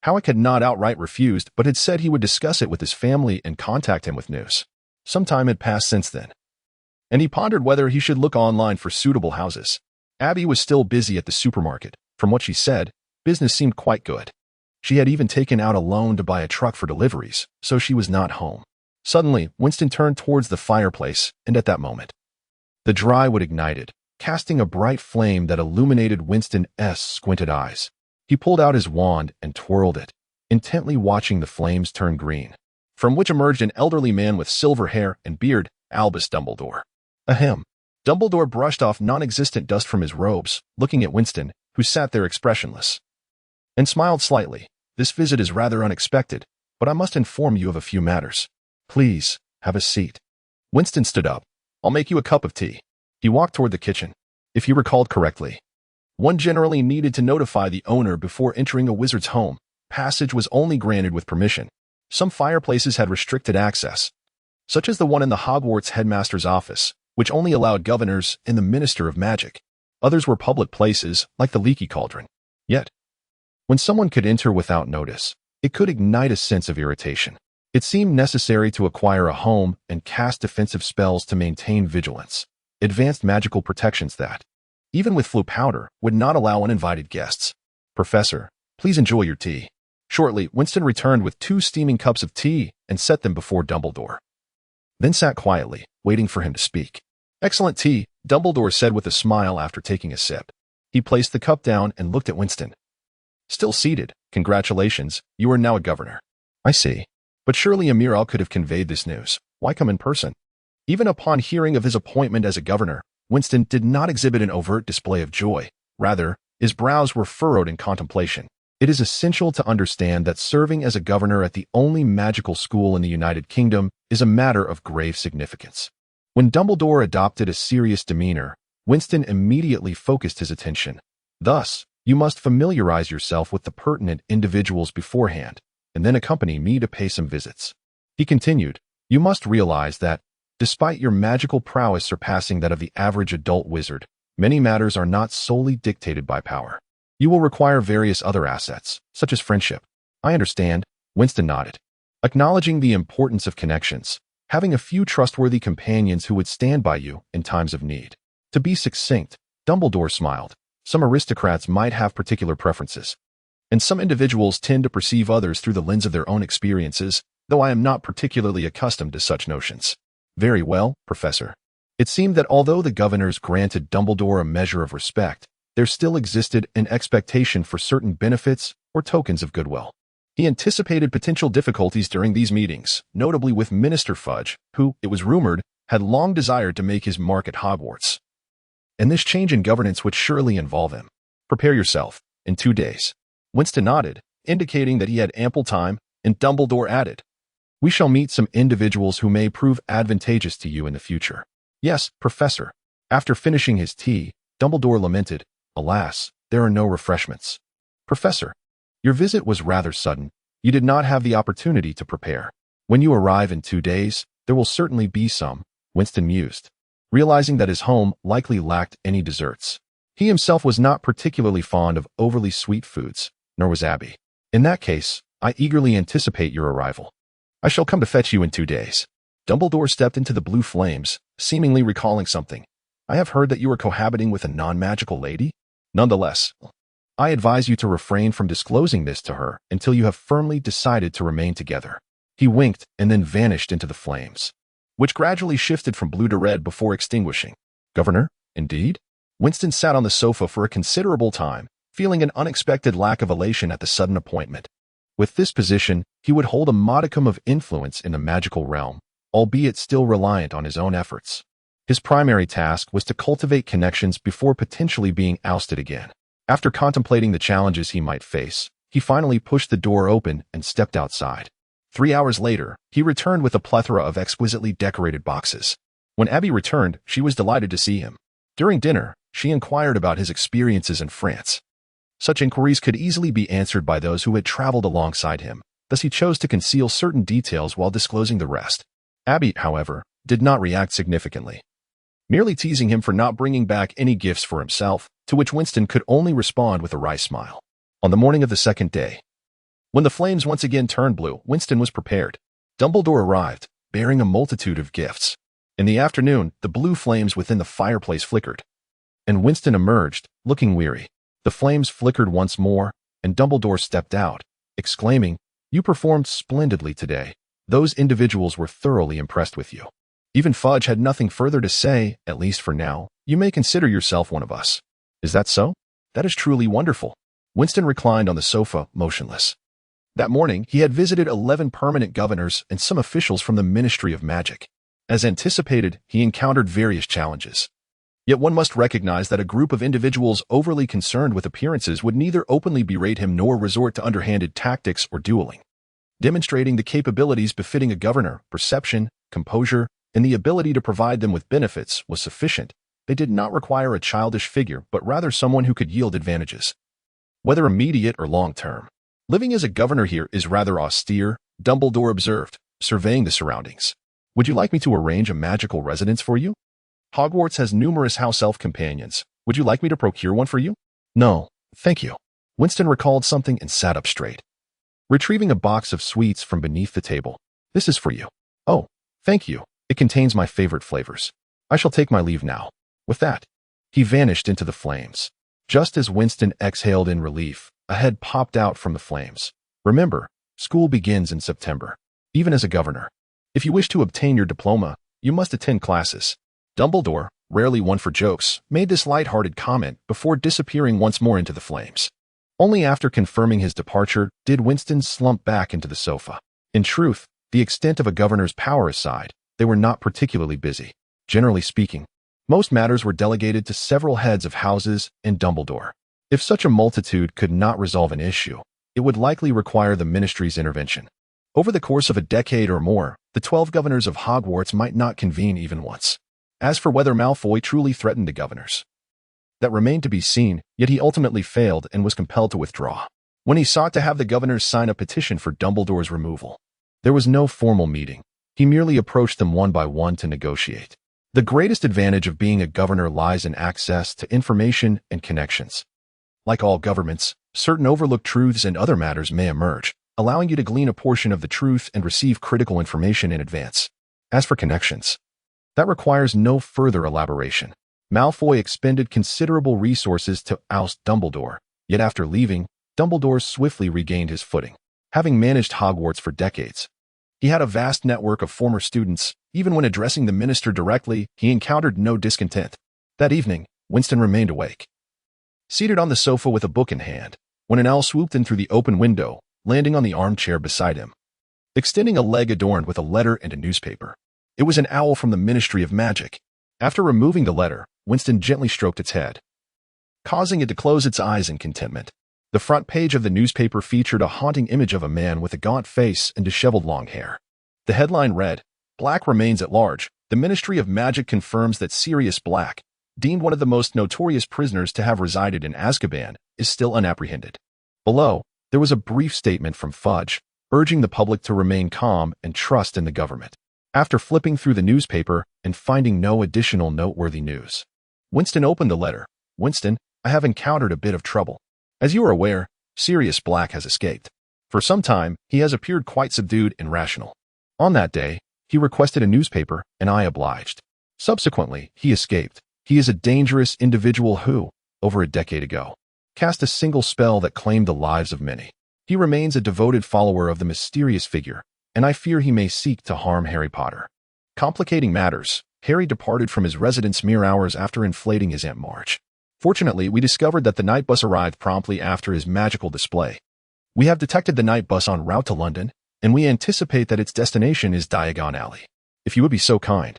Howick had not outright refused, but had said he would discuss it with his family and contact him with news. Some time had passed since then, and he pondered whether he should look online for suitable houses. Abby was still busy at the supermarket. From what she said, business seemed quite good. She had even taken out a loan to buy a truck for deliveries, so she was not home. Suddenly, Winston turned towards the fireplace, and at that moment, the dry wood ignited, casting a bright flame that illuminated Winston's squinted eyes. He pulled out his wand and twirled it, intently watching the flames turn green, from which emerged an elderly man with silver hair and beard, Albus Dumbledore. Ahem. Dumbledore brushed off non-existent dust from his robes, looking at Winston, who sat there expressionless, and smiled slightly. "This visit is rather unexpected, but I must inform you of a few matters. Please, have a seat." Winston stood up. "I'll make you a cup of tea." He walked toward the kitchen. If he recalled correctly, one generally needed to notify the owner before entering a wizard's home. Passage was only granted with permission. Some fireplaces had restricted access, such as the one in the Hogwarts headmaster's office, which only allowed governors and the Minister of Magic. Others were public places, like the Leaky Cauldron. Yet, when someone could enter without notice, it could ignite a sense of irritation. It seemed necessary to acquire a home and cast defensive spells to maintain vigilance. Advanced magical protections that, even with flu powder, would not allow uninvited guests. "Professor, please enjoy your tea." Shortly, Winston returned with 2 steaming cups of tea and set them before Dumbledore, then sat quietly, waiting for him to speak. "Excellent tea," Dumbledore said with a smile after taking a sip. He placed the cup down and looked at Winston. "Still seated. Congratulations, you are now a governor." "I see. But surely Amiral could have conveyed this news. Why come in person?" Even upon hearing of his appointment as a governor, Winston did not exhibit an overt display of joy. Rather, his brows were furrowed in contemplation. It is essential to understand that serving as a governor at the only magical school in the United Kingdom is a matter of grave significance. When Dumbledore adopted a serious demeanor, Winston immediately focused his attention. "Thus, you must familiarize yourself with the pertinent individuals beforehand, and then accompany me to pay some visits." He continued, "You must realize that, despite your magical prowess surpassing that of the average adult wizard, many matters are not solely dictated by power. You will require various other assets, such as friendship." "I understand," Winston nodded, acknowledging the importance of connections, having a few trustworthy companions who would stand by you in times of need. To be succinct, Dumbledore smiled. "Some aristocrats might have particular preferences, and some individuals tend to perceive others through the lens of their own experiences, though I am not particularly accustomed to such notions." "Very well, Professor." It seemed that although the governors granted Dumbledore a measure of respect, there still existed an expectation for certain benefits or tokens of goodwill. He anticipated potential difficulties during these meetings, notably with Minister Fudge, who, it was rumored, had long desired to make his mark at Hogwarts. And this change in governance would surely involve him. Prepare yourself. In 2 days. Winston nodded, indicating that he had ample time, and Dumbledore added, "We shall meet some individuals who may prove advantageous to you in the future." "Yes, Professor." After finishing his tea, Dumbledore lamented, "Alas, there are no refreshments." "Professor, your visit was rather sudden. You did not have the opportunity to prepare. When you arrive in 2 days, there will certainly be some," Winston mused, realizing that his home likely lacked any desserts. He himself was not particularly fond of overly sweet foods, nor was Abby. "In that case, I eagerly anticipate your arrival. I shall come to fetch you in 2 days." Dumbledore stepped into the blue flames, seemingly recalling something. "I have heard that you are cohabiting with a non-magical lady? Nonetheless, I advise you to refrain from disclosing this to her until you have firmly decided to remain together." He winked and then vanished into the flames, which gradually shifted from blue to red before extinguishing. "Governor, indeed?" Winston sat on the sofa for a considerable time, feeling an unexpected lack of elation at the sudden appointment. With this position, he would hold a modicum of influence in the magical realm, albeit still reliant on his own efforts. His primary task was to cultivate connections before potentially being ousted again. After contemplating the challenges he might face, he finally pushed the door open and stepped outside. 3 hours later, he returned with a plethora of exquisitely decorated boxes. When Abby returned, she was delighted to see him. During dinner, she inquired about his experiences in France. Such inquiries could easily be answered by those who had traveled alongside him, thus he chose to conceal certain details while disclosing the rest. Abby, however, did not react significantly, merely teasing him for not bringing back any gifts for himself, to which Winston could only respond with a wry smile. On the morning of the second day, when the flames once again turned blue, Winston was prepared. Dumbledore arrived, bearing a multitude of gifts. In the afternoon, the blue flames within the fireplace flickered, and Winston emerged, looking weary. The flames flickered once more, and Dumbledore stepped out, exclaiming, "You performed splendidly today. Those individuals were thoroughly impressed with you." Even Fudge had nothing further to say, at least for now. "You may consider yourself one of us." "Is that so? That is truly wonderful." Winston reclined on the sofa, motionless. That morning, he had visited 11 permanent governors and some officials from the Ministry of Magic. As anticipated, he encountered various challenges. Yet one must recognize that a group of individuals overly concerned with appearances would neither openly berate him nor resort to underhanded tactics or dueling. Demonstrating the capabilities befitting a governor, perception, composure, and the ability to provide them with benefits was sufficient. They did not require a childish figure, but rather someone who could yield advantages, whether immediate or long-term. "Living as a governor here is rather austere," Dumbledore observed, surveying the surroundings. "Would you like me to arrange a magical residence for you? Hogwarts has numerous house-elf companions. Would you like me to procure one for you?" "No, thank you." Winston recalled something and sat up straight, retrieving a box of sweets from beneath the table. "This is for you." "Oh, thank you. It contains my favorite flavors. I shall take my leave now." With that, he vanished into the flames. Just as Winston exhaled in relief, a head popped out from the flames. "Remember, school begins in September. Even as a governor, if you wish to obtain your diploma, you must attend classes." Dumbledore, rarely one for jokes, made this light-hearted comment before disappearing once more into the flames. Only after confirming his departure did Winston slump back into the sofa. In truth, the extent of a governor's power aside, they were not particularly busy. Generally speaking, most matters were delegated to several heads of houses and Dumbledore. If such a multitude could not resolve an issue, it would likely require the ministry's intervention. Over the course of a decade or more, the 12 governors of Hogwarts might not convene even once. As for whether Malfoy truly threatened the governors, that remained to be seen, yet he ultimately failed and was compelled to withdraw. When he sought to have the governors sign a petition for Dumbledore's removal, there was no formal meeting. He merely approached them one by one to negotiate. The greatest advantage of being a governor lies in access to information and connections. Like all governments, certain overlooked truths and other matters may emerge, allowing you to glean a portion of the truth and receive critical information in advance. As for connections, that requires no further elaboration. Malfoy expended considerable resources to oust Dumbledore, yet after leaving, Dumbledore swiftly regained his footing. Having managed Hogwarts for decades, he had a vast network of former students. Even when addressing the minister directly, he encountered no discontent. That evening, Winston remained awake, seated on the sofa with a book in hand, when an owl swooped in through the open window, landing on the armchair beside him, extending a leg adorned with a letter and a newspaper. It was an owl from the Ministry of Magic. After removing the letter, Winston gently stroked its head, causing it to close its eyes in contentment. The front page of the newspaper featured a haunting image of a man with a gaunt face and disheveled long hair. The headline read, "Black remains at large. The Ministry of Magic confirms that Sirius Black, deemed one of the most notorious prisoners to have resided in Azkaban, is still unapprehended." Below, there was a brief statement from Fudge, urging the public to remain calm and trust in the government. After flipping through the newspaper and finding no additional noteworthy news, Winston opened the letter. "Winston, I have encountered a bit of trouble. As you are aware, Sirius Black has escaped. For some time, he has appeared quite subdued and rational. On that day, he requested a newspaper, and I obliged. Subsequently, he escaped. He is a dangerous individual who, over a decade ago, cast a single spell that claimed the lives of many. He remains a devoted follower of the mysterious figure, and I fear he may seek to harm Harry Potter." Complicating matters, Harry departed from his residence mere hours after inflating his Aunt March. Fortunately, we discovered that the night bus arrived promptly after his magical display. We have detected the night bus en route to London, and we anticipate that its destination is Diagon Alley. If you would be so kind,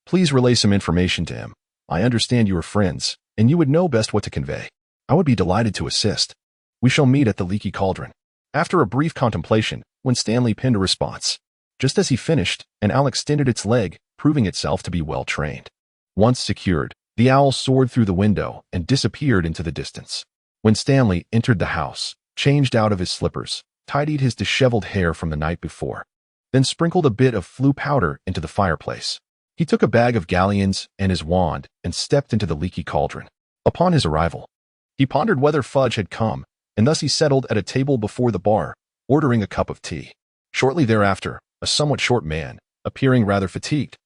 please relay some information to him. I understand you are friends, and you would know best what to convey. I would be delighted to assist. We shall meet at the Leaky Cauldron. After a brief contemplation, Winstanley penned a response. Just as he finished, an owl extended its leg, proving itself to be well trained. Once secured, the owl soared through the window and disappeared into the distance. Winstanley entered the house, changed out of his slippers, tidied his disheveled hair from the night before, then sprinkled a bit of flue powder into the fireplace. He took a bag of galleons and his wand and stepped into the Leaky Cauldron. Upon his arrival, he pondered whether Fudge had come, and thus he settled at a table before the bar, ordering a cup of tea. Shortly thereafter, a somewhat short man, appearing rather fatigued,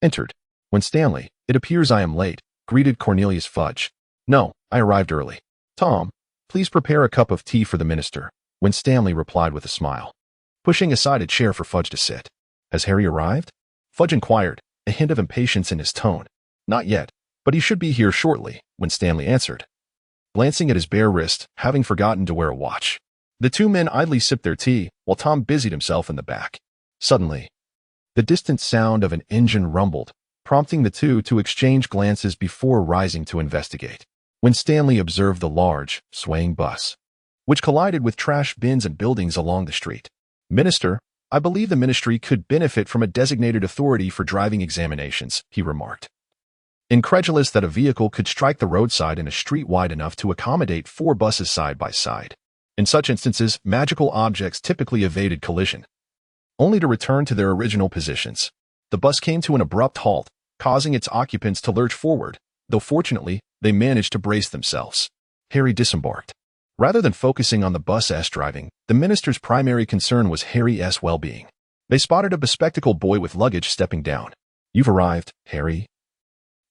entered. "Winstanley, it appears I am late," greeted Cornelius Fudge. "No, I arrived early." "Tom, please prepare a cup of tea for the minister," Winstanley replied with a smile, pushing aside a chair for Fudge to sit. "Has Harry arrived?" Fudge inquired, a hint of impatience in his tone. "Not yet, but he should be here shortly," Winstanley answered, glancing at his bare wrist, having forgotten to wear a watch. The two men idly sipped their tea, while Tom busied himself in the back. Suddenly, the distant sound of an engine rumbled, prompting the two to exchange glances before rising to investigate. Winstanley observed the large, swaying bus, which collided with trash bins and buildings along the street. "Minister, I believe the ministry could benefit from a designated authority for driving examinations," he remarked, incredulous that a vehicle could strike the roadside in a street wide enough to accommodate 4 buses side by side. In such instances, magical objects typically evaded collision, only to return to their original positions. The bus came to an abrupt halt, causing its occupants to lurch forward, though fortunately, they managed to brace themselves. Harry disembarked. Rather than focusing on the bus's driving, the minister's primary concern was Harry's well-being. They spotted a bespectacled boy with luggage stepping down. "You've arrived, Harry,"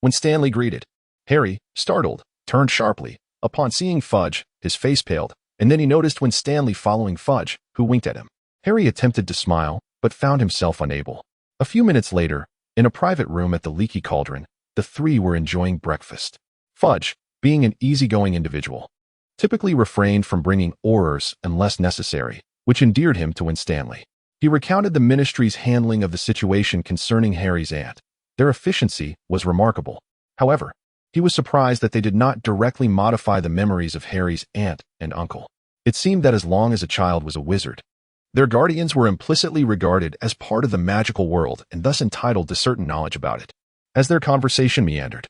Winstanley greeted. Harry, startled, turned sharply. Upon seeing Fudge, his face paled, and then he noticed Winstanley following Fudge, who winked at him. Harry attempted to smile, but found himself unable. A few minutes later, in a private room at the Leaky Cauldron, the three were enjoying breakfast. Fudge, being an easygoing individual, typically refrained from bringing horrors unless necessary, which endeared him to Winstanley. He recounted the ministry's handling of the situation concerning Harry's aunt. Their efficiency was remarkable. However, he was surprised that they did not directly modify the memories of Harry's aunt and uncle. It seemed that as long as a child was a wizard, their guardians were implicitly regarded as part of the magical world and thus entitled to certain knowledge about it. As their conversation meandered,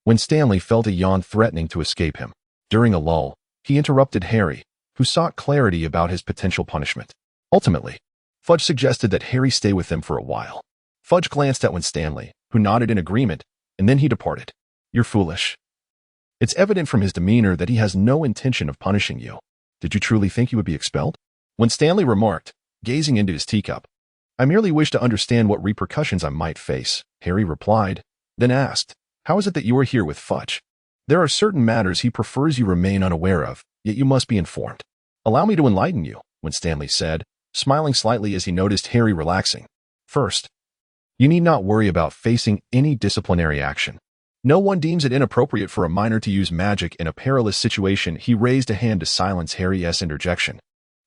Winstanley felt a yawn threatening to escape him. During a lull, he interrupted Harry, who sought clarity about his potential punishment. Ultimately, Fudge suggested that Harry stay with them for a while. Fudge glanced at Winstanley, who nodded in agreement, and then he departed. "You're foolish. It's evident from his demeanor that he has no intention of punishing you. Did you truly think you would be expelled?" Winstanley remarked, gazing into his teacup. "I merely wish to understand what repercussions I might face," Harry replied, then asked, "How is it that you are here with Fudge?" "There are certain matters he prefers you remain unaware of, yet you must be informed." "Allow me to enlighten you," Winstanley said, smiling slightly as he noticed Harry relaxing. "First, you need not worry about facing any disciplinary action. No one deems it inappropriate for a minor to use magic in a perilous situation. He raised a hand to silence Harry's interjection.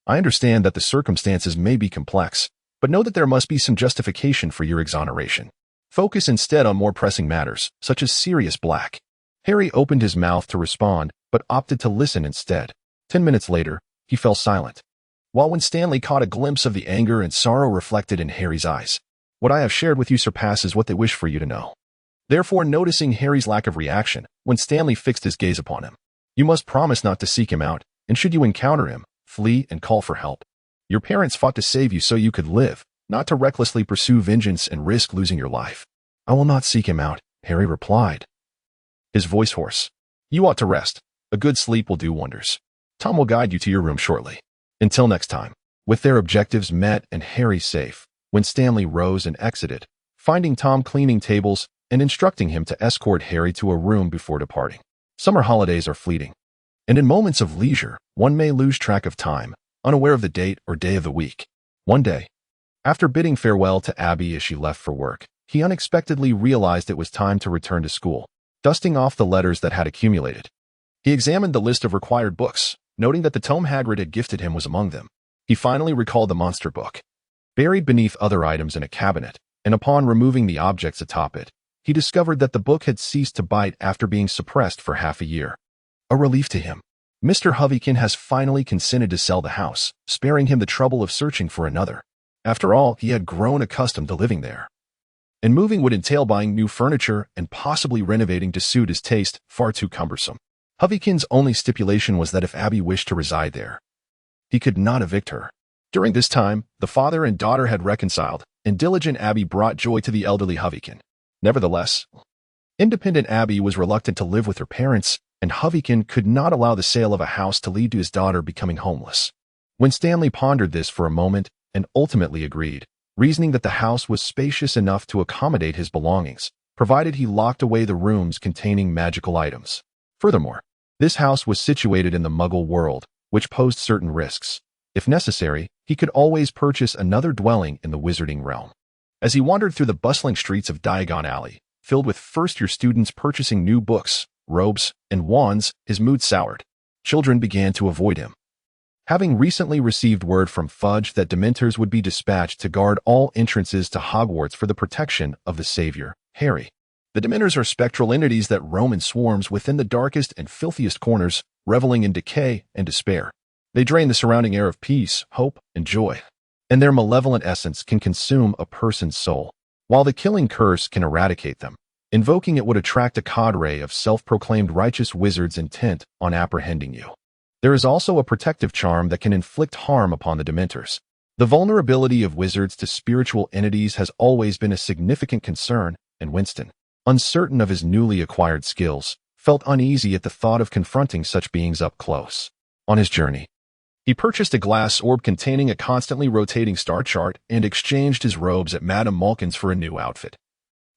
I understand that the circumstances may be complex, but know that there must be some justification for your exoneration. Focus instead on more pressing matters, such as Sirius Black. Harry opened his mouth to respond, but opted to listen instead. 10 minutes later, he fell silent. While Winstanley caught a glimpse of the anger and sorrow reflected in Harry's eyes. What I have shared with you surpasses what they wish for you to know. Therefore, noticing Harry's lack of reaction, Winstanley fixed his gaze upon him. You must promise not to seek him out, and should you encounter him, flee and call for help. Your parents fought to save you so you could live, not to recklessly pursue vengeance and risk losing your life. I will not seek him out, Harry replied, his voice hoarse. You ought to rest. A good sleep will do wonders. Tom will guide you to your room shortly. Until next time. With their objectives met and Harry safe, Winstanley rose and exited, finding Tom cleaning tables and instructing him to escort Harry to a room before departing. Summer holidays are fleeting, and in moments of leisure, one may lose track of time, unaware of the date or day of the week. One day, after bidding farewell to Abby as she left for work, he unexpectedly realized it was time to return to school. Dusting off the letters that had accumulated, he examined the list of required books, noting that the tome Hagrid had gifted him was among them. He finally recalled the monster book, buried beneath other items in a cabinet, and upon removing the objects atop it, he discovered that the book had ceased to bite after being suppressed for half a year. A relief to him. Mr. Hoveykin has finally consented to sell the house, sparing him the trouble of searching for another. After all, he had grown accustomed to living there. And moving would entail buying new furniture and possibly renovating to suit his taste, far too cumbersome. Hoveykin's only stipulation was that if Abby wished to reside there, he could not evict her. During this time, the father and daughter had reconciled, and diligent Abby brought joy to the elderly Hoveykin. Nevertheless, independent Abby was reluctant to live with her parents, and Hoveykin could not allow the sale of a house to lead to his daughter becoming homeless. Winstanley pondered this for a moment and ultimately agreed, reasoning that the house was spacious enough to accommodate his belongings, provided he locked away the rooms containing magical items. Furthermore, this house was situated in the Muggle world, which posed certain risks. If necessary, he could always purchase another dwelling in the wizarding realm. As he wandered through the bustling streets of Diagon Alley, filled with first-year students purchasing new books, robes, and wands, his mood soured. Children began to avoid him. Having recently received word from Fudge that Dementors would be dispatched to guard all entrances to Hogwarts for the protection of the Savior, Harry. The Dementors are spectral entities that roam in swarms within the darkest and filthiest corners, reveling in decay and despair. They drain the surrounding air of peace, hope, and joy, and their malevolent essence can consume a person's soul, while the killing curse can eradicate them. Invoking it would attract a cadre of self-proclaimed righteous wizards intent on apprehending you. There is also a protective charm that can inflict harm upon the Dementors. The vulnerability of wizards to spiritual entities has always been a significant concern, and Winston, uncertain of his newly acquired skills, felt uneasy at the thought of confronting such beings up close. On his journey, he purchased a glass orb containing a constantly rotating star chart and exchanged his robes at Madame Malkin's for a new outfit,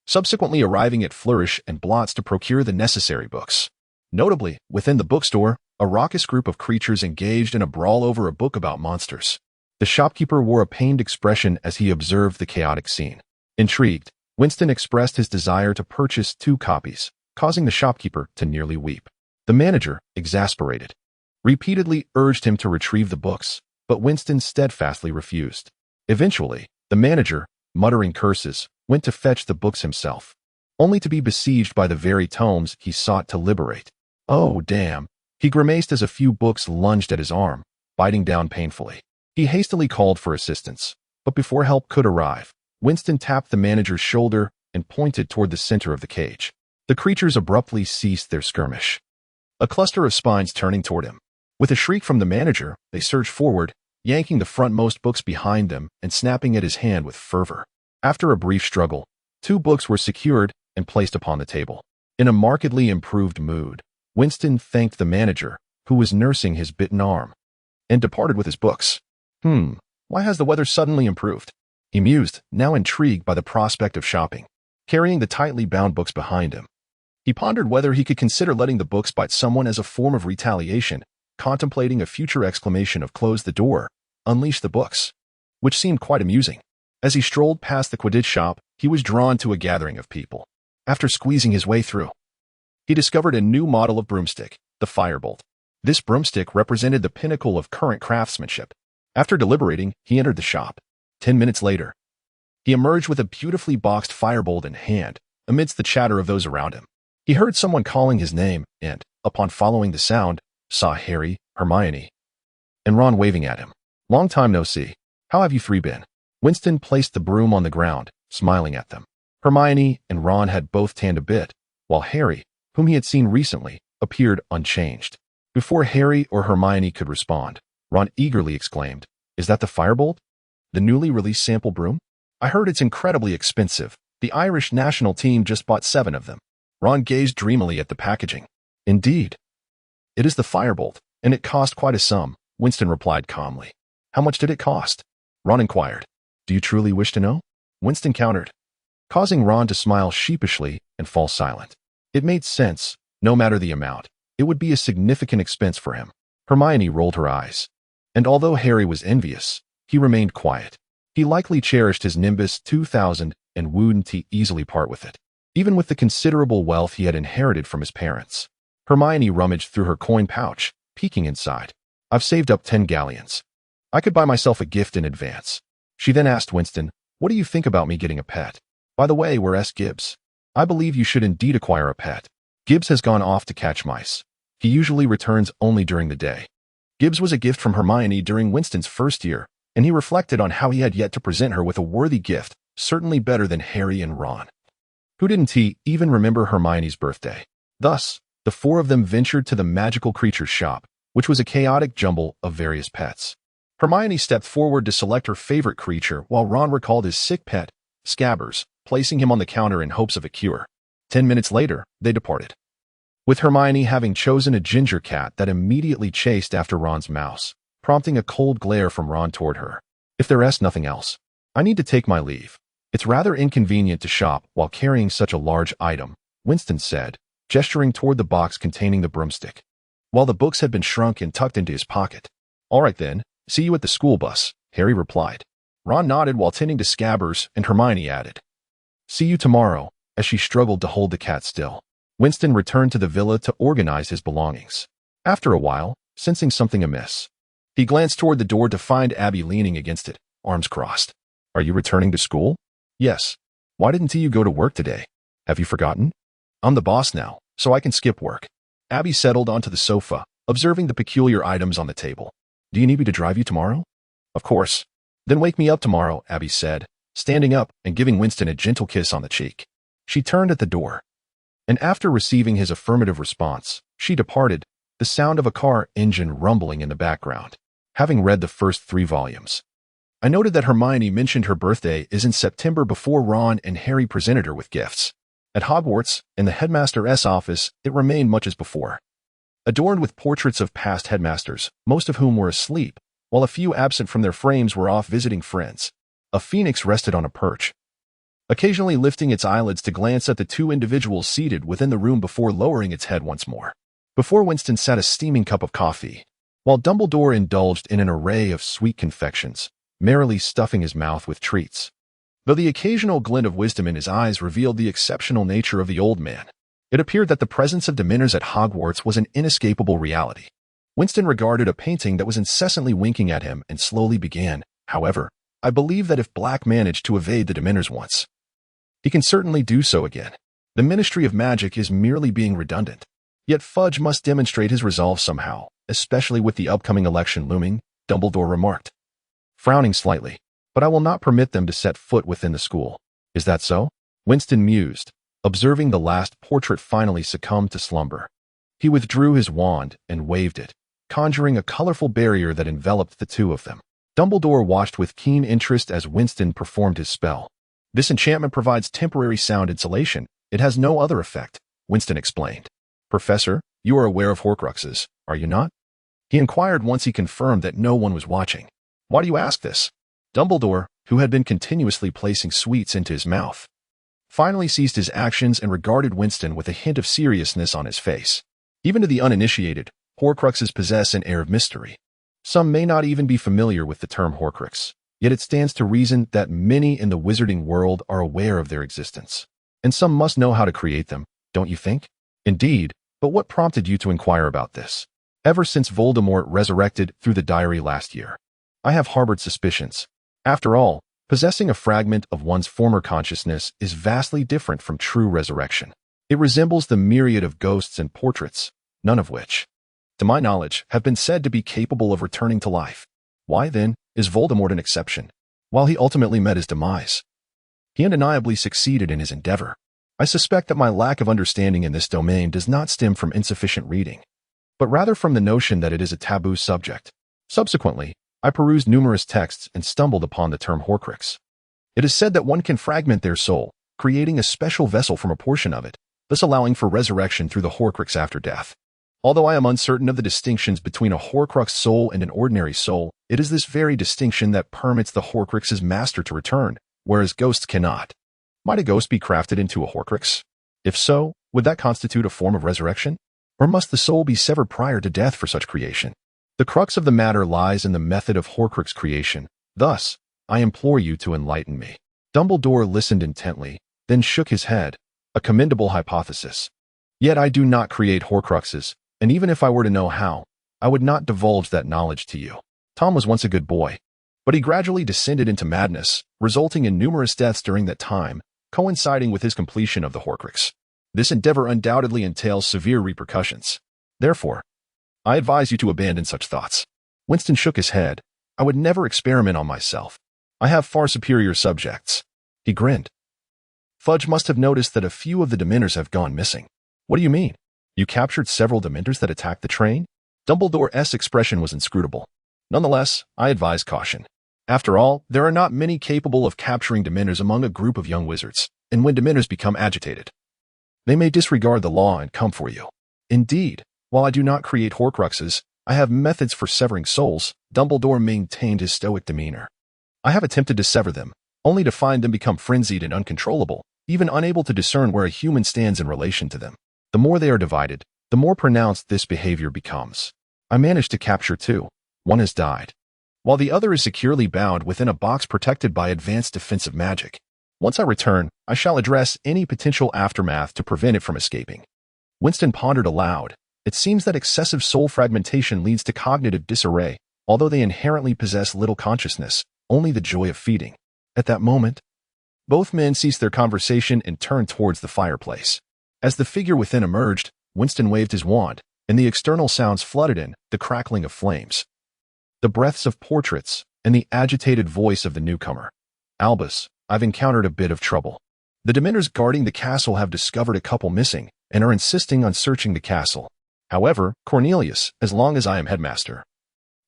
subsequently arriving at Flourish and Blots to procure the necessary books. Notably, within the bookstore, a raucous group of creatures engaged in a brawl over a book about monsters. The shopkeeper wore a pained expression as he observed the chaotic scene. Intrigued, Winston expressed his desire to purchase 2 copies, causing the shopkeeper to nearly weep. The manager, exasperated, repeatedly urged him to retrieve the books, but Winston steadfastly refused. Eventually, the manager, muttering curses, went to fetch the books himself, only to be besieged by the very tomes he sought to liberate. Oh, damn! He grimaced as a few books lunged at his arm, biting down painfully. He hastily called for assistance, but before help could arrive, Winston tapped the manager's shoulder and pointed toward the center of the cage. The creatures abruptly ceased their skirmish, a cluster of spines turning toward him. With a shriek from the manager, they surged forward, yanking the frontmost books behind them and snapping at his hand with fervor. After a brief struggle, 2 books were secured and placed upon the table. In a markedly improved mood, Winston thanked the manager, who was nursing his bitten arm, and departed with his books. Why has the weather suddenly improved? He mused, now intrigued by the prospect of shopping, carrying the tightly bound books behind him. He pondered whether he could consider letting the books bite someone as a form of retaliation, contemplating a future exclamation of "close the door, unleash the books," which seemed quite amusing. As he strolled past the Quidditch shop, he was drawn to a gathering of people. After squeezing his way through, He discovered a new model of broomstick, the Firebolt. This broomstick represented the pinnacle of current craftsmanship. After deliberating, he entered the shop. 10 minutes later, he emerged with a beautifully boxed firebolt in hand, amidst the chatter of those around him. He heard someone calling his name and, upon following the sound, saw Harry, Hermione, and Ron waving at him. "Long time no see. How have you three been?" Winston placed the broom on the ground, smiling at them. Hermione and Ron had both tanned a bit, while Harry, whom he had seen recently, appeared unchanged. Before Harry or Hermione could respond, Ron eagerly exclaimed, "Is that the Firebolt? The newly released sample broom? I heard it's incredibly expensive. The Irish national team just bought 7 of them." Ron gazed dreamily at the packaging. "Indeed. It is the Firebolt, and it cost quite a sum," Winston replied calmly. "How much did it cost?" Ron inquired. "Do you truly wish to know?" Winston countered, causing Ron to smile sheepishly and fall silent. It made sense. No matter the amount, it would be a significant expense for him. Hermione rolled her eyes. And although Harry was envious, he remained quiet. He likely cherished his Nimbus 2000 and wouldn't easily part with it, even with the considerable wealth he had inherited from his parents. Hermione rummaged through her coin pouch, peeking inside. "I've saved up 10 galleons. I could buy myself a gift in advance." She then asked Winston, "What do you think about me getting a pet? By the way, where's Gibbs? I believe you should indeed acquire a pet." Gibbs has gone off to catch mice. He usually returns only during the day. Gibbs was a gift from Hermione during Winston's first year, and he reflected on how he had yet to present her with a worthy gift, certainly better than Harry and Ron. Who didn't he even remember Hermione's birthday? Thus, the 4 of them ventured to the magical creature's shop, which was a chaotic jumble of various pets. Hermione stepped forward to select her favorite creature, while Ron recalled his sick pet, Scabbers, placing him on the counter in hopes of a cure. 10 minutes later, they departed, with Hermione having chosen a ginger cat that immediately chased after Ron's mouse, prompting a cold glare from Ron toward her. "If there's nothing else, I need to take my leave. It's rather inconvenient to shop while carrying such a large item," Winston said, gesturing toward the box containing the broomstick, while the books had been shrunk and tucked into his pocket. "All right then, see you at the school bus," Harry replied. Ron nodded while tending to Scabbers, and Hermione added, "See you tomorrow," as she struggled to hold the cat still. Winston returned to the villa to organize his belongings. After a while, sensing something amiss, he glanced toward the door to find Abby leaning against it, arms crossed. "Are you returning to school?" "Yes. Why didn't you go to work today? Have you forgotten?" "I'm the boss now, so I can skip work." Abby settled onto the sofa, observing the peculiar items on the table. "Do you need me to drive you tomorrow?" "Of course." "Then wake me up tomorrow," Abby said, standing up and giving Winston a gentle kiss on the cheek. She turned at the door, and after receiving his affirmative response, she departed, the sound of a car engine rumbling in the background. Having read the first 3 volumes, I noted that Hermione mentioned her birthday is in September before Ron and Harry presented her with gifts. At Hogwarts, in the headmaster's office, it remained much as before, adorned with portraits of past headmasters, most of whom were asleep, while a few absent from their frames were off visiting friends. A phoenix rested on a perch, occasionally lifting its eyelids to glance at the 2 individuals seated within the room before lowering its head once more. Before Winston sat a steaming cup of coffee, while Dumbledore indulged in an array of sweet confections, merrily stuffing his mouth with treats. Though the occasional glint of wisdom in his eyes revealed the exceptional nature of the old man, it appeared that the presence of Dementors at Hogwarts was an inescapable reality. Winston regarded a painting that was incessantly winking at him and slowly began, "However, I believe that if Black managed to evade the Dementors once, he can certainly do so again. The Ministry of Magic is merely being redundant. Yet Fudge must demonstrate his resolve somehow, especially with the upcoming election looming," Dumbledore remarked, frowning slightly. "But I will not permit them to set foot within the school." "Is that so?" Winston mused, observing the last portrait finally succumb to slumber. He withdrew his wand and waved it, conjuring a colorful barrier that enveloped the 2 of them. Dumbledore watched with keen interest as Winston performed his spell. "This enchantment provides temporary sound insulation. It has no other effect," Winston explained. "Professor, you are aware of Horcruxes, are you not?" he inquired once he confirmed that no one was watching. "Why do you ask this?" Dumbledore, who had been continuously placing sweets into his mouth, finally ceased his actions and regarded Winston with a hint of seriousness on his face. Even to the uninitiated, Horcruxes possess an air of mystery. Some may not even be familiar with the term Horcrux, yet it stands to reason that many in the wizarding world are aware of their existence. And some must know how to create them, don't you think? Indeed, but what prompted you to inquire about this? Ever since Voldemort resurrected through the diary last year, I have harbored suspicions. After all, possessing a fragment of one's former consciousness is vastly different from true resurrection. It resembles the myriad of ghosts and portraits, none of which, to my knowledge, have been said to be capable of returning to life. Why, then, is Voldemort an exception? While he ultimately met his demise, he undeniably succeeded in his endeavor. I suspect that my lack of understanding in this domain does not stem from insufficient reading, but rather from the notion that it is a taboo subject. Subsequently, I perused numerous texts and stumbled upon the term Horcrux. It is said that one can fragment their soul, creating a special vessel from a portion of it, thus allowing for resurrection through the Horcrux after death. Although I am uncertain of the distinctions between a Horcrux soul and an ordinary soul, it is this very distinction that permits the Horcrux's master to return, whereas ghosts cannot. Might a ghost be crafted into a Horcrux? If so, would that constitute a form of resurrection? Or must the soul be severed prior to death for such creation? The crux of the matter lies in the method of Horcrux creation. Thus, I implore you to enlighten me. Dumbledore listened intently, then shook his head, a commendable hypothesis. Yet I do not create Horcruxes, and even if I were to know how, I would not divulge that knowledge to you. Tom was once a good boy, but he gradually descended into madness, resulting in numerous deaths during that time, coinciding with his completion of the Horcrux. This endeavor undoubtedly entails severe repercussions. Therefore, I advise you to abandon such thoughts. Winston shook his head. I would never experiment on myself. I have far superior subjects. He grinned. Fudge must have noticed that a few of the Dementors have gone missing. What do you mean? You captured several Dementors that attacked the train? Dumbledore's expression was inscrutable. Nonetheless, I advise caution. After all, there are not many capable of capturing Dementors among a group of young wizards, and when Dementors become agitated, they may disregard the law and come for you. Indeed, while I do not create Horcruxes, I have methods for severing souls. Dumbledore maintained his stoic demeanor. I have attempted to sever them, only to find them become frenzied and uncontrollable, even unable to discern where a human stands in relation to them. The more they are divided, the more pronounced this behavior becomes. I managed to capture two. One has died, while the other is securely bound within a box protected by advanced defensive magic. Once I return, I shall address any potential aftermath to prevent it from escaping. Winston pondered aloud. It seems that excessive soul fragmentation leads to cognitive disarray, although they inherently possess little consciousness, only the joy of feeding. At that moment, both men ceased their conversation and turned towards the fireplace. As the figure within emerged, Winston waved his wand, and the external sounds flooded in, the crackling of flames, the breaths of portraits, and the agitated voice of the newcomer. Albus, I've encountered a bit of trouble. The Dementors guarding the castle have discovered a couple missing, and are insisting on searching the castle. However, Cornelius, as long as I am headmaster,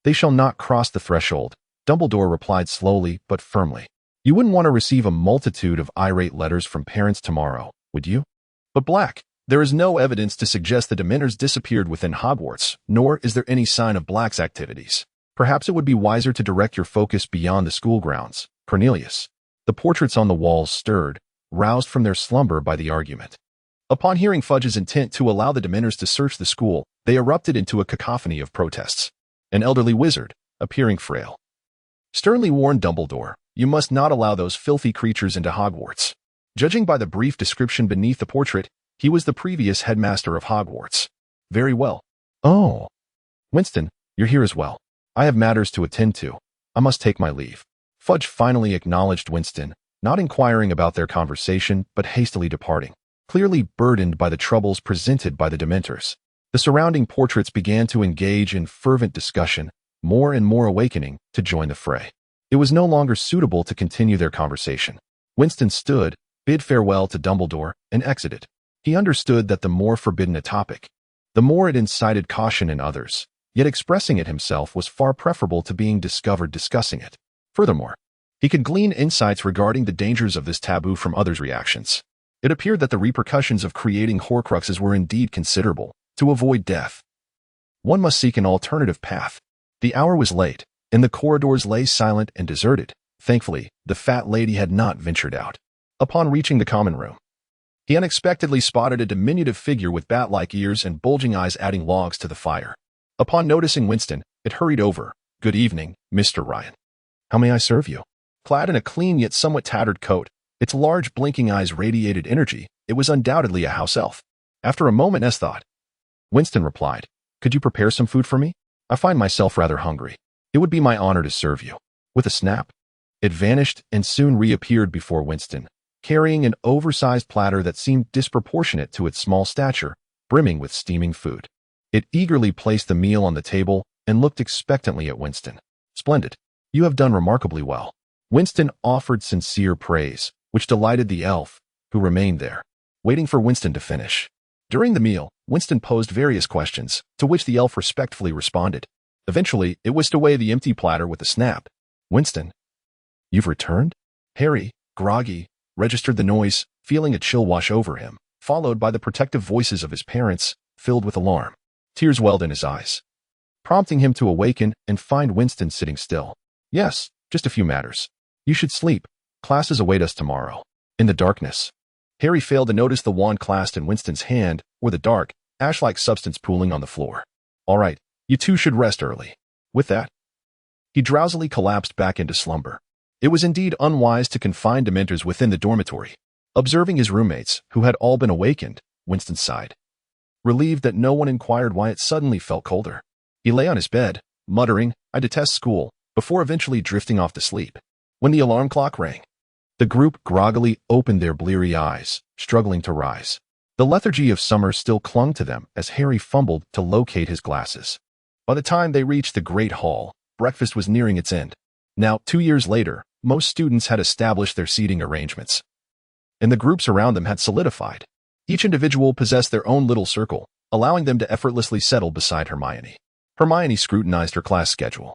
they shall not cross the threshold. Dumbledore replied slowly but firmly. You wouldn't want to receive a multitude of irate letters from parents tomorrow, would you? But Black, there is no evidence to suggest the Dementors disappeared within Hogwarts, nor is there any sign of Black's activities. Perhaps it would be wiser to direct your focus beyond the school grounds. Cornelius. The portraits on the walls stirred, roused from their slumber by the argument. Upon hearing Fudge's intent to allow the Dementors to search the school, they erupted into a cacophony of protests. An elderly wizard, appearing frail, sternly warned Dumbledore, you must not allow those filthy creatures into Hogwarts. Judging by the brief description beneath the portrait, he was the previous headmaster of Hogwarts. Very well. Oh. Winston, you're here as well. I have matters to attend to. I must take my leave. Fudge finally acknowledged Winston, not inquiring about their conversation, but hastily departing, clearly burdened by the troubles presented by the Dementors. The surrounding portraits began to engage in fervent discussion, more and more awakening to join the fray. It was no longer suitable to continue their conversation. Winston stood, bid farewell to Dumbledore, and exited. He understood that the more forbidden a topic, the more it incited caution in others, yet expressing it himself was far preferable to being discovered discussing it. Furthermore, he could glean insights regarding the dangers of this taboo from others' reactions. It appeared that the repercussions of creating Horcruxes were indeed considerable. To avoid death, one must seek an alternative path. The hour was late, and the corridors lay silent and deserted. Thankfully, the fat lady had not ventured out. Upon reaching the common room, he unexpectedly spotted a diminutive figure with bat-like ears and bulging eyes adding logs to the fire. Upon noticing Winston, it hurried over. Good evening, Mr. Ryan. How may I serve you? Clad in a clean yet somewhat tattered coat, its large blinking eyes radiated energy. It was undoubtedly a house elf. After a moment's thought, Winston replied, "Could you prepare some food for me? I find myself rather hungry. It would be my honor to serve you." With a snap, it vanished and soon reappeared before Winston, carrying an oversized platter that seemed disproportionate to its small stature, brimming with steaming food. It eagerly placed the meal on the table and looked expectantly at Winston. "Splendid. You have done remarkably well." Winston offered sincere praise, which delighted the elf, who remained there, waiting for Winston to finish. During the meal, Winston posed various questions, to which the elf respectfully responded. Eventually, it whisked away the empty platter with a snap. "Winston, you've returned?" Harry, groggy, registered the noise, feeling a chill wash over him, followed by the protective voices of his parents, filled with alarm. Tears welled in his eyes, prompting him to awaken and find Winston sitting still. "Yes, just a few matters. You should sleep. Classes await us tomorrow." In the darkness, Harry failed to notice the wand clasped in Winston's hand or the dark, ash-like substance pooling on the floor. "All right, you two should rest early." With that, he drowsily collapsed back into slumber. It was indeed unwise to confine Dementors within the dormitory. Observing his roommates, who had all been awakened, Winston sighed, relieved that no one inquired why it suddenly felt colder. He lay on his bed, muttering, "I detest school," before eventually drifting off to sleep. When the alarm clock rang, the group groggily opened their bleary eyes, struggling to rise. The lethargy of summer still clung to them as Harry fumbled to locate his glasses. By the time they reached the Great Hall, breakfast was nearing its end. Now, 2 years later, most students had established their seating arrangements, and the groups around them had solidified. Each individual possessed their own little circle, allowing them to effortlessly settle beside Hermione. Hermione scrutinized her class schedule,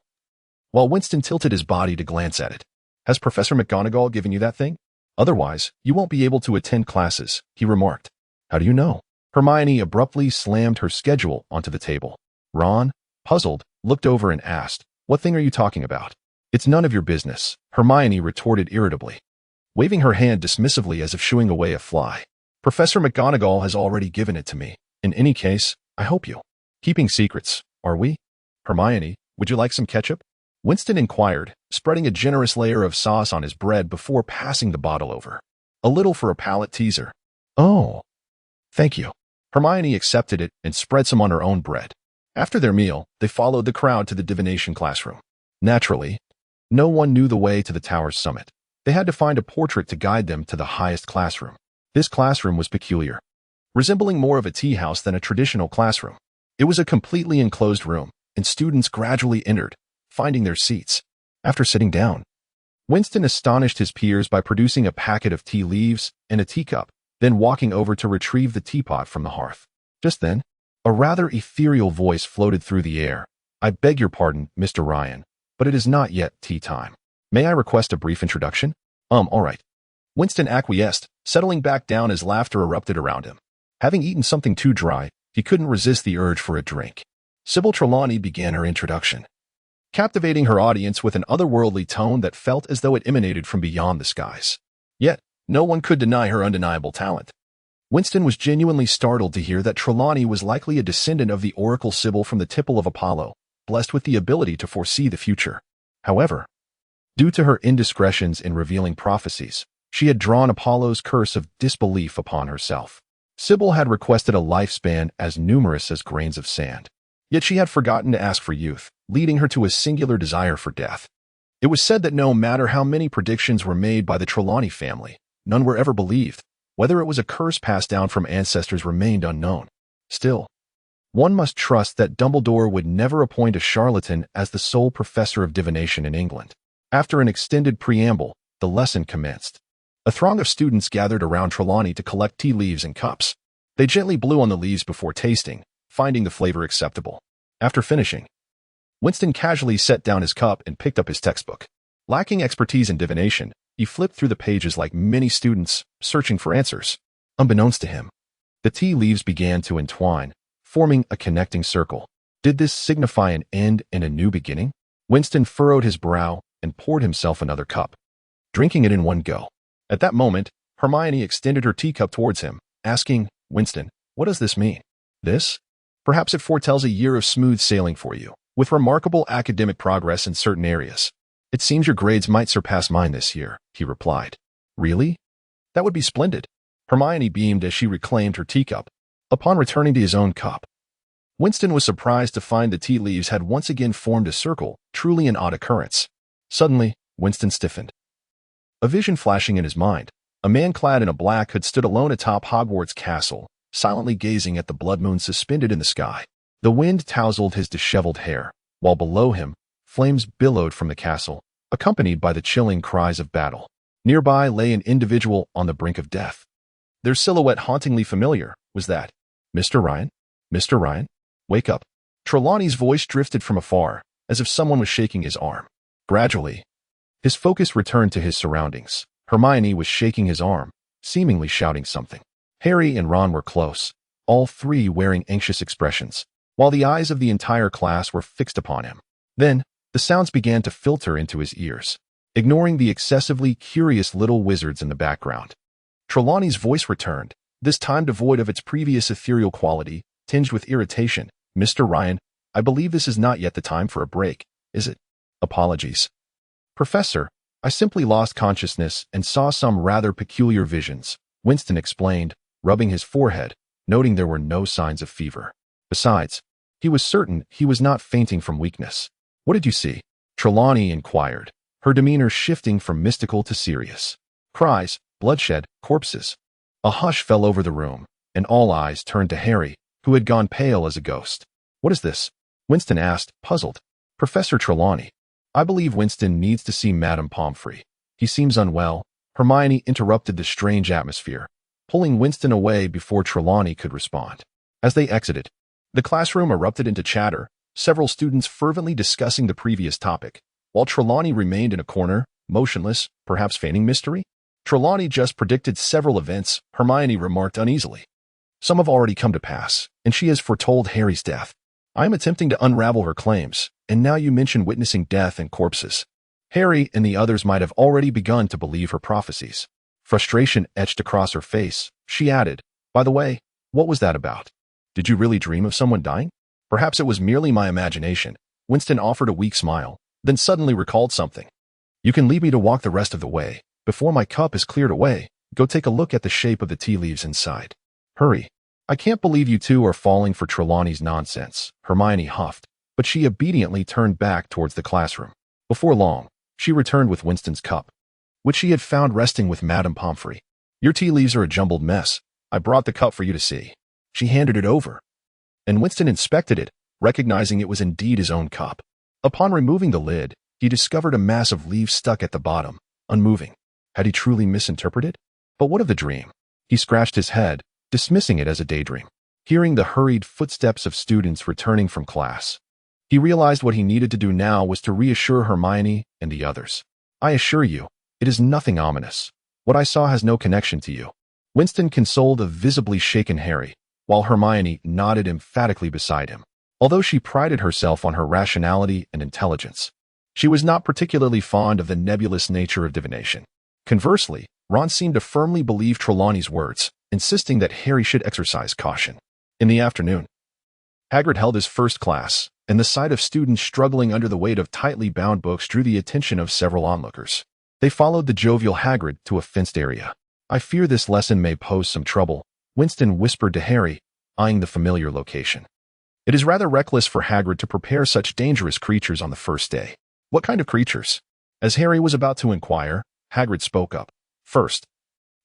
while Winston tilted his body to glance at it. "Has Professor McGonagall given you that thing? Otherwise, you won't be able to attend classes," he remarked. "How do you know?" Hermione abruptly slammed her schedule onto the table. Ron, puzzled, looked over and asked, "What thing are you talking about?" "It's none of your business," Hermione retorted irritably, waving her hand dismissively as if shooing away a fly. "Professor McGonagall has already given it to me. In any case, I hope you keeping secrets, are we?" "Hermione, would you like some ketchup?" Winston inquired, spreading a generous layer of sauce on his bread before passing the bottle over. "A little for a palate teaser." "Oh, thank you." Hermione accepted it and spread some on her own bread. After their meal, they followed the crowd to the divination classroom. Naturally, no one knew the way to the tower's summit. They had to find a portrait to guide them to the highest classroom. This classroom was peculiar, resembling more of a tea house than a traditional classroom. It was a completely enclosed room, and students gradually entered, finding their seats. After sitting down, Winston astonished his peers by producing a packet of tea leaves and a teacup, then walking over to retrieve the teapot from the hearth. Just then, a rather ethereal voice floated through the air. "I beg your pardon, Mr. Ryan, but it is not yet tea time. May I request a brief introduction?" All right." Winston acquiesced, settling back down as laughter erupted around him. Having eaten something too dry, he couldn't resist the urge for a drink. Sybil Trelawney began her introduction, captivating her audience with an otherworldly tone that felt as though it emanated from beyond the skies. Yet, no one could deny her undeniable talent. Winston was genuinely startled to hear that Trelawney was likely a descendant of the Oracle Sybil from the Temple of Apollo, blessed with the ability to foresee the future. However, due to her indiscretions in revealing prophecies, she had drawn Apollo's curse of disbelief upon herself. Sybil had requested a lifespan as numerous as grains of sand. Yet she had forgotten to ask for youth, leading her to a singular desire for death. It was said that no matter how many predictions were made by the Trelawney family, none were ever believed. Whether it was a curse passed down from ancestors remained unknown. Still, one must trust that Dumbledore would never appoint a charlatan as the sole professor of divination in England. After an extended preamble, the lesson commenced. A throng of students gathered around Trelawney to collect tea leaves and cups. They gently blew on the leaves before tasting, finding the flavor acceptable. After finishing, Winston casually set down his cup and picked up his textbook. Lacking expertise in divination, he flipped through the pages like many students, searching for answers. Unbeknownst to him, the tea leaves began to entwine, forming a connecting circle. Did this signify an end and a new beginning? Winston furrowed his brow and poured himself another cup, drinking it in one go. At that moment, Hermione extended her teacup towards him, asking, "Winston, what does this mean?" "This? Perhaps it foretells a year of smooth sailing for you, with remarkable academic progress in certain areas. It seems your grades might surpass mine this year," he replied. "Really? That would be splendid." Hermione beamed as she reclaimed her teacup. Upon returning to his own cup, Winston was surprised to find the tea leaves had once again formed a circle, truly an odd occurrence. Suddenly, Winston stiffened. A vision flashing in his mind, a man clad in a black hood stood alone atop Hogwarts castle, silently gazing at the blood moon suspended in the sky. The wind tousled his disheveled hair, while below him, flames billowed from the castle, accompanied by the chilling cries of battle. Nearby lay an individual on the brink of death. Their silhouette hauntingly familiar. Was that Mr. Ryan? Mr. Ryan? Wake up. Trelawney's voice drifted from afar, as if someone was shaking his arm. Gradually, his focus returned to his surroundings. Hermione was shaking his arm, seemingly shouting something. Harry and Ron were close, all three wearing anxious expressions, while the eyes of the entire class were fixed upon him. Then, the sounds began to filter into his ears, ignoring the excessively curious little wizards in the background. Trelawney's voice returned, this time devoid of its previous ethereal quality, tinged with irritation. Mr. Ryan, I believe this is not yet the time for a break, is it? Apologies. Professor, I simply lost consciousness and saw some rather peculiar visions, Winston explained, rubbing his forehead, noting there were no signs of fever. Besides, he was certain he was not fainting from weakness. What did you see? Trelawney inquired, her demeanor shifting from mystical to serious. Cries, bloodshed, corpses. A hush fell over the room, and all eyes turned to Harry, who had gone pale as a ghost. What is this? Winston asked, puzzled. Professor Trelawney. I believe Winston needs to see Madame Pomfrey. He seems unwell. Hermione interrupted the strange atmosphere, pulling Winston away before Trelawney could respond. As they exited, the classroom erupted into chatter, several students fervently discussing the previous topic, while Trelawney remained in a corner, motionless, perhaps feigning mystery. Trelawney just predicted several events, Hermione remarked uneasily. Some have already come to pass, and she has foretold Harry's death. I am attempting to unravel her claims, and now you mention witnessing death and corpses. Harry and the others might have already begun to believe her prophecies. Frustration etched across her face. She added, by the way, what was that about? Did you really dream of someone dying? Perhaps it was merely my imagination. Winston offered a weak smile, then suddenly recalled something. You can leave me to walk the rest of the way. Before my cup is cleared away, go take a look at the shape of the tea leaves inside. Hurry. I can't believe you two are falling for Trelawney's nonsense, Hermione huffed, but she obediently turned back towards the classroom. Before long, she returned with Winston's cup, which she had found resting with Madame Pomfrey. Your tea leaves are a jumbled mess. I brought the cup for you to see. She handed it over, and Winston inspected it, recognizing it was indeed his own cup. Upon removing the lid, he discovered a mass of leaves stuck at the bottom, unmoving. Had he truly misinterpreted? But what of the dream? He scratched his head, dismissing it as a daydream. Hearing the hurried footsteps of students returning from class, he realized what he needed to do now was to reassure Hermione and the others. I assure you, it is nothing ominous. What I saw has no connection to you. Winston consoled a visibly shaken Harry, while Hermione nodded emphatically beside him. Although she prided herself on her rationality and intelligence, she was not particularly fond of the nebulous nature of divination. Conversely, Ron seemed to firmly believe Trelawney's words, insisting that Harry should exercise caution. In the afternoon, Hagrid held his first class, and the sight of students struggling under the weight of tightly bound books drew the attention of several onlookers. They followed the jovial Hagrid to a fenced area. I fear this lesson may pose some trouble, Winston whispered to Harry, eyeing the familiar location. It is rather reckless for Hagrid to prepare such dangerous creatures on the first day. What kind of creatures? As Harry was about to inquire, Hagrid spoke up. First,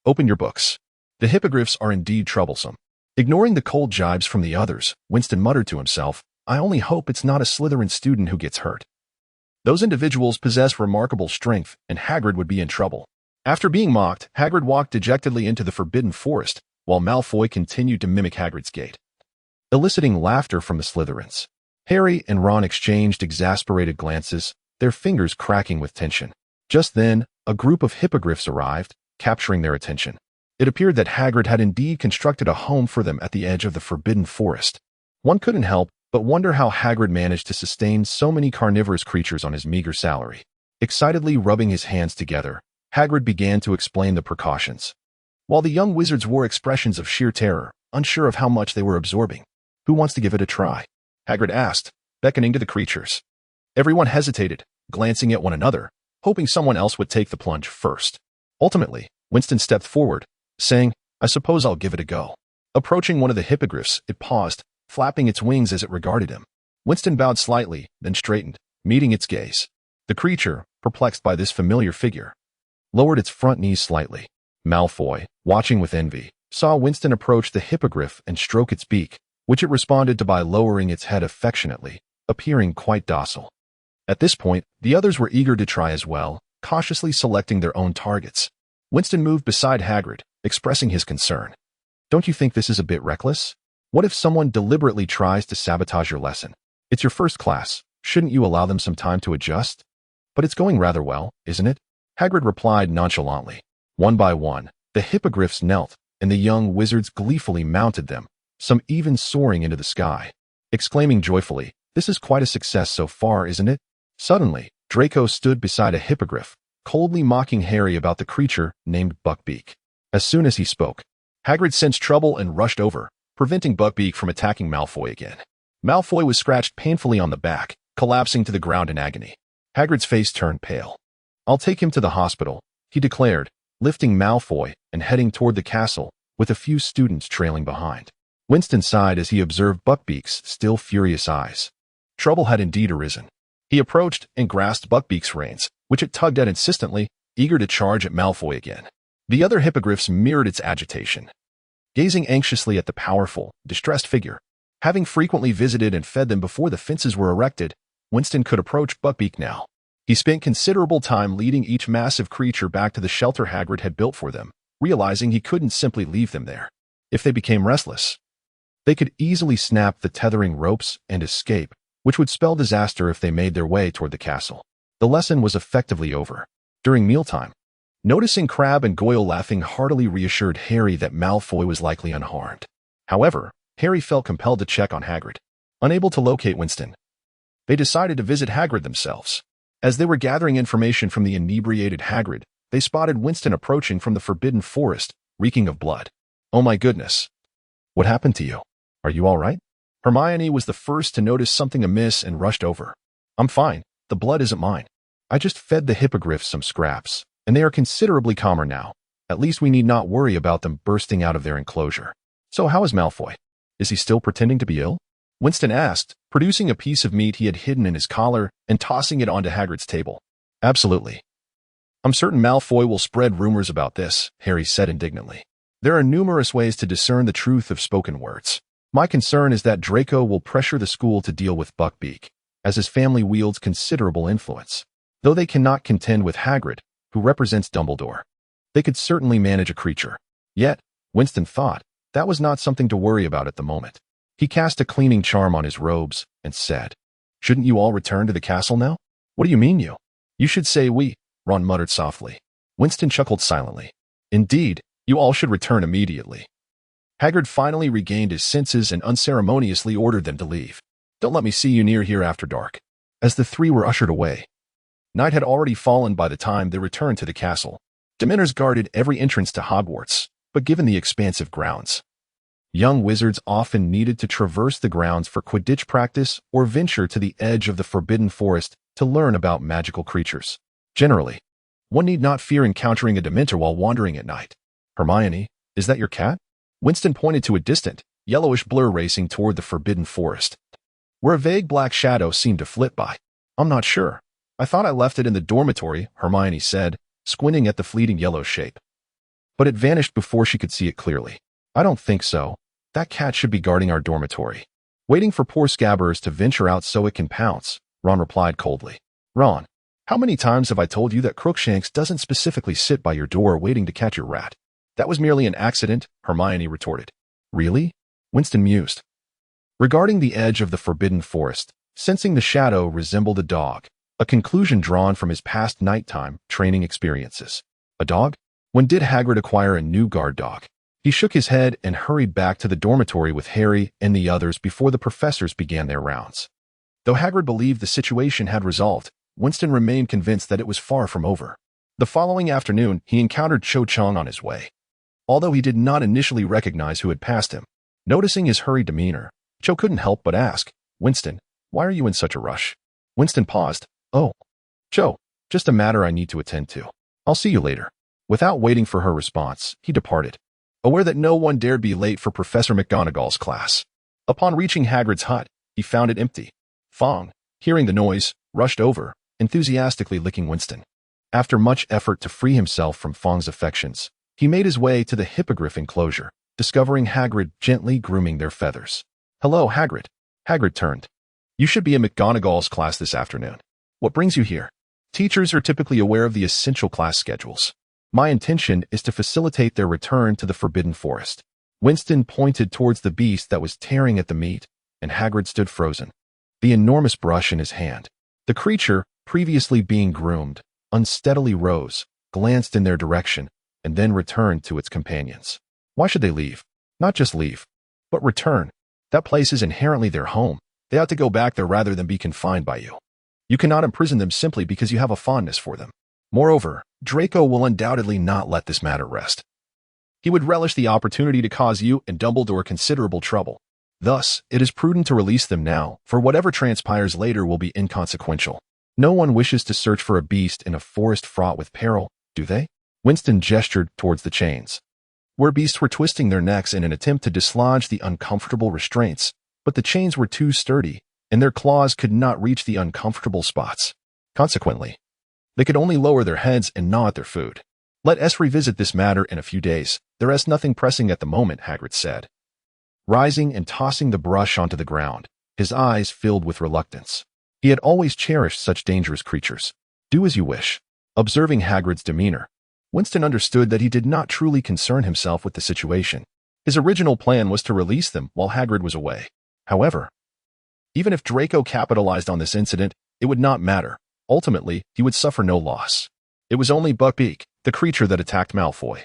open your books. The hippogriffs are indeed troublesome. Ignoring the cold jibes from the others, Winston muttered to himself, I only hope it's not a Slytherin student who gets hurt. Those individuals possess remarkable strength, and Hagrid would be in trouble. After being mocked, Hagrid walked dejectedly into the forbidden forest, while Malfoy continued to mimic Hagrid's gait, eliciting laughter from the Slytherins. Harry and Ron exchanged exasperated glances, their fingers cracking with tension. Just then, a group of hippogriffs arrived, capturing their attention. It appeared that Hagrid had indeed constructed a home for them at the edge of the forbidden forest. One couldn't help but wonder how Hagrid managed to sustain so many carnivorous creatures on his meager salary. Excitedly rubbing his hands together, Hagrid began to explain the precautions, while the young wizards wore expressions of sheer terror, unsure of how much they were absorbing. Who wants to give it a try? Hagrid asked, beckoning to the creatures. Everyone hesitated, glancing at one another, hoping someone else would take the plunge first. Ultimately, Winston stepped forward, saying, I suppose I'll give it a go. Approaching one of the hippogriffs, it paused, flapping its wings as it regarded him. Winston bowed slightly, then straightened, meeting its gaze. The creature, perplexed by this familiar figure, lowered its front knees slightly. Malfoy, watching with envy, saw Winston approach the hippogriff and stroke its beak, which it responded to by lowering its head affectionately, appearing quite docile. At this point, the others were eager to try as well, cautiously selecting their own targets. Winston moved beside Hagrid, expressing his concern. Don't you think this is a bit reckless? What if someone deliberately tries to sabotage your lesson? It's your first class. Shouldn't you allow them some time to adjust? But it's going rather well, isn't it? Hagrid replied nonchalantly. One by one, the hippogriffs knelt, and the young wizards gleefully mounted them, some even soaring into the sky, exclaiming joyfully, "This is quite a success so far, isn't it?" Suddenly, Draco stood beside a hippogriff, coldly mocking Harry about the creature named Buckbeak. As soon as he spoke, Hagrid sensed trouble and rushed over, preventing Buckbeak from attacking Malfoy again. Malfoy was scratched painfully on the back, collapsing to the ground in agony. Hagrid's face turned pale. "I'll take him to the hospital," he declared, lifting Malfoy and heading toward the castle, with a few students trailing behind. Winston sighed as he observed Buckbeak's still furious eyes. Trouble had indeed arisen. He approached and grasped Buckbeak's reins, which it tugged at insistently, eager to charge at Malfoy again. The other hippogriffs mirrored its agitation, gazing anxiously at the powerful, distressed figure. Having frequently visited and fed them before the fences were erected, Winston could approach Buckbeak now. He spent considerable time leading each massive creature back to the shelter Hagrid had built for them, realizing he couldn't simply leave them there. If they became restless, they could easily snap the tethering ropes and escape, which would spell disaster if they made their way toward the castle. The lesson was effectively over. During mealtime, noticing Crabbe and Goyle laughing heartily reassured Harry that Malfoy was likely unharmed. However, Harry felt compelled to check on Hagrid. Unable to locate Winston, they decided to visit Hagrid themselves. As they were gathering information from the inebriated Hagrid, they spotted Winston approaching from the Forbidden Forest, reeking of blood. "Oh my goodness. What happened to you? Are you all right?" Hermione was the first to notice something amiss and rushed over. "I'm fine. The blood isn't mine. I just fed the hippogriffs some scraps, and they are considerably calmer now. At least we need not worry about them bursting out of their enclosure." "So how is Malfoy? Is he still pretending to be ill?" Winston asked, producing a piece of meat he had hidden in his collar and tossing it onto Hagrid's table. "Absolutely. I'm certain Malfoy will spread rumors about this," Harry said indignantly. "There are numerous ways to discern the truth of spoken words. My concern is that Draco will pressure the school to deal with Buckbeak, as his family wields considerable influence. Though they cannot contend with Hagrid, who represents Dumbledore, they could certainly manage a creature. Yet, Winston thought, that was not something to worry about at the moment. He cast a cleaning charm on his robes and said, "Shouldn't you all return to the castle now?" "What do you mean you?" "You should say we," Ron muttered softly. Winston chuckled silently. "Indeed, you all should return immediately." Hagrid finally regained his senses and unceremoniously ordered them to leave. "Don't let me see you near here after dark." As the three were ushered away, night had already fallen by the time they returned to the castle. Dementors guarded every entrance to Hogwarts, but given the expansive grounds, young wizards often needed to traverse the grounds for Quidditch practice or venture to the edge of the Forbidden Forest to learn about magical creatures. Generally, one need not fear encountering a Dementor while wandering at night. "Hermione, is that your cat?" Winston pointed to a distant, yellowish blur racing toward the Forbidden Forest, where a vague black shadow seemed to flit by. "I'm not sure. I thought I left it in the dormitory," Hermione said, squinting at the fleeting yellow shape. But it vanished before she could see it clearly. "I don't think so. That cat should be guarding our dormitory, waiting for poor Scabbers to venture out so it can pounce," Ron replied coldly. "Ron, how many times have I told you that Crookshanks doesn't specifically sit by your door waiting to catch your rat?" "That was merely an accident," Hermione retorted. "Really?" Winston mused. Regarding the edge of the Forbidden Forest, sensing the shadow resembled a dog, a conclusion drawn from his past nighttime training experiences. A dog? When did Hagrid acquire a new guard dog? He shook his head and hurried back to the dormitory with Harry and the others before the professors began their rounds. Though Hagrid believed the situation had resolved, Winston remained convinced that it was far from over. The following afternoon, he encountered Cho Chang on his way. Although he did not initially recognize who had passed him, noticing his hurried demeanor, Cho couldn't help but ask, "Winston, why are you in such a rush?" Winston paused. "Oh, Cho, just a matter I need to attend to. I'll see you later." Without waiting for her response, he departed. aware that no one dared be late for Professor McGonagall's class. Upon reaching Hagrid's hut, he found it empty. Fong, hearing the noise, rushed over, enthusiastically licking Winston. After much effort to free himself from Fong's affections, he made his way to the hippogriff enclosure, discovering Hagrid gently grooming their feathers. "Hello, Hagrid." Hagrid turned. "You should be in McGonagall's class this afternoon. What brings you here?" Teachers are typically aware of the essential class schedules. My intention is to facilitate their return to the Forbidden Forest. Winston pointed towards the beast that was tearing at the meat, and Hagrid stood frozen, the enormous brush in his hand. The creature, previously being groomed, unsteadily rose, glanced in their direction, and then returned to its companions. Why should they leave? Not just leave, but return. That place is inherently their home. They ought to go back there rather than be confined by you. You cannot imprison them simply because you have a fondness for them. Moreover, Draco will undoubtedly not let this matter rest. He would relish the opportunity to cause you and Dumbledore considerable trouble. Thus, it is prudent to release them now, for whatever transpires later will be inconsequential. No one wishes to search for a beast in a forest fraught with peril, do they? Winston gestured towards the chains, where beasts were twisting their necks in an attempt to dislodge the uncomfortable restraints, but the chains were too sturdy, and their claws could not reach the uncomfortable spots. Consequently, they could only lower their heads and gnaw at their food. "Let us revisit this matter in a few days. There is nothing pressing at the moment," Hagrid said, rising and tossing the brush onto the ground, his eyes filled with reluctance. He had always cherished such dangerous creatures. "Do as you wish." Observing Hagrid's demeanor, Winston understood that he did not truly concern himself with the situation. His original plan was to release them while Hagrid was away. However, even if Draco capitalized on this incident, it would not matter. Ultimately, he would suffer no loss. It was only Buckbeak, the creature that attacked Malfoy,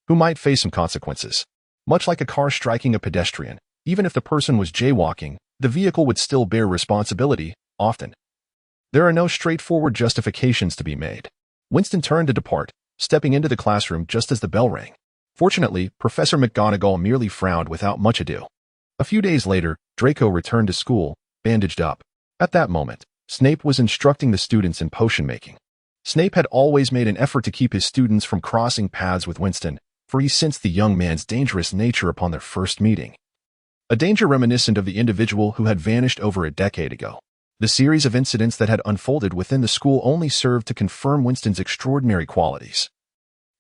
who might face some consequences. Much like a car striking a pedestrian, even if the person was jaywalking, the vehicle would still bear responsibility, often. There are no straightforward justifications to be made. Winston turned to depart, stepping into the classroom just as the bell rang. Fortunately, Professor McGonagall merely frowned without much ado. A few days later, Draco returned to school, bandaged up. At that moment, Snape was instructing the students in potion making. Snape had always made an effort to keep his students from crossing paths with Winston, for he sensed the young man's dangerous nature upon their first meeting. A danger reminiscent of the individual who had vanished over a decade ago. The series of incidents that had unfolded within the school only served to confirm Winston's extraordinary qualities,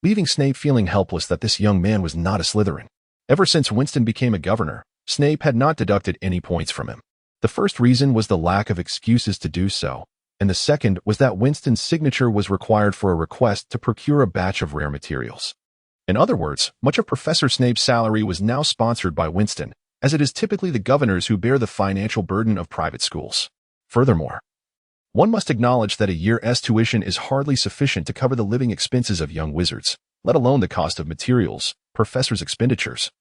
leaving Snape feeling helpless that this young man was not a Slytherin. Ever since Winston became a governor, Snape had not deducted any points from him. The first reason was the lack of excuses to do so, and the second was that Winston's signature was required for a request to procure a batch of rare materials. In other words, much of Professor Snape's salary was now sponsored by Winston, as it is typically the governors who bear the financial burden of private schools. Furthermore, one must acknowledge that a year's tuition is hardly sufficient to cover the living expenses of young wizards, let alone the cost of materials, professors' expenditures,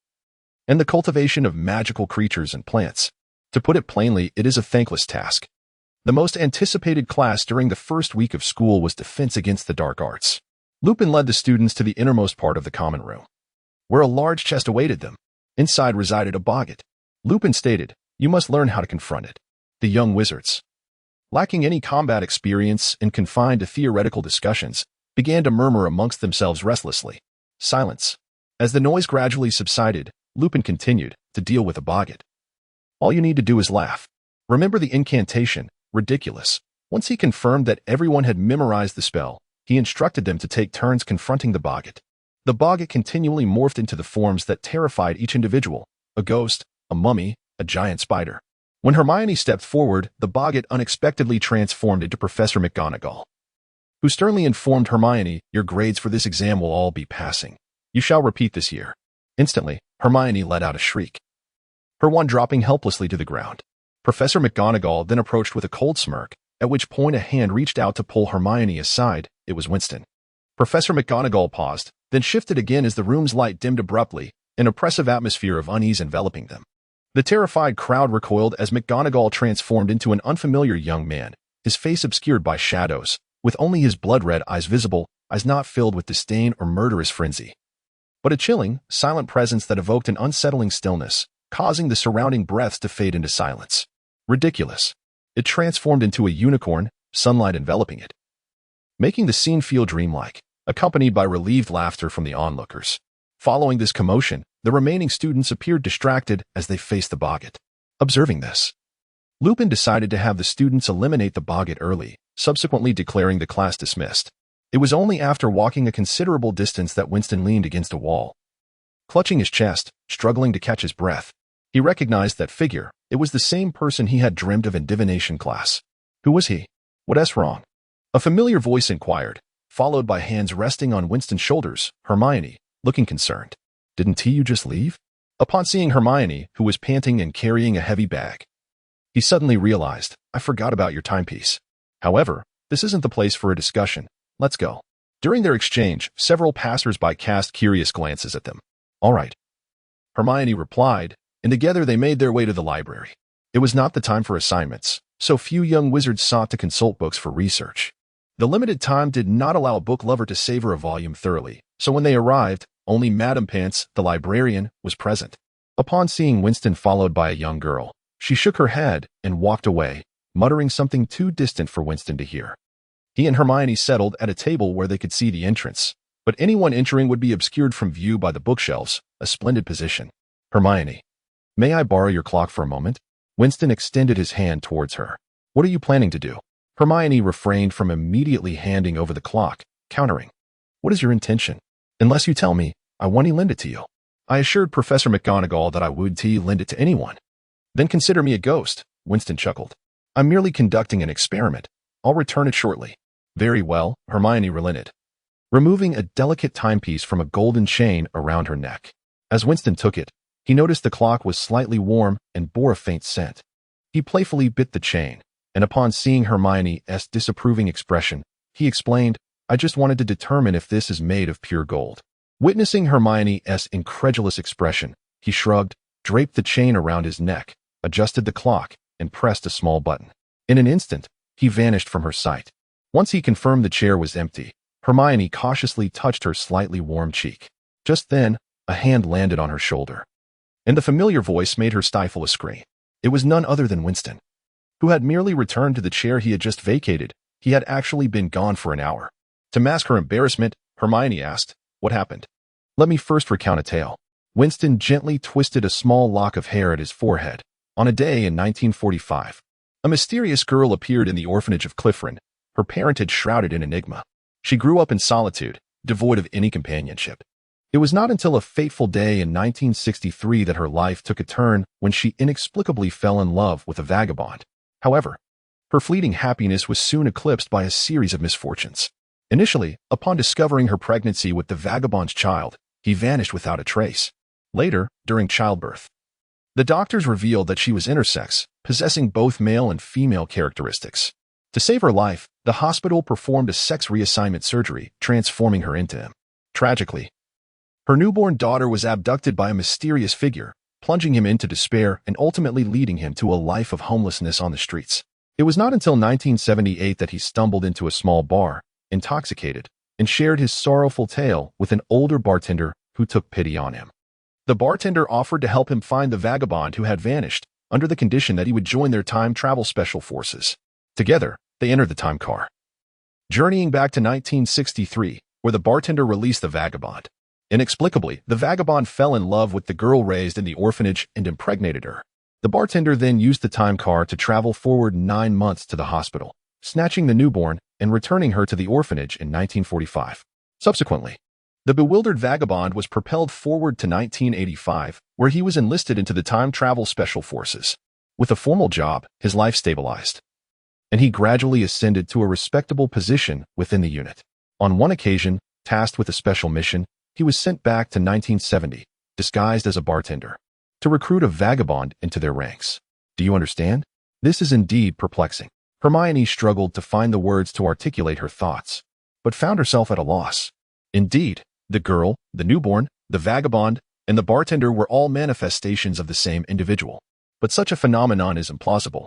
and the cultivation of magical creatures and plants. To put it plainly, it is a thankless task. The most anticipated class during the first week of school was Defense Against the Dark Arts. Lupin led the students to the innermost part of the common room, where a large chest awaited them. Inside resided a boggart. Lupin stated, "You must learn how to confront it." The young wizards, lacking any combat experience and confined to theoretical discussions, began to murmur amongst themselves restlessly. Silence. As the noise gradually subsided, Lupin continued to deal with a boggart. "All you need to do is laugh. Remember the incantation, ridiculous." Once he confirmed that everyone had memorized the spell, he instructed them to take turns confronting the boggart. The boggart continually morphed into the forms that terrified each individual: a ghost, a mummy, a giant spider. When Hermione stepped forward, the boggart unexpectedly transformed into Professor McGonagall, who sternly informed Hermione, "Your grades for this exam will all be passing. You shall repeat this year." Instantly, Hermione let out a shriek, her wand dropping helplessly to the ground. Professor McGonagall then approached with a cold smirk, at which point a hand reached out to pull Hermione aside. It was Winston. Professor McGonagall paused, then shifted again as the room's light dimmed abruptly, an oppressive atmosphere of unease enveloping them. The terrified crowd recoiled as McGonagall transformed into an unfamiliar young man, his face obscured by shadows, with only his blood-red eyes visible, eyes not filled with disdain or murderous frenzy, but a chilling, silent presence that evoked an unsettling stillness, causing the surrounding breaths to fade into silence. Ridiculous. It transformed into a unicorn, sunlight enveloping it, making the scene feel dreamlike, accompanied by relieved laughter from the onlookers. Following this commotion, the remaining students appeared distracted as they faced the boggart. Observing this, Lupin decided to have the students eliminate the boggart early, subsequently declaring the class dismissed. It was only after walking a considerable distance that Winston leaned against a wall. Clutching his chest, struggling to catch his breath, he recognized that figure. It was the same person he had dreamed of in divination class. Who was he? What's wrong? A familiar voice inquired, followed by hands resting on Winston's shoulders. Hermione, looking concerned. Didn't you just leave? Upon seeing Hermione, who was panting and carrying a heavy bag, he suddenly realized, I forgot about your timepiece. However, this isn't the place for a discussion. Let's go. During their exchange, several passers-by cast curious glances at them. All right, Hermione replied, and together they made their way to the library. It was not the time for assignments, so few young wizards sought to consult books for research. The limited time did not allow a book lover to savor a volume thoroughly, so when they arrived, only Madame Pants, the librarian, was present. Upon seeing Winston followed by a young girl, she shook her head and walked away, muttering something too distant for Winston to hear. He and Hermione settled at a table where they could see the entrance, but anyone entering would be obscured from view by the bookshelves, a splendid position. Hermione, may I borrow your clock for a moment? Winston extended his hand towards her. What are you planning to do? Hermione refrained from immediately handing over the clock, countering. What is your intention? Unless you tell me, I won't lend it to you. I assured Professor McGonagall that I would lend it to anyone. Then consider me a ghost, Winston chuckled. I'm merely conducting an experiment. I'll return it shortly. Very well, Hermione relented, removing a delicate timepiece from a golden chain around her neck. As Winston took it, he noticed the clock was slightly warm and bore a faint scent. He playfully bit the chain, and upon seeing Hermione's disapproving expression, he explained, I just wanted to determine if this is made of pure gold. Witnessing Hermione's incredulous expression, he shrugged, draped the chain around his neck, adjusted the clock, and pressed a small button. In an instant, he vanished from her sight. Once he confirmed the chair was empty, Hermione cautiously touched her slightly warm cheek. Just then, a hand landed on her shoulder, and the familiar voice made her stifle a scream. It was none other than Winston, who had merely returned to the chair he had just vacated. He had actually been gone for an hour. To mask her embarrassment, Hermione asked, What happened? Let me first recount a tale. Winston gently twisted a small lock of hair at his forehead. On a day in 1945, a mysterious girl appeared in the orphanage of Clifford, her parentage shrouded in enigma. She grew up in solitude, devoid of any companionship. It was not until a fateful day in 1963 that her life took a turn when she inexplicably fell in love with a vagabond. However, her fleeting happiness was soon eclipsed by a series of misfortunes. Initially, upon discovering her pregnancy with the vagabond's child, he vanished without a trace. Later, during childbirth, the doctors revealed that she was intersex, possessing both male and female characteristics. To save her life, the hospital performed a sex reassignment surgery, transforming her into him. Tragically, her newborn daughter was abducted by a mysterious figure, plunging him into despair and ultimately leading him to a life of homelessness on the streets. It was not until 1978 that he stumbled into a small bar, intoxicated, and shared his sorrowful tale with an older bartender who took pity on him. The bartender offered to help him find the vagabond who had vanished, under the condition that he would join their time travel special forces. Together, they entered the time car, journeying back to 1963, where the bartender released the vagabond. Inexplicably, the vagabond fell in love with the girl raised in the orphanage and impregnated her. The bartender then used the time car to travel forward 9 months to the hospital, snatching the newborn and returning her to the orphanage in 1945. Subsequently, the bewildered vagabond was propelled forward to 1985, where he was enlisted into the time travel special forces. With a formal job, his life stabilized, and he gradually ascended to a respectable position within the unit. On one occasion, tasked with a special mission, he was sent back to 1970, disguised as a bartender, to recruit a vagabond into their ranks. Do you understand? This is indeed perplexing. Hermione struggled to find the words to articulate her thoughts, but found herself at a loss. Indeed, the girl, the newborn, the vagabond, and the bartender were all manifestations of the same individual. But such a phenomenon is implausible.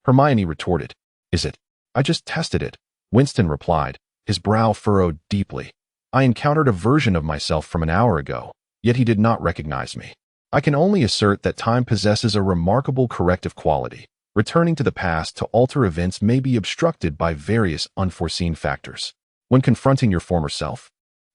Hermione retorted. Is it? I just tested it. Winston replied, his brow furrowed deeply. I encountered a version of myself from an hour ago, yet he did not recognize me. I can only assert that time possesses a remarkable corrective quality. Returning to the past to alter events may be obstructed by various unforeseen factors. When confronting your former self,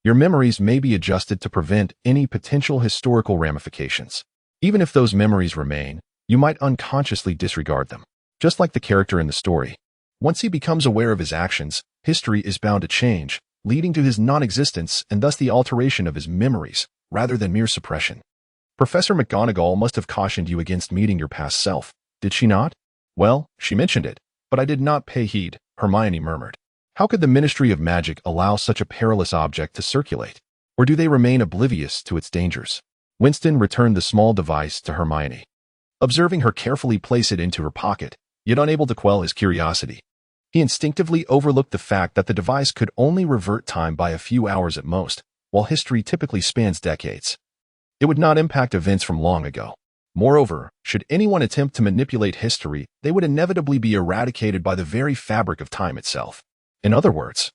Your memories may be adjusted to prevent any potential historical ramifications. Even if those memories remain, you might unconsciously disregard them. Just like the character in the story. Once he becomes aware of his actions, history is bound to change, leading to his non-existence and thus the alteration of his memories, rather than mere suppression. Professor McGonagall must have cautioned you against meeting your past self, did she not? Well, she mentioned it, but I did not pay heed, Hermione murmured. How could the Ministry of Magic allow such a perilous object to circulate? Or do they remain oblivious to its dangers? Winston returned the small device to Hermione. Observing her carefully place it into her pocket, yet unable to quell his curiosity. He instinctively overlooked the fact that the device could only revert time by a few hours at most, while history typically spans decades. It would not impact events from long ago. Moreover, should anyone attempt to manipulate history, they would inevitably be eradicated by the very fabric of time itself. In other words,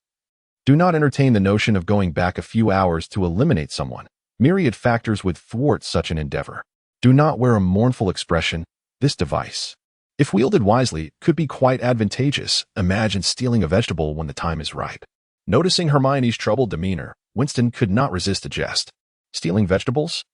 do not entertain the notion of going back a few hours to eliminate someone. Myriad factors would thwart such an endeavor. Do not wear a mournful expression. This device, if wielded wisely, could be quite advantageous. Imagine stealing a vegetable when the time is ripe. Noticing Hermione's troubled demeanor, Winston could not resist a jest. Stealing vegetables?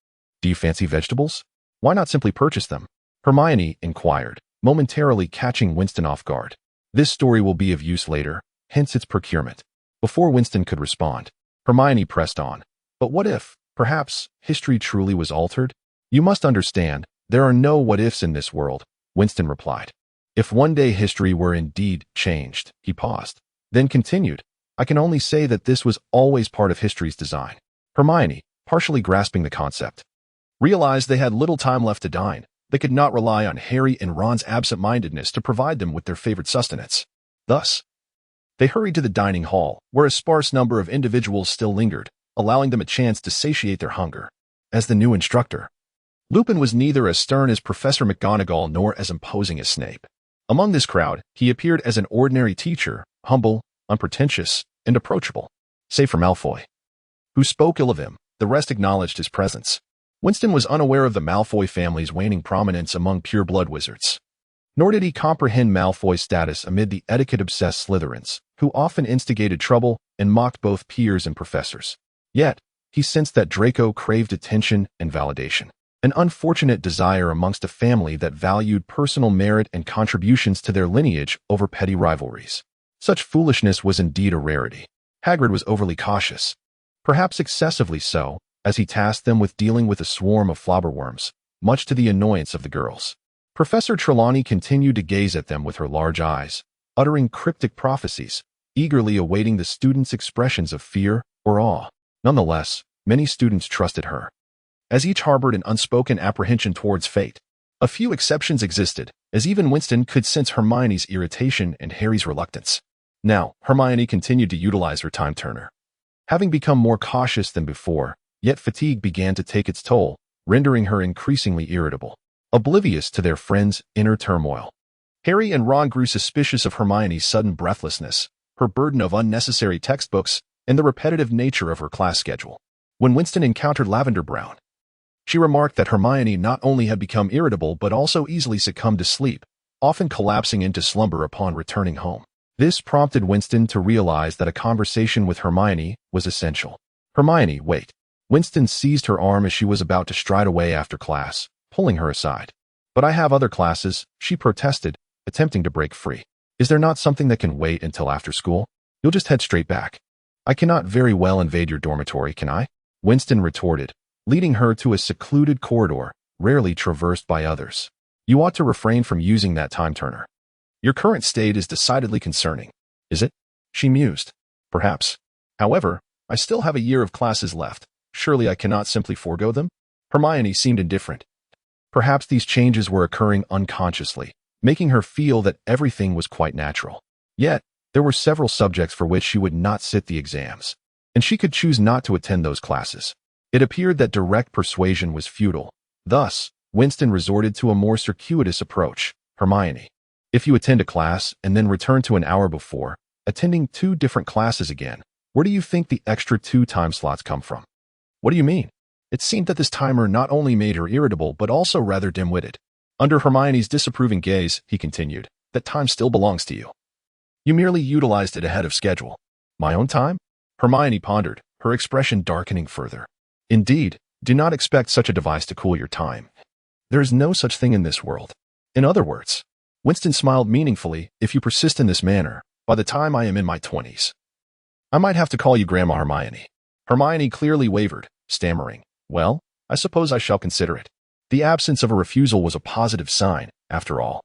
Do you fancy vegetables? Why not simply purchase them? Hermione inquired, momentarily catching Winston off guard. This story will be of use later, hence its procurement. Before Winston could respond, Hermione pressed on. But what if, perhaps, history truly was altered? You must understand, there are no what-ifs in this world, Winston replied. If one day history were indeed changed, he paused, then continued, I can only say that this was always part of history's design. Hermione, partially grasping the concept, realized they had little time left to dine. They could not rely on Harry and Ron's absent-mindedness to provide them with their favorite sustenance. Thus, they hurried to the dining hall, where a sparse number of individuals still lingered, allowing them a chance to satiate their hunger. As the new instructor, Lupin was neither as stern as Professor McGonagall nor as imposing as Snape. Among this crowd, he appeared as an ordinary teacher, humble, unpretentious, and approachable. Save for Malfoy, who spoke ill of him, the rest acknowledged his presence. Winston was unaware of the Malfoy family's waning prominence among pure-blood wizards. Nor did he comprehend Malfoy's status amid the etiquette-obsessed Slytherins, who often instigated trouble and mocked both peers and professors. Yet, he sensed that Draco craved attention and validation, an unfortunate desire amongst a family that valued personal merit and contributions to their lineage over petty rivalries. Such foolishness was indeed a rarity. Hagrid was overly cautious, perhaps excessively so, as he tasked them with dealing with a swarm of flobberworms, much to the annoyance of the girls. Professor Trelawney continued to gaze at them with her large eyes, uttering cryptic prophecies, eagerly awaiting the students' expressions of fear or awe. Nonetheless, many students trusted her, as each harbored an unspoken apprehension towards fate. A few exceptions existed, as even Winston could sense Hermione's irritation and Harry's reluctance. Now, Hermione continued to utilize her time turner. Having become more cautious than before, yet fatigue began to take its toll, rendering her increasingly irritable, oblivious to their friends' inner turmoil. Harry and Ron grew suspicious of Hermione's sudden breathlessness, her burden of unnecessary textbooks, and the repetitive nature of her class schedule. When Winston encountered Lavender Brown, she remarked that Hermione not only had become irritable but also easily succumbed to sleep, often collapsing into slumber upon returning home. This prompted Winston to realize that a conversation with Hermione was essential. Hermione, wait. Winston seized her arm as she was about to stride away after class, pulling her aside. But I have other classes, she protested, attempting to break free. Is there not something that can wait until after school? You'll just head straight back. I cannot very well invade your dormitory, can I? Winston retorted, leading her to a secluded corridor, rarely traversed by others. You ought to refrain from using that time turner. Your current state is decidedly concerning. Is it? She mused. Perhaps. However, I still have a year of classes left. Surely I cannot simply forego them? Hermione seemed indifferent. Perhaps these changes were occurring unconsciously, making her feel that everything was quite natural. Yet, there were several subjects for which she would not sit the exams, and she could choose not to attend those classes. It appeared that direct persuasion was futile. Thus, Winston resorted to a more circuitous approach. Hermione, if you attend a class and then return to an hour before, attending 2 different classes again, where do you think the extra 2 time slots come from? What do you mean? It seemed that this timer not only made her irritable but also rather dim-witted. Under Hermione's disapproving gaze, he continued, that time still belongs to you. You merely utilized it ahead of schedule. My own time? Hermione pondered, her expression darkening further. Indeed, do not expect such a device to cool your time. There is no such thing in this world. In other words, Winston smiled meaningfully, if you persist in this manner, by the time I am in my 20s. I might have to call you Grandma Hermione. Hermione clearly wavered, stammering, well, I suppose I shall consider it. The absence of a refusal was a positive sign, after all.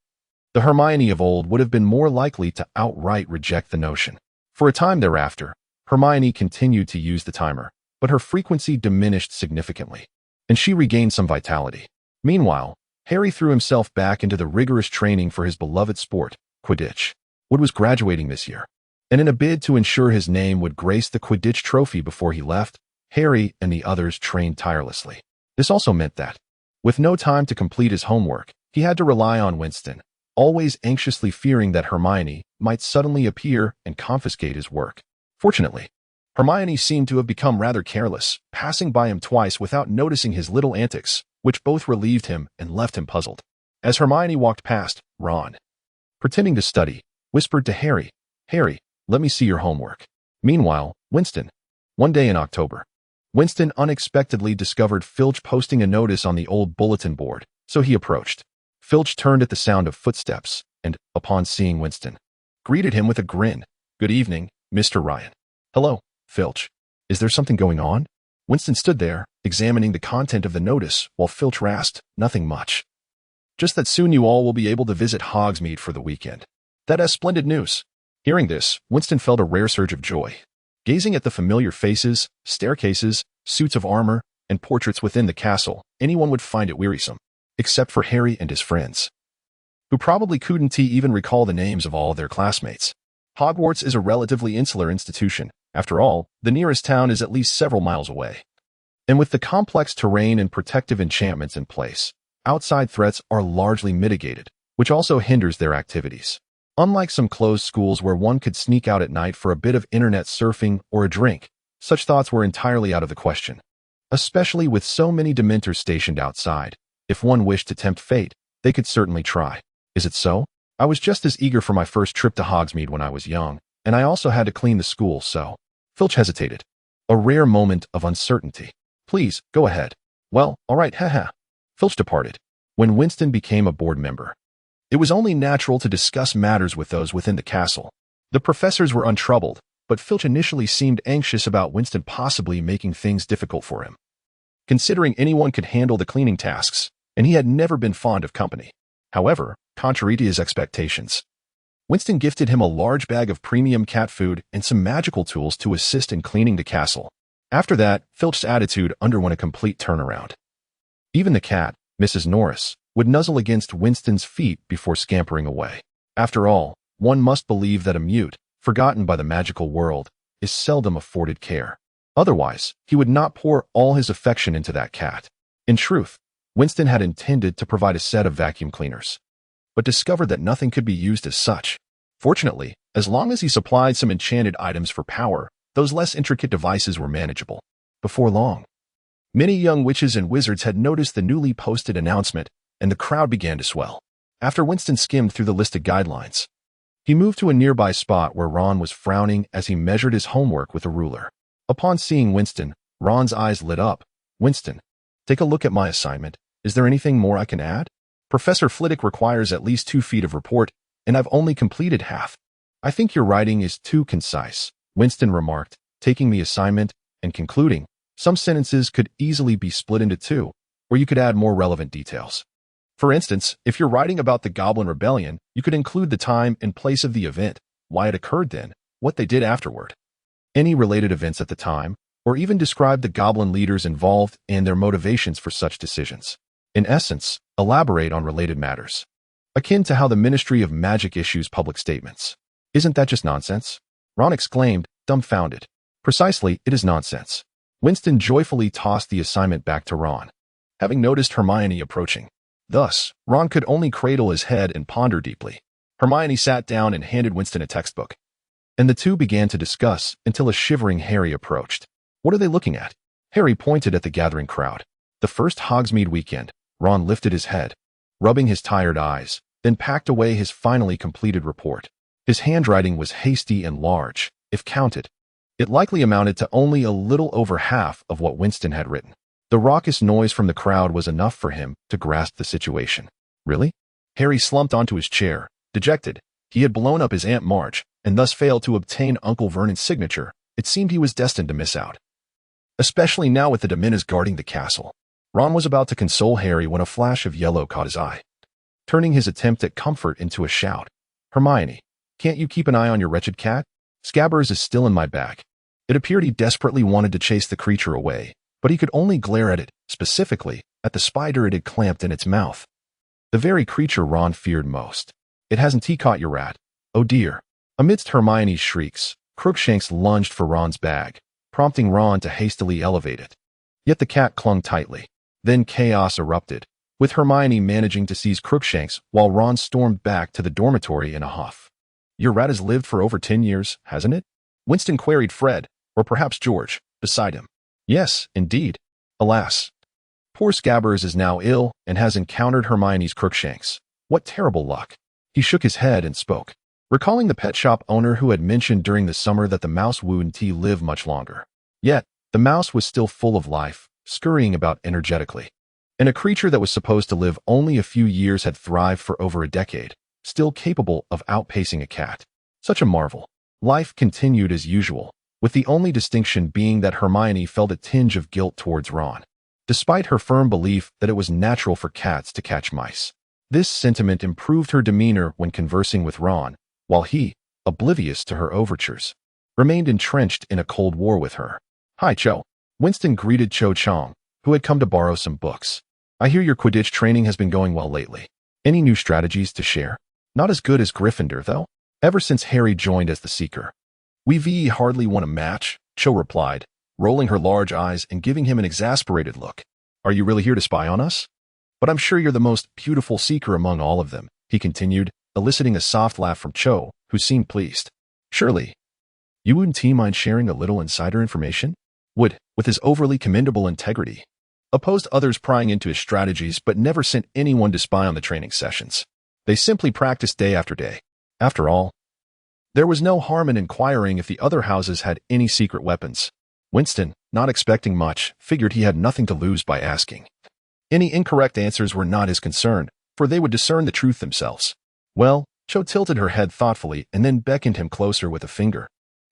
The Hermione of old would have been more likely to outright reject the notion. For a time thereafter, Hermione continued to use the timer, but her frequency diminished significantly, and she regained some vitality. Meanwhile, Harry threw himself back into the rigorous training for his beloved sport, Quidditch. Wood was graduating this year, and in a bid to ensure his name would grace the Quidditch trophy before he left, Harry and the others trained tirelessly. This also meant that, with no time to complete his homework, he had to rely on Winston, always anxiously fearing that Hermione might suddenly appear and confiscate his work. Fortunately, Hermione seemed to have become rather careless, passing by him twice without noticing his little antics, which both relieved him and left him puzzled. As Hermione walked past, Ron, pretending to study, whispered to Harry, Harry, let me see your homework. Meanwhile, Winston. One day in October, Winston unexpectedly discovered Filch posting a notice on the old bulletin board, so he approached. Filch turned at the sound of footsteps and, upon seeing Winston, greeted him with a grin. Good evening, Mr. Ryan. Hello, Filch. Is there something going on? Winston stood there, examining the content of the notice, while Filch rasped, nothing much. Just that soon you all will be able to visit Hogsmeade for the weekend. That is splendid news. Hearing this, Winston felt a rare surge of joy. Gazing at the familiar faces, staircases, suits of armor, and portraits within the castle, anyone would find it wearisome, except for Harry and his friends, who probably couldn't even recall the names of all their classmates. Hogwarts is a relatively insular institution. After all, the nearest town is at least several miles away. And with the complex terrain and protective enchantments in place, outside threats are largely mitigated, which also hinders their activities. Unlike some closed schools where one could sneak out at night for a bit of internet surfing or a drink, such thoughts were entirely out of the question. Especially with so many Dementors stationed outside, if one wished to tempt fate, they could certainly try. Is it so? I was just as eager for my first trip to Hogsmeade when I was young, and I also had to clean the school, so. Filch hesitated. A rare moment of uncertainty. Please, go ahead. Well, all right, haha. Filch departed. When Winston became a board member, it was only natural to discuss matters with those within the castle. The professors were untroubled, but Filch initially seemed anxious about Winston possibly making things difficult for him, considering anyone could handle the cleaning tasks, and he had never been fond of company. However, contrary to his expectations, Winston gifted him a large bag of premium cat food and some magical tools to assist in cleaning the castle. After that, Filch's attitude underwent a complete turnaround. Even the cat, Mrs. Norris, would nuzzle against Winston's feet before scampering away. After all, one must believe that a mute, forgotten by the magical world, is seldom afforded care. Otherwise, he would not pour all his affection into that cat. In truth, Winston had intended to provide a set of vacuum cleaners, but discovered that nothing could be used as such. Fortunately, as long as he supplied some enchanted items for power, those less intricate devices were manageable. Before long, many young witches and wizards had noticed the newly posted announcement, and the crowd began to swell. After Winston skimmed through the listed guidelines, he moved to a nearby spot where Ron was frowning as he measured his homework with a ruler. Upon seeing Winston, Ron's eyes lit up. Winston, take a look at my assignment. Is there anything more I can add? Professor Flitwick requires at least 2 feet of report, and I've only completed half. I think your writing is too concise, Winston remarked, taking the assignment and concluding. Some sentences could easily be split into 2, or you could add more relevant details. For instance, if you're writing about the Goblin Rebellion, you could include the time and place of the event, why it occurred then, what they did afterward, any related events at the time, or even describe the Goblin leaders involved and their motivations for such decisions. In essence, elaborate on related matters, akin to how the Ministry of Magic issues public statements. Isn't that just nonsense? Ron exclaimed, dumbfounded. Precisely, it is nonsense. Winston joyfully tossed the assignment back to Ron, having noticed Hermione approaching. Thus, Ron could only cradle his head and ponder deeply. Hermione sat down and handed Winston a textbook, and the two began to discuss until a shivering Harry approached. What are they looking at? Harry pointed at the gathering crowd. The first Hogsmeade weekend. Ron lifted his head, rubbing his tired eyes, then packed away his finally completed report. His handwriting was hasty and large, if counted. It likely amounted to only a little over half of what Winston had written. The raucous noise from the crowd was enough for him to grasp the situation. Really? Harry slumped onto his chair, dejected. He had blown up his Aunt March, and thus failed to obtain Uncle Vernon's signature. It seemed he was destined to miss out. Especially now with the Dementors guarding the castle. Ron was about to console Harry when a flash of yellow caught his eye, turning his attempt at comfort into a shout. Hermione, can't you keep an eye on your wretched cat? Scabbers is still in my bag. It appeared he desperately wanted to chase the creature away, but he could only glare at it, specifically, at the spider it had clamped in its mouth. The very creature Ron feared most. It hasn't he caught your rat? Oh dear. Amidst Hermione's shrieks, Crookshanks lunged for Ron's bag, prompting Ron to hastily elevate it. Yet the cat clung tightly. Then chaos erupted, with Hermione managing to seize Crookshanks while Ron stormed back to the dormitory in a huff. Your rat has lived for over 10 years, hasn't it? Winston queried Fred, or perhaps George, beside him. Yes, indeed. Alas. Poor Scabbers is now ill and has encountered Hermione's Crookshanks. What terrible luck. He shook his head and spoke, recalling the pet shop owner who had mentioned during the summer that the mouse wouldn't live much longer. Yet, the mouse was still full of life, scurrying about energetically. And a creature that was supposed to live only a few years had thrived for over a decade, still capable of outpacing a cat. Such a marvel. Life continued as usual, with the only distinction being that Hermione felt a tinge of guilt towards Ron, despite her firm belief that it was natural for cats to catch mice. This sentiment improved her demeanor when conversing with Ron, while he, oblivious to her overtures, remained entrenched in a cold war with her. Hi, Cho. Winston greeted Cho Chang, who had come to borrow some books. I hear your Quidditch training has been going well lately. Any new strategies to share? Not as good as Gryffindor, though. Ever since Harry joined as the Seeker. We've hardly won a match, Cho replied, rolling her large eyes and giving him an exasperated look. Are you really here to spy on us? But I'm sure you're the most beautiful Seeker among all of them, he continued, eliciting a soft laugh from Cho, who seemed pleased. Surely. You wouldn't mind sharing a little insider information? Would, with his overly commendable integrity, opposed others prying into his strategies but never sent anyone to spy on the training sessions. They simply practiced day after day. After all, there was no harm in inquiring if the other houses had any secret weapons. Winston, not expecting much, figured he had nothing to lose by asking. Any incorrect answers were not his concern, for they would discern the truth themselves. Well, Cho tilted her head thoughtfully and then beckoned him closer with a finger.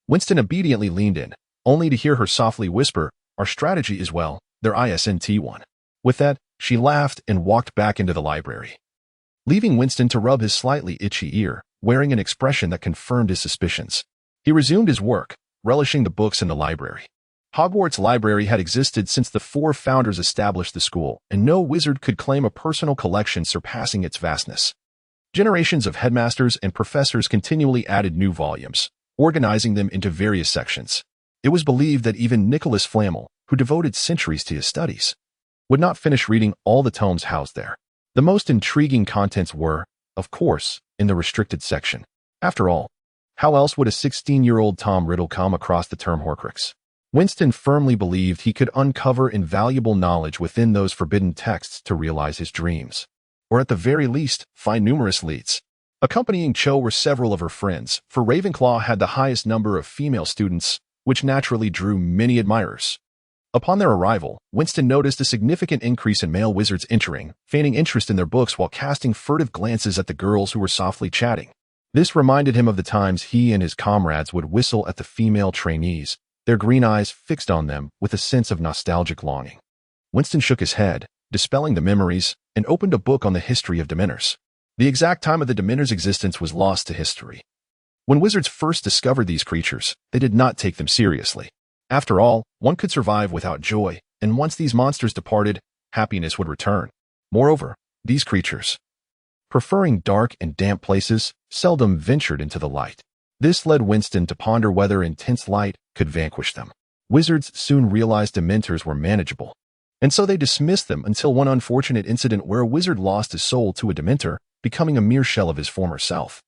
Winston obediently leaned in, only to hear her softly whisper, our strategy is well, their ISNT one. With that, she laughed and walked back into the library, leaving Winston to rub his slightly itchy ear, wearing an expression that confirmed his suspicions. He resumed his work, relishing the books in the library. Hogwarts Library had existed since the 4 founders established the school, and no wizard could claim a personal collection surpassing its vastness. Generations of headmasters and professors continually added new volumes, organizing them into various sections. It was believed that even Nicholas Flamel, who devoted centuries to his studies, would not finish reading all the tomes housed there. The most intriguing contents were, of course, in the restricted section. After all, how else would a 16-year-old Tom Riddle come across the term Horcrux? Winston firmly believed he could uncover invaluable knowledge within those forbidden texts to realize his dreams, or at the very least, find numerous leads. Accompanying Cho were several of her friends, for Ravenclaw had the highest number of female students, which naturally drew many admirers. Upon their arrival, Winston noticed a significant increase in male wizards entering, feigning interest in their books while casting furtive glances at the girls who were softly chatting. This reminded him of the times he and his comrades would whistle at the female trainees, their green eyes fixed on them with a sense of nostalgic longing. Winston shook his head, dispelling the memories, and opened a book on the history of Dementors. The exact time of the Dementors' existence was lost to history. When wizards first discovered these creatures, they did not take them seriously. After all, one could survive without joy, and once these monsters departed, happiness would return. Moreover, these creatures, preferring dark and damp places, seldom ventured into the light. This led Winston to ponder whether intense light could vanquish them. Wizards soon realized Dementors were manageable, and so they dismissed them until one unfortunate incident where a wizard lost his soul to a Dementor, becoming a mere shell of his former self,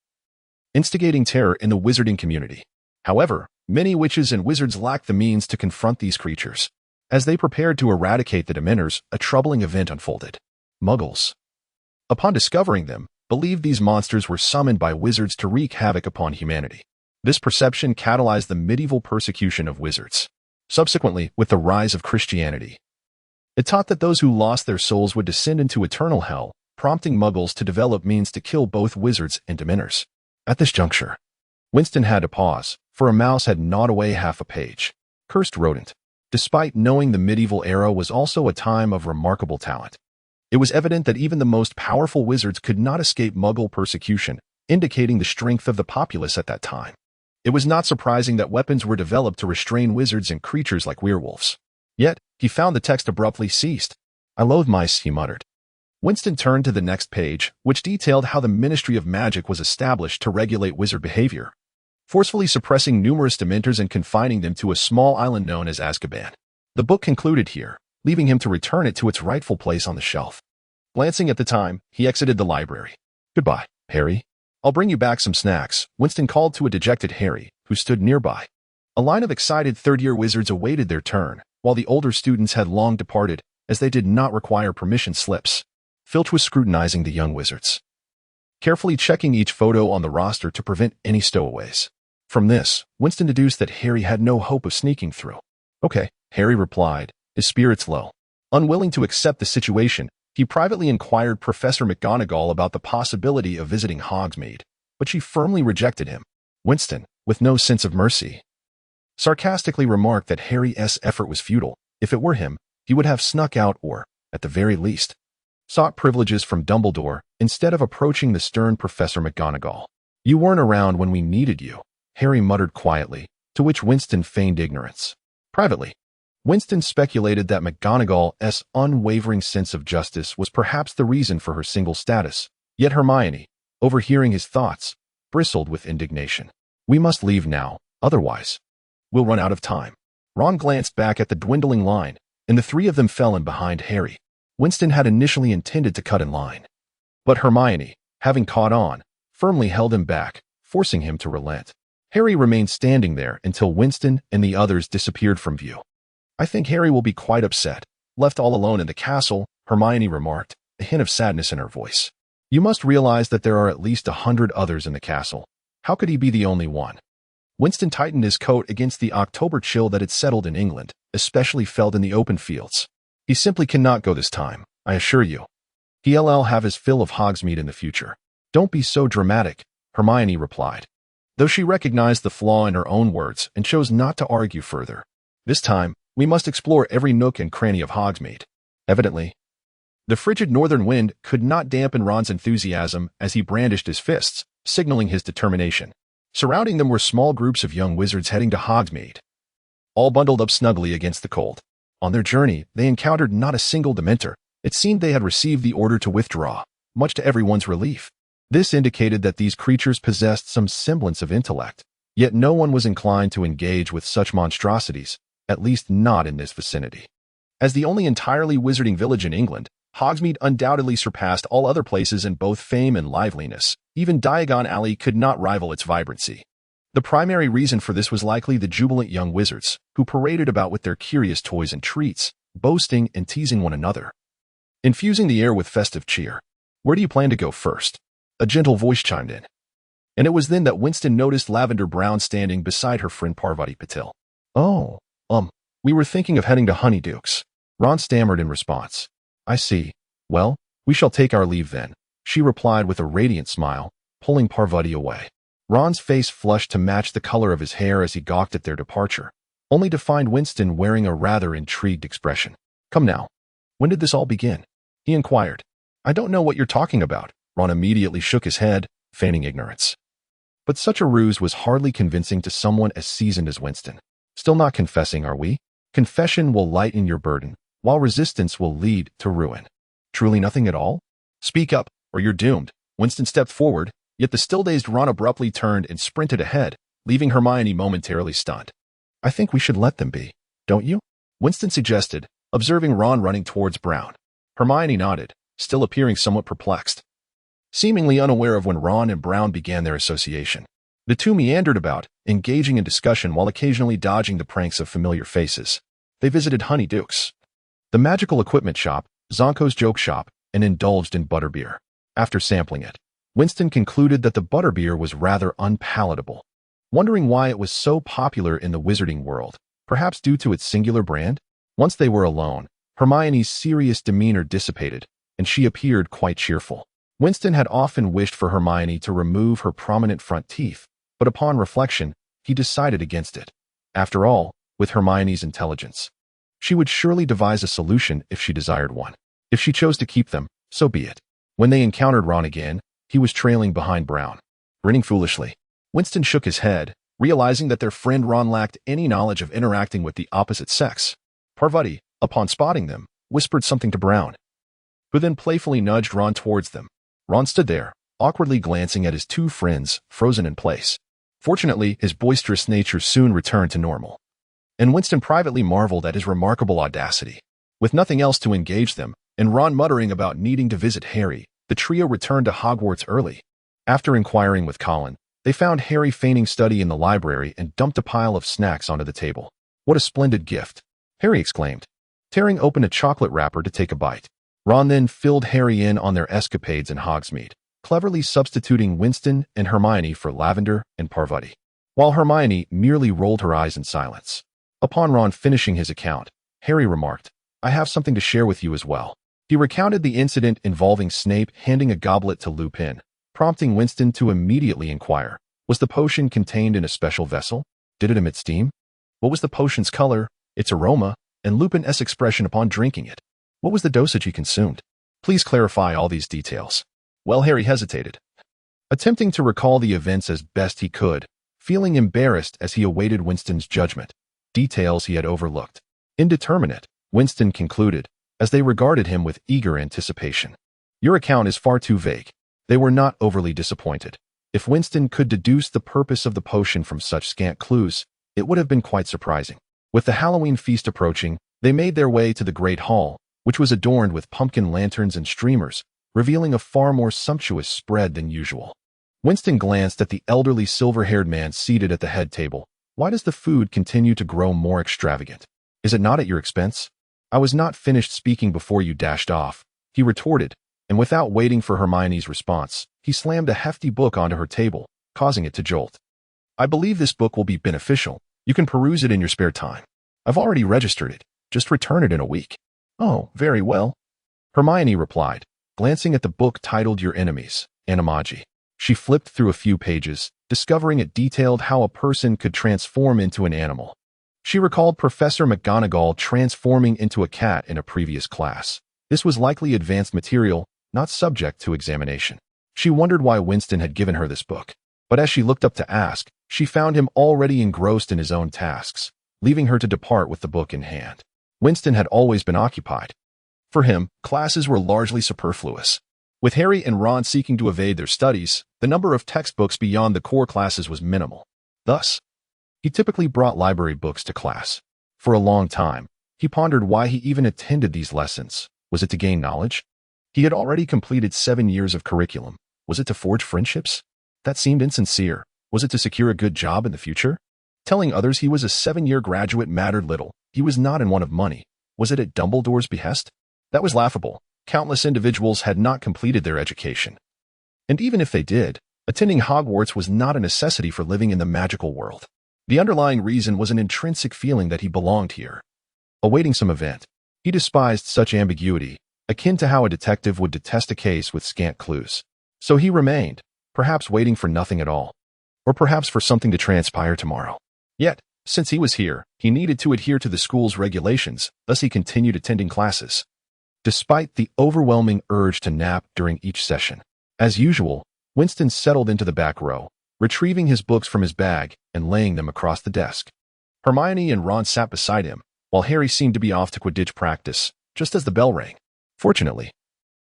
instigating terror in the wizarding community. However, many witches and wizards lacked the means to confront these creatures. As they prepared to eradicate the Dementors, a troubling event unfolded. Muggles, upon discovering them, believed these monsters were summoned by wizards to wreak havoc upon humanity. This perception catalyzed the medieval persecution of wizards. Subsequently, with the rise of Christianity, it taught that those who lost their souls would descend into eternal hell, prompting muggles to develop means to kill both wizards and dementors. At this juncture, Winston had to pause, for a mouse had gnawed away half a page. Cursed rodent. Despite knowing the medieval era was also a time of remarkable talent, it was evident that even the most powerful wizards could not escape muggle persecution, indicating the strength of the populace at that time. It was not surprising that weapons were developed to restrain wizards and creatures like werewolves. Yet, he found the text abruptly ceased. "I loathe mice," he muttered. Winston turned to the next page, which detailed how the Ministry of Magic was established to regulate wizard behavior, forcefully suppressing numerous dementors and confining them to a small island known as Azkaban. The book concluded here, leaving him to return it to its rightful place on the shelf. Glancing at the time, he exited the library. "Goodbye, Harry. I'll bring you back some snacks," Winston called to a dejected Harry, who stood nearby. A line of excited third-year wizards awaited their turn, while the older students had long departed, as they did not require permission slips. Filch was scrutinizing the young wizards, carefully checking each photo on the roster to prevent any stowaways. From this, Winston deduced that Harry had no hope of sneaking through. "Okay," Harry replied, his spirits low. Unwilling to accept the situation, he privately inquired Professor McGonagall about the possibility of visiting Hogsmeade, but she firmly rejected him. Winston, with no sense of mercy, sarcastically remarked that Harry's effort was futile. If it were him, he would have snuck out or, at the very least, sought privileges from Dumbledore instead of approaching the stern Professor McGonagall. "You weren't around when we needed you," Harry muttered quietly, to which Winston feigned ignorance. Privately, Winston speculated that McGonagall's unwavering sense of justice was perhaps the reason for her single status. Yet Hermione, overhearing his thoughts, bristled with indignation. "We must leave now, otherwise we'll run out of time." Ron glanced back at the dwindling line, and the three of them fell in behind Harry. Winston had initially intended to cut in line, but Hermione, having caught on, firmly held him back, forcing him to relent. Harry remained standing there until Winston and the others disappeared from view. "I think Harry will be quite upset, left all alone in the castle," Hermione remarked, a hint of sadness in her voice. "You must realize that there are at least 100 others in the castle. How could he be the only one?" Winston tightened his coat against the October chill that had settled in England, especially felt in the open fields. "He simply cannot go this time, I assure you. He'll have his fill of Hogsmeade in the future." "Don't be so dramatic," Hermione replied, though she recognized the flaw in her own words and chose not to argue further. "This time, we must explore every nook and cranny of Hogsmeade." Evidently, the frigid northern wind could not dampen Ron's enthusiasm as he brandished his fists, signaling his determination. Surrounding them were small groups of young wizards heading to Hogsmeade, all bundled up snugly against the cold. On their journey, they encountered not a single Dementor. It seemed they had received the order to withdraw, much to everyone's relief. This indicated that these creatures possessed some semblance of intellect, yet no one was inclined to engage with such monstrosities, at least not in this vicinity. As the only entirely wizarding village in England, Hogsmeade undoubtedly surpassed all other places in both fame and liveliness. Even Diagon Alley could not rival its vibrancy. The primary reason for this was likely the jubilant young wizards, who paraded about with their curious toys and treats, boasting and teasing one another, infusing the air with festive cheer. "Where do you plan to go first?" a gentle voice chimed in. And it was then that Winston noticed Lavender Brown standing beside her friend Parvati Patil. "Oh, we were thinking of heading to Honeydukes," Ron stammered in response. "I see. Well, we shall take our leave then," she replied with a radiant smile, pulling Parvati away. Ron's face flushed to match the color of his hair as he gawked at their departure, only to find Winston wearing a rather intrigued expression. "Come now. When did this all begin?" he inquired. "I don't know what you're talking about." Ron immediately shook his head, feigning ignorance. But such a ruse was hardly convincing to someone as seasoned as Winston. "Still not confessing, are we? Confession will lighten your burden, while resistance will lead to ruin. Truly nothing at all? Speak up, or you're doomed." Winston stepped forward, yet the still-dazed Ron abruptly turned and sprinted ahead, leaving Hermione momentarily stunned. "I think we should let them be, don't you?" Winston suggested, observing Ron running towards Brown. Hermione nodded, still appearing somewhat perplexed, seemingly unaware of when Ron and Brown began their association. The two meandered about, engaging in discussion while occasionally dodging the pranks of familiar faces. They visited Honeydukes, the magical equipment shop, Zonko's joke shop, and indulged in butterbeer. After sampling it, Winston concluded that the butterbeer was rather unpalatable. wondering why it was so popular in the wizarding world, perhaps due to its singular brand. Once they were alone, Hermione's serious demeanor dissipated, and she appeared quite cheerful. Winston had often wished for Hermione to remove her prominent front teeth, but upon reflection, he decided against it. After all, with Hermione's intelligence, she would surely devise a solution if she desired one. If she chose to keep them, so be it. When they encountered Ron again, he was trailing behind Brown. Grinning foolishly, Winston shook his head, realizing that their friend Ron lacked any knowledge of interacting with the opposite sex. Parvati, upon spotting them, whispered something to Brown, who then playfully nudged Ron towards them. Ron stood there, awkwardly glancing at his two friends, frozen in place. Fortunately, his boisterous nature soon returned to normal, and Winston privately marveled at his remarkable audacity. With nothing else to engage them, and Ron muttering about needing to visit Harry, the trio returned to Hogwarts early. After inquiring with Colin, they found Harry feigning study in the library and dumped a pile of snacks onto the table. "What a splendid gift!" Harry exclaimed, tearing open a chocolate wrapper to take a bite. Ron then filled Harry in on their escapades in Hogsmeade, cleverly substituting Winston and Hermione for Lavender and Parvati, while Hermione merely rolled her eyes in silence. Upon Ron finishing his account, Harry remarked, "I have something to share with you as well." He recounted the incident involving Snape handing a goblet to Lupin, prompting Winston to immediately inquire, was the potion contained in a special vessel? Did it emit steam? What was the potion's color, its aroma, and Lupin's expression upon drinking it? What was the dosage he consumed? Please clarify all these details. Well, Harry hesitated, attempting to recall the events as best he could, feeling embarrassed as he awaited Winston's judgment. Details he had overlooked. Indeterminate, Winston concluded, as they regarded him with eager anticipation. Your account is far too vague. They were not overly disappointed. If Winston could deduce the purpose of the potion from such scant clues, it would have been quite surprising. With the Halloween feast approaching, they made their way to the Great Hall, which was adorned with pumpkin lanterns and streamers, revealing a far more sumptuous spread than usual. Winston glanced at the elderly silver-haired man seated at the head table. Why does the food continue to grow more extravagant? Is it not at your expense? I was not finished speaking before you dashed off, he retorted, and without waiting for Hermione's response, he slammed a hefty book onto her table, causing it to jolt. I believe this book will be beneficial. You can peruse it in your spare time. I've already registered it. Just return it in a week. Oh, very well, Hermione replied, glancing at the book titled Your Enemies, Animagi. She flipped through a few pages, discovering it detailed how a person could transform into an animal. She recalled Professor McGonagall transforming into a cat in a previous class. This was likely advanced material, not subject to examination. She wondered why Winston had given her this book, but as she looked up to ask, she found him already engrossed in his own tasks, leaving her to depart with the book in hand. Winston had always been occupied. For him, classes were largely superfluous. With Harry and Ron seeking to evade their studies, the number of textbooks beyond the core classes was minimal. Thus, he typically brought library books to class. For a long time, he pondered why he even attended these lessons. Was it to gain knowledge? He had already completed 7 years of curriculum. Was it to forge friendships? That seemed insincere. Was it to secure a good job in the future? Telling others he was a 7-year graduate mattered little. He was not in want of money. Was it at Dumbledore's behest? That was laughable. Countless individuals had not completed their education. And even if they did, attending Hogwarts was not a necessity for living in the magical world. The underlying reason was an intrinsic feeling that he belonged here, awaiting some event. He despised such ambiguity, akin to how a detective would detest a case with scant clues. So he remained, perhaps waiting for nothing at all, or perhaps for something to transpire tomorrow. Yet, since he was here, he needed to adhere to the school's regulations, thus he continued attending classes, despite the overwhelming urge to nap during each session. As usual, Winston settled into the back row, retrieving his books from his bag and laying them across the desk. Hermione and Ron sat beside him, while Harry seemed to be off to Quidditch practice, just as the bell rang. Fortunately,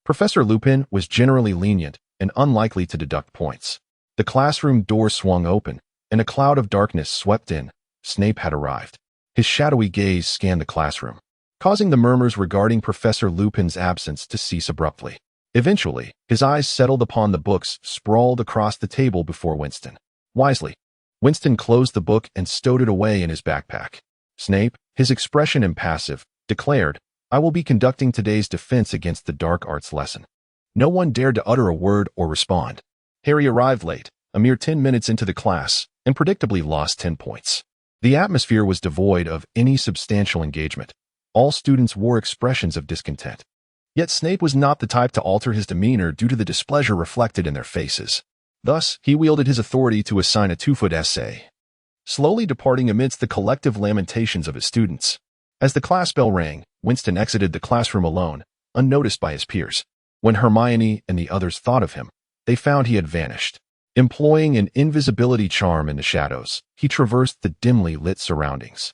Professor Lupin was generally lenient and unlikely to deduct points. The classroom door swung open, and a cloud of darkness swept in. Snape had arrived. His shadowy gaze scanned the classroom, causing the murmurs regarding Professor Lupin's absence to cease abruptly. Eventually, his eyes settled upon the books sprawled across the table before Winston. Wisely, Winston closed the book and stowed it away in his backpack. Snape, his expression impassive, declared, I will be conducting today's defense against the dark arts lesson. No one dared to utter a word or respond. Harry arrived late, a mere 10 minutes into the class, and predictably lost 10 points. The atmosphere was devoid of any substantial engagement. All students wore expressions of discontent. Yet Snape was not the type to alter his demeanor due to the displeasure reflected in their faces. Thus, he wielded his authority to assign a 2-foot essay, slowly departing amidst the collective lamentations of his students. As the class bell rang, Winston exited the classroom alone, unnoticed by his peers. When Hermione and the others thought of him, they found he had vanished. Employing an invisibility charm in the shadows, he traversed the dimly lit surroundings,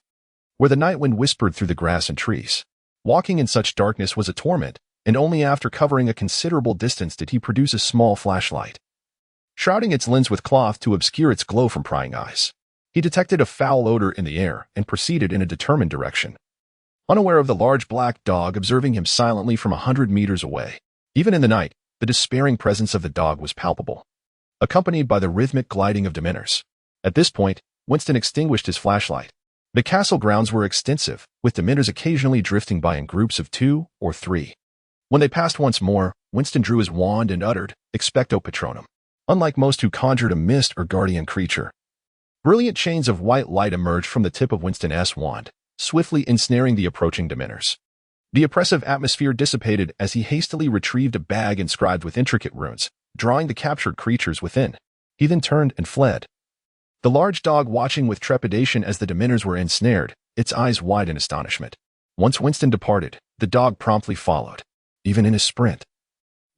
where the night wind whispered through the grass and trees. Walking in such darkness was a torment, and only after covering a considerable distance did he produce a small flashlight, shrouding its lens with cloth to obscure its glow from prying eyes. He detected a foul odor in the air and proceeded in a determined direction, unaware of the large black dog observing him silently from 100 meters away. Even in the night, the despairing presence of the dog was palpable, accompanied by the rhythmic gliding of Dementors. At this point, Winston extinguished his flashlight. The castle grounds were extensive, with Dementors occasionally drifting by in groups of 2 or 3. When they passed once more, Winston drew his wand and uttered, "Expecto Patronum." Unlike most who conjured a mist or guardian creature, brilliant chains of white light emerged from the tip of Winston's wand, swiftly ensnaring the approaching Dementors. The oppressive atmosphere dissipated as he hastily retrieved a bag inscribed with intricate runes, drawing the captured creatures within. He then turned and fled, the large dog watching with trepidation as the Dementors were ensnared, its eyes wide in astonishment. Once Winston departed, the dog promptly followed. Even in his sprint,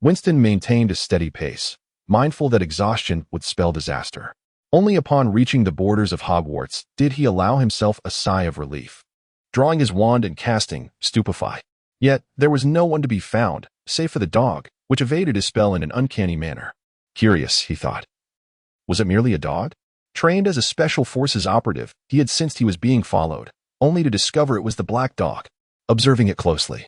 Winston maintained a steady pace, mindful that exhaustion would spell disaster. Only upon reaching the borders of Hogwarts did he allow himself a sigh of relief, drawing his wand and casting, Stupefy. Yet, there was no one to be found, save for the dog, which evaded his spell in an uncanny manner. Curious, he thought. Was it merely a dog? Trained as a special forces operative, he had sensed he was being followed, only to discover it was the black dog. Observing it closely,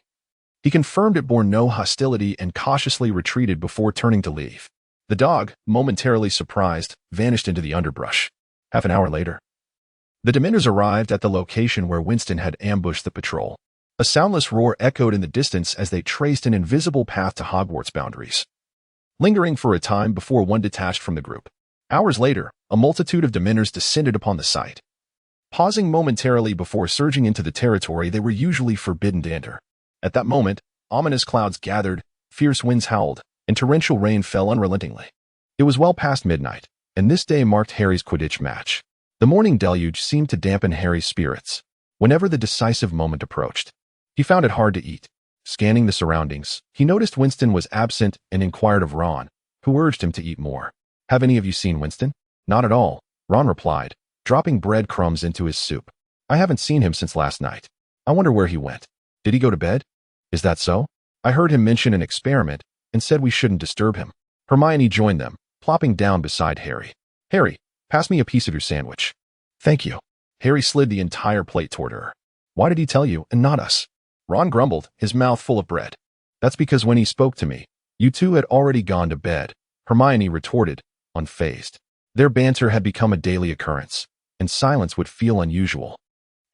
he confirmed it bore no hostility and cautiously retreated before turning to leave. The dog, momentarily surprised, vanished into the underbrush. Half an hour later, the Dementors arrived at the location where Winston had ambushed the patrol. A soundless roar echoed in the distance as they traced an invisible path to Hogwarts boundaries, lingering for a time before one detached from the group. Hours later, a multitude of Dementors descended upon the site, pausing momentarily before surging into the territory they were usually forbidden to enter. At that moment, ominous clouds gathered, fierce winds howled, and torrential rain fell unrelentingly. It was well past midnight, and this day marked Harry's Quidditch match. The morning deluge seemed to dampen Harry's spirits. Whenever the decisive moment approached, he found it hard to eat. Scanning the surroundings, he noticed Winston was absent and inquired of Ron, who urged him to eat more. "Have any of you seen Winston?" "Not at all," Ron replied, dropping breadcrumbs into his soup. "I haven't seen him since last night. I wonder where he went. Did he go to bed?" "Is that so? I heard him mention an experiment and said we shouldn't disturb him." Hermione joined them, plopping down beside Harry. "Harry, pass me a piece of your sandwich." "Thank you." Harry slid the entire plate toward her. "Why did he tell you and not us?" Ron grumbled, his mouth full of bread. "That's because when he spoke to me, you two had already gone to bed," Hermione retorted, unfazed. Their banter had become a daily occurrence, and silence would feel unusual.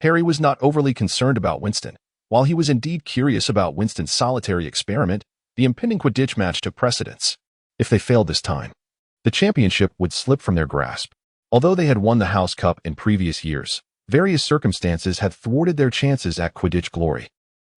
Harry was not overly concerned about Winston. While he was indeed curious about Winston's solitary experiment, the impending Quidditch match took precedence. If they failed this time, the championship would slip from their grasp. Although they had won the House Cup in previous years, various circumstances had thwarted their chances at Quidditch glory.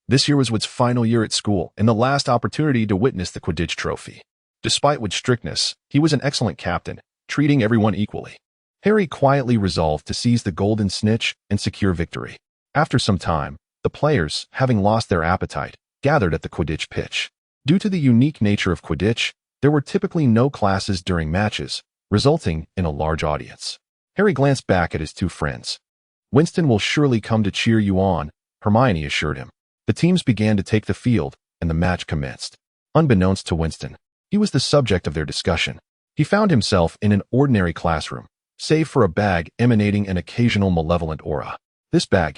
This year was Wood's final year at school and the last opportunity to witness the Quidditch trophy. Despite Wood's strictness, he was an excellent captain, treating everyone equally. Harry quietly resolved to seize the golden snitch and secure victory. After some time, the players, having lost their appetite, gathered at the Quidditch pitch. Due to the unique nature of Quidditch, there were typically no classes during matches, resulting in a large audience. Harry glanced back at his two friends. "Winston will surely come to cheer you on," Hermione assured him. The teams began to take the field, and the match commenced. Unbeknownst to Winston, he was the subject of their discussion. He found himself in an ordinary classroom, save for a bag emanating an occasional malevolent aura. This bag,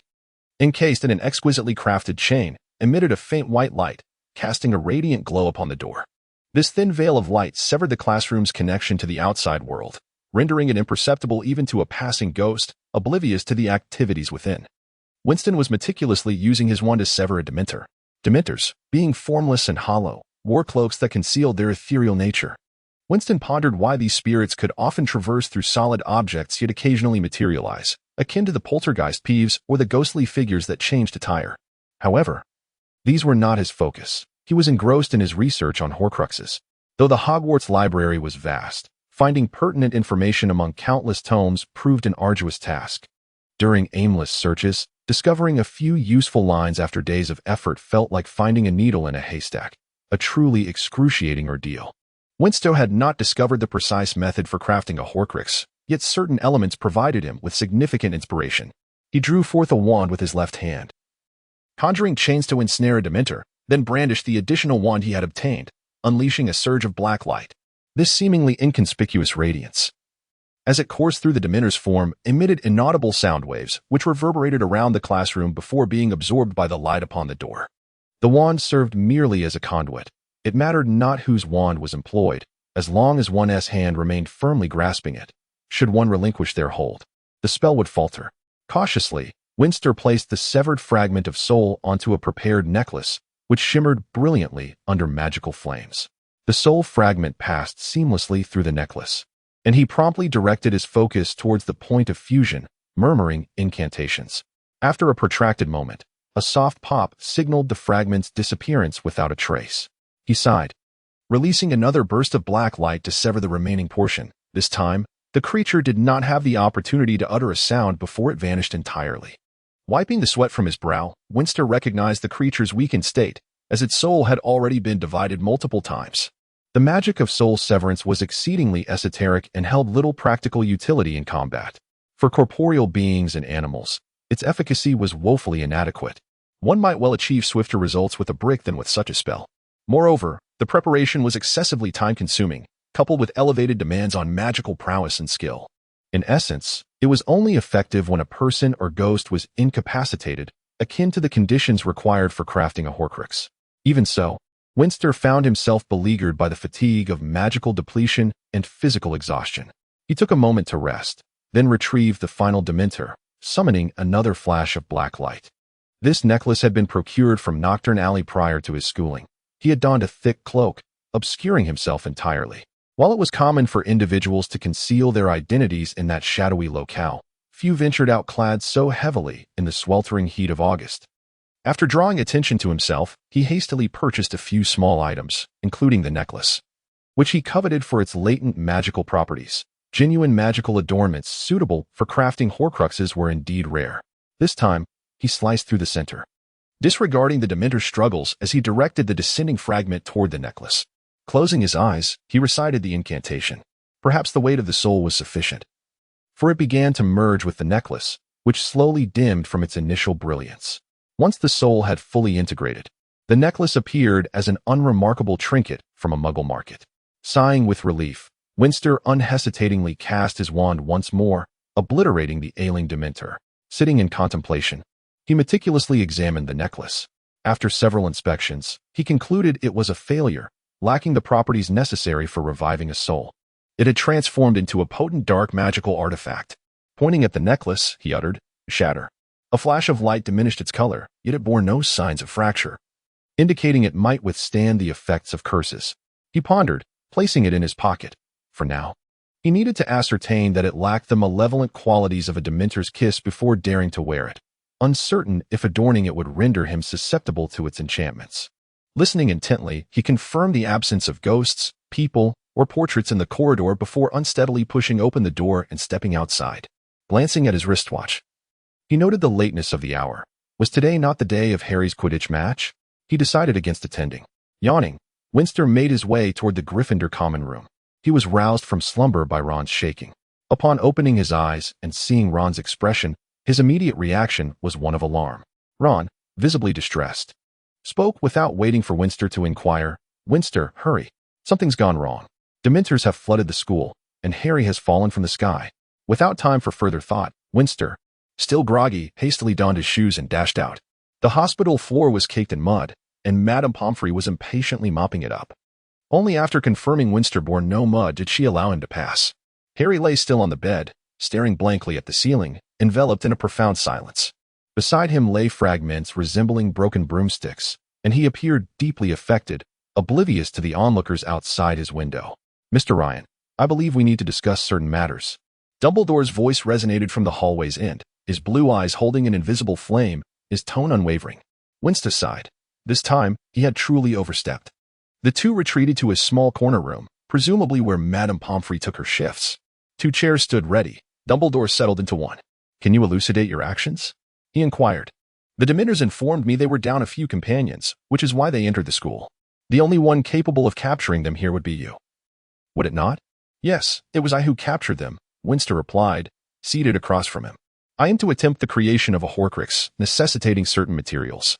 encased in an exquisitely crafted chain, emitted a faint white light, casting a radiant glow upon the door. This thin veil of light severed the classroom's connection to the outside world, rendering it imperceptible even to a passing ghost, oblivious to the activities within. Winston was meticulously using his wand to sever a Dementor. Dementors, being formless and hollow, wore cloaks that concealed their ethereal nature. Winston pondered why these spirits could often traverse through solid objects yet occasionally materialize, akin to the poltergeist peeves or the ghostly figures that changed attire. However, these were not his focus. He was engrossed in his research on Horcruxes. Though the Hogwarts library was vast, finding pertinent information among countless tomes proved an arduous task. During aimless searches, discovering a few useful lines after days of effort felt like finding a needle in a haystack, a truly excruciating ordeal. Winston had not discovered the precise method for crafting a Horcrux, yet certain elements provided him with significant inspiration. He drew forth a wand with his left hand, conjuring chains to ensnare a Dementor, then brandished the additional wand he had obtained, unleashing a surge of black light. This seemingly inconspicuous radiance, as it coursed through the Dementor's form, emitted inaudible sound waves, which reverberated around the classroom before being absorbed by the light upon the door. The wand served merely as a conduit. It mattered not whose wand was employed, as long as one's hand remained firmly grasping it. Should one relinquish their hold, the spell would falter. Cautiously, Winston placed the severed fragment of soul onto a prepared necklace, which shimmered brilliantly under magical flames. The soul fragment passed seamlessly through the necklace, and he promptly directed his focus towards the point of fusion, murmuring incantations. After a protracted moment, a soft pop signaled the fragment's disappearance without a trace. He sighed, releasing another burst of black light to sever the remaining portion. This time, the creature did not have the opportunity to utter a sound before it vanished entirely. Wiping the sweat from his brow, Winston recognized the creature's weakened state, as its soul had already been divided multiple times. The magic of soul severance was exceedingly esoteric and held little practical utility in combat. For corporeal beings and animals, its efficacy was woefully inadequate. One might well achieve swifter results with a brick than with such a spell. Moreover, the preparation was excessively time-consuming, coupled with elevated demands on magical prowess and skill. In essence, it was only effective when a person or ghost was incapacitated, akin to the conditions required for crafting a Horcrux. Even so, Winston found himself beleaguered by the fatigue of magical depletion and physical exhaustion. He took a moment to rest, then retrieved the final Dementor, summoning another flash of black light. This necklace had been procured from Nocturne Alley prior to his schooling. He had donned a thick cloak, obscuring himself entirely. While it was common for individuals to conceal their identities in that shadowy locale, few ventured out clad so heavily in the sweltering heat of August. After drawing attention to himself, he hastily purchased a few small items, including the necklace, which he coveted for its latent magical properties. Genuine magical adornments suitable for crafting Horcruxes were indeed rare. This time, he sliced through the center, disregarding the Dementor's struggles as he directed the descending fragment toward the necklace. Closing his eyes, he recited the incantation. Perhaps the weight of the soul was sufficient, for it began to merge with the necklace, which slowly dimmed from its initial brilliance. Once the soul had fully integrated, the necklace appeared as an unremarkable trinket from a muggle market. Sighing with relief, Winston unhesitatingly cast his wand once more, obliterating the ailing Dementor. Sitting in contemplation, he meticulously examined the necklace. After several inspections, he concluded it was a failure, lacking the properties necessary for reviving a soul. It had transformed into a potent dark magical artifact. Pointing at the necklace, he uttered, "Shatter." A flash of light diminished its color, yet it bore no signs of fracture, indicating it might withstand the effects of curses. He pondered, placing it in his pocket. For now, he needed to ascertain that it lacked the malevolent qualities of a Dementor's kiss before daring to wear it, uncertain if adorning it would render him susceptible to its enchantments. Listening intently, he confirmed the absence of ghosts, people, or portraits in the corridor before unsteadily pushing open the door and stepping outside. Glancing at his wristwatch, he noted the lateness of the hour. Was today not the day of Harry's Quidditch match? He decided against attending. Yawning, Winston made his way toward the Gryffindor common room. He was roused from slumber by Ron's shaking. Upon opening his eyes and seeing Ron's expression, his immediate reaction was one of alarm. Ron, visibly distressed, spoke without waiting for Winston to inquire. "Winston, hurry. Something's gone wrong. Dementors have flooded the school, and Harry has fallen from the sky." Without time for further thought, Winston, still groggy, hastily donned his shoes and dashed out. The hospital floor was caked in mud, and Madame Pomfrey was impatiently mopping it up. Only after confirming Winston bore no mud did she allow him to pass. Harry lay still on the bed, staring blankly at the ceiling, enveloped in a profound silence. Beside him lay fragments resembling broken broomsticks, and he appeared deeply affected, oblivious to the onlookers outside his window. Mr. Ryan, I believe we need to discuss certain matters. Dumbledore's voice resonated from the hallway's end, his blue eyes holding an invisible flame, his tone unwavering. Winston sighed. This time, he had truly overstepped. The two retreated to a small corner room, presumably where Madame Pomfrey took her shifts. Two chairs stood ready. Dumbledore settled into one. Can you elucidate your actions? He inquired. The Dementors informed me they were down a few companions, which is why they entered the school. The only one capable of capturing them here would be you. Would it not? Yes, it was I who captured them, Winston replied, seated across from him. I am to attempt the creation of a Horcrux, necessitating certain materials.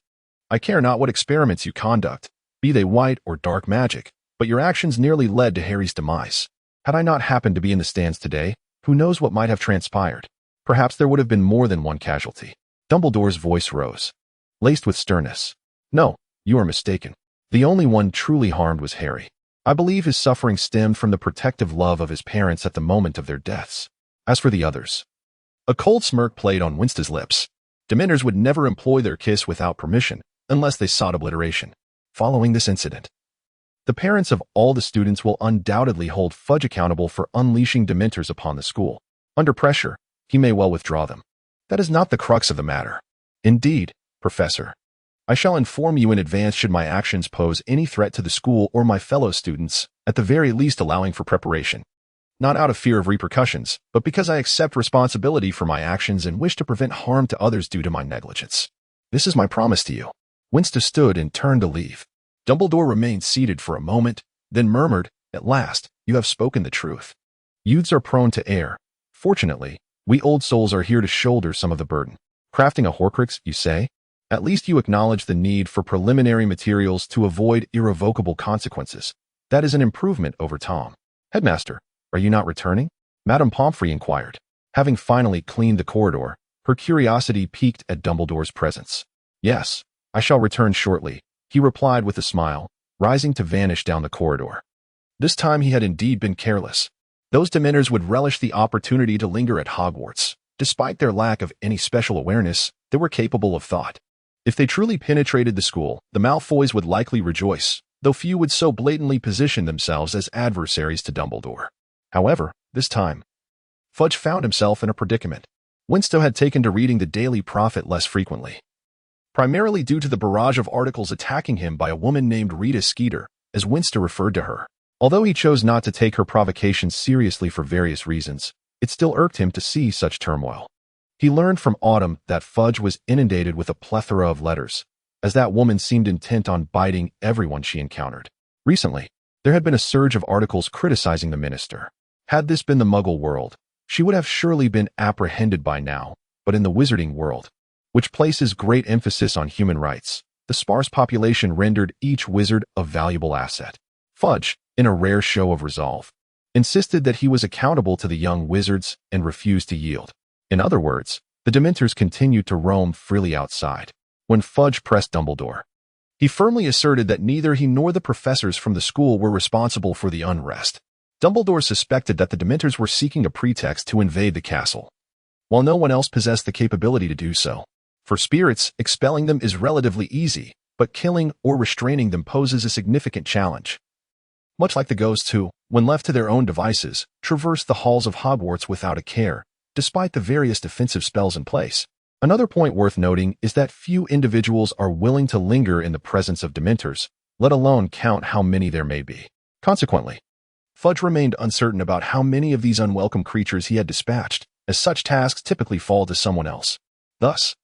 I care not what experiments you conduct, be they white or dark magic, but your actions nearly led to Harry's demise. Had I not happened to be in the stands today, who knows what might have transpired? Perhaps there would have been more than one casualty. Dumbledore's voice rose, laced with sternness. No, you are mistaken. The only one truly harmed was Harry. I believe his suffering stemmed from the protective love of his parents at the moment of their deaths. As for the others, a cold smirk played on Winston's lips. Dementors would never employ their kiss without permission, unless they sought obliteration. Following this incident, the parents of all the students will undoubtedly hold Fudge accountable for unleashing Dementors upon the school. Under pressure, he may well withdraw them. That is not the crux of the matter. Indeed, Professor, I shall inform you in advance should my actions pose any threat to the school or my fellow students, at the very least allowing for preparation. Not out of fear of repercussions, but because I accept responsibility for my actions and wish to prevent harm to others due to my negligence. This is my promise to you. Winston stood and turned to leave. Dumbledore remained seated for a moment, then murmured, At last, you have spoken the truth. Youths are prone to err. Fortunately, we old souls are here to shoulder some of the burden. Crafting a Horcrux, you say? At least you acknowledge the need for preliminary materials to avoid irrevocable consequences. That is an improvement over Tom. Headmaster, are you not returning? Madame Pomfrey inquired. Having finally cleaned the corridor, her curiosity piqued at Dumbledore's presence. Yes, I shall return shortly, he replied with a smile, rising to vanish down the corridor. This time he had indeed been careless. Those Dementors would relish the opportunity to linger at Hogwarts. Despite their lack of any special awareness, they were capable of thought. If they truly penetrated the school, the Malfoys would likely rejoice, though few would so blatantly position themselves as adversaries to Dumbledore. However, this time, Fudge found himself in a predicament. Winston had taken to reading the Daily Prophet less frequently, primarily due to the barrage of articles attacking him by a woman named Rita Skeeter, as Winston referred to her. Although he chose not to take her provocations seriously for various reasons, it still irked him to see such turmoil. He learned from Autumn that Fudge was inundated with a plethora of letters, as that woman seemed intent on biting everyone she encountered. Recently, there had been a surge of articles criticizing the minister. Had this been the Muggle world, she would have surely been apprehended by now, but in the Wizarding world, which places great emphasis on human rights, the sparse population rendered each wizard a valuable asset. Fudge, in a rare show of resolve, insisted that he was accountable to the young wizards and refused to yield. In other words, the Dementors continued to roam freely outside. When Fudge pressed Dumbledore, he firmly asserted that neither he nor the professors from the school were responsible for the unrest. Dumbledore suspected that the Dementors were seeking a pretext to invade the castle, while no one else possessed the capability to do so. For spirits, expelling them is relatively easy, but killing or restraining them poses a significant challenge. Much like the ghosts who, when left to their own devices, traverse the halls of Hogwarts without a care, despite the various defensive spells in place. Another point worth noting is that few individuals are willing to linger in the presence of Dementors, let alone count how many there may be. Consequently, Fudge remained uncertain about how many of these unwelcome creatures he had dispatched, as such tasks typically fall to someone else. Thus,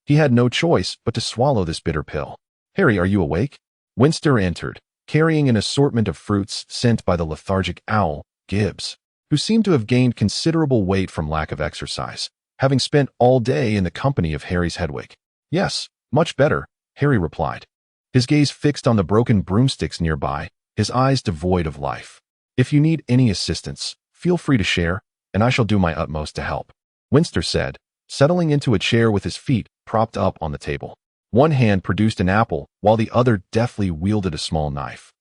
he had no choice but to swallow this bitter pill. Harry, are you awake? Winston entered, carrying an assortment of fruits sent by the lethargic owl, Gibbs, who seemed to have gained considerable weight from lack of exercise, having spent all day in the company of Harry's Hedwig. Yes, much better, Harry replied, his gaze fixed on the broken broomsticks nearby, his eyes devoid of life. If you need any assistance, feel free to share, and I shall do my utmost to help, Winston said, settling into a chair with his feet propped up on the table. One hand produced an apple, while the other deftly wielded a small knife,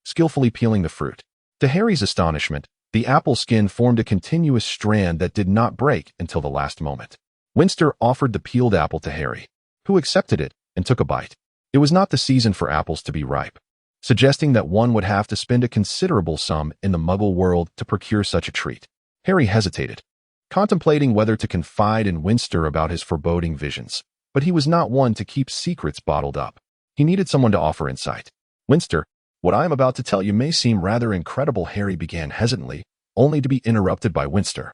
skillfully peeling the fruit. To Harry's astonishment, the apple skin formed a continuous strand that did not break until the last moment. Winston offered the peeled apple to Harry, who accepted it and took a bite. It was not the season for apples to be ripe. suggesting that one would have to spend a considerable sum in the muggle world to procure such a treat. Harry hesitated, contemplating whether to confide in Winston about his foreboding visions, but he was not one to keep secrets bottled up. He needed someone to offer insight. Winston, what I am about to tell you may seem rather incredible, Harry began hesitantly, only to be interrupted by Winston,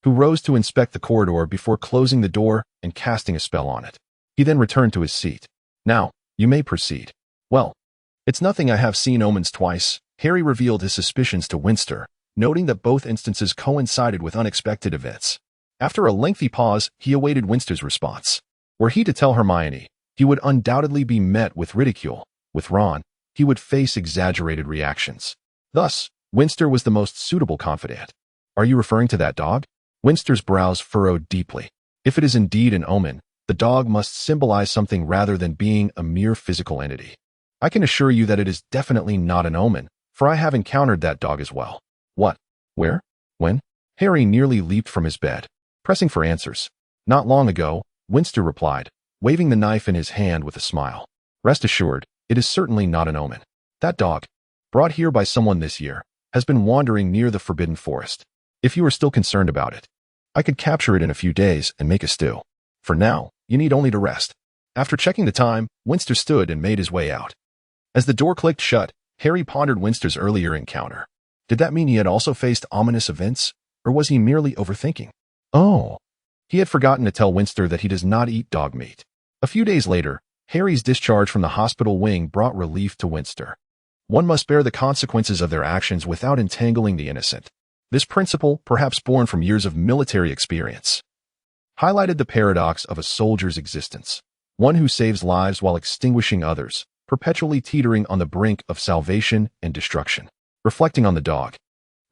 who rose to inspect the corridor before closing the door and casting a spell on it. He then returned to his seat. Now, you may proceed. Well, it's nothing. I have seen omens twice. Harry revealed his suspicions to Winston, noting that both instances coincided with unexpected events. After a lengthy pause, he awaited Winston's response. Were he to tell Hermione, he would undoubtedly be met with ridicule. With Ron, he would face exaggerated reactions. Thus, Winston was the most suitable confidant. Are you referring to that dog? Winston's brows furrowed deeply. If it is indeed an omen, the dog must symbolize something rather than being a mere physical entity. I can assure you that it is definitely not an omen, for I have encountered that dog as well. What? Where? When? Harry nearly leaped from his bed, pressing for answers. Not long ago, Winston replied, waving the knife in his hand with a smile. Rest assured, it is certainly not an omen. That dog, brought here by someone this year, has been wandering near the Forbidden Forest. If you are still concerned about it, I could capture it in a few days and make a stew. For now, you need only to rest. After checking the time, Winston stood and made his way out. As the door clicked shut, Harry pondered Winston's earlier encounter. Did that mean he had also faced ominous events, or was he merely overthinking? Oh, he had forgotten to tell Winston that he does not eat dog meat. A few days later, Harry's discharge from the hospital wing brought relief to Winston. One must bear the consequences of their actions without entangling the innocent. This principle, perhaps born from years of military experience, highlighted the paradox of a soldier's existence, one who saves lives while extinguishing others, perpetually teetering on the brink of salvation and destruction. Reflecting on the dog,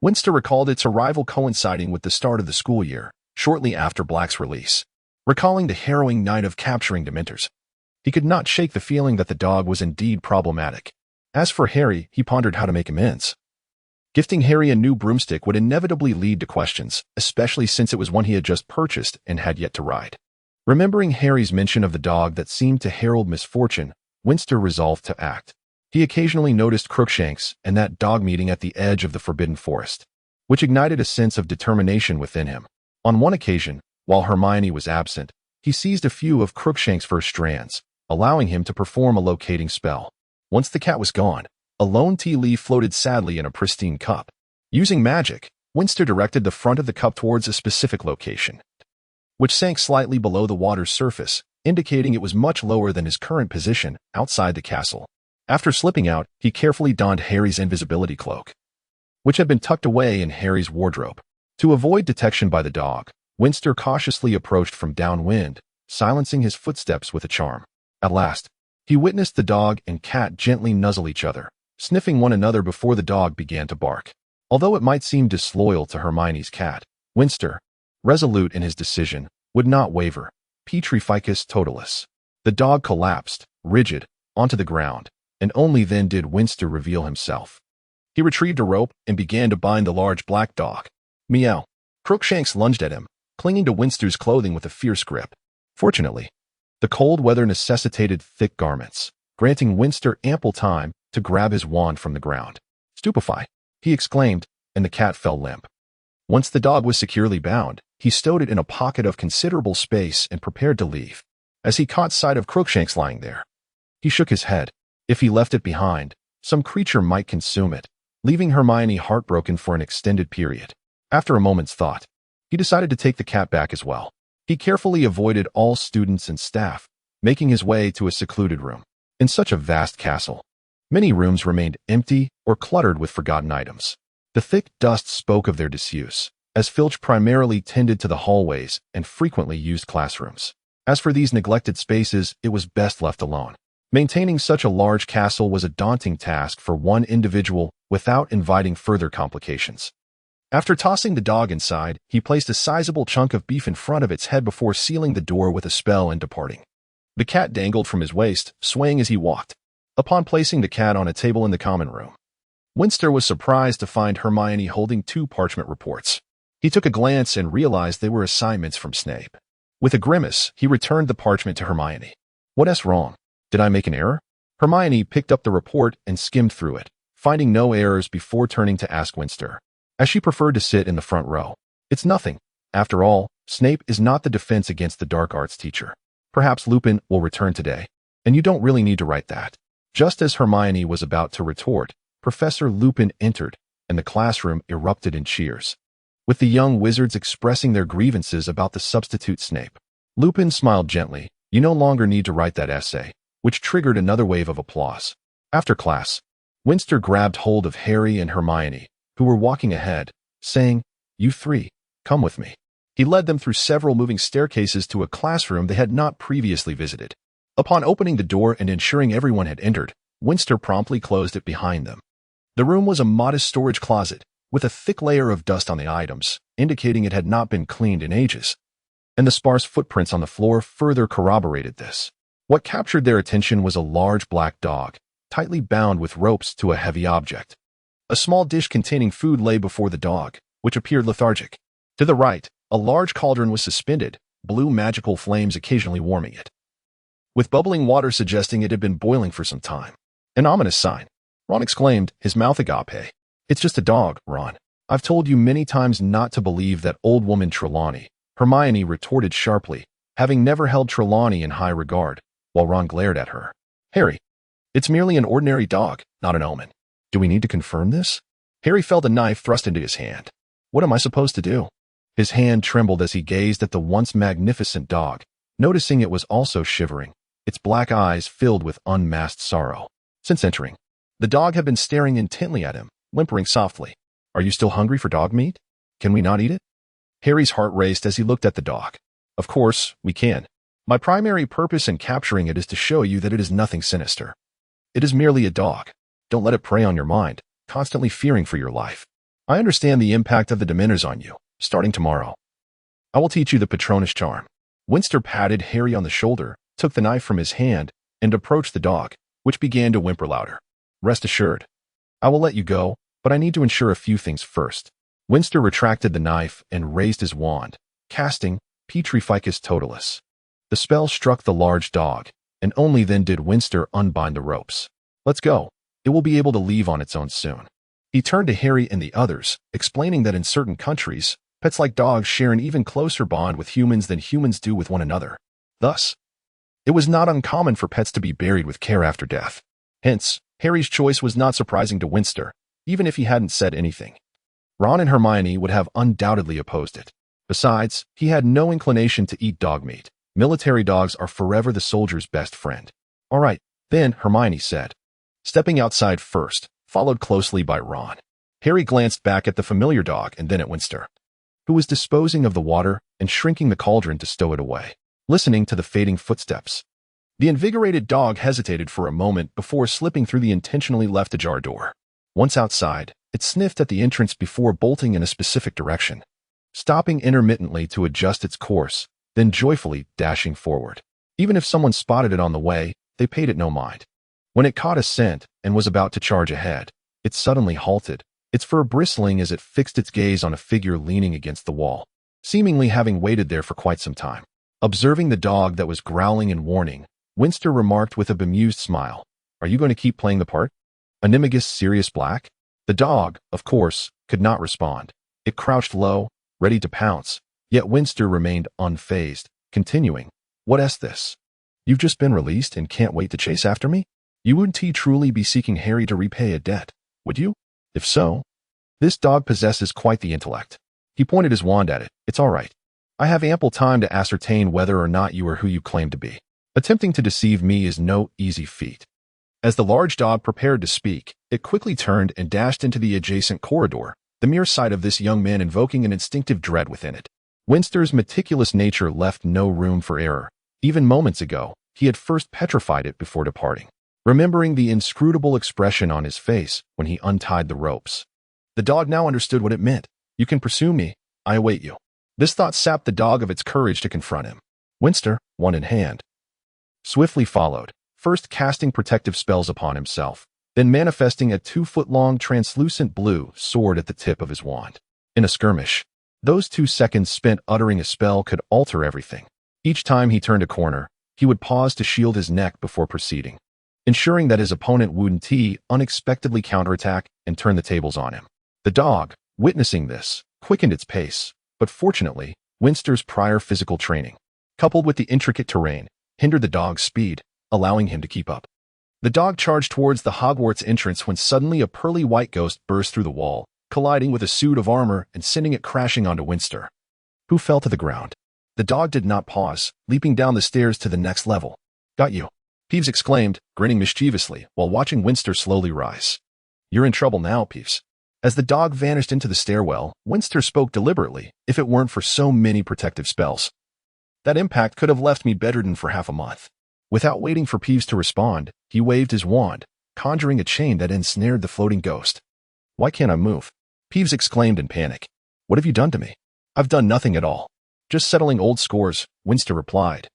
Winston recalled its arrival coinciding with the start of the school year, shortly after Black's release. Recalling the harrowing night of capturing Dementors, he could not shake the feeling that the dog was indeed problematic. As for Harry, he pondered how to make amends. Gifting Harry a new broomstick would inevitably lead to questions, especially since it was one he had just purchased and had yet to ride. Remembering Harry's mention of the dog that seemed to herald misfortune, Winston resolved to act. He occasionally noticed Crookshanks and that dog meeting at the edge of the Forbidden Forest, which ignited a sense of determination within him. On one occasion, while Hermione was absent, he seized a few of Crookshanks' first strands, allowing him to perform a locating spell. Once the cat was gone, a lone tea leaf floated sadly in a pristine cup. Using magic, Winston directed the front of the cup towards a specific location, which sank slightly below the water's surface, indicating it was much lower than his current position outside the castle. After slipping out, he carefully donned Harry's invisibility cloak, which had been tucked away in Harry's wardrobe. To avoid detection by the dog, Winston cautiously approached from downwind, silencing his footsteps with a charm. At last, he witnessed the dog and cat gently nuzzle each other, sniffing one another before the dog began to bark. Although it might seem disloyal to Hermione's cat, Winston, resolute in his decision, would not waver. Petrificus totalis. The dog collapsed, rigid, onto the ground, and only then did Winston reveal himself. He retrieved a rope and began to bind the large black dog. Meow. Crookshanks lunged at him, clinging to Winston's clothing with a fierce grip. Fortunately, the cold weather necessitated thick garments, granting Winston ample time to grab his wand from the ground. Stupefy, he exclaimed, and the cat fell limp. Once the dog was securely bound, he stowed it in a pocket of considerable space and prepared to leave. As he caught sight of Crookshanks lying there, he shook his head. If he left it behind, some creature might consume it, leaving Hermione heartbroken for an extended period. After a moment's thought, he decided to take the cat back as well. He carefully avoided all students and staff, making his way to a secluded room. In such a vast castle, many rooms remained empty or cluttered with forgotten items. The thick dust spoke of their disuse, as Filch primarily tended to the hallways and frequently used classrooms. As for these neglected spaces, it was best left alone. Maintaining such a large castle was a daunting task for one individual without inviting further complications. After tossing the dog inside, he placed a sizable chunk of beef in front of its head before sealing the door with a spell and departing. The cat dangled from his waist, swaying as he walked. Upon placing the cat on a table in the common room, Winston was surprised to find Hermione holding 2 parchment reports. He took a glance and realized they were assignments from Snape. With a grimace, he returned the parchment to Hermione. "What's wrong? Did I make an error?" Hermione picked up the report and skimmed through it, finding no errors before turning to ask Winston, as she preferred to sit in the front row. It's nothing. After all, Snape is not the defense against the dark arts teacher. Perhaps Lupin will return today, and you don't really need to write that. Just as Hermione was about to retort, Professor Lupin entered, and the classroom erupted in cheers, with the young wizards expressing their grievances about the substitute Snape. Lupin smiled gently. You no longer need to write that essay, which triggered another wave of applause. After class, Winston grabbed hold of Harry and Hermione, who were walking ahead, saying, "You three, come with me." He led them through several moving staircases to a classroom they had not previously visited. Upon opening the door and ensuring everyone had entered, Winston promptly closed it behind them. The room was a modest storage closet, with a thick layer of dust on the items, indicating it had not been cleaned in ages. And the sparse footprints on the floor further corroborated this. What captured their attention was a large black dog, tightly bound with ropes to a heavy object. A small dish containing food lay before the dog, which appeared lethargic. To the right, a large cauldron was suspended, blue magical flames occasionally warming it, with bubbling water suggesting it had been boiling for some time. An ominous sign. Ron exclaimed, his mouth agape. It's just a dog, Ron. I've told you many times not to believe that old woman Trelawney. Hermione retorted sharply, having never held Trelawney in high regard, while Ron glared at her. Harry, it's merely an ordinary dog, not an omen. Do we need to confirm this? Harry felt a knife thrust into his hand. What am I supposed to do? His hand trembled as he gazed at the once magnificent dog, noticing it was also shivering, its black eyes filled with unmasked sorrow. Since entering, the dog had been staring intently at him, whimpering softly. Are you still hungry for dog meat? Can we not eat it? Harry's heart raced as he looked at the dog. Of course, we can. My primary purpose in capturing it is to show you that it is nothing sinister. It is merely a dog. Don't let it prey on your mind, constantly fearing for your life. I understand the impact of the Dementors on you, starting tomorrow. I will teach you the Patronus charm. Winston patted Harry on the shoulder, took the knife from his hand, and approached the dog, which began to whimper louder. Rest assured. I will let you go, but I need to ensure a few things first. Winston retracted the knife and raised his wand, casting Petrified Totalis. The spell struck the large dog, and only then did Winston unbind the ropes. Let's go. It will be able to leave on its own soon. He turned to Harry and the others, explaining that in certain countries, pets like dogs share an even closer bond with humans than humans do with one another. Thus, it was not uncommon for pets to be buried with care after death. Hence, Harry's choice was not surprising to Winston, even if he hadn't said anything. Ron and Hermione would have undoubtedly opposed it. Besides, he had no inclination to eat dog meat. Military dogs are forever the soldier's best friend. All right, then, Hermione said, stepping outside first, followed closely by Ron. Harry glanced back at the familiar dog and then at Winston, who was disposing of the water and shrinking the cauldron to stow it away, listening to the fading footsteps. The invigorated dog hesitated for a moment before slipping through the intentionally left ajar door. Once outside, it sniffed at the entrance before bolting in a specific direction, stopping intermittently to adjust its course, then joyfully dashing forward. Even if someone spotted it on the way, they paid it no mind. When it caught a scent and was about to charge ahead, it suddenly halted, its fur bristling as it fixed its gaze on a figure leaning against the wall, seemingly having waited there for quite some time. Observing the dog that was growling in warning, Winston remarked with a bemused smile, "Are you going to keep playing the part? Animagus Sirius Black?" The dog, of course, could not respond. It crouched low, ready to pounce, yet Winston remained unfazed, continuing, "What's this? You've just been released and can't wait to chase after me? You wouldn't truly be seeking Harry to repay a debt, would you? If so, this dog possesses quite the intellect." He pointed his wand at it. "It's all right. I have ample time to ascertain whether or not you are who you claim to be. Attempting to deceive me is no easy feat." As the large dog prepared to speak, it quickly turned and dashed into the adjacent corridor, the mere sight of this young man invoking an instinctive dread within it. Winston's meticulous nature left no room for error. Even moments ago, he had first petrified it before departing, remembering the inscrutable expression on his face when he untied the ropes. The dog now understood what it meant. "You can pursue me. I await you." This thought sapped the dog of its courage to confront him. Winston, wand in hand, swiftly followed, first casting protective spells upon himself, then manifesting a 2-foot-long translucent blue sword at the tip of his wand. In a skirmish, those 2 seconds spent uttering a spell could alter everything. Each time he turned a corner, he would pause to shield his neck before proceeding. ensuring that his opponent wouldn't unexpectedly counterattack and turn the tables on him. The dog, witnessing this, quickened its pace, but fortunately, Winston's prior physical training, coupled with the intricate terrain, hindered the dog's speed, allowing him to keep up. The dog charged towards the Hogwarts entrance when suddenly a pearly white ghost burst through the wall, colliding with a suit of armor and sending it crashing onto Winston, who fell to the ground. The dog did not pause, leaping down the stairs to the next level. "Got you," Peeves exclaimed, grinning mischievously while watching Winston slowly rise. "You're in trouble now, Peeves." As the dog vanished into the stairwell, Winston spoke deliberately, "If it weren't for so many protective spells, that impact could have left me bedridden for half a month." Without waiting for Peeves to respond, he waved his wand, conjuring a chain that ensnared the floating ghost. "Why can't I move?" Peeves exclaimed in panic. "What have you done to me?" "I've done nothing at all. Just settling old scores," Winston replied.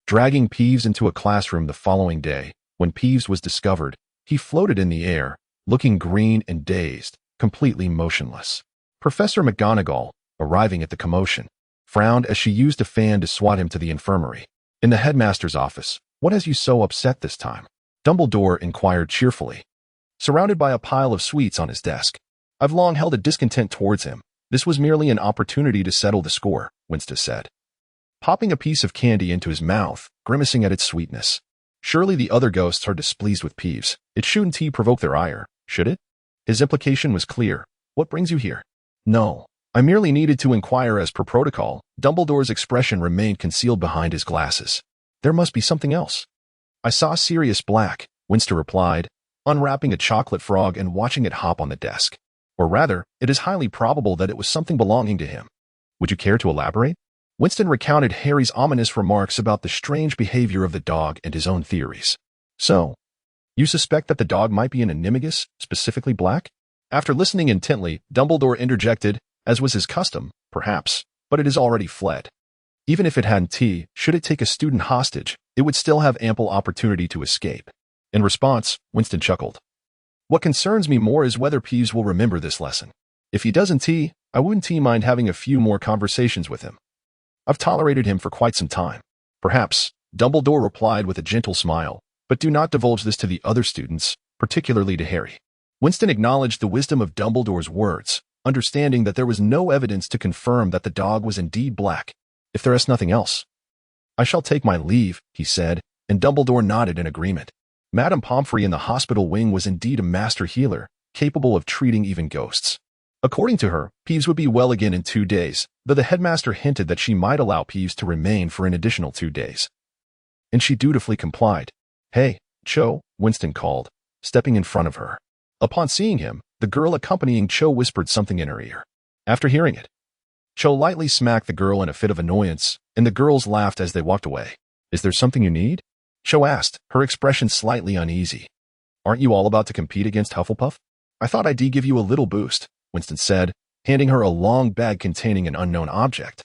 Dragging Peeves into a classroom the following day, when Peeves was discovered, he floated in the air, looking green and dazed, completely motionless. Professor McGonagall, arriving at the commotion, frowned as she used a fan to swat him to the infirmary. In the headmaster's office, "What has you so upset this time?" Dumbledore inquired cheerfully, surrounded by a pile of sweets on his desk. "I've long held a discontent towards him. This was merely an opportunity to settle the score," Winston said, popping a piece of candy into his mouth, grimacing at its sweetness. Surely the other ghosts are displeased with Peeves. It shouldn't provoke their ire, should it? His implication was clear. "What brings you here?" "No, I merely needed to inquire as per protocol." Dumbledore's expression remained concealed behind his glasses. "There must be something else." "I saw Sirius Black," Winston replied, unwrapping a chocolate frog and watching it hop on the desk. "Or rather, it is highly probable that it was something belonging to him." "Would you care to elaborate?" Winston recounted Harry's ominous remarks about the strange behavior of the dog and his own theories. "So, you suspect that the dog might be an animagus, specifically black?" After listening intently, Dumbledore interjected, "As was his custom, perhaps, but it has already fled. Even if it hadn't, should it take a student hostage, it would still have ample opportunity to escape." In response, Winston chuckled. "What concerns me more is whether Peeves will remember this lesson. If he doesn't, I wouldn't mind having a few more conversations with him. I've tolerated him for quite some time." "Perhaps," Dumbledore replied with a gentle smile, "but do not divulge this to the other students, particularly to Harry." Winston acknowledged the wisdom of Dumbledore's words, understanding that there was no evidence to confirm that the dog was indeed black. "If there is nothing else, I shall take my leave," he said, and Dumbledore nodded in agreement. Madame Pomfrey in the hospital wing was indeed a master healer, capable of treating even ghosts. According to her, Peeves would be well again in 2 days, though the headmaster hinted that she might allow Peeves to remain for an additional 2 days. And she dutifully complied. "Hey, Cho," Winston called, stepping in front of her. Upon seeing him, the girl accompanying Cho whispered something in her ear. After hearing it, Cho lightly smacked the girl in a fit of annoyance, and the girls laughed as they walked away. "Is there something you need?" Cho asked, her expression slightly uneasy. "Aren't you all about to compete against Hufflepuff?" "I thought I'd give you a little boost," Winston said, handing her a long bag containing an unknown object.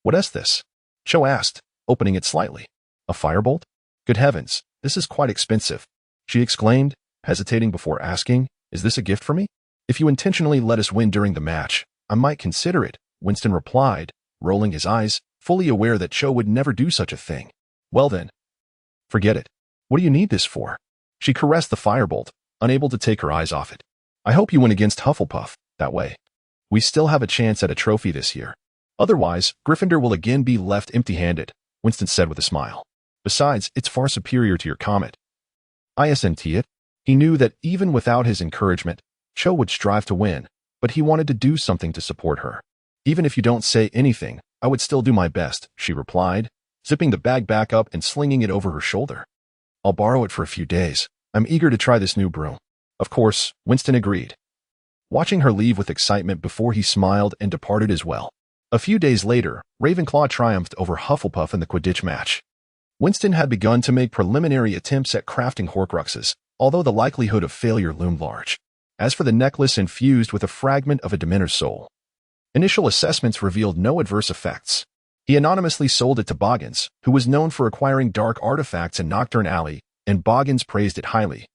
"What is this?" Cho asked, opening it slightly. "A firebolt? Good heavens, this is quite expensive," she exclaimed, hesitating before asking, "Is this a gift for me?" "If you intentionally let us win during the match, I might consider it," Winston replied, rolling his eyes, fully aware that Cho would never do such a thing. "Well then, forget it. What do you need this for?" She caressed the firebolt, unable to take her eyes off it. "I hope you win against Hufflepuff. That way, we still have a chance at a trophy this year. Otherwise, Gryffindor will again be left empty-handed," Winston said with a smile. "Besides, it's far superior to your comet." "Isn't it?" He knew that even without his encouragement, Cho would strive to win, but he wanted to do something to support her. "Even if you don't say anything, I would still do my best," she replied, zipping the bag back up and slinging it over her shoulder. "I'll borrow it for a few days. I'm eager to try this new broom." Of course, Winston agreed, watching her leave with excitement before he smiled and departed as well. A few days later, Ravenclaw triumphed over Hufflepuff in the Quidditch match. Winston had begun to make preliminary attempts at crafting Horcruxes, although the likelihood of failure loomed large. As for the necklace infused with a fragment of a Dementor's soul, initial assessments revealed no adverse effects. He anonymously sold it to Boggins, who was known for acquiring dark artifacts in Nocturne Alley, and Boggins praised it highly,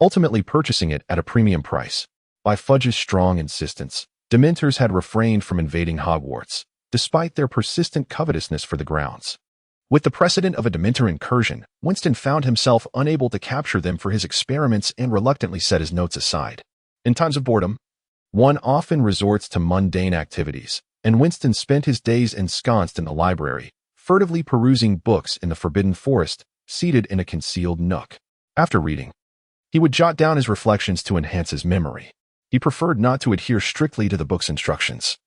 ultimately purchasing it at a premium price. By Fudge's strong insistence, Dementors had refrained from invading Hogwarts, despite their persistent covetousness for the grounds. With the precedent of a Dementor incursion, Winston found himself unable to capture them for his experiments and reluctantly set his notes aside. In times of boredom, one often resorts to mundane activities, and Winston spent his days ensconced in the library, furtively perusing books in the Forbidden Forest, seated in a concealed nook. After reading, he would jot down his reflections to enhance his memory. He preferred not to adhere strictly to the book's instructions,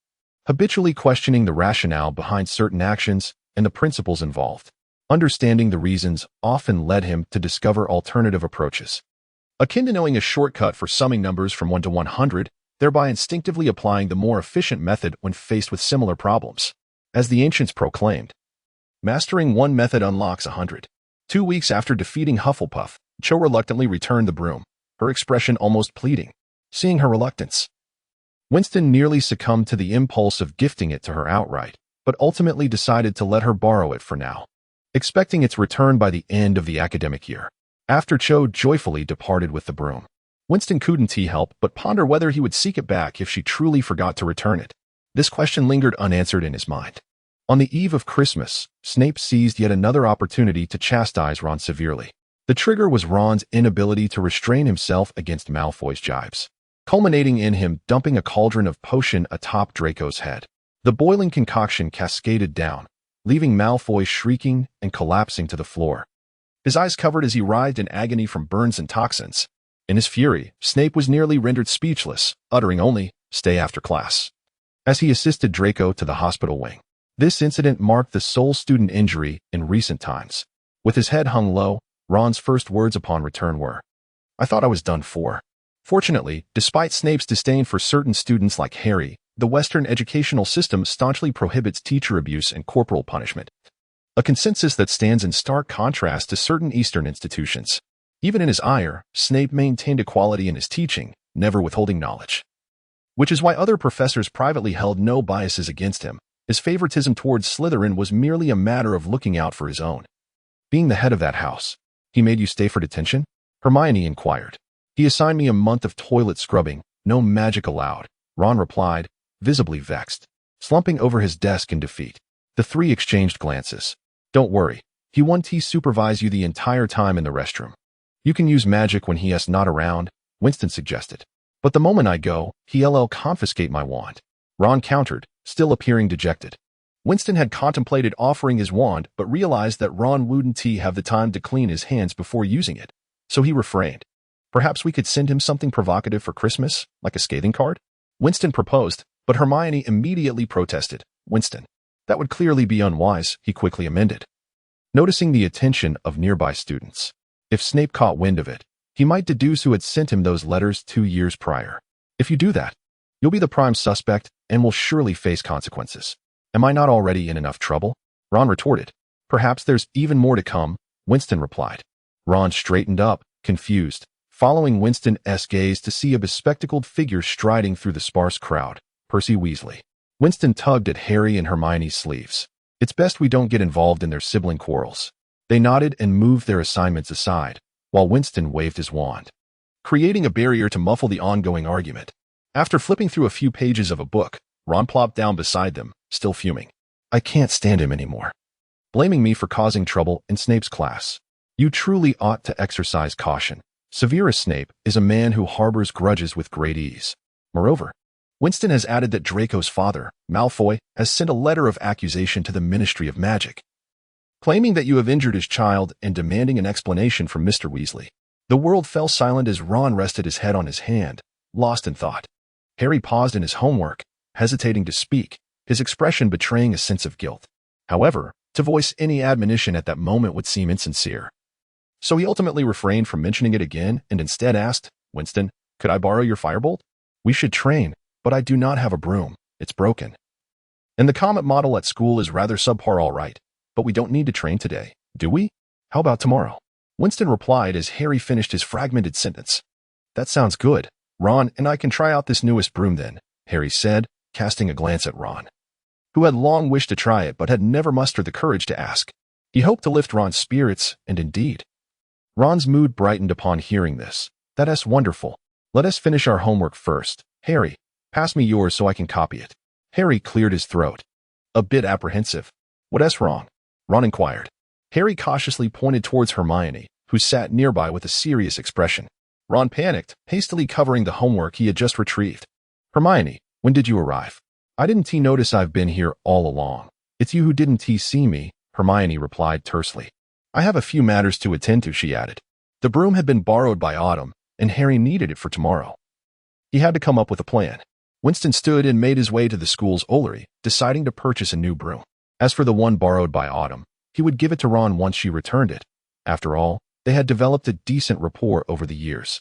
habitually questioning the rationale behind certain actions and the principles involved. Understanding the reasons often led him to discover alternative approaches, akin to knowing a shortcut for summing numbers from 1 to 100, thereby instinctively applying the more efficient method when faced with similar problems. As the ancients proclaimed, mastering one method unlocks 100. 2 weeks after defeating Hufflepuff, Cho reluctantly returned the broom, her expression almost pleading. Seeing her reluctance, Winston nearly succumbed to the impulse of gifting it to her outright, but ultimately decided to let her borrow it for now, expecting its return by the end of the academic year. After Cho joyfully departed with the broom, Winston couldn't help but ponder whether he would seek it back if she truly forgot to return it. This question lingered unanswered in his mind. On the eve of Christmas, Snape seized yet another opportunity to chastise Ron severely. The trigger was Ron's inability to restrain himself against Malfoy's jibes, culminating in him dumping a cauldron of potion atop Draco's head. The boiling concoction cascaded down, leaving Malfoy shrieking and collapsing to the floor, his eyes covered as he writhed in agony from burns and toxins. In his fury, Snape was nearly rendered speechless, uttering only, "Stay after class," as he assisted Draco to the hospital wing. This incident marked the sole student injury in recent times. With his head hung low, Ron's first words upon return were, "I thought I was done for." Fortunately, despite Snape's disdain for certain students like Harry, the Western educational system staunchly prohibits teacher abuse and corporal punishment, a consensus that stands in stark contrast to certain Eastern institutions. Even in his ire, Snape maintained equality in his teaching, never withholding knowledge. Which is why other professors privately held no biases against him. His favoritism towards Slytherin was merely a matter of looking out for his own. "Being the head of that house, he made you stay for detention?" Hermione inquired. "He assigned me a month of toilet scrubbing, no magic allowed," Ron replied, visibly vexed, slumping over his desk in defeat. The three exchanged glances. "Don't worry, he won't supervise you the entire time in the restroom. You can use magic when he is not around," Winston suggested. "But the moment I go, he'll confiscate my wand," Ron countered, still appearing dejected. Winston had contemplated offering his wand but realized that Ron wouldn't have the time to clean his hands before using it, so he refrained. "Perhaps we could send him something provocative for Christmas, like a scathing card?" Winston proposed, but Hermione immediately protested. "Winston, that would clearly be unwise," he quickly amended, noticing the attention of nearby students. If Snape caught wind of it, he might deduce who had sent him those letters 2 years prior. "If you do that, you'll be the prime suspect and will surely face consequences." "Am I not already in enough trouble?" Ron retorted. "Perhaps there's even more to come," Winston replied. Ron straightened up, confused, following Winston's gaze to see a bespectacled figure striding through the sparse crowd, Percy Weasley. Winston tugged at Harry and Hermione's sleeves. "It's best we don't get involved in their sibling quarrels." They nodded and moved their assignments aside, while Winston waved his wand, creating a barrier to muffle the ongoing argument. After flipping through a few pages of a book, Ron plopped down beside them, still fuming. "I can't stand him anymore. Blaming me for causing trouble in Snape's class. You truly ought to exercise caution. Severus Snape is a man who harbors grudges with great ease. Moreover, Winston has added that Draco's father, Malfoy, has sent a letter of accusation to the Ministry of Magic, claiming that you have injured his child and demanding an explanation from Mr. Weasley." The world fell silent as Ron rested his head on his hand, lost in thought. Harry paused in his homework, hesitating to speak, his expression betraying a sense of guilt. However, to voice any admonition at that moment would seem insincere. So he ultimately refrained from mentioning it again and instead asked, "Winston, could I borrow your firebolt? We should train, but I do not have a broom. It's broken. And the comet model at school is rather subpar, all right. But we don't need to train today, do we? How about tomorrow?" Winston replied as Harry finished his fragmented sentence. "That sounds good. Ron and I can try out this newest broom then," Harry said, casting a glance at Ron, who had long wished to try it but had never mustered the courage to ask. He hoped to lift Ron's spirits, and indeed. Ron's mood brightened upon hearing this. "That's wonderful. Let us finish our homework first. Harry, pass me yours so I can copy it." Harry cleared his throat, a bit apprehensive. "What's wrong?" Ron inquired. Harry cautiously pointed towards Hermione, who sat nearby with a serious expression. Ron panicked, hastily covering the homework he had just retrieved. Hermione, when did you arrive? I didn't notice I've been here all along. It's you who didn't see me, Hermione replied tersely. I have a few matters to attend to, she added. The broom had been borrowed by Autumn, and Harry needed it for tomorrow. He had to come up with a plan. Winston stood and made his way to the school's Orphanage, deciding to purchase a new broom. As for the one borrowed by Autumn, he would give it to Ron once she returned it. After all, they had developed a decent rapport over the years.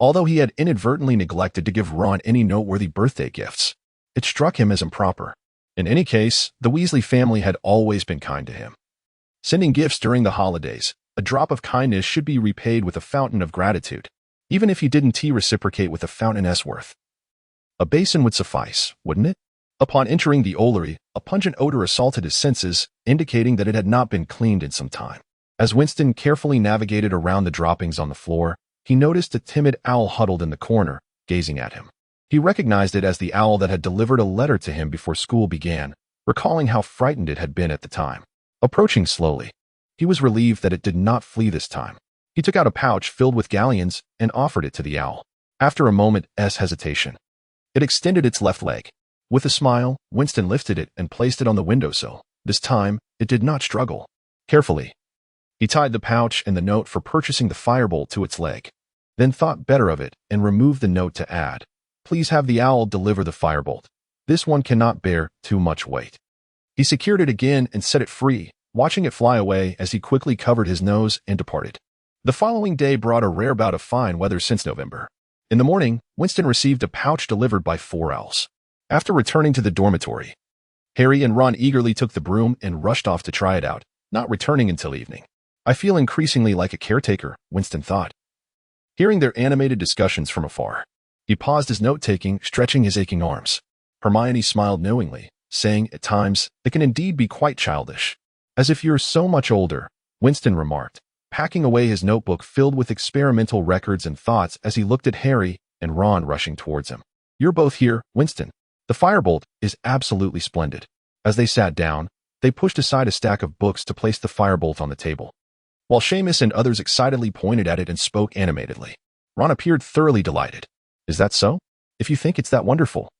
Although he had inadvertently neglected to give Ron any noteworthy birthday gifts, it struck him as improper. In any case, the Weasley family had always been kind to him. Sending gifts during the holidays, a drop of kindness should be repaid with a fountain of gratitude, even if he didn't reciprocate with a fountain's worth. A basin would suffice, wouldn't it? Upon entering the Orphanage, a pungent odor assaulted his senses, indicating that it had not been cleaned in some time. As Winston carefully navigated around the droppings on the floor, he noticed a timid owl huddled in the corner, gazing at him. He recognized it as the owl that had delivered a letter to him before school began, recalling how frightened it had been at the time. Approaching slowly, he was relieved that it did not flee this time. He took out a pouch filled with galleons and offered it to the owl. After a moment's hesitation, it extended its left leg. With a smile, Winston lifted it and placed it on the windowsill. This time, it did not struggle. Carefully, he tied the pouch and the note for purchasing the firebolt to its leg, then thought better of it and removed the note to add, "Please have the owl deliver the firebolt. This one cannot bear too much weight." He secured it again and set it free, watching it fly away as he quickly covered his nose and departed. The following day brought a rare bout of fine weather since November. In the morning, Winston received a pouch delivered by 4 owls. After returning to the dormitory, Harry and Ron eagerly took the broom and rushed off to try it out, not returning until evening. I feel increasingly like a caretaker, Winston thought. Hearing their animated discussions from afar, he paused his note-taking, stretching his aching arms. Hermione smiled knowingly, saying, "At times, it can indeed be quite childish." "As if you're so much older," Winston remarked, packing away his notebook filled with experimental records and thoughts as he looked at Harry and Ron rushing towards him. "You're both here, Winston. The firebolt is absolutely splendid." As they sat down, they pushed aside a stack of books to place the firebolt on the table, while Seamus and others excitedly pointed at it and spoke animatedly. Ron appeared thoroughly delighted. "Is that so? If you think it's that wonderful,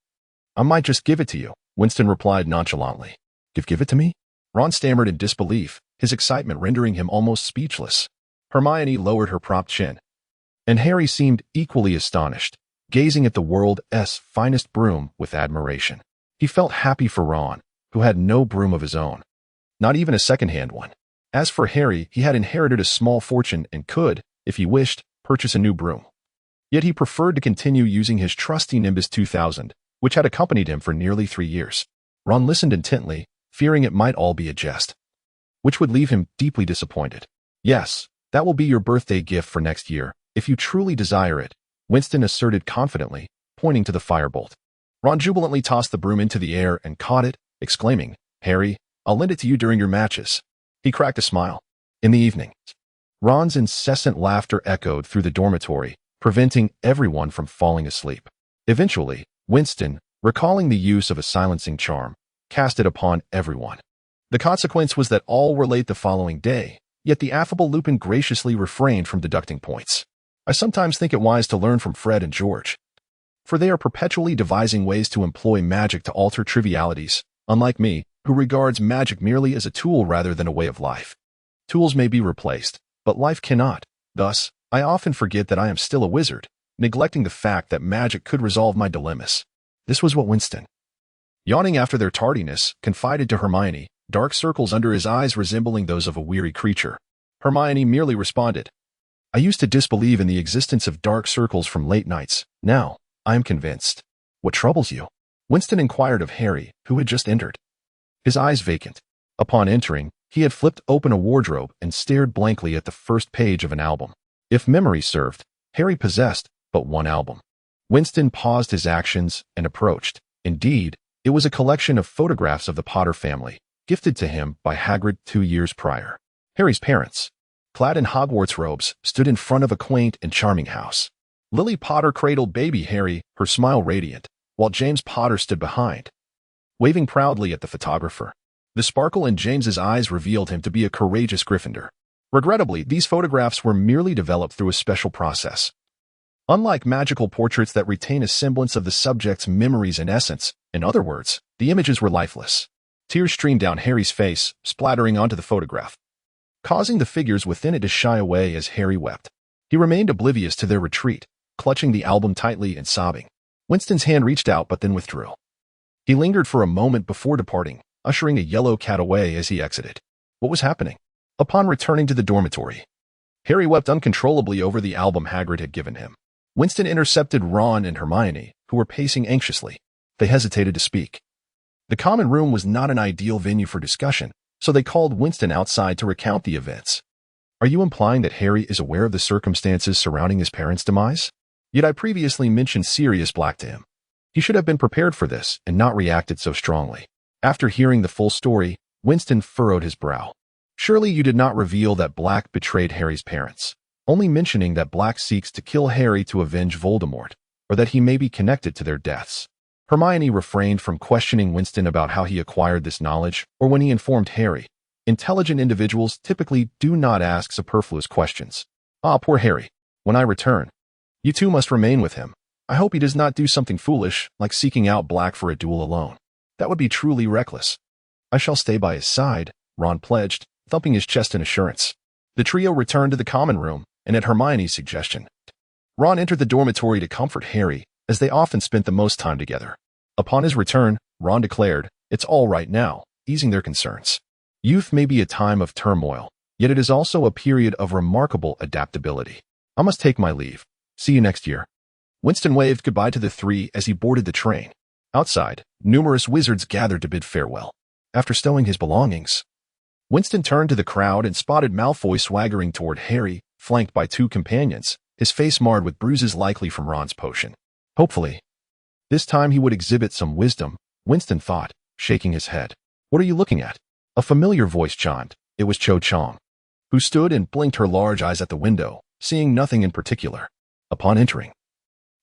I might just give it to you," Winston replied nonchalantly. Give it to me?" Ron stammered in disbelief, his excitement rendering him almost speechless. Hermione lowered her propped chin, and Harry seemed equally astonished, gazing at the world's finest broom with admiration. He felt happy for Ron, who had no broom of his own, not even a second-hand one. As for Harry, he had inherited a small fortune and could, if he wished, purchase a new broom. Yet he preferred to continue using his trusty Nimbus 2000, which had accompanied him for nearly 3 years. Ron listened intently, fearing it might all be a jest, which would leave him deeply disappointed. "Yes, that will be your birthday gift for next year, if you truly desire it," Winston asserted confidently, pointing to the firebolt. Ron jubilantly tossed the broom into the air and caught it, exclaiming, "Harry, I'll lend it to you during your matches." He cracked a smile. In the evening, Ron's incessant laughter echoed through the dormitory, preventing everyone from falling asleep. Eventually, Winston, recalling the use of a silencing charm, cast it upon everyone. The consequence was that all were late the following day, yet the affable Lupin graciously refrained from deducting points. "I sometimes think it wise to learn from Fred and George, for they are perpetually devising ways to employ magic to alter trivialities, unlike me, who regards magic merely as a tool rather than a way of life. Tools may be replaced, but life cannot. Thus, I often forget that I am still a wizard, neglecting the fact that magic could resolve my dilemmas." This was what Winston, yawning after their tardiness, confided to Hermione, dark circles under his eyes resembling those of a weary creature. Hermione merely responded, "I used to disbelieve in the existence of dark circles from late nights. Now, I am convinced." "What troubles you?" Winston inquired of Harry, who had just entered, his eyes vacant. Upon entering, he had flipped open a wardrobe and stared blankly at the first page of an album. If memory served, Harry possessed but one album. Winston paused his actions and approached. Indeed, it was a collection of photographs of the Potter family, gifted to him by Hagrid 2 years prior. Harry's parents, clad in Hogwarts robes, stood in front of a quaint and charming house. Lily Potter cradled baby Harry, her smile radiant, while James Potter stood behind, waving proudly at the photographer. The sparkle in James's eyes revealed him to be a courageous Gryffindor. Regrettably, these photographs were merely developed through a special process. Unlike magical portraits that retain a semblance of the subject's memories and essence, in other words, the images were lifeless. Tears streamed down Harry's face, splattering onto the photograph, causing the figures within it to shy away as Harry wept. He remained oblivious to their retreat, clutching the album tightly and sobbing. Winston's hand reached out but then withdrew. He lingered for a moment before departing, ushering a yellow cat away as he exited. What was happening? Upon returning to the dormitory, Harry wept uncontrollably over the album Hagrid had given him. Winston intercepted Ron and Hermione, who were pacing anxiously. They hesitated to speak. The common room was not an ideal venue for discussion, so they called Winston outside to recount the events. Are you implying that Harry is aware of the circumstances surrounding his parents' demise? Yet I previously mentioned Sirius Black to him. He should have been prepared for this and not reacted so strongly. After hearing the full story, Winston furrowed his brow. Surely you did not reveal that Black betrayed Harry's parents, only mentioning that Black seeks to kill Harry to avenge Voldemort, or that he may be connected to their deaths. Hermione refrained from questioning Winston about how he acquired this knowledge or when he informed Harry. Intelligent individuals typically do not ask superfluous questions. Ah, poor Harry. When I return, you two must remain with him. I hope he does not do something foolish, like seeking out Black for a duel alone. That would be truly reckless. I shall stay by his side, Ron pledged, thumping his chest in assurance. The trio returned to the common room, and at Hermione's suggestion, Ron entered the dormitory to comfort Harry, as they often spent the most time together. Upon his return, Ron declared, "It's all right now," easing their concerns. Youth may be a time of turmoil, yet it is also a period of remarkable adaptability. I must take my leave. See you next year. Winston waved goodbye to the three as he boarded the train. Outside, numerous wizards gathered to bid farewell. After stowing his belongings, Winston turned to the crowd and spotted Malfoy swaggering toward Harry, flanked by two companions, his face marred with bruises likely from Ron's potion. Hopefully, this time he would exhibit some wisdom, Winston thought, shaking his head. What are you looking at? A familiar voice chimed. It was Cho Chang, who stood and blinked her large eyes at the window, seeing nothing in particular. Upon entering,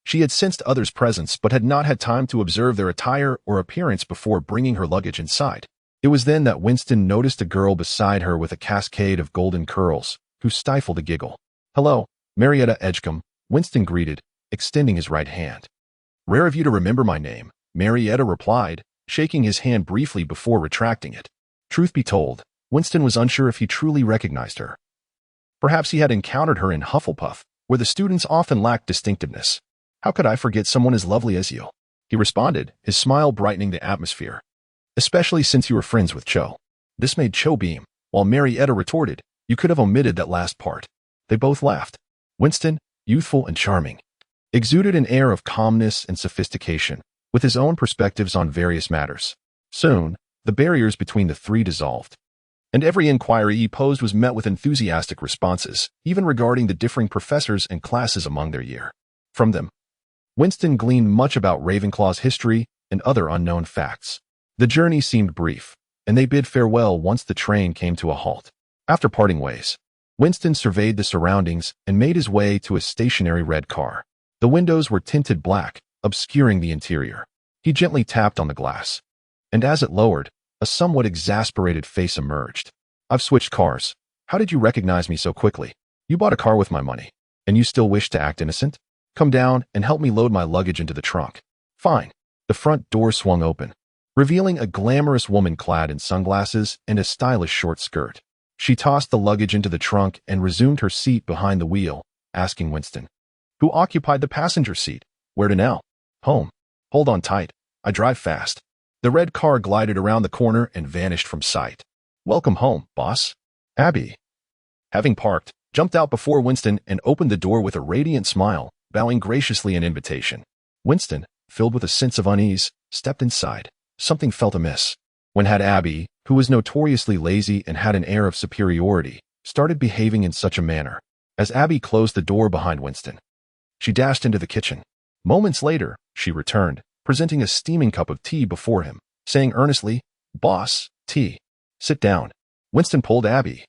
she had sensed others' presence but had not had time to observe their attire or appearance before bringing her luggage inside. It was then that Winston noticed a girl beside her with a cascade of golden curls, who stifled a giggle. "Hello, Marietta Edgecombe," Winston greeted, extending his right hand. "Rare of you to remember my name," Marietta replied, shaking his hand briefly before retracting it. Truth be told, Winston was unsure if he truly recognized her. Perhaps he had encountered her in Hufflepuff, where the students often lacked distinctiveness. "How could I forget someone as lovely as you?" he responded, his smile brightening the atmosphere. "Especially since you were friends with Cho." This made Cho beam, while Marietta retorted, "You could have omitted that last part." They both laughed. Winston, youthful and charming, exuded an air of calmness and sophistication, with his own perspectives on various matters. Soon, the barriers between the three dissolved, and every inquiry he posed was met with enthusiastic responses, even regarding the differing professors and classes among their year. From them, Winston gleaned much about Ravenclaw's history and other unknown facts. The journey seemed brief, and they bid farewell once the train came to a halt. After parting ways, Winston surveyed the surroundings and made his way to a stationary red car. The windows were tinted black, obscuring the interior. He gently tapped on the glass, and as it lowered, a somewhat exasperated face emerged. "I've switched cars. How did you recognize me so quickly? You bought a car with my money, and you still wish to act innocent? Come down and help me load my luggage into the trunk." "Fine." The front door swung open, revealing a glamorous woman clad in sunglasses and a stylish short skirt. She tossed the luggage into the trunk and resumed her seat behind the wheel, asking Winston, who occupied the passenger seat, "Where to now?" "Home. Hold on tight. I drive fast." The red car glided around the corner and vanished from sight. "Welcome home, boss." Abby, having parked, jumped out before Winston and opened the door with a radiant smile, bowing graciously in invitation. Winston, filled with a sense of unease, stepped inside. Something felt amiss. When had Abby, who was notoriously lazy and had an air of superiority, started behaving in such a manner? As Abby closed the door behind Winston, she dashed into the kitchen. Moments later, she returned, presenting a steaming cup of tea before him, saying earnestly, "Boss, tea." "Sit down." Winston pulled Abby,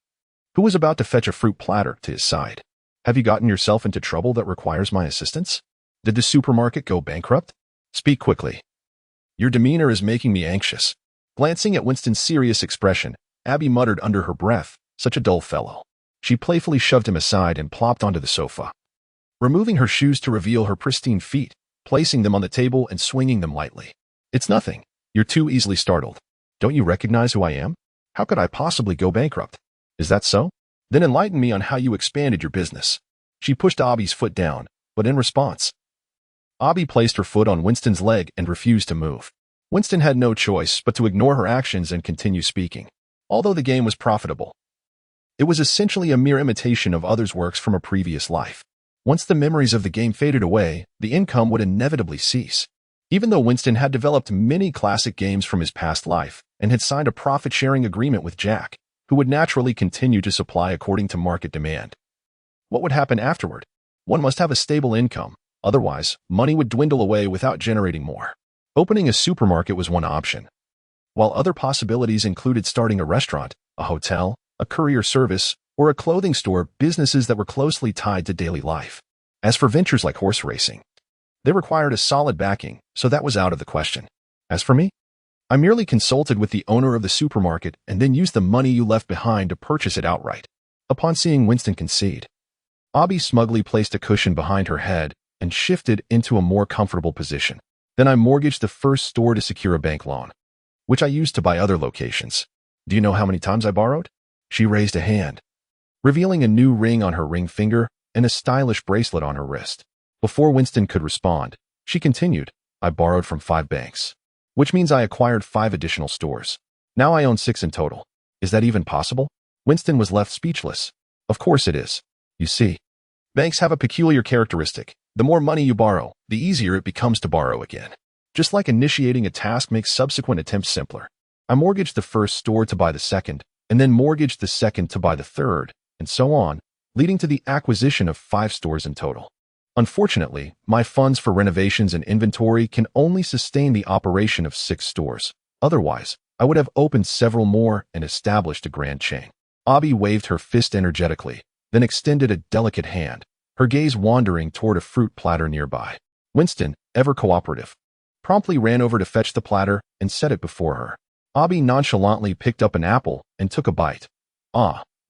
who was about to fetch a fruit platter, to his side. "Have you gotten yourself into trouble that requires my assistance? Did the supermarket go bankrupt? Speak quickly. Your demeanor is making me anxious." Glancing at Winston's serious expression, Abby muttered under her breath, "Such a dull fellow." She playfully shoved him aside and plopped onto the sofa, removing her shoes to reveal her pristine feet, placing them on the table and swinging them lightly. "It's nothing. You're too easily startled. Don't you recognize who I am? How could I possibly go bankrupt? Is that so? Then enlighten me on how you expanded your business." She pushed Abby's foot down, but in response, Abby placed her foot on Winston's leg and refused to move. Winston had no choice but to ignore her actions and continue speaking. Although the game was profitable, it was essentially a mere imitation of others' works from a previous life. Once the memories of the game faded away, the income would inevitably cease. Even though Winston had developed many classic games from his past life and had signed a profit-sharing agreement with Jack, who would naturally continue to supply according to market demand. What would happen afterward? One must have a stable income, otherwise, money would dwindle away without generating more. Opening a supermarket was one option, while other possibilities included starting a restaurant, a hotel, a courier service, or a clothing store, businesses that were closely tied to daily life. As for ventures like horse racing, they required a solid backing, so that was out of the question. As for me, I merely consulted with the owner of the supermarket and then used the money you left behind to purchase it outright. Upon seeing Winston concede, Abby smugly placed a cushion behind her head and shifted into a more comfortable position. Then I mortgaged the first store to secure a bank loan, which I used to buy other locations. Do you know how many times I borrowed? She raised a hand, revealing a new ring on her ring finger and a stylish bracelet on her wrist. Before Winston could respond, she continued, I borrowed from 5 banks, which means I acquired 5 additional stores. Now I own 6 in total. Is that even possible? Winston was left speechless. Of course it is. You see, banks have a peculiar characteristic. The more money you borrow, the easier it becomes to borrow again. Just like initiating a task makes subsequent attempts simpler. I mortgaged the first store to buy the second, and then mortgaged the second to buy the third, and so on, leading to the acquisition of 5 stores in total. Unfortunately, my funds for renovations and inventory can only sustain the operation of 6 stores. Otherwise, I would have opened several more and established a grand chain. Abby waved her fist energetically, then extended a delicate hand, her gaze wandering toward a fruit platter nearby. Winston, ever cooperative, promptly ran over to fetch the platter and set it before her. Abby nonchalantly picked up an apple and took a bite.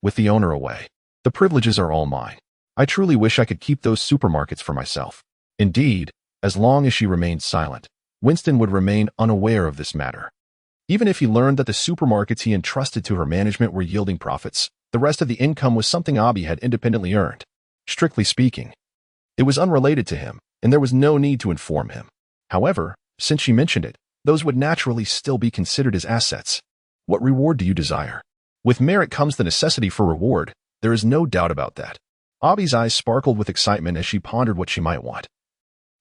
With the owner away, the privileges are all mine. I truly wish I could keep those supermarkets for myself. Indeed, as long as she remained silent, Winston would remain unaware of this matter. Even if he learned that the supermarkets he entrusted to her management were yielding profits, the rest of the income was something Abby had independently earned. Strictly speaking, it was unrelated to him, and there was no need to inform him. However, since she mentioned it, those would naturally still be considered as assets. What reward do you desire? With merit comes the necessity for reward. There is no doubt about that. Abby's eyes sparkled with excitement as she pondered what she might want.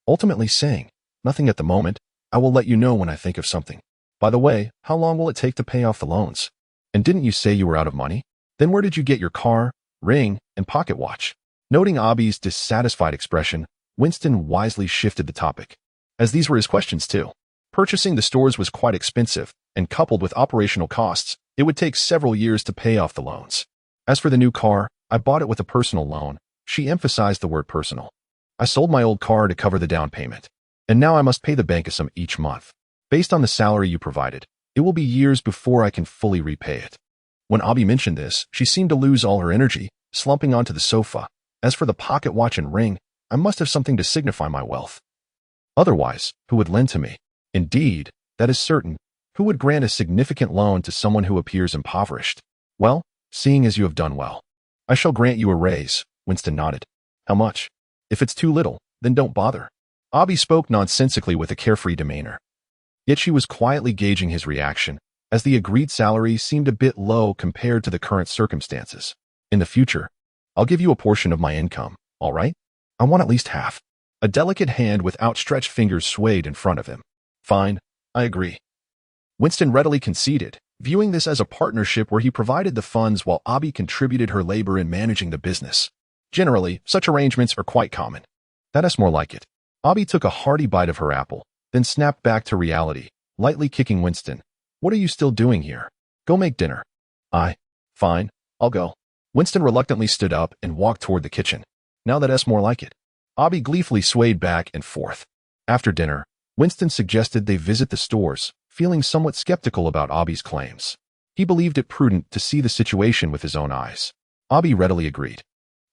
Ultimately saying, nothing at the moment. I will let you know when I think of something. By the way, how long will it take to pay off the loans? And didn't you say you were out of money? Then where did you get your car, ring, and pocket watch? Noting Abby's dissatisfied expression, Winston wisely shifted the topic, as these were his questions too. Purchasing the stores was quite expensive, and coupled with operational costs, it would take several years to pay off the loans. As for the new car, I bought it with a personal loan. She emphasized the word personal. I sold my old car to cover the down payment, and now I must pay the bank a sum each month. Based on the salary you provided, it will be years before I can fully repay it. When Abby mentioned this, she seemed to lose all her energy, slumping onto the sofa. As for the pocket watch and ring, I must have something to signify my wealth. Otherwise, who would lend to me? Indeed, that is certain. Who would grant a significant loan to someone who appears impoverished? Well, seeing as you have done well, I shall grant you a raise. Winston nodded. How much? If it's too little, then don't bother. Abby spoke nonsensically with a carefree demeanor. Yet she was quietly gauging his reaction, as the agreed salary seemed a bit low compared to the current circumstances. In the future, I'll give you a portion of my income, all right? I want at least half. A delicate hand with outstretched fingers swayed in front of him. Fine, I agree. Winston readily conceded, viewing this as a partnership where he provided the funds while Abby contributed her labor in managing the business. Generally, such arrangements are quite common. That's more like it. Abby took a hearty bite of her apple, then snapped back to reality, lightly kicking Winston. What are you still doing here? Go make dinner. Fine, I'll go. Winston reluctantly stood up and walked toward the kitchen. Now that's more like it. Abby gleefully swayed back and forth. After dinner, Winston suggested they visit the stores, feeling somewhat skeptical about Abby's claims. He believed it prudent to see the situation with his own eyes. Abby readily agreed.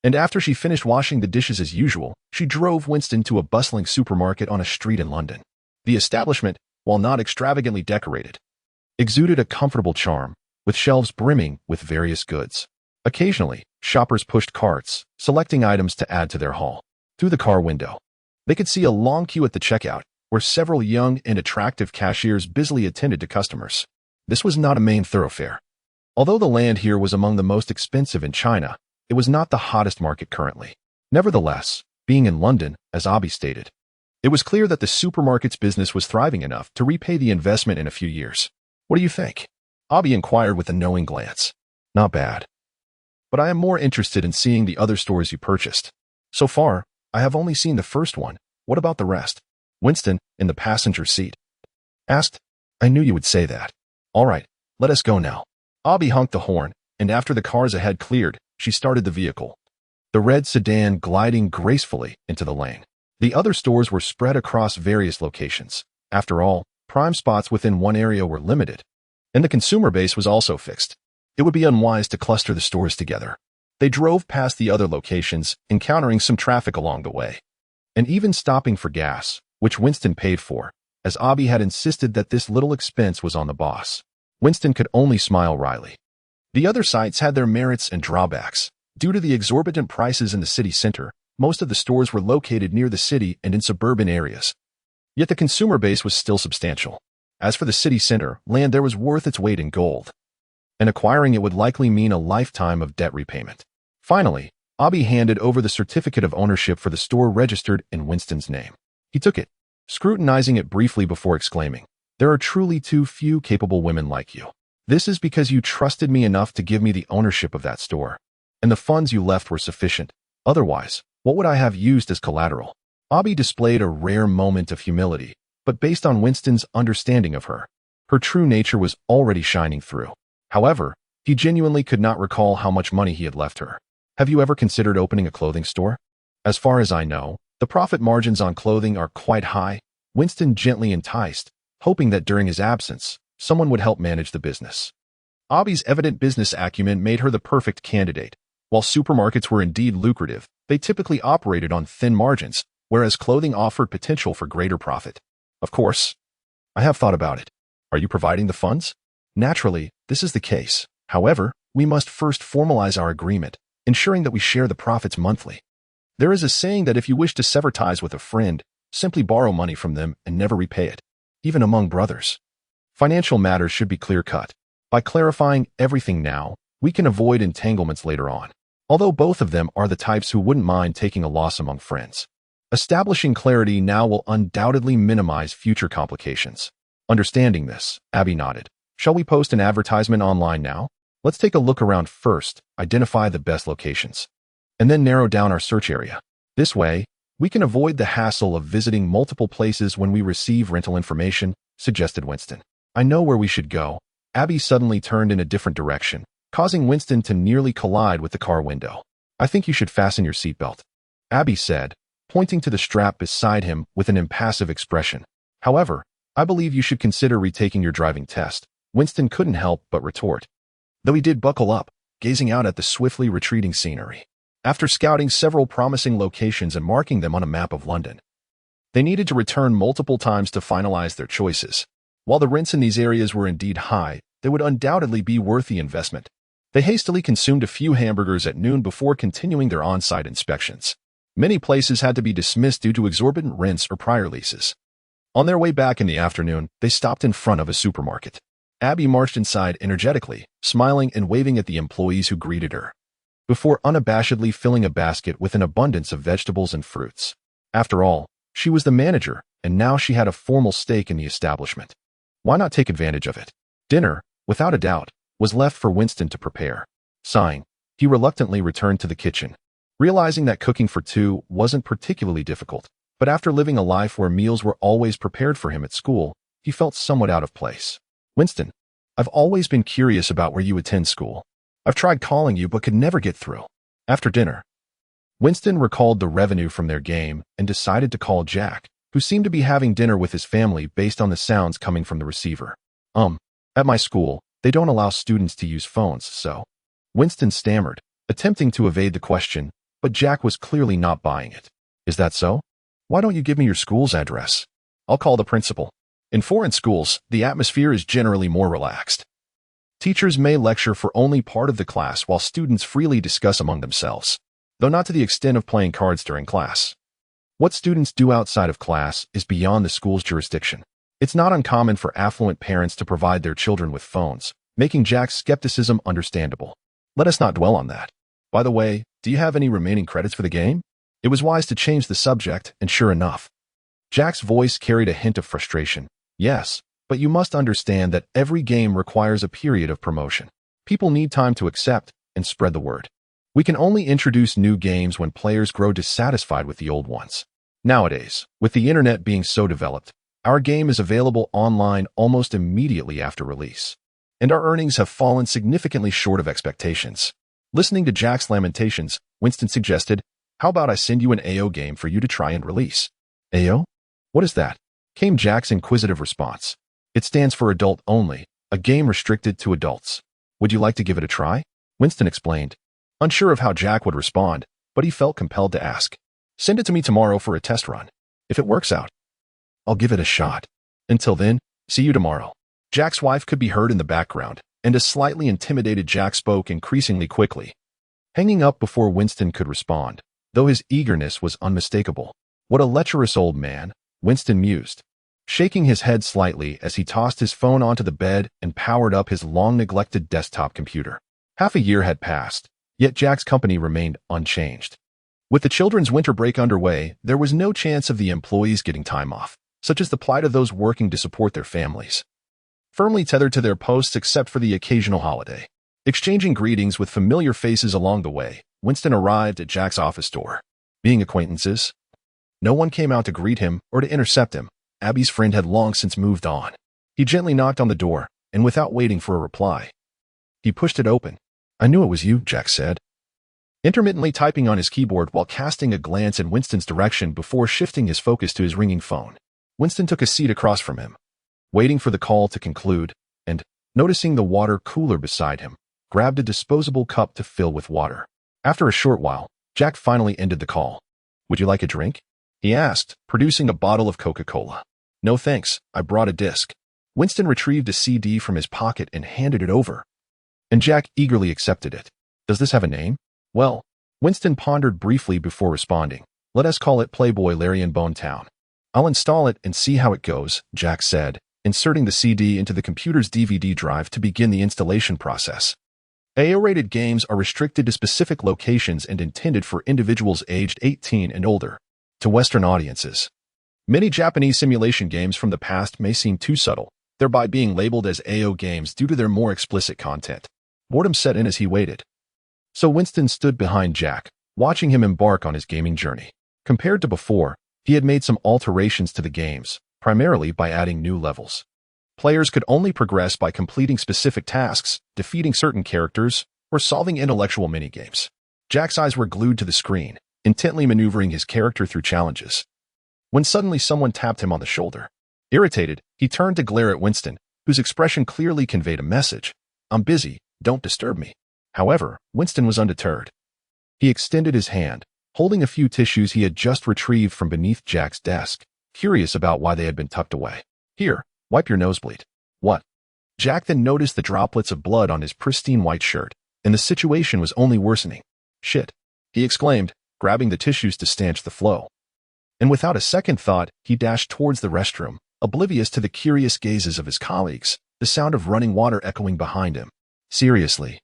And after she finished washing the dishes as usual, she drove Winston to a bustling supermarket on a street in London. The establishment, while not extravagantly decorated, exuded a comfortable charm, with shelves brimming with various goods. Occasionally, shoppers pushed carts, selecting items to add to their haul. Through the car window, they could see a long queue at the checkout, where several young and attractive cashiers busily attended to customers. This was not a main thoroughfare. Although the land here was among the most expensive in China, it was not the hottest market currently. Nevertheless, being in London, as Abby stated, it was clear that the supermarket's business was thriving enough to repay the investment in a few years. What do you think? Abby inquired with a knowing glance. Not bad. But I am more interested in seeing the other stores you purchased. So far, I have only seen the first one. What about the rest? Winston, in the passenger seat, asked. I knew you would say that. All right, let us go now. Abby honked the horn, and after the cars ahead cleared, she started the vehicle, the red sedan gliding gracefully into the lane. The other stores were spread across various locations. After all, prime spots within one area were limited, and the consumer base was also fixed. It would be unwise to cluster the stores together. They drove past the other locations, encountering some traffic along the way, and even stopping for gas, which Winston paid for, as Abby had insisted that this little expense was on the boss. Winston could only smile wryly. The other sites had their merits and drawbacks. Due to the exorbitant prices in the city center, most of the stores were located near the city and in suburban areas. Yet the consumer base was still substantial. As for the city center, land there was worth its weight in gold, and acquiring it would likely mean a lifetime of debt repayment. Finally, Abby handed over the certificate of ownership for the store registered in Winston's name. He took it, scrutinizing it briefly before exclaiming, "There are truly too few capable women like you. This is because you trusted me enough to give me the ownership of that store, and the funds you left were sufficient. Otherwise, what would I have used as collateral?" Abby displayed a rare moment of humility, but based on Winston's understanding of her, her true nature was already shining through. However, he genuinely could not recall how much money he had left her. Have you ever considered opening a clothing store? As far as I know, the profit margins on clothing are quite high. Winston gently enticed, hoping that during his absence, someone would help manage the business. Abby's evident business acumen made her the perfect candidate. While supermarkets were indeed lucrative, they typically operated on thin margins, whereas clothing offered potential for greater profit. Of course, I have thought about it. Are you providing the funds? Naturally, this is the case. However, we must first formalize our agreement, ensuring that we share the profits monthly. There is a saying that if you wish to sever ties with a friend, simply borrow money from them and never repay it, even among brothers. Financial matters should be clear-cut. By clarifying everything now, we can avoid entanglements later on, although both of them are the types who wouldn't mind taking a loss among friends. Establishing clarity now will undoubtedly minimize future complications. Understanding this, Abby nodded. Shall we post an advertisement online now? Let's take a look around first, identify the best locations, and then narrow down our search area. This way, we can avoid the hassle of visiting multiple places when we receive rental information, suggested Winston. I know where we should go. Abby suddenly turned in a different direction, causing Winston to nearly collide with the car window. I think you should fasten your seatbelt, Abby said, pointing to the strap beside him with an impassive expression. However, I believe you should consider retaking your driving test. Winston couldn't help but retort, though he did buckle up, gazing out at the swiftly retreating scenery. After scouting several promising locations and marking them on a map of London, they needed to return multiple times to finalize their choices. While the rents in these areas were indeed high, they would undoubtedly be worth the investment. They hastily consumed a few hamburgers at noon before continuing their on-site inspections. Many places had to be dismissed due to exorbitant rents or prior leases. On their way back in the afternoon, they stopped in front of a supermarket. Abby marched inside energetically, smiling and waving at the employees who greeted her, before unabashedly filling a basket with an abundance of vegetables and fruits. After all, she was the manager, and now she had a formal stake in the establishment. Why not take advantage of it? Dinner, without a doubt, was left for Winston to prepare. Sighing, he reluctantly returned to the kitchen, realizing that cooking for two wasn't particularly difficult. But after living a life where meals were always prepared for him at school, he felt somewhat out of place. Winston, I've always been curious about where you attend school. I've tried calling you but could never get through. After dinner, Winston recalled the revenue from their game and decided to call Jack, who seemed to be having dinner with his family based on the sounds coming from the receiver. At my school, they don't allow students to use phones, so. Winston stammered, attempting to evade the question, but Jack was clearly not buying it. Is that so? Why don't you give me your school's address? I'll call the principal. In foreign schools, the atmosphere is generally more relaxed. Teachers may lecture for only part of the class while students freely discuss among themselves, though not to the extent of playing cards during class. What students do outside of class is beyond the school's jurisdiction. It's not uncommon for affluent parents to provide their children with phones, making Jack's skepticism understandable. Let us not dwell on that. By the way, do you have any remaining credits for the game? It was wise to change the subject, and sure enough, Jack's voice carried a hint of frustration. Yes, but you must understand that every game requires a period of promotion. People need time to accept and spread the word. We can only introduce new games when players grow dissatisfied with the old ones. Nowadays, with the internet being so developed, our game is available online almost immediately after release, and our earnings have fallen significantly short of expectations. Listening to Jack's lamentations, Winston suggested, "How about I send you an AO game for you to try and release?" AO? What is that? Came Jack's inquisitive response. It stands for Adult Only, a game restricted to adults. Would you like to give it a try? Winston explained, unsure of how Jack would respond, but he felt compelled to ask. Send it to me tomorrow for a test run. If it works out, I'll give it a shot. Until then, see you tomorrow. Jack's wife could be heard in the background, and a slightly intimidated Jack spoke increasingly quickly, hanging up before Winston could respond, though his eagerness was unmistakable. What a lecherous old man, Winston mused, shaking his head slightly as he tossed his phone onto the bed and powered up his long-neglected desktop computer. Half a year had passed, yet Jack's company remained unchanged. With the children's winter break underway, there was no chance of the employees getting time off, such as the plight of those working to support their families, firmly tethered to their posts except for the occasional holiday. Exchanging greetings with familiar faces along the way, Winston arrived at Jack's office door. Being acquaintances, no one came out to greet him or to intercept him. Abby's friend had long since moved on. He gently knocked on the door, and without waiting for a reply, he pushed it open. I knew it was you, Jack said, intermittently typing on his keyboard while casting a glance in Winston's direction before shifting his focus to his ringing phone. Winston took a seat across from him, waiting for the call to conclude, and, noticing the water cooler beside him, grabbed a disposable cup to fill with water. After a short while, Jack finally ended the call. Would you like a drink? He asked, producing a bottle of Coca-Cola. No thanks, I brought a disc. Winston retrieved a CD from his pocket and handed it over, and Jack eagerly accepted it. Does this have a name? Well, Winston pondered briefly before responding. Let us call it Playboy Larry and Bonetown. I'll install it and see how it goes, Jack said, inserting the CD into the computer's DVD drive to begin the installation process. AO-rated games are restricted to specific locations and intended for individuals aged 18 and older. To Western audiences, many Japanese simulation games from the past may seem too subtle, thereby being labeled as AO games due to their more explicit content. Boredom set in as he waited. So Winston stood behind Jack, watching him embark on his gaming journey. Compared to before, he had made some alterations to the games, primarily by adding new levels. Players could only progress by completing specific tasks, defeating certain characters, or solving intellectual minigames. Jack's eyes were glued to the screen, intently maneuvering his character through challenges, when suddenly someone tapped him on the shoulder. Irritated, he turned to glare at Winston, whose expression clearly conveyed a message. I'm busy, don't disturb me. However, Winston was undeterred. He extended his hand, holding a few tissues he had just retrieved from beneath Jack's desk, curious about why they had been tucked away. Here, wipe your nosebleed. What? Jack then noticed the droplets of blood on his pristine white shirt, and the situation was only worsening. Shit, he exclaimed, grabbing the tissues to stanch the flow. And without a second thought, he dashed towards the restroom, oblivious to the curious gazes of his colleagues, the sound of running water echoing behind him. Seriously.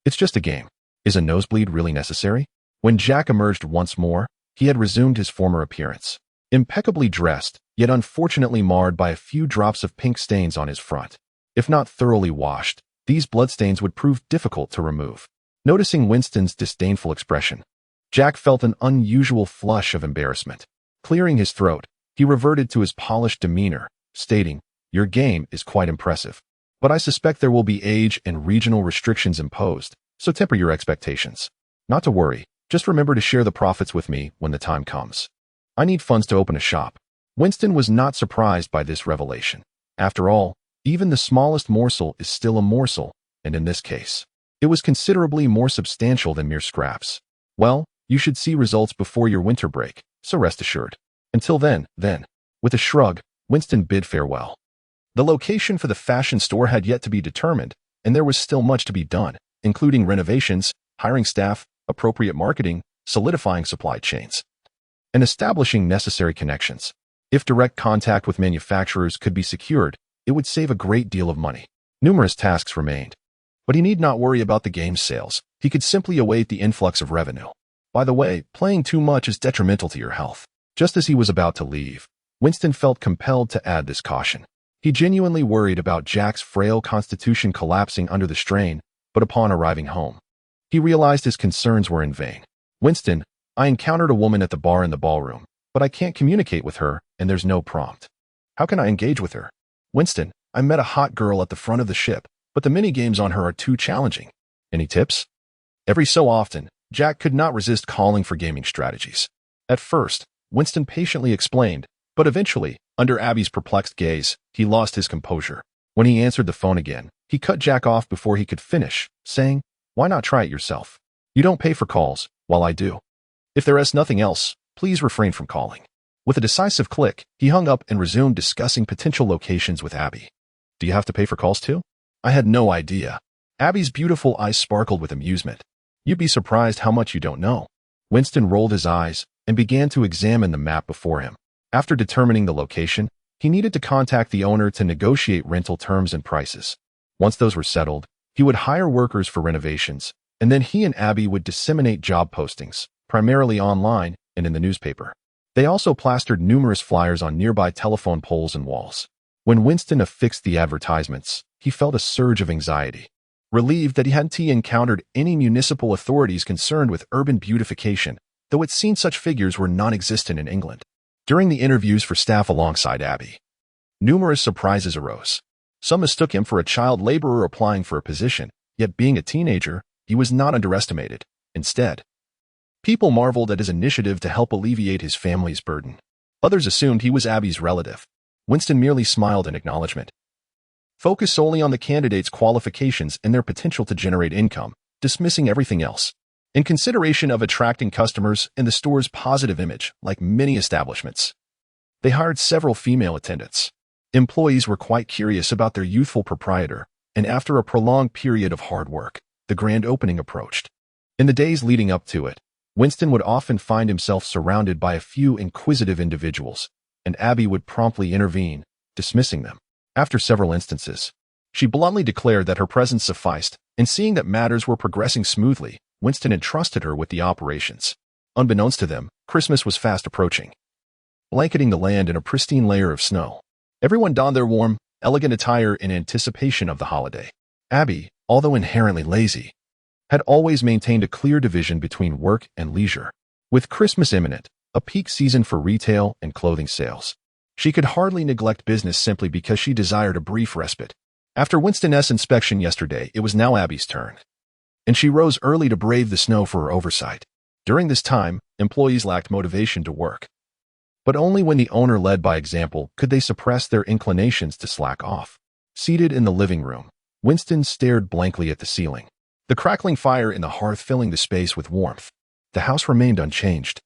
It's just a game. Is a nosebleed really necessary? When Jack emerged once more, he had resumed his former appearance. Impeccably dressed, yet unfortunately marred by a few drops of pink stains on his front. If not thoroughly washed, these bloodstains would prove difficult to remove. Noticing Winston's disdainful expression, Jack felt an unusual flush of embarrassment. Clearing his throat, he reverted to his polished demeanor, stating, Your game is quite impressive, but I suspect there will be age and regional restrictions imposed, so temper your expectations. Not to worry, just remember to share the profits with me when the time comes. I need funds to open a shop. Winston was not surprised by this revelation. After all, even the smallest morsel is still a morsel, and in this case, it was considerably more substantial than mere scraps. Well, you should see results before your winter break, so rest assured. Until then. With a shrug, Winston bid farewell. The location for the fashion store had yet to be determined, and there was still much to be done, including renovations, hiring staff, appropriate marketing, solidifying supply chains, and establishing necessary connections. If direct contact with manufacturers could be secured, it would save a great deal of money. Numerous tasks remained. But he need not worry about the game's sales. He could simply await the influx of revenue. By the way, playing too much is detrimental to your health. Just as he was about to leave, Winston felt compelled to add this caution. He genuinely worried about Jack's frail constitution collapsing under the strain, but upon arriving home, he realized his concerns were in vain. Winston, I encountered a woman at the bar in the ballroom, but I can't communicate with her, and there's no prompt. How can I engage with her? Winston, I met a hot girl at the front of the ship, but the mini-games on her are too challenging. Any tips? Every so often, Jack could not resist calling for gaming strategies. At first, Winston patiently explained, but eventually, under Abby's perplexed gaze, he lost his composure. When he answered the phone again, he cut Jack off before he could finish, saying, Why not try it yourself? You don't pay for calls, while I do. If there is nothing else, please refrain from calling. With a decisive click, he hung up and resumed discussing potential locations with Abby. Do you have to pay for calls too? I had no idea. Abby's beautiful eyes sparkled with amusement. You'd be surprised how much you don't know. Winston rolled his eyes and began to examine the map before him. After determining the location, he needed to contact the owner to negotiate rental terms and prices. Once those were settled, he would hire workers for renovations, and then he and Abby would disseminate job postings, primarily online and in the newspaper. They also plastered numerous flyers on nearby telephone poles and walls. When Winston affixed the advertisements, he felt a surge of anxiety. Relieved that he hadn't encountered any municipal authorities concerned with urban beautification, though it seemed such figures were non-existent in England. During the interviews for staff alongside Abby, numerous surprises arose. Some mistook him for a child laborer applying for a position, yet being a teenager, he was not underestimated. Instead, people marveled at his initiative to help alleviate his family's burden. Others assumed he was Abby's relative. Winston merely smiled in acknowledgement. Focus solely on the candidate's qualifications and their potential to generate income, dismissing everything else. In consideration of attracting customers and the store's positive image, like many establishments, they hired several female attendants. Employees were quite curious about their youthful proprietor, and after a prolonged period of hard work, the grand opening approached. In the days leading up to it, Winston would often find himself surrounded by a few inquisitive individuals, and Abby would promptly intervene, dismissing them. After several instances, she bluntly declared that her presence sufficed, and seeing that matters were progressing smoothly, Winston entrusted her with the operations. Unbeknownst to them, Christmas was fast approaching, blanketing the land in a pristine layer of snow. Everyone donned their warm, elegant attire in anticipation of the holiday. Abby, although inherently lazy, had always maintained a clear division between work and leisure. With Christmas imminent, a peak season for retail and clothing sales, she could hardly neglect business simply because she desired a brief respite. After Winston's inspection yesterday, it was now Abby's turn, and she rose early to brave the snow for her oversight. During this time, employees lacked motivation to work. But only when the owner led by example could they suppress their inclinations to slack off. Seated in the living room, Winston stared blankly at the ceiling, the crackling fire in the hearth filling the space with warmth. The house remained unchanged,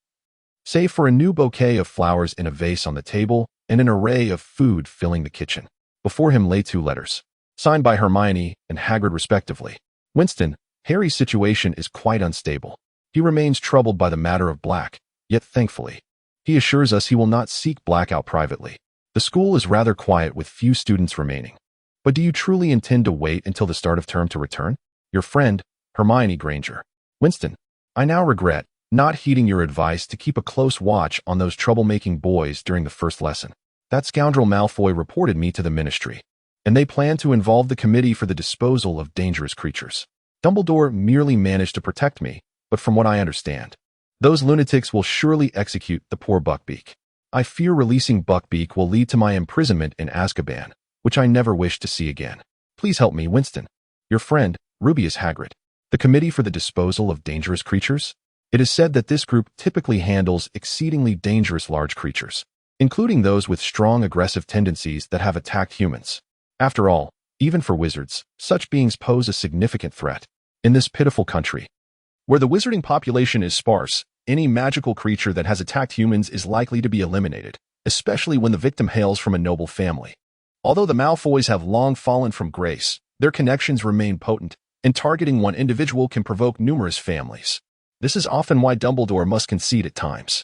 save for a new bouquet of flowers in a vase on the table and an array of food filling the kitchen. Before him lay 2 letters, signed by Hermione and Hagrid respectively. Winston, Harry's situation is quite unstable. He remains troubled by the matter of Black, yet thankfully, he assures us he will not seek Black out privately. The school is rather quiet with few students remaining. But do you truly intend to wait until the start of term to return? Your friend, Hermione Granger. Winston, I now regret not heeding your advice to keep a close watch on those troublemaking boys during the first lesson. That scoundrel Malfoy reported me to the ministry, and they plan to involve the committee for the disposal of dangerous creatures. Dumbledore merely managed to protect me, but from what I understand, those lunatics will surely execute the poor Buckbeak. I fear releasing Buckbeak will lead to my imprisonment in Azkaban, which I never wish to see again. Please help me, Winston. Your friend, Rubius Hagrid. The Committee for the Disposal of Dangerous Creatures? It is said that this group typically handles exceedingly dangerous large creatures. including those with strong aggressive tendencies that have attacked humans. After all, even for wizards, such beings pose a significant threat. In this pitiful country, where the wizarding population is sparse, any magical creature that has attacked humans is likely to be eliminated, especially when the victim hails from a noble family. Although the Malfoys have long fallen from grace, their connections remain potent, and targeting one individual can provoke numerous families. This is often why Dumbledore must concede at times.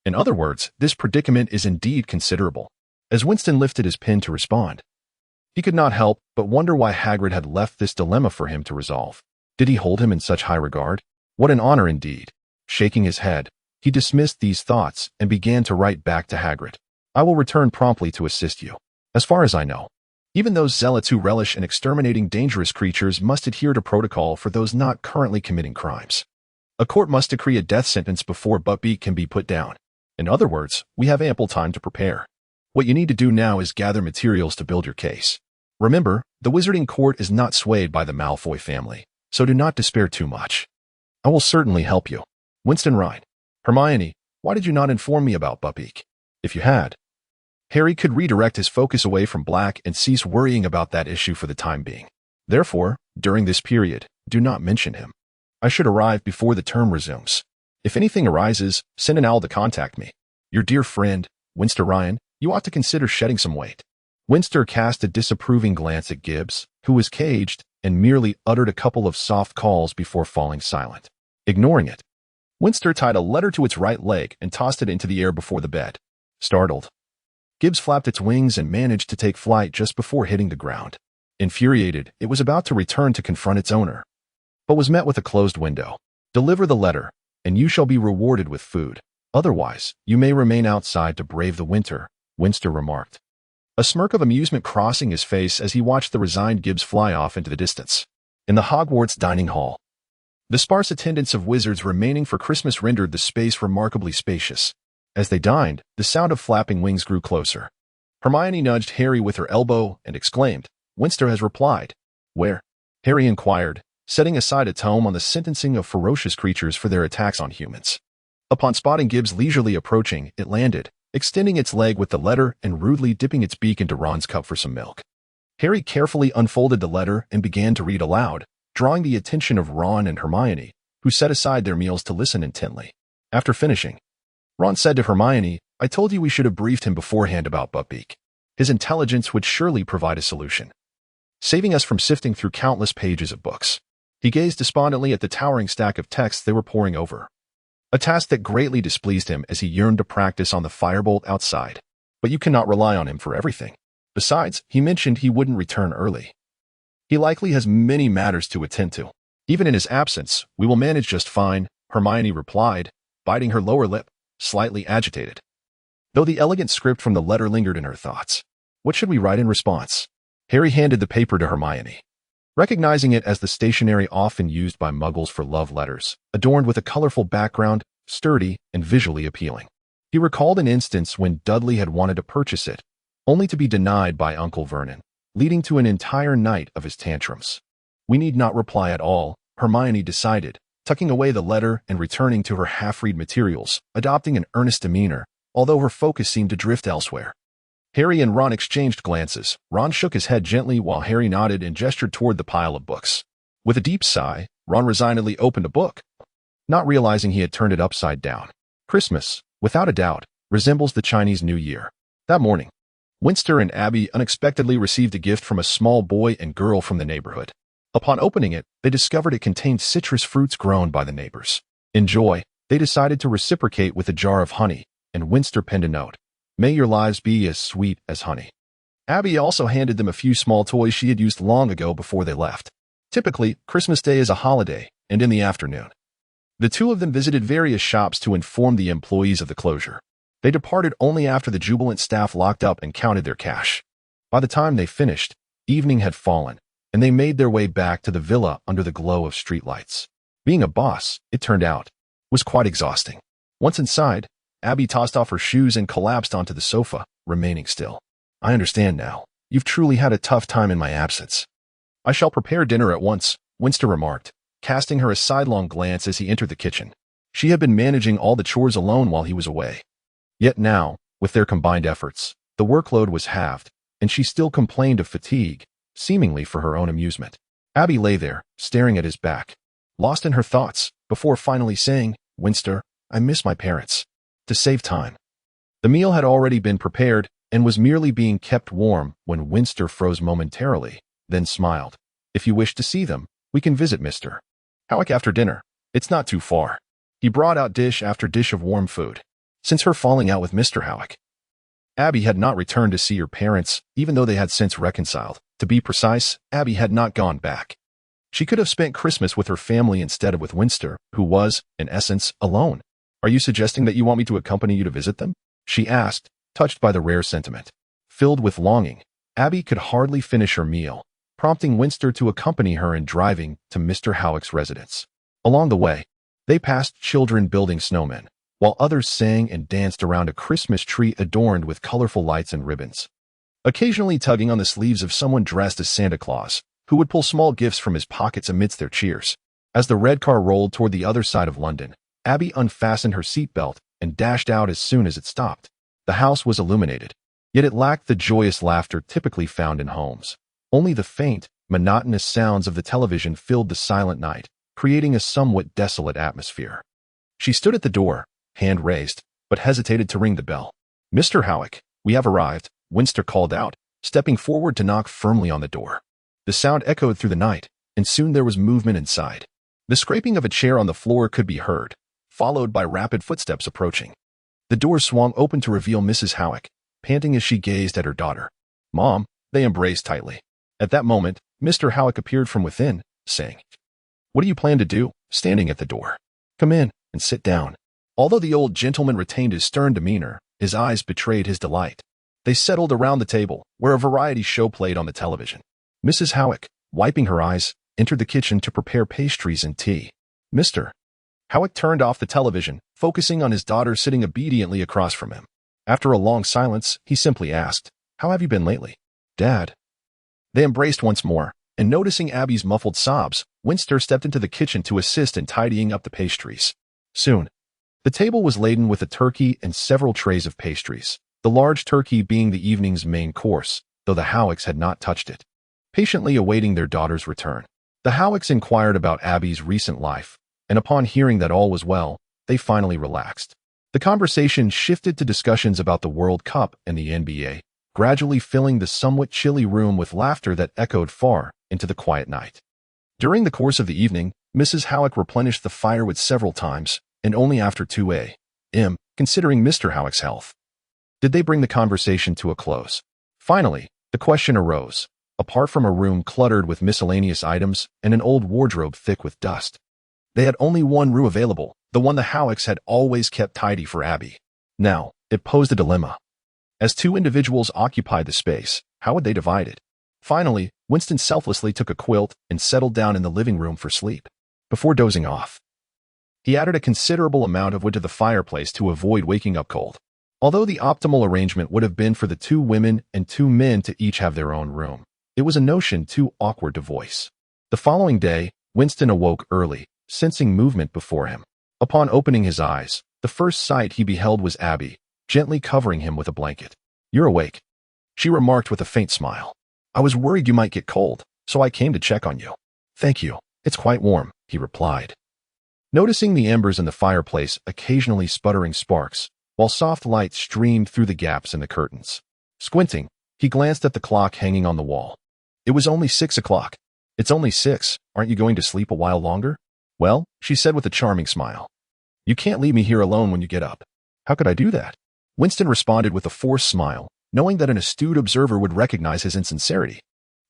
In other words, this predicament is indeed considerable. As Winston lifted his pen to respond, he could not help but wonder why Hagrid had left this dilemma for him to resolve. Did he hold him in such high regard? What an honor indeed. Shaking his head, he dismissed these thoughts and began to write back to Hagrid. I will return promptly to assist you. As far as I know, even those zealots who relish in exterminating dangerous creatures must adhere to protocol for those not currently committing crimes. A court must decree a death sentence before Buckbeak can be put down. In other words, we have ample time to prepare. What you need to do now is gather materials to build your case. Remember, the wizarding court is not swayed by the Malfoy family, so do not despair too much. I will certainly help you. Winston Rhine. Hermione, why did you not inform me about Buckbeak? If you had, Harry could redirect his focus away from Black and cease worrying about that issue for the time being. Therefore, during this period, do not mention him. I should arrive before the term resumes. If anything arises, send an owl to contact me. Your dear friend, Winston Ryan, you ought to consider shedding some weight. Winston cast a disapproving glance at Gibbs, who was caged, and merely uttered a couple of soft calls before falling silent. Ignoring it, Winston tied a letter to its right leg and tossed it into the air before the bed. Startled, Gibbs flapped its wings and managed to take flight just before hitting the ground. Infuriated, it was about to return to confront its owner, but was met with a closed window. Deliver the letter, and you shall be rewarded with food. Otherwise, you may remain outside to brave the winter, Winston remarked, a smirk of amusement crossing his face as he watched the resigned Gibbs fly off into the distance. In the Hogwarts dining hall, the sparse attendance of wizards remaining for Christmas rendered the space remarkably spacious. As they dined, the sound of flapping wings grew closer. Hermione nudged Harry with her elbow and exclaimed, Winston has replied. Where? Harry inquired, setting aside a tome on the sentencing of ferocious creatures for their attacks on humans. Upon spotting Gibbs leisurely approaching, it landed, extending its leg with the letter and rudely dipping its beak into Ron's cup for some milk. Harry carefully unfolded the letter and began to read aloud, drawing the attention of Ron and Hermione, who set aside their meals to listen intently. After finishing, Ron said to Hermione, I told you we should have briefed him beforehand about Buckbeak. His intelligence would surely provide a solution, saving us from sifting through countless pages of books. He gazed despondently at the towering stack of texts they were poring over, a task that greatly displeased him as he yearned to practice on the firebolt outside. But you cannot rely on him for everything. Besides, he mentioned he wouldn't return early. He likely has many matters to attend to. Even in his absence, we will manage just fine, Hermione replied, biting her lower lip, slightly agitated, though the elegant script from the letter lingered in her thoughts. What should we write in response? Harry handed the paper to Hermione, recognizing it as the stationery often used by muggles for love letters, adorned with a colorful background, sturdy and visually appealing. He recalled an instance when Dudley had wanted to purchase it, only to be denied by Uncle Vernon, leading to an entire night of his tantrums. We need not reply at all, Hermione decided, tucking away the letter and returning to her half-read materials, adopting an earnest demeanor, although her focus seemed to drift elsewhere. Harry and Ron exchanged glances. Ron shook his head gently while Harry nodded and gestured toward the pile of books. With a deep sigh, Ron resignedly opened a book, not realizing he had turned it upside down. Christmas, without a doubt, resembles the Chinese New Year. That morning, Winston and Abby unexpectedly received a gift from a small boy and girl from the neighborhood. Upon opening it, they discovered it contained citrus fruits grown by the neighbors. In joy, they decided to reciprocate with a jar of honey, and Winston penned a note. May your lives be as sweet as honey. Abby also handed them a few small toys she had used long ago before they left. Typically, Christmas Day is a holiday, and in the afternoon, the two of them visited various shops to inform the employees of the closure. They departed only after the jubilant staff locked up and counted their cash. By the time they finished, evening had fallen, and they made their way back to the villa under the glow of streetlights. Being a boss, it turned out, was quite exhausting. Once inside, Abby tossed off her shoes and collapsed onto the sofa, remaining still. I understand now. You've truly had a tough time in my absence. I shall prepare dinner at once, Winston remarked, casting her a sidelong glance as he entered the kitchen. She had been managing all the chores alone while he was away. Yet now, With their combined efforts, the workload was halved, and she still complained of fatigue, seemingly for her own amusement. Abby lay there, staring at his back, lost in her thoughts, before finally saying, "Winston, I miss my parents." To save time. The meal had already been prepared and was merely being kept warm when Winston froze momentarily, then smiled. "If you wish to see them, we can visit Mr. Howick after dinner. It's not too far." He brought out dish after dish of warm food. Since her falling out with Mr. Howick, Abby had not returned to see her parents, even though they had since reconciled. To be precise, Abby had not gone back. She could have spent Christmas with her family instead of with Winston, who was, in essence, alone. "Are you suggesting that you want me to accompany you to visit them?" she asked, touched by the rare sentiment. Filled with longing, Abby could hardly finish her meal, prompting Winston to accompany her in driving to Mr. Howick's residence. Along the way, they passed children building snowmen, while others sang and danced around a Christmas tree adorned with colorful lights and ribbons, occasionally tugging on the sleeves of someone dressed as Santa Claus, who would pull small gifts from his pockets amidst their cheers. As the red car rolled toward the other side of London, Abby unfastened her seatbelt and dashed out as soon as it stopped. The house was illuminated, yet it lacked the joyous laughter typically found in homes. Only the faint, monotonous sounds of the television filled the silent night, creating a somewhat desolate atmosphere. She stood at the door, hand raised, but hesitated to ring the bell. "Mr. Howick, we have arrived," Winston called out, stepping forward to knock firmly on the door. The sound echoed through the night, and soon there was movement inside. The scraping of a chair on the floor could be heard, followed by rapid footsteps approaching. The door swung open to reveal Mrs. Howick, panting as she gazed at her daughter. "Mom," they embraced tightly. At that moment, Mr. Howick appeared from within, saying, "What do you plan to do?" standing at the door. "Come in and sit down." Although the old gentleman retained his stern demeanor, his eyes betrayed his delight. They settled around the table, where a variety show played on the television. Mrs. Howick, wiping her eyes, entered the kitchen to prepare pastries and tea. Mr. Howick turned off the television, focusing on his daughter sitting obediently across from him. After a long silence, he simply asked, "How have you been lately, Dad?" They embraced once more, and noticing Abby's muffled sobs, Winston stepped into the kitchen to assist in tidying up the pastries. Soon, the table was laden with a turkey and several trays of pastries, the large turkey being the evening's main course, though the Howicks had not touched it. Patiently awaiting their daughter's return, the Howicks inquired about Abby's recent life, and upon hearing that all was well, they finally relaxed. The conversation shifted to discussions about the World Cup and the NBA, gradually filling the somewhat chilly room with laughter that echoed far into the quiet night. During the course of the evening, Mrs. Howick replenished the firewood several times, and only after 2 a.m., considering Mr. Howick's health, did they bring the conversation to a close. Finally, the question arose. Apart from a room cluttered with miscellaneous items and an old wardrobe thick with dust, they had only one room available, the one the Howicks had always kept tidy for Abby. Now, it posed a dilemma. As two individuals occupied the space, how would they divide it? Finally, Winston selflessly took a quilt and settled down in the living room for sleep. Before dozing off, he added a considerable amount of wood to the fireplace to avoid waking up cold. Although the optimal arrangement would have been for the 2 women and 2 men to each have their own room, it was a notion too awkward to voice. The following day, Winston awoke early, sensing movement before him. Upon opening his eyes, the first sight he beheld was Abby, gently covering him with a blanket. "You're awake," she remarked with a faint smile. "I was worried you might get cold, so I came to check on you." "Thank you. It's quite warm," he replied, noticing the embers in the fireplace occasionally sputtering sparks, while soft light streamed through the gaps in the curtains. Squinting, he glanced at the clock hanging on the wall. It was only 6 o'clock. "It's only 6. Aren't you going to sleep a while longer?" "Well," she said with a charming smile, "you can't leave me here alone when you get up." "How could I do that?" Winston responded with a forced smile, knowing that an astute observer would recognize his insincerity.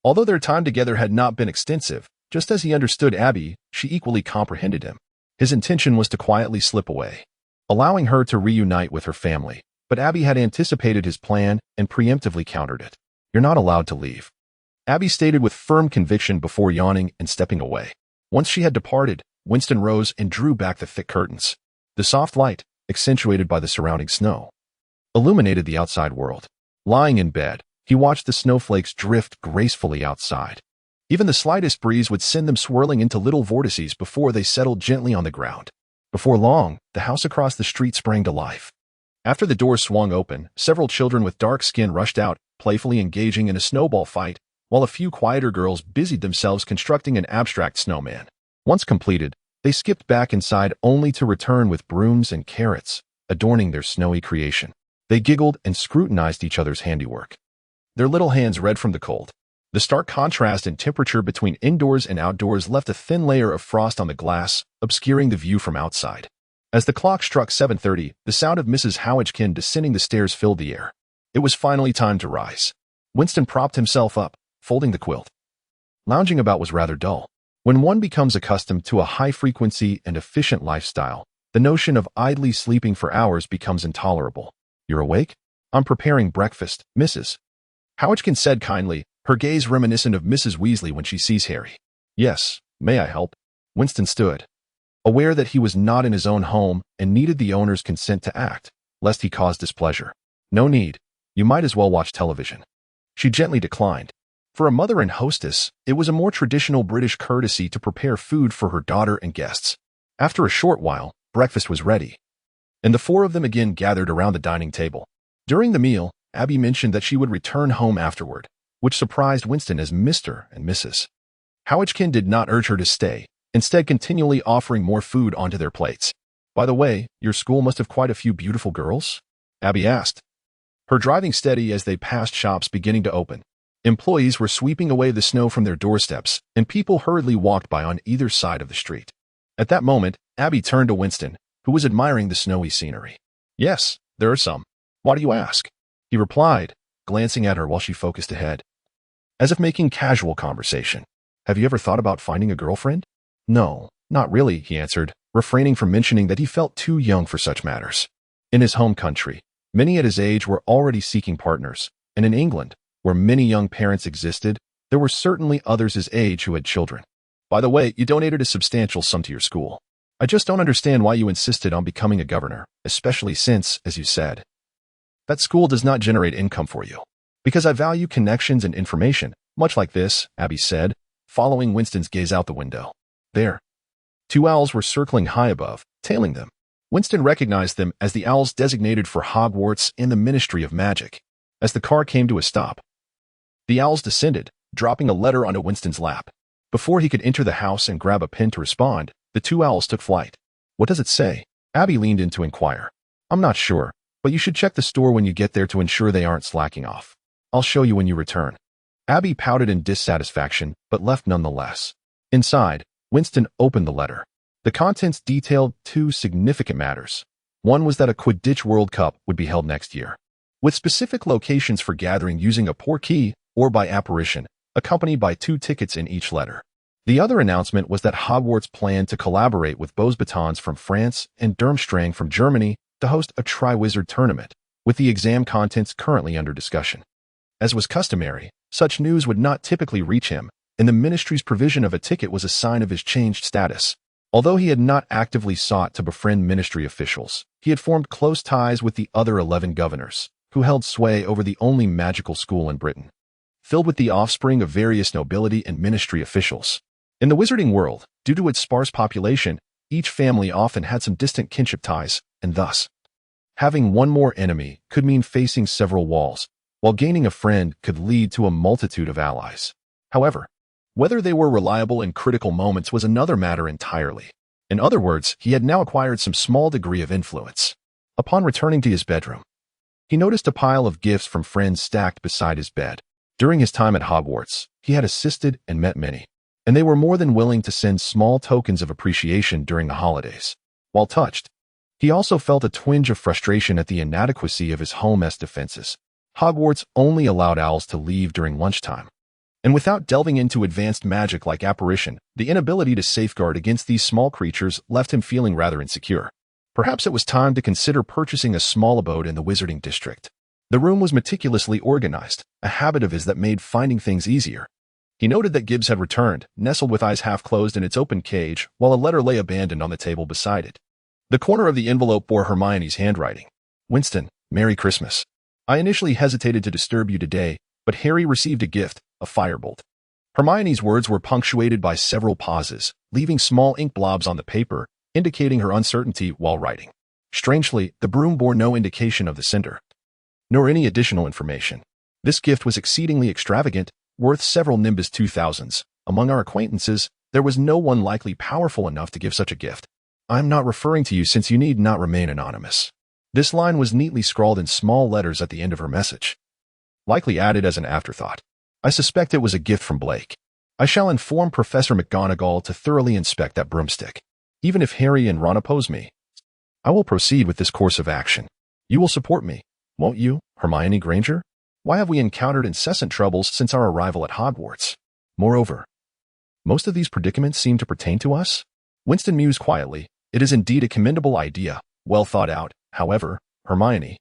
Although their time together had not been extensive, just as he understood Abby, she equally comprehended him. His intention was to quietly slip away, allowing her to reunite with her family, but Abby had anticipated his plan and preemptively countered it. "You're not allowed to leave," Abby stated with firm conviction before yawning and stepping away. Once she had departed, Winston rose and drew back the thick curtains. The soft light, accentuated by the surrounding snow, illuminated the outside world. Lying in bed, he watched the snowflakes drift gracefully outside. Even the slightest breeze would send them swirling into little vortices before they settled gently on the ground. Before long, the house across the street sprang to life. After the door swung open, several children with dark skin rushed out, playfully engaging in a snowball fight, while a few quieter girls busied themselves constructing an abstract snowman. Once completed, they skipped back inside only to return with brooms and carrots, adorning their snowy creation. They giggled and scrutinized each other's handiwork, their little hands red from the cold. The stark contrast in temperature between indoors and outdoors left a thin layer of frost on the glass, obscuring the view from outside. As the clock struck 7:30, the sound of Mrs. Howitchkin descending the stairs filled the air. It was finally time to rise. Winston propped himself up, folding the quilt. Lounging about was rather dull. When one becomes accustomed to a high-frequency and efficient lifestyle, the notion of idly sleeping for hours becomes intolerable. "You're awake? I'm preparing breakfast, Mrs. Howitchkin said kindly, her gaze reminiscent of Mrs. Weasley when she sees Harry. "Yes, may I help?" Winston stood, aware that he was not in his own home and needed the owner's consent to act, lest he cause displeasure. "No need. You might as well watch television." She gently declined. For a mother and hostess, it was a more traditional British courtesy to prepare food for her daughter and guests. After a short while, breakfast was ready, and the four of them again gathered around the dining table. During the meal, Abby mentioned that she would return home afterward, which surprised Winston as Mr. and Mrs. Howitchkin did not urge her to stay, instead continually offering more food onto their plates. "By the way, your school must have quite a few beautiful girls?" Abby asked, her driving steady as they passed shops beginning to open. Employees were sweeping away the snow from their doorsteps, and people hurriedly walked by on either side of the street. At that moment, Abby turned to Winston, who was admiring the snowy scenery. "Yes, there are some. Why do you ask?" he replied, glancing at her while she focused ahead, as if making casual conversation. "Have you ever thought about finding a girlfriend?" "No, not really," he answered, refraining from mentioning that he felt too young for such matters. In his home country, many at his age were already seeking partners, and in England, where many young parents existed, there were certainly others his age who had children. "By the way, you donated a substantial sum to your school. I just don't understand why you insisted on becoming a governor, especially since, as you said, that school does not generate income for you." "Because I value connections and information, much like this," Abby said, following Winston's gaze out the window. There, two owls were circling high above, tailing them. Winston recognized them as the owls designated for Hogwarts and the Ministry of Magic. As the car came to a stop, the owls descended, dropping a letter onto Winston's lap. Before he could enter the house and grab a pen to respond, the two owls took flight. "What does it say?" Abby leaned in to inquire. "I'm not sure, but you should check the store when you get there to ensure they aren't slacking off. I'll show you when you return." Abby pouted in dissatisfaction, but left nonetheless. Inside, Winston opened the letter. The contents detailed two significant matters. One was that a Quidditch World Cup would be held next year, with specific locations for gathering using a portkey or by apparition, accompanied by 2 tickets in each letter. The other announcement was that Hogwarts planned to collaborate with Beauxbatons from France and Durmstrang from Germany to host a Triwizard tournament, with the exam contents currently under discussion. As was customary, such news would not typically reach him, and the ministry's provision of a ticket was a sign of his changed status. Although he had not actively sought to befriend ministry officials, he had formed close ties with the other 11 governors, who held sway over the only magical school in Britain, filled with the offspring of various nobility and ministry officials. In the wizarding world, due to its sparse population, each family often had some distant kinship ties, and thus, having one more enemy could mean facing several walls, while gaining a friend could lead to a multitude of allies. However, whether they were reliable in critical moments was another matter entirely. In other words, he had now acquired some small degree of influence. Upon returning to his bedroom, he noticed a pile of gifts from friends stacked beside his bed. During his time at Hogwarts, he had assisted and met many, and they were more than willing to send small tokens of appreciation during the holidays. While touched, he also felt a twinge of frustration at the inadequacy of his home mess defenses. Hogwarts only allowed owls to leave during lunchtime, and without delving into advanced magic like apparition, the inability to safeguard against these small creatures left him feeling rather insecure. Perhaps it was time to consider purchasing a small abode in the Wizarding District. The room was meticulously organized, a habit of his that made finding things easier. He noted that Gibbs had returned, nestled with eyes half closed in its open cage, while a letter lay abandoned on the table beside it. The corner of the envelope bore Hermione's handwriting. "Winston, Merry Christmas. I initially hesitated to disturb you today, but Harry received a gift, a firebolt." Hermione's words were punctuated by several pauses, leaving small ink blobs on the paper, indicating her uncertainty while writing. Strangely, the broom bore no indication of the sender, nor any additional information. This gift was exceedingly extravagant, worth several Nimbus 2000s. Among our acquaintances, there was no one likely powerful enough to give such a gift. I'm not referring to you since you need not remain anonymous. This line was neatly scrawled in small letters at the end of her message, likely added as an afterthought. I suspect it was a gift from Blake. I shall inform Professor McGonagall to thoroughly inspect that broomstick. Even if Harry and Ron oppose me, I will proceed with this course of action. You will support me, won't you, Hermione Granger? Why have we encountered incessant troubles since our arrival at Hogwarts? Moreover, most of these predicaments seem to pertain to us? Winston mused quietly. It is indeed a commendable idea, well thought out. However, Hermione,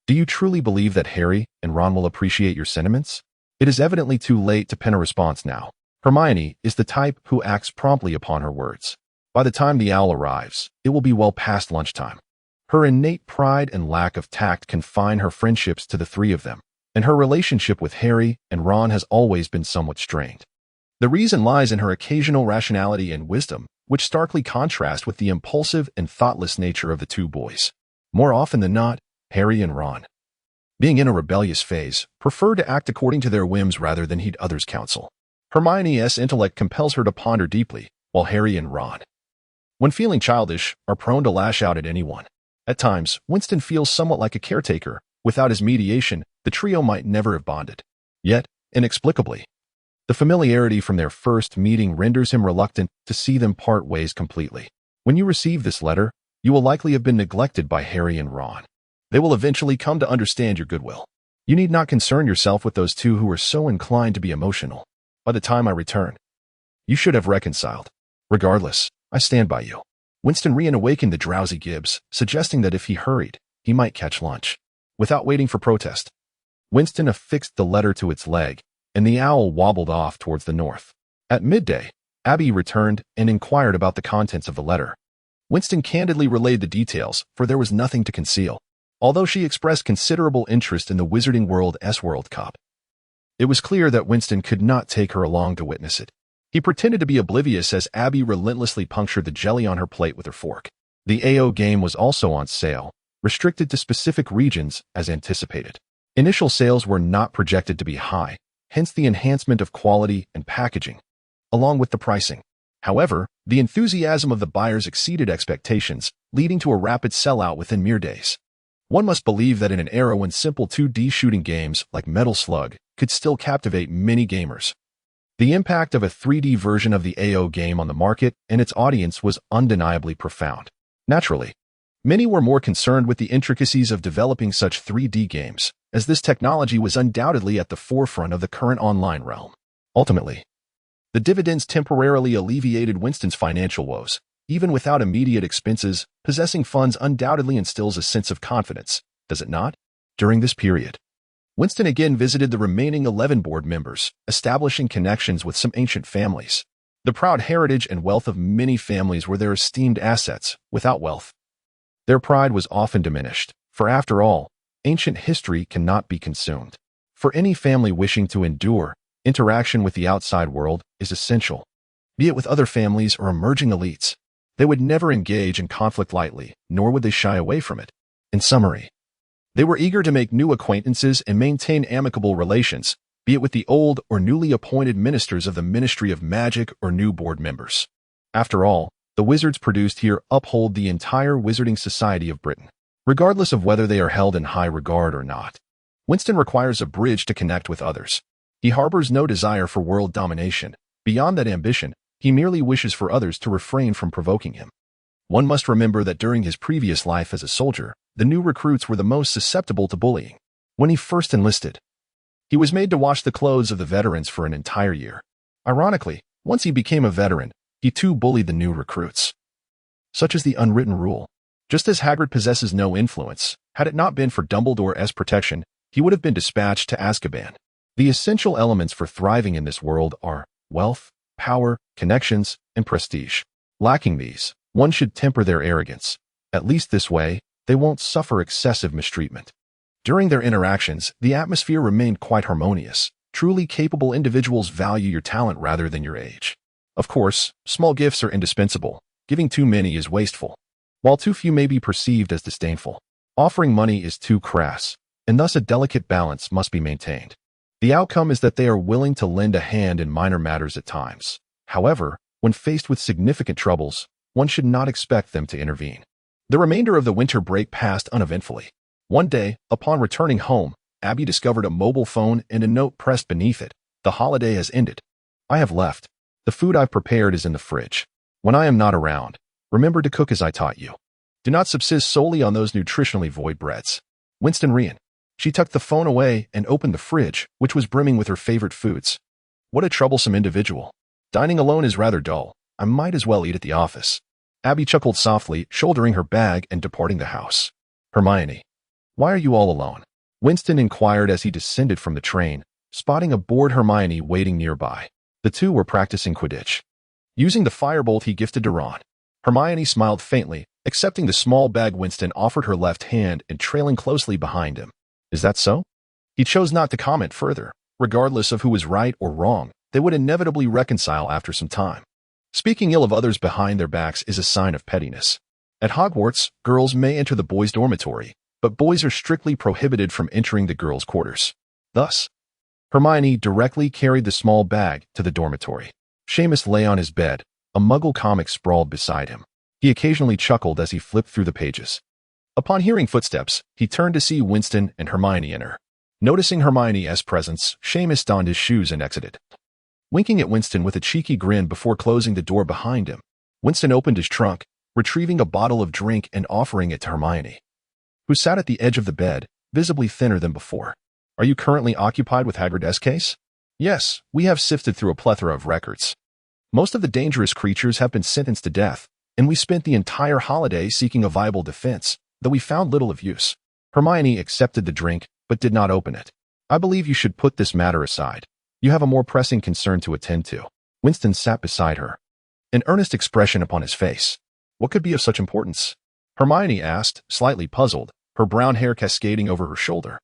do you truly believe that Harry and Ron will appreciate your sentiments? It is evidently too late to pen a response now. Hermione is the type who acts promptly upon her words. By the time the owl arrives, it will be well past lunchtime. Her innate pride and lack of tact confine her friendships to the three of them, and her relationship with Harry and Ron has always been somewhat strained. The reason lies in her occasional rationality and wisdom, which starkly contrast with the impulsive and thoughtless nature of the two boys. More often than not, Harry and Ron, being in a rebellious phase, prefer to act according to their whims rather than heed others' counsel. Hermione's intellect compels her to ponder deeply, while Harry and Ron, when feeling childish, are prone to lash out at anyone. At times, Winston feels somewhat like a caretaker. Without his mediation, the trio might never have bonded. Yet, inexplicably, the familiarity from their first meeting renders him reluctant to see them part ways completely. When you receive this letter, you will likely have been neglected by Harry and Ron. They will eventually come to understand your goodwill. You need not concern yourself with those two who are so inclined to be emotional. By the time I return, you should have reconciled. Regardless, I stand by you. Winston reawakened the drowsy Gibbs, suggesting that if he hurried, he might catch lunch. Without waiting for protest, Winston affixed the letter to its leg, and the owl wobbled off towards the north. At midday, Abby returned and inquired about the contents of the letter. Winston candidly relayed the details, for there was nothing to conceal. Although she expressed considerable interest in the Wizarding World Cup, it was clear that Winston could not take her along to witness it. He pretended to be oblivious as Abby relentlessly punctured the jelly on her plate with her fork. The AO game was also on sale, restricted to specific regions as anticipated. Initial sales were not projected to be high, hence the enhancement of quality and packaging, along with the pricing. However, the enthusiasm of the buyers exceeded expectations, leading to a rapid sellout within mere days. One must believe that in an era when simple 2D shooting games like Metal Slug could still captivate many gamers, the impact of a 3D version of the AO game on the market and its audience was undeniably profound. Naturally, many were more concerned with the intricacies of developing such 3D games, as this technology was undoubtedly at the forefront of the current online realm. Ultimately, the dividends temporarily alleviated Winston's financial woes. Even without immediate expenses, possessing funds undoubtedly instills a sense of confidence, does it not? During this period, Winston again visited the remaining 11 board members, establishing connections with some ancient families. The proud heritage and wealth of many families were their esteemed assets. Without wealth, their pride was often diminished, for after all, ancient history cannot be consumed. For any family wishing to endure, interaction with the outside world is essential. Be it with other families or emerging elites, they would never engage in conflict lightly, nor would they shy away from it. In summary, they were eager to make new acquaintances and maintain amicable relations, be it with the old or newly appointed ministers of the Ministry of Magic or new board members. After all, the wizards produced here uphold the entire wizarding society of Britain, regardless of whether they are held in high regard or not. Winston requires a bridge to connect with others. He harbors no desire for world domination. Beyond that ambition, he merely wishes for others to refrain from provoking him. One must remember that during his previous life as a soldier, the new recruits were the most susceptible to bullying. When he first enlisted, he was made to wash the clothes of the veterans for an entire year. Ironically, once he became a veteran, he too bullied the new recruits. Such is the unwritten rule. Just as Hagrid possesses no influence, had it not been for Dumbledore's protection, he would have been dispatched to Azkaban. The essential elements for thriving in this world are wealth, power, connections, and prestige. Lacking these, one should temper their arrogance. At least this way, they won't suffer excessive mistreatment. During their interactions, the atmosphere remained quite harmonious. Truly capable individuals value your talent rather than your age. Of course, small gifts are indispensable. Giving too many is wasteful. While too few may be perceived as disdainful, offering money is too crass, and thus a delicate balance must be maintained. The outcome is that they are willing to lend a hand in minor matters at times. However, when faced with significant troubles, one should not expect them to intervene. The remainder of the winter break passed uneventfully. One day, upon returning home, Abby discovered a mobile phone and a note pressed beneath it. The holiday has ended. I have left. The food I've prepared is in the fridge. When I am not around, remember to cook as I taught you. Do not subsist solely on those nutritionally void breads. Winston Ryan. She tucked the phone away and opened the fridge, which was brimming with her favorite foods. What a troublesome individual. Dining alone is rather dull. I might as well eat at the office. Abby chuckled softly, shouldering her bag and departing the house. Hermione. Why are you all alone? Winston inquired as he descended from the train, spotting a bored Hermione waiting nearby. The two were practicing Quidditch. Using the firebolt he gifted to Ron, Hermione smiled faintly, accepting the small bag Winston offered her left hand and trailing closely behind him. Is that so? He chose not to comment further. Regardless of who was right or wrong, they would inevitably reconcile after some time. Speaking ill of others behind their backs is a sign of pettiness. At Hogwarts, girls may enter the boys' dormitory, but boys are strictly prohibited from entering the girls' quarters. Thus, Hermione directly carried the small bag to the dormitory. Seamus lay on his bed, a muggle comic sprawled beside him. He occasionally chuckled as he flipped through the pages. Upon hearing footsteps, he turned to see Winston and Hermione enter. Noticing Hermione's presence, Seamus donned his shoes and exited. Winking at Winston with a cheeky grin before closing the door behind him, Winston opened his trunk, retrieving a bottle of drink and offering it to Hermione, who sat at the edge of the bed, visibly thinner than before. Are you currently occupied with Hagrid's case? Yes, we have sifted through a plethora of records. Most of the dangerous creatures have been sentenced to death, and we spent the entire holiday seeking a viable defense, though we found little of use. Hermione accepted the drink, but did not open it. I believe you should put this matter aside. You have a more pressing concern to attend to. Winston sat beside her, an earnest expression upon his face. What could be of such importance? Hermione asked, slightly puzzled, her brown hair cascading over her shoulder.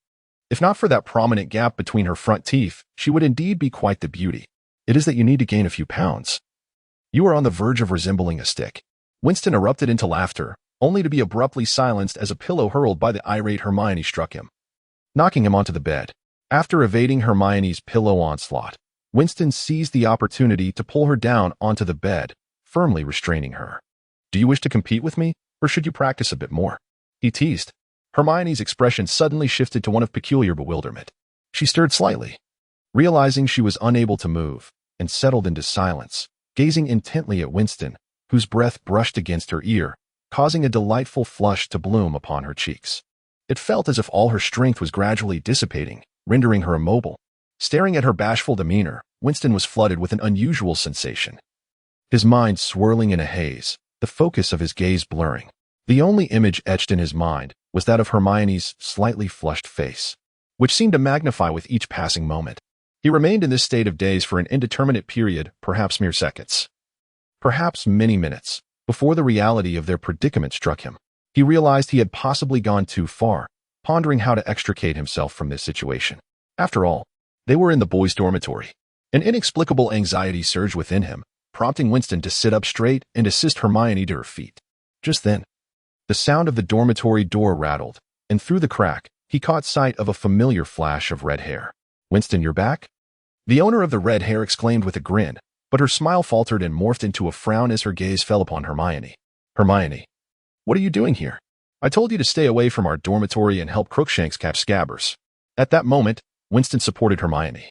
If not for that prominent gap between her front teeth, she would indeed be quite the beauty. It is that you need to gain a few pounds. You are on the verge of resembling a stick. Winston erupted into laughter, only to be abruptly silenced as a pillow hurled by the irate Hermione struck him, knocking him onto the bed. After evading Hermione's pillow onslaught, Winston seized the opportunity to pull her down onto the bed, firmly restraining her. Do you wish to compete with me, or should you practice a bit more? He teased. Hermione's expression suddenly shifted to one of peculiar bewilderment. She stirred slightly, realizing she was unable to move, and settled into silence, gazing intently at Winston, whose breath brushed against her ear, causing a delightful flush to bloom upon her cheeks. It felt as if all her strength was gradually dissipating, rendering her immobile. Staring at her bashful demeanor, Winston was flooded with an unusual sensation. His mind swirling in a haze, the focus of his gaze blurring. The only image etched in his mind was that of Hermione's slightly flushed face, which seemed to magnify with each passing moment. He remained in this state of daze for an indeterminate period, perhaps mere seconds, perhaps many minutes, before the reality of their predicament struck him. He realized he had possibly gone too far, pondering how to extricate himself from this situation. After all, they were in the boys' dormitory. An inexplicable anxiety surged within him, prompting Winston to sit up straight and assist Hermione to her feet. Just then, the sound of the dormitory door rattled, and through the crack, he caught sight of a familiar flash of red hair. Winston, you're back? The owner of the red hair exclaimed with a grin, but her smile faltered and morphed into a frown as her gaze fell upon Hermione. Hermione, what are you doing here? I told you to stay away from our dormitory and help Crookshanks catch scabbers. At that moment, Winston supported Hermione,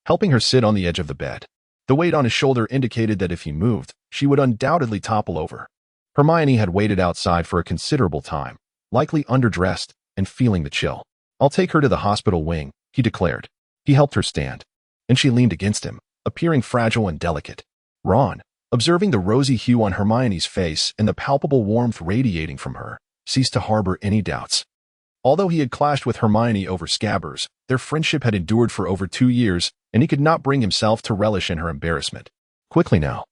helping her sit on the edge of the bed. The weight on his shoulder indicated that if he moved, she would undoubtedly topple over. Hermione had waited outside for a considerable time, likely underdressed and feeling the chill. I'll take her to the hospital wing, he declared. He helped her stand, and she leaned against him, appearing fragile and delicate. Ron, observing the rosy hue on Hermione's face and the palpable warmth radiating from her, ceased to harbor any doubts. Although he had clashed with Hermione over scabbers, their friendship had endured for over 2 years, and he could not bring himself to relish in her embarrassment. Quickly now.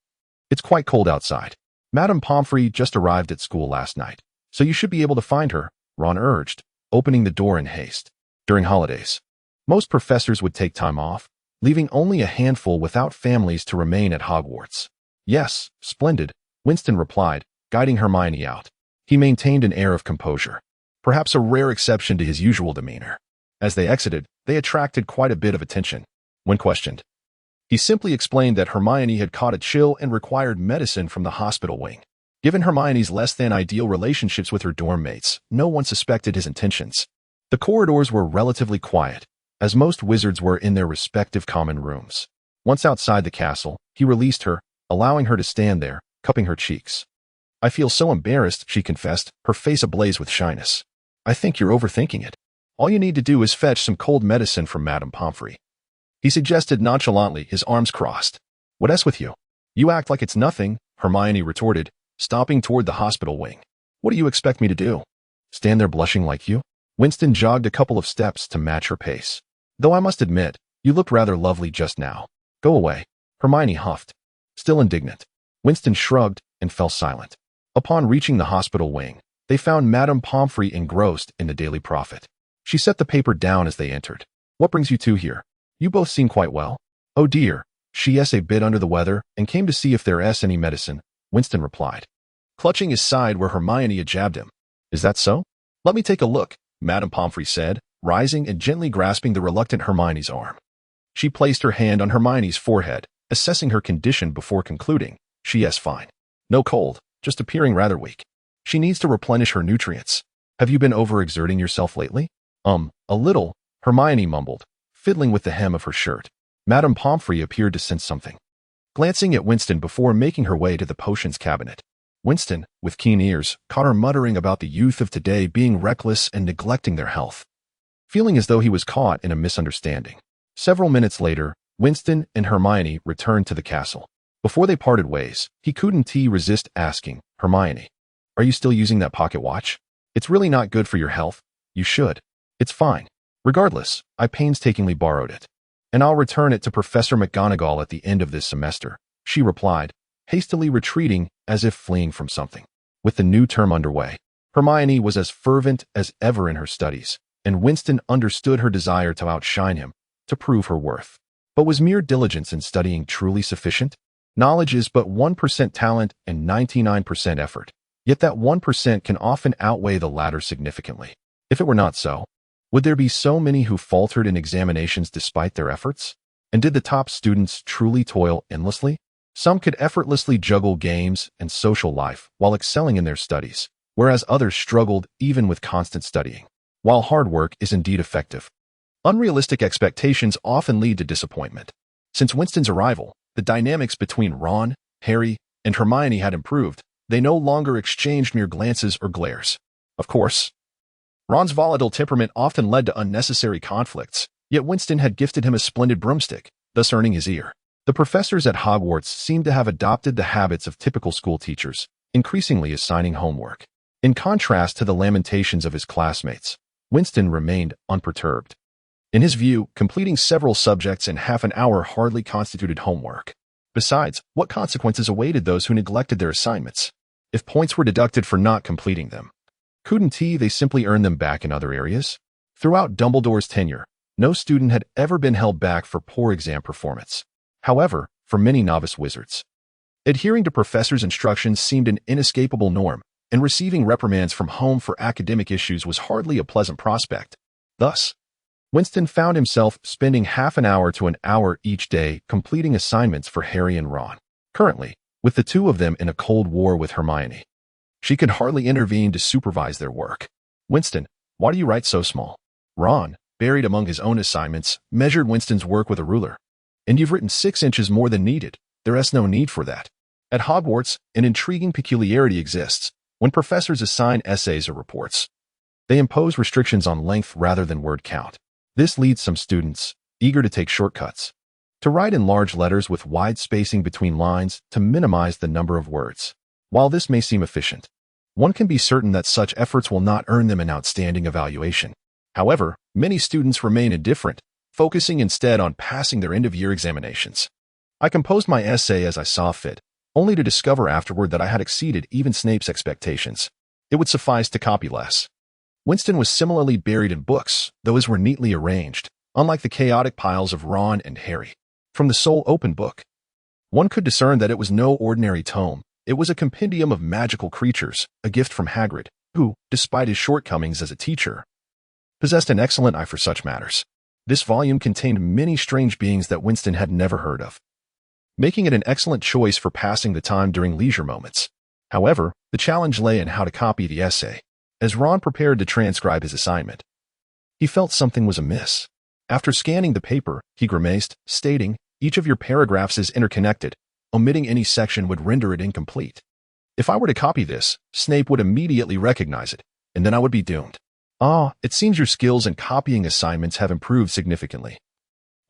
It's quite cold outside. Madame Pomfrey just arrived at school last night, so you should be able to find her, Ron urged, opening the door in haste. During holidays, most professors would take time off, leaving only a handful without families to remain at Hogwarts. Yes, splendid, Winston replied, guiding Hermione out. He maintained an air of composure, perhaps a rare exception to his usual demeanor. As they exited, they attracted quite a bit of attention. When questioned, he simply explained that Hermione had caught a chill and required medicine from the hospital wing. Given Hermione's less-than-ideal relationships with her dorm mates, no one suspected his intentions. The corridors were relatively quiet, as most wizards were in their respective common rooms. Once outside the castle, he released her, allowing her to stand there, cupping her cheeks. "I feel so embarrassed," she confessed, her face ablaze with shyness. "I think you're overthinking it. All you need to do is fetch some cold medicine from Madame Pomfrey," he suggested nonchalantly, his arms crossed. "What's with you? You act like it's nothing," Hermione retorted, stomping toward the hospital wing. "What do you expect me to do? Stand there blushing like you?" Winston jogged a couple of steps to match her pace. "Though I must admit, you looked rather lovely just now." "Go away," Hermione huffed. Still indignant, Winston shrugged and fell silent. Upon reaching the hospital wing, they found Madame Pomfrey engrossed in the Daily Prophet. She set the paper down as they entered. "What brings you two here? You both seem quite well." "Oh dear, she's a bit under the weather and came to see if there's any medicine," Winston replied, clutching his side where Hermione had jabbed him. "Is that so? Let me take a look," Madame Pomfrey said, rising and gently grasping the reluctant Hermione's arm. She placed her hand on Hermione's forehead, assessing her condition before concluding, "She's fine. No cold, just appearing rather weak. She needs to replenish her nutrients. Have you been overexerting yourself lately?" A little," Hermione mumbled, fiddling with the hem of her shirt. Madame Pomfrey appeared to sense something, glancing at Winston before making her way to the potions cabinet. Winston, with keen ears, caught her muttering about the youth of today being reckless and neglecting their health, feeling as though he was caught in a misunderstanding. Several minutes later, Winston and Hermione returned to the castle. Before they parted ways, he couldn't resist asking, "Hermione, are you still using that pocket watch? It's really not good for your health. You should." "It's fine. Regardless, I painstakingly borrowed it, and I'll return it to Professor McGonagall at the end of this semester," she replied, hastily retreating as if fleeing from something. With the new term underway, Hermione was as fervent as ever in her studies, and Winston understood her desire to outshine him, to prove her worth. But was mere diligence in studying truly sufficient? Knowledge is but 1% talent and 99% effort, yet that 1% can often outweigh the latter significantly. If it were not so, would there be so many who faltered in examinations despite their efforts? And did the top students truly toil endlessly? Some could effortlessly juggle games and social life while excelling in their studies, whereas others struggled even with constant studying. While hard work is indeed effective, unrealistic expectations often lead to disappointment. Since Winston's arrival, the dynamics between Ron, Harry, and Hermione had improved. They no longer exchanged mere glances or glares. Of course, Ron's volatile temperament often led to unnecessary conflicts, yet Winston had gifted him a splendid broomstick, thus earning his ear. The professors at Hogwarts seemed to have adopted the habits of typical school teachers, increasingly assigning homework. In contrast to the lamentations of his classmates, Winston remained unperturbed. In his view, completing several subjects in half an hour hardly constituted homework. Besides, what consequences awaited those who neglected their assignments? If points were deducted for not completing them, couldn't they simply earn them back in other areas? Throughout Dumbledore's tenure, no student had ever been held back for poor exam performance. However, for many novice wizards, adhering to professors' instructions seemed an inescapable norm, and receiving reprimands from home for academic issues was hardly a pleasant prospect. Thus, Winston found himself spending half an hour to an hour each day completing assignments for Harry and Ron. Currently, with the two of them in a cold war with Hermione, she could hardly intervene to supervise their work. "Winston, why do you write so small?" Ron, buried among his own assignments, measured Winston's work with a ruler. "And you've written 6 inches more than needed. There's no need for that." At Hogwarts, an intriguing peculiarity exists. When professors assign essays or reports, they impose restrictions on length rather than word count. This leads some students, eager to take shortcuts, to write in large letters with wide spacing between lines to minimize the number of words. While this may seem efficient, one can be certain that such efforts will not earn them an outstanding evaluation. However, many students remain indifferent, focusing instead on passing their end-of-year examinations. "I composed my essay as I saw fit, only to discover afterward that I had exceeded even Snape's expectations. It would suffice to copy less." Winston was similarly buried in books, though his were neatly arranged, unlike the chaotic piles of Ron and Harry. From the sole open book, one could discern that it was no ordinary tome. It was a compendium of magical creatures, a gift from Hagrid, who, despite his shortcomings as a teacher, possessed an excellent eye for such matters. This volume contained many strange beings that Winston had never heard of, making it an excellent choice for passing the time during leisure moments. However, the challenge lay in how to copy the essay. As Ron prepared to transcribe his assignment, he felt something was amiss. After scanning the paper, he grimaced, stating, "Each of your paragraphs is interconnected. Omitting any section would render it incomplete. If I were to copy this, Snape would immediately recognize it, and then I would be doomed. Ah, it seems your skills in copying assignments have improved significantly,"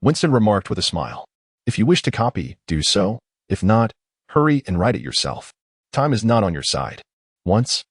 Winston remarked with a smile. "If you wish to copy, do so. If not, hurry and write it yourself. Time is not on your side." Once,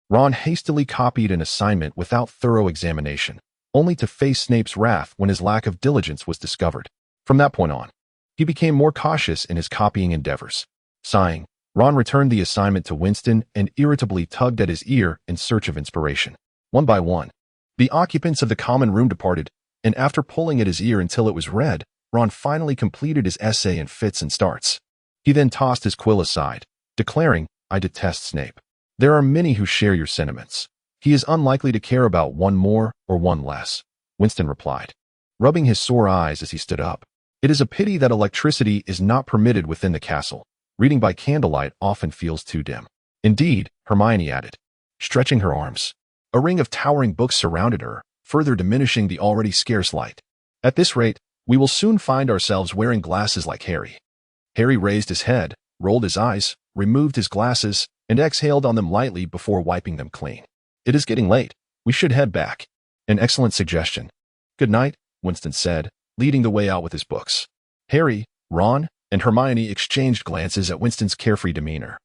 Ron hastily copied an assignment without thorough examination, only to face Snape's wrath when his lack of diligence was discovered. From that point on, he became more cautious in his copying endeavors. Sighing, Ron returned the assignment to Winston and irritably tugged at his ear in search of inspiration. One by one, the occupants of the common room departed, and after pulling at his ear until it was red, Ron finally completed his essay in fits and starts. He then tossed his quill aside, declaring, "I detest Snape. There are many who share your sentiments. He is unlikely to care about one more or one less," Winston replied, rubbing his sore eyes as he stood up. "It is a pity that electricity is not permitted within the castle. Reading by candlelight often feels too dim." "Indeed," Hermione added, stretching her arms. A ring of towering books surrounded her, further diminishing the already scarce light. "At this rate, we will soon find ourselves wearing glasses like Harry." Harry raised his head, rolled his eyes, removed his glasses, and exhaled on them lightly before wiping them clean. "It is getting late. We should head back." "An excellent suggestion." "Good night," Winston said, leading the way out with his books. Harry, Ron, and Hermione exchanged glances at Winston's carefree demeanor,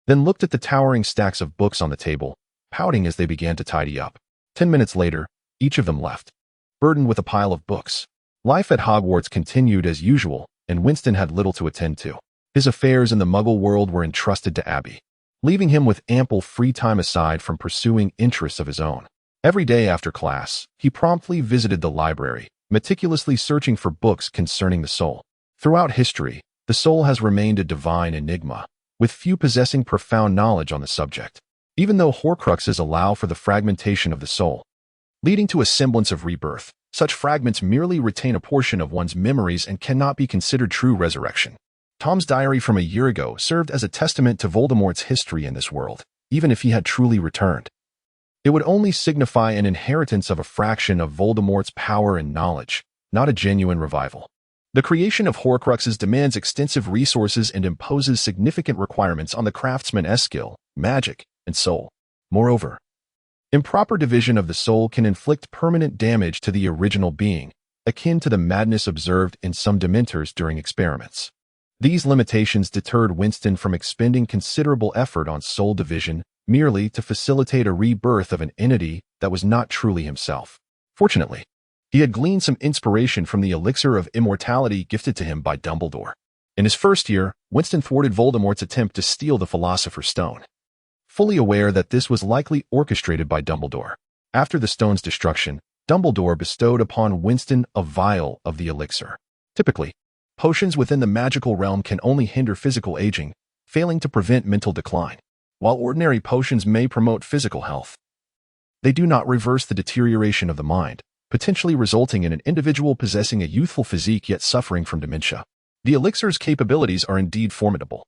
then looked at the towering stacks of books on the table, pouting as they began to tidy up. 10 minutes later, each of them left, burdened with a pile of books. Life at Hogwarts continued as usual, and Winston had little to attend to. His affairs in the Muggle world were entrusted to Abby, leaving him with ample free time aside from pursuing interests of his own. Every day after class, he promptly visited the library, meticulously searching for books concerning the soul. Throughout history, the soul has remained a divine enigma, with few possessing profound knowledge on the subject. Even though Horcruxes allow for the fragmentation of the soul, leading to a semblance of rebirth, such fragments merely retain a portion of one's memories and cannot be considered true resurrection. Tom's diary from a year ago served as a testament to Voldemort's history in this world, even if he had truly returned. It would only signify an inheritance of a fraction of Voldemort's power and knowledge, not a genuine revival. The creation of Horcruxes demands extensive resources and imposes significant requirements on the craftsman's skill, magic, and soul. Moreover, improper division of the soul can inflict permanent damage to the original being, akin to the madness observed in some Dementors during experiments. These limitations deterred Winston from expending considerable effort on soul division merely to facilitate a rebirth of an entity that was not truly himself. Fortunately, he had gleaned some inspiration from the elixir of immortality gifted to him by Dumbledore. In his first year, Winston thwarted Voldemort's attempt to steal the Philosopher's Stone, fully aware that this was likely orchestrated by Dumbledore. After the stone's destruction, Dumbledore bestowed upon Winston a vial of the elixir. Typically, potions within the magical realm can only hinder physical aging, failing to prevent mental decline. While ordinary potions may promote physical health, they do not reverse the deterioration of the mind, potentially resulting in an individual possessing a youthful physique yet suffering from dementia. The elixir's capabilities are indeed formidable.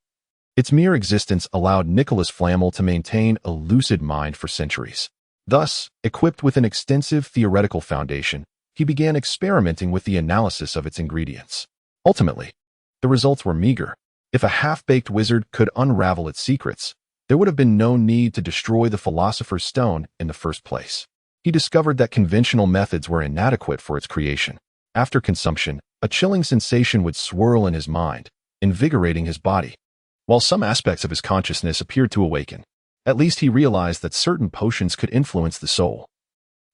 Its mere existence allowed Nicholas Flamel to maintain a lucid mind for centuries. Thus, equipped with an extensive theoretical foundation, he began experimenting with the analysis of its ingredients. Ultimately, the results were meager. If a half-baked wizard could unravel its secrets, there would have been no need to destroy the Philosopher's Stone in the first place. He discovered that conventional methods were inadequate for its creation. After consumption, a chilling sensation would swirl in his mind, invigorating his body. While some aspects of his consciousness appeared to awaken, at least he realized that certain potions could influence the soul,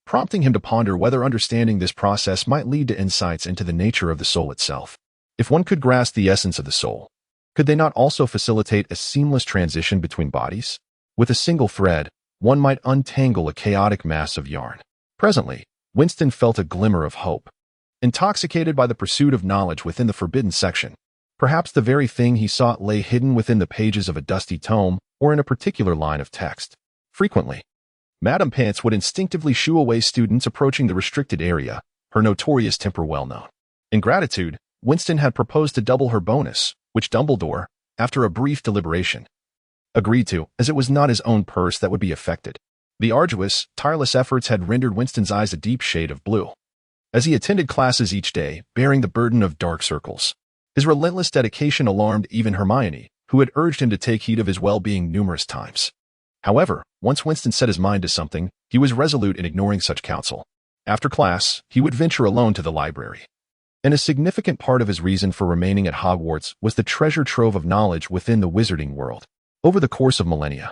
prompting him to ponder whether understanding this process might lead to insights into the nature of the soul itself. If one could grasp the essence of the soul, could they not also facilitate a seamless transition between bodies? With a single thread, one might untangle a chaotic mass of yarn. Presently, Winston felt a glimmer of hope. Intoxicated by the pursuit of knowledge within the forbidden section, Perhaps the very thing he sought lay hidden within the pages of a dusty tome or in a particular line of text. Frequently, Madame Pants would instinctively shoo away students approaching the restricted area, her notorious temper well known. In gratitude, Winston had proposed to double her bonus, which Dumbledore, after a brief deliberation, agreed to, as it was not his own purse that would be affected. The arduous, tireless efforts had rendered Winston's eyes a deep shade of blue, as he attended classes each day, bearing the burden of dark circles. His relentless dedication alarmed even Hermione, who had urged him to take heed of his well-being numerous times. However, once Winston set his mind to something, he was resolute in ignoring such counsel. After class, he would venture alone to the library. And a significant part of his reason for remaining at Hogwarts was the treasure trove of knowledge within the wizarding world. Over the course of millennia,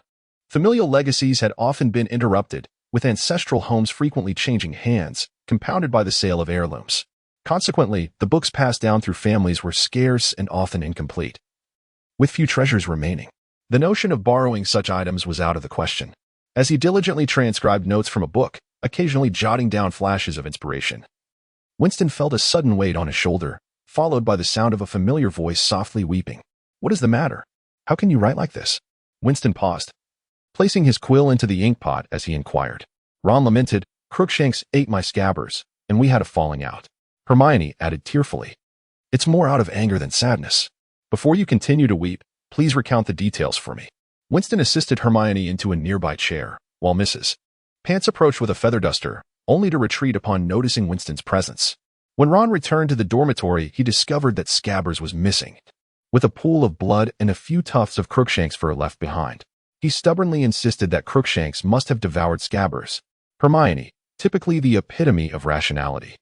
familial legacies had often been interrupted, with ancestral homes frequently changing hands, compounded by the sale of heirlooms. Consequently, the books passed down through families were scarce and often incomplete, with few treasures remaining. The notion of borrowing such items was out of the question. As he diligently transcribed notes from a book, occasionally jotting down flashes of inspiration, Winston felt a sudden weight on his shoulder, followed by the sound of a familiar voice softly weeping. "What is the matter? How can you write like this?" Winston paused, placing his quill into the ink pot as he inquired. Ron lamented, "Crookshanks ate my scabbers, and we had a falling out." Hermione added tearfully, "It's more out of anger than sadness. Before you continue to weep, please recount the details for me." Winston assisted Hermione into a nearby chair, while Mrs. Pants approached with a feather duster, only to retreat upon noticing Winston's presence. When Ron returned to the dormitory, he discovered that Scabbers was missing, with a pool of blood and a few tufts of Crookshanks' fur left behind. He stubbornly insisted that Crookshanks must have devoured Scabbers. Hermione, typically the epitome of rationality,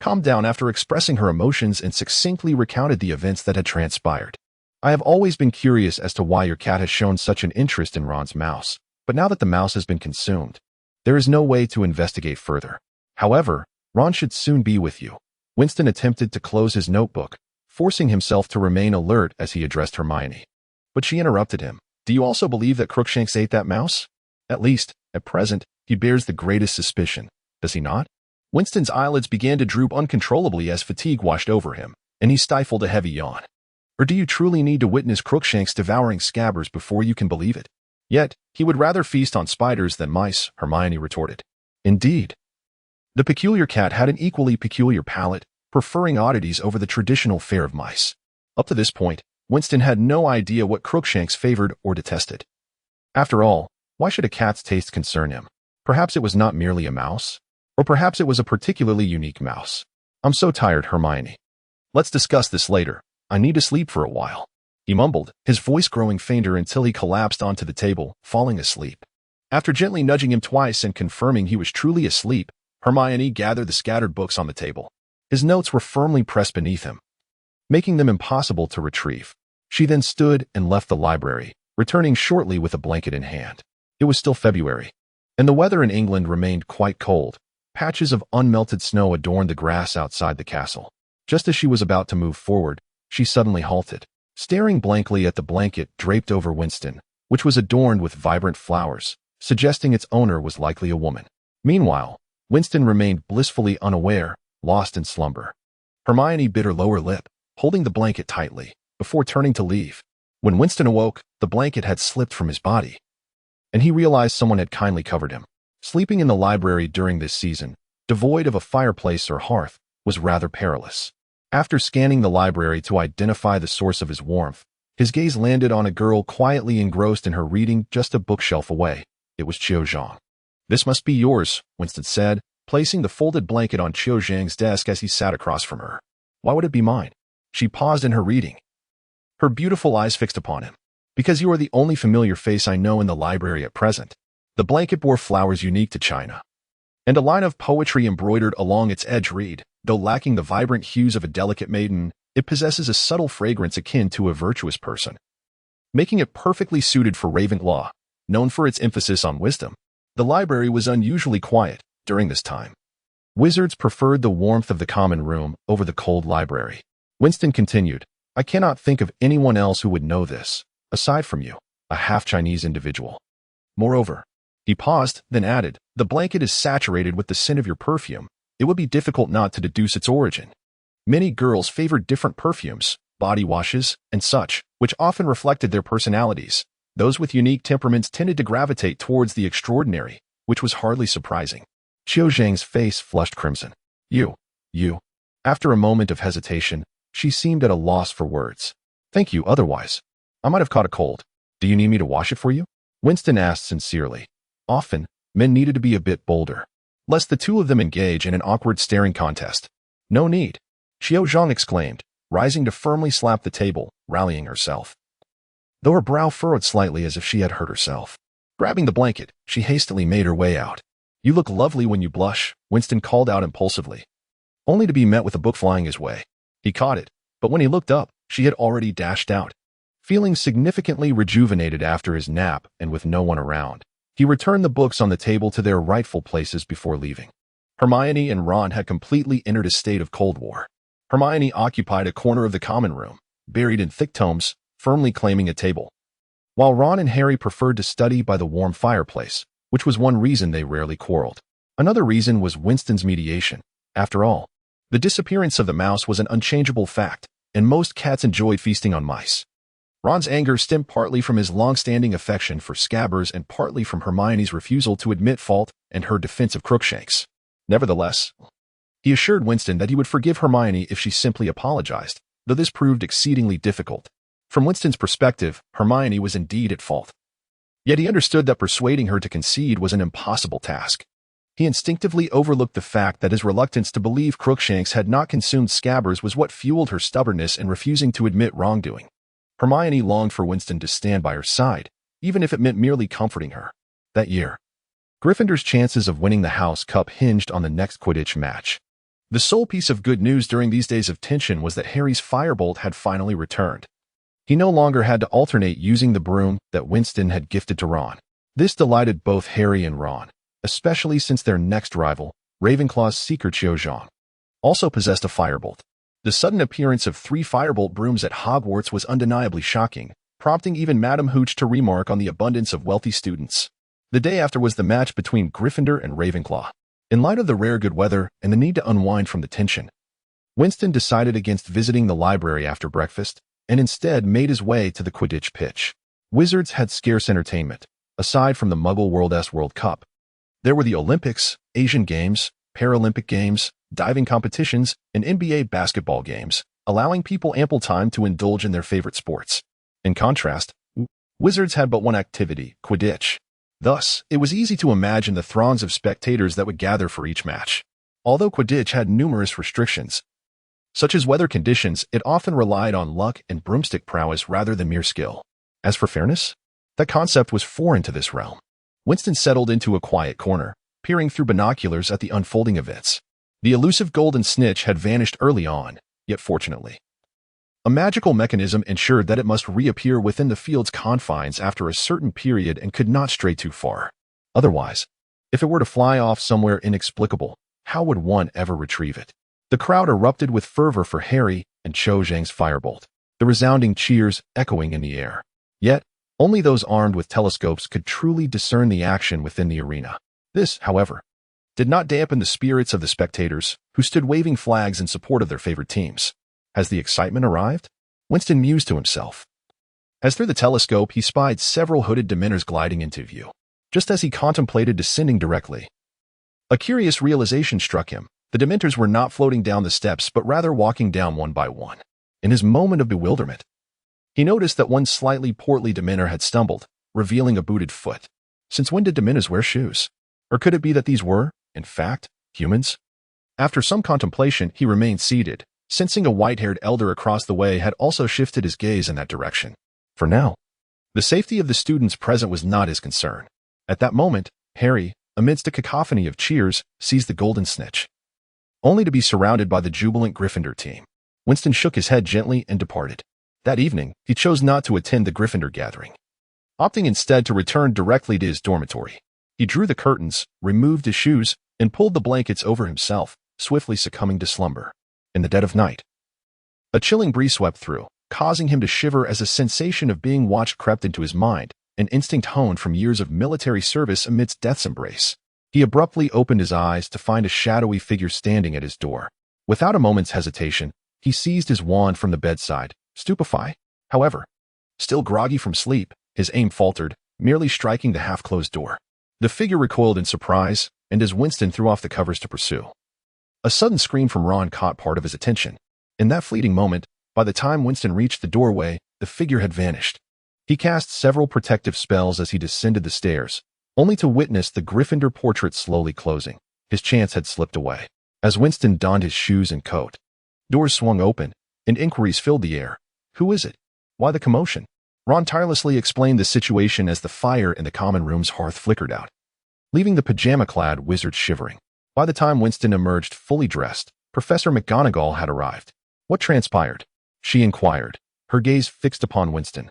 calmed down after expressing her emotions and succinctly recounted the events that had transpired. "I have always been curious as to why your cat has shown such an interest in Ron's mouse, but now that the mouse has been consumed, there is no way to investigate further. However, Ron should soon be with you." Winston attempted to close his notebook, forcing himself to remain alert as he addressed Hermione. But she interrupted him. "Do you also believe that Crookshanks ate that mouse? At least, at present, he bears the greatest suspicion, does he not?" Winston's eyelids began to droop uncontrollably as fatigue washed over him, and he stifled a heavy yawn. "Or do you truly need to witness Crookshanks devouring Scabbers before you can believe it?" "Yet, he would rather feast on spiders than mice," Hermione retorted. "Indeed." The peculiar cat had an equally peculiar palate, preferring oddities over the traditional fare of mice. Up to this point, Winston had no idea what Crookshanks favored or detested. After all, why should a cat's taste concern him? Perhaps it was not merely a mouse? Or perhaps it was a particularly unique mouse. "I'm so tired, Hermione. Let's discuss this later. I need to sleep for a while," he mumbled, his voice growing fainter until he collapsed onto the table, falling asleep. After gently nudging him twice and confirming he was truly asleep, Hermione gathered the scattered books on the table. His notes were firmly pressed beneath him, making them impossible to retrieve. She then stood and left the library, returning shortly with a blanket in hand. It was still February, and the weather in England remained quite cold. Patches of unmelted snow adorned the grass outside the castle. Just as she was about to move forward, she suddenly halted, staring blankly at the blanket draped over Winston, which was adorned with vibrant flowers, suggesting its owner was likely a woman. Meanwhile, Winston remained blissfully unaware, lost in slumber. Hermione bit her lower lip, holding the blanket tightly, before turning to leave. When Winston awoke, the blanket had slipped from his body, and he realized someone had kindly covered him. Sleeping in the library during this season, devoid of a fireplace or hearth, was rather perilous. After scanning the library to identify the source of his warmth, his gaze landed on a girl quietly engrossed in her reading just a bookshelf away. It was Qiu Zhang. "This must be yours," Winston said, placing the folded blanket on Qiu Zhang's desk as he sat across from her. "Why would it be mine?" She paused in her reading, her beautiful eyes fixed upon him. "Because you are the only familiar face I know in the library at present." The blanket bore flowers unique to China, and a line of poetry embroidered along its edge read, "Though lacking the vibrant hues of a delicate maiden, it possesses a subtle fragrance akin to a virtuous person," making it perfectly suited for Ravenclaw, known for its emphasis on wisdom. The library was unusually quiet during this time. Wizards preferred the warmth of the common room over the cold library. Winston continued, "I cannot think of anyone else who would know this, aside from you, a half-Chinese individual. Moreover," he paused, then added, "the blanket is saturated with the scent of your perfume. It would be difficult not to deduce its origin. Many girls favor different perfumes, body washes, and such, which often reflected their personalities. Those with unique temperaments tended to gravitate towards the extraordinary, which was hardly surprising. Qiu Zhang's face flushed crimson. You. After a moment of hesitation, she seemed at a loss for words. Thank you, otherwise. I might have caught a cold. Do you need me to wash it for you? Winston asked sincerely. Often, men needed to be a bit bolder, lest the two of them engage in an awkward staring contest. No need, Qiu Zhang exclaimed, rising to firmly slap the table, rallying herself, though her brow furrowed slightly as if she had hurt herself. Grabbing the blanket, she hastily made her way out. You look lovely when you blush, Winston called out impulsively, only to be met with a book flying his way. He caught it, but when he looked up, she had already dashed out. Feeling significantly rejuvenated after his nap and with no one around, he returned the books on the table to their rightful places before leaving. Hermione and Ron had completely entered a state of Cold War. Hermione occupied a corner of the common room, buried in thick tomes, firmly claiming a table, while Ron and Harry preferred to study by the warm fireplace, which was one reason they rarely quarreled. Another reason was Winston's mediation. After all, the disappearance of the mouse was an unchangeable fact, and most cats enjoyed feasting on mice. Ron's anger stemmed partly from his long-standing affection for Scabbers and partly from Hermione's refusal to admit fault and her defense of Crookshanks. Nevertheless, he assured Winston that he would forgive Hermione if she simply apologized, though this proved exceedingly difficult. From Winston's perspective, Hermione was indeed at fault. Yet he understood that persuading her to concede was an impossible task. He instinctively overlooked the fact that his reluctance to believe Crookshanks had not consumed Scabbers was what fueled her stubbornness in refusing to admit wrongdoing. Hermione longed for Winston to stand by her side, even if it meant merely comforting her. That year, Gryffindor's chances of winning the House Cup hinged on the next Quidditch match. The sole piece of good news during these days of tension was that Harry's firebolt had finally returned. He no longer had to alternate using the broom that Winston had gifted to Ron. This delighted both Harry and Ron, especially since their next rival, Ravenclaw's seeker Qiu Zhang, also possessed a firebolt. The sudden appearance of 3 firebolt brooms at Hogwarts was undeniably shocking, prompting even Madame Hooch to remark on the abundance of wealthy students. The day after was the match between Gryffindor and Ravenclaw. In light of the rare good weather and the need to unwind from the tension, Winston decided against visiting the library after breakfast and instead made his way to the Quidditch pitch. Wizards had scarce entertainment, aside from the Muggle World Cup. There were the Olympics, Asian Games, Paralympic Games, diving competitions, and NBA basketball games, allowing people ample time to indulge in their favorite sports. In contrast, Wizards had but one activity, Quidditch. Thus, it was easy to imagine the throngs of spectators that would gather for each match. Although Quidditch had numerous restrictions, such as weather conditions, it often relied on luck and broomstick prowess rather than mere skill. As for fairness, that concept was foreign to this realm. Winston settled into a quiet corner, peering through binoculars at the unfolding events. The elusive golden snitch had vanished early on, yet fortunately, a magical mechanism ensured that it must reappear within the field's confines after a certain period and could not stray too far. Otherwise, if it were to fly off somewhere inexplicable, how would one ever retrieve it? The crowd erupted with fervor for Harry and Qiu Zhang's firebolt, the resounding cheers echoing in the air. Yet, only those armed with telescopes could truly discern the action within the arena. This, however, did not dampen the spirits of the spectators, who stood waving flags in support of their favorite teams. Has the excitement arrived? Winston mused to himself. As through the telescope, he spied several hooded Dementors gliding into view, just as he contemplated descending directly. A curious realization struck him. The Dementors were not floating down the steps, but rather walking down one by one. In his moment of bewilderment, he noticed that one slightly portly Dementor had stumbled, revealing a booted foot. Since when did Dementors wear shoes? Or could it be that these were, in fact, humans? After some contemplation, he remained seated, sensing a white-haired elder across the way had also shifted his gaze in that direction. For now, the safety of the students present was not his concern. At that moment, Harry, amidst a cacophony of cheers, seized the golden snitch, only to be surrounded by the jubilant Gryffindor team. Winston shook his head gently and departed. That evening, he chose not to attend the Gryffindor gathering, opting instead to return directly to his dormitory. He drew the curtains, removed his shoes, and pulled the blankets over himself, swiftly succumbing to slumber. In the dead of night, a chilling breeze swept through, causing him to shiver as a sensation of being watched crept into his mind, an instinct honed from years of military service amidst death's embrace. He abruptly opened his eyes to find a shadowy figure standing at his door. Without a moment's hesitation, he seized his wand from the bedside, stupefy. However, still groggy from sleep, his aim faltered, merely striking the half-closed door. The figure recoiled in surprise, and as Winston threw off the covers to pursue, a sudden scream from Ron caught part of his attention. In that fleeting moment, by the time Winston reached the doorway, the figure had vanished. He cast several protective spells as he descended the stairs, only to witness the Gryffindor portrait slowly closing. His chance had slipped away. As Winston donned his shoes and coat, doors swung open, and inquiries filled the air. Who is it? Why the commotion? Ron tirelessly explained the situation as the fire in the common room's hearth flickered out, leaving the pajama-clad wizard shivering. By the time Winston emerged fully dressed, Professor McGonagall had arrived. What transpired? She inquired, her gaze fixed upon Winston,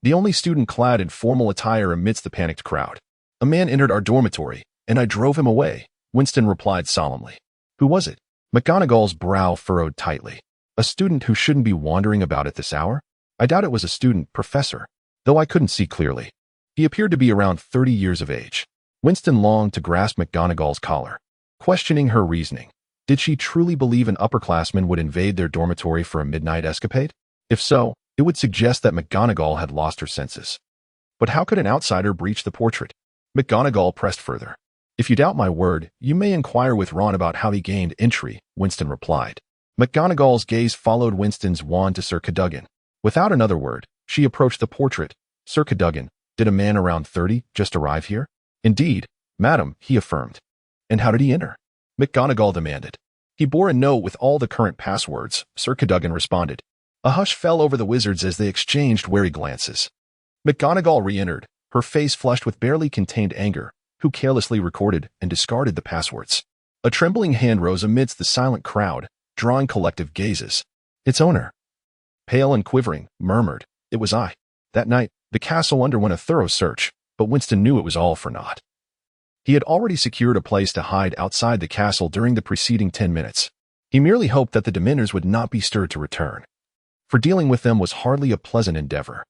the only student clad in formal attire amidst the panicked crowd. A man entered our dormitory, and I drove him away, Winston replied solemnly. Who was it? McGonagall's brow furrowed tightly. A student who shouldn't be wandering about at this hour? I doubt it was a student, Professor, though I couldn't see clearly. He appeared to be around 30 years of age. Winston longed to grasp McGonagall's collar, questioning her reasoning. Did she truly believe an upperclassman would invade their dormitory for a midnight escapade? If so, it would suggest that McGonagall had lost her senses. But how could an outsider breach the portrait? McGonagall pressed further. If you doubt my word, you may inquire with Ron about how he gained entry, Winston replied. McGonagall's gaze followed Winston's wand to Sir Cadogan. Without another word, she approached the portrait. Sir Cadogan, did a man around 30 just arrive here? Indeed, madam, he affirmed. And how did he enter? McGonagall demanded. He bore a note with all the current passwords, Sir Cadogan responded. A hush fell over the wizards as they exchanged wary glances. McGonagall re-entered, her face flushed with barely contained anger, who carelessly recorded and discarded the passwords. A trembling hand rose amidst the silent crowd, drawing collective gazes. Its owner, pale and quivering, murmured, "It was I." That night, the castle underwent a thorough search, but Winston knew it was all for naught. He had already secured a place to hide outside the castle during the preceding 10 minutes. He merely hoped that the Dementors would not be stirred to return, for dealing with them was hardly a pleasant endeavor.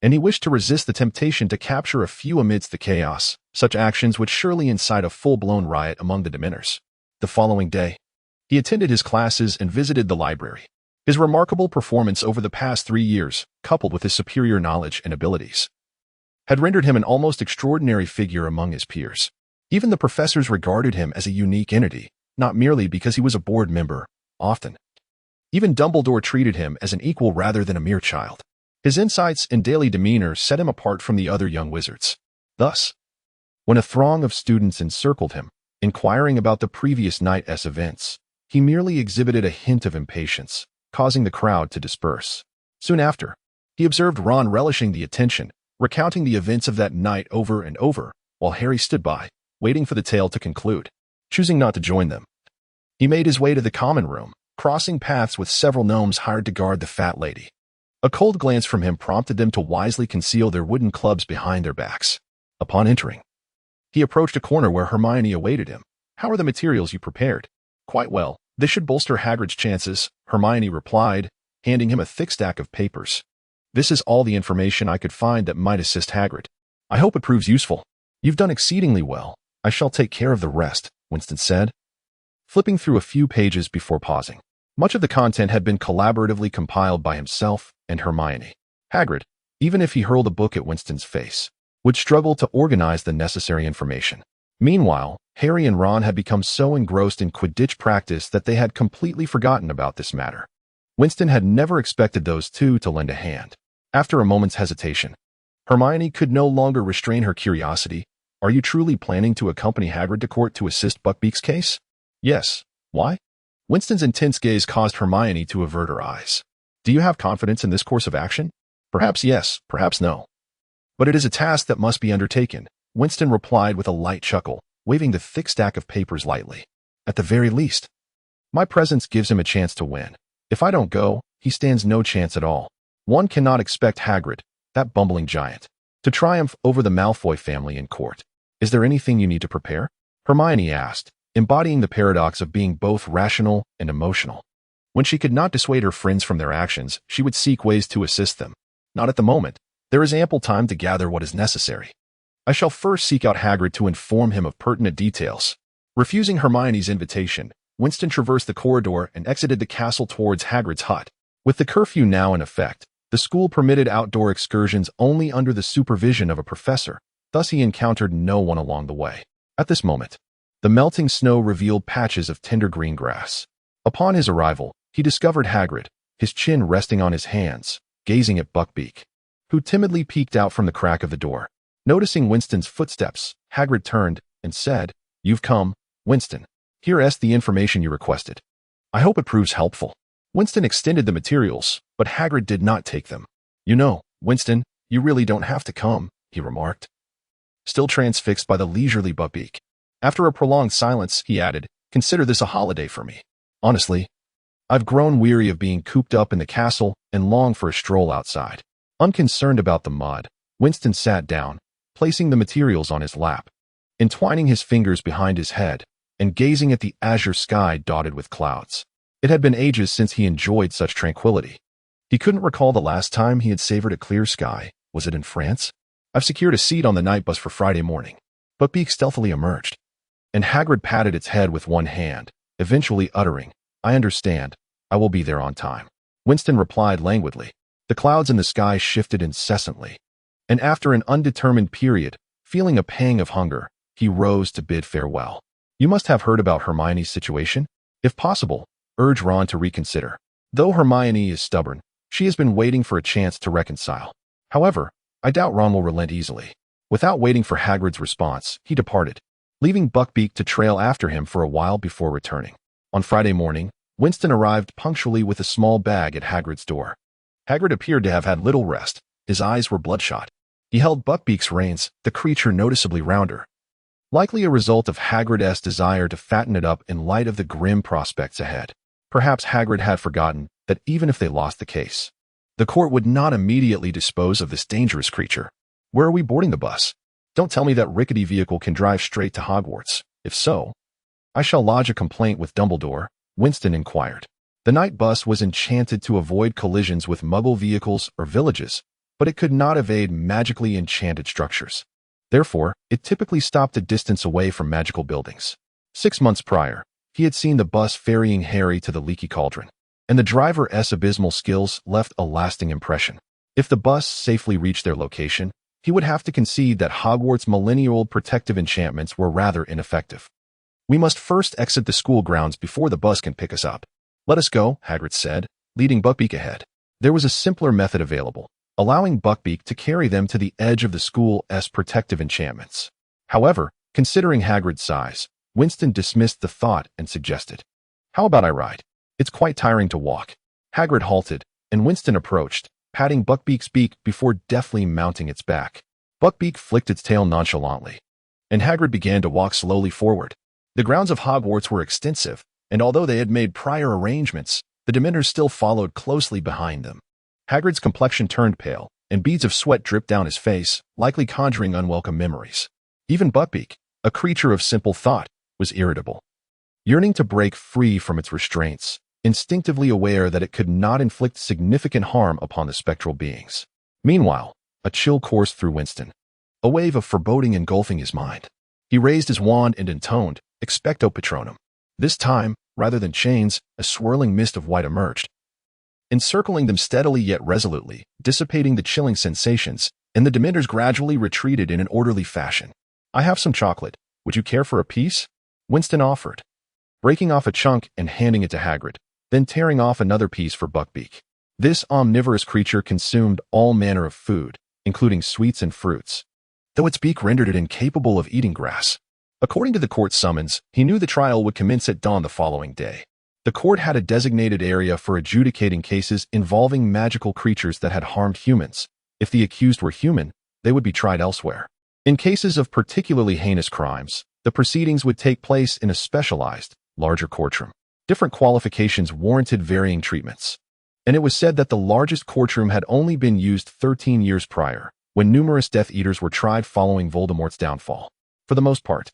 And he wished to resist the temptation to capture a few amidst the chaos. Such actions would surely incite a full-blown riot among the Dementors. The following day, he attended his classes and visited the library. His remarkable performance over the past 3 years, coupled with his superior knowledge and abilities, had rendered him an almost extraordinary figure among his peers. Even the professors regarded him as a unique entity, not merely because he was a board member. Often, even Dumbledore treated him as an equal rather than a mere child. His insights and daily demeanor set him apart from the other young wizards. Thus, when a throng of students encircled him, inquiring about the previous night's events, he merely exhibited a hint of impatience, causing the crowd to disperse. Soon after, he observed Ron relishing the attention, recounting the events of that night over and over, while Harry stood by, waiting for the tale to conclude. Choosing not to join them, he made his way to the common room, crossing paths with several gnomes hired to guard the fat lady. A cold glance from him prompted them to wisely conceal their wooden clubs behind their backs. Upon entering, he approached a corner where Hermione awaited him. "How are the materials you prepared?" "Quite well. This should bolster Hagrid's chances," Hermione replied, handing him a thick stack of papers. "This is all the information I could find that might assist Hagrid. I hope it proves useful." "You've done exceedingly well. I shall take care of the rest," Winston said, flipping through a few pages before pausing. Much of the content had been collaboratively compiled by himself and Hermione. Hagrid, even if he hurled a book at Winston's face, would struggle to organize the necessary information. Meanwhile, Harry and Ron had become so engrossed in Quidditch practice that they had completely forgotten about this matter. Winston had never expected those two to lend a hand. After a moment's hesitation, Hermione could no longer restrain her curiosity. "Are you truly planning to accompany Hagrid to court to assist Buckbeak's case?" "Yes." "Why?" Winston's intense gaze caused Hermione to avert her eyes. "Do you have confidence in this course of action?" "Perhaps yes, perhaps no. But it is a task that must be undertaken," Winston replied with a light chuckle, waving the thick stack of papers lightly. "At the very least, my presence gives him a chance to win. If I don't go, he stands no chance at all. One cannot expect Hagrid, that bumbling giant, to triumph over the Malfoy family in court. Is there anything you need to prepare?" Hermione asked, embodying the paradox of being both rational and emotional. When she could not dissuade her friends from their actions, she would seek ways to assist them. "Not at the moment. There is ample time to gather what is necessary. I shall first seek out Hagrid to inform him of pertinent details." Refusing Hermione's invitation, Winston traversed the corridor and exited the castle towards Hagrid's hut. With the curfew now in effect, the school permitted outdoor excursions only under the supervision of a professor, thus he encountered no one along the way. At this moment, the melting snow revealed patches of tender green grass. Upon his arrival, he discovered Hagrid, his chin resting on his hands, gazing at Buckbeak, who timidly peeked out from the crack of the door. Noticing Winston's footsteps, Hagrid turned and said, "You've come, Winston. Here's the information you requested. I hope it proves helpful." Winston extended the materials, but Hagrid did not take them. "You know, Winston, you really don't have to come," he remarked, still transfixed by the leisurely Buckbeak. After a prolonged silence, he added, "Consider this a holiday for me. Honestly, I've grown weary of being cooped up in the castle and long for a stroll outside." Unconcerned about the mud, Winston sat down, placing the materials on his lap, entwining his fingers behind his head, and gazing at the azure sky dotted with clouds. It had been ages since he enjoyed such tranquility. He couldn't recall the last time he had savored a clear sky. Was it in France? "I've secured a seat on the night bus for Friday morning." Buckbeak stealthily emerged, and Hagrid patted its head with one hand, eventually uttering, "I understand. I will be there on time." Winston replied languidly. The clouds in the sky shifted incessantly, and after an undetermined period, feeling a pang of hunger, he rose to bid farewell. "You must have heard about Hermione's situation. If possible, urge Ron to reconsider. Though Hermione is stubborn, she has been waiting for a chance to reconcile. However, I doubt Ron will relent easily." Without waiting for Hagrid's response, he departed, leaving Buckbeak to trail after him for a while before returning. On Friday morning, Winston arrived punctually with a small bag at Hagrid's door. Hagrid appeared to have had little rest. His eyes were bloodshot. He held Buckbeak's reins, the creature noticeably rounder, likely a result of Hagrid's desire to fatten it up in light of the grim prospects ahead. Perhaps Hagrid had forgotten that even if they lost the case, the court would not immediately dispose of this dangerous creature. "Where are we boarding the bus? Don't tell me that rickety vehicle can drive straight to Hogwarts. If so, I shall lodge a complaint with Dumbledore," Winston inquired. The night bus was enchanted to avoid collisions with muggle vehicles or villages, but it could not evade magically enchanted structures. Therefore, it typically stopped a distance away from magical buildings. 6 months prior, he had seen the bus ferrying Harry to the Leaky Cauldron, and the driver's abysmal skills left a lasting impression. If the bus safely reached their location, he would have to concede that Hogwarts' millennia-old protective enchantments were rather ineffective. "We must first exit the school grounds before the bus can pick us up." "Let us go," Hagrid said, leading Buckbeak ahead. There was a simpler method available, allowing Buckbeak to carry them to the edge of the school's protective enchantments. However, considering Hagrid's size, Winston dismissed the thought and suggested, "How about I ride? It's quite tiring to walk." Hagrid halted, and Winston approached, patting Buckbeak's beak before deftly mounting its back. Buckbeak flicked its tail nonchalantly, and Hagrid began to walk slowly forward. The grounds of Hogwarts were extensive, and although they had made prior arrangements, the Dementors still followed closely behind them. Hagrid's complexion turned pale, and beads of sweat dripped down his face, likely conjuring unwelcome memories. Even Buckbeak, a creature of simple thought, was irritable, yearning to break free from its restraints, instinctively aware that it could not inflict significant harm upon the spectral beings. Meanwhile, a chill coursed through Winston, a wave of foreboding engulfing his mind. He raised his wand and intoned, "Expecto Patronum." This time, rather than chains, a swirling mist of white emerged, encircling them steadily yet resolutely, dissipating the chilling sensations, and the Dementors gradually retreated in an orderly fashion. "I have some chocolate. Would you care for a piece?" Winston offered, breaking off a chunk and handing it to Hagrid, then tearing off another piece for Buckbeak. This omnivorous creature consumed all manner of food, including sweets and fruits, though its beak rendered it incapable of eating grass. According to the court summons, he knew the trial would commence at dawn the following day. The court had a designated area for adjudicating cases involving magical creatures that had harmed humans. If the accused were human, they would be tried elsewhere. In cases of particularly heinous crimes, the proceedings would take place in a specialized, larger courtroom. Different qualifications warranted varying treatments, and it was said that the largest courtroom had only been used 13 years prior, when numerous Death Eaters were tried following Voldemort's downfall. For the most part,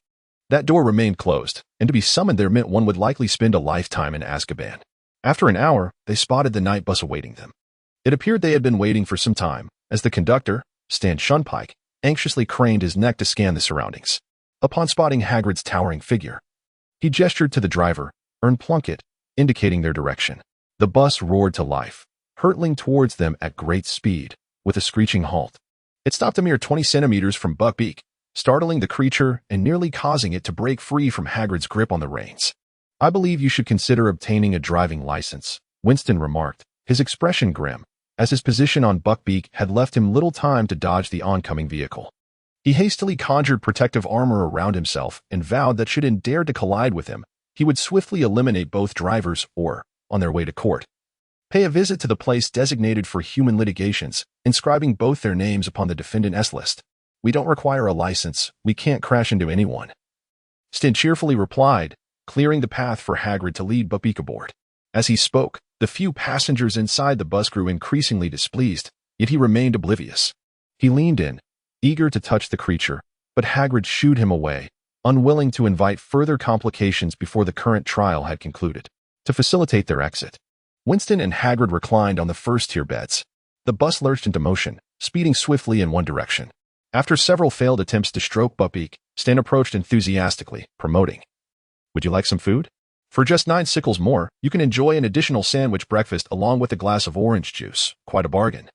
that door remained closed, and to be summoned there meant one would likely spend a lifetime in Azkaban. After an hour, they spotted the night bus awaiting them. It appeared they had been waiting for some time, as the conductor, Stan Shunpike, anxiously craned his neck to scan the surroundings. Upon spotting Hagrid's towering figure, he gestured to the driver, Ern Plunkett, indicating their direction. The bus roared to life, hurtling towards them at great speed, with a screeching halt. It stopped a mere 20 centimeters from Buckbeak, startling the creature and nearly causing it to break free from Hagrid's grip on the reins. "I believe you should consider obtaining a driving license," Winston remarked, his expression grim, as his position on Buckbeak had left him little time to dodge the oncoming vehicle. He hastily conjured protective armor around himself and vowed that should it dare to collide with him, he would swiftly eliminate both drivers or, on their way to court, pay a visit to the place designated for human litigations, inscribing both their names upon the defendant's list. "We don't require a license. We can't crash into anyone," Stin cheerfully replied, clearing the path for Hagrid to lead Buckbeak aboard. As he spoke, the few passengers inside the bus grew increasingly displeased, yet he remained oblivious. He leaned in, eager to touch the creature, but Hagrid shooed him away, unwilling to invite further complications before the current trial had concluded. To facilitate their exit, Winston and Hagrid reclined on the first-tier beds. The bus lurched into motion, speeding swiftly in one direction. After several failed attempts to stroke Buckbeak, Stan approached enthusiastically, promoting, "Would you like some food? For just 9 sickles more, you can enjoy an additional sandwich breakfast along with a glass of orange juice. Quite a bargain,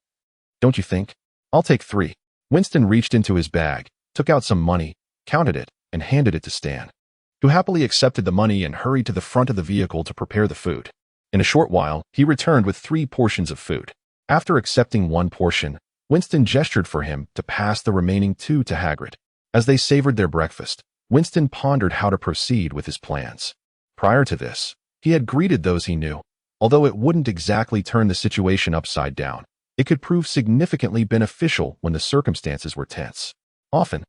don't you think? I'll take 3. Winston reached into his bag, took out some money, counted it, and handed it to Stan, who happily accepted the money and hurried to the front of the vehicle to prepare the food. In a short while, he returned with 3 portions of food. After accepting 1 portion, Winston gestured for him to pass the remaining 2 to Hagrid. As they savored their breakfast, Winston pondered how to proceed with his plans. Prior to this, he had greeted those he knew. Although it wouldn't exactly turn the situation upside down, it could prove significantly beneficial when the circumstances were tense. Often,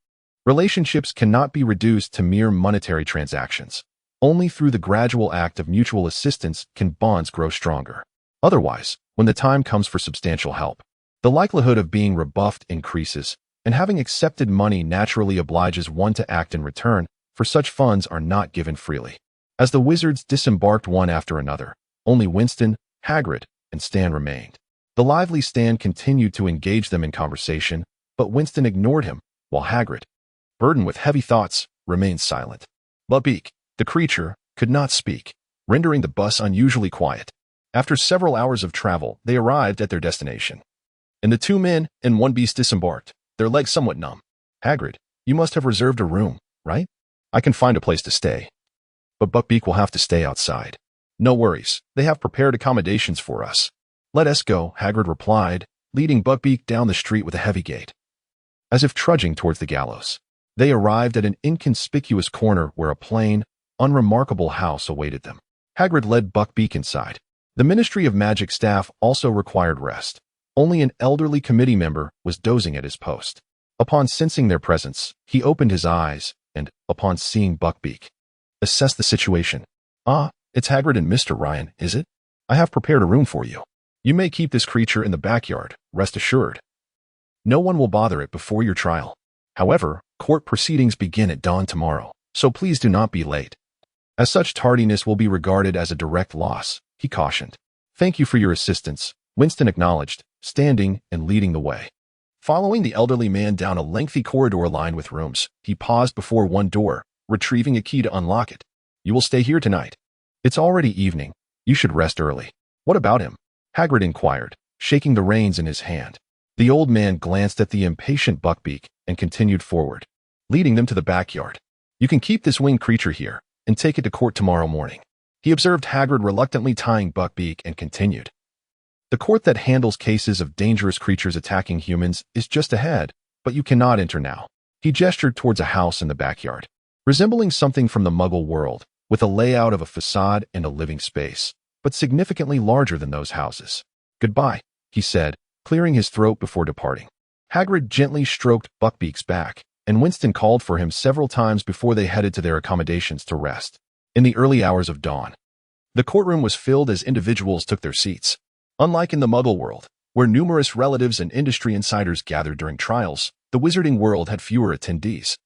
relationships cannot be reduced to mere monetary transactions. Only through the gradual act of mutual assistance can bonds grow stronger. Otherwise, when the time comes for substantial help, the likelihood of being rebuffed increases, and having accepted money naturally obliges one to act in return, for such funds are not given freely. As the wizards disembarked one after another, only Winston, Hagrid, and Stan remained. The lively Stan continued to engage them in conversation, but Winston ignored him, while Hagrid, burdened with heavy thoughts, remained silent. Buckbeak, the creature, could not speak, rendering the bus unusually quiet. After several hours of travel, they arrived at their destination, and the 2 men and 1 beast disembarked, their legs somewhat numb. "Hagrid, you must have reserved a room, right? I can find a place to stay. But Buckbeak will have to stay outside." "No worries, they have prepared accommodations for us." "Let us go," Hagrid replied, leading Buckbeak down the street with a heavy gait. As if trudging towards the gallows, they arrived at an inconspicuous corner where a plain, unremarkable house awaited them. Hagrid led Buckbeak inside. The Ministry of Magic staff also required rest. Only an elderly committee member was dozing at his post. Upon sensing their presence, he opened his eyes and, upon seeing Buckbeak, assessed the situation. "Ah, it's Hagrid and Mr. Ryan, is it? I have prepared a room for you. You may keep this creature in the backyard, rest assured. No one will bother it before your trial. However, court proceedings begin at dawn tomorrow, so please do not be late. As such tardiness will be regarded as a direct loss," he cautioned. "Thank you for your assistance," Winston acknowledged, standing and leading the way. Following the elderly man down a lengthy corridor lined with rooms, he paused before one door, retrieving a key to unlock it. "You will stay here tonight. It's already evening. You should rest early." "What about him?" Hagrid inquired, shaking the reins in his hand. The old man glanced at the impatient Buckbeak and continued forward, leading them to the backyard. "You can keep this winged creature here and take it to court tomorrow morning." He observed Hagrid reluctantly tying Buckbeak and continued. "The court that handles cases of dangerous creatures attacking humans is just ahead, but you cannot enter now." He gestured towards a house in the backyard, resembling something from the muggle world, with a layout of a facade and a living space, but significantly larger than those houses. "Goodbye," he said, clearing his throat before departing. Hagrid gently stroked Buckbeak's back, and Winston called for him several times before they headed to their accommodations to rest. In the early hours of dawn, the courtroom was filled as individuals took their seats. Unlike in the muggle world, where numerous relatives and industry insiders gathered during trials, the wizarding world had fewer attendees.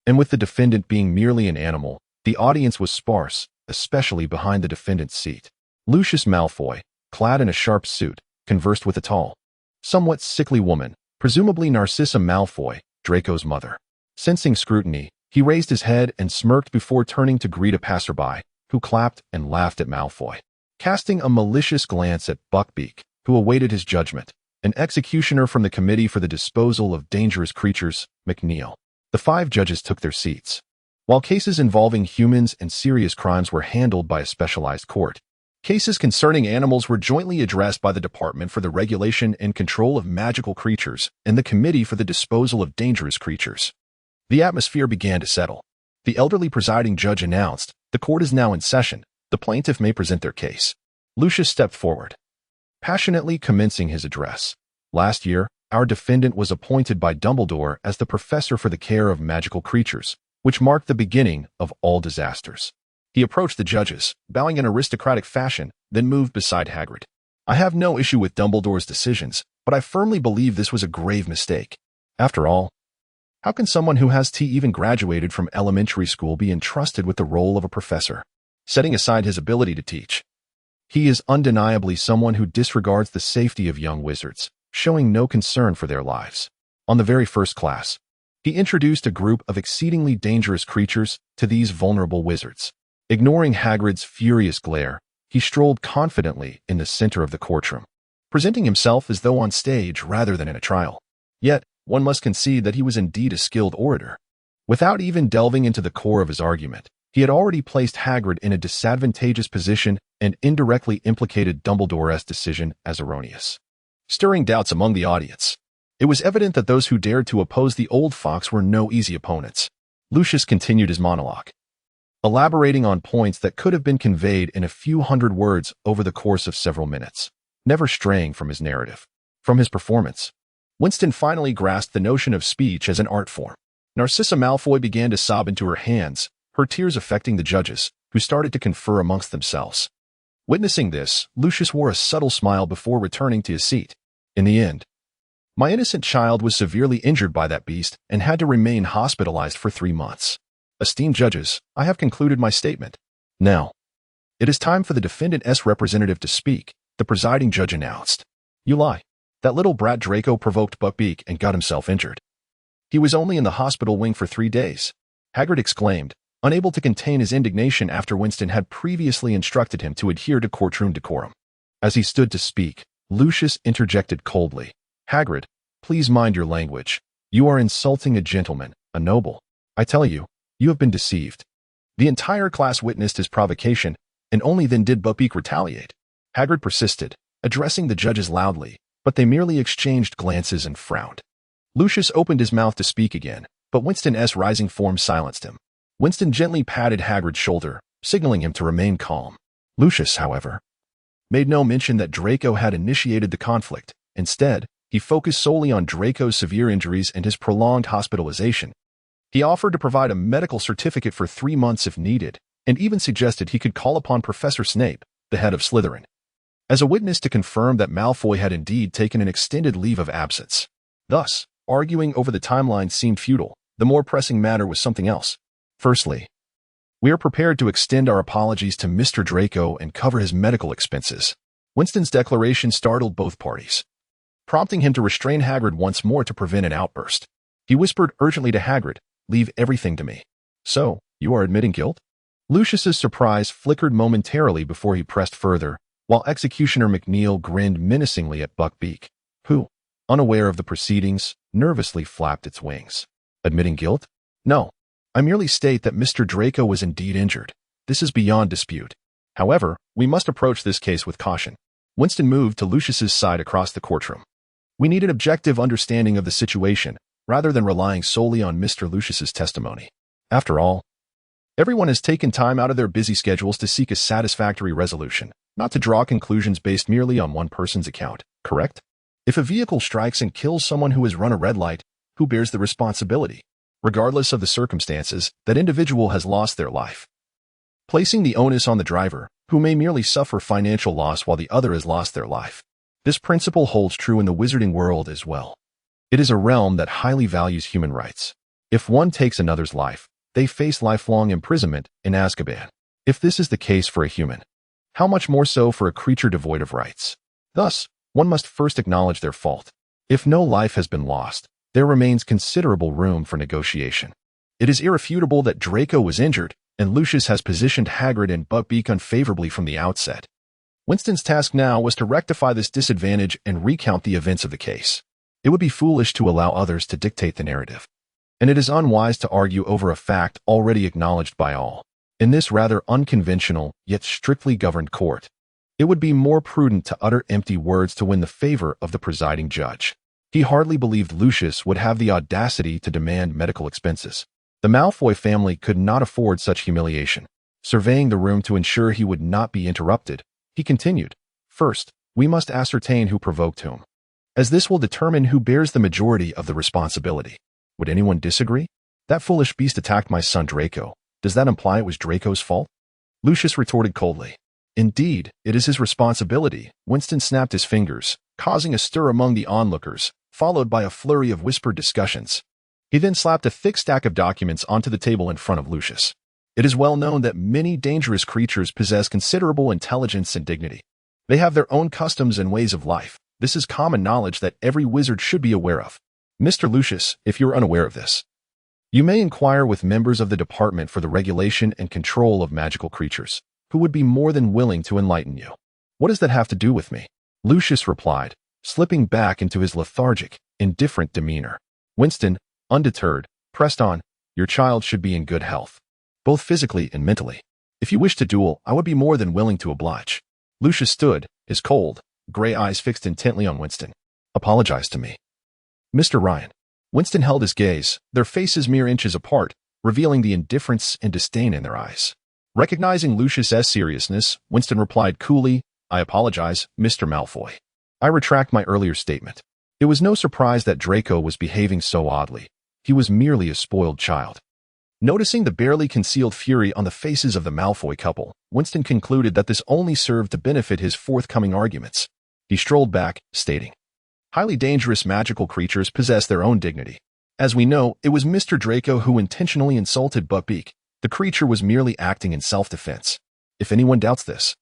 And with the defendant being merely an animal, the audience was sparse, especially behind the defendant's seat. Lucius Malfoy, clad in a sharp suit, conversed with a tall, somewhat sickly woman, presumably Narcissa Malfoy, Draco's mother. Sensing scrutiny, he raised his head and smirked before turning to greet a passerby, who clapped and laughed at Malfoy. Casting a malicious glance at Buckbeak, who awaited his judgment, an executioner from the Committee for the Disposal of Dangerous Creatures, McNeil. The 5 judges took their seats. While cases involving humans and serious crimes were handled by a specialized court, cases concerning animals were jointly addressed by the Department for the Regulation and Control of Magical Creatures and the Committee for the Disposal of Dangerous Creatures. The atmosphere began to settle. The elderly presiding judge announced, "The court is now in session. The plaintiff may present their case." Lucius stepped forward, passionately commencing his address. "Last year, our defendant was appointed by Dumbledore as the professor for the care of magical creatures, which marked the beginning of all disasters." He approached the judges, bowing in aristocratic fashion, then moved beside Hagrid. "I have no issue with Dumbledore's decisions, but I firmly believe this was a grave mistake. After all, how can someone who has even graduated from elementary school be entrusted with the role of a professor? Setting aside his ability to teach, he is undeniably someone who disregards the safety of young wizards, showing no concern for their lives. On the very first class, he introduced a group of exceedingly dangerous creatures to these vulnerable wizards. Ignoring Hagrid's furious glare, he strolled confidently in the center of the courtroom, presenting himself as though on stage rather than in a trial. Yet, one must concede that he was indeed a skilled orator. Without even delving into the core of his argument, he had already placed Hagrid in a disadvantageous position and indirectly implicated Dumbledore's decision as erroneous, stirring doubts among the audience. It was evident that those who dared to oppose the old fox were no easy opponents. Lucius continued his monologue, elaborating on points that could have been conveyed in a few hundred words over the course of several minutes, never straying from his narrative. From his performance, Winston finally grasped the notion of speech as an art form. Narcissa Malfoy began to sob into her hands, her tears affecting the judges, who started to confer amongst themselves. Witnessing this, Lucius wore a subtle smile before returning to his seat. "In the end, my innocent child was severely injured by that beast and had to remain hospitalized for 3 months. Esteemed judges, I have concluded my statement. Now, it is time for the defendant's representative to speak," the presiding judge announced. "You lie. That little brat Draco provoked Buckbeak and got himself injured. He was only in the hospital wing for 3 days. Hagrid exclaimed, unable to contain his indignation after Winston had previously instructed him to adhere to courtroom decorum. As he stood to speak, Lucius interjected coldly, "Hagrid, please mind your language. You are insulting a gentleman, a noble. I tell you, you have been deceived." The entire class witnessed his provocation, and only then did Buckbeak retaliate. Hagrid persisted, addressing the judges loudly, but they merely exchanged glances and frowned. Lucius opened his mouth to speak again, but Winston's rising form silenced him. Winston gently patted Hagrid's shoulder, signaling him to remain calm. Lucius, however, made no mention that Draco had initiated the conflict. Instead, he focused solely on Draco's severe injuries and his prolonged hospitalization. He offered to provide a medical certificate for 3 months if needed, and even suggested he could call upon Professor Snape, the head of Slytherin, as a witness to confirm that Malfoy had indeed taken an extended leave of absence. Thus, arguing over the timeline seemed futile. The more pressing matter was something else. Firstly, we are prepared to extend our apologies to Mr. Draco and cover his medical expenses. Winston's declaration startled both parties, prompting him to restrain Hagrid once more to prevent an outburst. He whispered urgently to Hagrid, "Leave everything to me." "So, you are admitting guilt?" Lucius's surprise flickered momentarily before he pressed further, while Executioner McNeil grinned menacingly at Buckbeak, who, unaware of the proceedings, nervously flapped its wings. "Admitting guilt? No. I merely state that Mr. Draco was indeed injured. This is beyond dispute. However, we must approach this case with caution." Winston moved to Lucius's side across the courtroom. "We need an objective understanding of the situation, rather than relying solely on Mr. Lucius's testimony. After all, everyone has taken time out of their busy schedules to seek a satisfactory resolution, not to draw conclusions based merely on one person's account, correct? If a vehicle strikes and kills someone who has run a red light, who bears the responsibility? Regardless of the circumstances, that individual has lost their life, placing the onus on the driver, who may merely suffer financial loss while the other has lost their life. This principle holds true in the wizarding world as well. It is a realm that highly values human rights. If one takes another's life, they face lifelong imprisonment in Azkaban. If this is the case for a human, how much more so for a creature devoid of rights? Thus, one must first acknowledge their fault. If no life has been lost, there remains considerable room for negotiation. It is irrefutable that Draco was injured, and Lucius has positioned Hagrid and Buckbeak unfavorably from the outset. Winston's task now was to rectify this disadvantage and recount the events of the case. It would be foolish to allow others to dictate the narrative, and it is unwise to argue over a fact already acknowledged by all. In this rather unconventional, yet strictly governed court, it would be more prudent to utter empty words to win the favor of the presiding judge. He hardly believed Lucius would have the audacity to demand medical expenses. The Malfoy family could not afford such humiliation. Surveying the room to ensure he would not be interrupted, he continued, "First, we must ascertain who provoked whom, as this will determine who bears the majority of the responsibility. Would anyone disagree? That foolish beast attacked my son Draco. Does that imply it was Draco's fault?" Lucius retorted coldly. "Indeed, it is his responsibility." Winston snapped his fingers, causing a stir among the onlookers, followed by a flurry of whispered discussions. He then slapped a thick stack of documents onto the table in front of Lucius. "It is well known that many dangerous creatures possess considerable intelligence and dignity. They have their own customs and ways of life. This is common knowledge that every wizard should be aware of. Mr. Lucius, if you are unaware of this, you may inquire with members of the Department for the Regulation and Control of Magical Creatures, who would be more than willing to enlighten you." "What does that have to do with me?" Lucius replied, slipping back into his lethargic, indifferent demeanor. Winston, undeterred, pressed on, "Your child should be in good health, both physically and mentally. If you wish to duel, I would be more than willing to oblige." Lucius stood, his cold, gray eyes fixed intently on Winston. "Apologize to me, Mr. Ryan." Winston held his gaze, their faces mere inches apart, revealing the indifference and disdain in their eyes. Recognizing Lucius's seriousness, Winston replied coolly, "I apologize, Mr. Malfoy. I retract my earlier statement." It was no surprise that Draco was behaving so oddly. He was merely a spoiled child. Noticing the barely concealed fury on the faces of the Malfoy couple, Winston concluded that this only served to benefit his forthcoming arguments. He strolled back, stating, "Highly dangerous magical creatures possess their own dignity. As we know, it was Mr. Draco who intentionally insulted Buckbeak. The creature was merely acting in self-defense. If anyone doubts this,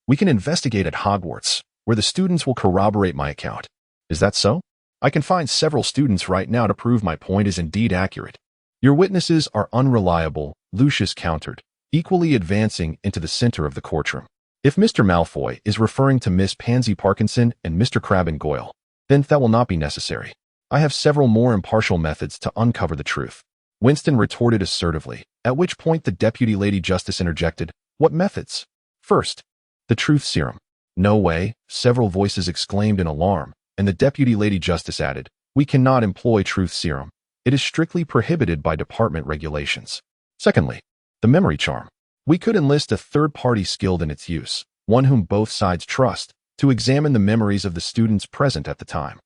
we can investigate at Hogwarts, where the students will corroborate my account. Is that so? I can find several students right now to prove my point is indeed accurate." "Your witnesses are unreliable," Lucius countered, equally advancing into the center of the courtroom. "If Mr. Malfoy is referring to Miss Pansy Parkinson and Mr. Crabbe and Goyle, then that will not be necessary. I have several more impartial methods to uncover the truth." Winston retorted assertively, at which point the Deputy Lady Justice interjected, "What methods?" "First, the truth serum." "No way," several voices exclaimed in alarm, and the Deputy Lady Justice added, "We cannot employ truth serum. It is strictly prohibited by department regulations." "Secondly, the memory charm. We could enlist a third party skilled in its use, one whom both sides trust, to examine the memories of the students present at the time.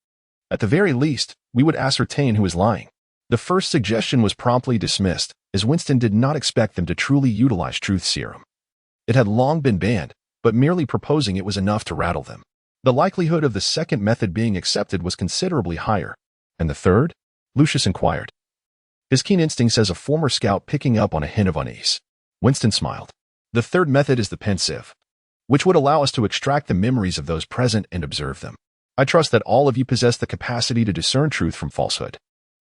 At the very least, we would ascertain who is lying." The first suggestion was promptly dismissed, as Winston did not expect them to truly utilize truth serum. It had long been banned, but merely proposing it was enough to rattle them. The likelihood of the second method being accepted was considerably higher. "And the third?" Lucius inquired, his keen instincts as a former scout picking up on a hint of unease. Winston smiled. "The third method is the pensieve, which would allow us to extract the memories of those present and observe them. I trust that all of you possess the capacity to discern truth from falsehood.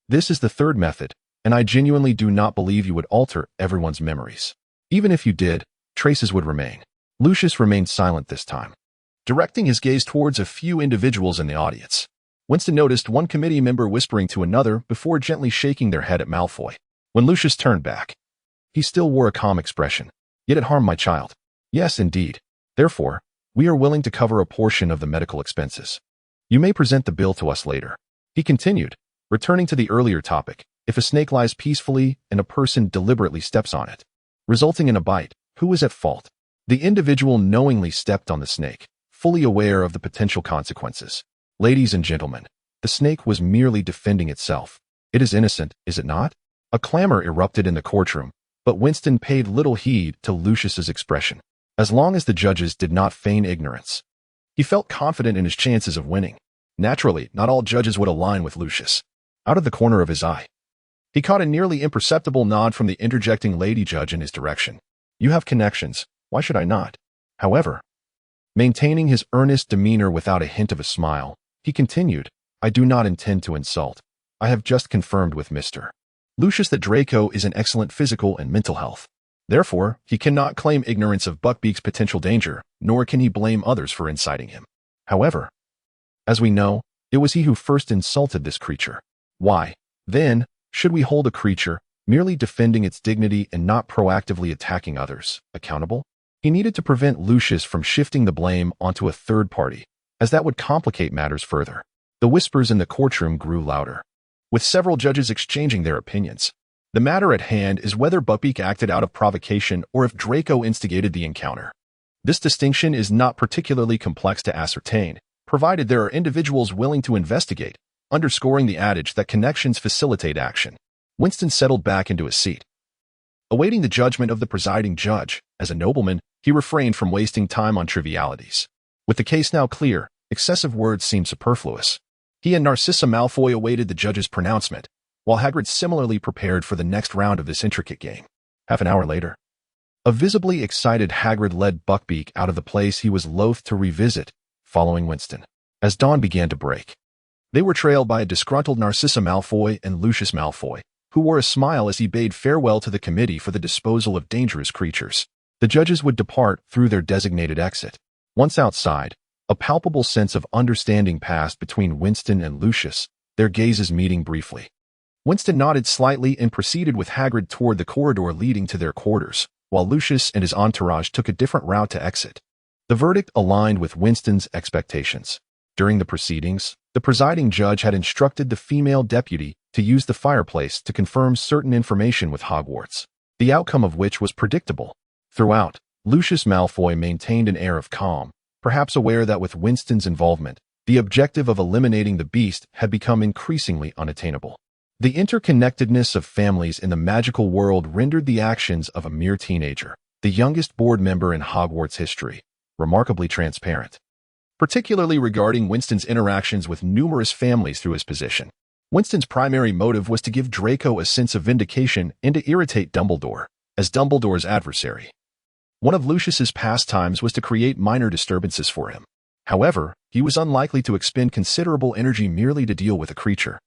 This is the third method, and I genuinely do not believe you would alter everyone's memories. Even if you did, traces would remain." Lucius remained silent this time, directing his gaze towards a few individuals in the audience. Winston noticed one committee member whispering to another before gently shaking their head at Malfoy. When Lucius turned back, he still wore a calm expression. "Yet it harmed my child." "Yes, indeed. Therefore, we are willing to cover a portion of the medical expenses. You may present the bill to us later." He continued, returning to the earlier topic. "If a snake lies peacefully and a person deliberately steps on it, resulting in a bite, who is at fault? The individual knowingly stepped on the snake, fully aware of the potential consequences. Ladies and gentlemen, the snake was merely defending itself. It is innocent, is it not?" A clamor erupted in the courtroom, but Winston paid little heed to Lucius's expression. As long as the judges did not feign ignorance, he felt confident in his chances of winning. Naturally, not all judges would align with Lucius. Out of the corner of his eye, he caught a nearly imperceptible nod from the interjecting lady judge in his direction. "You have connections. Why should I not?" However, maintaining his earnest demeanor without a hint of a smile, he continued, "I do not intend to insult. I have just confirmed with Mr. Lucius that Draco is in excellent physical and mental health. Therefore, he cannot claim ignorance of Buckbeak's potential danger, nor can he blame others for inciting him. However, as we know, it was he who first insulted this creature. Why, then, should we hold a creature, merely defending its dignity and not proactively attacking others, accountable? He needed to prevent Lucius from shifting the blame onto a third party, as that would complicate matters further. The whispers in the courtroom grew louder, with several judges exchanging their opinions. The matter at hand is whether Buckbeak acted out of provocation or if Draco instigated the encounter. This distinction is not particularly complex to ascertain, provided there are individuals willing to investigate, underscoring the adage that connections facilitate action. Winston settled back into his seat, awaiting the judgment of the presiding judge. As a nobleman, he refrained from wasting time on trivialities. With the case now clear, excessive words seemed superfluous. He and Narcissa Malfoy awaited the judge's pronouncement, while Hagrid similarly prepared for the next round of this intricate game. Half an hour later, a visibly excited Hagrid led Buckbeak out of the place he was loath to revisit, following Winston. As dawn began to break, they were trailed by a disgruntled Narcissa Malfoy and Lucius Malfoy, who wore a smile as he bade farewell to the committee for the disposal of dangerous creatures. The judges would depart through their designated exit. Once outside, a palpable sense of understanding passed between Winston and Lucius, their gazes meeting briefly. Winston nodded slightly and proceeded with Hagrid toward the corridor leading to their quarters, while Lucius and his entourage took a different route to exit. The verdict aligned with Winston's expectations. During the proceedings, the presiding judge had instructed the female deputy to use the fireplace to confirm certain information with Hogwarts, the outcome of which was predictable. Throughout, Lucius Malfoy maintained an air of calm, perhaps aware that with Winston's involvement, the objective of eliminating the beast had become increasingly unattainable. The interconnectedness of families in the magical world rendered the actions of a mere teenager, the youngest board member in Hogwarts history, remarkably transparent, particularly regarding Winston's interactions with numerous families through his position. Winston's primary motive was to give Draco a sense of vindication and to irritate Dumbledore, as Dumbledore's adversary. One of Lucius's pastimes was to create minor disturbances for him. However, he was unlikely to expend considerable energy merely to deal with a creature.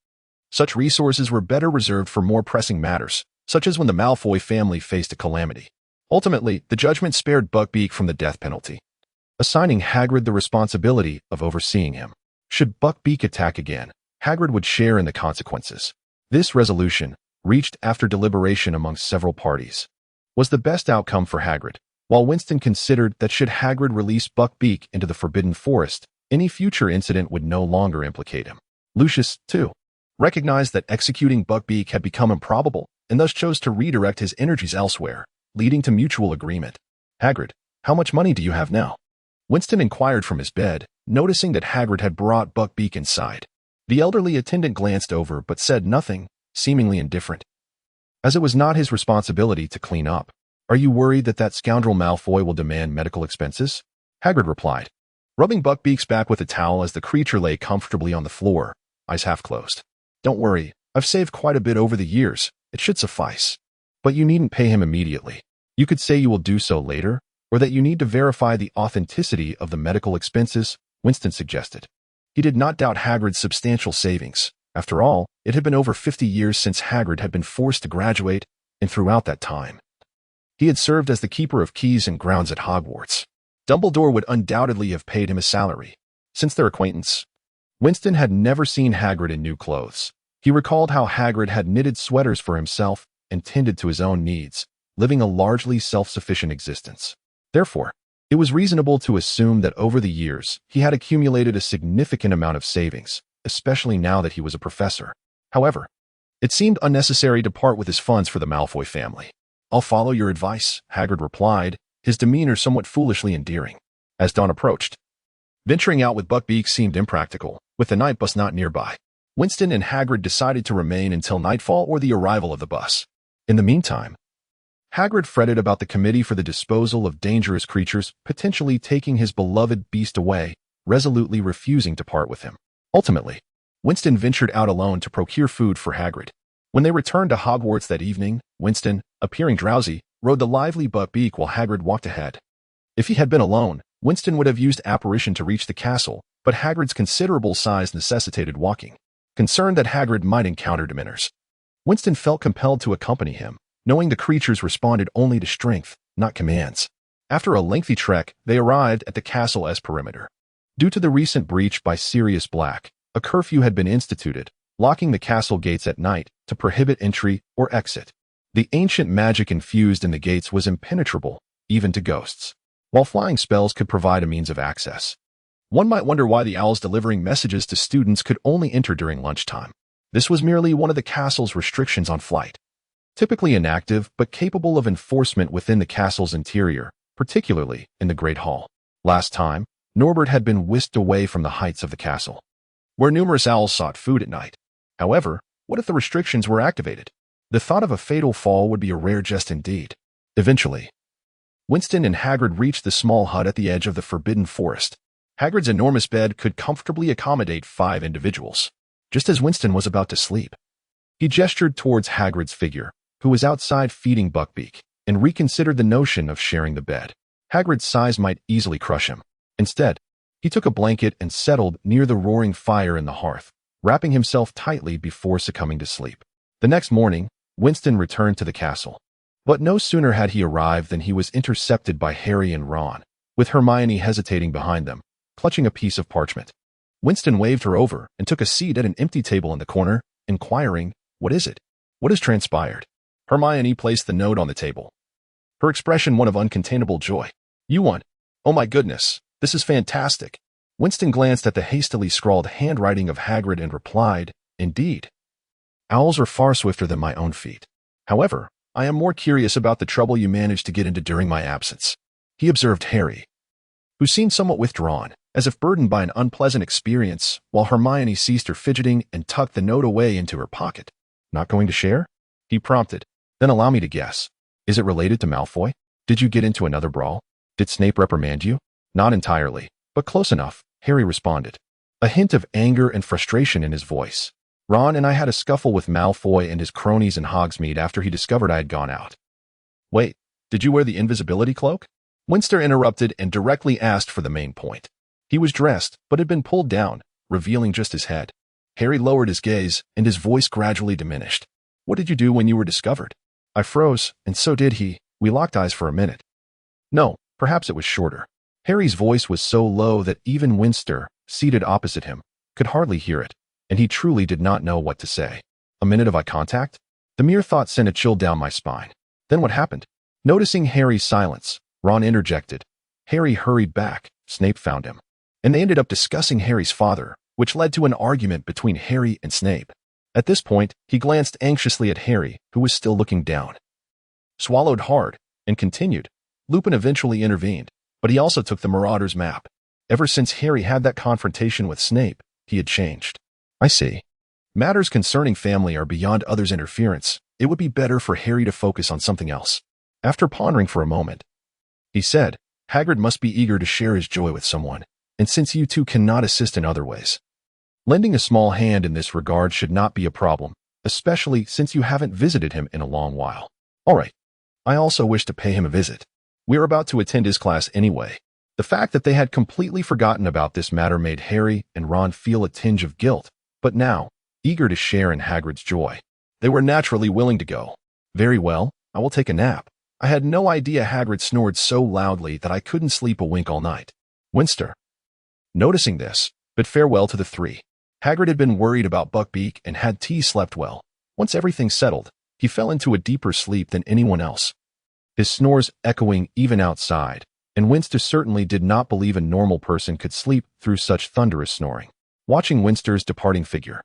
Such resources were better reserved for more pressing matters, such as when the Malfoy family faced a calamity. Ultimately, the judgment spared Buckbeak from the death penalty, assigning Hagrid the responsibility of overseeing him. Should Buckbeak attack again, Hagrid would share in the consequences. This resolution, reached after deliberation amongst several parties, was the best outcome for Hagrid, while Winston considered that should Hagrid release Buckbeak into the Forbidden Forest, any future incident would no longer implicate him. Lucius, too, recognized that executing Buckbeak had become improbable, and thus chose to redirect his energies elsewhere, leading to mutual agreement. Hagrid, how much money do you have now? Winston inquired from his bed, noticing that Hagrid had brought Buckbeak inside. The elderly attendant glanced over but said nothing, seemingly indifferent, as it was not his responsibility to clean up. Are you worried that scoundrel Malfoy will demand medical expenses? Hagrid replied, rubbing Buckbeak's back with a towel as the creature lay comfortably on the floor, eyes half closed. Don't worry, I've saved quite a bit over the years. It should suffice. But you needn't pay him immediately. You could say you will do so later, or that you need to verify the authenticity of the medical expenses, Winston suggested. He did not doubt Hagrid's substantial savings. After all, it had been over 50 years since Hagrid had been forced to graduate, and throughout that time, he had served as the keeper of keys and grounds at Hogwarts. Dumbledore would undoubtedly have paid him a salary. Since their acquaintance, Winston had never seen Hagrid in new clothes. He recalled how Hagrid had knitted sweaters for himself and tended to his own needs, living a largely self-sufficient existence. Therefore, it was reasonable to assume that over the years, he had accumulated a significant amount of savings, especially now that he was a professor. However, it seemed unnecessary to part with his funds for the Malfoy family. I'll follow your advice, Hagrid replied, his demeanor somewhat foolishly endearing. As dawn approached, venturing out with Buckbeak seemed impractical, with the night bus not nearby. Winston and Hagrid decided to remain until nightfall or the arrival of the bus. In the meantime, Hagrid fretted about the committee for the disposal of dangerous creatures potentially taking his beloved beast away, resolutely refusing to part with him. Ultimately, Winston ventured out alone to procure food for Hagrid. When they returned to Hogwarts that evening, Winston, appearing drowsy, rode the lively Buckbeak while Hagrid walked ahead. If he had been alone, Winston would have used apparition to reach the castle, but Hagrid's considerable size necessitated walking. Concerned that Hagrid might encounter Dementors, Winston felt compelled to accompany him, knowing the creatures responded only to strength, not commands. After a lengthy trek, they arrived at the castle's perimeter. Due to the recent breach by Sirius Black, a curfew had been instituted, locking the castle gates at night to prohibit entry or exit. The ancient magic infused in the gates was impenetrable, even to ghosts, while flying spells could provide a means of access. One might wonder why the owls delivering messages to students could only enter during lunchtime. This was merely one of the castle's restrictions on flight. Typically inactive but capable of enforcement within the castle's interior, particularly in the Great Hall. Last time, Norbert had been whisked away from the heights of the castle, where numerous owls sought food at night. However, what if the restrictions were activated? The thought of a fatal fall would be a rare jest indeed. Eventually, Winston and Hagrid reached the small hut at the edge of the forbidden forest. Hagrid's enormous bed could comfortably accommodate 5 individuals. Just as Winston was about to sleep, he gestured towards Hagrid's figure, who was outside feeding Buckbeak, and reconsidered the notion of sharing the bed. Hagrid's size might easily crush him. Instead, he took a blanket and settled near the roaring fire in the hearth, wrapping himself tightly before succumbing to sleep. The next morning, Winston returned to the castle. But no sooner had he arrived than he was intercepted by Harry and Ron, with Hermione hesitating behind them, clutching a piece of parchment. Winston waved her over and took a seat at an empty table in the corner, inquiring, "What is it? What has transpired?" Hermione placed the note on the table, her expression one of uncontainable joy. "You won. Oh my goodness, this is fantastic." Winston glanced at the hastily scrawled handwriting of Hagrid and replied, "Indeed. Owls are far swifter than my own feet. However, I am more curious about the trouble you managed to get into during my absence." He observed Harry, who seemed somewhat withdrawn, as if burdened by an unpleasant experience, while Hermione ceased her fidgeting and tucked the note away into her pocket. "Not going to share?" he prompted. "Then allow me to guess. Is it related to Malfoy? Did you get into another brawl? Did Snape reprimand you?" "Not entirely, but close enough," Harry responded, a hint of anger and frustration in his voice. "Ron and I had a scuffle with Malfoy and his cronies in Hogsmeade after he discovered I had gone out." "Wait, did you wear the invisibility cloak?" Winston interrupted and directly asked for the main point. He was dressed, but had been pulled down, revealing just his head. Harry lowered his gaze, and his voice gradually diminished. "What did you do when you were discovered?" "I froze, and so did he. We locked eyes for a minute." "No, perhaps it was shorter." Harry's voice was so low that even Winston, seated opposite him, could hardly hear it, and he truly did not know what to say. "A minute of eye contact?" The mere thought sent a chill down my spine. "Then what happened?" Noticing Harry's silence, Ron interjected. Harry hurried back. Snape found him, and they ended up discussing Harry's father, which led to an argument between Harry and Snape. At this point, he glanced anxiously at Harry, who was still looking down, swallowed hard, and continued. Lupin eventually intervened, but he also took the Marauder's map. Ever since Harry had that confrontation with Snape, he had changed. "I see. Matters concerning family are beyond others' interference. It would be better for Harry to focus on something else." After pondering for a moment, he said, "Hagrid must be eager to share his joy with someone, and since you two cannot assist in other ways, lending a small hand in this regard should not be a problem, especially since you haven't visited him in a long while." "All right. I also wish to pay him a visit. We are about to attend his class anyway." The fact that they had completely forgotten about this matter made Harry and Ron feel a tinge of guilt, but now, eager to share in Hagrid's joy, they were naturally willing to go. "Very well, I will take a nap. I had no idea Hagrid snored so loudly that I couldn't sleep a wink all night." Winston, noticing this, bid farewell to the three. Hagrid had been worried about Buckbeak and had slept well. Once everything settled, he fell into a deeper sleep than anyone else, his snores echoing even outside, and Winston certainly did not believe a normal person could sleep through such thunderous snoring. Watching Winston's departing figure,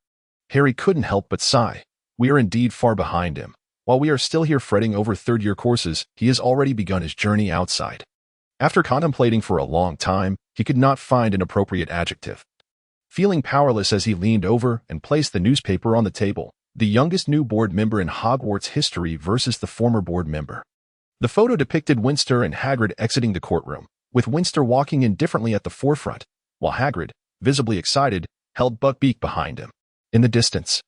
Harry couldn't help but sigh. We are indeed far behind him. While we are still here fretting over third-year courses, he has already begun his journey outside. After contemplating for a long time, he could not find an appropriate adjective. Feeling powerless as he leaned over and placed the newspaper on the table, the youngest new board member in Hogwarts history versus the former board member. The photo depicted Winston and Hagrid exiting the courtroom, with Winston walking indifferently at the forefront, while Hagrid, visibly excited, held Buckbeak behind him. In the distance,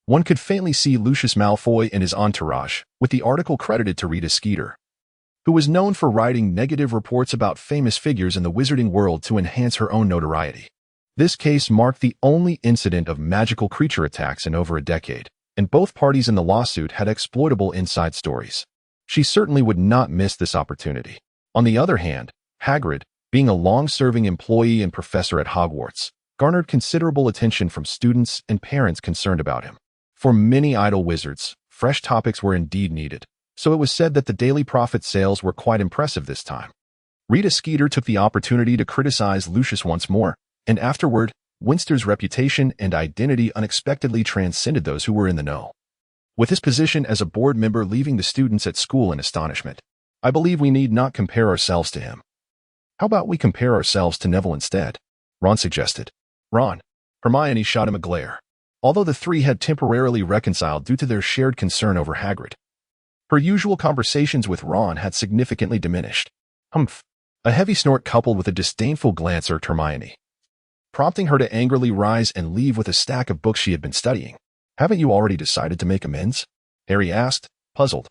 one could faintly see Lucius Malfoy and his entourage, with the article credited to Rita Skeeter, who was known for writing negative reports about famous figures in the wizarding world to enhance her own notoriety. This case marked the only incident of magical creature attacks in over a decade, and both parties in the lawsuit had exploitable inside stories. She certainly would not miss this opportunity. On the other hand, Hagrid, being a long-serving employee and professor at Hogwarts, garnered considerable attention from students and parents concerned about him. For many idle wizards, fresh topics were indeed needed, so it was said that the Daily Prophet sales were quite impressive this time. Rita Skeeter took the opportunity to criticize Lucius once more, and afterward, Winston's reputation and identity unexpectedly transcended those who were in the know. With his position as a board member leaving the students at school in astonishment, I believe we need not compare ourselves to him. How about we compare ourselves to Neville instead? Ron suggested. Ron. Hermione shot him a glare. Although the three had temporarily reconciled due to their shared concern over Hagrid. Her usual conversations with Ron had significantly diminished. Humph. A heavy snort coupled with a disdainful glance irked Hermione, prompting her to angrily rise and leave with a stack of books she had been studying. Haven't you already decided to make amends? Harry asked, puzzled.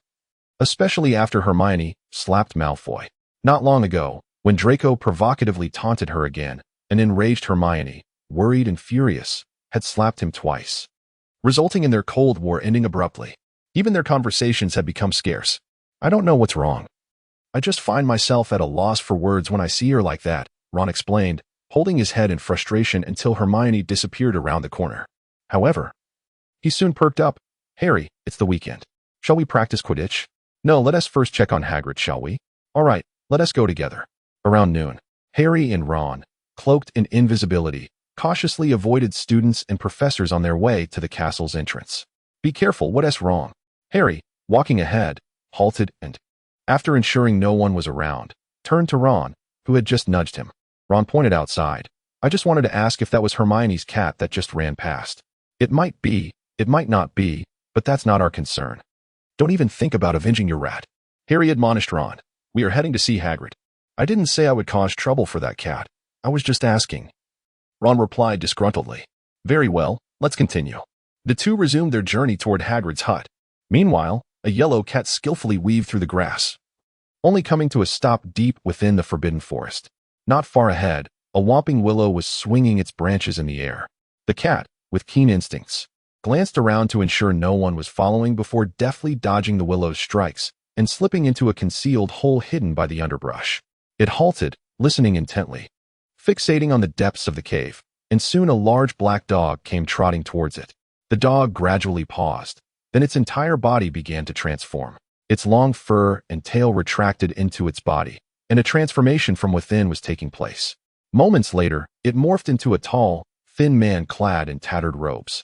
Especially after Hermione slapped Malfoy. Not long ago, when Draco provocatively taunted her again, an enraged Hermione, worried and furious, had slapped him twice, resulting in their Cold War ending abruptly. Even their conversations had become scarce. I don't know what's wrong. I just find myself at a loss for words when I see her like that, Ron explained, holding his head in frustration until Hermione disappeared around the corner. However, he soon perked up. Harry, it's the weekend. Shall we practice Quidditch? No, let us first check on Hagrid, shall we? All right, let us go together. Around noon, Harry and Ron, cloaked in invisibility, cautiously avoided students and professors on their way to the castle's entrance. Be careful, what's wrong? Harry, walking ahead, halted and, after ensuring no one was around, turned to Ron, who had just nudged him. Ron pointed outside. I just wanted to ask if that was Hermione's cat that just ran past. It might be, it might not be, but that's not our concern. Don't even think about avenging your rat. Harry admonished Ron. We are heading to see Hagrid. I didn't say I would cause trouble for that cat. I was just asking. Ron replied disgruntledly. Very well, let's continue. The two resumed their journey toward Hagrid's hut. Meanwhile, a yellow cat skillfully weaved through the grass, only coming to a stop deep within the forbidden forest. Not far ahead, a whomping willow was swinging its branches in the air. The cat, with keen instincts, glanced around to ensure no one was following before deftly dodging the willow's strikes and slipping into a concealed hole hidden by the underbrush. It halted, listening intently, fixating on the depths of the cave, and soon a large black dog came trotting towards it. The dog gradually paused, then its entire body began to transform. Its long fur and tail retracted into its body, and a transformation from within was taking place. Moments later, it morphed into a tall, thin man clad in tattered robes.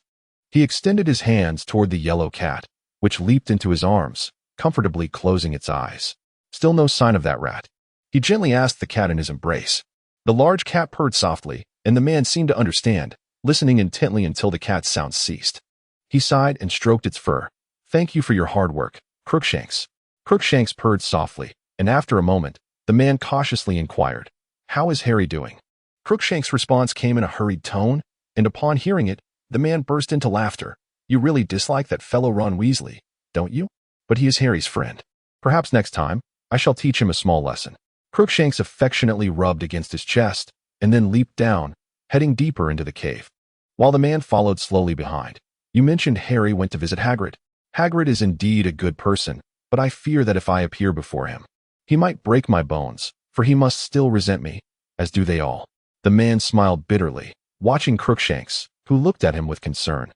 He extended his hands toward the yellow cat, which leaped into his arms, comfortably closing its eyes. Still no sign of that rat. He gently asked the cat in his embrace. The large cat purred softly, and the man seemed to understand, listening intently until the cat's sounds ceased. He sighed and stroked its fur. Thank you for your hard work, Crookshanks. Crookshanks purred softly, and after a moment, the man cautiously inquired, How is Harry doing? Crookshanks' response came in a hurried tone, and upon hearing it, the man burst into laughter. You really dislike that fellow Ron Weasley, don't you? But he is Harry's friend. Perhaps next time, I shall teach him a small lesson. Crookshanks affectionately rubbed against his chest, and then leaped down, heading deeper into the cave, while the man followed slowly behind. You mentioned Harry went to visit Hagrid. Hagrid is indeed a good person, but I fear that if I appear before him, he might break my bones, for he must still resent me, as do they all. The man smiled bitterly, watching Crookshanks, who looked at him with concern,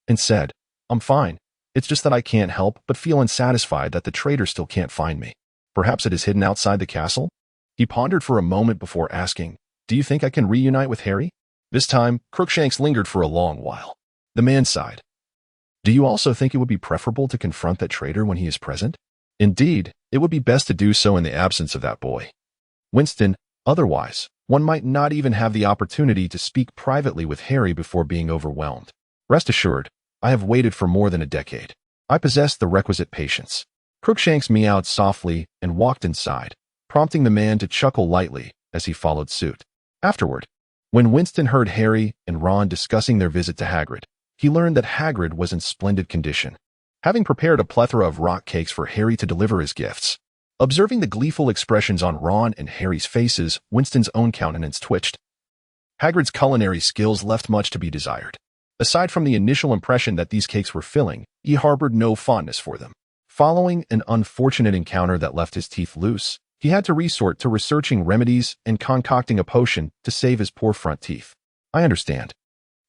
and said, I'm fine. It's just that I can't help but feel unsatisfied that the traitor still can't find me. Perhaps it is hidden outside the castle? He pondered for a moment before asking, Do you think I can reunite with Harry? This time, Crookshanks lingered for a long while. The man sighed. Do you also think it would be preferable to confront that traitor when he is present? Indeed, it would be best to do so in the absence of that boy, Winston. Otherwise, one might not even have the opportunity to speak privately with Harry before being overwhelmed. Rest assured, I have waited for more than a decade. I possess the requisite patience. Crookshanks meowed softly and walked inside, prompting the man to chuckle lightly as he followed suit. Afterward, when Winston heard Harry and Ron discussing their visit to Hagrid, he learned that Hagrid was in splendid condition, having prepared a plethora of rock cakes for Harry to deliver as gifts. Observing the gleeful expressions on Ron and Harry's faces, Winston's own countenance twitched. Hagrid's culinary skills left much to be desired. Aside from the initial impression that these cakes were filling, he harbored no fondness for them. Following an unfortunate encounter that left his teeth loose, he had to resort to researching remedies and concocting a potion to save his poor front teeth. I understand.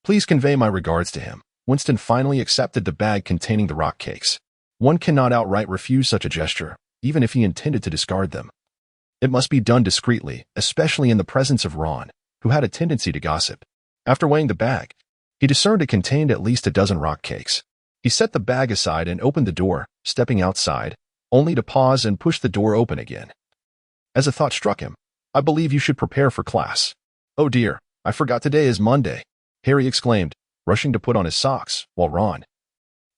Please convey my regards to him. Winston finally accepted the bag containing the rock cakes. One cannot outright refuse such a gesture, even if he intended to discard them. It must be done discreetly, especially in the presence of Ron, who had a tendency to gossip. After weighing the bag, he discerned it contained at least a dozen rock cakes. He set the bag aside and opened the door, stepping outside, only to pause and push the door open again. As a thought struck him, I believe you should prepare for class. Oh dear, I forgot today is Monday, Harry exclaimed, rushing to put on his socks, while Ron,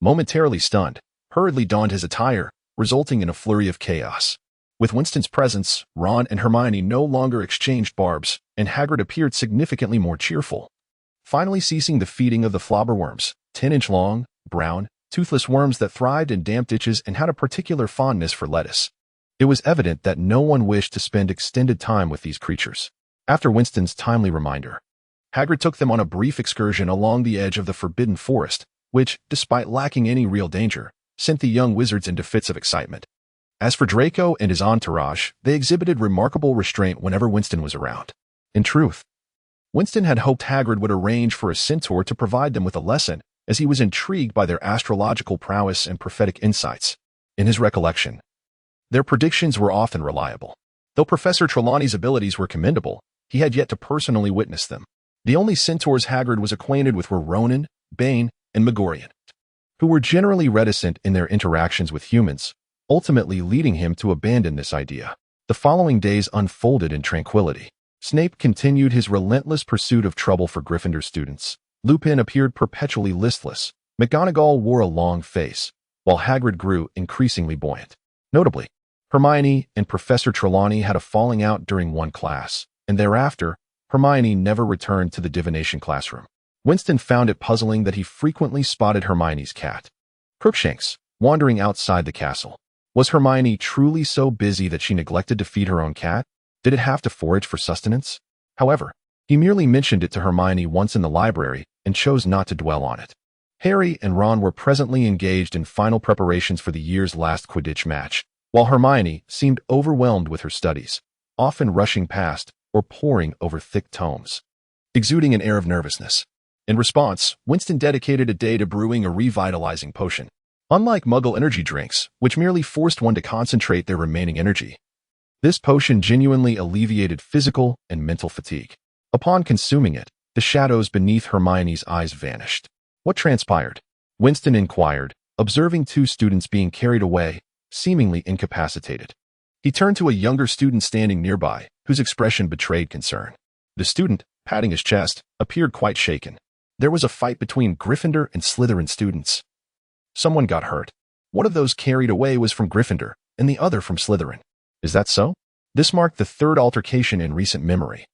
momentarily stunned, hurriedly donned his attire, resulting in a flurry of chaos. With Winston's presence, Ron and Hermione no longer exchanged barbs, and Hagrid appeared significantly more cheerful. Finally ceasing the feeding of the flobberworms, 10-inch long, brown, toothless worms that thrived in damp ditches and had a particular fondness for lettuce. It was evident that no one wished to spend extended time with these creatures. After Winston's timely reminder, Hagrid took them on a brief excursion along the edge of the Forbidden Forest, which, despite lacking any real danger, sent the young wizards into fits of excitement. As for Draco and his entourage, they exhibited remarkable restraint whenever Winston was around. In truth, Winston had hoped Hagrid would arrange for a centaur to provide them with a lesson, as he was intrigued by their astrological prowess and prophetic insights. In his recollection, their predictions were often reliable. Though Professor Trelawney's abilities were commendable, he had yet to personally witness them. The only centaurs Hagrid was acquainted with were Ronan, Bane, and Megorian, who were generally reticent in their interactions with humans, ultimately leading him to abandon this idea. The following days unfolded in tranquility. Snape continued his relentless pursuit of trouble for Gryffindor students. Lupin appeared perpetually listless. McGonagall wore a long face, while Hagrid grew increasingly buoyant. Notably, Hermione and Professor Trelawney had a falling out during one class, and thereafter, Hermione never returned to the divination classroom. Winston found it puzzling that he frequently spotted Hermione's cat, Crookshanks, wandering outside the castle. Was Hermione truly so busy that she neglected to feed her own cat? Did it have to forage for sustenance? However, he merely mentioned it to Hermione once in the library and chose not to dwell on it. Harry and Ron were presently engaged in final preparations for the year's last Quidditch match, while Hermione seemed overwhelmed with her studies, often rushing past or poring over thick tomes, exuding an air of nervousness. In response, Winston dedicated a day to brewing a revitalizing potion. Unlike muggle energy drinks, which merely forced one to concentrate their remaining energy, this potion genuinely alleviated physical and mental fatigue. Upon consuming it, the shadows beneath Hermione's eyes vanished. What transpired? Winston inquired, observing two students being carried away, seemingly incapacitated. He turned to a younger student standing nearby, whose expression betrayed concern. The student, patting his chest, appeared quite shaken. There was a fight between Gryffindor and Slytherin students. Someone got hurt. One of those carried away was from Gryffindor, and the other from Slytherin. Is that so? This marked the third altercation in recent memory,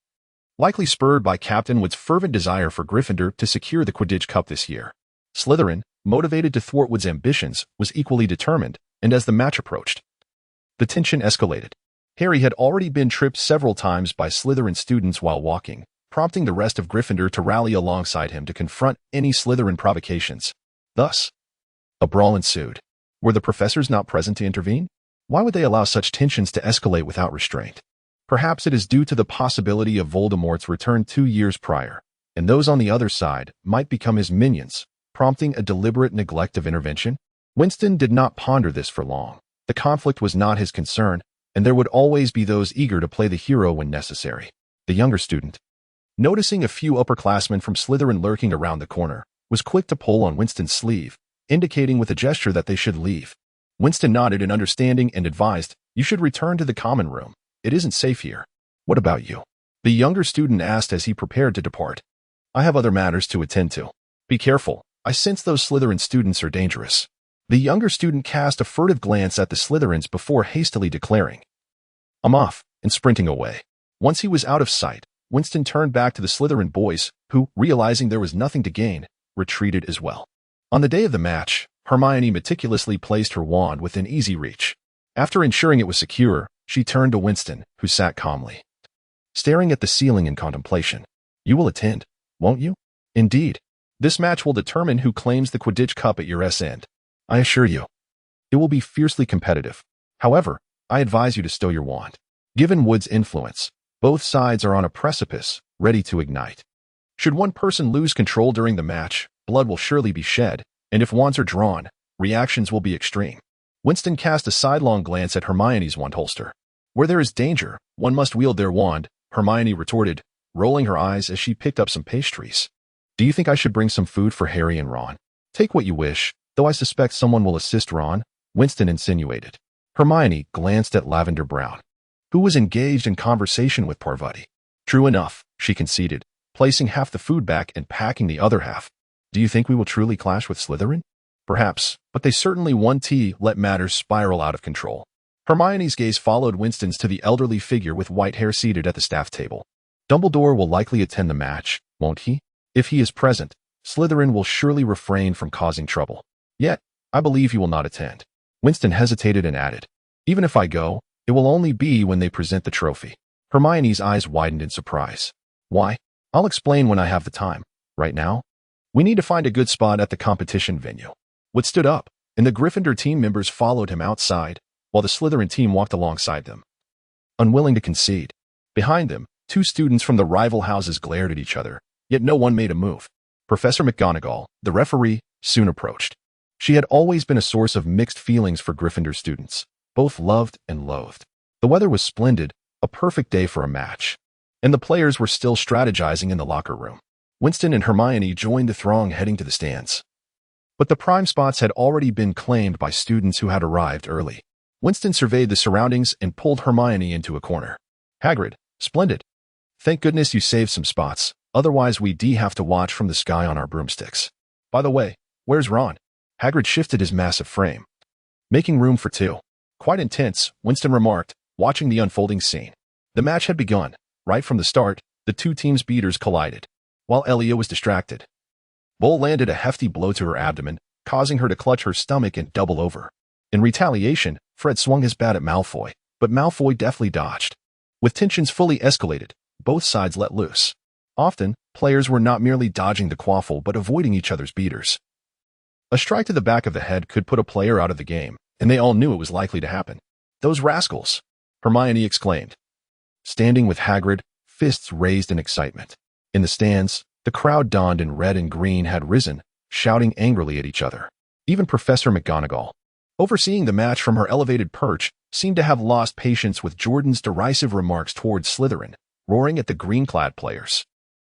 likely spurred by Captain Wood's fervent desire for Gryffindor to secure the Quidditch Cup this year. Slytherin, motivated to thwart Wood's ambitions, was equally determined, and as the match approached, the tension escalated. Harry had already been tripped several times by Slytherin students while walking, prompting the rest of Gryffindor to rally alongside him to confront any Slytherin provocations. Thus, a brawl ensued. Were the professors not present to intervene? Why would they allow such tensions to escalate without restraint? Perhaps it is due to the possibility of Voldemort's return 2 years prior, and those on the other side might become his minions, prompting a deliberate neglect of intervention. Winston did not ponder this for long. The conflict was not his concern, and there would always be those eager to play the hero when necessary. The younger student, noticing a few upperclassmen from Slytherin lurking around the corner, was quick to pull on Winston's sleeve, indicating with a gesture that they should leave. Winston nodded in understanding and advised, "You should return to the common room. It isn't safe here." "What about you?" the younger student asked as he prepared to depart. "I have other matters to attend to." "Be careful. I sense those Slytherin students are dangerous." The younger student cast a furtive glance at the Slytherins before hastily declaring, "I'm off," and sprinting away. Once he was out of sight, Winston turned back to the Slytherin boys, who, realizing there was nothing to gain, retreated as well. On the day of the match, Hermione meticulously placed her wand within easy reach. After ensuring it was secure, she turned to Winston, who sat calmly, staring at the ceiling in contemplation. "You will attend, won't you?" "Indeed. This match will determine who claims the Quidditch Cup at year's end." I assure you, it will be fiercely competitive. However, I advise you to stow your wand. Given Wood's influence, both sides are on a precipice, ready to ignite. Should one person lose control during the match, blood will surely be shed, and if wands are drawn, reactions will be extreme. Winston cast a sidelong glance at Hermione's wand holster. Where there is danger, one must wield their wand, Hermione retorted, rolling her eyes as she picked up some pastries. Do you think I should bring some food for Harry and Ron? Take what you wish, though I suspect someone will assist Ron, Winston insinuated. Hermione glanced at Lavender Brown, who was engaged in conversation with Parvati. True enough, she conceded, placing half the food back and packing the other half. Do you think we will truly clash with Slytherin? Perhaps, but they certainly won't let matters spiral out of control. Hermione's gaze followed Winston's to the elderly figure with white hair seated at the staff table. Dumbledore will likely attend the match, won't he? If he is present, Slytherin will surely refrain from causing trouble. Yet, I believe he will not attend. Winston hesitated and added, even if I go, it will only be when they present the trophy. Hermione's eyes widened in surprise. Why? I'll explain when I have the time. Right now? We need to find a good spot at the competition venue. Wood stood up, and the Gryffindor team members followed him outside, while the Slytherin team walked alongside them. Unwilling to concede. Behind them, two students from the rival houses glared at each other, yet no one made a move. Professor McGonagall, the referee, soon approached. She had always been a source of mixed feelings for Gryffindor students, both loved and loathed. The weather was splendid, a perfect day for a match, and the players were still strategizing in the locker room. Winston and Hermione joined the throng heading to the stands. But the prime spots had already been claimed by students who had arrived early. Winston surveyed the surroundings and pulled Hermione into a corner. Hagrid, splendid. Thank goodness you saved some spots, otherwise we'd have to watch from the sky on our broomsticks. By the way, where's Ron? Hagrid shifted his massive frame. Making room for two. Quite intense, Winston remarked, watching the unfolding scene. The match had begun. Right from the start, the two teams' beaters collided. While Elia was distracted, Bull landed a hefty blow to her abdomen, causing her to clutch her stomach and double over. In retaliation, Fred swung his bat at Malfoy, but Malfoy deftly dodged. With tensions fully escalated, both sides let loose. Often, players were not merely dodging the quaffle but avoiding each other's beaters. A strike to the back of the head could put a player out of the game, and they all knew it was likely to happen. Those rascals! Hermione exclaimed. Standing with Hagrid, fists raised in excitement. In the stands, the crowd donned in red and green had risen, shouting angrily at each other. Even Professor McGonagall, overseeing the match from her elevated perch, seemed to have lost patience with Jordan's derisive remarks towards Slytherin, roaring at the green-clad players.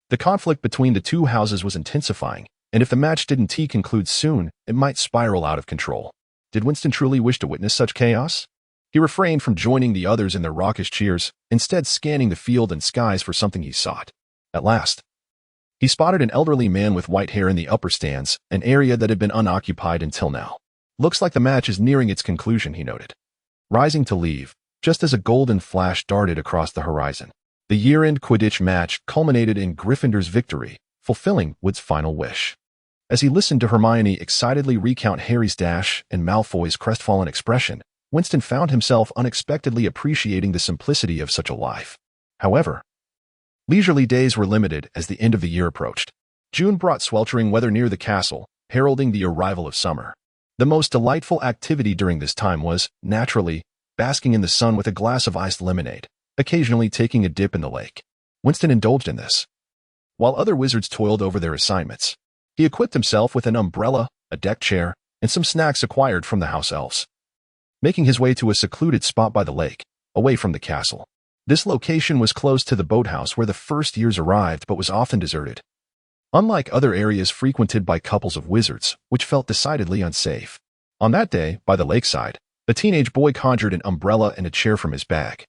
The conflict between the two houses was intensifying, and if the match didn't conclude soon, it might spiral out of control. Did Winston truly wish to witness such chaos? He refrained from joining the others in their raucous cheers, instead scanning the field and skies for something he sought. At last, he spotted an elderly man with white hair in the upper stands, an area that had been unoccupied until now. Looks like the match is nearing its conclusion, he noted. Rising to leave, just as a golden flash darted across the horizon. The year-end Quidditch match culminated in Gryffindor's victory, fulfilling Wood's final wish. As he listened to Hermione excitedly recount Harry's dash and Malfoy's crestfallen expression, Winston found himself unexpectedly appreciating the simplicity of such a life. However, leisurely days were limited as the end of the year approached. June brought sweltering weather near the castle, heralding the arrival of summer. The most delightful activity during this time was, naturally, basking in the sun with a glass of iced lemonade, occasionally taking a dip in the lake. Winston indulged in this. While other wizards toiled over their assignments, he equipped himself with an umbrella, a deck chair, and some snacks acquired from the house elves. Making his way to a secluded spot by the lake, away from the castle. This location was close to the boathouse where the first years arrived but was often deserted. Unlike other areas frequented by couples of wizards, which felt decidedly unsafe. On that day, by the lakeside, a teenage boy conjured an umbrella and a chair from his bag,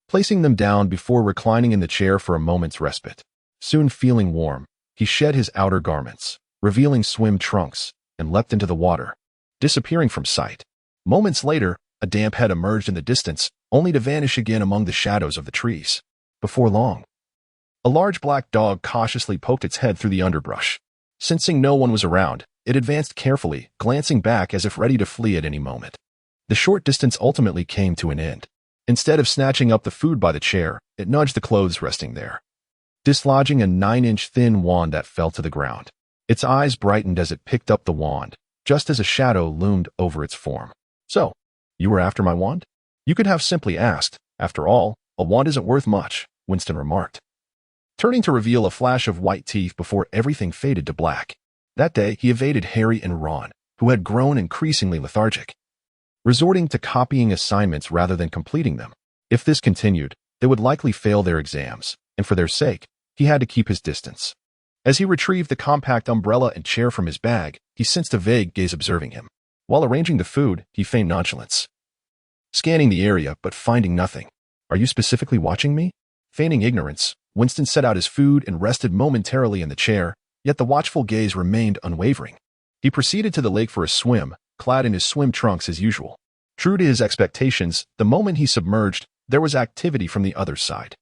placing them down before reclining in the chair for a moment's respite. Soon feeling warm, he shed his outer garments, revealing swim trunks, and leapt into the water, disappearing from sight. Moments later, a damp head emerged in the distance, only to vanish again among the shadows of the trees. Before long, a large black dog cautiously poked its head through the underbrush. Sensing no one was around, it advanced carefully, glancing back as if ready to flee at any moment. The short distance ultimately came to an end. Instead of snatching up the food by the chair, it nudged the clothes resting there, dislodging a 9-inch thin wand that fell to the ground. Its eyes brightened as it picked up the wand, just as a shadow loomed over its form. "So, you were after my wand?" "You could have simply asked. After all, a wand isn't worth much," Winston remarked, turning to reveal a flash of white teeth before everything faded to black. That day, he evaded Harry and Ron, who had grown increasingly lethargic, resorting to copying assignments rather than completing them. If this continued, they would likely fail their exams, and for their sake, he had to keep his distance. As he retrieved the compact umbrella and chair from his bag, he sensed a vague gaze observing him. While arranging the food, he feigned nonchalance, scanning the area but finding nothing. "Are you specifically watching me?" Feigning ignorance, Winston set out his food and rested momentarily in the chair, yet the watchful gaze remained unwavering. He proceeded to the lake for a swim, clad in his swim trunks as usual. True to his expectations, the moment he submerged, there was activity from the other side.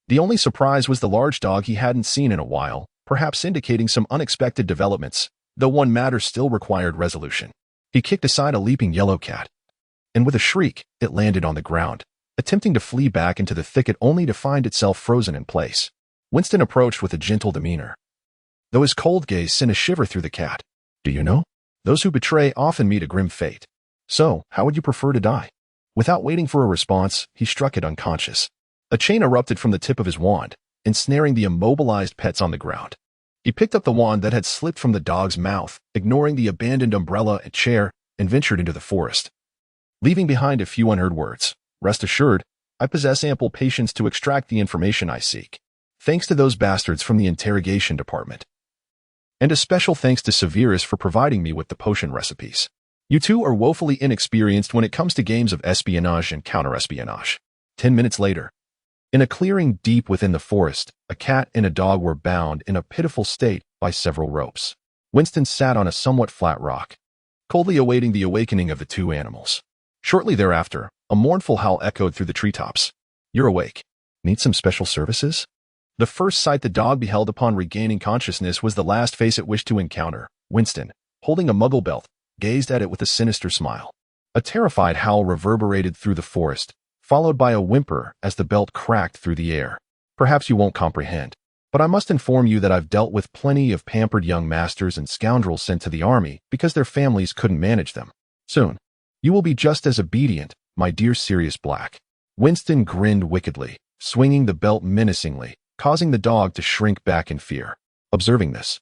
The only surprise was the large dog he hadn't seen in a while, perhaps indicating some unexpected developments, though one matter still required resolution. He kicked aside a leaping yellow cat, and with a shriek, it landed on the ground, attempting to flee back into the thicket only to find itself frozen in place. Winston approached with a gentle demeanor, though his cold gaze sent a shiver through the cat. "Do you know? Those who betray often meet a grim fate. So, how would you prefer to die?" Without waiting for a response, he struck it unconscious. A chain erupted from the tip of his wand, ensnaring the immobilized pets on the ground. He picked up the wand that had slipped from the dog's mouth, ignoring the abandoned umbrella and chair, and ventured into the forest, leaving behind a few unheard words. "Rest assured, I possess ample patience to extract the information I seek. Thanks to those bastards from the interrogation department. And a special thanks to Severus for providing me with the potion recipes. You two are woefully inexperienced when it comes to games of espionage and counter-espionage." 10 minutes later, in a clearing deep within the forest, a cat and a dog were bound in a pitiful state by several ropes. Winston sat on a somewhat flat rock, coldly awaiting the awakening of the two animals. Shortly thereafter, a mournful howl echoed through the treetops. "You're awake. Need some special services?" The first sight the dog beheld upon regaining consciousness was the last face it wished to encounter. Winston, holding a muggle belt, gazed at it with a sinister smile. A terrified howl reverberated through the forest, followed by a whimper as the belt cracked through the air. "Perhaps you won't comprehend, but I must inform you that I've dealt with plenty of pampered young masters and scoundrels sent to the army because their families couldn't manage them. Soon, you will be just as obedient, my dear Sirius Black." Winston grinned wickedly, swinging the belt menacingly, causing the dog to shrink back in fear. Observing this,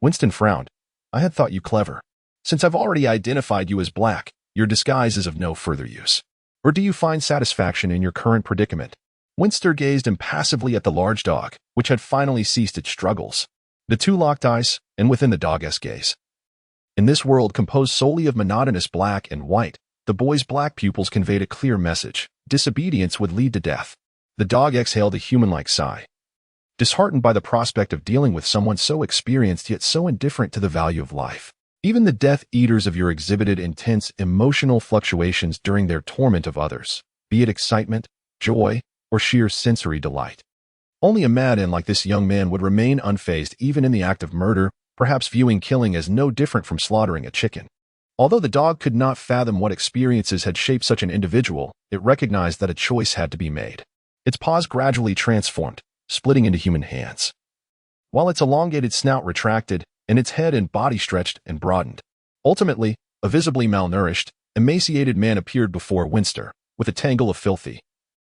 Winston frowned. "I had thought you clever. Since I've already identified you as Black, your disguise is of no further use. Or do you find satisfaction in your current predicament?" Winston gazed impassively at the large dog, which had finally ceased its struggles. The two locked eyes, and within the dog's gaze. In this world composed solely of monotonous black and white, the boy's black pupils conveyed a clear message: disobedience would lead to death. The dog exhaled a human-like sigh, disheartened by the prospect of dealing with someone so experienced yet so indifferent to the value of life. "Even the Death Eaters of your exhibited intense emotional fluctuations during their torment of others, be it excitement, joy, or sheer sensory delight. Only a madman like this young man would remain unfazed even in the act of murder, perhaps viewing killing as no different from slaughtering a chicken." Although the dog could not fathom what experiences had shaped such an individual, it recognized that a choice had to be made. Its paws gradually transformed, splitting into human hands, while its elongated snout retracted, and its head and body stretched and broadened. Ultimately, a visibly malnourished, emaciated man appeared before Winston, with a tangle of filthy,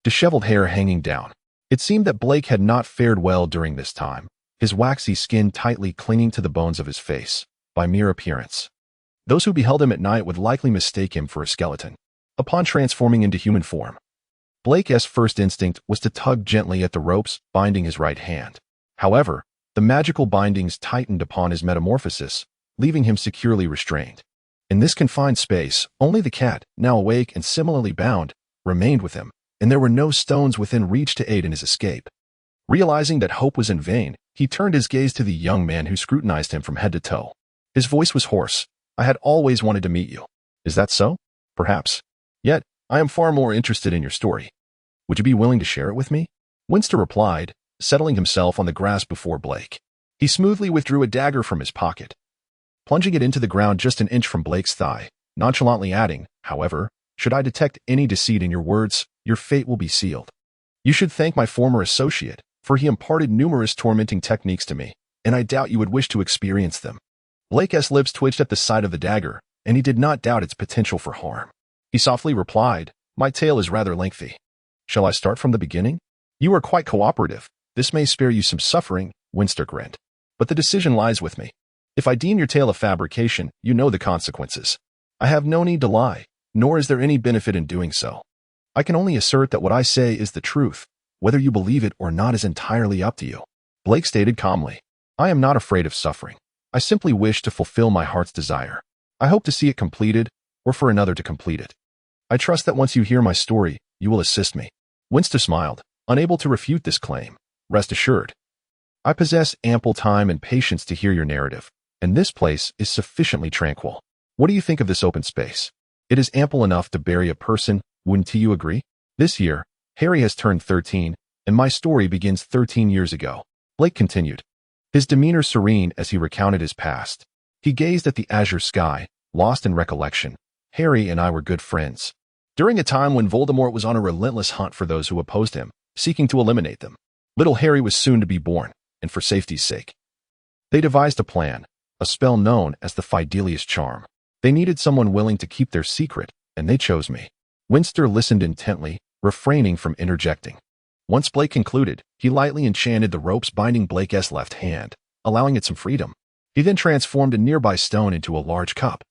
disheveled hair hanging down. It seemed that Blake had not fared well during this time, his waxy skin tightly clinging to the bones of his face, by mere appearance. Those who beheld him at night would likely mistake him for a skeleton. Upon transforming into human form, Blake's first instinct was to tug gently at the ropes binding his right hand. However, the magical bindings tightened upon his metamorphosis, leaving him securely restrained. In this confined space, only the cat, now awake and similarly bound, remained with him, and there were no stones within reach to aid in his escape. Realizing that hope was in vain, he turned his gaze to the young man who scrutinized him from head to toe. His voice was hoarse. "I had always wanted to meet you. Is that so? Perhaps. Yet, I am far more interested in your story. Would you be willing to share it with me?" Winston replied, settling himself on the grass before Blake. He smoothly withdrew a dagger from his pocket, plunging it into the ground just an inch from Blake's thigh, nonchalantly adding, "However, should I detect any deceit in your words, your fate will be sealed. You should thank my former associate, for he imparted numerous tormenting techniques to me, and I doubt you would wish to experience them." Blake's lips twitched at the sight of the dagger, and he did not doubt its potential for harm. He softly replied, "My tale is rather lengthy. Shall I start from the beginning? You are quite cooperative. This may spare you some suffering," Winston grinned. "But the decision lies with me. If I deem your tale a fabrication, you know the consequences. I have no need to lie, nor is there any benefit in doing so. I can only assert that what I say is the truth. Whether you believe it or not is entirely up to you." Blake stated calmly, "I am not afraid of suffering. I simply wish to fulfill my heart's desire. I hope to see it completed, or for another to complete it. I trust that once you hear my story, you will assist me." Winston smiled, unable to refute this claim. "Rest assured. I possess ample time and patience to hear your narrative, and this place is sufficiently tranquil. What do you think of this open space? It is ample enough to bury a person, wouldn't you agree? This year, Harry has turned 13, and my story begins 13 years ago," Blake continued, his demeanor serene as he recounted his past. He gazed at the azure sky, lost in recollection. "Harry and I were good friends. During a time when Voldemort was on a relentless hunt for those who opposed him, seeking to eliminate them, little Harry was soon to be born, and for safety's sake, they devised a plan, a spell known as the Fidelius Charm. They needed someone willing to keep their secret, and they chose me." Winston listened intently, refraining from interjecting. Once Blake concluded, he lightly enchanted the ropes binding Blake's left hand, allowing it some freedom. He then transformed a nearby stone into a large cup,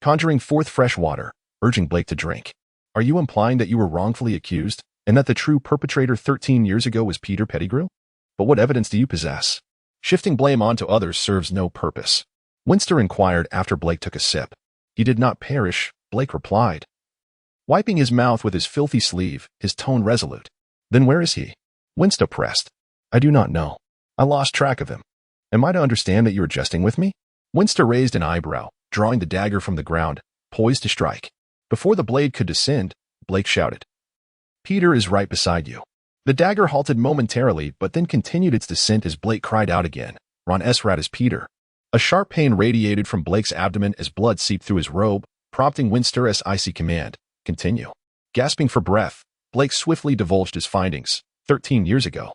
conjuring forth fresh water, urging Blake to drink. "Are you implying that you were wrongfully accused, and that the true perpetrator 13 years ago was Peter Pettigrew? But what evidence do you possess? Shifting blame onto others serves no purpose." Winston inquired after Blake took a sip. "He did not perish," Blake replied, wiping his mouth with his filthy sleeve, his tone resolute. "Then where is he?" Winston pressed. "I do not know. I lost track of him. Am I to understand that you are jesting with me?" Winston raised an eyebrow, drawing the dagger from the ground, poised to strike. Before the blade could descend, Blake shouted, "Peter is right beside you." The dagger halted momentarily, but then continued its descent as Blake cried out again, "Ron Esrat is Peter." A sharp pain radiated from Blake's abdomen as blood seeped through his robe, prompting Winston's icy command, "Continue." Gasping for breath, Blake swiftly divulged his findings. 13 years ago.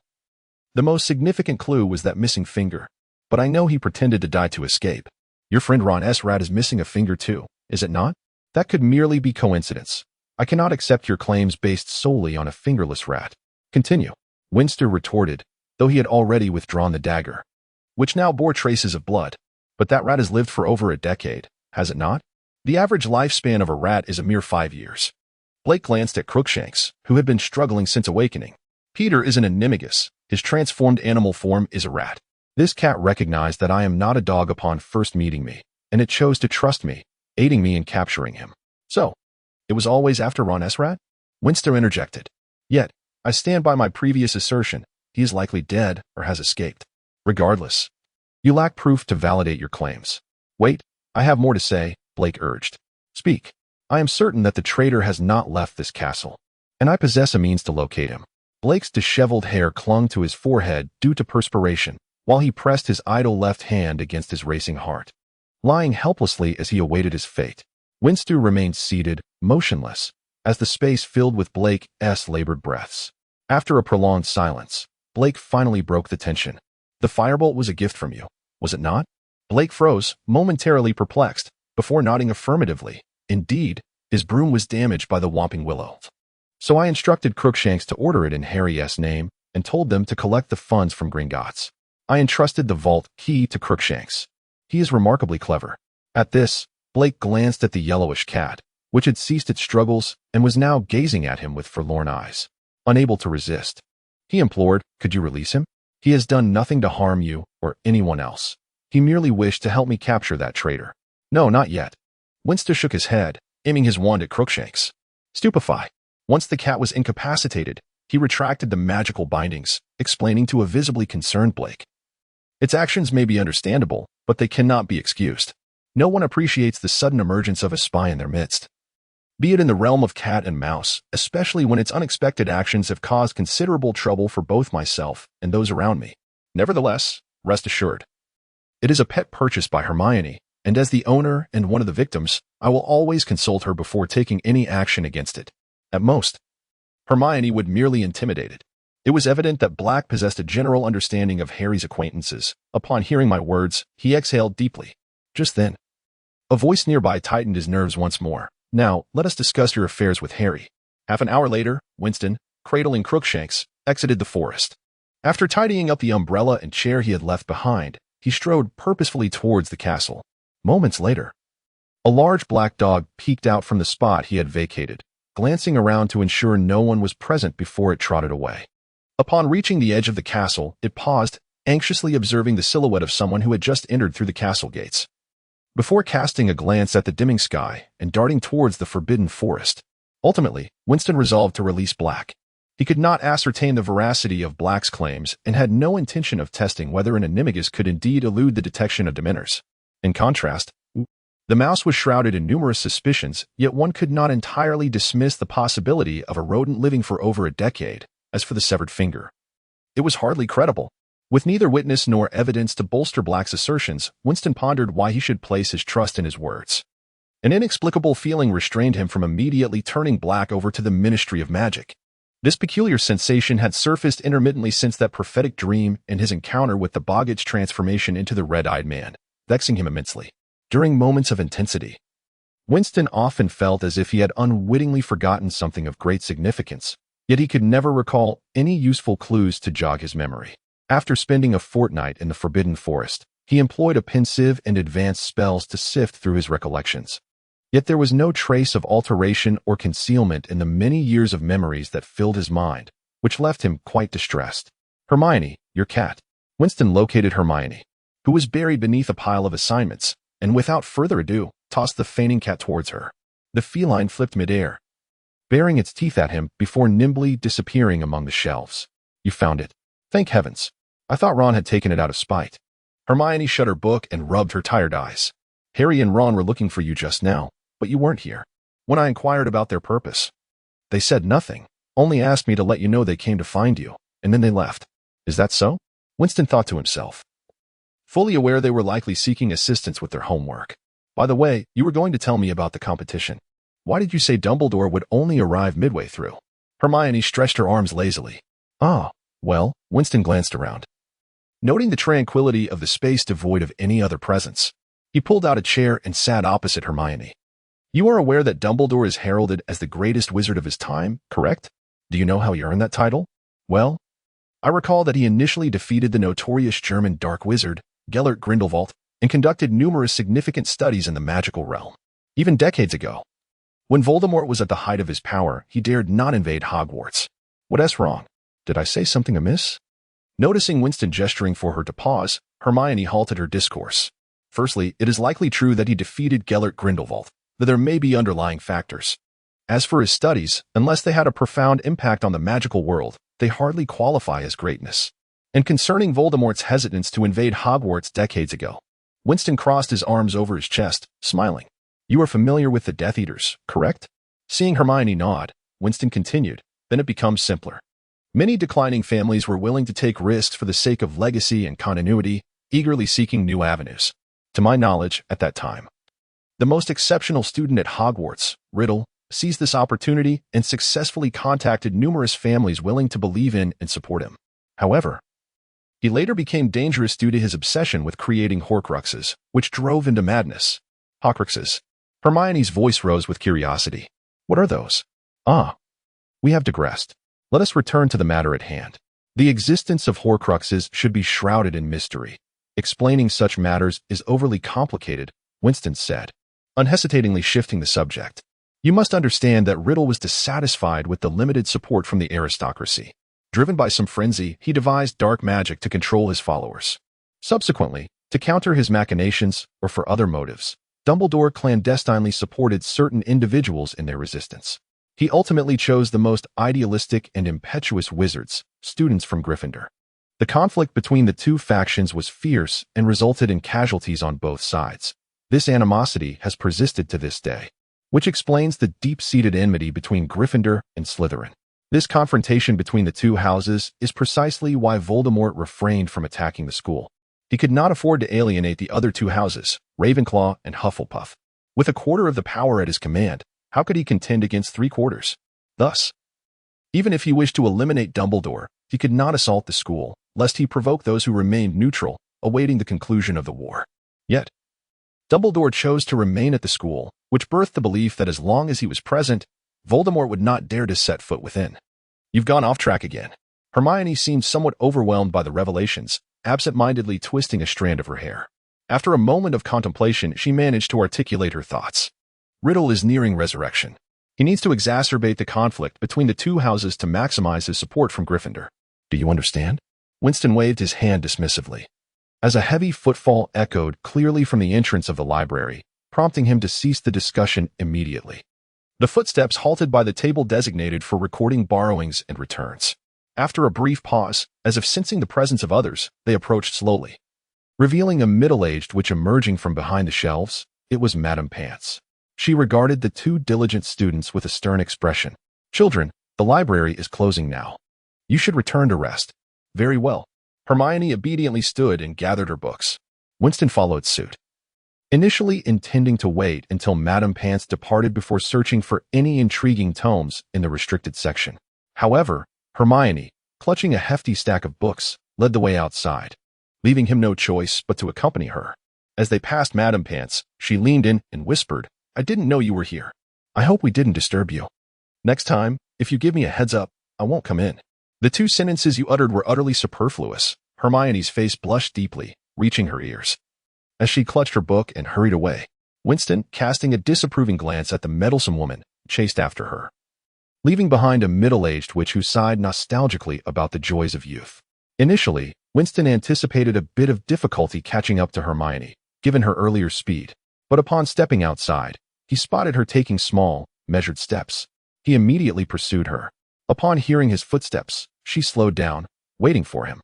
The most significant clue was that missing finger, but I know he pretended to die to escape. Your friend Ron Esrat is missing a finger too, is it not? That could merely be coincidence. I cannot accept your claims based solely on a fingerless rat. Continue. Winston retorted, though he had already withdrawn the dagger, which now bore traces of blood. But that rat has lived for over a decade, has it not? The average lifespan of a rat is a mere 5 years. Blake glanced at Crookshanks, who had been struggling since awakening. Peter is an animagus. His transformed animal form is a rat. This cat recognized that I am not a dog upon first meeting me, and it chose to trust me, aiding me in capturing him. So, it was always after Ron Esrat? Winston interjected. Yet, I stand by my previous assertion. He is likely dead or has escaped. Regardless, you lack proof to validate your claims. Wait, I have more to say, Blake urged. Speak. I am certain that the traitor has not left this castle, and I possess a means to locate him. Blake's disheveled hair clung to his forehead due to perspiration, while he pressed his idle left hand against his racing heart. Lying helplessly as he awaited his fate, Winston remained seated, motionless, as the space filled with Blake's labored breaths. After a prolonged silence, Blake finally broke the tension. The firebolt was a gift from you, was it not? Blake froze, momentarily perplexed, before nodding affirmatively. Indeed, his broom was damaged by the Whomping Willow. So I instructed Crookshanks to order it in Harry's name and told them to collect the funds from Gringotts. I entrusted the vault key to Crookshanks. He is remarkably clever. At this, Blake glanced at the yellowish cat, which had ceased its struggles and was now gazing at him with forlorn eyes. Unable to resist, he implored, could you release him? He has done nothing to harm you or anyone else. He merely wished to help me capture that traitor. No, not yet. Winston shook his head, aiming his wand at Crookshanks. Stupefy. Once the cat was incapacitated, he retracted the magical bindings, explaining to a visibly concerned Blake. Its actions may be understandable, but they cannot be excused. No one appreciates the sudden emergence of a spy in their midst. Be it in the realm of cat and mouse, especially when its unexpected actions have caused considerable trouble for both myself and those around me. Nevertheless, rest assured. It is a pet purchased by Hermione, and as the owner and one of the victims, I will always consult her before taking any action against it. At most, Hermione would merely intimidate it. It was evident that Black possessed a general understanding of Harry's acquaintances. Upon hearing my words, he exhaled deeply. Just then, a voice nearby tightened his nerves once more. "Now, let us discuss your affairs with Harry." Half an hour later, Winston, cradling Crookshanks, exited the forest. After tidying up the umbrella and chair he had left behind, he strode purposefully towards the castle. Moments later, a large black dog peeked out from the spot he had vacated, glancing around to ensure no one was present before it trotted away. Upon reaching the edge of the castle, it paused, anxiously observing the silhouette of someone who had just entered through the castle gates. Before casting a glance at the dimming sky and darting towards the forbidden forest, ultimately, Winston resolved to release Black. He could not ascertain the veracity of Black's claims and had no intention of testing whether an animagus could indeed elude the detection of Dementors. In contrast, the mouse was shrouded in numerous suspicions, yet one could not entirely dismiss the possibility of a rodent living for over a decade. As for the severed finger, it was hardly credible. With neither witness nor evidence to bolster Black's assertions, Winston pondered why he should place his trust in his words. An inexplicable feeling restrained him from immediately turning Black over to the Ministry of Magic. This peculiar sensation had surfaced intermittently since that prophetic dream and his encounter with the Boggett's transformation into the Red-Eyed Man, vexing him immensely. During moments of intensity, Winston often felt as if he had unwittingly forgotten something of great significance, yet he could never recall any useful clues to jog his memory. After spending a fortnight in the Forbidden Forest, he employed a pensive and advanced spells to sift through his recollections. Yet there was no trace of alteration or concealment in the many years of memories that filled his mind, which left him quite distressed. "Hermione, your cat." Winston located Hermione, who was buried beneath a pile of assignments, and without further ado, tossed the fainting cat towards her. The feline flipped midair, baring its teeth at him before nimbly disappearing among the shelves. "You found it. Thank heavens. I thought Ron had taken it out of spite." Hermione shut her book and rubbed her tired eyes. "Harry and Ron were looking for you just now, but you weren't here. When I inquired about their purpose, they said nothing, only asked me to let you know they came to find you, and then they left." "Is that so?" Winston thought to himself, fully aware they were likely seeking assistance with their homework. "By the way, you were going to tell me about the competition. Why did you say Dumbledore would only arrive midway through?" Hermione stretched her arms lazily. "Ah, well," Winston glanced around, noting the tranquility of the space devoid of any other presence. He pulled out a chair and sat opposite Hermione. "You are aware that Dumbledore is heralded as the greatest wizard of his time, correct? Do you know how he earned that title?" "Well, I recall that he initially defeated the notorious German dark wizard, Gellert Grindelwald, and conducted numerous significant studies in the magical realm. Even decades ago, when Voldemort was at the height of his power, he dared not invade Hogwarts. What's wrong? Did I say something amiss?" Noticing Winston gesturing for her to pause, Hermione halted her discourse. "Firstly, it is likely true that he defeated Gellert Grindelwald, though there may be underlying factors. As for his studies, unless they had a profound impact on the magical world, they hardly qualify as greatness. And concerning Voldemort's hesitance to invade Hogwarts decades ago," Winston crossed his arms over his chest, smiling. "You are familiar with the Death Eaters, correct?" Seeing Hermione nod, Winston continued, "Then it becomes simpler. Many declining families were willing to take risks for the sake of legacy and continuity, eagerly seeking new avenues. To my knowledge, at that time, the most exceptional student at Hogwarts, Riddle, seized this opportunity and successfully contacted numerous families willing to believe in and support him. However, he later became dangerous due to his obsession with creating Horcruxes, which drove him to madness." "Horcruxes?" Hermione's voice rose with curiosity. "What are those?" "Ah, we have digressed. Let us return to the matter at hand. The existence of Horcruxes should be shrouded in mystery. Explaining such matters is overly complicated," Winston said, unhesitatingly shifting the subject. "You must understand that Riddle was dissatisfied with the limited support from the aristocracy. Driven by some frenzy, he devised dark magic to control his followers. Subsequently, to counter his machinations or for other motives, Dumbledore clandestinely supported certain individuals in their resistance. He ultimately chose the most idealistic and impetuous wizards, students from Gryffindor. The conflict between the two factions was fierce and resulted in casualties on both sides. This animosity has persisted to this day, which explains the deep-seated enmity between Gryffindor and Slytherin. This confrontation between the two houses is precisely why Voldemort refrained from attacking the school. He could not afford to alienate the other two houses, Ravenclaw and Hufflepuff. With a quarter of the power at his command, how could he contend against 3/4? Thus, even if he wished to eliminate Dumbledore, he could not assault the school, lest he provoke those who remained neutral, awaiting the conclusion of the war. Yet, Dumbledore chose to remain at the school, which birthed the belief that as long as he was present, Voldemort would not dare to set foot within. You've gone off track again. Hermione seemed somewhat overwhelmed by the revelations, absent-mindedly twisting a strand of her hair. After a moment of contemplation, she managed to articulate her thoughts. Riddle is nearing resurrection. He needs to exacerbate the conflict between the two houses to maximize his support from Gryffindor. Do you understand? Winston waved his hand dismissively. As a heavy footfall echoed clearly from the entrance of the library, prompting him to cease the discussion immediately. The footsteps halted by the table designated for recording borrowings and returns. After a brief pause, as if sensing the presence of others, they approached slowly. Revealing a middle-aged witch emerging from behind the shelves, it was Madame Pants. She regarded the two diligent students with a stern expression. Children, the library is closing now. You should return to rest. Very well. Hermione obediently stood and gathered her books. Winston followed suit. Initially intending to wait until Madame Pants departed before searching for any intriguing tomes in the restricted section. However, Hermione, clutching a hefty stack of books, led the way outside, leaving him no choice but to accompany her. As they passed Madame Pants, she leaned in and whispered, I didn't know you were here. I hope we didn't disturb you. Next time, if you give me a heads up, I won't come in. The two sentences you uttered were utterly superfluous. Hermione's face blushed deeply, reaching her ears. As she clutched her book and hurried away, Winston, casting a disapproving glance at the meddlesome woman, chased after her, leaving behind a middle-aged witch who sighed nostalgically about the joys of youth. Initially, Winston anticipated a bit of difficulty catching up to Hermione, given her earlier speed, but upon stepping outside, he spotted her taking small, measured steps. He immediately pursued her. Upon hearing his footsteps, she slowed down, waiting for him.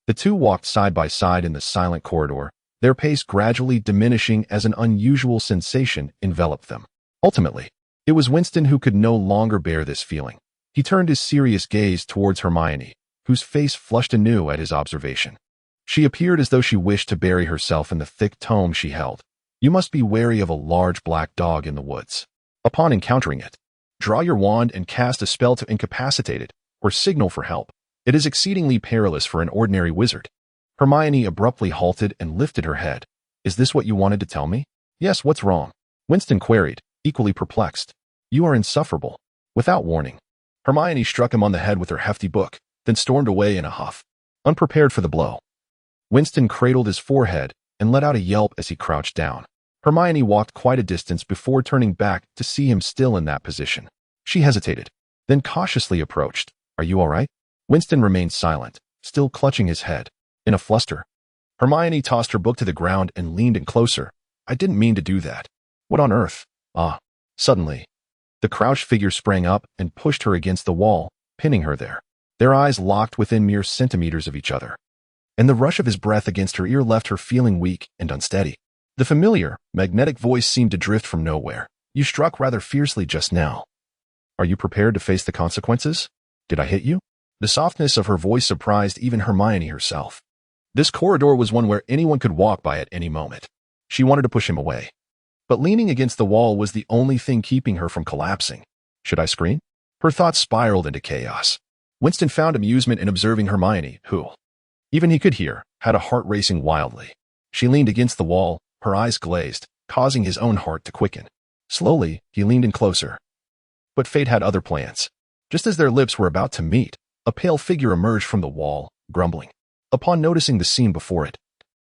The two walked side by side in the silent corridor, their pace gradually diminishing as an unusual sensation enveloped them. Ultimately, it was Winston who could no longer bear this feeling. He turned his serious gaze towards Hermione, whose face flushed anew at his observation. She appeared as though she wished to bury herself in the thick tome she held. You must be wary of a large black dog in the woods. Upon encountering it, draw your wand and cast a spell to incapacitate it, or signal for help. It is exceedingly perilous for an ordinary wizard. Hermione abruptly halted and lifted her head. Is this what you wanted to tell me? Yes, what's wrong? Winston queried, equally perplexed. You are insufferable. Without warning, Hermione struck him on the head with her hefty book, then stormed away in a huff, unprepared for the blow. Winston cradled his forehead and let out a yelp as he crouched down. Hermione walked quite a distance before turning back to see him still in that position. She hesitated, then cautiously approached. Are you all right? Winston remained silent, still clutching his head. In a fluster, Hermione tossed her book to the ground and leaned in closer. I didn't mean to do that. What on earth? Ah. Suddenly, the crouched figure sprang up and pushed her against the wall, pinning her there. Their eyes locked within mere centimeters of each other, and the rush of his breath against her ear left her feeling weak and unsteady. The familiar, magnetic voice seemed to drift from nowhere. You struck rather fiercely just now. Are you prepared to face the consequences? Did I hit you? The softness of her voice surprised even Hermione herself. This corridor was one where anyone could walk by at any moment. She wanted to push him away, but leaning against the wall was the only thing keeping her from collapsing. Should I scream? Her thoughts spiraled into chaos. Winston found amusement in observing Hermione, who, even he could hear, had a heart racing wildly. She leaned against the wall, her eyes glazed, causing his own heart to quicken. Slowly, he leaned in closer. But fate had other plans. Just as their lips were about to meet, a pale figure emerged from the wall, grumbling. Upon noticing the scene before it,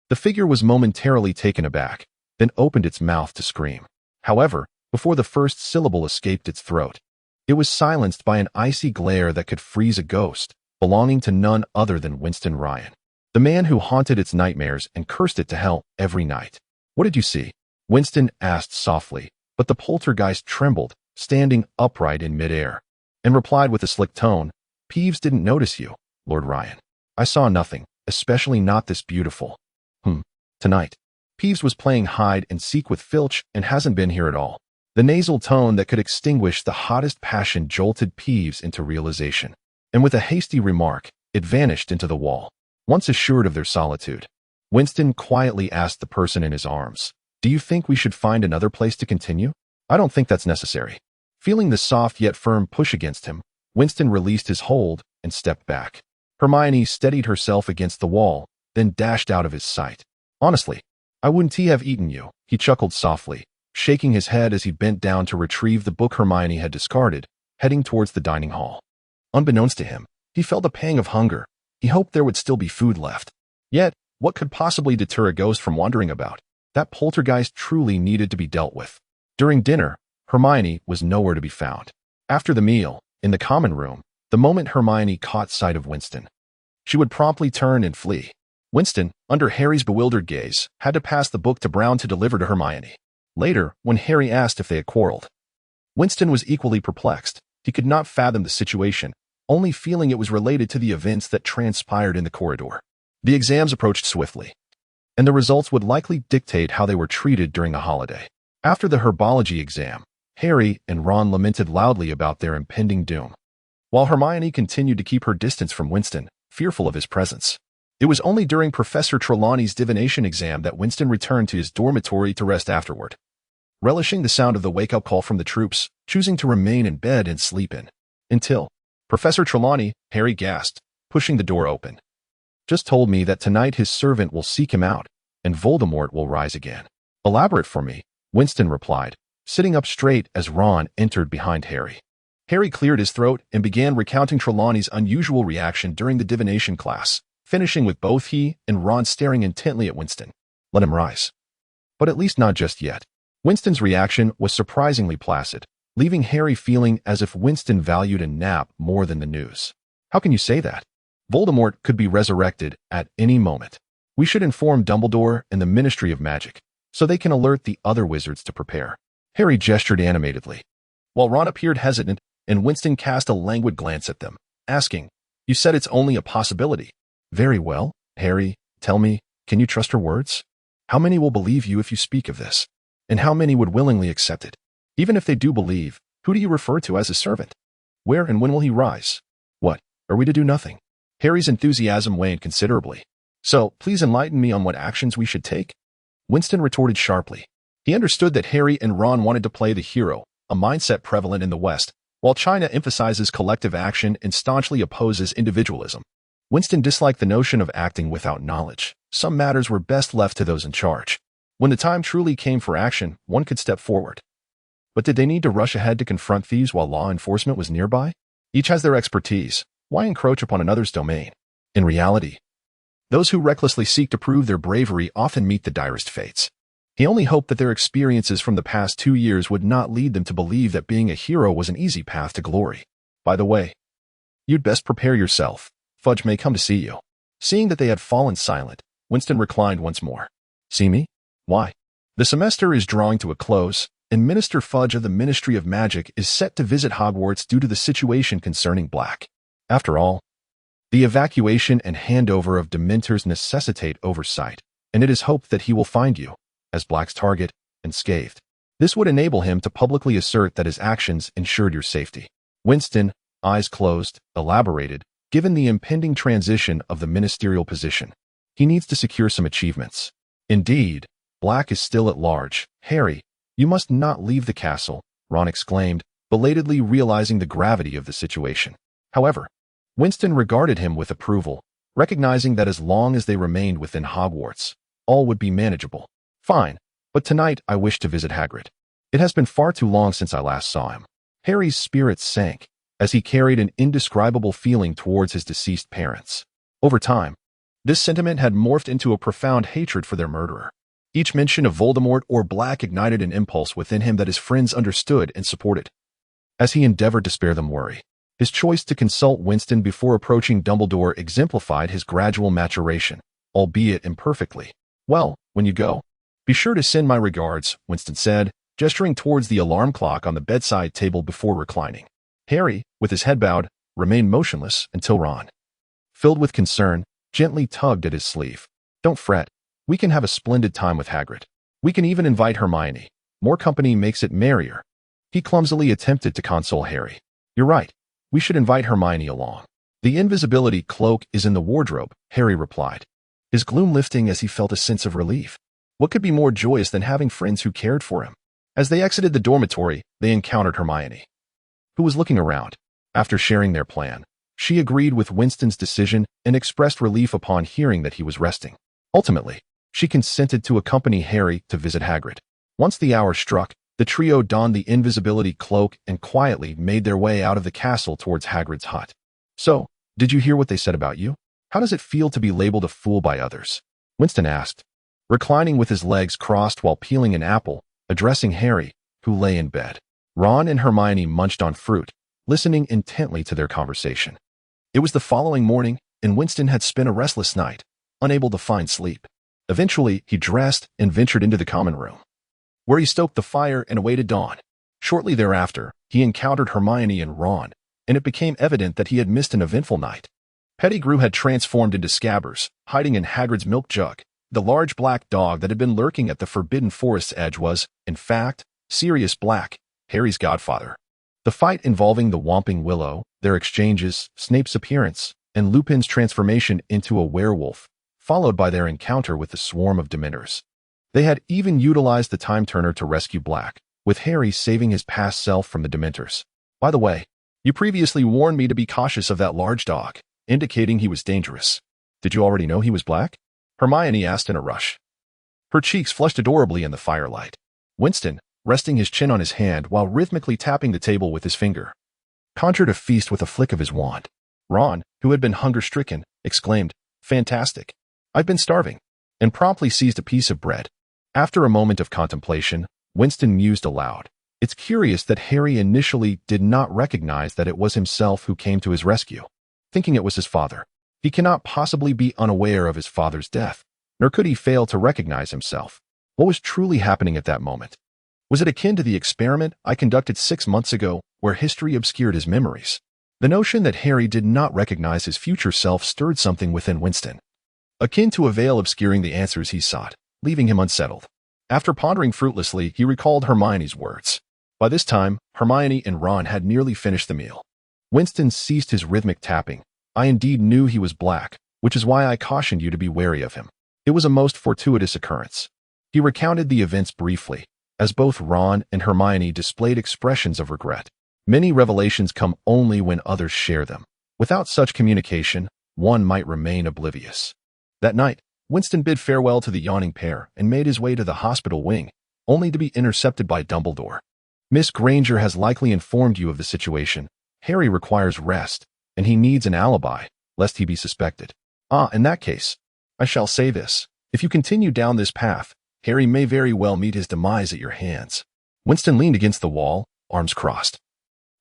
the figure was momentarily taken aback, then opened its mouth to scream. However, before the first syllable escaped its throat, it was silenced by an icy glare that could freeze a ghost, belonging to none other than Winston Ryan, the man who haunted its nightmares and cursed it to hell every night. What did you see? Winston asked softly, but the poltergeist trembled, standing upright in midair, and replied with a slick tone, Peeves didn't notice you, Lord Ryan. I saw nothing, especially not this beautiful. Tonight. Peeves was playing hide and seek with Filch and hasn't been here at all. The nasal tone that could extinguish the hottest passion jolted Peeves into realization, and with a hasty remark, it vanished into the wall. Once assured of their solitude, Winston quietly asked the person in his arms, Do you think we should find another place to continue? I don't think that's necessary. Feeling the soft yet firm push against him, Winston released his hold and stepped back. Hermione steadied herself against the wall, then dashed out of his sight. Honestly, I wouldn't have eaten you, he chuckled softly, shaking his head as he bent down to retrieve the book Hermione had discarded, heading towards the dining hall. Unbeknownst to him, he felt a pang of hunger. He hoped there would still be food left. Yet, what could possibly deter a ghost from wandering about? That poltergeist truly needed to be dealt with. During dinner, Hermione was nowhere to be found. After the meal, in the common room, the moment Hermione caught sight of Winston, she would promptly turn and flee. Winston, under Harry's bewildered gaze, had to pass the book to Brown to deliver to Hermione. Later, when Harry asked if they had quarreled, Winston was equally perplexed. He could not fathom the situation, only feeling it was related to the events that transpired in the corridor. The exams approached swiftly, and the results would likely dictate how they were treated during the holiday. After the herbology exam, Harry and Ron lamented loudly about their impending doom, while Hermione continued to keep her distance from Winston, fearful of his presence. It was only during Professor Trelawney's divination exam that Winston returned to his dormitory to rest afterward, relishing the sound of the wake-up call from the troops, choosing to remain in bed and sleep in. Until Professor Trelawney, Harry gasped, pushing the door open. Just told me that tonight his servant will seek him out, and Voldemort will rise again. Elaborate for me, Winston replied, sitting up straight as Ron entered behind Harry. Harry cleared his throat and began recounting Trelawney's unusual reaction during the divination class, finishing with both he and Ron staring intently at Winston. Let him rise. But at least not just yet. Winston's reaction was surprisingly placid, leaving Harry feeling as if Winston valued a nap more than the news. How can you say that? Voldemort could be resurrected at any moment. We should inform Dumbledore and the Ministry of Magic, so they can alert the other wizards to prepare. Harry gestured animatedly, while Ron appeared hesitant and Winston cast a languid glance at them, asking, "You said it's only a possibility." "Very well, Harry, tell me, can you trust her words? How many will believe you if you speak of this? And how many would willingly accept it? Even if they do believe, who do you refer to as a servant? Where and when will he rise? What, are we to do nothing?" Harry's enthusiasm waned considerably. "So, please enlighten me on what actions we should take?" Winston retorted sharply. He understood that Harry and Ron wanted to play the hero, a mindset prevalent in the West, while China emphasizes collective action and staunchly opposes individualism. Winston disliked the notion of acting without knowledge. Some matters were best left to those in charge. When the time truly came for action, one could step forward. But did they need to rush ahead to confront thieves while law enforcement was nearby? Each has their expertise. Why encroach upon another's domain? In reality, those who recklessly seek to prove their bravery often meet the direst fates. He only hoped that their experiences from the past 2 years would not lead them to believe that being a hero was an easy path to glory. By the way, you'd best prepare yourself. Fudge may come to see you. Seeing that they had fallen silent, Winston reclined once more. See me? Why? The semester is drawing to a close, and Minister Fudge of the Ministry of Magic is set to visit Hogwarts due to the situation concerning Black. After all, the evacuation and handover of Dementors necessitate oversight, and it is hoped that he will find you, as Black's target, unscathed. This would enable him to publicly assert that his actions ensured your safety. Winston, eyes closed, elaborated, given the impending transition of the ministerial position, he needs to secure some achievements. Indeed, Black is still at large. Harry, you must not leave the castle, Ron exclaimed, belatedly realizing the gravity of the situation. However, Winston regarded him with approval, recognizing that as long as they remained within Hogwarts, all would be manageable. Fine, but tonight I wish to visit Hagrid. It has been far too long since I last saw him. Harry's spirits sank as he carried an indescribable feeling towards his deceased parents. Over time, this sentiment had morphed into a profound hatred for their murderer. Each mention of Voldemort or Black ignited an impulse within him that his friends understood and supported. As he endeavored to spare them worry, his choice to consult Winston before approaching Dumbledore exemplified his gradual maturation, albeit imperfectly. "Well, when you go, be sure to send my regards," Winston said, gesturing towards the alarm clock on the bedside table before reclining. Harry, with his head bowed, remained motionless until Ron, filled with concern, gently tugged at his sleeve. "Don't fret. We can have a splendid time with Hagrid. We can even invite Hermione. More company makes it merrier." He clumsily attempted to console Harry. "You're right. We should invite Hermione along. The invisibility cloak is in the wardrobe," Harry replied, his gloom lifting as he felt a sense of relief. What could be more joyous than having friends who cared for him? As they exited the dormitory, they encountered Hermione, who was looking around. After sharing their plan, she agreed with Winston's decision and expressed relief upon hearing that he was resting. Ultimately, She consented to accompany Harry to visit Hagrid. Once the hour struck, the trio donned the invisibility cloak and quietly made their way out of the castle towards Hagrid's hut. "So, did you hear what they said about you? How does it feel to be labeled a fool by others?" Winston asked, reclining with his legs crossed while peeling an apple, addressing Harry, who lay in bed. Ron and Hermione munched on fruit, listening intently to their conversation. It was the following morning, and Winston had spent a restless night, unable to find sleep. Eventually, he dressed and ventured into the common room, where he stoked the fire and awaited dawn. Shortly thereafter, he encountered Hermione and Ron, and it became evident that he had missed an eventful night. Pettigrew had transformed into Scabbers, hiding in Hagrid's milk jug. The large black dog that had been lurking at the Forbidden Forest's edge was, in fact, Sirius Black, Harry's godfather. The fight involving the Whomping Willow, their exchanges, Snape's appearance, and Lupin's transformation into a werewolf, followed by their encounter with the swarm of Dementors. They had even utilized the Time Turner to rescue Black, with Harry saving his past self from the Dementors. "By the way, you previously warned me to be cautious of that large dog, indicating he was dangerous. Did you already know he was black?" Hermione asked in a rush. Her cheeks flushed adorably in the firelight. Winston, resting his chin on his hand while rhythmically tapping the table with his finger, conjured a feast with a flick of his wand. Ron, who had been hunger-stricken, exclaimed, "Fantastic! I've been starving," and promptly seized a piece of bread. After a moment of contemplation, Winston mused aloud. It's curious that Harry initially did not recognize that it was himself who came to his rescue, thinking it was his father. He cannot possibly be unaware of his father's death, nor could he fail to recognize himself. What was truly happening at that moment? Was it akin to the experiment I conducted 6 months ago, where history obscured his memories? The notion that Harry did not recognize his future self stirred something within Winston, akin to a veil obscuring the answers he sought, leaving him unsettled. After pondering fruitlessly, he recalled Hermione's words. By this time, Hermione and Ron had nearly finished the meal. Winston ceased his rhythmic tapping. "I indeed knew he was black, which is why I cautioned you to be wary of him. It was a most fortuitous occurrence." He recounted the events briefly, as both Ron and Hermione displayed expressions of regret. Many revelations come only when others share them. Without such communication, one might remain oblivious. That night, Winston bid farewell to the yawning pair and made his way to the hospital wing, only to be intercepted by Dumbledore. "Miss Granger has likely informed you of the situation. Harry requires rest, and he needs an alibi, lest he be suspected. In that case, I shall say this. If you continue down this path, Harry may very well meet his demise at your hands." Winston leaned against the wall, arms crossed,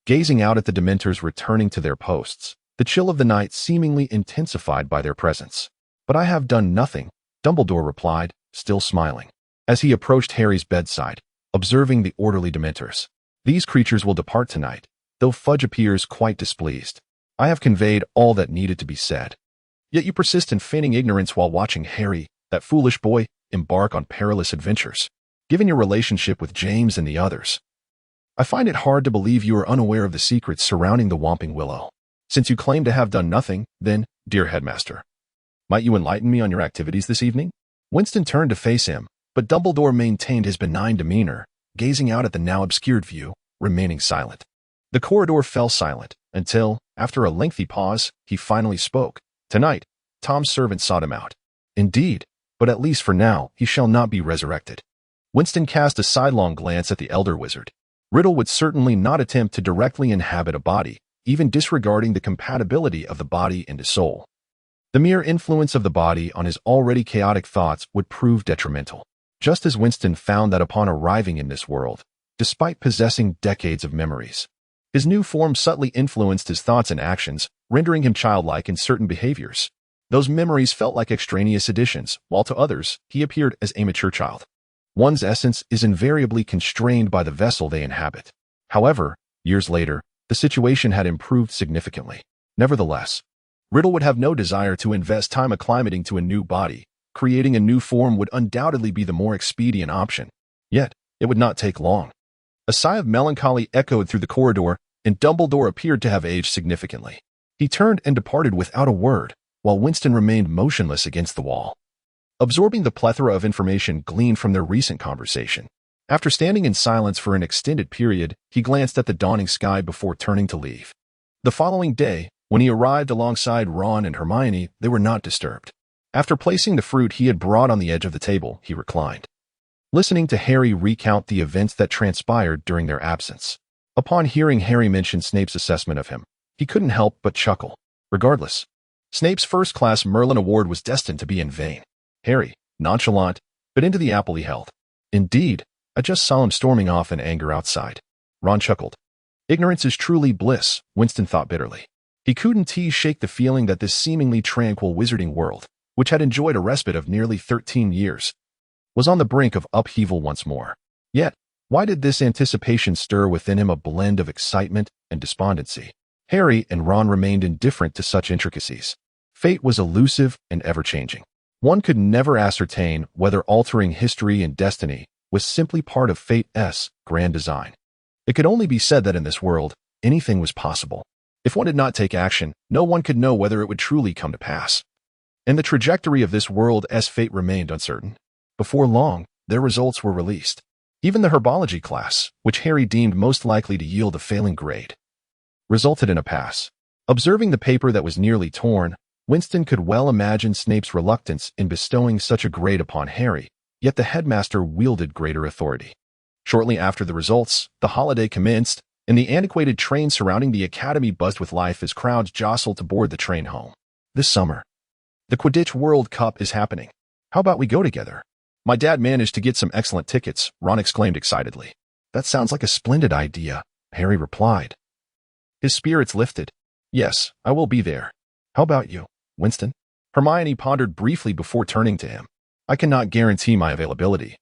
gazing out at the Dementors returning to their posts, the chill of the night seemingly intensified by their presence. "But I have done nothing," Dumbledore replied, still smiling, as he approached Harry's bedside, observing the orderly Dementors. "These creatures will depart tonight, though Fudge appears quite displeased. I have conveyed all that needed to be said. Yet you persist in feigning ignorance while watching Harry, that foolish boy, embark on perilous adventures. Given your relationship with James and the others, I find it hard to believe you are unaware of the secrets surrounding the Whomping Willow. Since you claim to have done nothing, then, dear headmaster, might you enlighten me on your activities this evening?" Winston turned to face him, but Dumbledore maintained his benign demeanor, gazing out at the now obscured view, remaining silent. The corridor fell silent, until, after a lengthy pause, he finally spoke. "Tonight, Tom's servant sought him out. Indeed, but at least for now, he shall not be resurrected." Winston cast a sidelong glance at the elder wizard. Riddle would certainly not attempt to directly inhabit a body, even disregarding the compatibility of the body and the soul. The mere influence of the body on his already chaotic thoughts would prove detrimental. Just as Winston found that upon arriving in this world, despite possessing decades of memories, his new form subtly influenced his thoughts and actions, rendering him childlike in certain behaviors. Those memories felt like extraneous additions, while to others, he appeared as a mature child. One's essence is invariably constrained by the vessel they inhabit. However, years later, the situation had improved significantly. Nevertheless, Riddle would have no desire to invest time acclimating to a new body. Creating a new form would undoubtedly be the more expedient option. Yet, it would not take long. A sigh of melancholy echoed through the corridor, and Dumbledore appeared to have aged significantly. He turned and departed without a word, while Winston remained motionless against the wall, absorbing the plethora of information gleaned from their recent conversation. After standing in silence for an extended period, he glanced at the dawning sky before turning to leave. The following day, when he arrived alongside Ron and Hermione, they were not disturbed. After placing the fruit he had brought on the edge of the table, he reclined, listening to Harry recount the events that transpired during their absence. Upon hearing Harry mention Snape's assessment of him, he couldn't help but chuckle. Regardless, Snape's first-class Merlin Award was destined to be in vain. Harry, nonchalant, bit into the apple he held. Indeed, I just saw him storming off in anger outside. Ron chuckled. Ignorance is truly bliss, Winston thought bitterly. He couldn't shake the feeling that this seemingly tranquil wizarding world, which had enjoyed a respite of nearly 13 years, was on the brink of upheaval once more. Yet, why did this anticipation stir within him a blend of excitement and despondency? Harry and Ron remained indifferent to such intricacies. Fate was elusive and ever-changing. One could never ascertain whether altering history and destiny was simply part of fate's grand design. It could only be said that in this world, anything was possible. If one did not take action, no one could know whether it would truly come to pass. And the trajectory of this world's fate remained uncertain. Before long, their results were released. Even the herbology class, which Harry deemed most likely to yield a failing grade, resulted in a pass. Observing the paper that was nearly torn, Winston could well imagine Snape's reluctance in bestowing such a grade upon Harry, yet the headmaster wielded greater authority. Shortly after the results, the holiday commenced, and the antiquated train surrounding the academy buzzed with life as crowds jostled to board the train home. This summer, the Quidditch World Cup is happening. How about we go together? My dad managed to get some excellent tickets, Ron exclaimed excitedly. That sounds like a splendid idea, Harry replied. His spirits lifted. Yes, I will be there. How about you, Winston? Hermione pondered briefly before turning to him. I cannot guarantee my availability,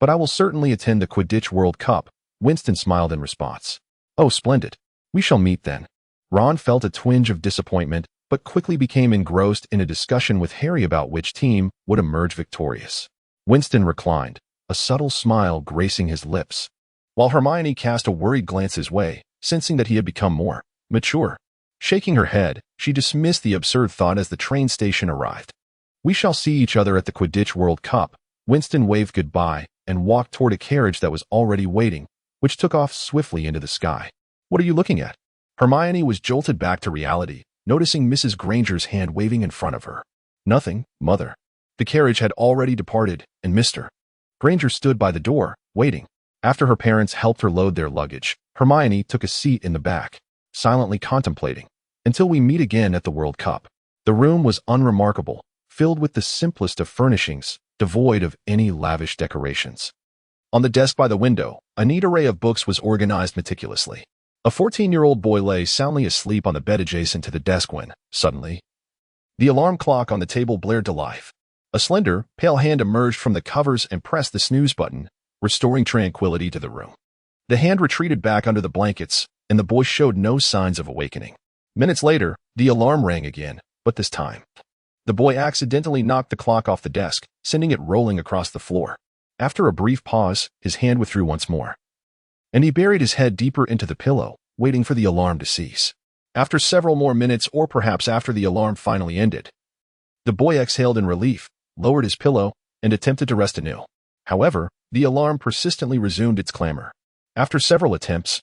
but I will certainly attend the Quidditch World Cup. Winston smiled in response. Oh, splendid. We shall meet then. Ron felt a twinge of disappointment, but quickly became engrossed in a discussion with Harry about which team would emerge victorious. Winston reclined, a subtle smile gracing his lips, while Hermione cast a worried glance his way, sensing that he had become more mature. Shaking her head, she dismissed the absurd thought as the train station arrived. We shall see each other at the Quidditch World Cup. Winston waved goodbye and walked toward a carriage that was already waiting, which took off swiftly into the sky. What are you looking at? Hermione was jolted back to reality, noticing Mrs. Granger's hand waving in front of her. Nothing, Mother. The carriage had already departed, and Mr. Granger stood by the door, waiting. After her parents helped her load their luggage, Hermione took a seat in the back, silently contemplating. Until we meet again at the World Cup. The room was unremarkable, filled with the simplest of furnishings, devoid of any lavish decorations. On the desk by the window, a neat array of books was organized meticulously. A 14-year-old boy lay soundly asleep on the bed adjacent to the desk when, suddenly, the alarm clock on the table blared to life. A slender, pale hand emerged from the covers and pressed the snooze button, restoring tranquility to the room. The hand retreated back under the blankets, and the boy showed no signs of awakening. Minutes later, the alarm rang again, but this time, the boy accidentally knocked the clock off the desk, sending it rolling across the floor. After a brief pause, his hand withdrew once more, and he buried his head deeper into the pillow, waiting for the alarm to cease. After several more minutes, or perhaps after the alarm finally ended, the boy exhaled in relief, lowered his pillow, and attempted to rest anew. However, the alarm persistently resumed its clamor. After several attempts,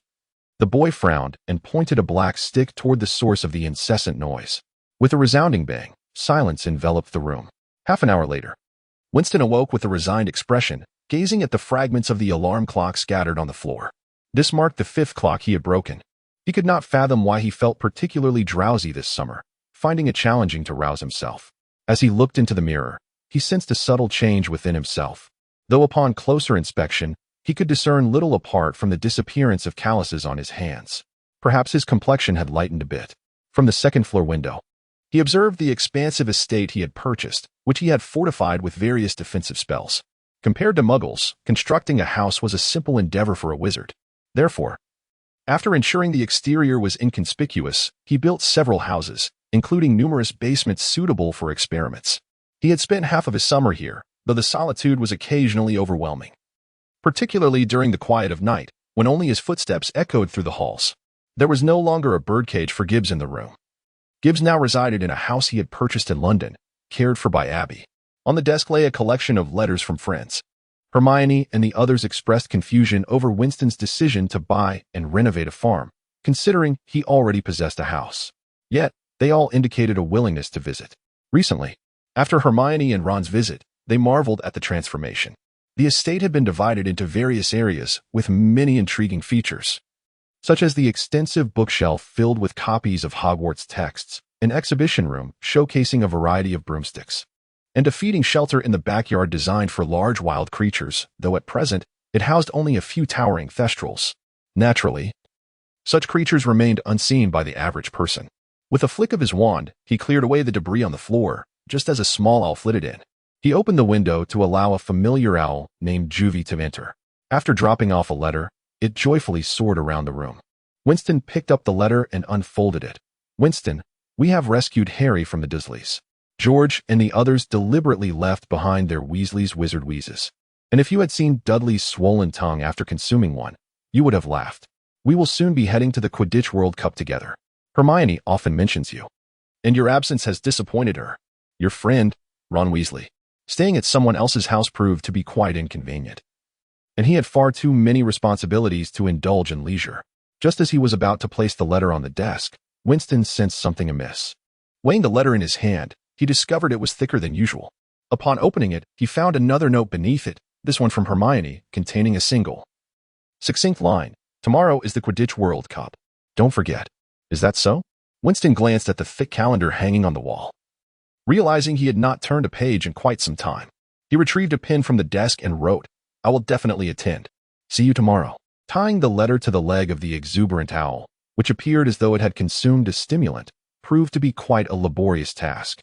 the boy frowned and pointed a black stick toward the source of the incessant noise. With a resounding bang, silence enveloped the room. Half an hour later, Winston awoke with a resigned expression, gazing at the fragments of the alarm clock scattered on the floor. This marked the 5th clock he had broken. He could not fathom why he felt particularly drowsy this summer, finding it challenging to rouse himself. As he looked into the mirror, he sensed a subtle change within himself, though upon closer inspection, he could discern little apart from the disappearance of calluses on his hands. Perhaps his complexion had lightened a bit. From the second-floor window, he observed the expansive estate he had purchased, which he had fortified with various defensive spells. Compared to muggles, constructing a house was a simple endeavor for a wizard. Therefore, after ensuring the exterior was inconspicuous, he built several houses, including numerous basements suitable for experiments. He had spent half of his summer here, though the solitude was occasionally overwhelming, particularly during the quiet of night, when only his footsteps echoed through the halls. There was no longer a birdcage for Gibbs in the room. Gibbs now resided in a house he had purchased in London, cared for by Abby. On the desk lay a collection of letters from friends. Hermione and the others expressed confusion over Winston's decision to buy and renovate a farm, considering he already possessed a house. Yet, they all indicated a willingness to visit. Recently, After Hermione and Ron's visit, they marveled at the transformation. The estate had been divided into various areas with many intriguing features, such as the extensive bookshelf filled with copies of Hogwarts texts, an exhibition room showcasing a variety of broomsticks, and a feeding shelter in the backyard designed for large wild creatures, though at present it housed only a few towering thestrals. Naturally, such creatures remained unseen by the average person. With a flick of his wand, he cleared away the debris on the floor, just as a small owl flitted in. He opened the window to allow a familiar owl named Juvie to enter. After dropping off a letter, it joyfully soared around the room. Winston picked up the letter and unfolded it. Winston, we have rescued Harry from the Dursleys. George and the others deliberately left behind their Weasley's wizard wheezes. And if you had seen Dudley's swollen tongue after consuming one, you would have laughed. We will soon be heading to the Quidditch World Cup together. Hermione often mentions you, and your absence has disappointed her. Your friend, Ron Weasley, staying at someone else's house proved to be quite inconvenient, and he had far too many responsibilities to indulge in leisure. Just as he was about to place the letter on the desk, Winston sensed something amiss. Weighing the letter in his hand, he discovered it was thicker than usual. Upon opening it, he found another note beneath it, this one from Hermione, containing a single, succinct line. Tomorrow is the Quidditch World Cup. Don't forget. Is that so? Winston glanced at the thick calendar hanging on the wall. Realizing he had not turned a page in quite some time, he retrieved a pen from the desk and wrote, I will definitely attend. See you tomorrow. Tying the letter to the leg of the exuberant owl, which appeared as though it had consumed a stimulant, proved to be quite a laborious task.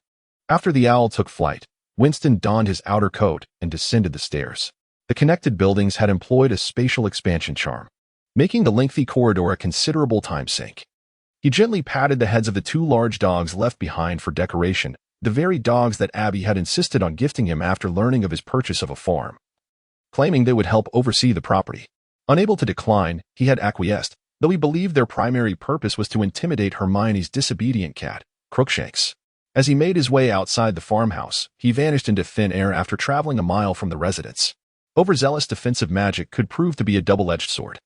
After the owl took flight, Winston donned his outer coat and descended the stairs. The connected buildings had employed a spatial expansion charm, making the lengthy corridor a considerable time sink. He gently patted the heads of the two large dogs left behind for decoration, the very dogs that Abby had insisted on gifting him after learning of his purchase of a farm, claiming they would help oversee the property. Unable to decline, he had acquiesced, though he believed their primary purpose was to intimidate Hermione's disobedient cat, Crookshanks. As he made his way outside the farmhouse, he vanished into thin air after traveling a mile from the residence. Overzealous defensive magic could prove to be a double-edged sword.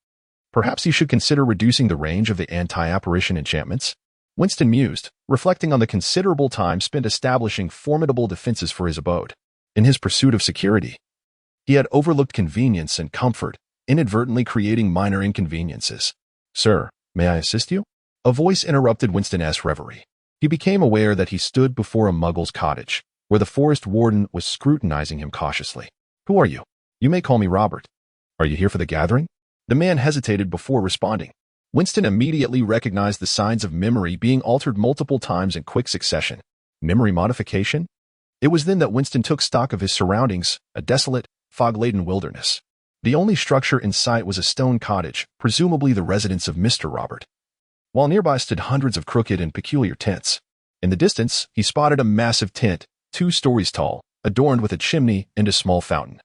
Perhaps he should consider reducing the range of the anti-apparition enchantments? Winston mused, reflecting on the considerable time spent establishing formidable defenses for his abode. In his pursuit of security, he had overlooked convenience and comfort, inadvertently creating minor inconveniences. Sir, may I assist you? A voice interrupted Winston's reverie. He became aware that he stood before a muggle's cottage, where the forest warden was scrutinizing him cautiously. Who are you? You may call me Robert. Are you here for the gathering? The man hesitated before responding. Winston immediately recognized the signs of memory being altered multiple times in quick succession. Memory modification? It was then that Winston took stock of his surroundings, a desolate, fog-laden wilderness. The only structure in sight was a stone cottage, presumably the residence of Mr. Robert, while nearby stood hundreds of crooked and peculiar tents. In the distance, he spotted a massive tent, 2 stories tall, adorned with a chimney and a small fountain,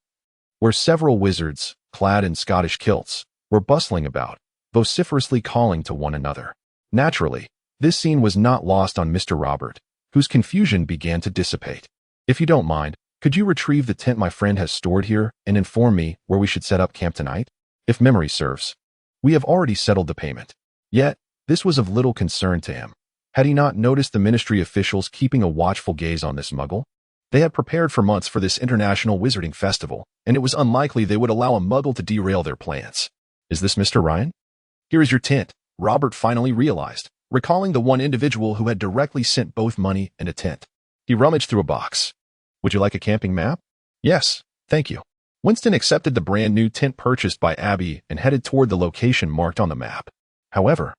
where several wizards, clad in Scottish kilts, were bustling about, vociferously calling to one another. Naturally, this scene was not lost on Mr. Robert, whose confusion began to dissipate. If you don't mind, could you retrieve the tent my friend has stored here and inform me where we should set up camp tonight? If memory serves, we have already settled the payment. Yet, this was of little concern to him. Had he not noticed the ministry officials keeping a watchful gaze on this muggle? They had prepared for months for this international wizarding festival, and it was unlikely they would allow a muggle to derail their plans. Is this Mr. Ryan? Here is your tent, Robert finally realized, recalling the one individual who had directly sent both money and a tent. He rummaged through a box. Would you like a camping map? Yes, thank you. Winston accepted the brand new tent purchased by Abby and headed toward the location marked on the map. However,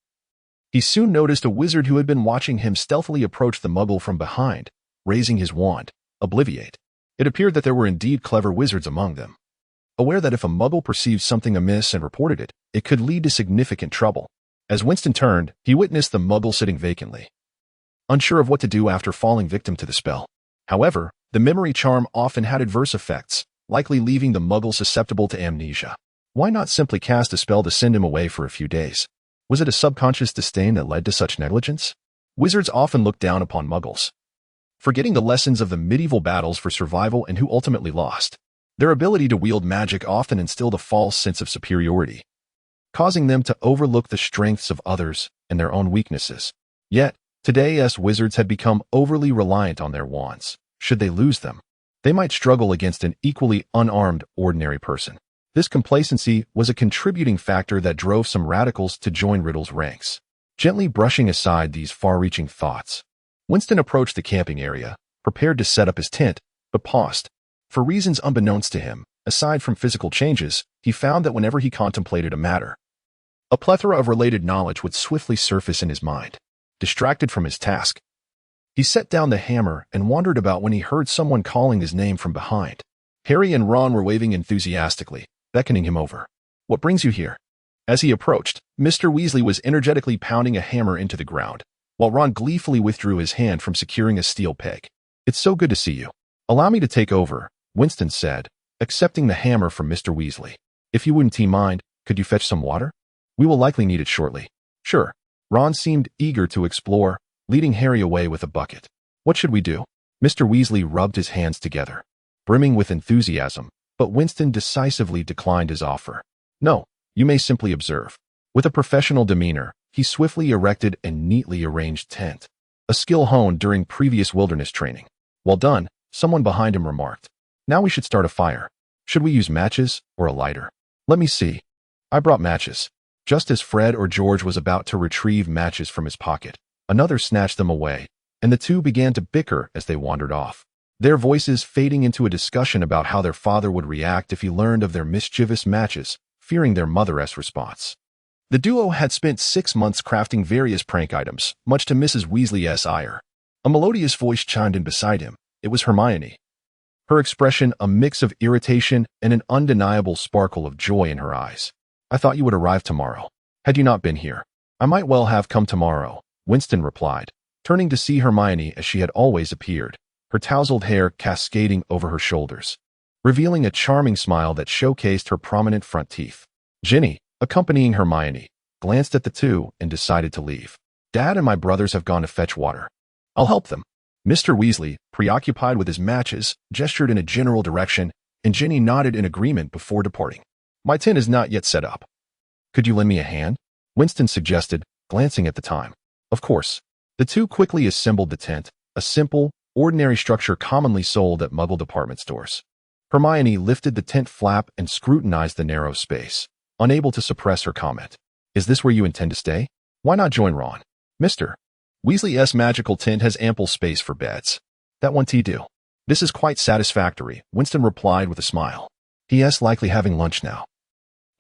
he soon noticed a wizard who had been watching him stealthily approach the muggle from behind, raising his wand, Obliviate. It appeared that there were indeed clever wizards among them. Aware that if a muggle perceived something amiss and reported it, it could lead to significant trouble. As Winston turned, he witnessed the muggle sitting vacantly, unsure of what to do after falling victim to the spell. However, the memory charm often had adverse effects, likely leaving the muggle susceptible to amnesia. Why not simply cast a spell to send him away for a few days? Was it a subconscious disdain that led to such negligence? Wizards often looked down upon muggles, forgetting the lessons of the medieval battles for survival and who ultimately lost. Their ability to wield magic often instilled a false sense of superiority, causing them to overlook the strengths of others and their own weaknesses. Yet, today's wizards had become overly reliant on their wands, should they lose them? They might struggle against an equally unarmed ordinary person. This complacency was a contributing factor that drove some radicals to join Riddle's ranks. Gently brushing aside these far-reaching thoughts, Winston approached the camping area, prepared to set up his tent, but paused. For reasons unbeknownst to him, aside from physical changes, he found that whenever he contemplated a matter, a plethora of related knowledge would swiftly surface in his mind. Distracted from his task, he set down the hammer and wandered about when he heard someone calling his name from behind. Harry and Ron were waving enthusiastically, beckoning him over. "What brings you here?" As he approached, Mr. Weasley was energetically pounding a hammer into the ground, while Ron gleefully withdrew his hand from securing a steel peg. "It's so good to see you. Allow me to take over," Winston said, accepting the hammer from Mr. Weasley. "If you wouldn't mind, could you fetch some water? We will likely need it shortly." "Sure." Ron seemed eager to explore, leading Harry away with a bucket. "What should we do?" Mr. Weasley rubbed his hands together, brimming with enthusiasm, but Winston decisively declined his offer. "No, you may simply observe." With a professional demeanor, he swiftly erected a neatly arranged tent, a skill honed during previous wilderness training. While done, someone behind him remarked, "Now we should start a fire. Should we use matches or a lighter?" "Let me see. I brought matches." Just as Fred or George was about to retrieve matches from his pocket, another snatched them away, and the two began to bicker as they wandered off, their voices fading into a discussion about how their father would react if he learned of their mischievous matches, fearing their mother's response. The duo had spent 6 months crafting various prank items, much to Mrs. Weasley's ire. A melodious voice chimed in beside him. It was Hermione. Her expression a mix of irritation and an undeniable sparkle of joy in her eyes. "I thought you would arrive tomorrow. Had you not been here, I might well have come tomorrow," Winston replied, turning to see Hermione as she had always appeared, her tousled hair cascading over her shoulders, revealing a charming smile that showcased her prominent front teeth. Jinny, accompanying Hermione, glanced at the two and decided to leave. "Dad and my brothers have gone to fetch water. I'll help them." Mr. Weasley, preoccupied with his matches, gestured in a general direction, and Jinny nodded in agreement before departing. "My tent is not yet set up. Could you lend me a hand?" Winston suggested, glancing at the time. Of course. The two quickly assembled the tent, a simple, ordinary structure commonly sold at muggle department stores. Hermione lifted the tent flap and scrutinized the narrow space, unable to suppress her comment. "Is this where you intend to stay? Why not join Ron? Mr. Weasley's magical tent has ample space for beds. That won't do." "This is quite satisfactory," Winston replied with a smile. "He.S. likely having lunch now.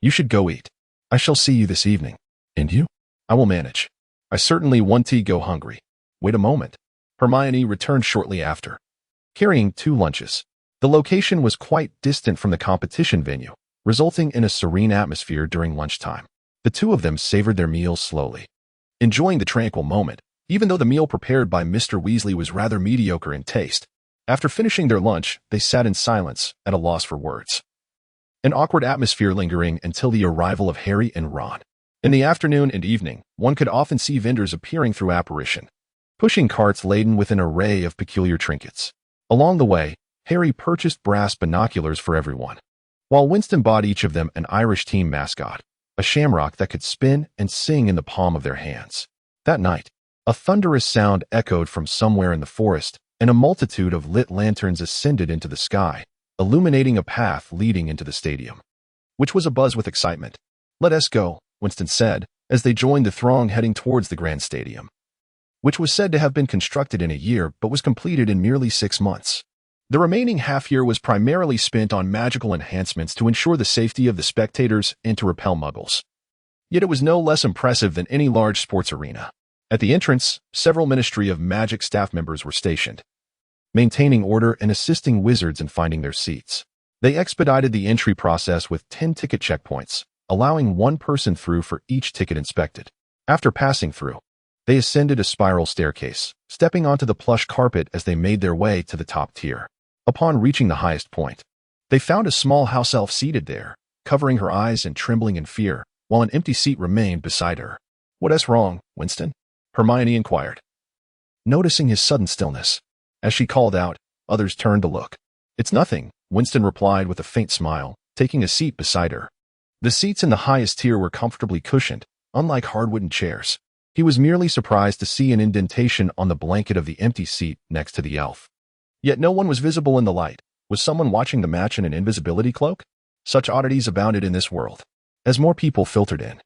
You should go eat. I shall see you this evening." "And you?" "I will manage. I certainly won't go hungry." "Wait a moment." Hermione returned shortly after, carrying 2 lunches. The location was quite distant from the competition venue, resulting in a serene atmosphere during lunchtime. The two of them savored their meals slowly, enjoying the tranquil moment, even though the meal prepared by Mr. Weasley was rather mediocre in taste. After finishing their lunch, they sat in silence, at a loss for words. An awkward atmosphere lingering until the arrival of Harry and Ron. In the afternoon and evening, one could often see vendors appearing through apparition, pushing carts laden with an array of peculiar trinkets. Along the way, Harry purchased brass binoculars for everyone, while Winston bought each of them an Irish team mascot, a shamrock that could spin and sing in the palm of their hands. That night, a thunderous sound echoed from somewhere in the forest, and a multitude of lit lanterns ascended into the sky, illuminating a path leading into the stadium, which was abuzz with excitement. "Let us go," Winston said, as they joined the throng heading towards the grand stadium, which was said to have been constructed in a year but was completed in merely 6 months. The remaining half-year was primarily spent on magical enhancements to ensure the safety of the spectators and to repel muggles. Yet it was no less impressive than any large sports arena. At the entrance, several Ministry of Magic staff members were stationed, maintaining order and assisting wizards in finding their seats. They expedited the entry process with 10 ticket checkpoints, allowing 1 person through for each ticket inspected. After passing through, they ascended a spiral staircase, stepping onto the plush carpet as they made their way to the top tier. Upon reaching the highest point, they found a small house elf seated there, covering her eyes and trembling in fear, while an empty seat remained beside her. "What's wrong, Winston?" Hermione inquired, noticing his sudden stillness. As she called out, others turned to look. "It's nothing," Winston replied with a faint smile, taking a seat beside her. The seats in the highest tier were comfortably cushioned, unlike hard-wooden chairs. He was merely surprised to see an indentation on the blanket of the empty seat next to the elf. Yet no one was visible in the light. Was someone watching the match in an invisibility cloak? Such oddities abounded in this world. As more people filtered in,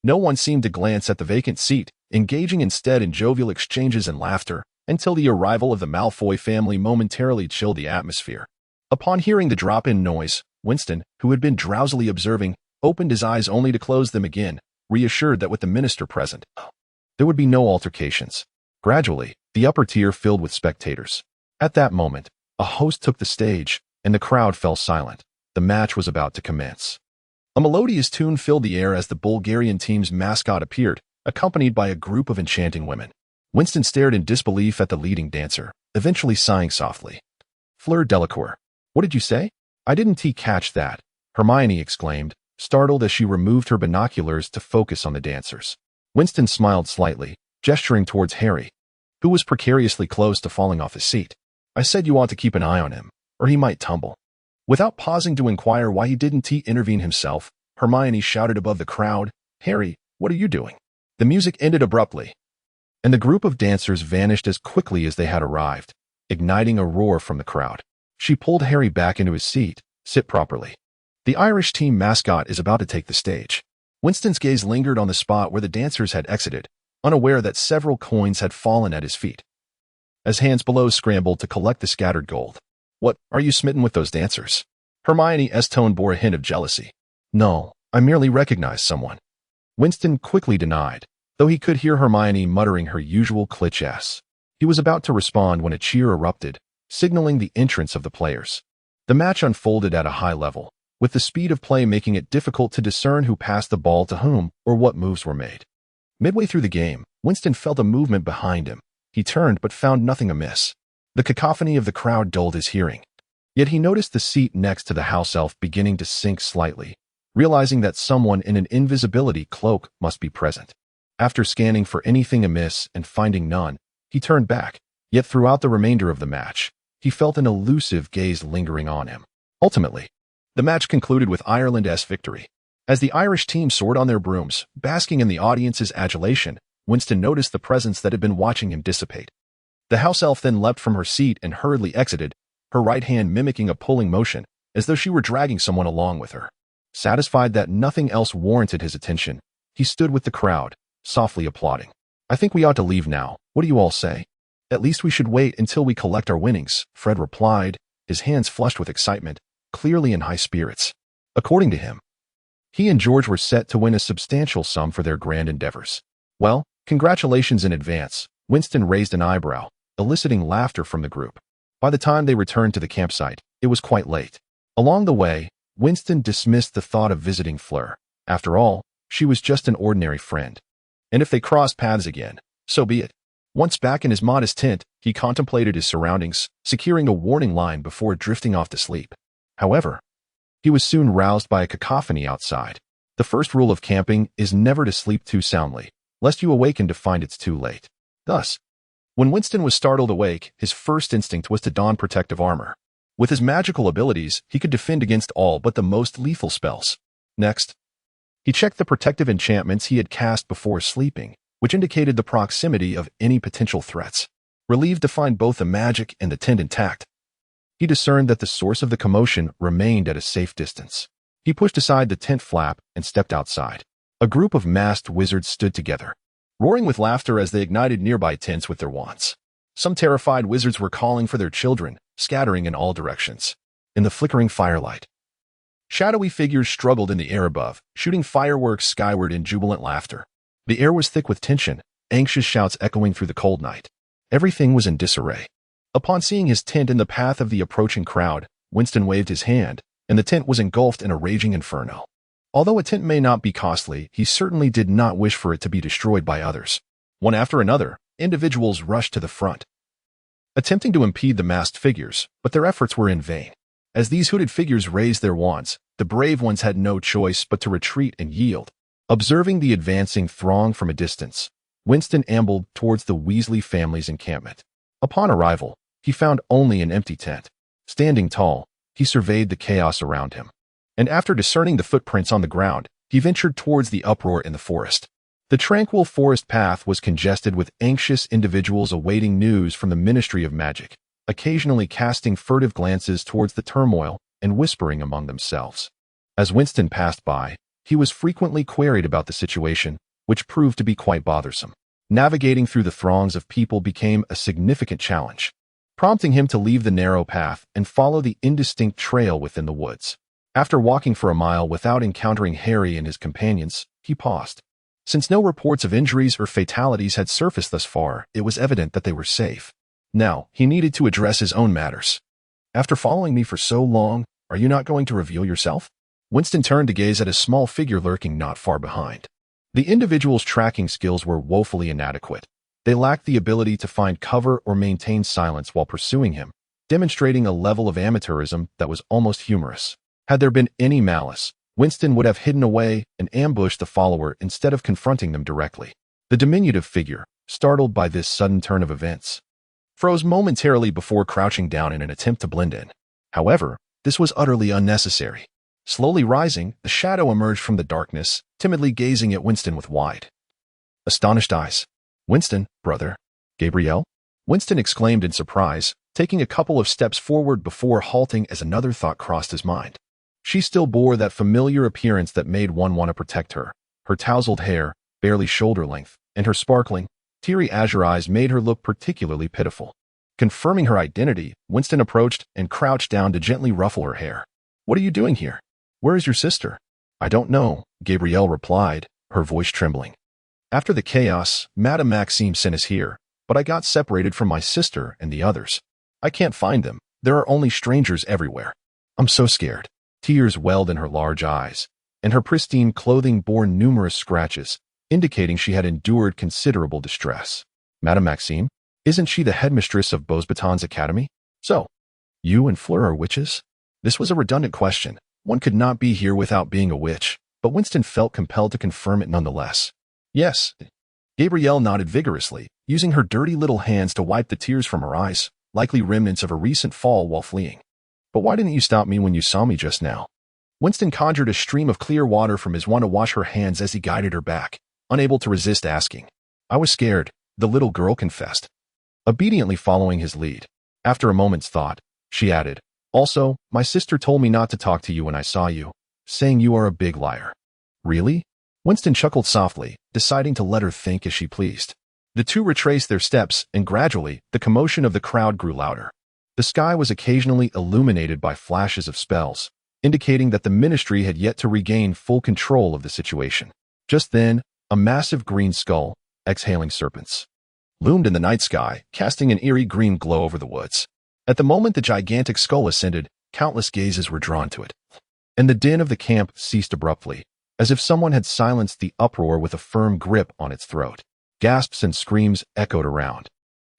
no one seemed to glance at the vacant seat, engaging instead in jovial exchanges and laughter, until the arrival of the Malfoy family momentarily chilled the atmosphere. Upon hearing the drop-in noise, Winston, who had been drowsily observing, opened his eyes only to close them again, reassured that with the minister present, there would be no altercations. Gradually, the upper tier filled with spectators. At that moment, a host took the stage, and the crowd fell silent. The match was about to commence. A melodious tune filled the air as the Bulgarian team's mascot appeared, accompanied by a group of enchanting women. Winston stared in disbelief at the leading dancer, eventually sighing softly. Fleur Delacour. What did you say? I didn't catch that, Hermione exclaimed, startled as she removed her binoculars to focus on the dancers. Winston smiled slightly, gesturing towards Harry, who was precariously close to falling off his seat. I said you ought to keep an eye on him, or he might tumble. Without pausing to inquire why he didn't intervene himself, Hermione shouted above the crowd, Harry, what are you doing? The music ended abruptly, and the group of dancers vanished as quickly as they had arrived, igniting a roar from the crowd. She pulled Harry back into his seat. Sit properly. The Irish team mascot is about to take the stage. Winston's gaze lingered on the spot where the dancers had exited, unaware that several coins had fallen at his feet, as hands below scrambled to collect the scattered gold. What, are you smitten with those dancers? Hermione's tone bore a hint of jealousy. No, I merely recognized someone. Winston quickly denied, though he could hear Hermione muttering her usual cliché s. He was about to respond when a cheer erupted, signaling the entrance of the players. The match unfolded at a high level, with the speed of play making it difficult to discern who passed the ball to whom or what moves were made. Midway through the game, Winston felt a movement behind him. He turned but found nothing amiss. The cacophony of the crowd dulled his hearing. Yet he noticed the seat next to the house elf beginning to sink slightly, realizing that someone in an invisibility cloak must be present. After scanning for anything amiss and finding none, he turned back. Yet throughout the remainder of the match, he felt an elusive gaze lingering on him. Ultimately, the match concluded with Ireland's victory. As the Irish team soared on their brooms, basking in the audience's adulation, Winston noticed the presence that had been watching him dissipate. The house elf then leapt from her seat and hurriedly exited, her right hand mimicking a pulling motion, as though she were dragging someone along with her. Satisfied that nothing else warranted his attention, he stood with the crowd, softly applauding. I think we ought to leave now. What do you all say? At least we should wait until we collect our winnings, Fred replied, his hands flushed with excitement, clearly in high spirits. According to him, he and George were set to win a substantial sum for their grand endeavors. Well, congratulations in advance. Winston raised an eyebrow, eliciting laughter from the group. By the time they returned to the campsite, it was quite late. Along the way, Winston dismissed the thought of visiting Fleur. After all, she was just an ordinary friend. And if they crossed paths again, so be it. Once back in his modest tent, he contemplated his surroundings, securing a warning line before drifting off to sleep. However, he was soon roused by a cacophony outside. The first rule of camping is never to sleep too soundly, lest you awaken to find it's too late. Thus, when Winston was startled awake, his first instinct was to don protective armor. With his magical abilities, he could defend against all but the most lethal spells. Next, he checked the protective enchantments he had cast before sleeping, which indicated the proximity of any potential threats. Relieved to find both the magic and the tent intact, he discerned that the source of the commotion remained at a safe distance. He pushed aside the tent flap and stepped outside. A group of masked wizards stood together, roaring with laughter as they ignited nearby tents with their wands. Some terrified wizards were calling for their children, scattering in all directions. In the flickering firelight, shadowy figures struggled in the air above, shooting fireworks skyward in jubilant laughter. The air was thick with tension, anxious shouts echoing through the cold night. Everything was in disarray. Upon seeing his tent in the path of the approaching crowd, Winston waved his hand, and the tent was engulfed in a raging inferno. Although a tent may not be costly, he certainly did not wish for it to be destroyed by others. One after another, individuals rushed to the front, attempting to impede the masked figures, but their efforts were in vain. As these hooded figures raised their wands, the brave ones had no choice but to retreat and yield. Observing the advancing throng from a distance, Winston ambled towards the Weasley family's encampment. Upon arrival, he found only an empty tent. Standing tall, he surveyed the chaos around him, and after discerning the footprints on the ground, he ventured towards the uproar in the forest. The tranquil forest path was congested with anxious individuals awaiting news from the Ministry of Magic. occasionally casting furtive glances towards the turmoil and whispering among themselves. As Winston passed by, he was frequently queried about the situation, which proved to be quite bothersome. Navigating through the throngs of people became a significant challenge, prompting him to leave the narrow path and follow the indistinct trail within the woods. After walking for a mile without encountering Harry and his companions, he paused. Since no reports of injuries or fatalities had surfaced thus far, it was evident that they were safe. Now, he needed to address his own matters. After following me for so long, are you not going to reveal yourself? Winston turned to gaze at a small figure lurking not far behind. The individual's tracking skills were woefully inadequate. They lacked the ability to find cover or maintain silence while pursuing him, demonstrating a level of amateurism that was almost humorous. Had there been any malice, Winston would have hidden away and ambushed the follower instead of confronting them directly. The diminutive figure, startled by this sudden turn of events, froze momentarily before crouching down in an attempt to blend in. However, this was utterly unnecessary. Slowly rising, the shadow emerged from the darkness, timidly gazing at Winston with wide, astonished eyes. "Winston, brother." "Gabrielle?" Winston exclaimed in surprise, taking a couple of steps forward before halting as another thought crossed his mind. She still bore that familiar appearance that made one want to protect her. Her tousled hair, barely shoulder length, and her sparkling, teary azure eyes made her look particularly pitiful. Confirming her identity, Winston approached and crouched down to gently ruffle her hair. "What are you doing here? Where is your sister?" "I don't know," Gabrielle replied, her voice trembling. "After the chaos, Madame Maxime sent us here, but I got separated from my sister and the others. I can't find them. There are only strangers everywhere. I'm so scared." Tears welled in her large eyes, and her pristine clothing bore numerous scratches, indicating she had endured considerable distress. "Madame Maxime? Isn't she the headmistress of Beauxbatons Academy?" "So, you and Fleur are witches?" This was a redundant question. One could not be here without being a witch, but Winston felt compelled to confirm it nonetheless. "Yes." Gabrielle nodded vigorously, using her dirty little hands to wipe the tears from her eyes, likely remnants of a recent fall while fleeing. "But why didn't you stop me when you saw me just now?" Winston conjured a stream of clear water from his wand to wash her hands as he guided her back, unable to resist asking. "I was scared," the little girl confessed, obediently following his lead. After a moment's thought, she added, "Also, my sister told me not to talk to you when I saw you, saying you are a big liar." "Really?" Winston chuckled softly, deciding to let her think as she pleased. The two retraced their steps, and gradually, the commotion of the crowd grew louder. The sky was occasionally illuminated by flashes of spells, indicating that the ministry had yet to regain full control of the situation. Just then, a massive green skull, exhaling serpents, loomed in the night sky, casting an eerie green glow over the woods. At the moment the gigantic skull ascended, countless gazes were drawn to it, and the din of the camp ceased abruptly, as if someone had silenced the uproar with a firm grip on its throat. Gasps and screams echoed around,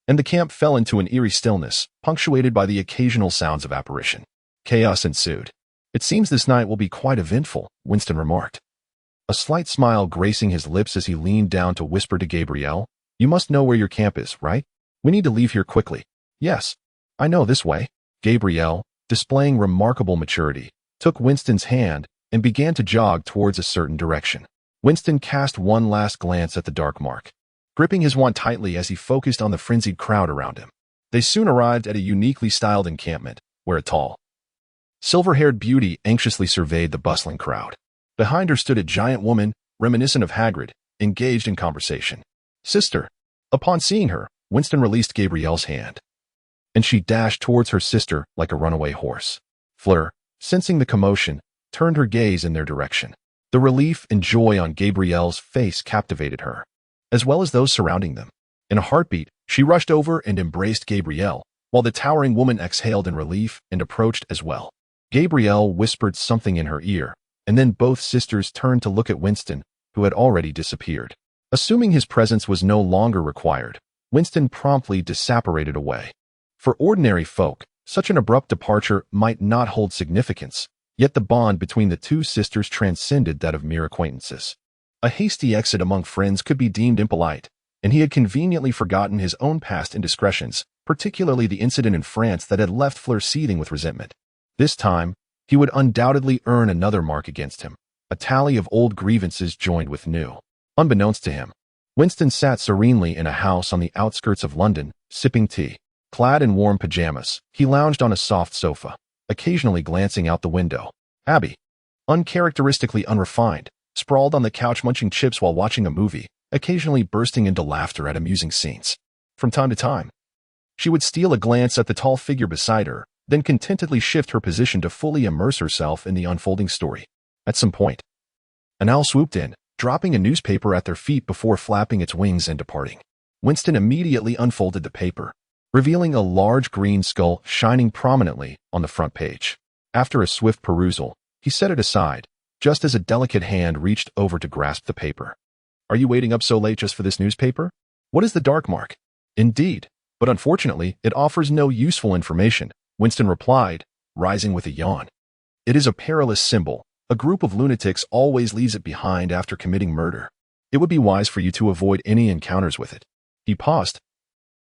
and the camp fell into an eerie stillness, punctuated by the occasional sounds of apparition. Chaos ensued. "It seems this night will be quite eventful," Winston remarked, a slight smile gracing his lips as he leaned down to whisper to Gabrielle, "You must know where your camp is, right? We need to leave here quickly." "Yes, I know this way." Gabrielle, displaying remarkable maturity, took Winston's hand and began to jog towards a certain direction. Winston cast one last glance at the dark mark, gripping his wand tightly as he focused on the frenzied crowd around him. They soon arrived at a uniquely styled encampment, where a tall, silver-haired beauty anxiously surveyed the bustling crowd. Behind her stood a giant woman, reminiscent of Hagrid, engaged in conversation. "Sister." Upon seeing her, Winston released Gabrielle's hand, and she dashed towards her sister like a runaway horse. Fleur, sensing the commotion, turned her gaze in their direction. The relief and joy on Gabrielle's face captivated her, as well as those surrounding them. In a heartbeat, she rushed over and embraced Gabrielle, while the towering woman exhaled in relief and approached as well. Gabrielle whispered something in her ear, and then both sisters turned to look at Winston, who had already disappeared. Assuming his presence was no longer required, Winston promptly disapparated away. For ordinary folk, such an abrupt departure might not hold significance, yet the bond between the two sisters transcended that of mere acquaintances. A hasty exit among friends could be deemed impolite, and he had conveniently forgotten his own past indiscretions, particularly the incident in France that had left Fleur seething with resentment. This time, he would undoubtedly earn another mark against him, a tally of old grievances joined with new. Unbeknownst to him, Winston sat serenely in a house on the outskirts of London, sipping tea. Clad in warm pajamas, he lounged on a soft sofa, occasionally glancing out the window. Abby, uncharacteristically unrefined, sprawled on the couch munching chips while watching a movie, occasionally bursting into laughter at amusing scenes. From time to time, she would steal a glance at the tall figure beside her, then contentedly shift her position to fully immerse herself in the unfolding story. At some point, an owl swooped in, dropping a newspaper at their feet before flapping its wings and departing. Winston immediately unfolded the paper, revealing a large green skull shining prominently on the front page. After a swift perusal, he set it aside, just as a delicate hand reached over to grasp the paper. Are you waiting up so late just for this newspaper? What is the dark mark? Indeed, but unfortunately, it offers no useful information, Winston replied, rising with a yawn. It is a perilous symbol. A group of lunatics always leaves it behind after committing murder. It would be wise for you to avoid any encounters with it. He paused,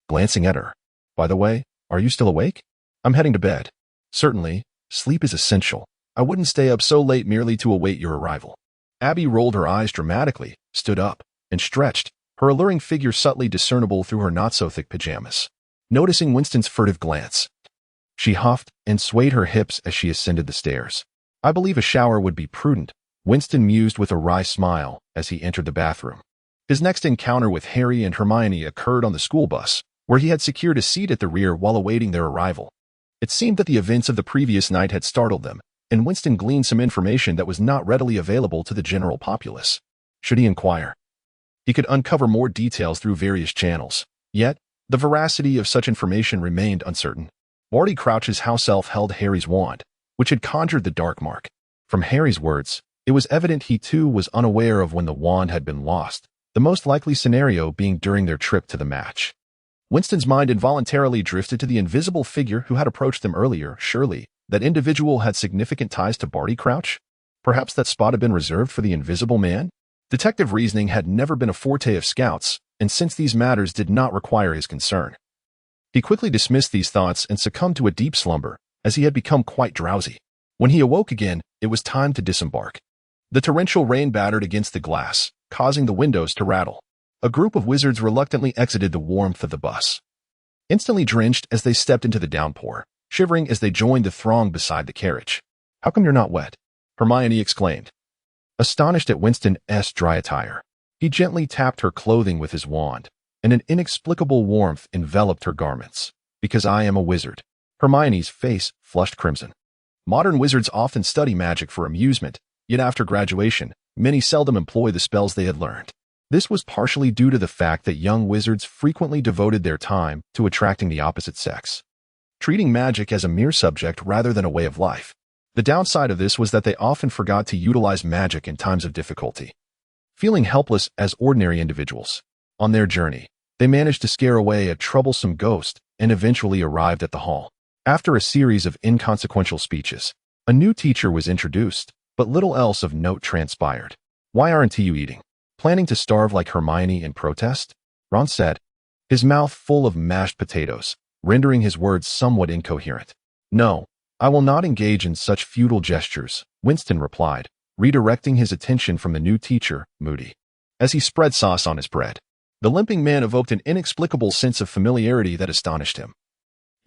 glancing at her. By the way, are you still awake? I'm heading to bed. Certainly, sleep is essential. I wouldn't stay up so late merely to await your arrival. Abby rolled her eyes dramatically, stood up, and stretched, her alluring figure subtly discernible through her not-so-thick pajamas. Noticing Winston's furtive glance, she huffed and swayed her hips as she ascended the stairs. I believe a shower would be prudent, Winston mused with a wry smile as he entered the bathroom. His next encounter with Harry and Hermione occurred on the school bus, where he had secured a seat at the rear while awaiting their arrival. It seemed that the events of the previous night had startled them, and Winston gleaned some information that was not readily available to the general populace. Should he inquire? He could uncover more details through various channels, yet the veracity of such information remained uncertain. Barty Crouch's house elf held Harry's wand, which had conjured the dark mark. From Harry's words, it was evident he too was unaware of when the wand had been lost, the most likely scenario being during their trip to the match. Winston's mind involuntarily drifted to the invisible figure who had approached them earlier. Surely, that individual had significant ties to Barty Crouch? Perhaps that spot had been reserved for the invisible man? Detective reasoning had never been a forte of Scout's, and since these matters did not require his concern, he quickly dismissed these thoughts and succumbed to a deep slumber, as he had become quite drowsy. When he awoke again, it was time to disembark. The torrential rain battered against the glass, causing the windows to rattle. A group of wizards reluctantly exited the warmth of the bus, instantly drenched as they stepped into the downpour, shivering as they joined the throng beside the carriage. How come you're not wet? Hermione exclaimed, astonished at Winston's dry attire. He gently tapped her clothing with his wand, and an inexplicable warmth enveloped her garments. Because I am a wizard. Hermione's face flushed crimson. Modern wizards often study magic for amusement, yet after graduation, many seldom employ the spells they had learned. This was partially due to the fact that young wizards frequently devoted their time to attracting the opposite sex, treating magic as a mere subject rather than a way of life. The downside of this was that they often forgot to utilize magic in times of difficulty. Feeling helpless as ordinary individuals, on their journey, they managed to scare away a troublesome ghost and eventually arrived at the hall. After a series of inconsequential speeches, a new teacher was introduced, but little else of note transpired. Why aren't you eating? Planning to starve like Hermione in protest? Ron said, his mouth full of mashed potatoes, rendering his words somewhat incoherent. No, I will not engage in such futile gestures, Winston replied, redirecting his attention from the new teacher, Moody. As he spread sauce on his bread, the limping man evoked an inexplicable sense of familiarity that astonished him.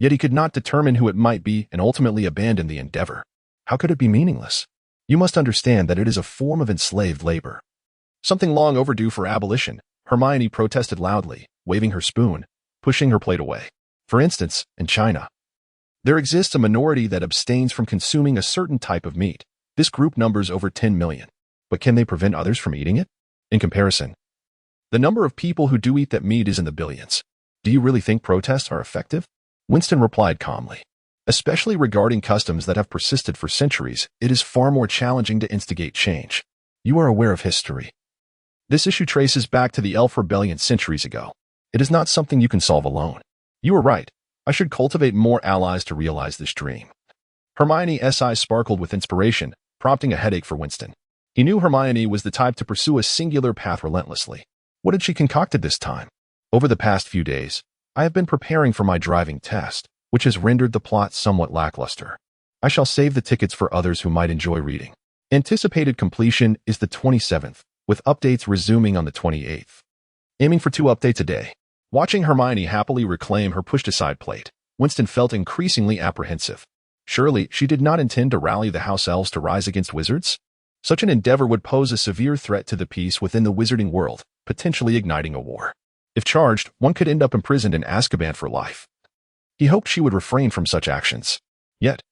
Yet he could not determine who it might be and ultimately abandoned the endeavor. How could it be meaningless? You must understand that it is a form of enslaved labor. Something long overdue for abolition, Hermione protested loudly, waving her spoon, pushing her plate away. For instance, in China, there exists a minority that abstains from consuming a certain type of meat. This group numbers over 10 million. But can they prevent others from eating it? In comparison, the number of people who do eat that meat is in the billions. Do you really think protests are effective? Winston replied calmly. Especially regarding customs that have persisted for centuries, it is far more challenging to instigate change. You are aware of history. This issue traces back to the Elf Rebellion centuries ago. It is not something you can solve alone. You are right. I should cultivate more allies to realize this dream. Hermione's eyes sparkled with inspiration, prompting a headache for Winston. He knew Hermione was the type to pursue a singular path relentlessly. What had she concocted this time? Over the past few days, I have been preparing for my driving test, which has rendered the plot somewhat lackluster. I shall save the tickets for others who might enjoy reading. Anticipated completion is the 27th, with updates resuming on the 28th. Aiming for 2 updates a day. Watching Hermione happily reclaim her pushed-aside plate, Winston felt increasingly apprehensive. Surely she did not intend to rally the house elves to rise against wizards? Such an endeavor would pose a severe threat to the peace within the wizarding world, potentially igniting a war. If charged, one could end up imprisoned in Azkaban for life. He hoped she would refrain from such actions. Yet,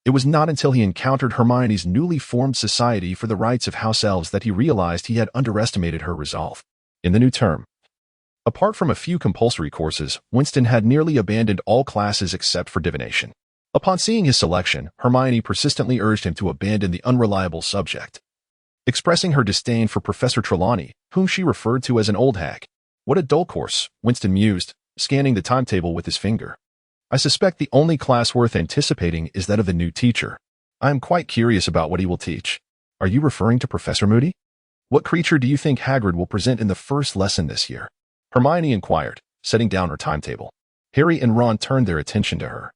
it was not until he encountered Hermione's newly formed Society for the Rights of House Elves that he realized he had underestimated her resolve. In the new term, apart from a few compulsory courses, Winston had nearly abandoned all classes except for divination. Upon seeing his selection, Hermione persistently urged him to abandon the unreliable subject, expressing her disdain for Professor Trelawney, whom she referred to as an old hag. What a dull course, Winston mused, scanning the timetable with his finger. I suspect the only class worth anticipating is that of the new teacher. I am quite curious about what he will teach. Are you referring to Professor Moody? What creature do you think Hagrid will present in the first lesson this year? Hermione inquired, setting down her timetable. Harry and Ron turned their attention to her.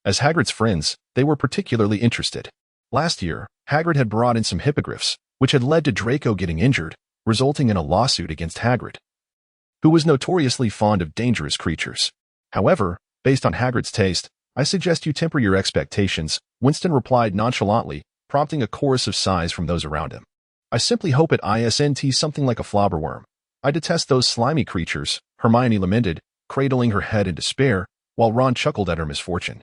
As Hagrid's friends, they were particularly interested. Last year, Hagrid had brought in some hippogriffs, which had led to Draco getting injured, resulting in a lawsuit against Hagrid, who was notoriously fond of dangerous creatures. However, based on Hagrid's taste, I suggest you temper your expectations, Winston replied nonchalantly, prompting a chorus of sighs from those around him. I simply hope it isn't something like a flobberworm. I detest those slimy creatures, Hermione lamented, cradling her head in despair, while Ron chuckled at her misfortune.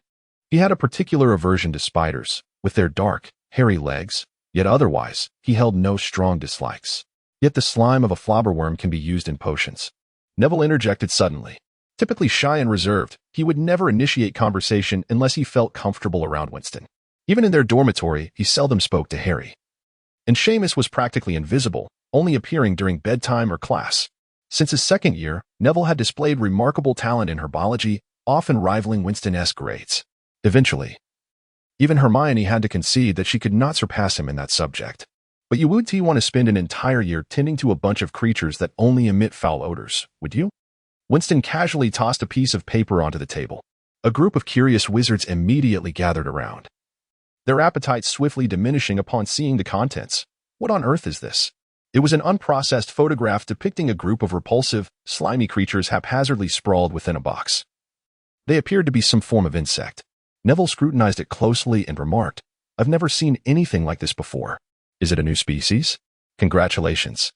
He had a particular aversion to spiders, with their dark, hairy legs, yet otherwise, he held no strong dislikes. Yet the slime of a flobberworm can be used in potions. Neville interjected suddenly. Typically shy and reserved, he would never initiate conversation unless he felt comfortable around Winston. Even in their dormitory, he seldom spoke to Harry. And Seamus was practically invisible, only appearing during bedtime or class. Since his second year, Neville had displayed remarkable talent in herbology, often rivaling Winston-esque grades. Eventually, even Hermione had to concede that she could not surpass him in that subject. But you wouldn't want to spend an entire year tending to a bunch of creatures that only emit foul odors, would you? Winston casually tossed a piece of paper onto the table. A group of curious wizards immediately gathered around, their appetites swiftly diminishing upon seeing the contents. What on earth is this? It was an unprocessed photograph depicting a group of repulsive, slimy creatures haphazardly sprawled within a box. They appeared to be some form of insect. Neville scrutinized it closely and remarked, I've never seen anything like this before. Is it a new species? Congratulations.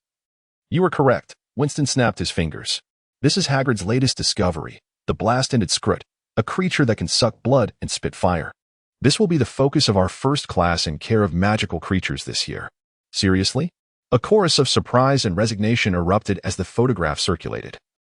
You are correct, Winston snapped his fingers. This is Hagrid's latest discovery, the blast-ended scrut, a creature that can suck blood and spit fire. This will be the focus of our first class in care of magical creatures this year. Seriously? A chorus of surprise and resignation erupted as the photograph circulated.